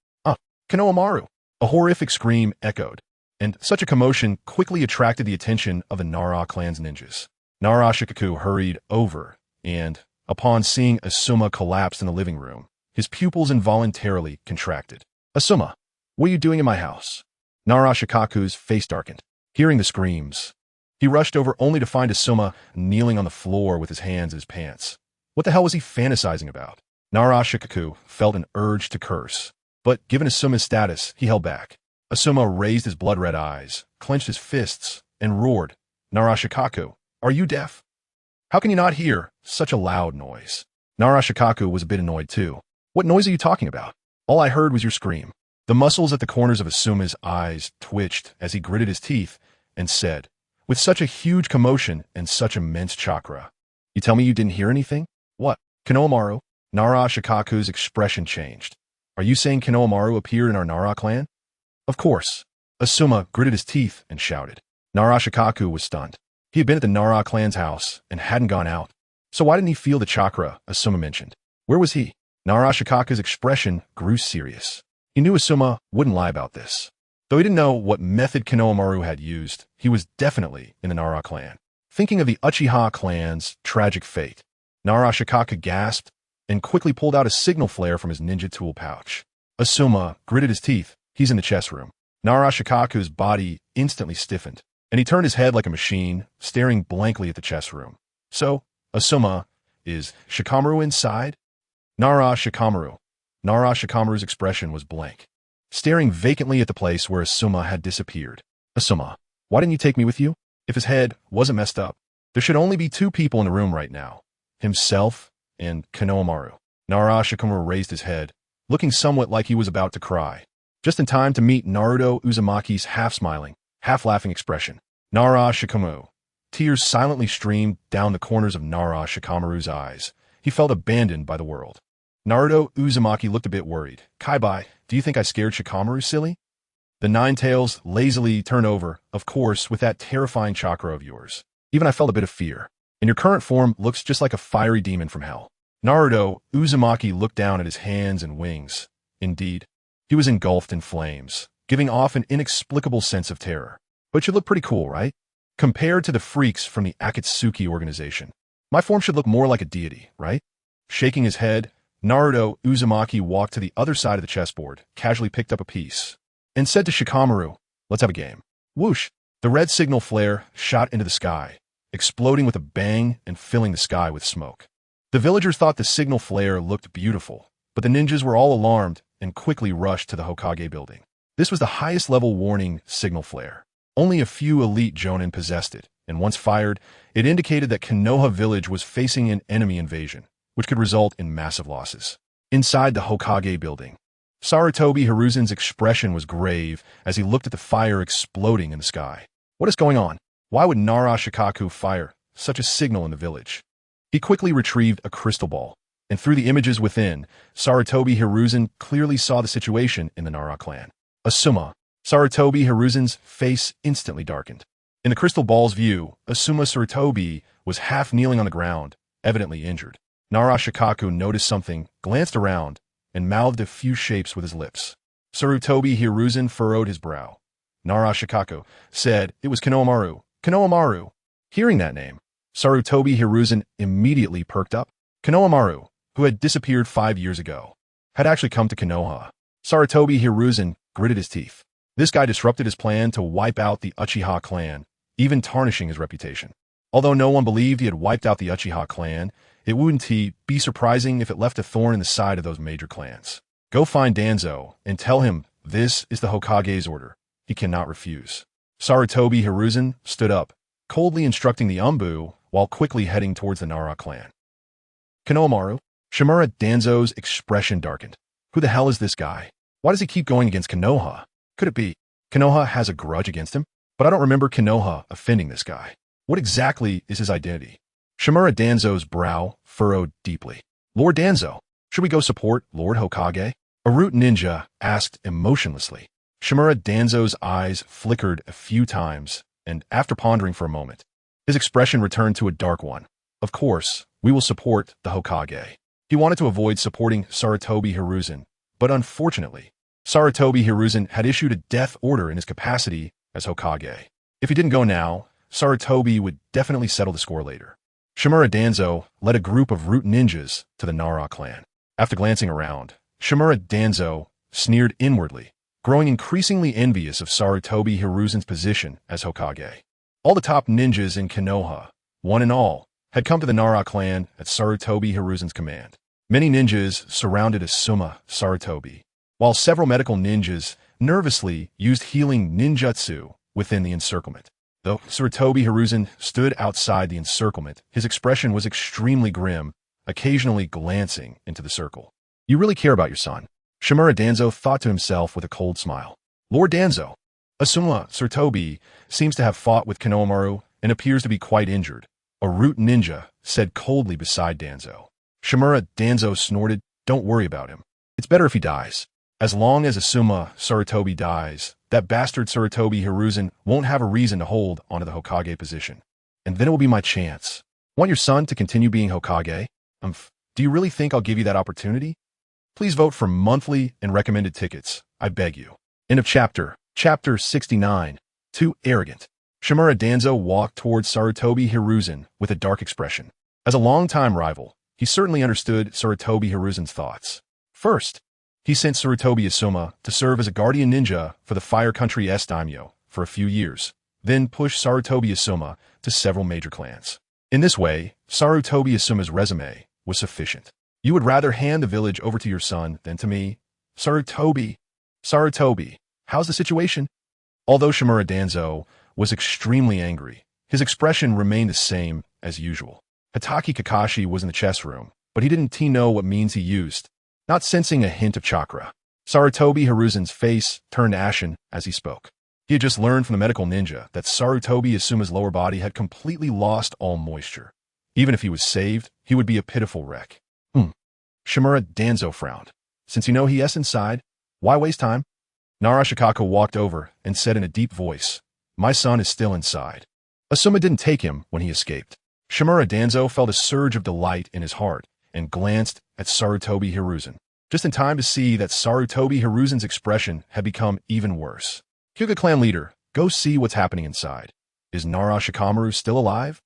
Konohamaru! A horrific scream echoed, and such a commotion quickly attracted the attention of the Nara clan's ninjas. Nara Shikaku hurried over, and, upon seeing Asuma collapse in the living room, his pupils involuntarily contracted. Asuma, what are you doing in my house? Nara Shikaku's face darkened. Hearing the screams, he rushed over only to find Asuma kneeling on the floor with his hands in his pants. What the hell was he fantasizing about? Nara Shikaku felt an urge to curse, but given Asuma's status, he held back. Asuma raised his blood-red eyes, clenched his fists, and roared, Nara Shikaku, are you deaf? How can you not hear such a loud noise? Nara Shikaku was a bit annoyed too. What noise are you talking about? All I heard was your scream. The muscles at the corners of Asuma's eyes twitched as he gritted his teeth and said, with such a huge commotion and such immense chakra. You tell me you didn't hear anything? What? Konohamaru? Nara Shikaku's expression changed. Are you saying Konohamaru appeared in our Nara clan? Of course. Asuma gritted his teeth and shouted. Nara Shikaku was stunned. He had been at the Nara clan's house and hadn't gone out. So why didn't he feel the chakra Asuma mentioned? Where was he? Nara Shikaku's expression grew serious. He knew Asuma wouldn't lie about this. Though he didn't know what method Konohamaru had used, he was definitely in the Nara clan. Thinking of the Uchiha clan's tragic fate, Nara Shikaku gasped and quickly pulled out a signal flare from his ninja tool pouch. Asuma gritted his teeth. He's in the chess room. Nara Shikaku's body instantly stiffened, and he turned his head like a machine, staring blankly at the chess room. So, Asuma, is Shikamaru inside? Nara Shikamaru. Nara Shikamaru's expression was blank, staring vacantly at the place where Asuma had disappeared. Asuma, why didn't you take me with you? If his head wasn't messed up, there should only be 2 people in the room right now. Himself and Konohamaru. Nara Shikamaru raised his head, looking somewhat like he was about to cry, just in time to meet Naruto Uzumaki's half-smiling, half-laughing expression. Nara Shikamaru. Tears silently streamed down the corners of Nara Shikamaru's eyes. He felt abandoned by the world. Naruto Uzumaki looked a bit worried. Kaibai, do you think I scared Shikamaru, silly? The 9 tails lazily turned over, of course, with that terrifying chakra of yours. Even I felt a bit of fear. And your current form looks just like a fiery demon from hell. Naruto Uzumaki looked down at his hands and wings. Indeed, he was engulfed in flames, giving off an inexplicable sense of terror. But you look pretty cool, right? Compared to the freaks from the Akatsuki organization. My form should look more like a deity, right? Shaking his head, Naruto Uzumaki walked to the other side of the chessboard, casually picked up a piece, and said to Shikamaru, let's have a game. Whoosh! The red signal flare shot into the sky, exploding with a bang and filling the sky with smoke. The villagers thought the signal flare looked beautiful, but the ninjas were all alarmed and quickly rushed to the Hokage building. This was the highest level warning signal flare. Only a few elite jonin possessed it, and once fired, it indicated that Konoha village was facing an enemy invasion, which could result in massive losses. Inside the Hokage building, Sarutobi Hiruzen's expression was grave as he looked at the fire exploding in the sky. What is going on? Why would Nara Shikaku fire such a signal in the village? He quickly retrieved a crystal ball, and through the images within, Sarutobi Hiruzen clearly saw the situation in the Nara clan. Asuma. Sarutobi Hiruzen's face instantly darkened. In the crystal ball's view, Asuma Sarutobi was half kneeling on the ground, evidently injured. Nara Shikaku noticed something, glanced around, and mouthed a few shapes with his lips. Sarutobi Hiruzen furrowed his brow. Narashikaku said it was Konohamaru. Konohamaru. Hearing that name, Sarutobi Hiruzen immediately perked up. Konohamaru, who had disappeared 5 years ago, had actually come to Konoha. Sarutobi Hiruzen gritted his teeth. This guy disrupted his plan to wipe out the Uchiha clan, even tarnishing his reputation. Although no one believed he had wiped out the Uchiha clan, it wouldn't be surprising if it left a thorn in the side of those major clans. Go find Danzo and tell him this is the Hokage's order. He cannot refuse. Sarutobi Hiruzen stood up, coldly instructing the Umbu while quickly heading towards the Nara clan. Konohamaru? Shimura Danzo's expression darkened. Who the hell is this guy? Why does he keep going against Konoha? Could it be Konoha has a grudge against him? But I don't remember Konoha offending this guy. What exactly is his identity? Shimura Danzo's brow furrowed deeply. Lord Danzo, should we go support Lord Hokage? A root ninja asked emotionlessly. Shimura Danzo's eyes flickered a few times, and after pondering for a moment, his expression returned to a dark one. Of course, we will support the Hokage. He wanted to avoid supporting Sarutobi Hiruzen, but unfortunately, Sarutobi Hiruzen had issued a death order in his capacity as Hokage. If he didn't go now, Sarutobi would definitely settle the score later. Shimura Danzo led a group of root ninjas to the Nara clan. After glancing around, Shimura Danzo sneered inwardly, growing increasingly envious of Sarutobi Hiruzen's position as Hokage. All the top ninjas in Konoha, one and all, had come to the Nara clan at Sarutobi Hiruzen's command. Many ninjas surrounded Asuma Sarutobi, while several medical ninjas nervously used healing ninjutsu within the encirclement. Though Sarutobi Hiruzen stood outside the encirclement, his expression was extremely grim, occasionally glancing into the circle. You really care about your son? Shimura Danzo thought to himself with a cold smile. Lord Danzo, Asuma Sarutobi seems to have fought with Konohamaru and appears to be quite injured. A root ninja said coldly beside Danzo. Shimura Danzo snorted, don't worry about him. It's better if he dies. As long as Asuma Sarutobi dies, that bastard Sarutobi Hiruzen won't have a reason to hold onto the Hokage position. And then it will be my chance. Want your son to continue being Hokage? Do you really think I'll give you that opportunity? Please vote for monthly and recommended tickets. I beg you. End of chapter. Chapter 69. Too arrogant. Shimura Danzo walked towards Sarutobi Hiruzen with a dark expression. As a longtime rival, he certainly understood Sarutobi Hiruzen's thoughts. First, he sent Sarutobi Asuma to serve as a guardian ninja for the Fire Country S daimyo for a few years, then pushed Sarutobi Asuma to several major clans. In this way, Sarutobi Asuma's resume was sufficient. You would rather hand the village over to your son than to me? Sarutobi, how's the situation? Although Shimura Danzo was extremely angry, his expression remained the same as usual. Hitaki Kakashi was in the chess room, but he didn't know what means he used, not sensing a hint of chakra. Sarutobi Hiruzen's face turned ashen as he spoke. He had just learned from the medical ninja that Sarutobi Asuma's lower body had completely lost all moisture. Even if he was saved, he would be a pitiful wreck. Shimura Danzo frowned. Since you know he is inside, why waste time? Narashikaku walked over and said in a deep voice, my son is still inside. Asuma didn't take him when he escaped. Shimura Danzo felt a surge of delight in his heart and glanced at Sarutobi Hiruzen, just in time to see that Sarutobi Hiruzen's expression had become even worse. Huga clan leader, go see what's happening inside. Is Narashikamaru still alive?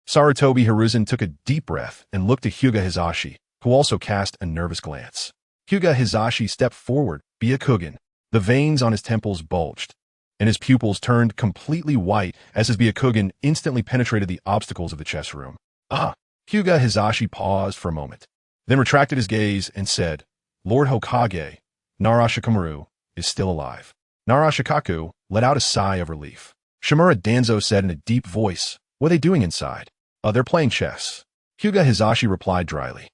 Sarutobi Hiruzen took a deep breath and looked at Huga Hizashi, who also cast a nervous glance. Huga Hizashi stepped forward, Byakugan. The veins on his temples bulged, and his pupils turned completely white as his Byakugan instantly penetrated the obstacles of the chess room. Huga Hizashi paused for a moment, then retracted his gaze and said, Lord Hokage, Narashikamaru, is still alive. Narashikaku let out a sigh of relief. Shimura Danzo said in a deep voice, what are they doing inside? They're playing chess. Huga Hizashi replied dryly.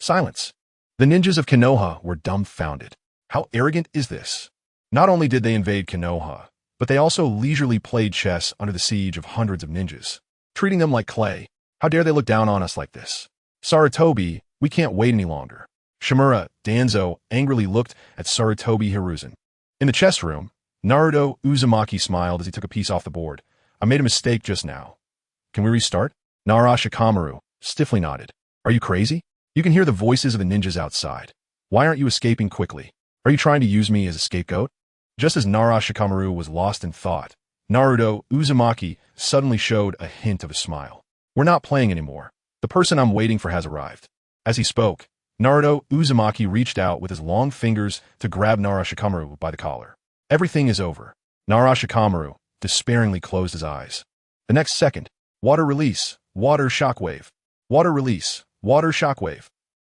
Silence. The ninjas of Konoha were dumbfounded. How arrogant is this? Not only did they invade Konoha, but they also leisurely played chess under the siege of hundreds of ninjas, treating them like clay. How dare they look down on us like this? Sarutobi, we can't wait any longer. Shimura Danzo angrily looked at Sarutobi Hiruzen. In the chess room, Naruto Uzumaki smiled as he took a piece off the board. I made a mistake just now. Can we restart? Narashikamaru stiffly nodded. Are you crazy? You can hear the voices of the ninjas outside. Why aren't you escaping quickly? Are you trying to use me as a scapegoat? Just as Nara Shikamaru was lost in thought, Naruto Uzumaki suddenly showed a hint of a smile. We're not playing anymore. The person I'm waiting for has arrived. As he spoke, Naruto Uzumaki reached out with his long fingers to grab Nara Shikamaru by the collar. Everything is over. Nara Shikamaru despairingly closed his eyes. The next second, water release, water shockwave. Water release, water shockwave.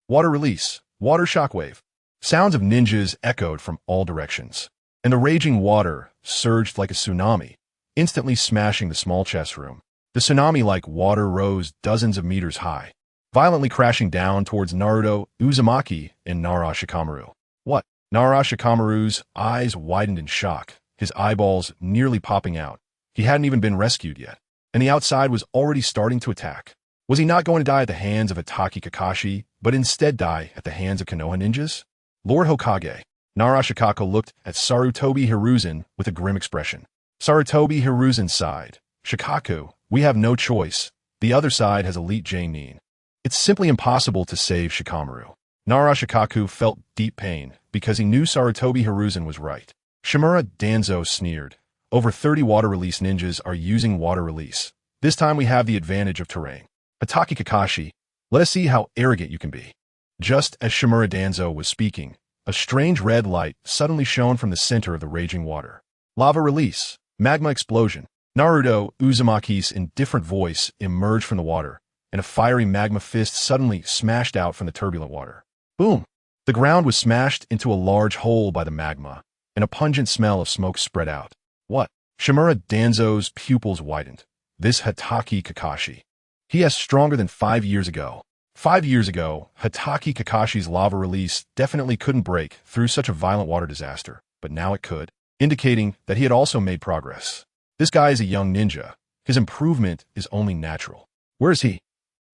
Water release, water shockwave. Sounds of ninjas echoed from all directions, and the raging water surged like a tsunami, instantly smashing the small chess room. The tsunami-like water rose dozens of meters high, violently crashing down towards Naruto Uzumaki and Nara Shikamaru. What? Nara Shikamaru's eyes widened in shock, his eyeballs nearly popping out. He hadn't even been rescued yet, and the outside was already starting to attack. Was he not going to die at the hands of Itachi Kakashi, but instead die at the hands of Konoha ninjas? Lord Hokage. Nara Shikako looked at Sarutobi Hiruzen with a grim expression. Sarutobi Hiruzen sighed. Shikaku, we have no choice. The other side has elite J-Nin. It's simply impossible to save Shikamaru. Nara Shikaku felt deep pain because he knew Sarutobi Hiruzen was right. Shimura Danzo sneered. Over 30 water release ninjas are using water release. This time we have the advantage of terrain. Itachi Kakashi, let us see how arrogant you can be. Just as Shimura Danzo was speaking, a strange red light suddenly shone from the center of the raging water. Lava release, magma explosion. Naruto Uzumaki's indifferent voice emerged from the water, and a fiery magma fist suddenly smashed out from the turbulent water. Boom! The ground was smashed into a large hole by the magma, and a pungent smell of smoke spread out. What? Shimura Danzo's pupils widened. This Itachi Kakashi. He is stronger than 5 years ago. 5 years ago, Itachi Kakashi's lava release definitely couldn't break through such a violent water disaster, but now it could, indicating that he had also made progress. This guy is a young ninja. His improvement is only natural. Where is he?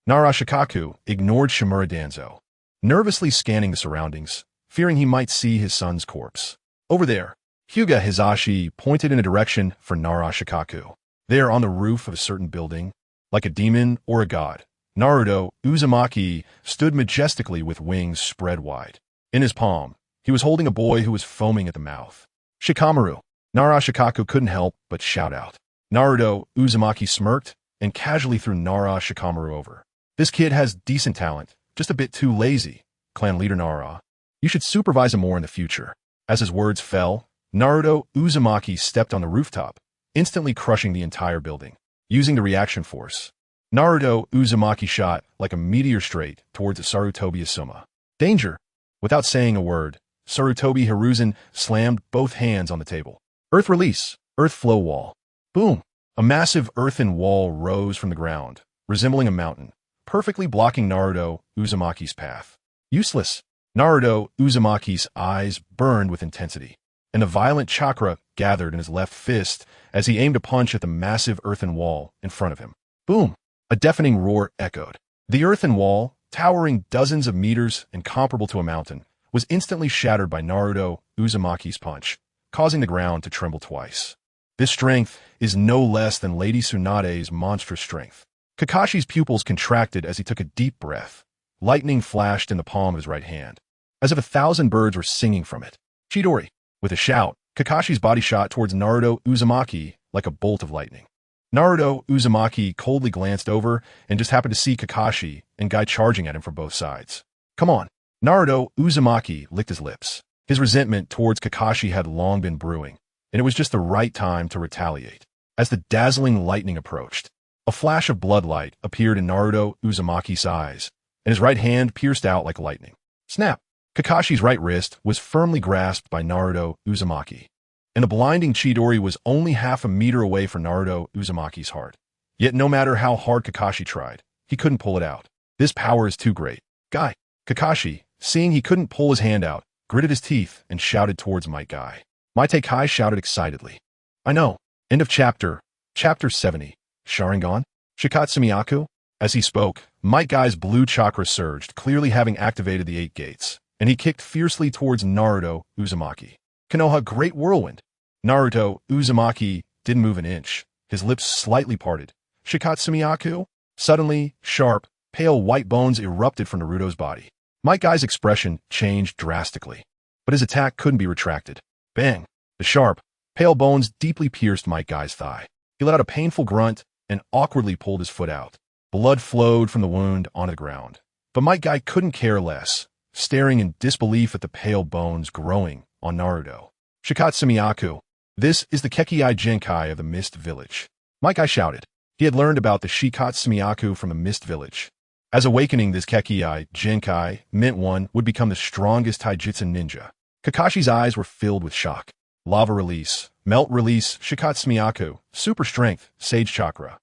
Nara Shikaku ignored Shimura Danzo, nervously scanning the surroundings, fearing he might see his son's corpse. Over there, Huga Hizashi pointed in a direction for Nara Shikaku. There on the roof of a certain building, like a demon or a god, Naruto Uzumaki stood majestically with wings spread wide. In his palm, he was holding a boy who was foaming at the mouth. Shikamaru. Nara Shikaku couldn't help but shout out. Naruto Uzumaki smirked and casually threw Nara Shikamaru over. This kid has decent talent, just a bit too lazy, clan leader Nara. You should supervise him more in the future. As his words fell, Naruto Uzumaki stepped on the rooftop, instantly crushing the entire building. Using the reaction force, Naruto Uzumaki shot like a meteor straight towards Sarutobi Asuma. Danger! Without saying a word, Sarutobi Hiruzen slammed both hands on the table. Earth release, earth flow wall. Boom! A massive earthen wall rose from the ground, resembling a mountain, perfectly blocking Naruto Uzumaki's path. Useless! Naruto Uzumaki's eyes burned with intensity, and a violent chakra gathered in his left fist as he aimed a punch at the massive earthen wall in front of him. Boom! A deafening roar echoed. The earthen wall, towering dozens of meters and comparable to a mountain, was instantly shattered by Naruto Uzumaki's punch, causing the ground to tremble twice. This strength is no less than Lady Tsunade's monstrous strength. Kakashi's pupils contracted as he took a deep breath. Lightning flashed in the palm of his right hand, as if 1,000 birds were singing from it. Chidori. With a shout, Kakashi's body shot towards Naruto Uzumaki like a bolt of lightning. Naruto Uzumaki coldly glanced over and just happened to see Kakashi and Guy charging at him from both sides. Come on. Naruto Uzumaki licked his lips. His resentment towards Kakashi had long been brewing, and it was just the right time to retaliate. As the dazzling lightning approached, a flash of bloodlight appeared in Naruto Uzumaki's eyes, and his right hand pierced out like lightning. Snap! Kakashi's right wrist was firmly grasped by Naruto Uzumaki, and the blinding Chidori was only half a meter away from Naruto Uzumaki's heart. Yet no matter how hard Kakashi tried, he couldn't pull it out. This power is too great. Guy. Kakashi, seeing he couldn't pull his hand out, gritted his teeth and shouted towards Might Guy. Might Kai shouted excitedly. I know. End of chapter. Chapter 70. Sharingan? Shikatsumiyaku? As he spoke, Might Guy's blue chakra surged, clearly having activated the 8 gates, and he kicked fiercely towards Naruto Uzumaki. Konoha Great Whirlwind. Naruto Uzumaki didn't move an inch, his lips slightly parted. Shikatsumiyaku? Suddenly, sharp, pale white bones erupted from Naruto's body. Might Guy's expression changed drastically, but his attack couldn't be retracted. Bang! The sharp, pale bones deeply pierced Might Guy's thigh. He let out a painful grunt and awkwardly pulled his foot out. Blood flowed from the wound onto the ground. But Might Guy couldn't care less, staring in disbelief at the pale bones growing on Naruto. Shikatsumiyaku. This is the Kekkei Genkai of the Mist Village. Might Guy shouted. He had learned about the Shikatsumiyaku from the Mist Village. As awakening this Kekkei Genkai meant one would become the strongest taijutsu ninja. Kakashi's eyes were filled with shock. Lava release, melt release, Shikatsumiyaku, super strength, sage chakra.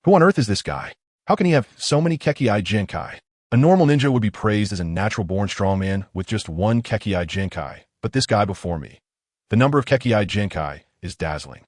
Who on earth is this guy? How can he have so many Kekkei Genkai? A normal ninja would be praised as a natural-born strongman with just one Kekkei Genkai, but this guy before me. The number of Kekkei Genkai is dazzling.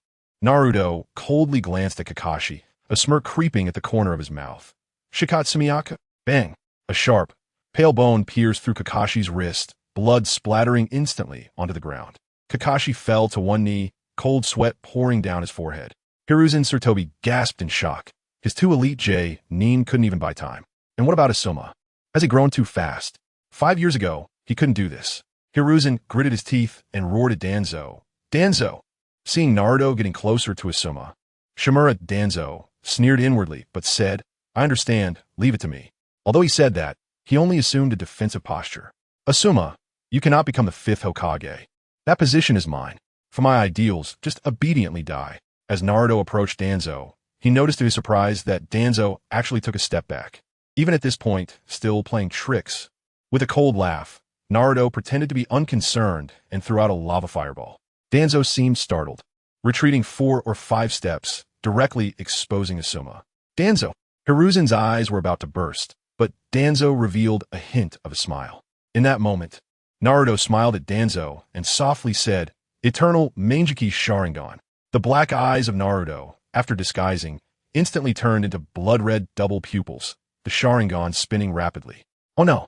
Naruto coldly glanced at Kakashi, a smirk creeping at the corner of his mouth. Shikatsumiyaku? Bang! A sharp, pale bone pierced through Kakashi's wrist, blood splattering instantly onto the ground. Kakashi fell to one knee, cold sweat pouring down his forehead. Hiruzen Sarutobi gasped in shock. His two elite Nin couldn't even buy time. And what about Asuma? Has he grown too fast? 5 years ago, he couldn't do this. Hiruzen gritted his teeth and roared at Danzo. Danzo! Seeing Naruto getting closer to Asuma, Shimura Danzo sneered inwardly but said, I understand, leave it to me. Although he said that, he only assumed a defensive posture. Asuma, you cannot become the 5th Hokage. That position is mine. For my ideals, just obediently die. As Naruto approached Danzo, he noticed to his surprise that Danzo actually took a step back. Even at this point, still playing tricks. With a cold laugh, Naruto pretended to be unconcerned and threw out a lava fireball. Danzo seemed startled, retreating 4 or 5 steps, directly exposing Asuma. Danzo! Hiruzen's eyes were about to burst, but Danzo revealed a hint of a smile. In that moment, Naruto smiled at Danzo and softly said, Eternal Mangeki Sharingan. The black eyes of Naruto, after disguising, instantly turned into blood-red double pupils, the Sharingan spinning rapidly. Oh no!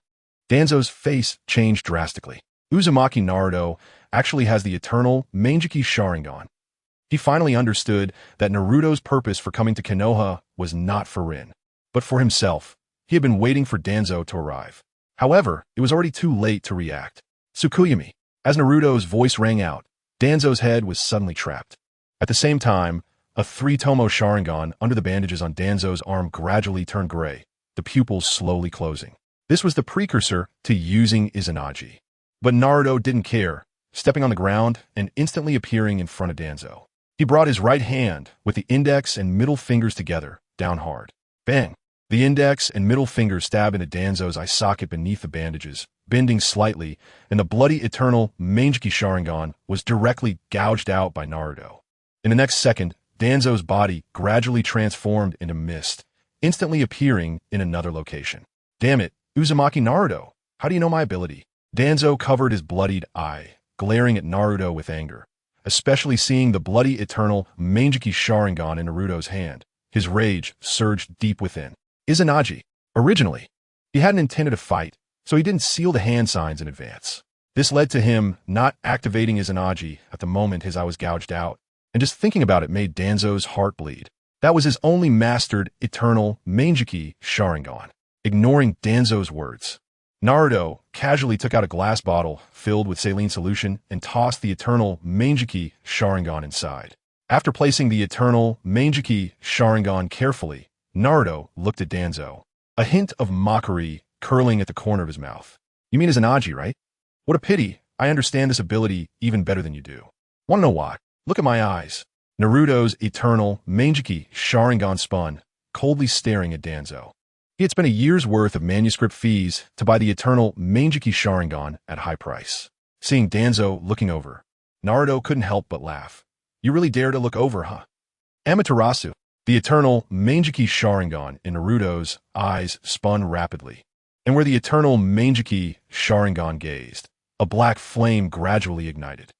Danzo's face changed drastically. Uzumaki Naruto actually has the Eternal Mangeki Sharingan. He finally understood that Naruto's purpose for coming to Konoha was not for Rin, but for himself. He had been waiting for Danzo to arrive. However, it was already too late to react. Tsukuyami. As Naruto's voice rang out, Danzo's head was suddenly trapped. At the same time, a 3-tomo Sharingan under the bandages on Danzo's arm gradually turned gray, the pupils slowly closing. This was the precursor to using Izanagi. But Naruto didn't care, stepping on the ground and instantly appearing in front of Danzo. He brought his right hand with the index and middle fingers together, down hard. Bang! The index and middle fingers stabbed into Danzo's eye socket beneath the bandages, bending slightly, and the bloody Eternal Mangeki Sharingan was directly gouged out by Naruto. In the next second, Danzo's body gradually transformed into mist, instantly appearing in another location. Damn it, Uzumaki Naruto, how do you know my ability? Danzo covered his bloodied eye, glaring at Naruto with anger, especially seeing the bloody Eternal Mangeki Sharingan in Naruto's hand. His rage surged deep within. Izanagi. Originally, he hadn't intended to fight, so he didn't seal the hand signs in advance. This led to him not activating Izanagi at the moment his eye was gouged out, and just thinking about it made Danzo's heart bleed. That was his only mastered Eternal Mangeki Sharingan. Ignoring Danzo's words, Naruto casually took out a glass bottle filled with saline solution and tossed the Eternal Mangeki Sharingan inside. After placing the Eternal Mangeki Sharingan carefully, Naruto looked at Danzo, a hint of mockery curling at the corner of his mouth. You mean Izanagi, right? What a pity. I understand this ability even better than you do. Wanna know why? Look at my eyes. Naruto's Eternal Mangeki Sharingan spun, coldly staring at Danzo. He had spent a year's worth of manuscript fees to buy the Eternal Mangeki Sharingan at high price. Seeing Danzo looking over, Naruto couldn't help but laugh. You really dare to look over, huh? Amaterasu. The Eternal Mangeki Sharingan in Naruto's eyes spun rapidly, and where the Eternal Mangeki Sharingan gazed, a black flame gradually ignited.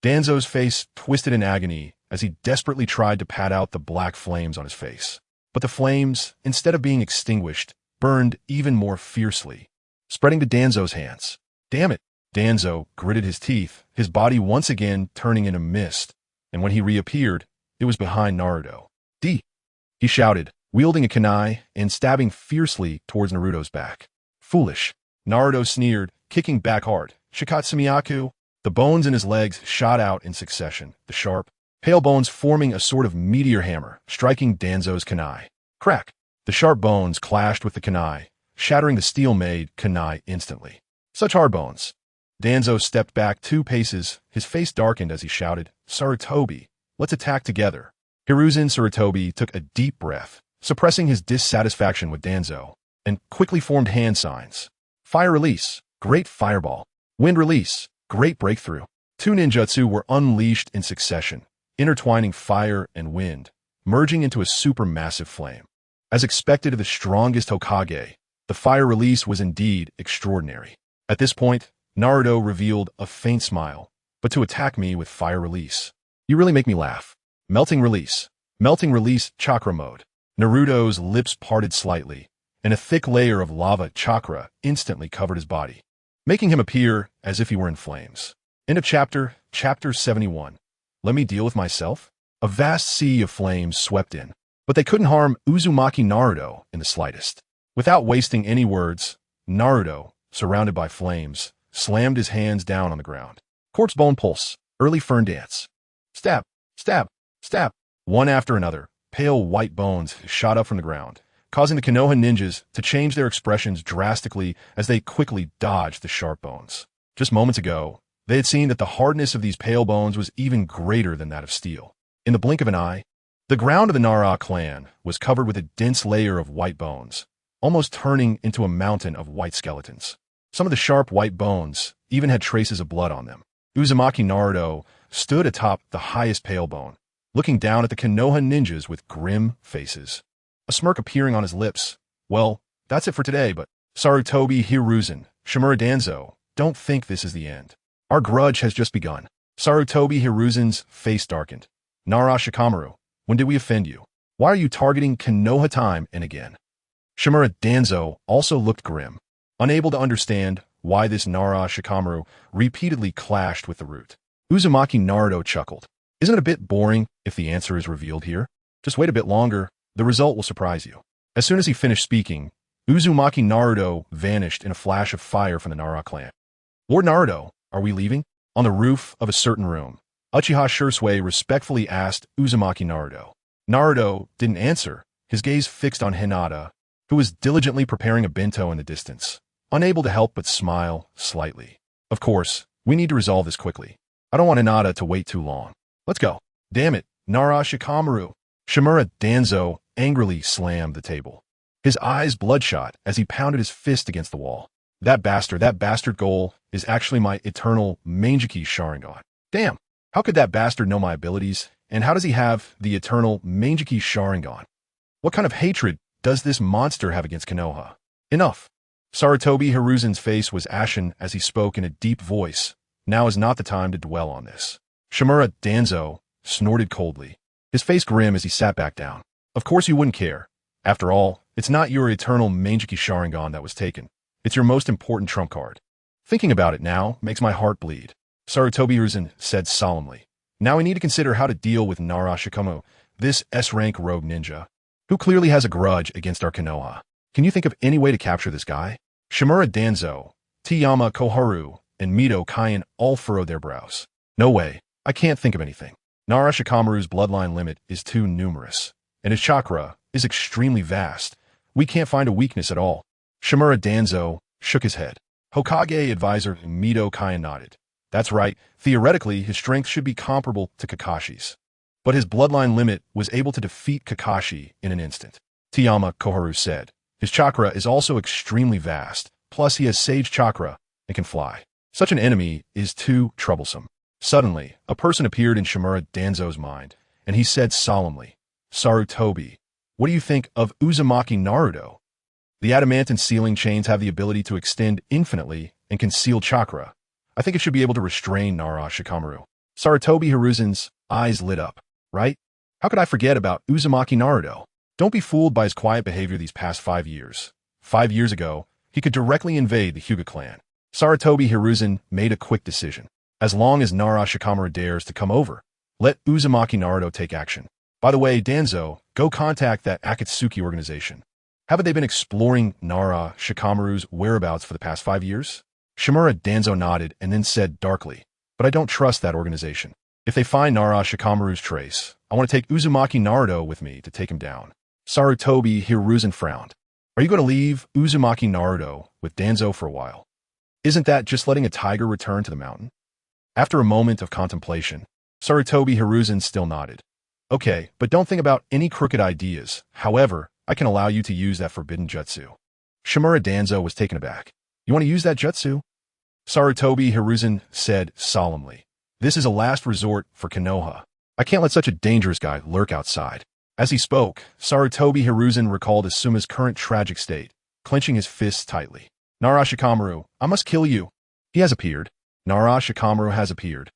Danzo's face twisted in agony as he desperately tried to pat out the black flames on his face. But the flames, instead of being extinguished, burned even more fiercely, spreading to Danzo's hands. Damn it! Danzo gritted his teeth, his body once again turning into mist, and when he reappeared, it was behind Naruto. D! He shouted, wielding a kunai and stabbing fiercely towards Naruto's back. Foolish. Naruto sneered, kicking back hard. Shikatsumiyaku. The bones in his legs shot out in succession, the sharp, pale bones forming a sort of meteor hammer, striking Danzo's kunai. Crack! The sharp bones clashed with the kunai, shattering the steel-made kunai instantly. Such hard bones. Danzo stepped back 2 paces, his face darkened as he shouted, Sarutobi, let's attack together. Hiruzen Sarutobi took a deep breath, suppressing his dissatisfaction with Danzo, and quickly formed hand signs. Fire release, great fireball. Wind release, great breakthrough. 2 ninjutsu were unleashed in succession, intertwining fire and wind, merging into a supermassive flame. As expected of the strongest Hokage, the fire release was indeed extraordinary. At this point, Naruto revealed a faint smile, but to attack me with fire release. You really make me laugh. Melting release chakra mode. Naruto's lips parted slightly, and a thick layer of lava chakra instantly covered his body, making him appear as if he were in flames. End of chapter 71. Let me deal with myself? A vast sea of flames swept in, but they couldn't harm Uzumaki Naruto in the slightest. Without wasting any words, Naruto, surrounded by flames, slammed his hands down on the ground. Corpse bone pulse, early fern dance. Stab, stab, stab. One after another, pale white bones shot up from the ground, causing the Konoha ninjas to change their expressions drastically as they quickly dodged the sharp bones. Just moments ago, they had seen that the hardness of these pale bones was even greater than that of steel. In the blink of an eye, the ground of the Nara clan was covered with a dense layer of white bones, almost turning into a mountain of white skeletons. Some of the sharp white bones even had traces of blood on them. Uzumaki Naruto stood atop the highest pale bone, looking down at the Konoha ninjas with grim faces, a smirk appearing on his lips. Well, that's it for today, but Sarutobi Hiruzen, Shimura Danzo, don't think this is the end. Our grudge has just begun. Sarutobi Hiruzen's face darkened. Nara Shikamaru, when did we offend you? Why are you targeting Konoha time and again? Shimura Danzo also looked grim, unable to understand why this Nara Shikamaru repeatedly clashed with the root. Uzumaki Naruto chuckled. Isn't it a bit boring if the answer is revealed here? Just wait a bit longer, the result will surprise you. As soon as he finished speaking, Uzumaki Naruto vanished in a flash of fire from the Nara clan. Lord Naruto, are we leaving? On the roof of a certain room, Uchiha Shisui respectfully asked Uzumaki Naruto. Naruto didn't answer, his gaze fixed on Hinata, who was diligently preparing a bento in the distance, unable to help but smile slightly. Of course, we need to resolve this quickly. I don't want Hinata to wait too long. Let's go. Damn it, Nara Shikamaru. Shimura Danzo angrily slammed the table, his eyes bloodshot as he pounded his fist against the wall. That bastard goal is actually my eternal Mangeki Sharingan. Damn, how could that bastard know my abilities, and how does he have the eternal Mangeki Sharingan? What kind of hatred does this monster have against Konoha? Enough. Sarutobi Hiruzen's face was ashen as he spoke in a deep voice. Now is not the time to dwell on this. Shimura Danzo snorted coldly, his face grim as he sat back down. Of course you wouldn't care. After all, it's not your eternal Mangeki Sharingan that was taken. It's your most important trump card. Thinking about it now makes my heart bleed, Sarutobi Hiruzen said solemnly. Now we need to consider how to deal with Nara Shikamaru, this S-rank rogue ninja, who clearly has a grudge against our Konoha. Can you think of any way to capture this guy? Shimura Danzo, Tiyama Koharu, and Mito Kaien all furrowed their brows. No way. I can't think of anything. Nara Shikamaru's bloodline limit is too numerous, and his chakra is extremely vast. We can't find a weakness at all. Shimura Danzo shook his head. Hokage advisor Mito Kaien nodded. That's right, theoretically his strength should be comparable to Kakashi's. But his bloodline limit was able to defeat Kakashi in an instant. Tiyama Koharu said. His chakra is also extremely vast, plus he has sage chakra and can fly. Such an enemy is too troublesome. Suddenly, a person appeared in Shimura Danzo's mind, and he said solemnly, Sarutobi, what do you think of Uzumaki Naruto? The adamantine sealing chains have the ability to extend infinitely and conceal chakra. I think it should be able to restrain Nara Shikamaru. Sarutobi Hiruzen's eyes lit up. Right? How could I forget about Uzumaki Naruto? Don't be fooled by his quiet behavior these past 5 years. 5 years ago, he could directly invade the Huga clan. Sarutobi Hiruzen made a quick decision. As long as Nara Shikamaru dares to come over, let Uzumaki Naruto take action. By the way, Danzo, go contact that Akatsuki organization. Haven't they been exploring Nara Shikamaru's whereabouts for the past 5 years? Shimura Danzo nodded and then said darkly, but I don't trust that organization. If they find Nara Shikamaru's trace, I want to take Uzumaki Naruto with me to take him down. Sarutobi Hiruzen frowned. Are you going to leave Uzumaki Naruto with Danzo for a while? Isn't that just letting a tiger return to the mountain? After a moment of contemplation, Sarutobi Hiruzen still nodded. Okay, but don't think about any crooked ideas. However, I can allow you to use that forbidden jutsu. Shimura Danzo was taken aback. You want to use that jutsu? Sarutobi Hiruzen said solemnly. This is a last resort for Konoha. I can't let such a dangerous guy lurk outside. As he spoke, Sarutobi Hiruzen recalled Asuma's current tragic state, clenching his fists tightly. Nara Shikamaru, I must kill you. He has appeared. Nara Shikamaru has appeared.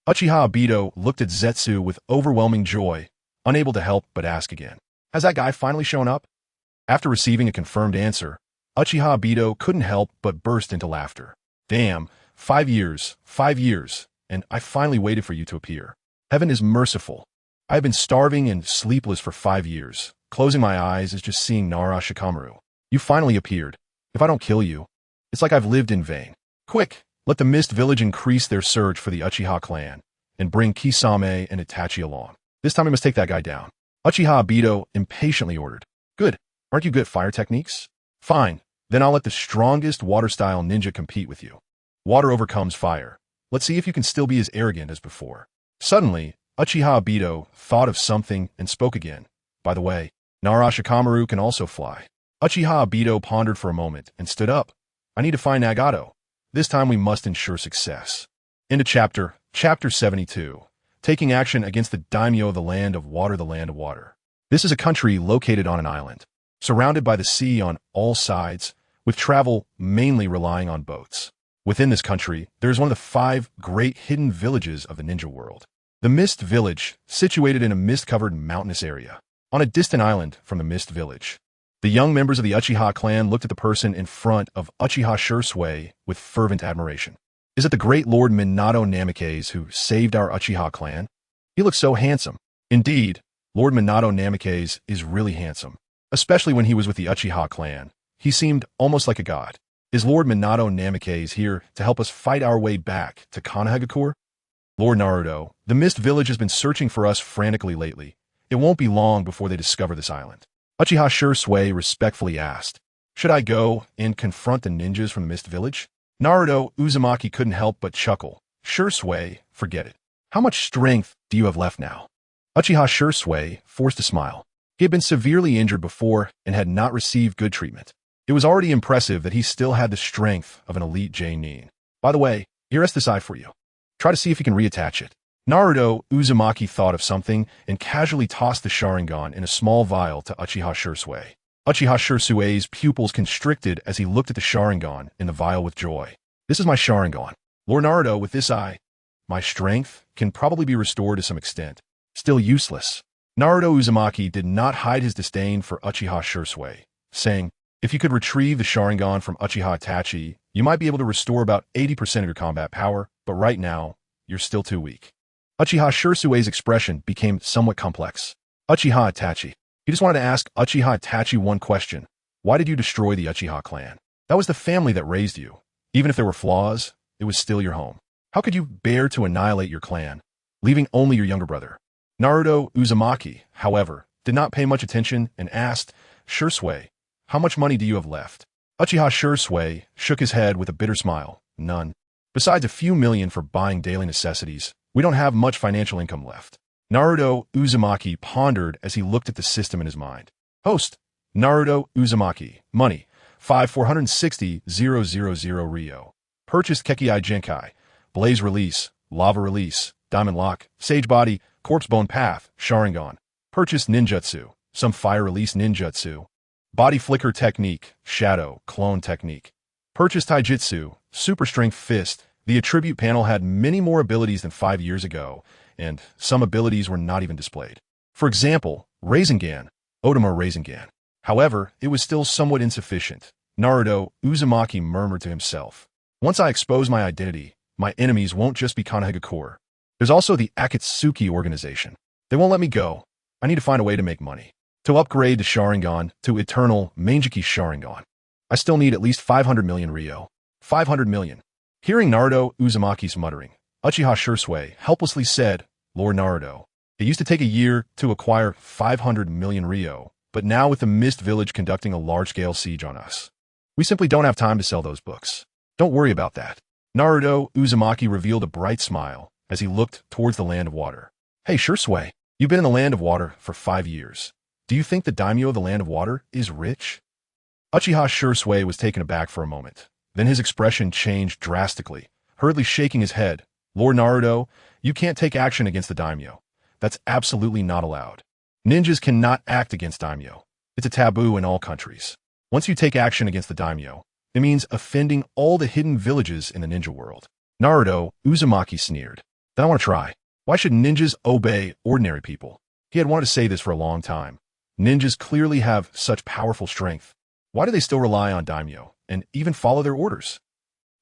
Uchiha Obito looked at Zetsu with overwhelming joy, unable to help but ask again. Has that guy finally shown up? After receiving a confirmed answer, Uchiha Obito couldn't help but burst into laughter. Damn, 5 years, and I finally waited for you to appear. Heaven is merciful. I have been starving and sleepless for 5 years. Closing my eyes is just seeing Nara Shikamaru. You finally appeared. If I don't kill you, it's like I've lived in vain. Quick, let the Mist Village increase their search for the Uchiha clan, and bring Kisame and Itachi along. This time we must take that guy down. Uchiha Obito impatiently ordered. Good. Aren't you good at fire techniques? Fine. Then I'll let the strongest water-style ninja compete with you. Water overcomes fire. Let's see if you can still be as arrogant as before. Suddenly, Uchiha Obito thought of something and spoke again. By the way, Nara Shikamaru can also fly. Uchiha Obito pondered for a moment and stood up. I need to find Nagato. This time we must ensure success. Into chapter 72. Taking action against the daimyo of the land of water. This is a country located on an island, surrounded by the sea on all sides, with travel mainly relying on boats. Within this country, there is one of the 5 great hidden villages of the ninja world. The Mist Village, situated in a mist-covered mountainous area, on a distant island from the Mist Village. The young members of the Uchiha clan looked at the person in front of Uchiha Shisui with fervent admiration. Is it the great Lord Minato Namikaze who saved our Uchiha clan? He looks so handsome. Indeed, Lord Minato Namikaze is really handsome, especially when he was with the Uchiha clan. He seemed almost like a god. Is Lord Minato Namikaze here to help us fight our way back to Konohagakure? Lord Naruto, the Mist Village has been searching for us frantically lately. It won't be long before they discover this island. Uchiha Shisui respectfully asked, should I go and confront the ninjas from the Mist Village? Naruto Uzumaki couldn't help but chuckle. Shisui, forget it. How much strength do you have left now? Uchiha Shisui forced a smile. He had been severely injured before and had not received good treatment. It was already impressive that he still had the strength of an elite J-nin. By the way, here is this eye for you. Try to see if you can reattach it. Naruto Uzumaki thought of something and casually tossed the Sharingan in a small vial to Uchiha Shisui. Uchiha Shisui's pupils constricted as he looked at the Sharingan in the vial with joy. This is my Sharingan. Lord Naruto, with this eye, my strength can probably be restored to some extent. Still useless. Naruto Uzumaki did not hide his disdain for Uchiha Shisui, saying, if you could retrieve the Sharingan from Uchiha Itachi, you might be able to restore about 80% of your combat power, but right now, you're still too weak. Uchiha Shisui's expression became somewhat complex. Uchiha Itachi. He just wanted to ask Uchiha Itachi one question. Why did you destroy the Uchiha clan? That was the family that raised you. Even if there were flaws, it was still your home. How could you bear to annihilate your clan, leaving only your younger brother? Naruto Uzumaki, however, did not pay much attention and asked, Shisui, how much money do you have left? Uchiha Shisui shook his head with a bitter smile. None. Besides a few million for buying daily necessities, we don't have much financial income left. Naruto Uzumaki pondered as he looked at the system in his mind. Host, Naruto Uzumaki, money, 5,460,000 Ryo. Purchased Kekei Genkai, Blaze Release, Lava Release, Diamond Lock, Sage Body, Corpse Bone Path, Sharingan. Purchased Ninjutsu, some Fire Release Ninjutsu. Body Flicker Technique, Shadow, Clone Technique. Purchased Taijutsu, Super Strength Fist. The attribute panel had many more abilities than 5 years ago, and some abilities were not even displayed. For example, Rasengan, Otama Rasengan. However, it was still somewhat insufficient. Naruto Uzumaki murmured to himself. Once I expose my identity, my enemies won't just be Konohagakure. There's also the Akatsuki organization. They won't let me go. I need to find a way to make money. To upgrade the Sharingan to Eternal Mangeki Sharingan, I still need at least 500 million Ryo. 500 million. Hearing Naruto Uzumaki's muttering, Uchiha Shisui helplessly said, Lord Naruto, it used to take a year to acquire 500 million Ryo, but now with the Mist Village conducting a large-scale siege on us, we simply don't have time to sell those books. Don't worry about that. Naruto Uzumaki revealed a bright smile as he looked towards the land of water. Hey Shisui, you've been in the land of water for 5 years. Do you think the daimyo of the land of water is rich? Uchiha Shisui was taken aback for a moment. Then his expression changed drastically, hurriedly shaking his head. Lord Naruto, you can't take action against the daimyo. That's absolutely not allowed. Ninjas cannot act against daimyo. It's a taboo in all countries. Once you take action against the daimyo, it means offending all the hidden villages in the ninja world. Naruto Uzumaki sneered. Then I want to try. Why should ninjas obey ordinary people? He had wanted to say this for a long time. Ninjas clearly have such powerful strength. Why do they still rely on daimyo and even follow their orders?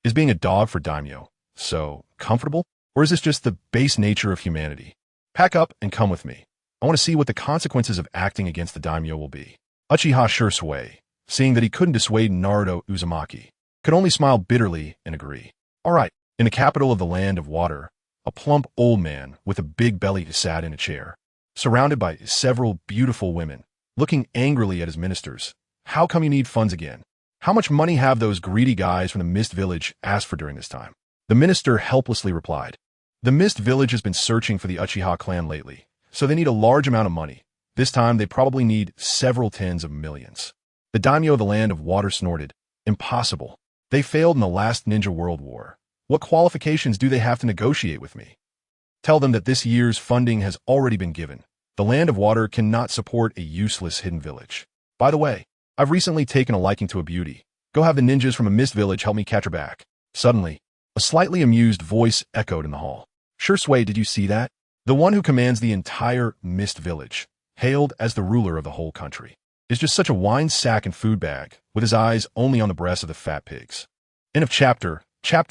Is being a dog for daimyo so comfortable? Or is this just the base nature of humanity? Pack up and come with me. I want to see what the consequences of acting against the daimyo will be. Uchiha Shisui, seeing that he couldn't dissuade Naruto Uzumaki, could only smile bitterly and agree. All right, in the capital of the land of water, a plump old man with a big belly sat in a chair, surrounded by several beautiful women, looking angrily at his ministers. How come you need funds again? How much money have those greedy guys from the Mist Village asked for during this time? The minister helplessly replied, the Mist Village has been searching for the Uchiha clan lately, so they need a large amount of money. This time they probably need several tens of millions. The daimyo of the land of water snorted. Impossible. They failed in the last Ninja World War. What qualifications do they have to negotiate with me? Tell them that this year's funding has already been given. The land of water cannot support a useless hidden village. By the way, I've recently taken a liking to a beauty. Go have the ninjas from a Mist Village help me catch her back. Suddenly, a slightly amused voice echoed in the hall. Shisui, did you see that? The one who commands the entire Mist Village, hailed as the ruler of the whole country, is just such a wine sack and food bag, with his eyes only on the breasts of the fat pigs. End of chapter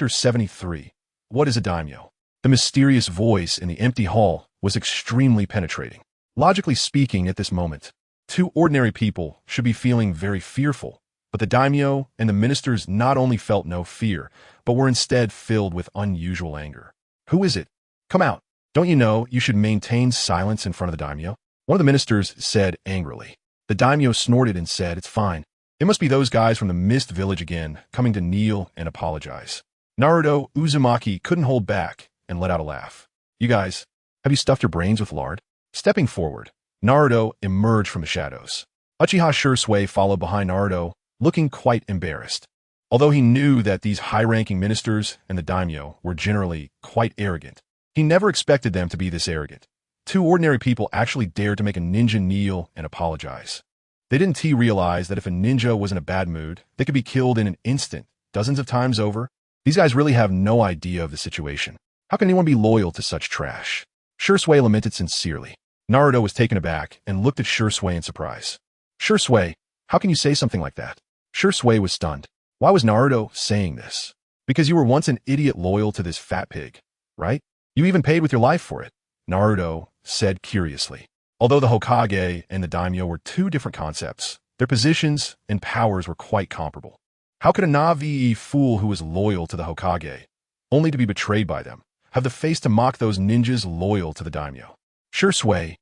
73. What is a daimyo? The mysterious voice in the empty hall was extremely penetrating. Logically speaking, at this moment, two ordinary people should be feeling very fearful, but the daimyo and the ministers not only felt no fear, but were instead filled with unusual anger. Who is it? Come out. Don't you know you should maintain silence in front of the daimyo? One of the ministers said angrily. The daimyo snorted and said, it's fine. It must be those guys from the Mist Village again, coming to kneel and apologize. Naruto Uzumaki couldn't hold back and let out a laugh. You guys, have you stuffed your brains with lard? Stepping forward, Naruto emerged from the shadows. Uchiha Shisui followed behind Naruto, looking quite embarrassed. Although he knew that these high-ranking ministers and the daimyo were generally quite arrogant, he never expected them to be this arrogant. Two ordinary people actually dared to make a ninja kneel and apologize. They didn't realize that if a ninja was in a bad mood, they could be killed in an instant, dozens of times over. These guys really have no idea of the situation. How can anyone be loyal to such trash? Shisui lamented sincerely. Naruto was taken aback and looked at Shisui in surprise. Shisui, how can you say something like that? Shisui was stunned. Why was Naruto saying this? Because you were once an idiot loyal to this fat pig, right? You even paid with your life for it, Naruto said curiously. Although the Hokage and the daimyo were two different concepts, their positions and powers were quite comparable. How could a Navi fool who was loyal to the Hokage, only to be betrayed by them, have the face to mock those ninjas loyal to the daimyo? Shisui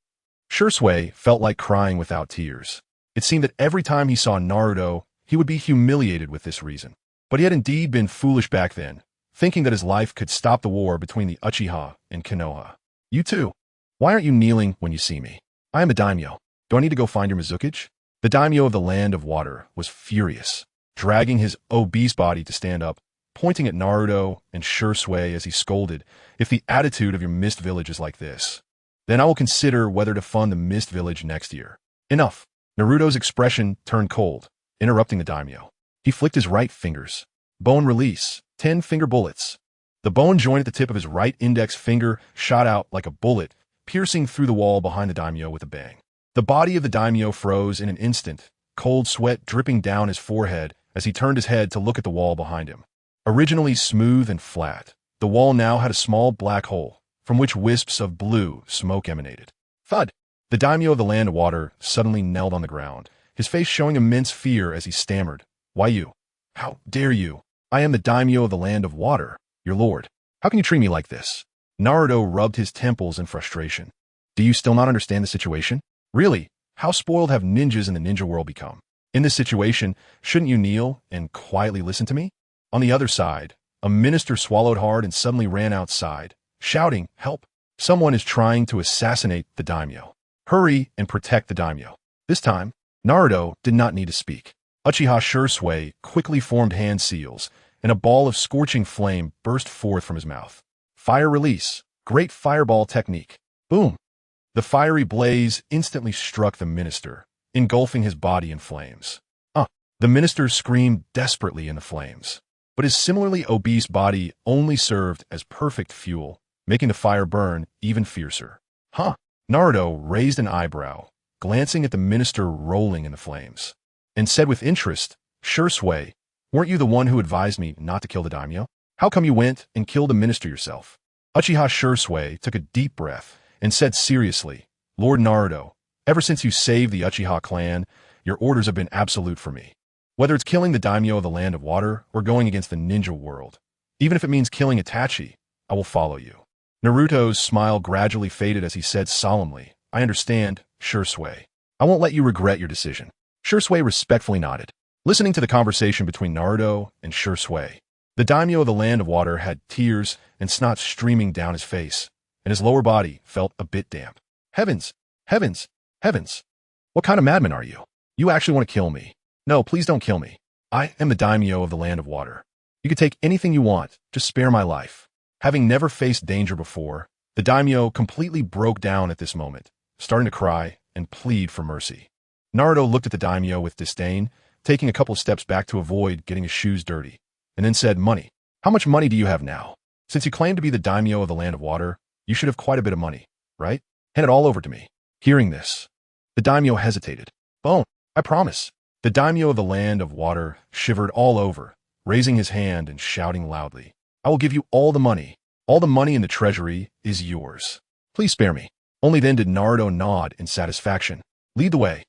felt like crying without tears. It seemed that every time he saw Naruto, he would be humiliated with this reason. But he had indeed been foolish back then, thinking that his life could stop the war between the Uchiha and Konoha. You too. Why aren't you kneeling when you see me? I am a daimyo. Do I need to go find your Mizukage? The daimyo of the land of water was furious, dragging his obese body to stand up, pointing at Naruto and Shisui as he scolded, if the attitude of your Mist Village is like this, then I will consider whether to fund the Mist Village next year. Enough. Naruto's expression turned cold, interrupting the daimyo. He flicked his right fingers. Bone release. 10-finger bullets. The bone joint at the tip of his right index finger shot out like a bullet, piercing through the wall behind the daimyo with a bang. The body of the daimyo froze in an instant, cold sweat dripping down his forehead as he turned his head to look at the wall behind him. Originally smooth and flat, the wall now had a small black hole, from which wisps of blue smoke emanated. Thud! The daimyo of the land of water suddenly knelt on the ground, his face showing immense fear as he stammered, "Why you? How dare you? I am the daimyo of the land of water, your lord. How can you treat me like this?" Naruto rubbed his temples in frustration. Do you still not understand the situation? Really, how spoiled have ninjas in the ninja world become? In this situation, shouldn't you kneel and quietly listen to me? On the other side, a minister swallowed hard and suddenly ran outside, shouting, "Help! Someone is trying to assassinate the daimyo. Hurry and protect the daimyo." This time, Naruto did not need to speak. Uchiha Shisui quickly formed hand seals, and a ball of scorching flame burst forth from his mouth. Fire release. Great fireball technique. Boom! The fiery blaze instantly struck the minister, engulfing his body in flames. The minister screamed desperately in the flames, but his similarly obese body only served as perfect fuel, making the fire burn even fiercer. Naruto raised an eyebrow, glancing at the minister rolling in the flames, and said with interest, "Shisui, weren't you the one who advised me not to kill the daimyo? How come you went and killed the minister yourself?" Uchiha Shisui took a deep breath and said seriously, "Lord Naruto, ever since you saved the Uchiha clan, your orders have been absolute for me. Whether it's killing the daimyo of the land of water or going against the ninja world, even if it means killing Itachi, I will follow you." Naruto's smile gradually faded as he said solemnly, "I understand, Shisui. I won't let you regret your decision." Shisui respectfully nodded, listening to the conversation between Naruto and Shisui. The daimyo of the land of water had tears and snot streaming down his face, and his lower body felt a bit damp. Heavens! Heavens! Heavens! What kind of madman are you? You actually want to kill me? No, please don't kill me. I am the daimyo of the land of water. You can take anything you want, just spare my life. Having never faced danger before, the daimyo completely broke down at this moment, starting to cry and plead for mercy. Naruto looked at the daimyo with disdain, taking a couple of steps back to avoid getting his shoes dirty, and then said, "Money. How much money do you have now? Since you claim to be the daimyo of the land of water, you should have quite a bit of money, right? Hand it all over to me." Hearing this, the daimyo hesitated. "Bone, I promise." The daimyo of the land of water shivered all over, raising his hand and shouting loudly, "I will give you all the money. All the money in the treasury is yours. Please spare me." Only then did Naruto nod in satisfaction. "Lead the way."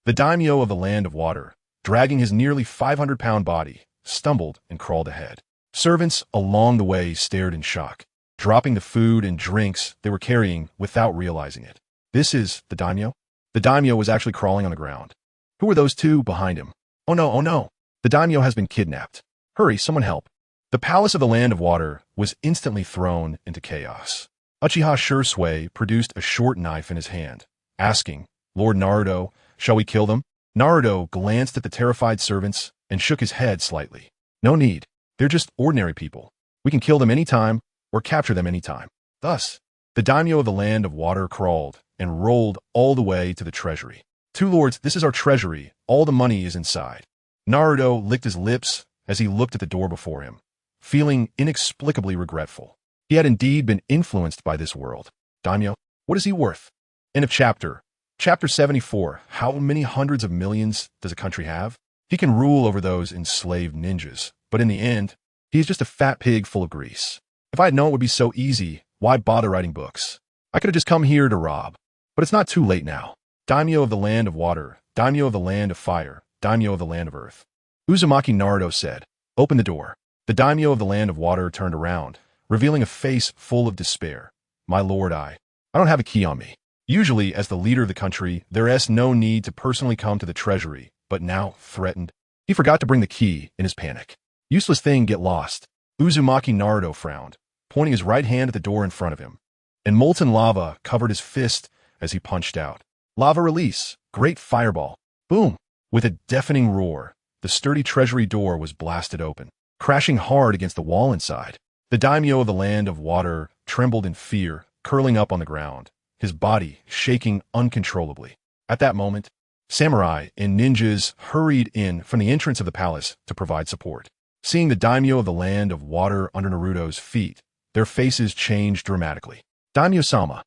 The daimyo of the land of water, dragging his nearly 500-pound body, stumbled and crawled ahead. Servants along the way stared in shock, dropping the food and drinks they were carrying without realizing it. This is the daimyo? The daimyo was actually crawling on the ground. Who were those two behind him? Oh no, oh no! The daimyo has been kidnapped. Hurry, someone help. The palace of the land of water was instantly thrown into chaos. Uchiha Shisui produced a short knife in his hand, asking, "Lord Naruto, shall we kill them?" Naruto glanced at the terrified servants and shook his head slightly. "No need. They're just ordinary people. We can kill them anytime or capture them anytime." Thus, the daimyo of the land of water crawled and rolled all the way to the treasury. "Two lords, this is our treasury. All the money is inside." Naruto licked his lips as he looked at the door before him, feeling inexplicably regretful. He had indeed been influenced by this world. Daimyo, what is he worth? End of chapter. Chapter 74. How many hundreds of millions does a country have? He can rule over those enslaved ninjas, but in the end, he is just a fat pig full of grease. If I had known it would be so easy, why bother writing books? I could have just come here to rob. But it's not too late now. Daimyo of the land of water, daimyo of the land of fire, daimyo of the land of earth. Uzumaki Naruto said, "Open the door." The daimyo of the land of water turned around, revealing a face full of despair. "My lord, I don't have a key on me. Usually, as the leader of the country, there is no need to personally come to the treasury, but now, threatened, he forgot to bring the key in his panic. Useless thing, get lost." Uzumaki Naruto frowned, pointing his right hand at the door in front of him, and molten lava covered his fist as he punched out. Lava release, great fireball. Boom! With a deafening roar, the sturdy treasury door was blasted open, crashing hard against the wall inside. The daimyo of the land of water trembled in fear, curling up on the ground, his body shaking uncontrollably. At that moment, samurai and ninjas hurried in from the entrance of the palace to provide support. Seeing the daimyo of the land of water under Naruto's feet, their faces changed dramatically. "Daimyo-sama,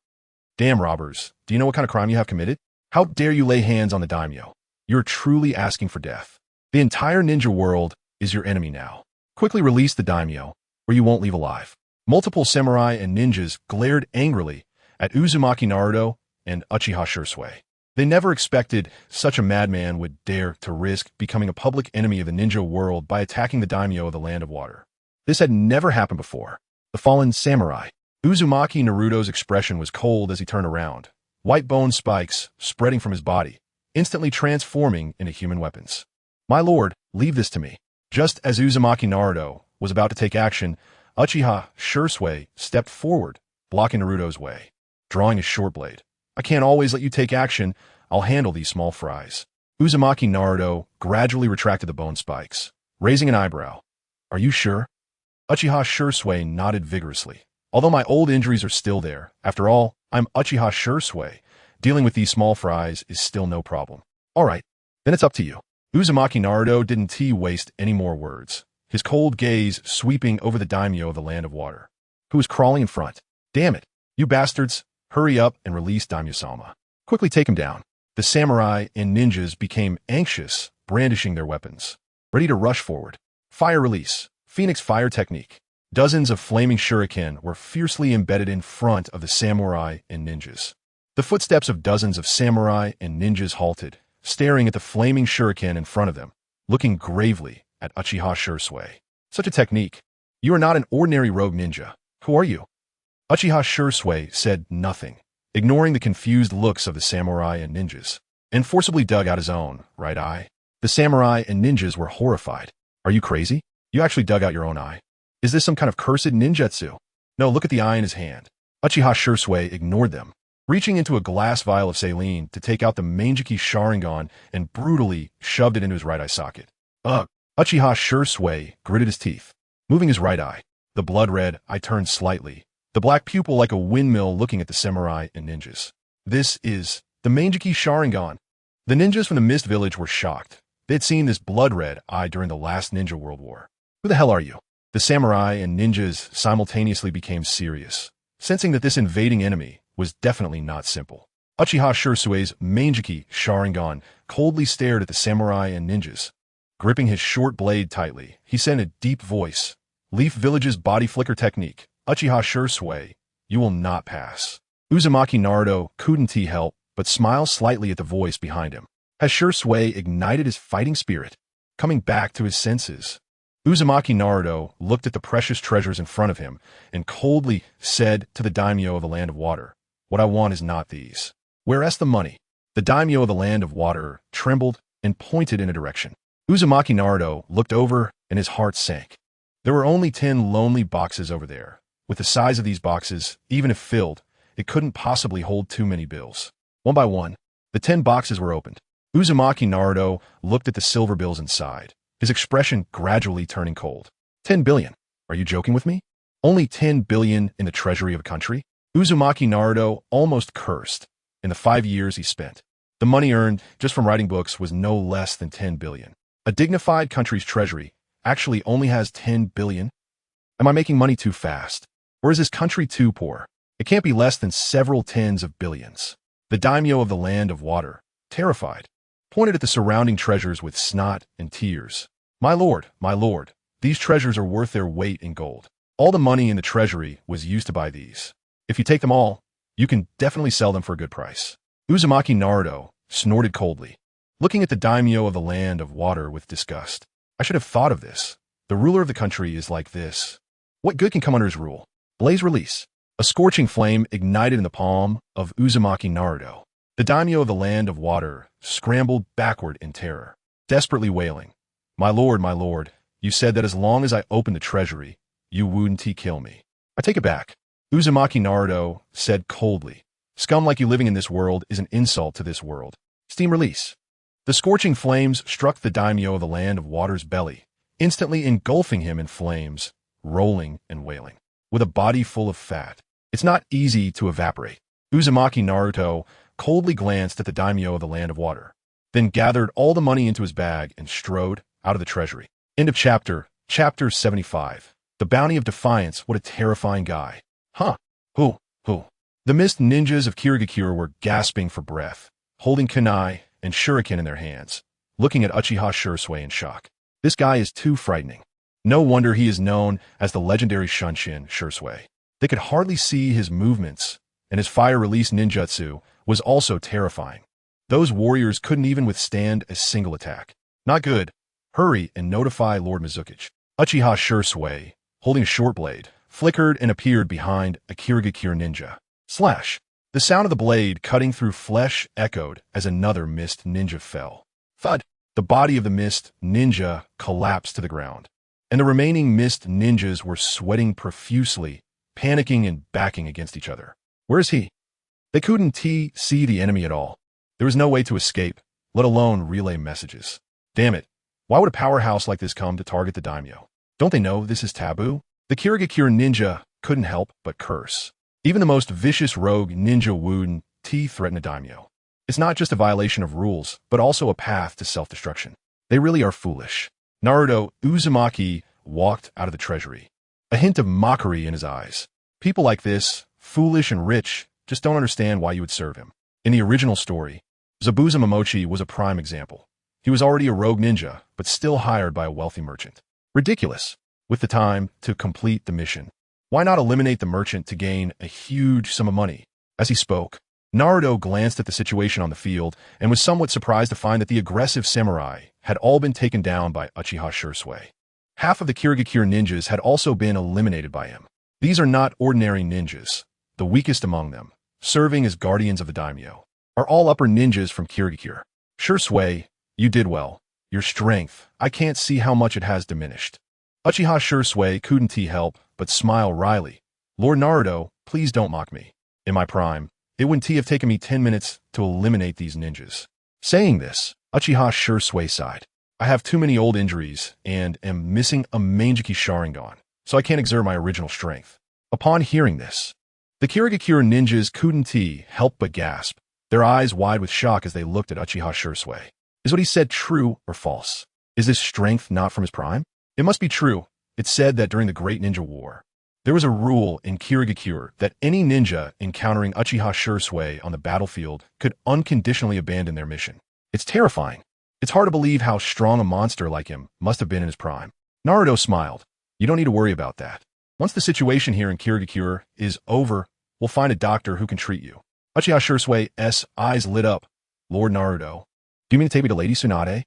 damn robbers, do you know what kind of crime you have committed? How dare you lay hands on the daimyo? You're truly asking for death. The entire ninja world is your enemy now. Quickly release the daimyo, or you won't leave alive." Multiple samurai and ninjas glared angrily at Uzumaki Naruto and Uchiha Shisui. They never expected such a madman would dare to risk becoming a public enemy of the ninja world by attacking the daimyo of the Land of Water. This had never happened before. The fallen samurai. Uzumaki Naruto's expression was cold as he turned around, white bone spikes spreading from his body, instantly transforming into human weapons. My lord, leave this to me. Just as Uzumaki Naruto was about to take action, Uchiha Shisui stepped forward, blocking Naruto's way, drawing his short blade. I can't always let you take action. I'll handle these small fries. Uzumaki Naruto gradually retracted the bone spikes, raising an eyebrow. Are you sure? Uchiha Shisui nodded vigorously. Although my old injuries are still there, after all, I'm Uchiha Shisui. Dealing with these small fries is still no problem. All right, then it's up to you. Uzumaki Naruto didn't waste any more words, his cold gaze sweeping over the daimyo of the Land of Water, who was crawling in front. Damn it, you bastards, hurry up and release Daimyo-sama. Quickly take him down. The samurai and ninjas became anxious, brandishing their weapons, ready to rush forward. Fire release, Phoenix fire technique. Dozens of flaming shuriken were fiercely embedded in front of the samurai and ninjas. The footsteps of dozens of samurai and ninjas halted, staring at the flaming shuriken in front of them, looking gravely at Uchiha Shisui. Such a technique. You are not an ordinary rogue ninja. Who are you? Uchiha Shisui said nothing, ignoring the confused looks of the samurai and ninjas, and forcibly dug out his own right eye. The samurai and ninjas were horrified. Are you crazy? You actually dug out your own eye. Is this some kind of cursed ninjutsu? No, look at the eye in his hand. Uchiha Shisui ignored them, reaching into a glass vial of saline to take out the Manjiki Sharingan and brutally shoved it into his right eye socket. Ugh! Uchiha Shisui gritted his teeth, moving his right eye. The blood-red eye turned slightly, the black pupil like a windmill looking at the samurai and ninjas. This is the Manjiki Sharingan. The ninjas from the Mist Village were shocked. They had seen this blood-red eye during the last Ninja World War. Who the hell are you? The samurai and ninjas simultaneously became serious, sensing that this invading enemy was definitely not simple. Uchiha Shisui's Manjiki Sharingan coldly stared at the samurai and ninjas. Gripping his short blade tightly, he said in a deep voice, Leaf Village's body flicker technique. Uchiha Shisui, you will not pass. Uzumaki Naruto couldn't help but smile slightly at the voice behind him. Has Shisui ignited his fighting spirit, coming back to his senses? Uzumaki Naruto looked at the precious treasures in front of him and coldly said to the daimyo of the Land of Water, What I want is not these. Where's the money? The daimyo of the Land of Water trembled and pointed in a direction. Uzumaki Naruto looked over and his heart sank. There were only 10 lonely boxes over there. With the size of these boxes, even if filled, it couldn't possibly hold too many bills. One by one, the 10 boxes were opened. Uzumaki Naruto looked at the silver bills inside, his expression gradually turning cold. 10 billion. Are you joking with me? Only 10 billion in the treasury of a country? Uzumaki Naruto almost cursed. In the 5 years he spent, the money earned just from writing books was no less than 10 billion. A dignified country's treasury actually only has 10 billion? Am I making money too fast? Or is this country too poor? It can't be less than several tens of billions. The daimyo of the Land of Water, terrified, pointed at the surrounding treasures with snot and tears. My lord, these treasures are worth their weight in gold. All the money in the treasury was used to buy these. If you take them all, you can definitely sell them for a good price. Uzumaki Naruto snorted coldly, looking at the daimyo of the Land of Water with disgust. I should have thought of this. The ruler of the country is like this. What good can come under his rule? Blaze release. A scorching flame ignited in the palm of Uzumaki Naruto. The daimyo of the Land of Water scrambled backward in terror, desperately wailing. My lord, you said that as long as I opened the treasury, you wouldn't kill me. I take it back. Uzumaki Naruto said coldly. Scum like you living in this world is an insult to this world. Steam release. The scorching flames struck the daimyo of the Land of Water's belly, instantly engulfing him in flames, rolling and wailing. With a body full of fat, it's not easy to evaporate. Uzumaki Naruto coldly glanced at the daimyo of the Land of Water, then gathered all the money into his bag and strode out of the treasury. End of chapter 75. The Bounty of Defiance. What a terrifying guy. Huh. Who? The mist ninjas of Kirigakure were gasping for breath, holding kunai and shuriken in their hands, looking at Uchiha Shisui in shock. This guy is too frightening. No wonder he is known as the legendary Shunshin Shisui. They could hardly see his movements, and his fire-release ninjutsu was also terrifying. Those warriors couldn't even withstand a single attack. Not good. Hurry and notify Lord Mizukichi. Uchiha Shisui, holding a short blade, flickered and appeared behind a Kirigakure ninja. Slash. The sound of the blade cutting through flesh echoed as another mist ninja fell. Thud. The body of the mist ninja collapsed to the ground, and the remaining mist ninjas were sweating profusely, panicking and backing against each other. Where is he? They couldn't see the enemy at all. There was no way to escape, let alone relay messages. Damn it. Why would a powerhouse like this come to target the daimyo? Don't they know this is taboo? The Kirigakure ninja couldn't help but curse. Even the most vicious rogue ninja wouldn't threaten a daimyo. It's not just a violation of rules, but also a path to self-destruction. They really are foolish. Naruto Uzumaki walked out of the treasury, a hint of mockery in his eyes. People like this, foolish and rich, just don't understand why you would serve him. In the original story, Zabuza Momochi was a prime example. He was already a rogue ninja, but still hired by a wealthy merchant. Ridiculous. With the time to complete the mission, why not eliminate the merchant to gain a huge sum of money? As he spoke, Naruto glanced at the situation on the field and was somewhat surprised to find that the aggressive samurai had all been taken down by Uchiha Shisui. Half of the Kirigakure ninjas had also been eliminated by him. These are not ordinary ninjas. The weakest among them, serving as guardians of the daimyo, are all upper ninjas from Kirigakure. Shisui, you did well. Your strength, I can't see how much it has diminished. Uchiha Shisui couldn't help but smile wryly. Lord Naruto, please don't mock me. In my prime, it wouldn't have taken me 10 minutes to eliminate these ninjas. Saying this, Uchiha Shisui sighed. I have too many old injuries and am missing a Mangeki Sharingan, so I can't exert my original strength. Upon hearing this, the Kirigakure ninjas couldn't help but gasp, their eyes wide with shock as they looked at Uchiha Shisui. Is what he said true or false? Is this strength not from his prime? It must be true. It's said that during the Great Ninja War, there was a rule in Kirigakure that any ninja encountering Uchiha Shisui on the battlefield could unconditionally abandon their mission. It's terrifying. It's hard to believe how strong a monster like him must have been in his prime. Naruto smiled. You don't need to worry about that. Once the situation here in Kirigakure is over, we'll find a doctor who can treat you. Uchiha Shisui's eyes lit up. Lord Naruto, do you mean to take me to Lady Tsunade?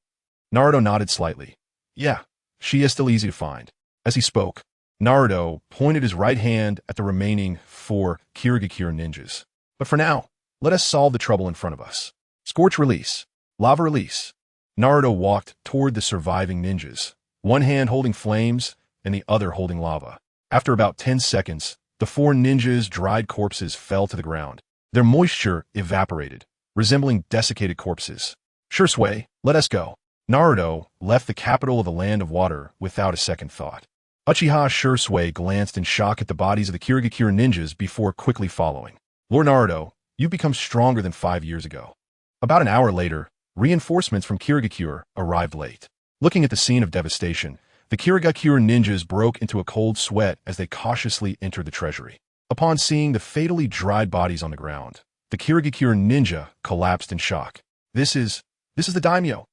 Naruto nodded slightly. Yeah, she is still easy to find. As he spoke, Naruto pointed his right hand at the remaining 4 Kirigakure ninjas. But for now, let us solve the trouble in front of us. Scorch release. Lava release. Naruto walked toward the surviving ninjas, one hand holding flames and the other holding lava. After about 10 seconds, the 4 ninjas' dried corpses fell to the ground. Their moisture evaporated, resembling desiccated corpses. Shisui, let us go. Naruto left the capital of the Land of Water without a second thought. Uchiha Shisui glanced in shock at the bodies of the Kirigakure ninjas before quickly following. Lord Naruto, you've become stronger than 5 years ago. About an hour later, reinforcements from Kirigakure arrived late. Looking at the scene of devastation, the Kirigakure ninjas broke into a cold sweat as they cautiously entered the treasury. Upon seeing the fatally dried bodies on the ground, the Kirigakure ninja collapsed in shock. This is the daimyo.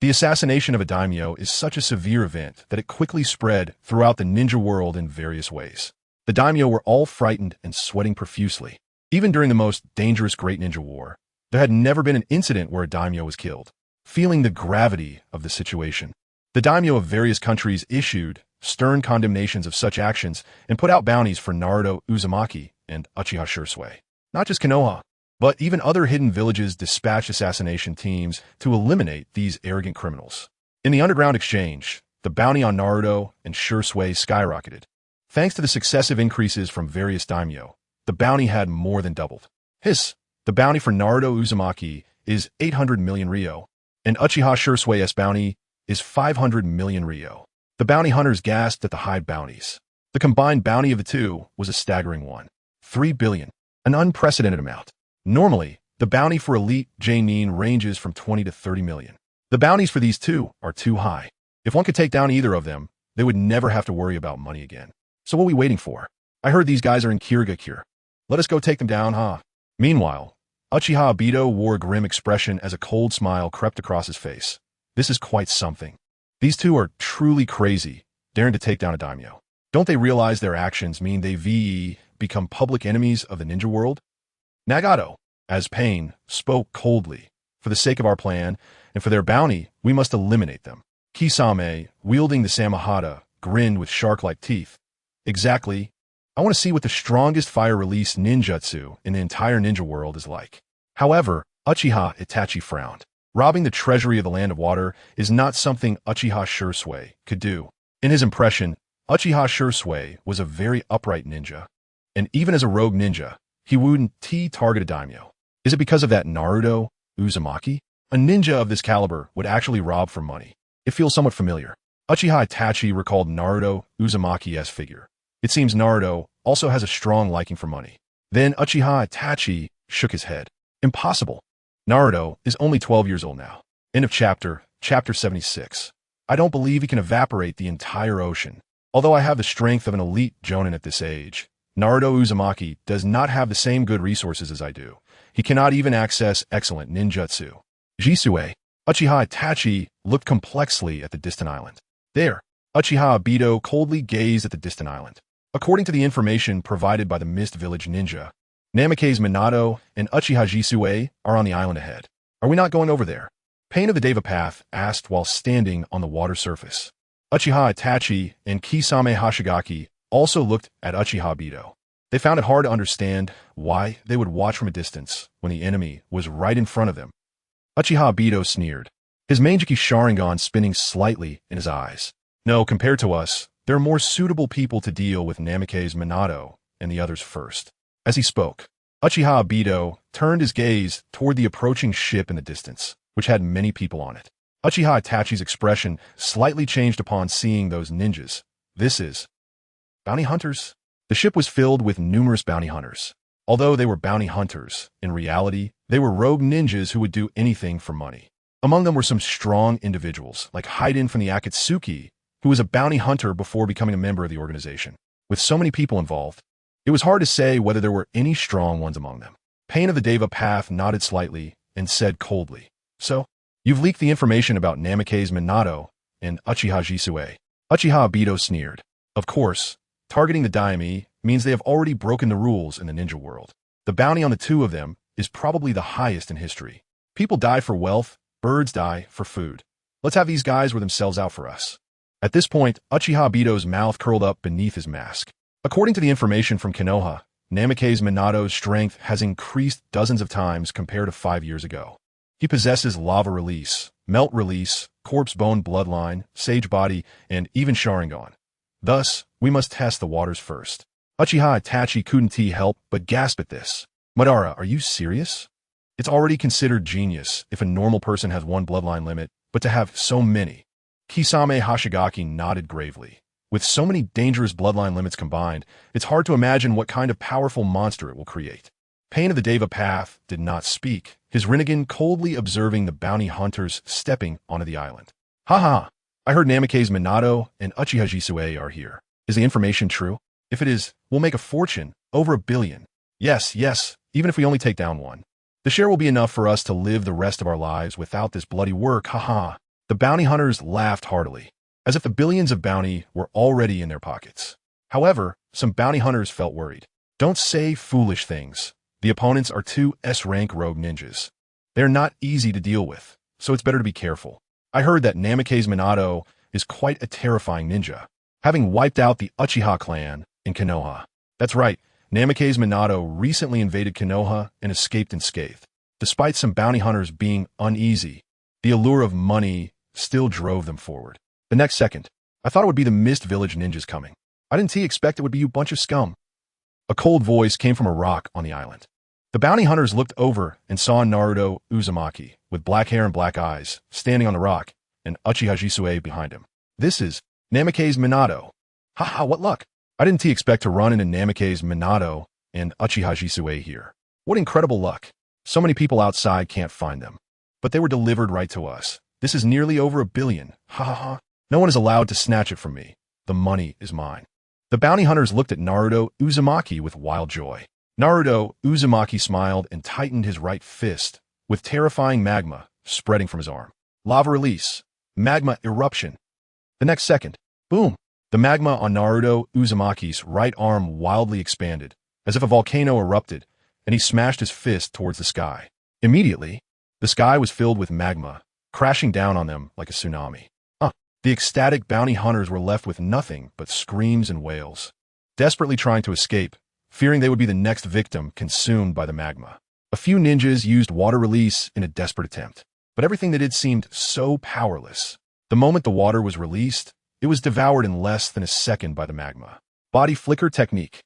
The assassination of a daimyo is such a severe event that it quickly spread throughout the ninja world in various ways. The daimyo were all frightened and sweating profusely. Even during the most dangerous Great Ninja War, there had never been an incident where a daimyo was killed. Feeling the gravity of the situation, the daimyo of various countries issued stern condemnations of such actions and put out bounties for Naruto Uzumaki and Uchiha Shisui. Not just Konoha, but even other hidden villages dispatched assassination teams to eliminate these arrogant criminals. In the underground exchange, the bounty on Naruto and Shisui skyrocketed. Thanks to the successive increases from various daimyo, the bounty had more than doubled. The bounty for Naruto Uzumaki is 800 million ryo, and Uchiha Shisui's bounty is 500 million ryo. The bounty hunters gasped at the high bounties. The combined bounty of the two was a staggering one. 3 billion, an unprecedented amount. Normally, the bounty for elite Jonin ranges from 20 to 30 million. The bounties for these two are too high. If one could take down either of them, they would never have to worry about money again. So what are we waiting for? I heard these guys are in Kirigakure. Let us go take them down, huh? Meanwhile, Uchiha Obito wore a grim expression as a cold smile crept across his face. This is quite something. These two are truly crazy, daring to take down a daimyo. Don't they realize their actions mean they become public enemies of the ninja world? Nagato, as Pain, spoke coldly. For the sake of our plan, and for their bounty, we must eliminate them. Kisame, wielding the Samahata, grinned with shark-like teeth. Exactly. I want to see what the strongest fire-release ninjutsu in the entire ninja world is like. However, Uchiha Itachi frowned. Robbing the treasury of the Land of Water is not something Uchiha Shisui could do. In his impression, Uchiha Shisui was a very upright ninja. And even as a rogue ninja, he wouldn't target a daimyo. Is it because of that Naruto Uzumaki? A ninja of this caliber would actually rob for money. It feels somewhat familiar. Uchiha Itachi recalled Naruto Uzumaki's figure. It seems Naruto also has a strong liking for money. Then Uchiha Itachi shook his head. Impossible. Naruto is only 12 years old now. End of chapter 76. I don't believe he can evaporate the entire ocean. Although I have the strength of an elite jonin at this age, Naruto Uzumaki does not have the same good resources as I do. He cannot even access excellent ninjutsu. Shisui. Uchiha Itachi looked complexly at the distant island. There, Uchiha Obito coldly gazed at the distant island. According to the information provided by the Mist Village Ninja, Namikaze Minato and Uchiha Shisui are on the island ahead. Are we not going over there? Pain of the Deva Path asked while standing on the water surface. Uchiha Itachi and Kisame Hashigaki also looked at Uchiha Obito. They found it hard to understand why they would watch from a distance when the enemy was right in front of them. Uchiha Obito sneered, his Manjiki Sharingan spinning slightly in his eyes. No, compared to us, there are more suitable people to deal with Namikaze Minato and the others first. As he spoke, Uchiha Obito turned his gaze toward the approaching ship in the distance, which had many people on it. Uchiha Itachi's expression slightly changed upon seeing those ninjas. This is bounty hunters. The ship was filled with numerous bounty hunters. Although they were bounty hunters, in reality, they were rogue ninjas who would do anything for money. Among them were some strong individuals, like Haiden from the Akatsuki, who was a bounty hunter before becoming a member of the organization. With so many people involved, it was hard to say whether there were any strong ones among them. Pain of the Deva Path nodded slightly and said coldly, "So, you've leaked the information about Namikaze Minato and Uchiha Shisui." Uchiha Obito sneered. Of course, targeting the daimyo means they have already broken the rules in the ninja world. The bounty on the two of them is probably the highest in history. People die for wealth, birds die for food. Let's have these guys wear themselves out for us. At this point, Uchiha Obito's mouth curled up beneath his mask. According to the information from Konoha, Namikaze Minato's strength has increased dozens of times compared to 5 years ago. He possesses lava release, melt release, corpse bone bloodline, sage body, and even Sharingan. Thus, we must test the waters first. Uchiha Itachi couldn't help but gasp at this. Madara, are you serious? It's already considered genius if a normal person has one bloodline limit, but to have so many. Kisame Hashigaki nodded gravely. With so many dangerous bloodline limits combined, it's hard to imagine what kind of powerful monster it will create. Pain of the Deva Path did not speak, his Rinnegan coldly observing the bounty hunters stepping onto the island. Haha, I heard Namikaze Minato and Uchiha Shisui are here. Is the information true? If it is, we'll make a fortune, over 1 billion. Yes, even if we only take down one. The share will be enough for us to live the rest of our lives without this bloody work, haha. The bounty hunters laughed heartily, as if the billions of bounty were already in their pockets. However, some bounty hunters felt worried. Don't say foolish things. The opponents are 2 S-rank rogue ninjas. They're not easy to deal with, so it's better to be careful. I heard that Namikaze Minato is quite a terrifying ninja, having wiped out the Uchiha clan in Konoha. That's right, Namikaze Minato recently invaded Konoha and escaped unscathed. Despite some bounty hunters being uneasy, the allure of money still drove them forward. The next second, I thought it would be the Mist Village ninjas coming. I didn't expect it would be you bunch of scum. A cold voice came from a rock on the island. The bounty hunters looked over and saw Naruto Uzumaki, with black hair and black eyes, standing on the rock, and Uchiha Shisui behind him. This is Namikaze Minato. Haha, what luck! I didn't expect to run into Namikaze Minato and Uchiha Shisui here. What incredible luck. So many people outside can't find them. But they were delivered right to us. This is nearly over 1 billion. Ha ha ha. No one is allowed to snatch it from me. The money is mine. The bounty hunters looked at Naruto Uzumaki with wild joy. Naruto Uzumaki smiled and tightened his right fist, with terrifying magma spreading from his arm. Lava release. Magma eruption. The next second, boom. The magma on Naruto Uzumaki's right arm wildly expanded, as if a volcano erupted, and he smashed his fist towards the sky. Immediately, the sky was filled with magma, crashing down on them like a tsunami. The ecstatic bounty hunters were left with nothing but screams and wails, desperately trying to escape, fearing they would be the next victim consumed by the magma. A few ninjas used water release in a desperate attempt, but everything they did seemed so powerless. The moment the water was released, it was devoured in less than a second by the magma. Body flicker technique.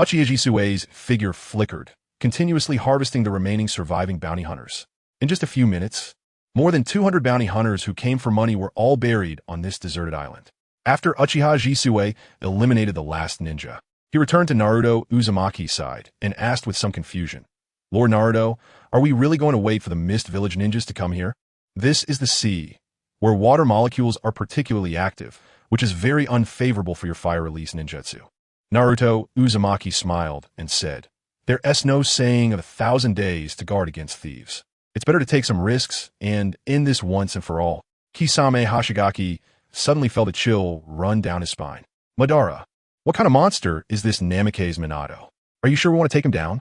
Uchiha Jisui's figure flickered, continuously harvesting the remaining surviving bounty hunters. In just a few minutes, more than 200 bounty hunters who came for money were all buried on this deserted island. After Uchiha Jisui eliminated the last ninja, he returned to Naruto Uzumaki's side and asked with some confusion, "Lord Naruto, are we really going to wait for the Mist Village ninjas to come here? This is the sea, where water molecules are particularly active, which is very unfavorable for your fire release ninjutsu." Naruto Uzumaki smiled and said, "There's no saying of 1,000 days to guard against thieves. It's better to take some risks and end this once and for all." Kisame Hoshigaki suddenly felt a chill run down his spine. "Madara, what kind of monster is this Namikaze Minato? Are you sure we want to take him down?"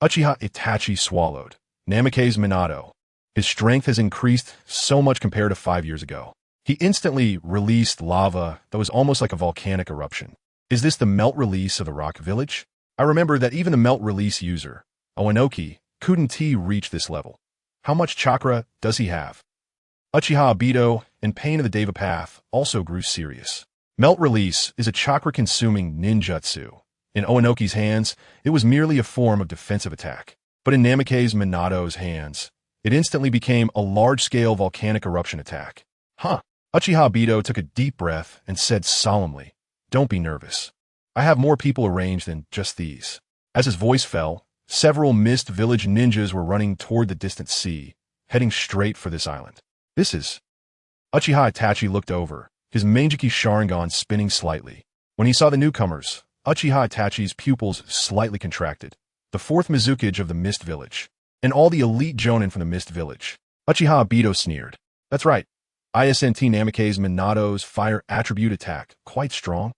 Uchiha Itachi swallowed. Namikaze Minato. His strength has increased so much compared to 5 years ago. He instantly released lava that was almost like a volcanic eruption. Is this the melt release of the rock village? I remember that even the melt release user, Owanoki, couldn't reach this level. How much chakra does he have? Uchiha Obito and Pain of the Deva Path also grew serious. Melt release is a chakra-consuming ninjutsu. In Owanoki's hands, it was merely a form of defensive attack. But in Namikaze Minato's hands, it instantly became a large-scale volcanic eruption attack. Uchiha Obito took a deep breath and said solemnly, "Don't be nervous. I have more people arranged than just these." As his voice fell, several Mist Village ninjas were running toward the distant sea, heading straight for this island. This is... Uchiha Itachi looked over, his Manjiki Sharingan spinning slightly. When he saw the newcomers, Uchiha Itachi's pupils slightly contracted. The fourth Mizukage of the Mist Village, and all the elite Jonin from the Mist Village. Uchiha Obito sneered. "That's right. ISNT Namikaze Minato's fire attribute attack, quite strong.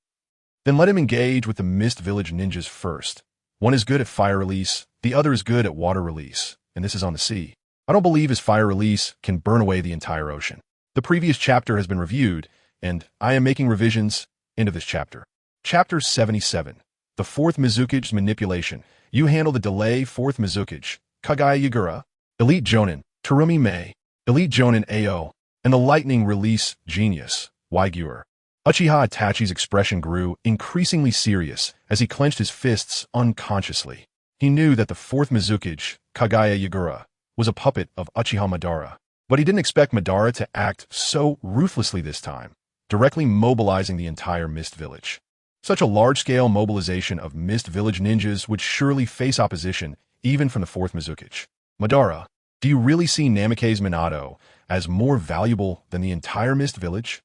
Then let him engage with the Mist Village ninjas first. One is good at fire release, the other is good at water release, and this is on the sea. I don't believe his fire release can burn away the entire ocean. The previous chapter has been reviewed, and I am making revisions into this chapter. Chapter 77. The fourth Mizukage's manipulation. You handle the delay fourth Mizukage, Kagaya Yagura, Elite Jonin, Terumi Mei, Elite Jonin AO, and the lightning release genius, Waigure. Uchiha Itachi's expression grew increasingly serious as he clenched his fists unconsciously. He knew that the fourth Mizukage, Kagaya Yagura, was a puppet of Uchiha Madara, but he didn't expect Madara to act so ruthlessly this time, directly mobilizing the entire Mist Village. Such a large-scale mobilization of Mist Village ninjas would surely face opposition even from the fourth Mizukage. Madara, do you really see Namikaze Minato as more valuable than the entire Mist Village?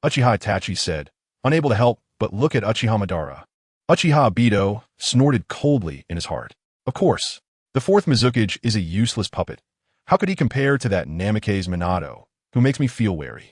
Uchiha Itachi said, unable to help but look at Uchiha Madara. Uchiha Obito snorted coldly in his heart. Of course, the fourth Mizukage is a useless puppet. How could he compare to that Namikaze Minato, who makes me feel wary?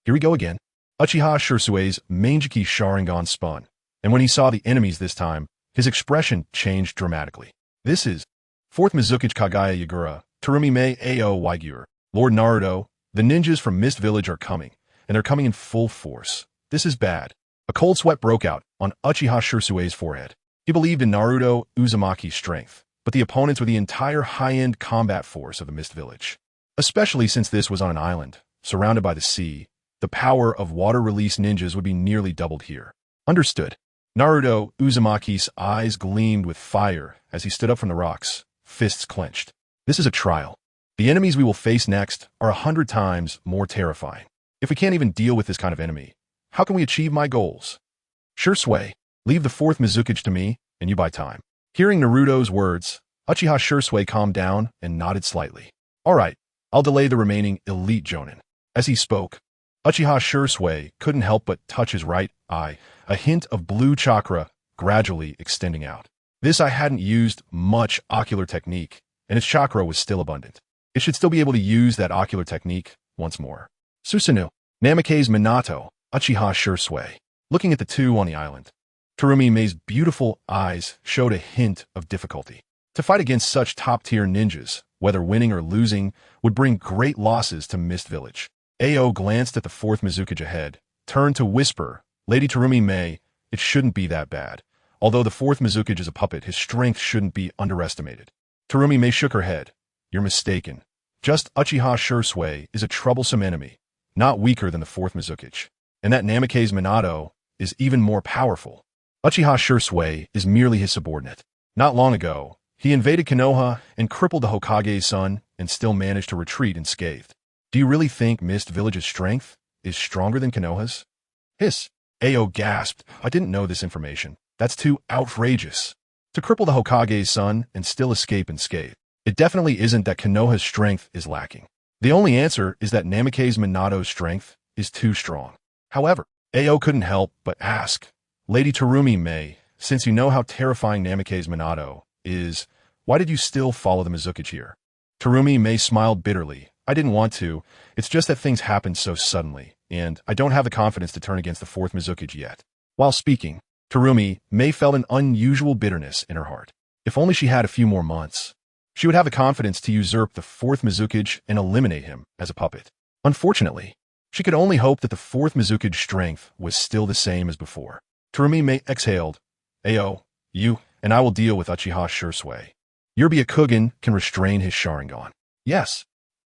Here we go again. Uchiha Shursui's Manjiki Sharingan spun, and when he saw the enemies this time, his expression changed dramatically. This is fourth Mizukage Kagaya Yagura, Terumi Mei Ao Waigure. Lord Naruto, the ninjas from Mist Village are coming, and they're coming in full force. This is bad. A cold sweat broke out on Uchiha Shursui's forehead. He believed in Naruto Uzumaki's strength, but the opponents were the entire high-end combat force of the Mist Village. Especially since this was on an island, surrounded by the sea, the power of water release ninjas would be nearly doubled here. Understood. Naruto Uzumaki's eyes gleamed with fire as he stood up from the rocks, fists clenched. This is a trial. The enemies we will face next are 100 times more terrifying. If we can't even deal with this kind of enemy, how can we achieve my goals? Shursui, leave the fourth Mizukage to me, and you buy time. Hearing Naruto's words, Uchiha Shursui calmed down and nodded slightly. All right, I'll delay the remaining elite Jonin. As he spoke, Uchiha Shursui couldn't help but touch his right eye, a hint of blue chakra gradually extending out. This eye hadn't used much ocular technique, and its chakra was still abundant. It should still be able to use that ocular technique once more. Susanoo, Namikaze Minato, Uchiha Shursui. Looking at the two on the island, Terumi Mei's beautiful eyes showed a hint of difficulty. To fight against such top-tier ninjas, whether winning or losing, would bring great losses to Mist Village. Ao glanced at the fourth Mizukage ahead, turned to whisper, Lady Terumi May, it shouldn't be that bad. Although the fourth Mizukage is a puppet, his strength shouldn't be underestimated. Terumi May shook her head. You're mistaken. Just Uchiha Shisui is a troublesome enemy, not weaker than the fourth Mizukage. And that Namikaze Minato is even more powerful. Uchiha Shisui is merely his subordinate. Not long ago, he invaded Konoha and crippled the Hokage's son and still managed to retreat unscathed. Do you really think Mist Village's strength is stronger than Konoha's? Hiss. Ao gasped. I didn't know this information. That's too outrageous. To cripple the Hokage's son and still escape unscathed. It definitely isn't that Konoha's strength is lacking. The only answer is that Namikaze Minato's strength is too strong. However, Ao couldn't help but ask, Lady Terumi May, since you know how terrifying Namikaze Minato is, why did you still follow the Mizukage here? Terumi May smiled bitterly. I didn't want to. It's just that things happened so suddenly, and I don't have the confidence to turn against the fourth Mizukage yet. While speaking, Terumi May felt an unusual bitterness in her heart. If only she had a few more months, she would have the confidence to usurp the fourth Mizukage and eliminate him as a puppet. Unfortunately, she could only hope that the fourth Mizukage's strength was still the same as before. Terumi May exhaled. Ao, you and I will deal with Uchiha Shisui. Your Byakugan can restrain his Sharingan. Yes.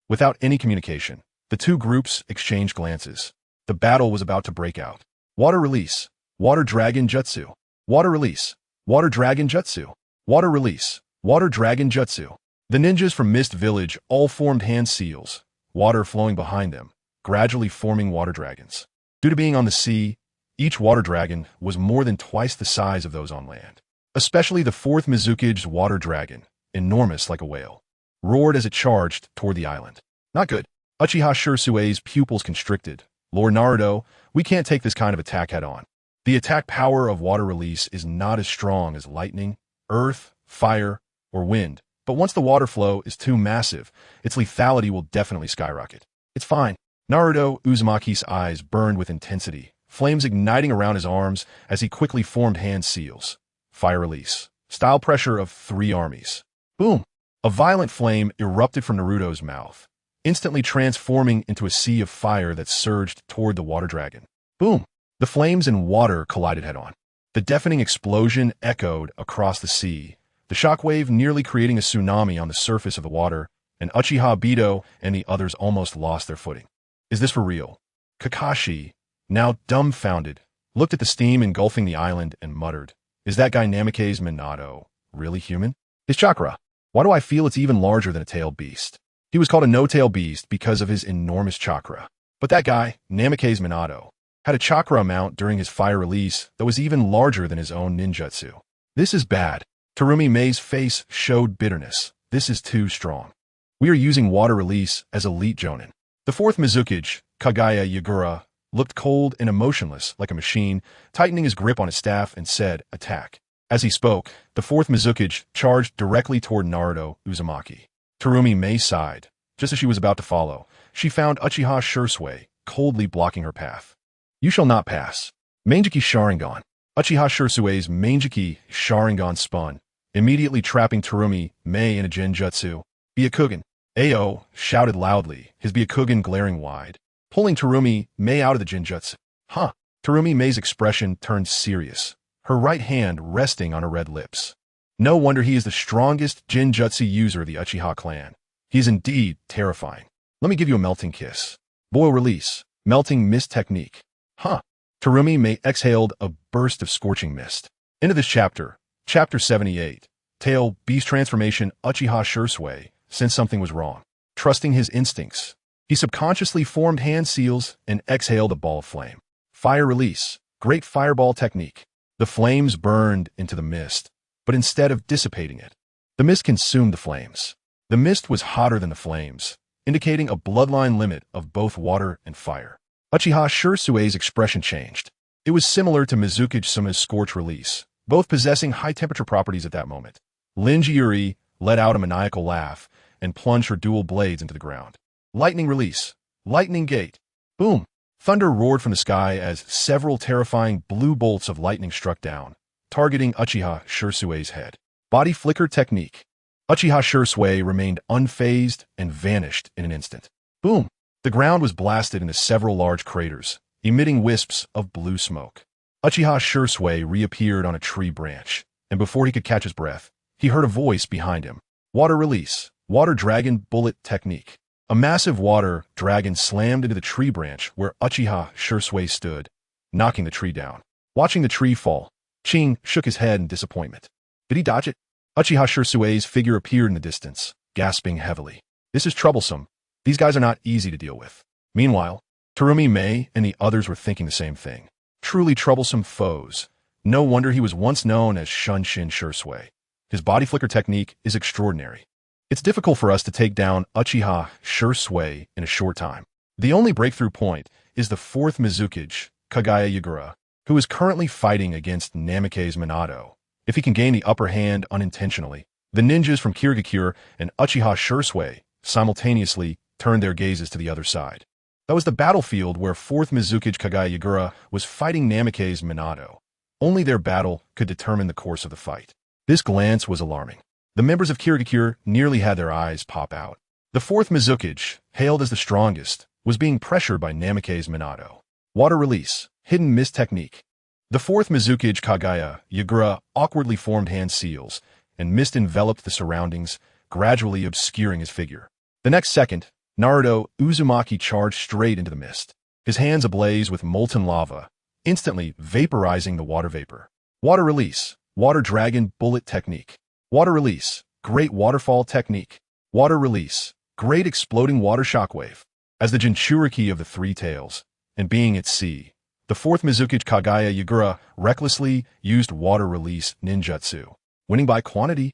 Without any communication, the two groups exchanged glances. The battle was about to break out. Water release. Water Dragon Jutsu. Water release. Water Dragon Jutsu. Water release. Water Dragon Jutsu. The ninjas from Mist Village all formed hand seals, water flowing behind them, gradually forming water dragons. Due to being on the sea, each water dragon was more than twice the size of those on land. Especially the fourth Mizukage's water dragon, enormous like a whale, roared as it charged toward the island. Not good. Uchiha Shisui's pupils constricted. Lord Naruto, we can't take this kind of attack head-on. The attack power of water release is not as strong as lightning, earth, fire, or wind, but once the water flow is too massive, its lethality will definitely skyrocket. It's fine. Naruto Uzumaki's eyes burned with intensity, flames igniting around his arms as he quickly formed hand seals. Fire release. Style pressure of 3 armies. Boom! A violent flame erupted from Naruto's mouth, instantly transforming into a sea of fire that surged toward the water dragon. Boom! The flames and water collided head-on. The deafening explosion echoed across the sea, the shockwave nearly creating a tsunami on the surface of the water, and Uchiha Bito and the others almost lost their footing. Is this for real? Kakashi, now dumbfounded, looked at the steam engulfing the island and muttered, is that guy Namikaze Minato really human? His chakra. Why do I feel it's even larger than a tailed beast? He was called a no-tail beast because of his enormous chakra. But that guy, Namikaze Minato, had a chakra amount during his fire release that was even larger than his own ninjutsu. This is bad. Terumi May's face showed bitterness. This is too strong. We are using water release as elite jonin. The fourth Mizukage, Kagaya Yagura, looked cold and emotionless like a machine, tightening his grip on his staff and said, attack. As he spoke, the fourth Mizukage charged directly toward Naruto Uzumaki. Terumi May sighed. Just as she was about to follow, she found Uchiha Shisui coldly blocking her path. You shall not pass. Mangeki Sharingan. Uchiha Shisui's Mangeki Sharingan spun, immediately trapping Terumi May in a Genjutsu. Byakugan. Ao shouted loudly, his Byakugan glaring wide, pulling Terumi May out of the Genjutsu. Huh. Terumi May's expression turned serious, her right hand resting on her red lips. No wonder he is the strongest Genjutsu user of the Uchiha clan. He is indeed terrifying. Let me give you a melting kiss. Boil release. Melting mist technique. Huh. Terumi May exhaled a burst of scorching mist. Into this chapter, Chapter 78, Tail Beast Transformation. Uchiha Shisui sensed something was wrong. Trusting his instincts, he subconsciously formed hand seals and exhaled a ball of flame. Fire release. Great fireball technique. The flames burned into the mist, but instead of dissipating it, the mist consumed the flames. The mist was hotter than the flames, indicating a bloodline limit of both water and fire. Uchiha Shisui's expression changed. It was similar to Mizukage Suma's scorch release, both possessing high-temperature properties at that moment. Linji Yuri let out a maniacal laugh and plunged her dual blades into the ground. Lightning release. Lightning gate. Boom. Thunder roared from the sky as several terrifying blue bolts of lightning struck down, targeting Uchiha Shisui's head. Body flicker technique. Uchiha Shisui remained unfazed and vanished in an instant. Boom! The ground was blasted into several large craters, emitting wisps of blue smoke. Uchiha Shisui reappeared on a tree branch, and before he could catch his breath, he heard a voice behind him. Water release. Water dragon bullet technique. A massive water dragon slammed into the tree branch where Uchiha Shisui stood, knocking the tree down. Watching the tree fall, Ching shook his head in disappointment. Did he dodge it? Uchiha Shisui's figure appeared in the distance, gasping heavily. This is troublesome. These guys are not easy to deal with. Meanwhile, Terumi Mei and the others were thinking the same thing. Truly troublesome foes. No wonder he was once known as Shunshin Shisui. His body flicker technique is extraordinary. It's difficult for us to take down Uchiha Shisui in a short time. The only breakthrough point is the fourth Mizukage, Kagaya Yagura, who is currently fighting against Namikaze Minato. If he can gain the upper hand unintentionally, the ninjas from Kirigakure and Uchiha Shisui simultaneously turned their gazes to the other side. That was the battlefield where fourth Mizukage Kagaya Yagura was fighting Namikaze Minato. Only their battle could determine the course of the fight. This glance was alarming. The members of Kirigakure nearly had their eyes pop out. The fourth Mizukage, hailed as the strongest, was being pressured by Namikaze Minato. Water release, hidden mist technique. The fourth Mizukage Kagaya Yagura awkwardly formed hand seals, and mist enveloped the surroundings, gradually obscuring his figure. The next second, Naruto Uzumaki charged straight into the mist, his hands ablaze with molten lava, instantly vaporizing the water vapor. Water release, water dragon bullet technique. Water release, great waterfall technique. Water release, great exploding water shockwave. As the Jinchuriki of the three tails, and being at sea, the fourth Mizukage Kagaya Yagura recklessly used water release ninjutsu, winning by quantity.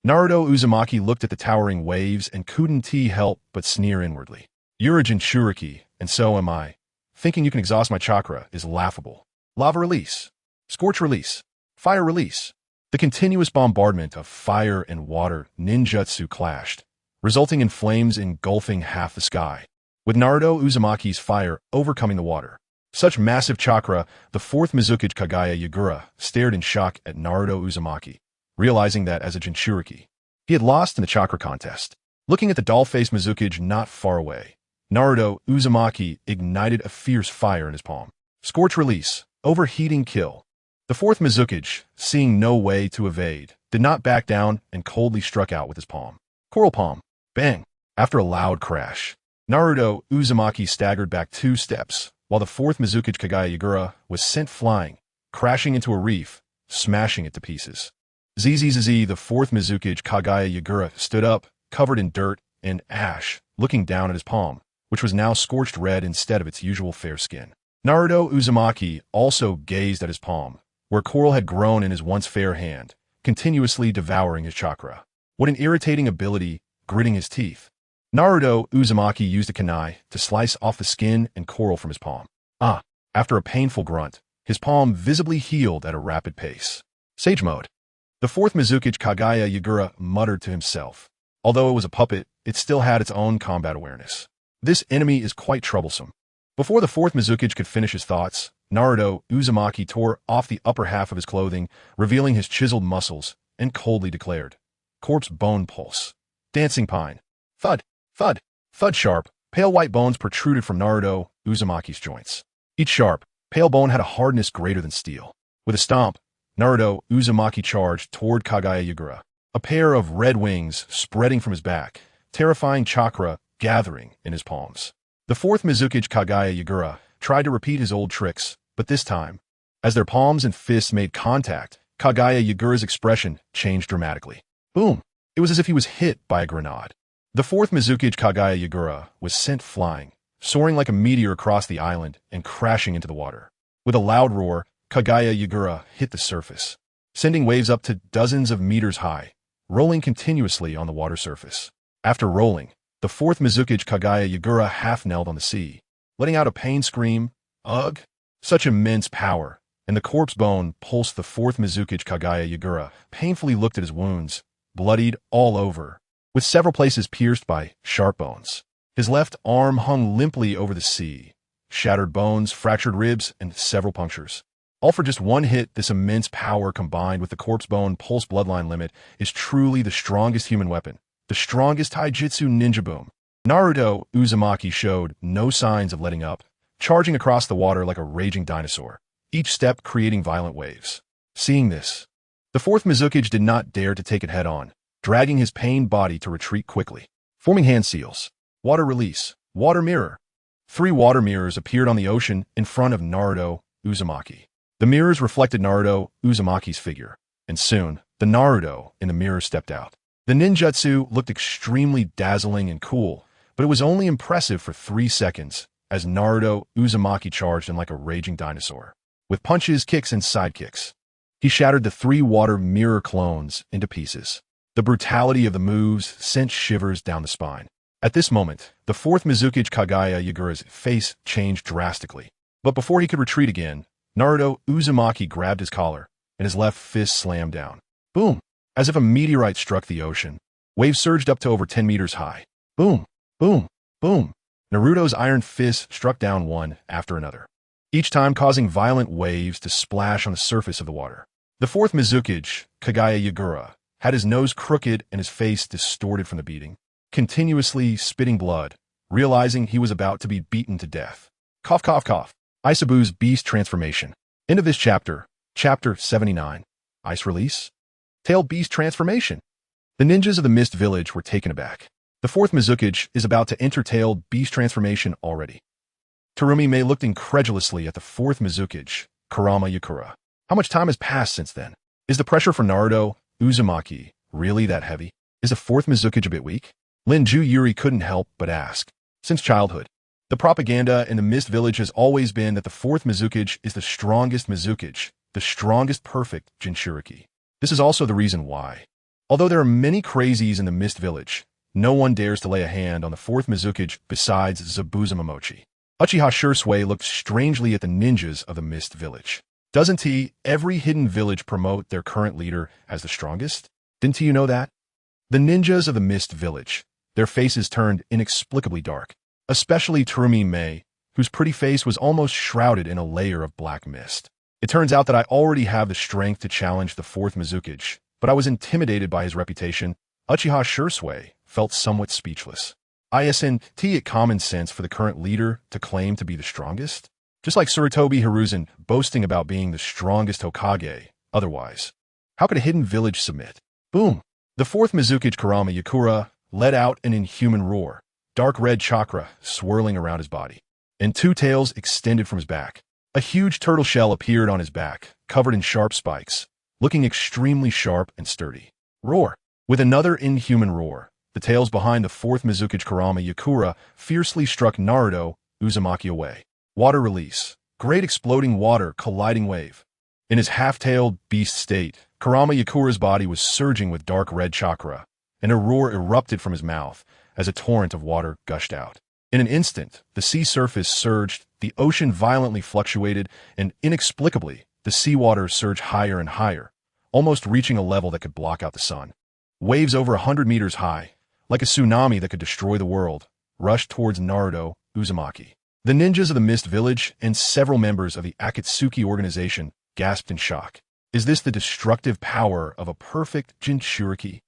Naruto Uzumaki looked at the towering waves and couldn't help but sneer inwardly. You're a Jinchuriki, and so am I. Thinking you can exhaust my chakra is laughable. Lava release, scorch release, fire release. The continuous bombardment of fire and water ninjutsu clashed, resulting in flames engulfing half the sky, with Naruto Uzumaki's fire overcoming the water. Such massive chakra, the fourth Mizukage Kagaya Yagura stared in shock at Naruto Uzumaki, realizing that as a Jinchuriki, he had lost in the chakra contest. Looking at the doll-faced Mizukage not far away, Naruto Uzumaki ignited a fierce fire in his palm. Scorch release, overheating kill. The fourth Mizukage, seeing no way to evade, did not back down and coldly struck out with his palm. Coral palm. Bang! After a loud crash, Naruto Uzumaki staggered back 2 steps, while the fourth Mizukage Kagaya Yagura was sent flying, crashing into a reef, smashing it to pieces. ZZZ, the fourth Mizukage Kagaya Yagura stood up, covered in dirt and ash, looking down at his palm, which was now scorched red instead of its usual fair skin. Naruto Uzumaki also gazed at his palm, where coral had grown in his once fair hand, continuously devouring his chakra. What an irritating ability, gritting his teeth. Naruto Uzumaki used a kunai to slice off the skin and coral from his palm. After a painful grunt, his palm visibly healed at a rapid pace. Sage mode. The fourth Mizukage Kagaya Yagura muttered to himself. Although it was a puppet, it still had its own combat awareness. This enemy is quite troublesome. Before the fourth Mizukage could finish his thoughts, Naruto Uzumaki tore off the upper half of his clothing, revealing his chiseled muscles, and coldly declared, "Corpse bone pulse. Dancing pine." Thud, thud, thud. Sharp, pale white bones protruded from Naruto Uzumaki's joints. Each sharp, pale bone had a hardness greater than steel. With a stomp, Naruto Uzumaki charged toward Kagaya Yagura, a pair of red wings spreading from his back, terrifying chakra gathering in his palms. The fourth Mizukage Kagaya Yagura tried to repeat his old tricks, but this time, as their palms and fists made contact, Kagaya Yagura's expression changed dramatically. Boom! It was as if he was hit by a grenade. The fourth Mizukage Kagaya Yagura was sent flying, soaring like a meteor across the island and crashing into the water. With a loud roar, Kagaya Yagura hit the surface, sending waves up to dozens of meters high, rolling continuously on the water surface. After rolling, the fourth Mizukage Kagaya Yagura half-knelt on the sea, letting out a pain scream. Ugh! Such immense power, and the corpse bone pulsed. The fourth Mizukage Kagaya Yagura painfully looked at his wounds, bloodied all over, with several places pierced by sharp bones. His left arm hung limply over the sea, shattered bones, fractured ribs, and several punctures. All for just one hit. This immense power combined with the corpse bone pulse bloodline limit is truly the strongest human weapon, the strongest taijutsu ninja boom. Naruto Uzumaki showed no signs of letting up, charging across the water like a raging dinosaur, each step creating violent waves. Seeing this, the fourth Mizukage did not dare to take it head-on, dragging his pained body to retreat quickly. Forming hand seals, water release, water mirror. 3 water mirrors appeared on the ocean in front of Naruto Uzumaki. The mirrors reflected Naruto Uzumaki's figure, and soon, the Naruto in the mirror stepped out. The ninjutsu looked extremely dazzling and cool, but it was only impressive for 3 seconds as Naruto Uzumaki charged in like a raging dinosaur. With punches, kicks, and sidekicks, he shattered the 3 water mirror clones into pieces. The brutality of the moves sent shivers down the spine. At this moment, the fourth Mizukage Kagaya Yagura's face changed drastically. But before he could retreat again, Naruto Uzumaki grabbed his collar, and his left fist slammed down. Boom! As if a meteorite struck the ocean. Waves surged up to over 10 meters high. Boom! Boom! Boom! Naruto's iron fist struck down one after another, each time causing violent waves to splash on the surface of the water. The fourth Mizukage, Kagaya Yagura, had his nose crooked and his face distorted from the beating, continuously spitting blood, realizing he was about to be beaten to death. Cough, cough, cough. Isabu's Beast Transformation. End of this chapter. Chapter 79. Ice Release? Tail Beast Transformation. The ninjas of the Mist Village were taken aback. The fourth Mizukage is about to enter Tail Beast Transformation already. Terumi looked incredulously at the fourth Mizukage, Kurama Yakura. How much time has passed since then? Is the pressure for Naruto Uzumaki really that heavy? Is the fourth Mizukage a bit weak? Linju Yuri couldn't help but ask. Since childhood, the propaganda in the Mist Village has always been that the fourth Mizukage is the strongest Mizukage, the strongest perfect Jinchuriki. This is also the reason why, although there are many crazies in the Mist Village, no one dares to lay a hand on the fourth Mizukage besides Zabuza Momochi. Uchiha Shisui looked strangely at the ninjas of the Mist Village. Doesn't every hidden village promote their current leader as the strongest? Didn't you know that? The ninjas of the Mist Village, their faces turned inexplicably dark, especially Terumi, whose pretty face was almost shrouded in a layer of black mist. It turns out that I already have the strength to challenge the fourth Mizukage, but I was intimidated by his reputation. Uchiha Shisui felt somewhat speechless. Isn't it common sense for the current leader to claim to be the strongest? Just like Sarutobi Hiruzen boasting about being the strongest Hokage, otherwise. How could a hidden village submit? Boom! The fourth Mizukage Kurama Yakura let out an inhuman roar, dark red chakra swirling around his body, and 2 tails extended from his back. A huge turtle shell appeared on his back, covered in sharp spikes, looking extremely sharp and sturdy. Roar! With another inhuman roar, the tails behind the fourth Mizukage Kurama Yakura fiercely struck Naruto Uzumaki away. Water release. Great exploding water colliding wave. In his half-tailed beast state, Kurama Yakura's body was surging with dark red chakra, and a roar erupted from his mouth as a torrent of water gushed out. In an instant, the sea surface surged, the ocean violently fluctuated, and inexplicably, the seawater surged higher and higher, almost reaching a level that could block out the sun. Waves over 100 meters high, like a tsunami that could destroy the world, rushed towards Naruto Uzumaki. The ninjas of the Mist Village and several members of the Akatsuki organization gasped in shock. Is this the destructive power of a perfect Jinchuriki?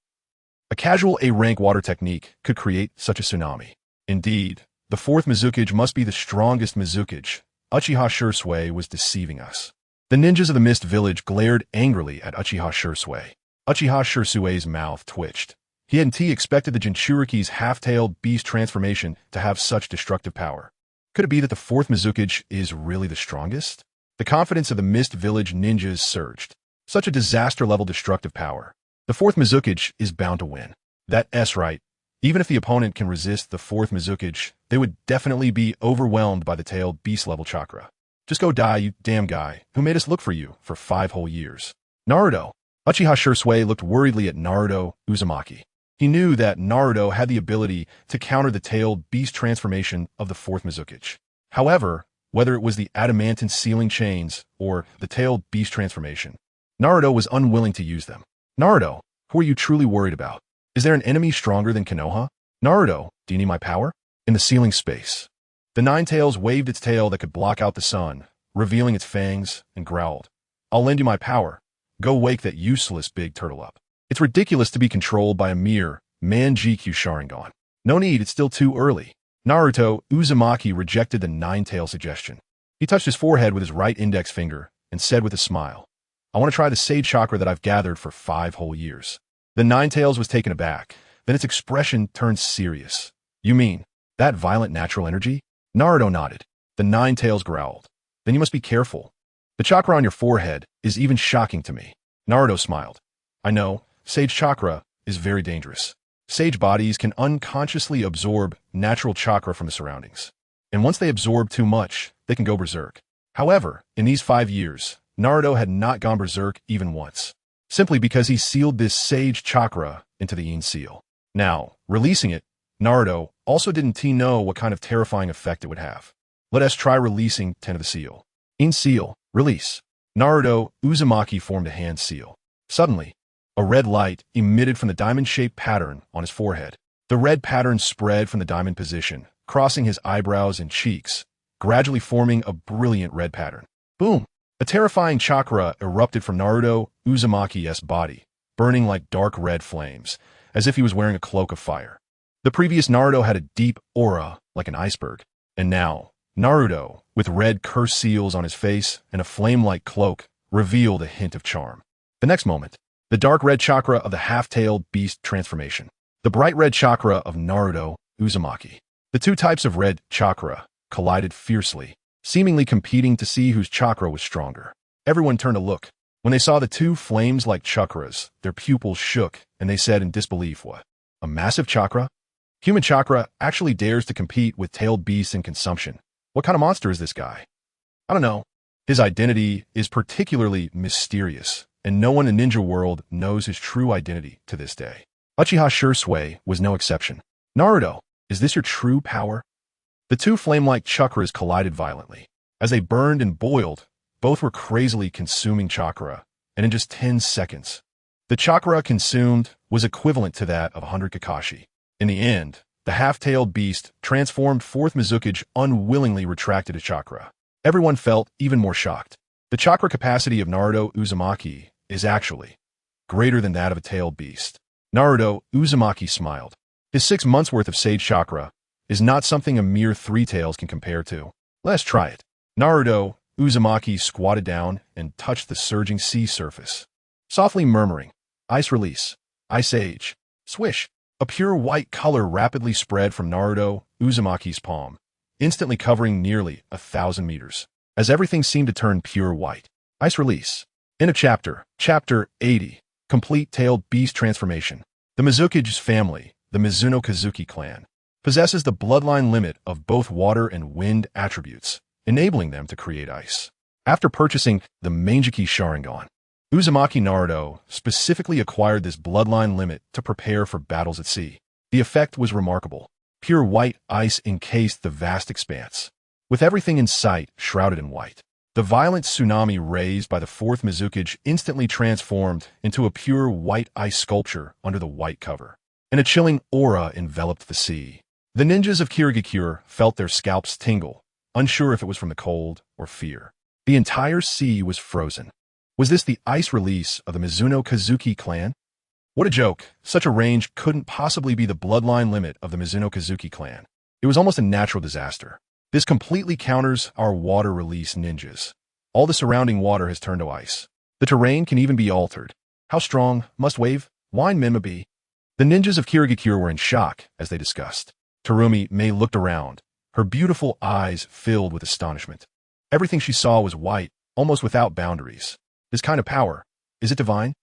A casual A-rank water technique could create such a tsunami. Indeed, the fourth Mizukage must be the strongest Mizukage. Uchiha Shisui was deceiving us. The ninjas of the Mist Village glared angrily at Uchiha Shisui. Uchiha Shisui's mouth twitched. He hadn't expected the Jinchuriki's half-tailed beast transformation to have such destructive power. Could it be that the fourth Mizukage is really the strongest? The confidence of the Mist Village ninjas surged. Such a disaster-level destructive power. The fourth Mizukage is bound to win. That's right. Even if the opponent can resist the fourth Mizukage, they would definitely be overwhelmed by the tailed beast-level chakra. Just go die, you damn guy, who made us look for you for 5 whole years. Naruto. Uchiha Shisui looked worriedly at Naruto Uzumaki. He knew that Naruto had the ability to counter the tailed beast transformation of the fourth Mizukage. However, whether it was the adamantine sealing chains or the tailed beast transformation, Naruto was unwilling to use them. Naruto, who are you truly worried about? Is there an enemy stronger than Konoha? Naruto, do you need my power? In the sealing space, the 9 tails waved its tail that could block out the sun, revealing its fangs, and growled. I'll lend you my power. Go wake that useless big turtle up. It's ridiculous to be controlled by a mere man-GQ Sharingan. No need, it's still too early. Naruto Uzumaki rejected the nine-tail suggestion. He touched his forehead with his right index finger and said with a smile, I want to try the sage chakra that I've gathered for 5 whole years. The nine-tails was taken aback. Then its expression turned serious. You mean that violent natural energy? Naruto nodded. The nine-tails growled. Then you must be careful. The chakra on your forehead is even shocking to me. Naruto smiled. I know, sage chakra is very dangerous. Sage bodies can unconsciously absorb natural chakra from the surroundings. And once they absorb too much, they can go berserk. However, in these 5 years, Naruto had not gone berserk even once, simply because he sealed this sage chakra into the Yin seal. Now, releasing it, Naruto also didn't know what kind of terrifying effect it would have. Let us try releasing 10 of the seal. Yin seal, release. Naruto Uzumaki formed a hand seal. Suddenly, a red light emitted from the diamond-shaped pattern on his forehead. The red pattern spread from the diamond position, crossing his eyebrows and cheeks, gradually forming a brilliant red pattern. Boom! A terrifying chakra erupted from Naruto Uzumaki's body, burning like dark red flames, as if he was wearing a cloak of fire. The previous Naruto had a deep aura like an iceberg, and now, Naruto, with red curse seals on his face and a flame-like cloak, revealed a hint of charm. The next moment, the dark red chakra of the half-tailed beast transformation. The bright red chakra of Naruto Uzumaki. The two types of red chakra collided fiercely, seemingly competing to see whose chakra was stronger. Everyone turned to look. When they saw the two flames-like chakras, their pupils shook, and they said in disbelief, what? A massive chakra? Human chakra actually dares to compete with tailed beasts in consumption. What kind of monster is this guy? I don't know. His identity is particularly mysterious, and no one in ninja world knows his true identity to this day. Uchiha Shisui was no exception. Naruto, is this your true power? The two flame-like chakras collided violently. As they burned and boiled, both were crazily consuming chakra, and in just 10 seconds, the chakra consumed was equivalent to that of 100 Kakashi. In the end, the half-tailed beast transformed fourth Mizukage unwillingly retracted its chakra. Everyone felt even more shocked. The chakra capacity of Naruto Uzumaki is actually greater than that of a tailed beast. Naruto Uzumaki smiled. His 6 months' worth of sage chakra is not something a mere 3 tails can compare to. Let's try it. Naruto Uzumaki squatted down and touched the surging sea surface, softly murmuring, Ice release, Ice Age. Swish! A pure white color rapidly spread from Naruto Uzumaki's palm, instantly covering nearly 1,000 meters, as everything seemed to turn pure white. Ice release. In a chapter, Chapter 80, Complete Tailed Beast Transformation. The Mizukage's family, the Mizuno Kazuki clan, possesses the bloodline limit of both water and wind attributes, enabling them to create ice. After purchasing the Manjiki Sharingan, Uzumaki Naruto specifically acquired this bloodline limit to prepare for battles at sea. The effect was remarkable. Pure white ice encased the vast expanse, with everything in sight shrouded in white. The violent tsunami raised by the fourth Mizukage instantly transformed into a pure white ice sculpture under the white cover, and a chilling aura enveloped the sea. The ninjas of Kirigakure felt their scalps tingle, unsure if it was from the cold or fear. The entire sea was frozen. Was this the ice release of the Mizuno Kazuki clan? What a joke. Such a range couldn't possibly be the bloodline limit of the Mizuno Kazuki clan. It was almost a natural disaster. This completely counters our water release ninjas. All the surrounding water has turned to ice. The terrain can even be altered. How strong must wave wine Menma be? The ninjas of Kirigakure were in shock as they discussed. Terumi Mei looked around, her beautiful eyes filled with astonishment. Everything she saw was white, almost without boundaries. This kind of power, is it divine?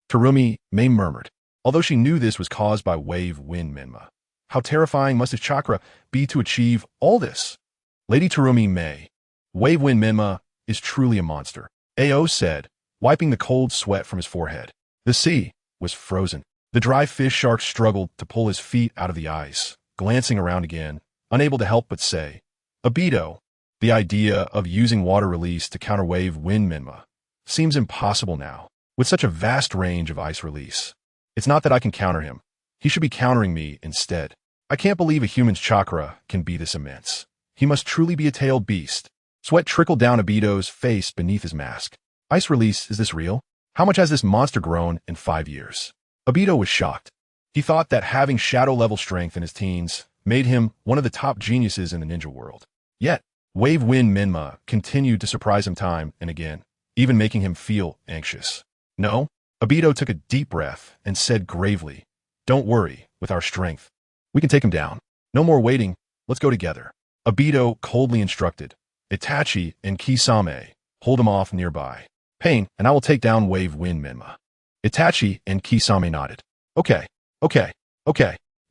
Terumi Mei murmured, although she knew this was caused by wave wind Menma. How terrifying must his chakra be to achieve all this? Lady Terumi Mei, wave wind Menma is truly a monster, Ao said, wiping the cold sweat from his forehead. The sea was frozen. The dry fish shark struggled to pull his feet out of the ice, glancing around again, unable to help but say, Abido, the idea of using water release to counter wave wind Menma seems impossible now, with such a vast range of ice release. It's not that I can counter him. He should be countering me instead. I can't believe a human's chakra can be this immense. He must truly be a tailed beast. Sweat trickled down Obito's face beneath his mask. Ice release, is this real? How much has this monster grown in 5 years? Obito was shocked. He thought that having shadow-level strength in his teens made him one of the top geniuses in the ninja world. Yet, Wave Wind Minma continued to surprise him time and again, even making him feel anxious. No, Obito took a deep breath and said gravely, "Don't worry, with our strength, we can take him down. No more waiting, let's go together." Obito coldly instructed, "Itachi and Kisame, hold him off nearby. Pain, and I will take down Wave Wind Minma." Itachi and Kisame nodded. Okay.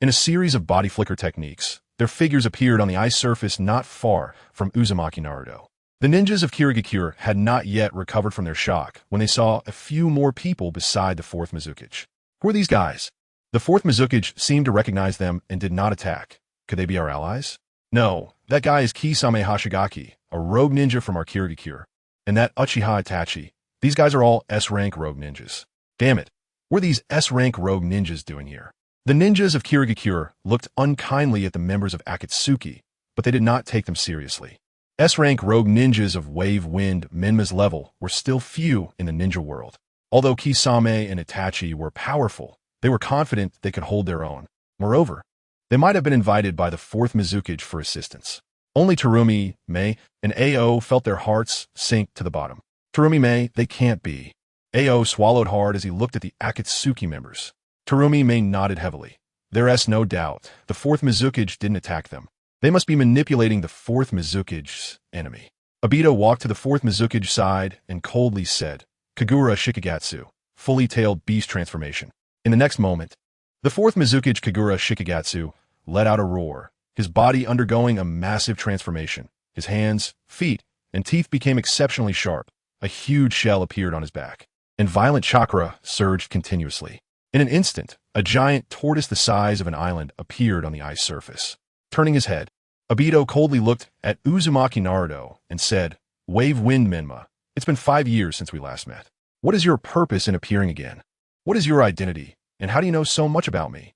In a series of body flicker techniques, their figures appeared on the ice surface not far from Uzumaki Naruto. The ninjas of Kirigakure had not yet recovered from their shock when they saw a few more people beside the fourth Mizukage. Who are these guys? The fourth Mizukage seemed to recognize them and did not attack. Could they be our allies? No, that guy is Kisame Hashigaki, a rogue ninja from our Kirigakure. And that Uchiha Itachi. These guys are all S-rank rogue ninjas. Damn it, what are these S-rank rogue ninjas doing here? The ninjas of Kirigakure looked unkindly at the members of Akatsuki, but they did not take them seriously. S-rank rogue ninjas of Wave Wind Minma's level were still few in the ninja world. Although Kisame and Itachi were powerful, they were confident they could hold their own. Moreover, they might have been invited by the fourth Mizukage for assistance. Only Terumi, Mei, and Ao felt their hearts sink to the bottom. Terumi Mei, they can't be. Ao swallowed hard as he looked at the Akatsuki members. Terumi Mei nodded heavily. There's no doubt. The fourth Mizukage didn't attack them. They must be manipulating the fourth Mizukage's enemy. Obito walked to the fourth Mizukage side and coldly said, "Kagura Shikagatsu, fully tailed beast transformation." In the next moment, the fourth Mizukage Kagura Shikagatsu let out a roar, his body undergoing a massive transformation. His hands, feet, and teeth became exceptionally sharp. A huge shell appeared on his back, and violent chakra surged continuously. In an instant, a giant tortoise the size of an island appeared on the ice surface. Turning his head, Obito coldly looked at Uzumaki Naruto and said, "Wave Wind Minma, it's been 5 years since we last met. What is your purpose in appearing again? What is your identity, and how do you know so much about me?"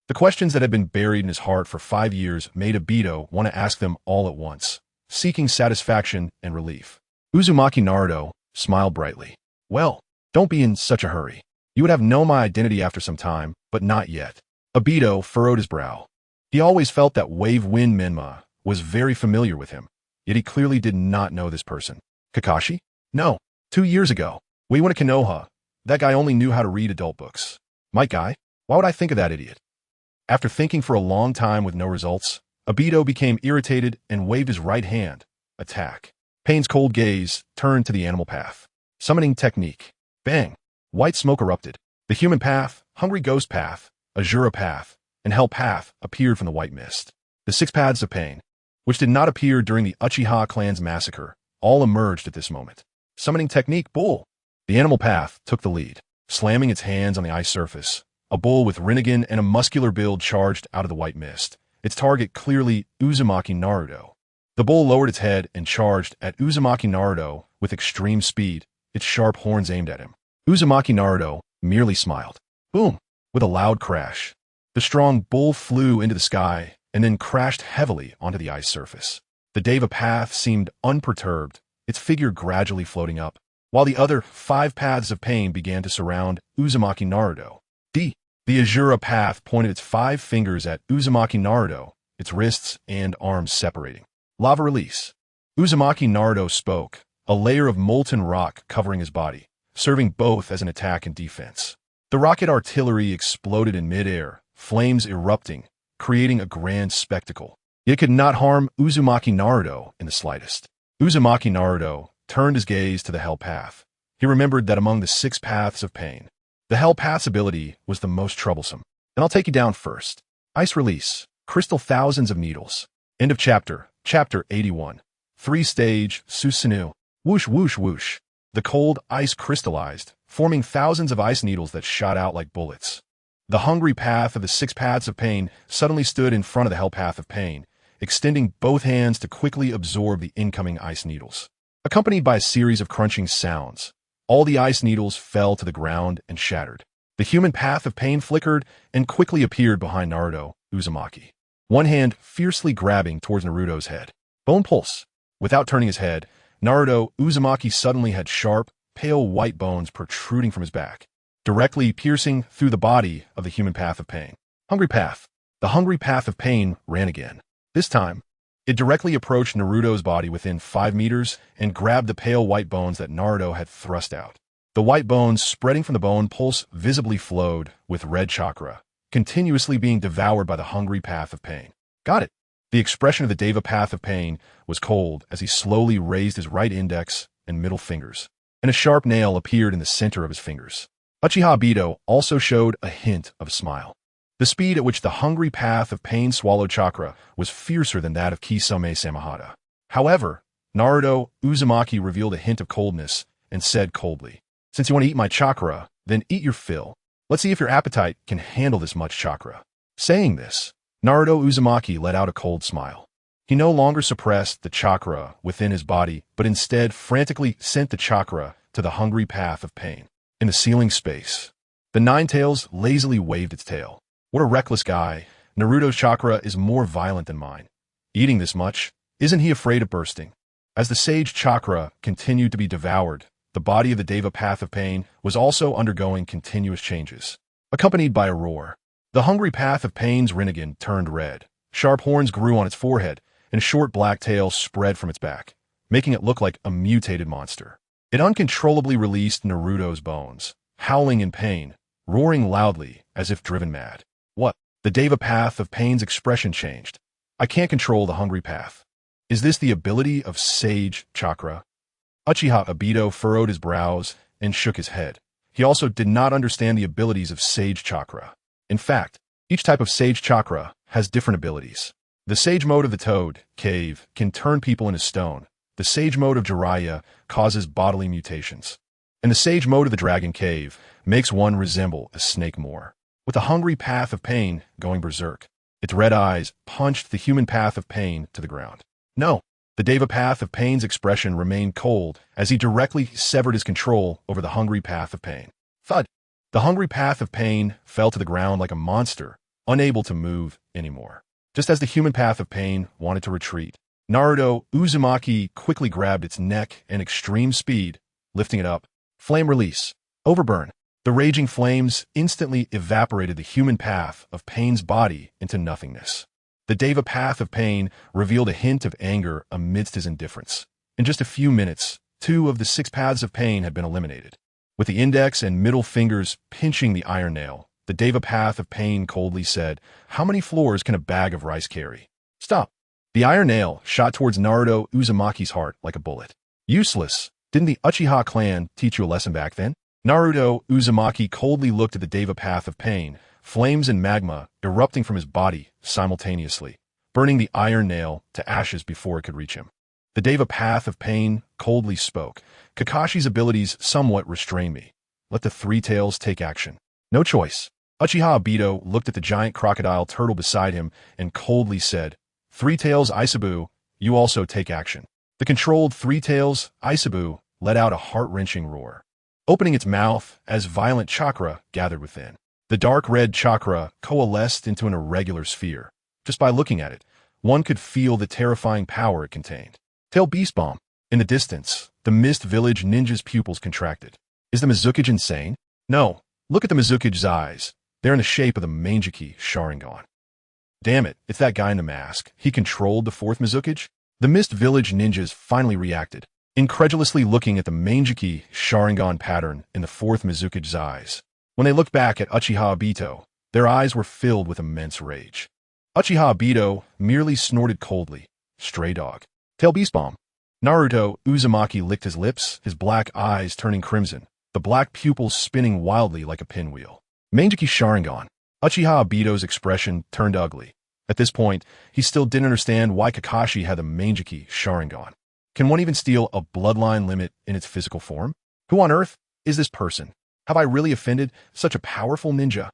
The questions that had been buried in his heart for 5 years made Obito want to ask them all at once, seeking satisfaction and relief. Uzumaki Naruto smiled brightly. "Well, don't be in such a hurry. You would have known my identity after some time, but not yet." Obito furrowed his brow. He always felt that Wave Wind Minma was very familiar with him, yet he clearly did not know this person. Kakashi? No. 2 years ago, we went to Konoha. That guy only knew how to read adult books. My guy? Why would I think of that idiot? After thinking for a long time with no results, Obito became irritated and waved his right hand. Attack. Pain's cold gaze turned to the animal path. Summoning technique. Bang. White smoke erupted. The human path, hungry ghost path, Azura path, and hell path appeared from the white mist. The 6 paths of pain, which did not appear during the Uchiha clan's massacre, all emerged at this moment. Summoning technique, bull. The animal path took the lead, slamming its hands on the ice surface. A bull with Rinnegan and a muscular build charged out of the white mist, its target clearly Uzumaki Naruto. The bull lowered its head and charged at Uzumaki Naruto with extreme speed, its sharp horns aimed at him. Uzumaki Naruto merely smiled. Boom! With a loud crash, the strong bull flew into the sky and then crashed heavily onto the ice surface. The Deva path seemed unperturbed, its figure gradually floating up, while the other 5 paths of pain began to surround Uzumaki Naruto. The Azura path pointed its 5 fingers at Uzumaki Naruto, its wrists and arms separating. Lava release. Uzumaki Naruto spoke, a layer of molten rock covering his body, serving both as an attack and defense. The rocket artillery exploded in midair, flames erupting, creating a grand spectacle. It could not harm Uzumaki Naruto in the slightest. Uzumaki Naruto turned his gaze to the hell path. He remembered that among the 6 paths of pain, the hell path's ability was the most troublesome. And I'll take you down first. Ice release. Crystal thousands of needles. End of chapter. Chapter 81. 3-stage Susanoo. Whoosh whoosh whoosh. The cold ice crystallized, forming thousands of ice needles that shot out like bullets. The hungry path of the 6 paths of pain suddenly stood in front of the hell path of pain, extending both hands to quickly absorb the incoming ice needles. Accompanied by a series of crunching sounds, all the ice needles fell to the ground and shattered. The human path of pain flickered and quickly appeared behind Naruto, Uzumaki. One hand fiercely grabbing towards Naruto's head. Bone pulse. Without turning his head, Naruto Uzumaki suddenly had sharp, pale white bones protruding from his back, directly piercing through the body of the human path of pain. Hungry path. The hungry path of pain ran again. This time, it directly approached Naruto's body within 5 meters and grabbed the pale white bones that Naruto had thrust out. The white bones spreading from the bone pulse visibly flowed with red chakra, continuously being devoured by the hungry path of pain. Got it. The expression of the Deva path of pain was cold as he slowly raised his right index and middle fingers, and a sharp nail appeared in the center of his fingers. Uchiha Obito also showed a hint of a smile. The speed at which the hungry path of pain swallowed chakra was fiercer than that of Kisame Samahata. However, Naruto Uzumaki revealed a hint of coldness and said coldly, "Since you want to eat my chakra, then eat your fill. Let's see if your appetite can handle this much chakra." Saying this, Naruto Uzumaki let out a cold smile. He no longer suppressed the chakra within his body, but instead frantically sent the chakra to the hungry path of pain. In the ceiling space, the Nine Tails lazily waved its tail. What a reckless guy. Naruto's chakra is more violent than mine. Eating this much, isn't he afraid of bursting? As the sage chakra continued to be devoured, the body of the Deva path of pain was also undergoing continuous changes, accompanied by a roar. The hungry path of pain's Rinnegan turned red. Sharp horns grew on its forehead, and a short black tail spread from its back, making it look like a mutated monster. It uncontrollably released Naruto's bones, howling in pain, roaring loudly as if driven mad. What? The Deva path of pain's expression changed. I can't control the hungry path. Is this the ability of sage chakra? Uchiha Obito furrowed his brows and shook his head. He also did not understand the abilities of sage chakra. In fact, each type of sage chakra has different abilities. The sage mode of the toad, cave, can turn people into stone. The sage mode of Jiraiya causes bodily mutations. And the sage mode of the dragon cave makes one resemble a snake more. With the hungry path of pain going berserk, its red eyes punched the human path of pain to the ground. No, the Deva path of pain's expression remained cold as he directly severed his control over the hungry path of pain. Thud! The hungry path of pain fell to the ground like a monster, unable to move anymore. Just as the human path of pain wanted to retreat, Naruto Uzumaki quickly grabbed its neck in extreme speed, lifting it up. Flame release. Overburn. The raging flames instantly evaporated the human path of pain's body into nothingness. The Deva path of pain revealed a hint of anger amidst his indifference. In just a few minutes, 2 of the 6 paths of pain had been eliminated. With the index and middle fingers pinching the iron nail, the Deva path of pain coldly said, "How many floors can a bag of rice carry?" Stop. The iron nail shot towards Naruto Uzumaki's heart like a bullet. Useless. Didn't the Uchiha clan teach you a lesson back then? Naruto Uzumaki coldly looked at the Deva path of pain, flames and magma erupting from his body simultaneously, burning the iron nail to ashes before it could reach him. The Deva path of pain coldly spoke. Kakashi's abilities somewhat restrain me. Let the 3 tails take action. No choice. Uchiha Obito looked at the giant crocodile turtle beside him and coldly said, 3 tails Isabu, you also take action. The controlled 3 tails Isabu let out a heart-wrenching roar, opening its mouth as violent chakra gathered within. The dark red chakra coalesced into an irregular sphere. Just by looking at it, one could feel the terrifying power it contained. Tail Beast Bomb. In the distance, the Mist Village ninja's pupils contracted. Is the Mizukage insane? No. Look at the Mizukage's eyes. They're in the shape of the Manjiki Sharingan. Damn it, it's that guy in the mask. He controlled the 4th Mizukage? The Mist Village ninjas finally reacted, incredulously looking at the Manjiki Sharingan pattern in the 4th Mizukage's eyes. When they looked back at Uchiha Obito, their eyes were filled with immense rage. Uchiha Obito merely snorted coldly. Stray dog. Tail Beast Bomb. Naruto Uzumaki licked his lips, his black eyes turning crimson, the black pupils spinning wildly like a pinwheel. Manjiki Sharingan. Uchiha Obito's expression turned ugly. At this point, he still didn't understand why Kakashi had the Manjiki Sharingan. Can one even steal a bloodline limit in its physical form? Who on earth is this person? Have I really offended such a powerful ninja?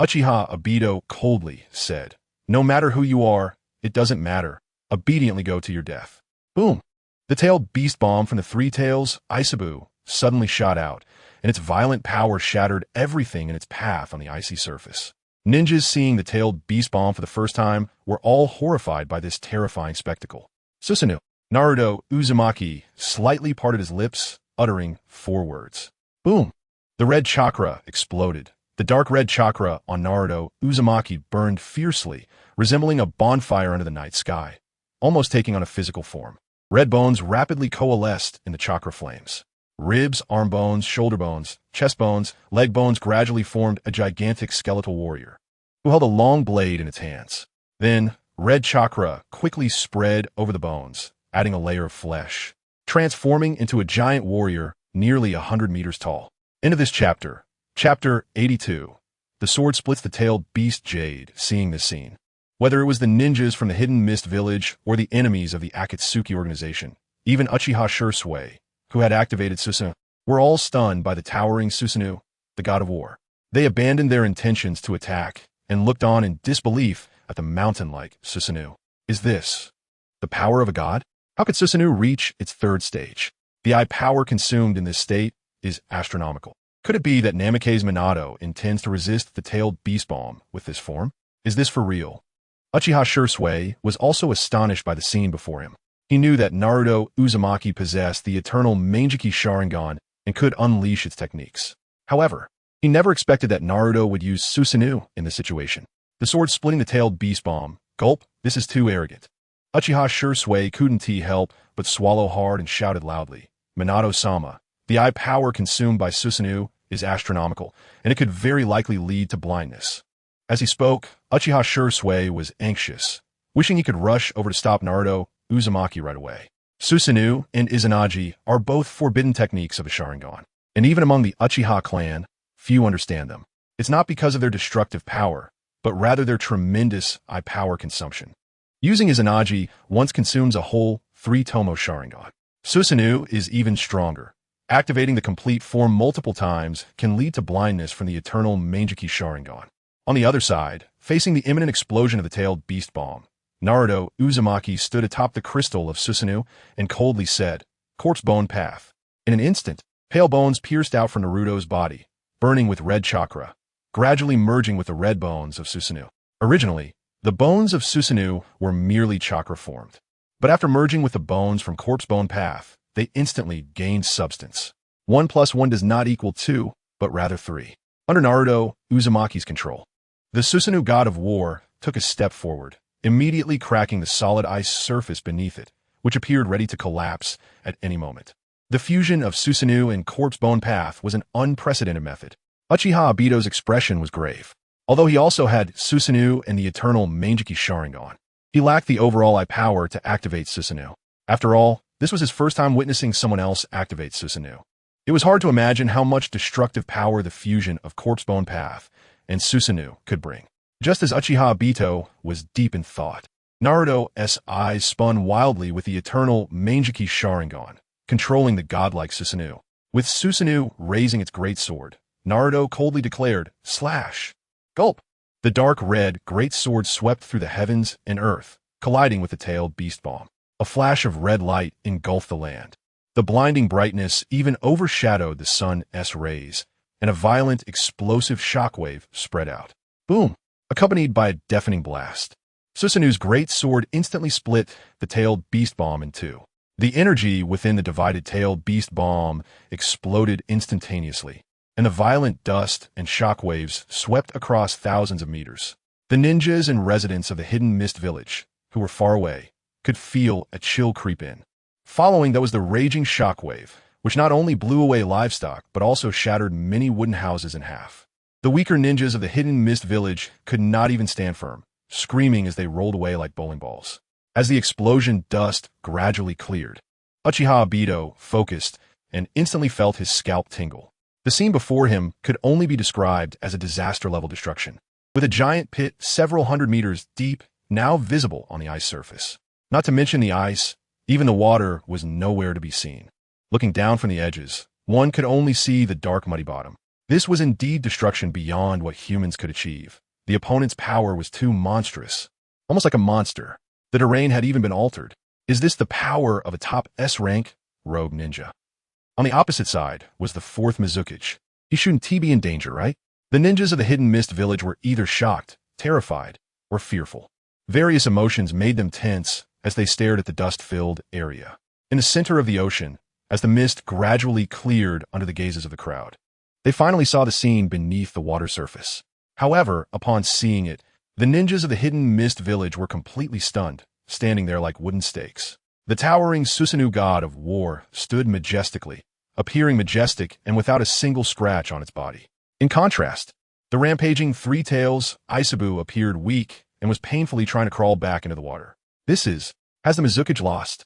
Uchiha Obito coldly said, "No matter who you are, it doesn't matter. Obediently go to your death." Boom! The tailed beast bomb from the 3 tails Isabu suddenly shot out, and its violent power shattered everything in its path on the icy surface. Ninjas seeing the tailed beast bomb for the first time were all horrified by this terrifying spectacle. Susanoo. Naruto Uzumaki slightly parted his lips, uttering 4 words. Boom! The red chakra exploded. The dark red chakra on Naruto Uzumaki burned fiercely, resembling a bonfire under the night sky, almost taking on a physical form. Red bones rapidly coalesced in the chakra flames. Ribs, arm bones, shoulder bones, chest bones, leg bones gradually formed a gigantic skeletal warrior, who held a long blade in its hands. Then, red chakra quickly spread over the bones, adding a layer of flesh, transforming into a giant warrior nearly 100 meters tall. End of this chapter. Chapter 82. The sword splits the tailed beast Jade, seeing this scene. Whether it was the ninjas from the Hidden Mist Village or the enemies of the Akatsuki organization, even Uchiha Shisui, who had activated Susanoo, were all stunned by the towering Susanoo, the god of war. They abandoned their intentions to attack and looked on in disbelief at the mountain-like Susanoo. Is this the power of a god? How could Susanoo reach its 3rd stage? The eye power consumed in this state is astronomical. Could it be that Namake's Minato intends to resist the tailed beast bomb with this form? Is this for real? Uchiha Shisui was also astonished by the scene before him. He knew that Naruto Uzumaki possessed the eternal Manjiki Sharingan and could unleash its techniques. However, he never expected that Naruto would use Susanoo in this situation. The sword splitting the tailed beast bomb. Gulp, this is too arrogant. Uchiha Shisui couldn't help but swallow hard and shouted loudly. Minato-sama, the eye power consumed by Susanoo is astronomical, and it could very likely lead to blindness. As he spoke, Uchiha Shisui was anxious, wishing he could rush over to stop Naruto Uzumaki right away. Susanoo and Izanagi are both forbidden techniques of a Sharingan, and even among the Uchiha clan, few understand them. It's not because of their destructive power, but rather their tremendous eye power consumption. Using Izanagi once consumes a whole 3-tomo Sharingan. Susanoo is even stronger. Activating the complete form multiple times can lead to blindness from the eternal Manjiki Sharingan. On the other side, facing the imminent explosion of the tailed beast bomb, Naruto Uzumaki stood atop the crystal of Susanoo and coldly said, Corpse Bone Path. In an instant, pale bones pierced out from Naruto's body, burning with red chakra, gradually merging with the red bones of Susanoo. Originally, the bones of Susanoo were merely chakra formed, but after merging with the bones from Corpse Bone Path, they instantly gained substance. 1 plus 1 does not equal 2, but rather 3. Under Naruto Uzumaki's control, the Susanoo god of war took a step forward, immediately cracking the solid ice surface beneath it, which appeared ready to collapse at any moment. The fusion of Susanoo and Corpse Bone Path was an unprecedented method. Uchiha Obito's expression was grave. Although he also had Susanoo and the eternal Manjiki Sharingan, he lacked the overall eye power to activate Susanoo. After all, this was his first time witnessing someone else activate Susanoo. It was hard to imagine how much destructive power the fusion of Corpse Bone Path and Susanoo could bring. Just as Uchiha Obito was deep in thought, Naruto's eyes spun wildly with the eternal Manjiki Sharingan, controlling the godlike Susanoo. With Susanoo raising its great sword, Naruto coldly declared, Slash! Gulp! The dark red great sword swept through the heavens and earth, colliding with the tailed beast bomb. A flash of red light engulfed the land. The blinding brightness even overshadowed the sun's rays, and a violent, explosive shockwave spread out. Boom! Accompanied by a deafening blast. Susanoo's great sword instantly split the tailed beast bomb in two. The energy within the divided tailed beast bomb exploded instantaneously, and the violent dust and shockwaves swept across thousands of meters. The ninjas and residents of the Hidden Mist Village, who were far away, could feel a chill creep in. Following that was the raging shockwave, which not only blew away livestock, but also shattered many wooden houses in half. The weaker ninjas of the Hidden Mist Village could not even stand firm, screaming as they rolled away like bowling balls. As the explosion dust gradually cleared, Uchiha Obito focused and instantly felt his scalp tingle. The scene before him could only be described as a disaster-level destruction, with a giant pit several hundred meters deep now visible on the ice surface. Not to mention the ice, even the water was nowhere to be seen. Looking down from the edges, one could only see the dark muddy bottom. This was indeed destruction beyond what humans could achieve. The opponent's power was too monstrous, almost like a monster. The terrain had even been altered. Is this the power of a top S-rank rogue ninja? On the opposite side was the fourth Mizukage. He shouldn't be in danger, right? The ninjas of the Hidden Mist Village were either shocked, terrified, or fearful. Various emotions made them tense as they stared at the dust-filled area. In the center of the ocean, as the mist gradually cleared under the gazes of the crowd, they finally saw the scene beneath the water surface. However, upon seeing it, the ninjas of the hidden mist village were completely stunned, standing there like wooden stakes. The towering Susanoo god of war stood majestically, appearing majestic and without a single scratch on its body. In contrast, the rampaging Three Tails Isabu appeared weak and was painfully trying to crawl back into the water. Has the Mizukage lost?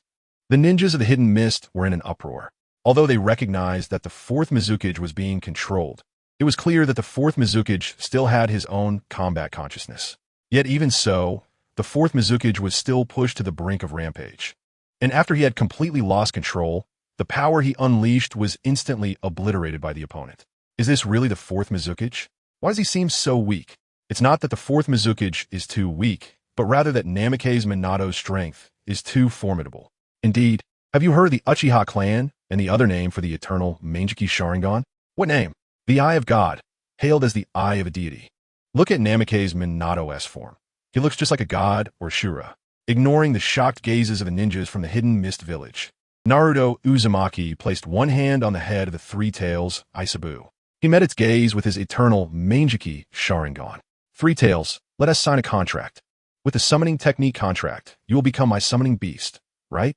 The ninjas of the hidden mist were in an uproar. Although they recognized that the fourth Mizukage was being controlled, it was clear that the fourth Mizukage still had his own combat consciousness. Yet even so, the fourth Mizukage was still pushed to the brink of rampage. And after he had completely lost control, the power he unleashed was instantly obliterated by the opponent. Is this really the fourth Mizukage? Why does he seem so weak? It's not that the fourth Mizukage is too weak, but rather that Namake's Minato's strength is too formidable. Indeed, have you heard the Uchiha clan and the other name for the eternal Mangeki Sharingan? What name? The Eye of God, hailed as the Eye of a deity. Look at Namake's Minato-esque form. He looks just like a god or Shura. Ignoring the shocked gazes of the ninjas from the hidden mist village, Naruto Uzumaki placed one hand on the head of the Three Tails Isabu. He met its gaze with his eternal Mangeki Sharingan. Three Tails, let us sign a contract. With the summoning technique contract, you will become my summoning beast, right?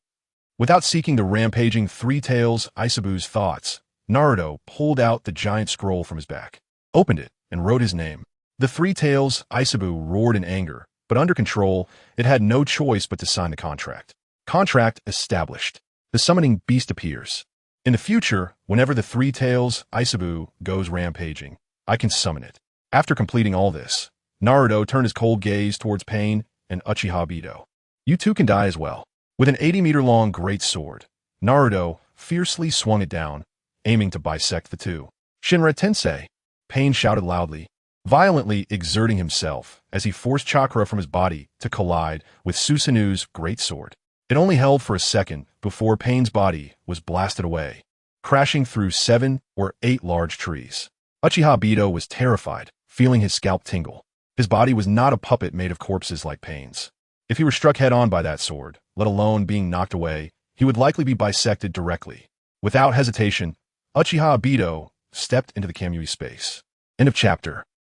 Without seeking the rampaging Three Tails Isabu's thoughts, Naruto pulled out the giant scroll from his back, opened it, and wrote his name. The Three Tails Isabu roared in anger, but under control, it had no choice but to sign the contract. Contract established. The summoning beast appears. In the future, whenever the Three Tails Isabu goes rampaging, I can summon it. After completing all this, Naruto turned his cold gaze towards Pain and Uchiha Bito. You two can die as well. With an 80-meter-long great sword, Naruto fiercely swung it down, aiming to bisect the two. Shinra Tensei, Pain shouted loudly, violently exerting himself as he forced chakra from his body to collide with Susanoo's great sword. It only held for a second before Pain's body was blasted away, crashing through 7 or 8 large trees. Uchiha Bito was terrified, feeling his scalp tingle. His body was not a puppet made of corpses like Pain's. If he were struck head-on by that sword, let alone being knocked away, he would likely be bisected directly. Without hesitation, Uchiha Bito stepped into the Kamui space. End of chapter.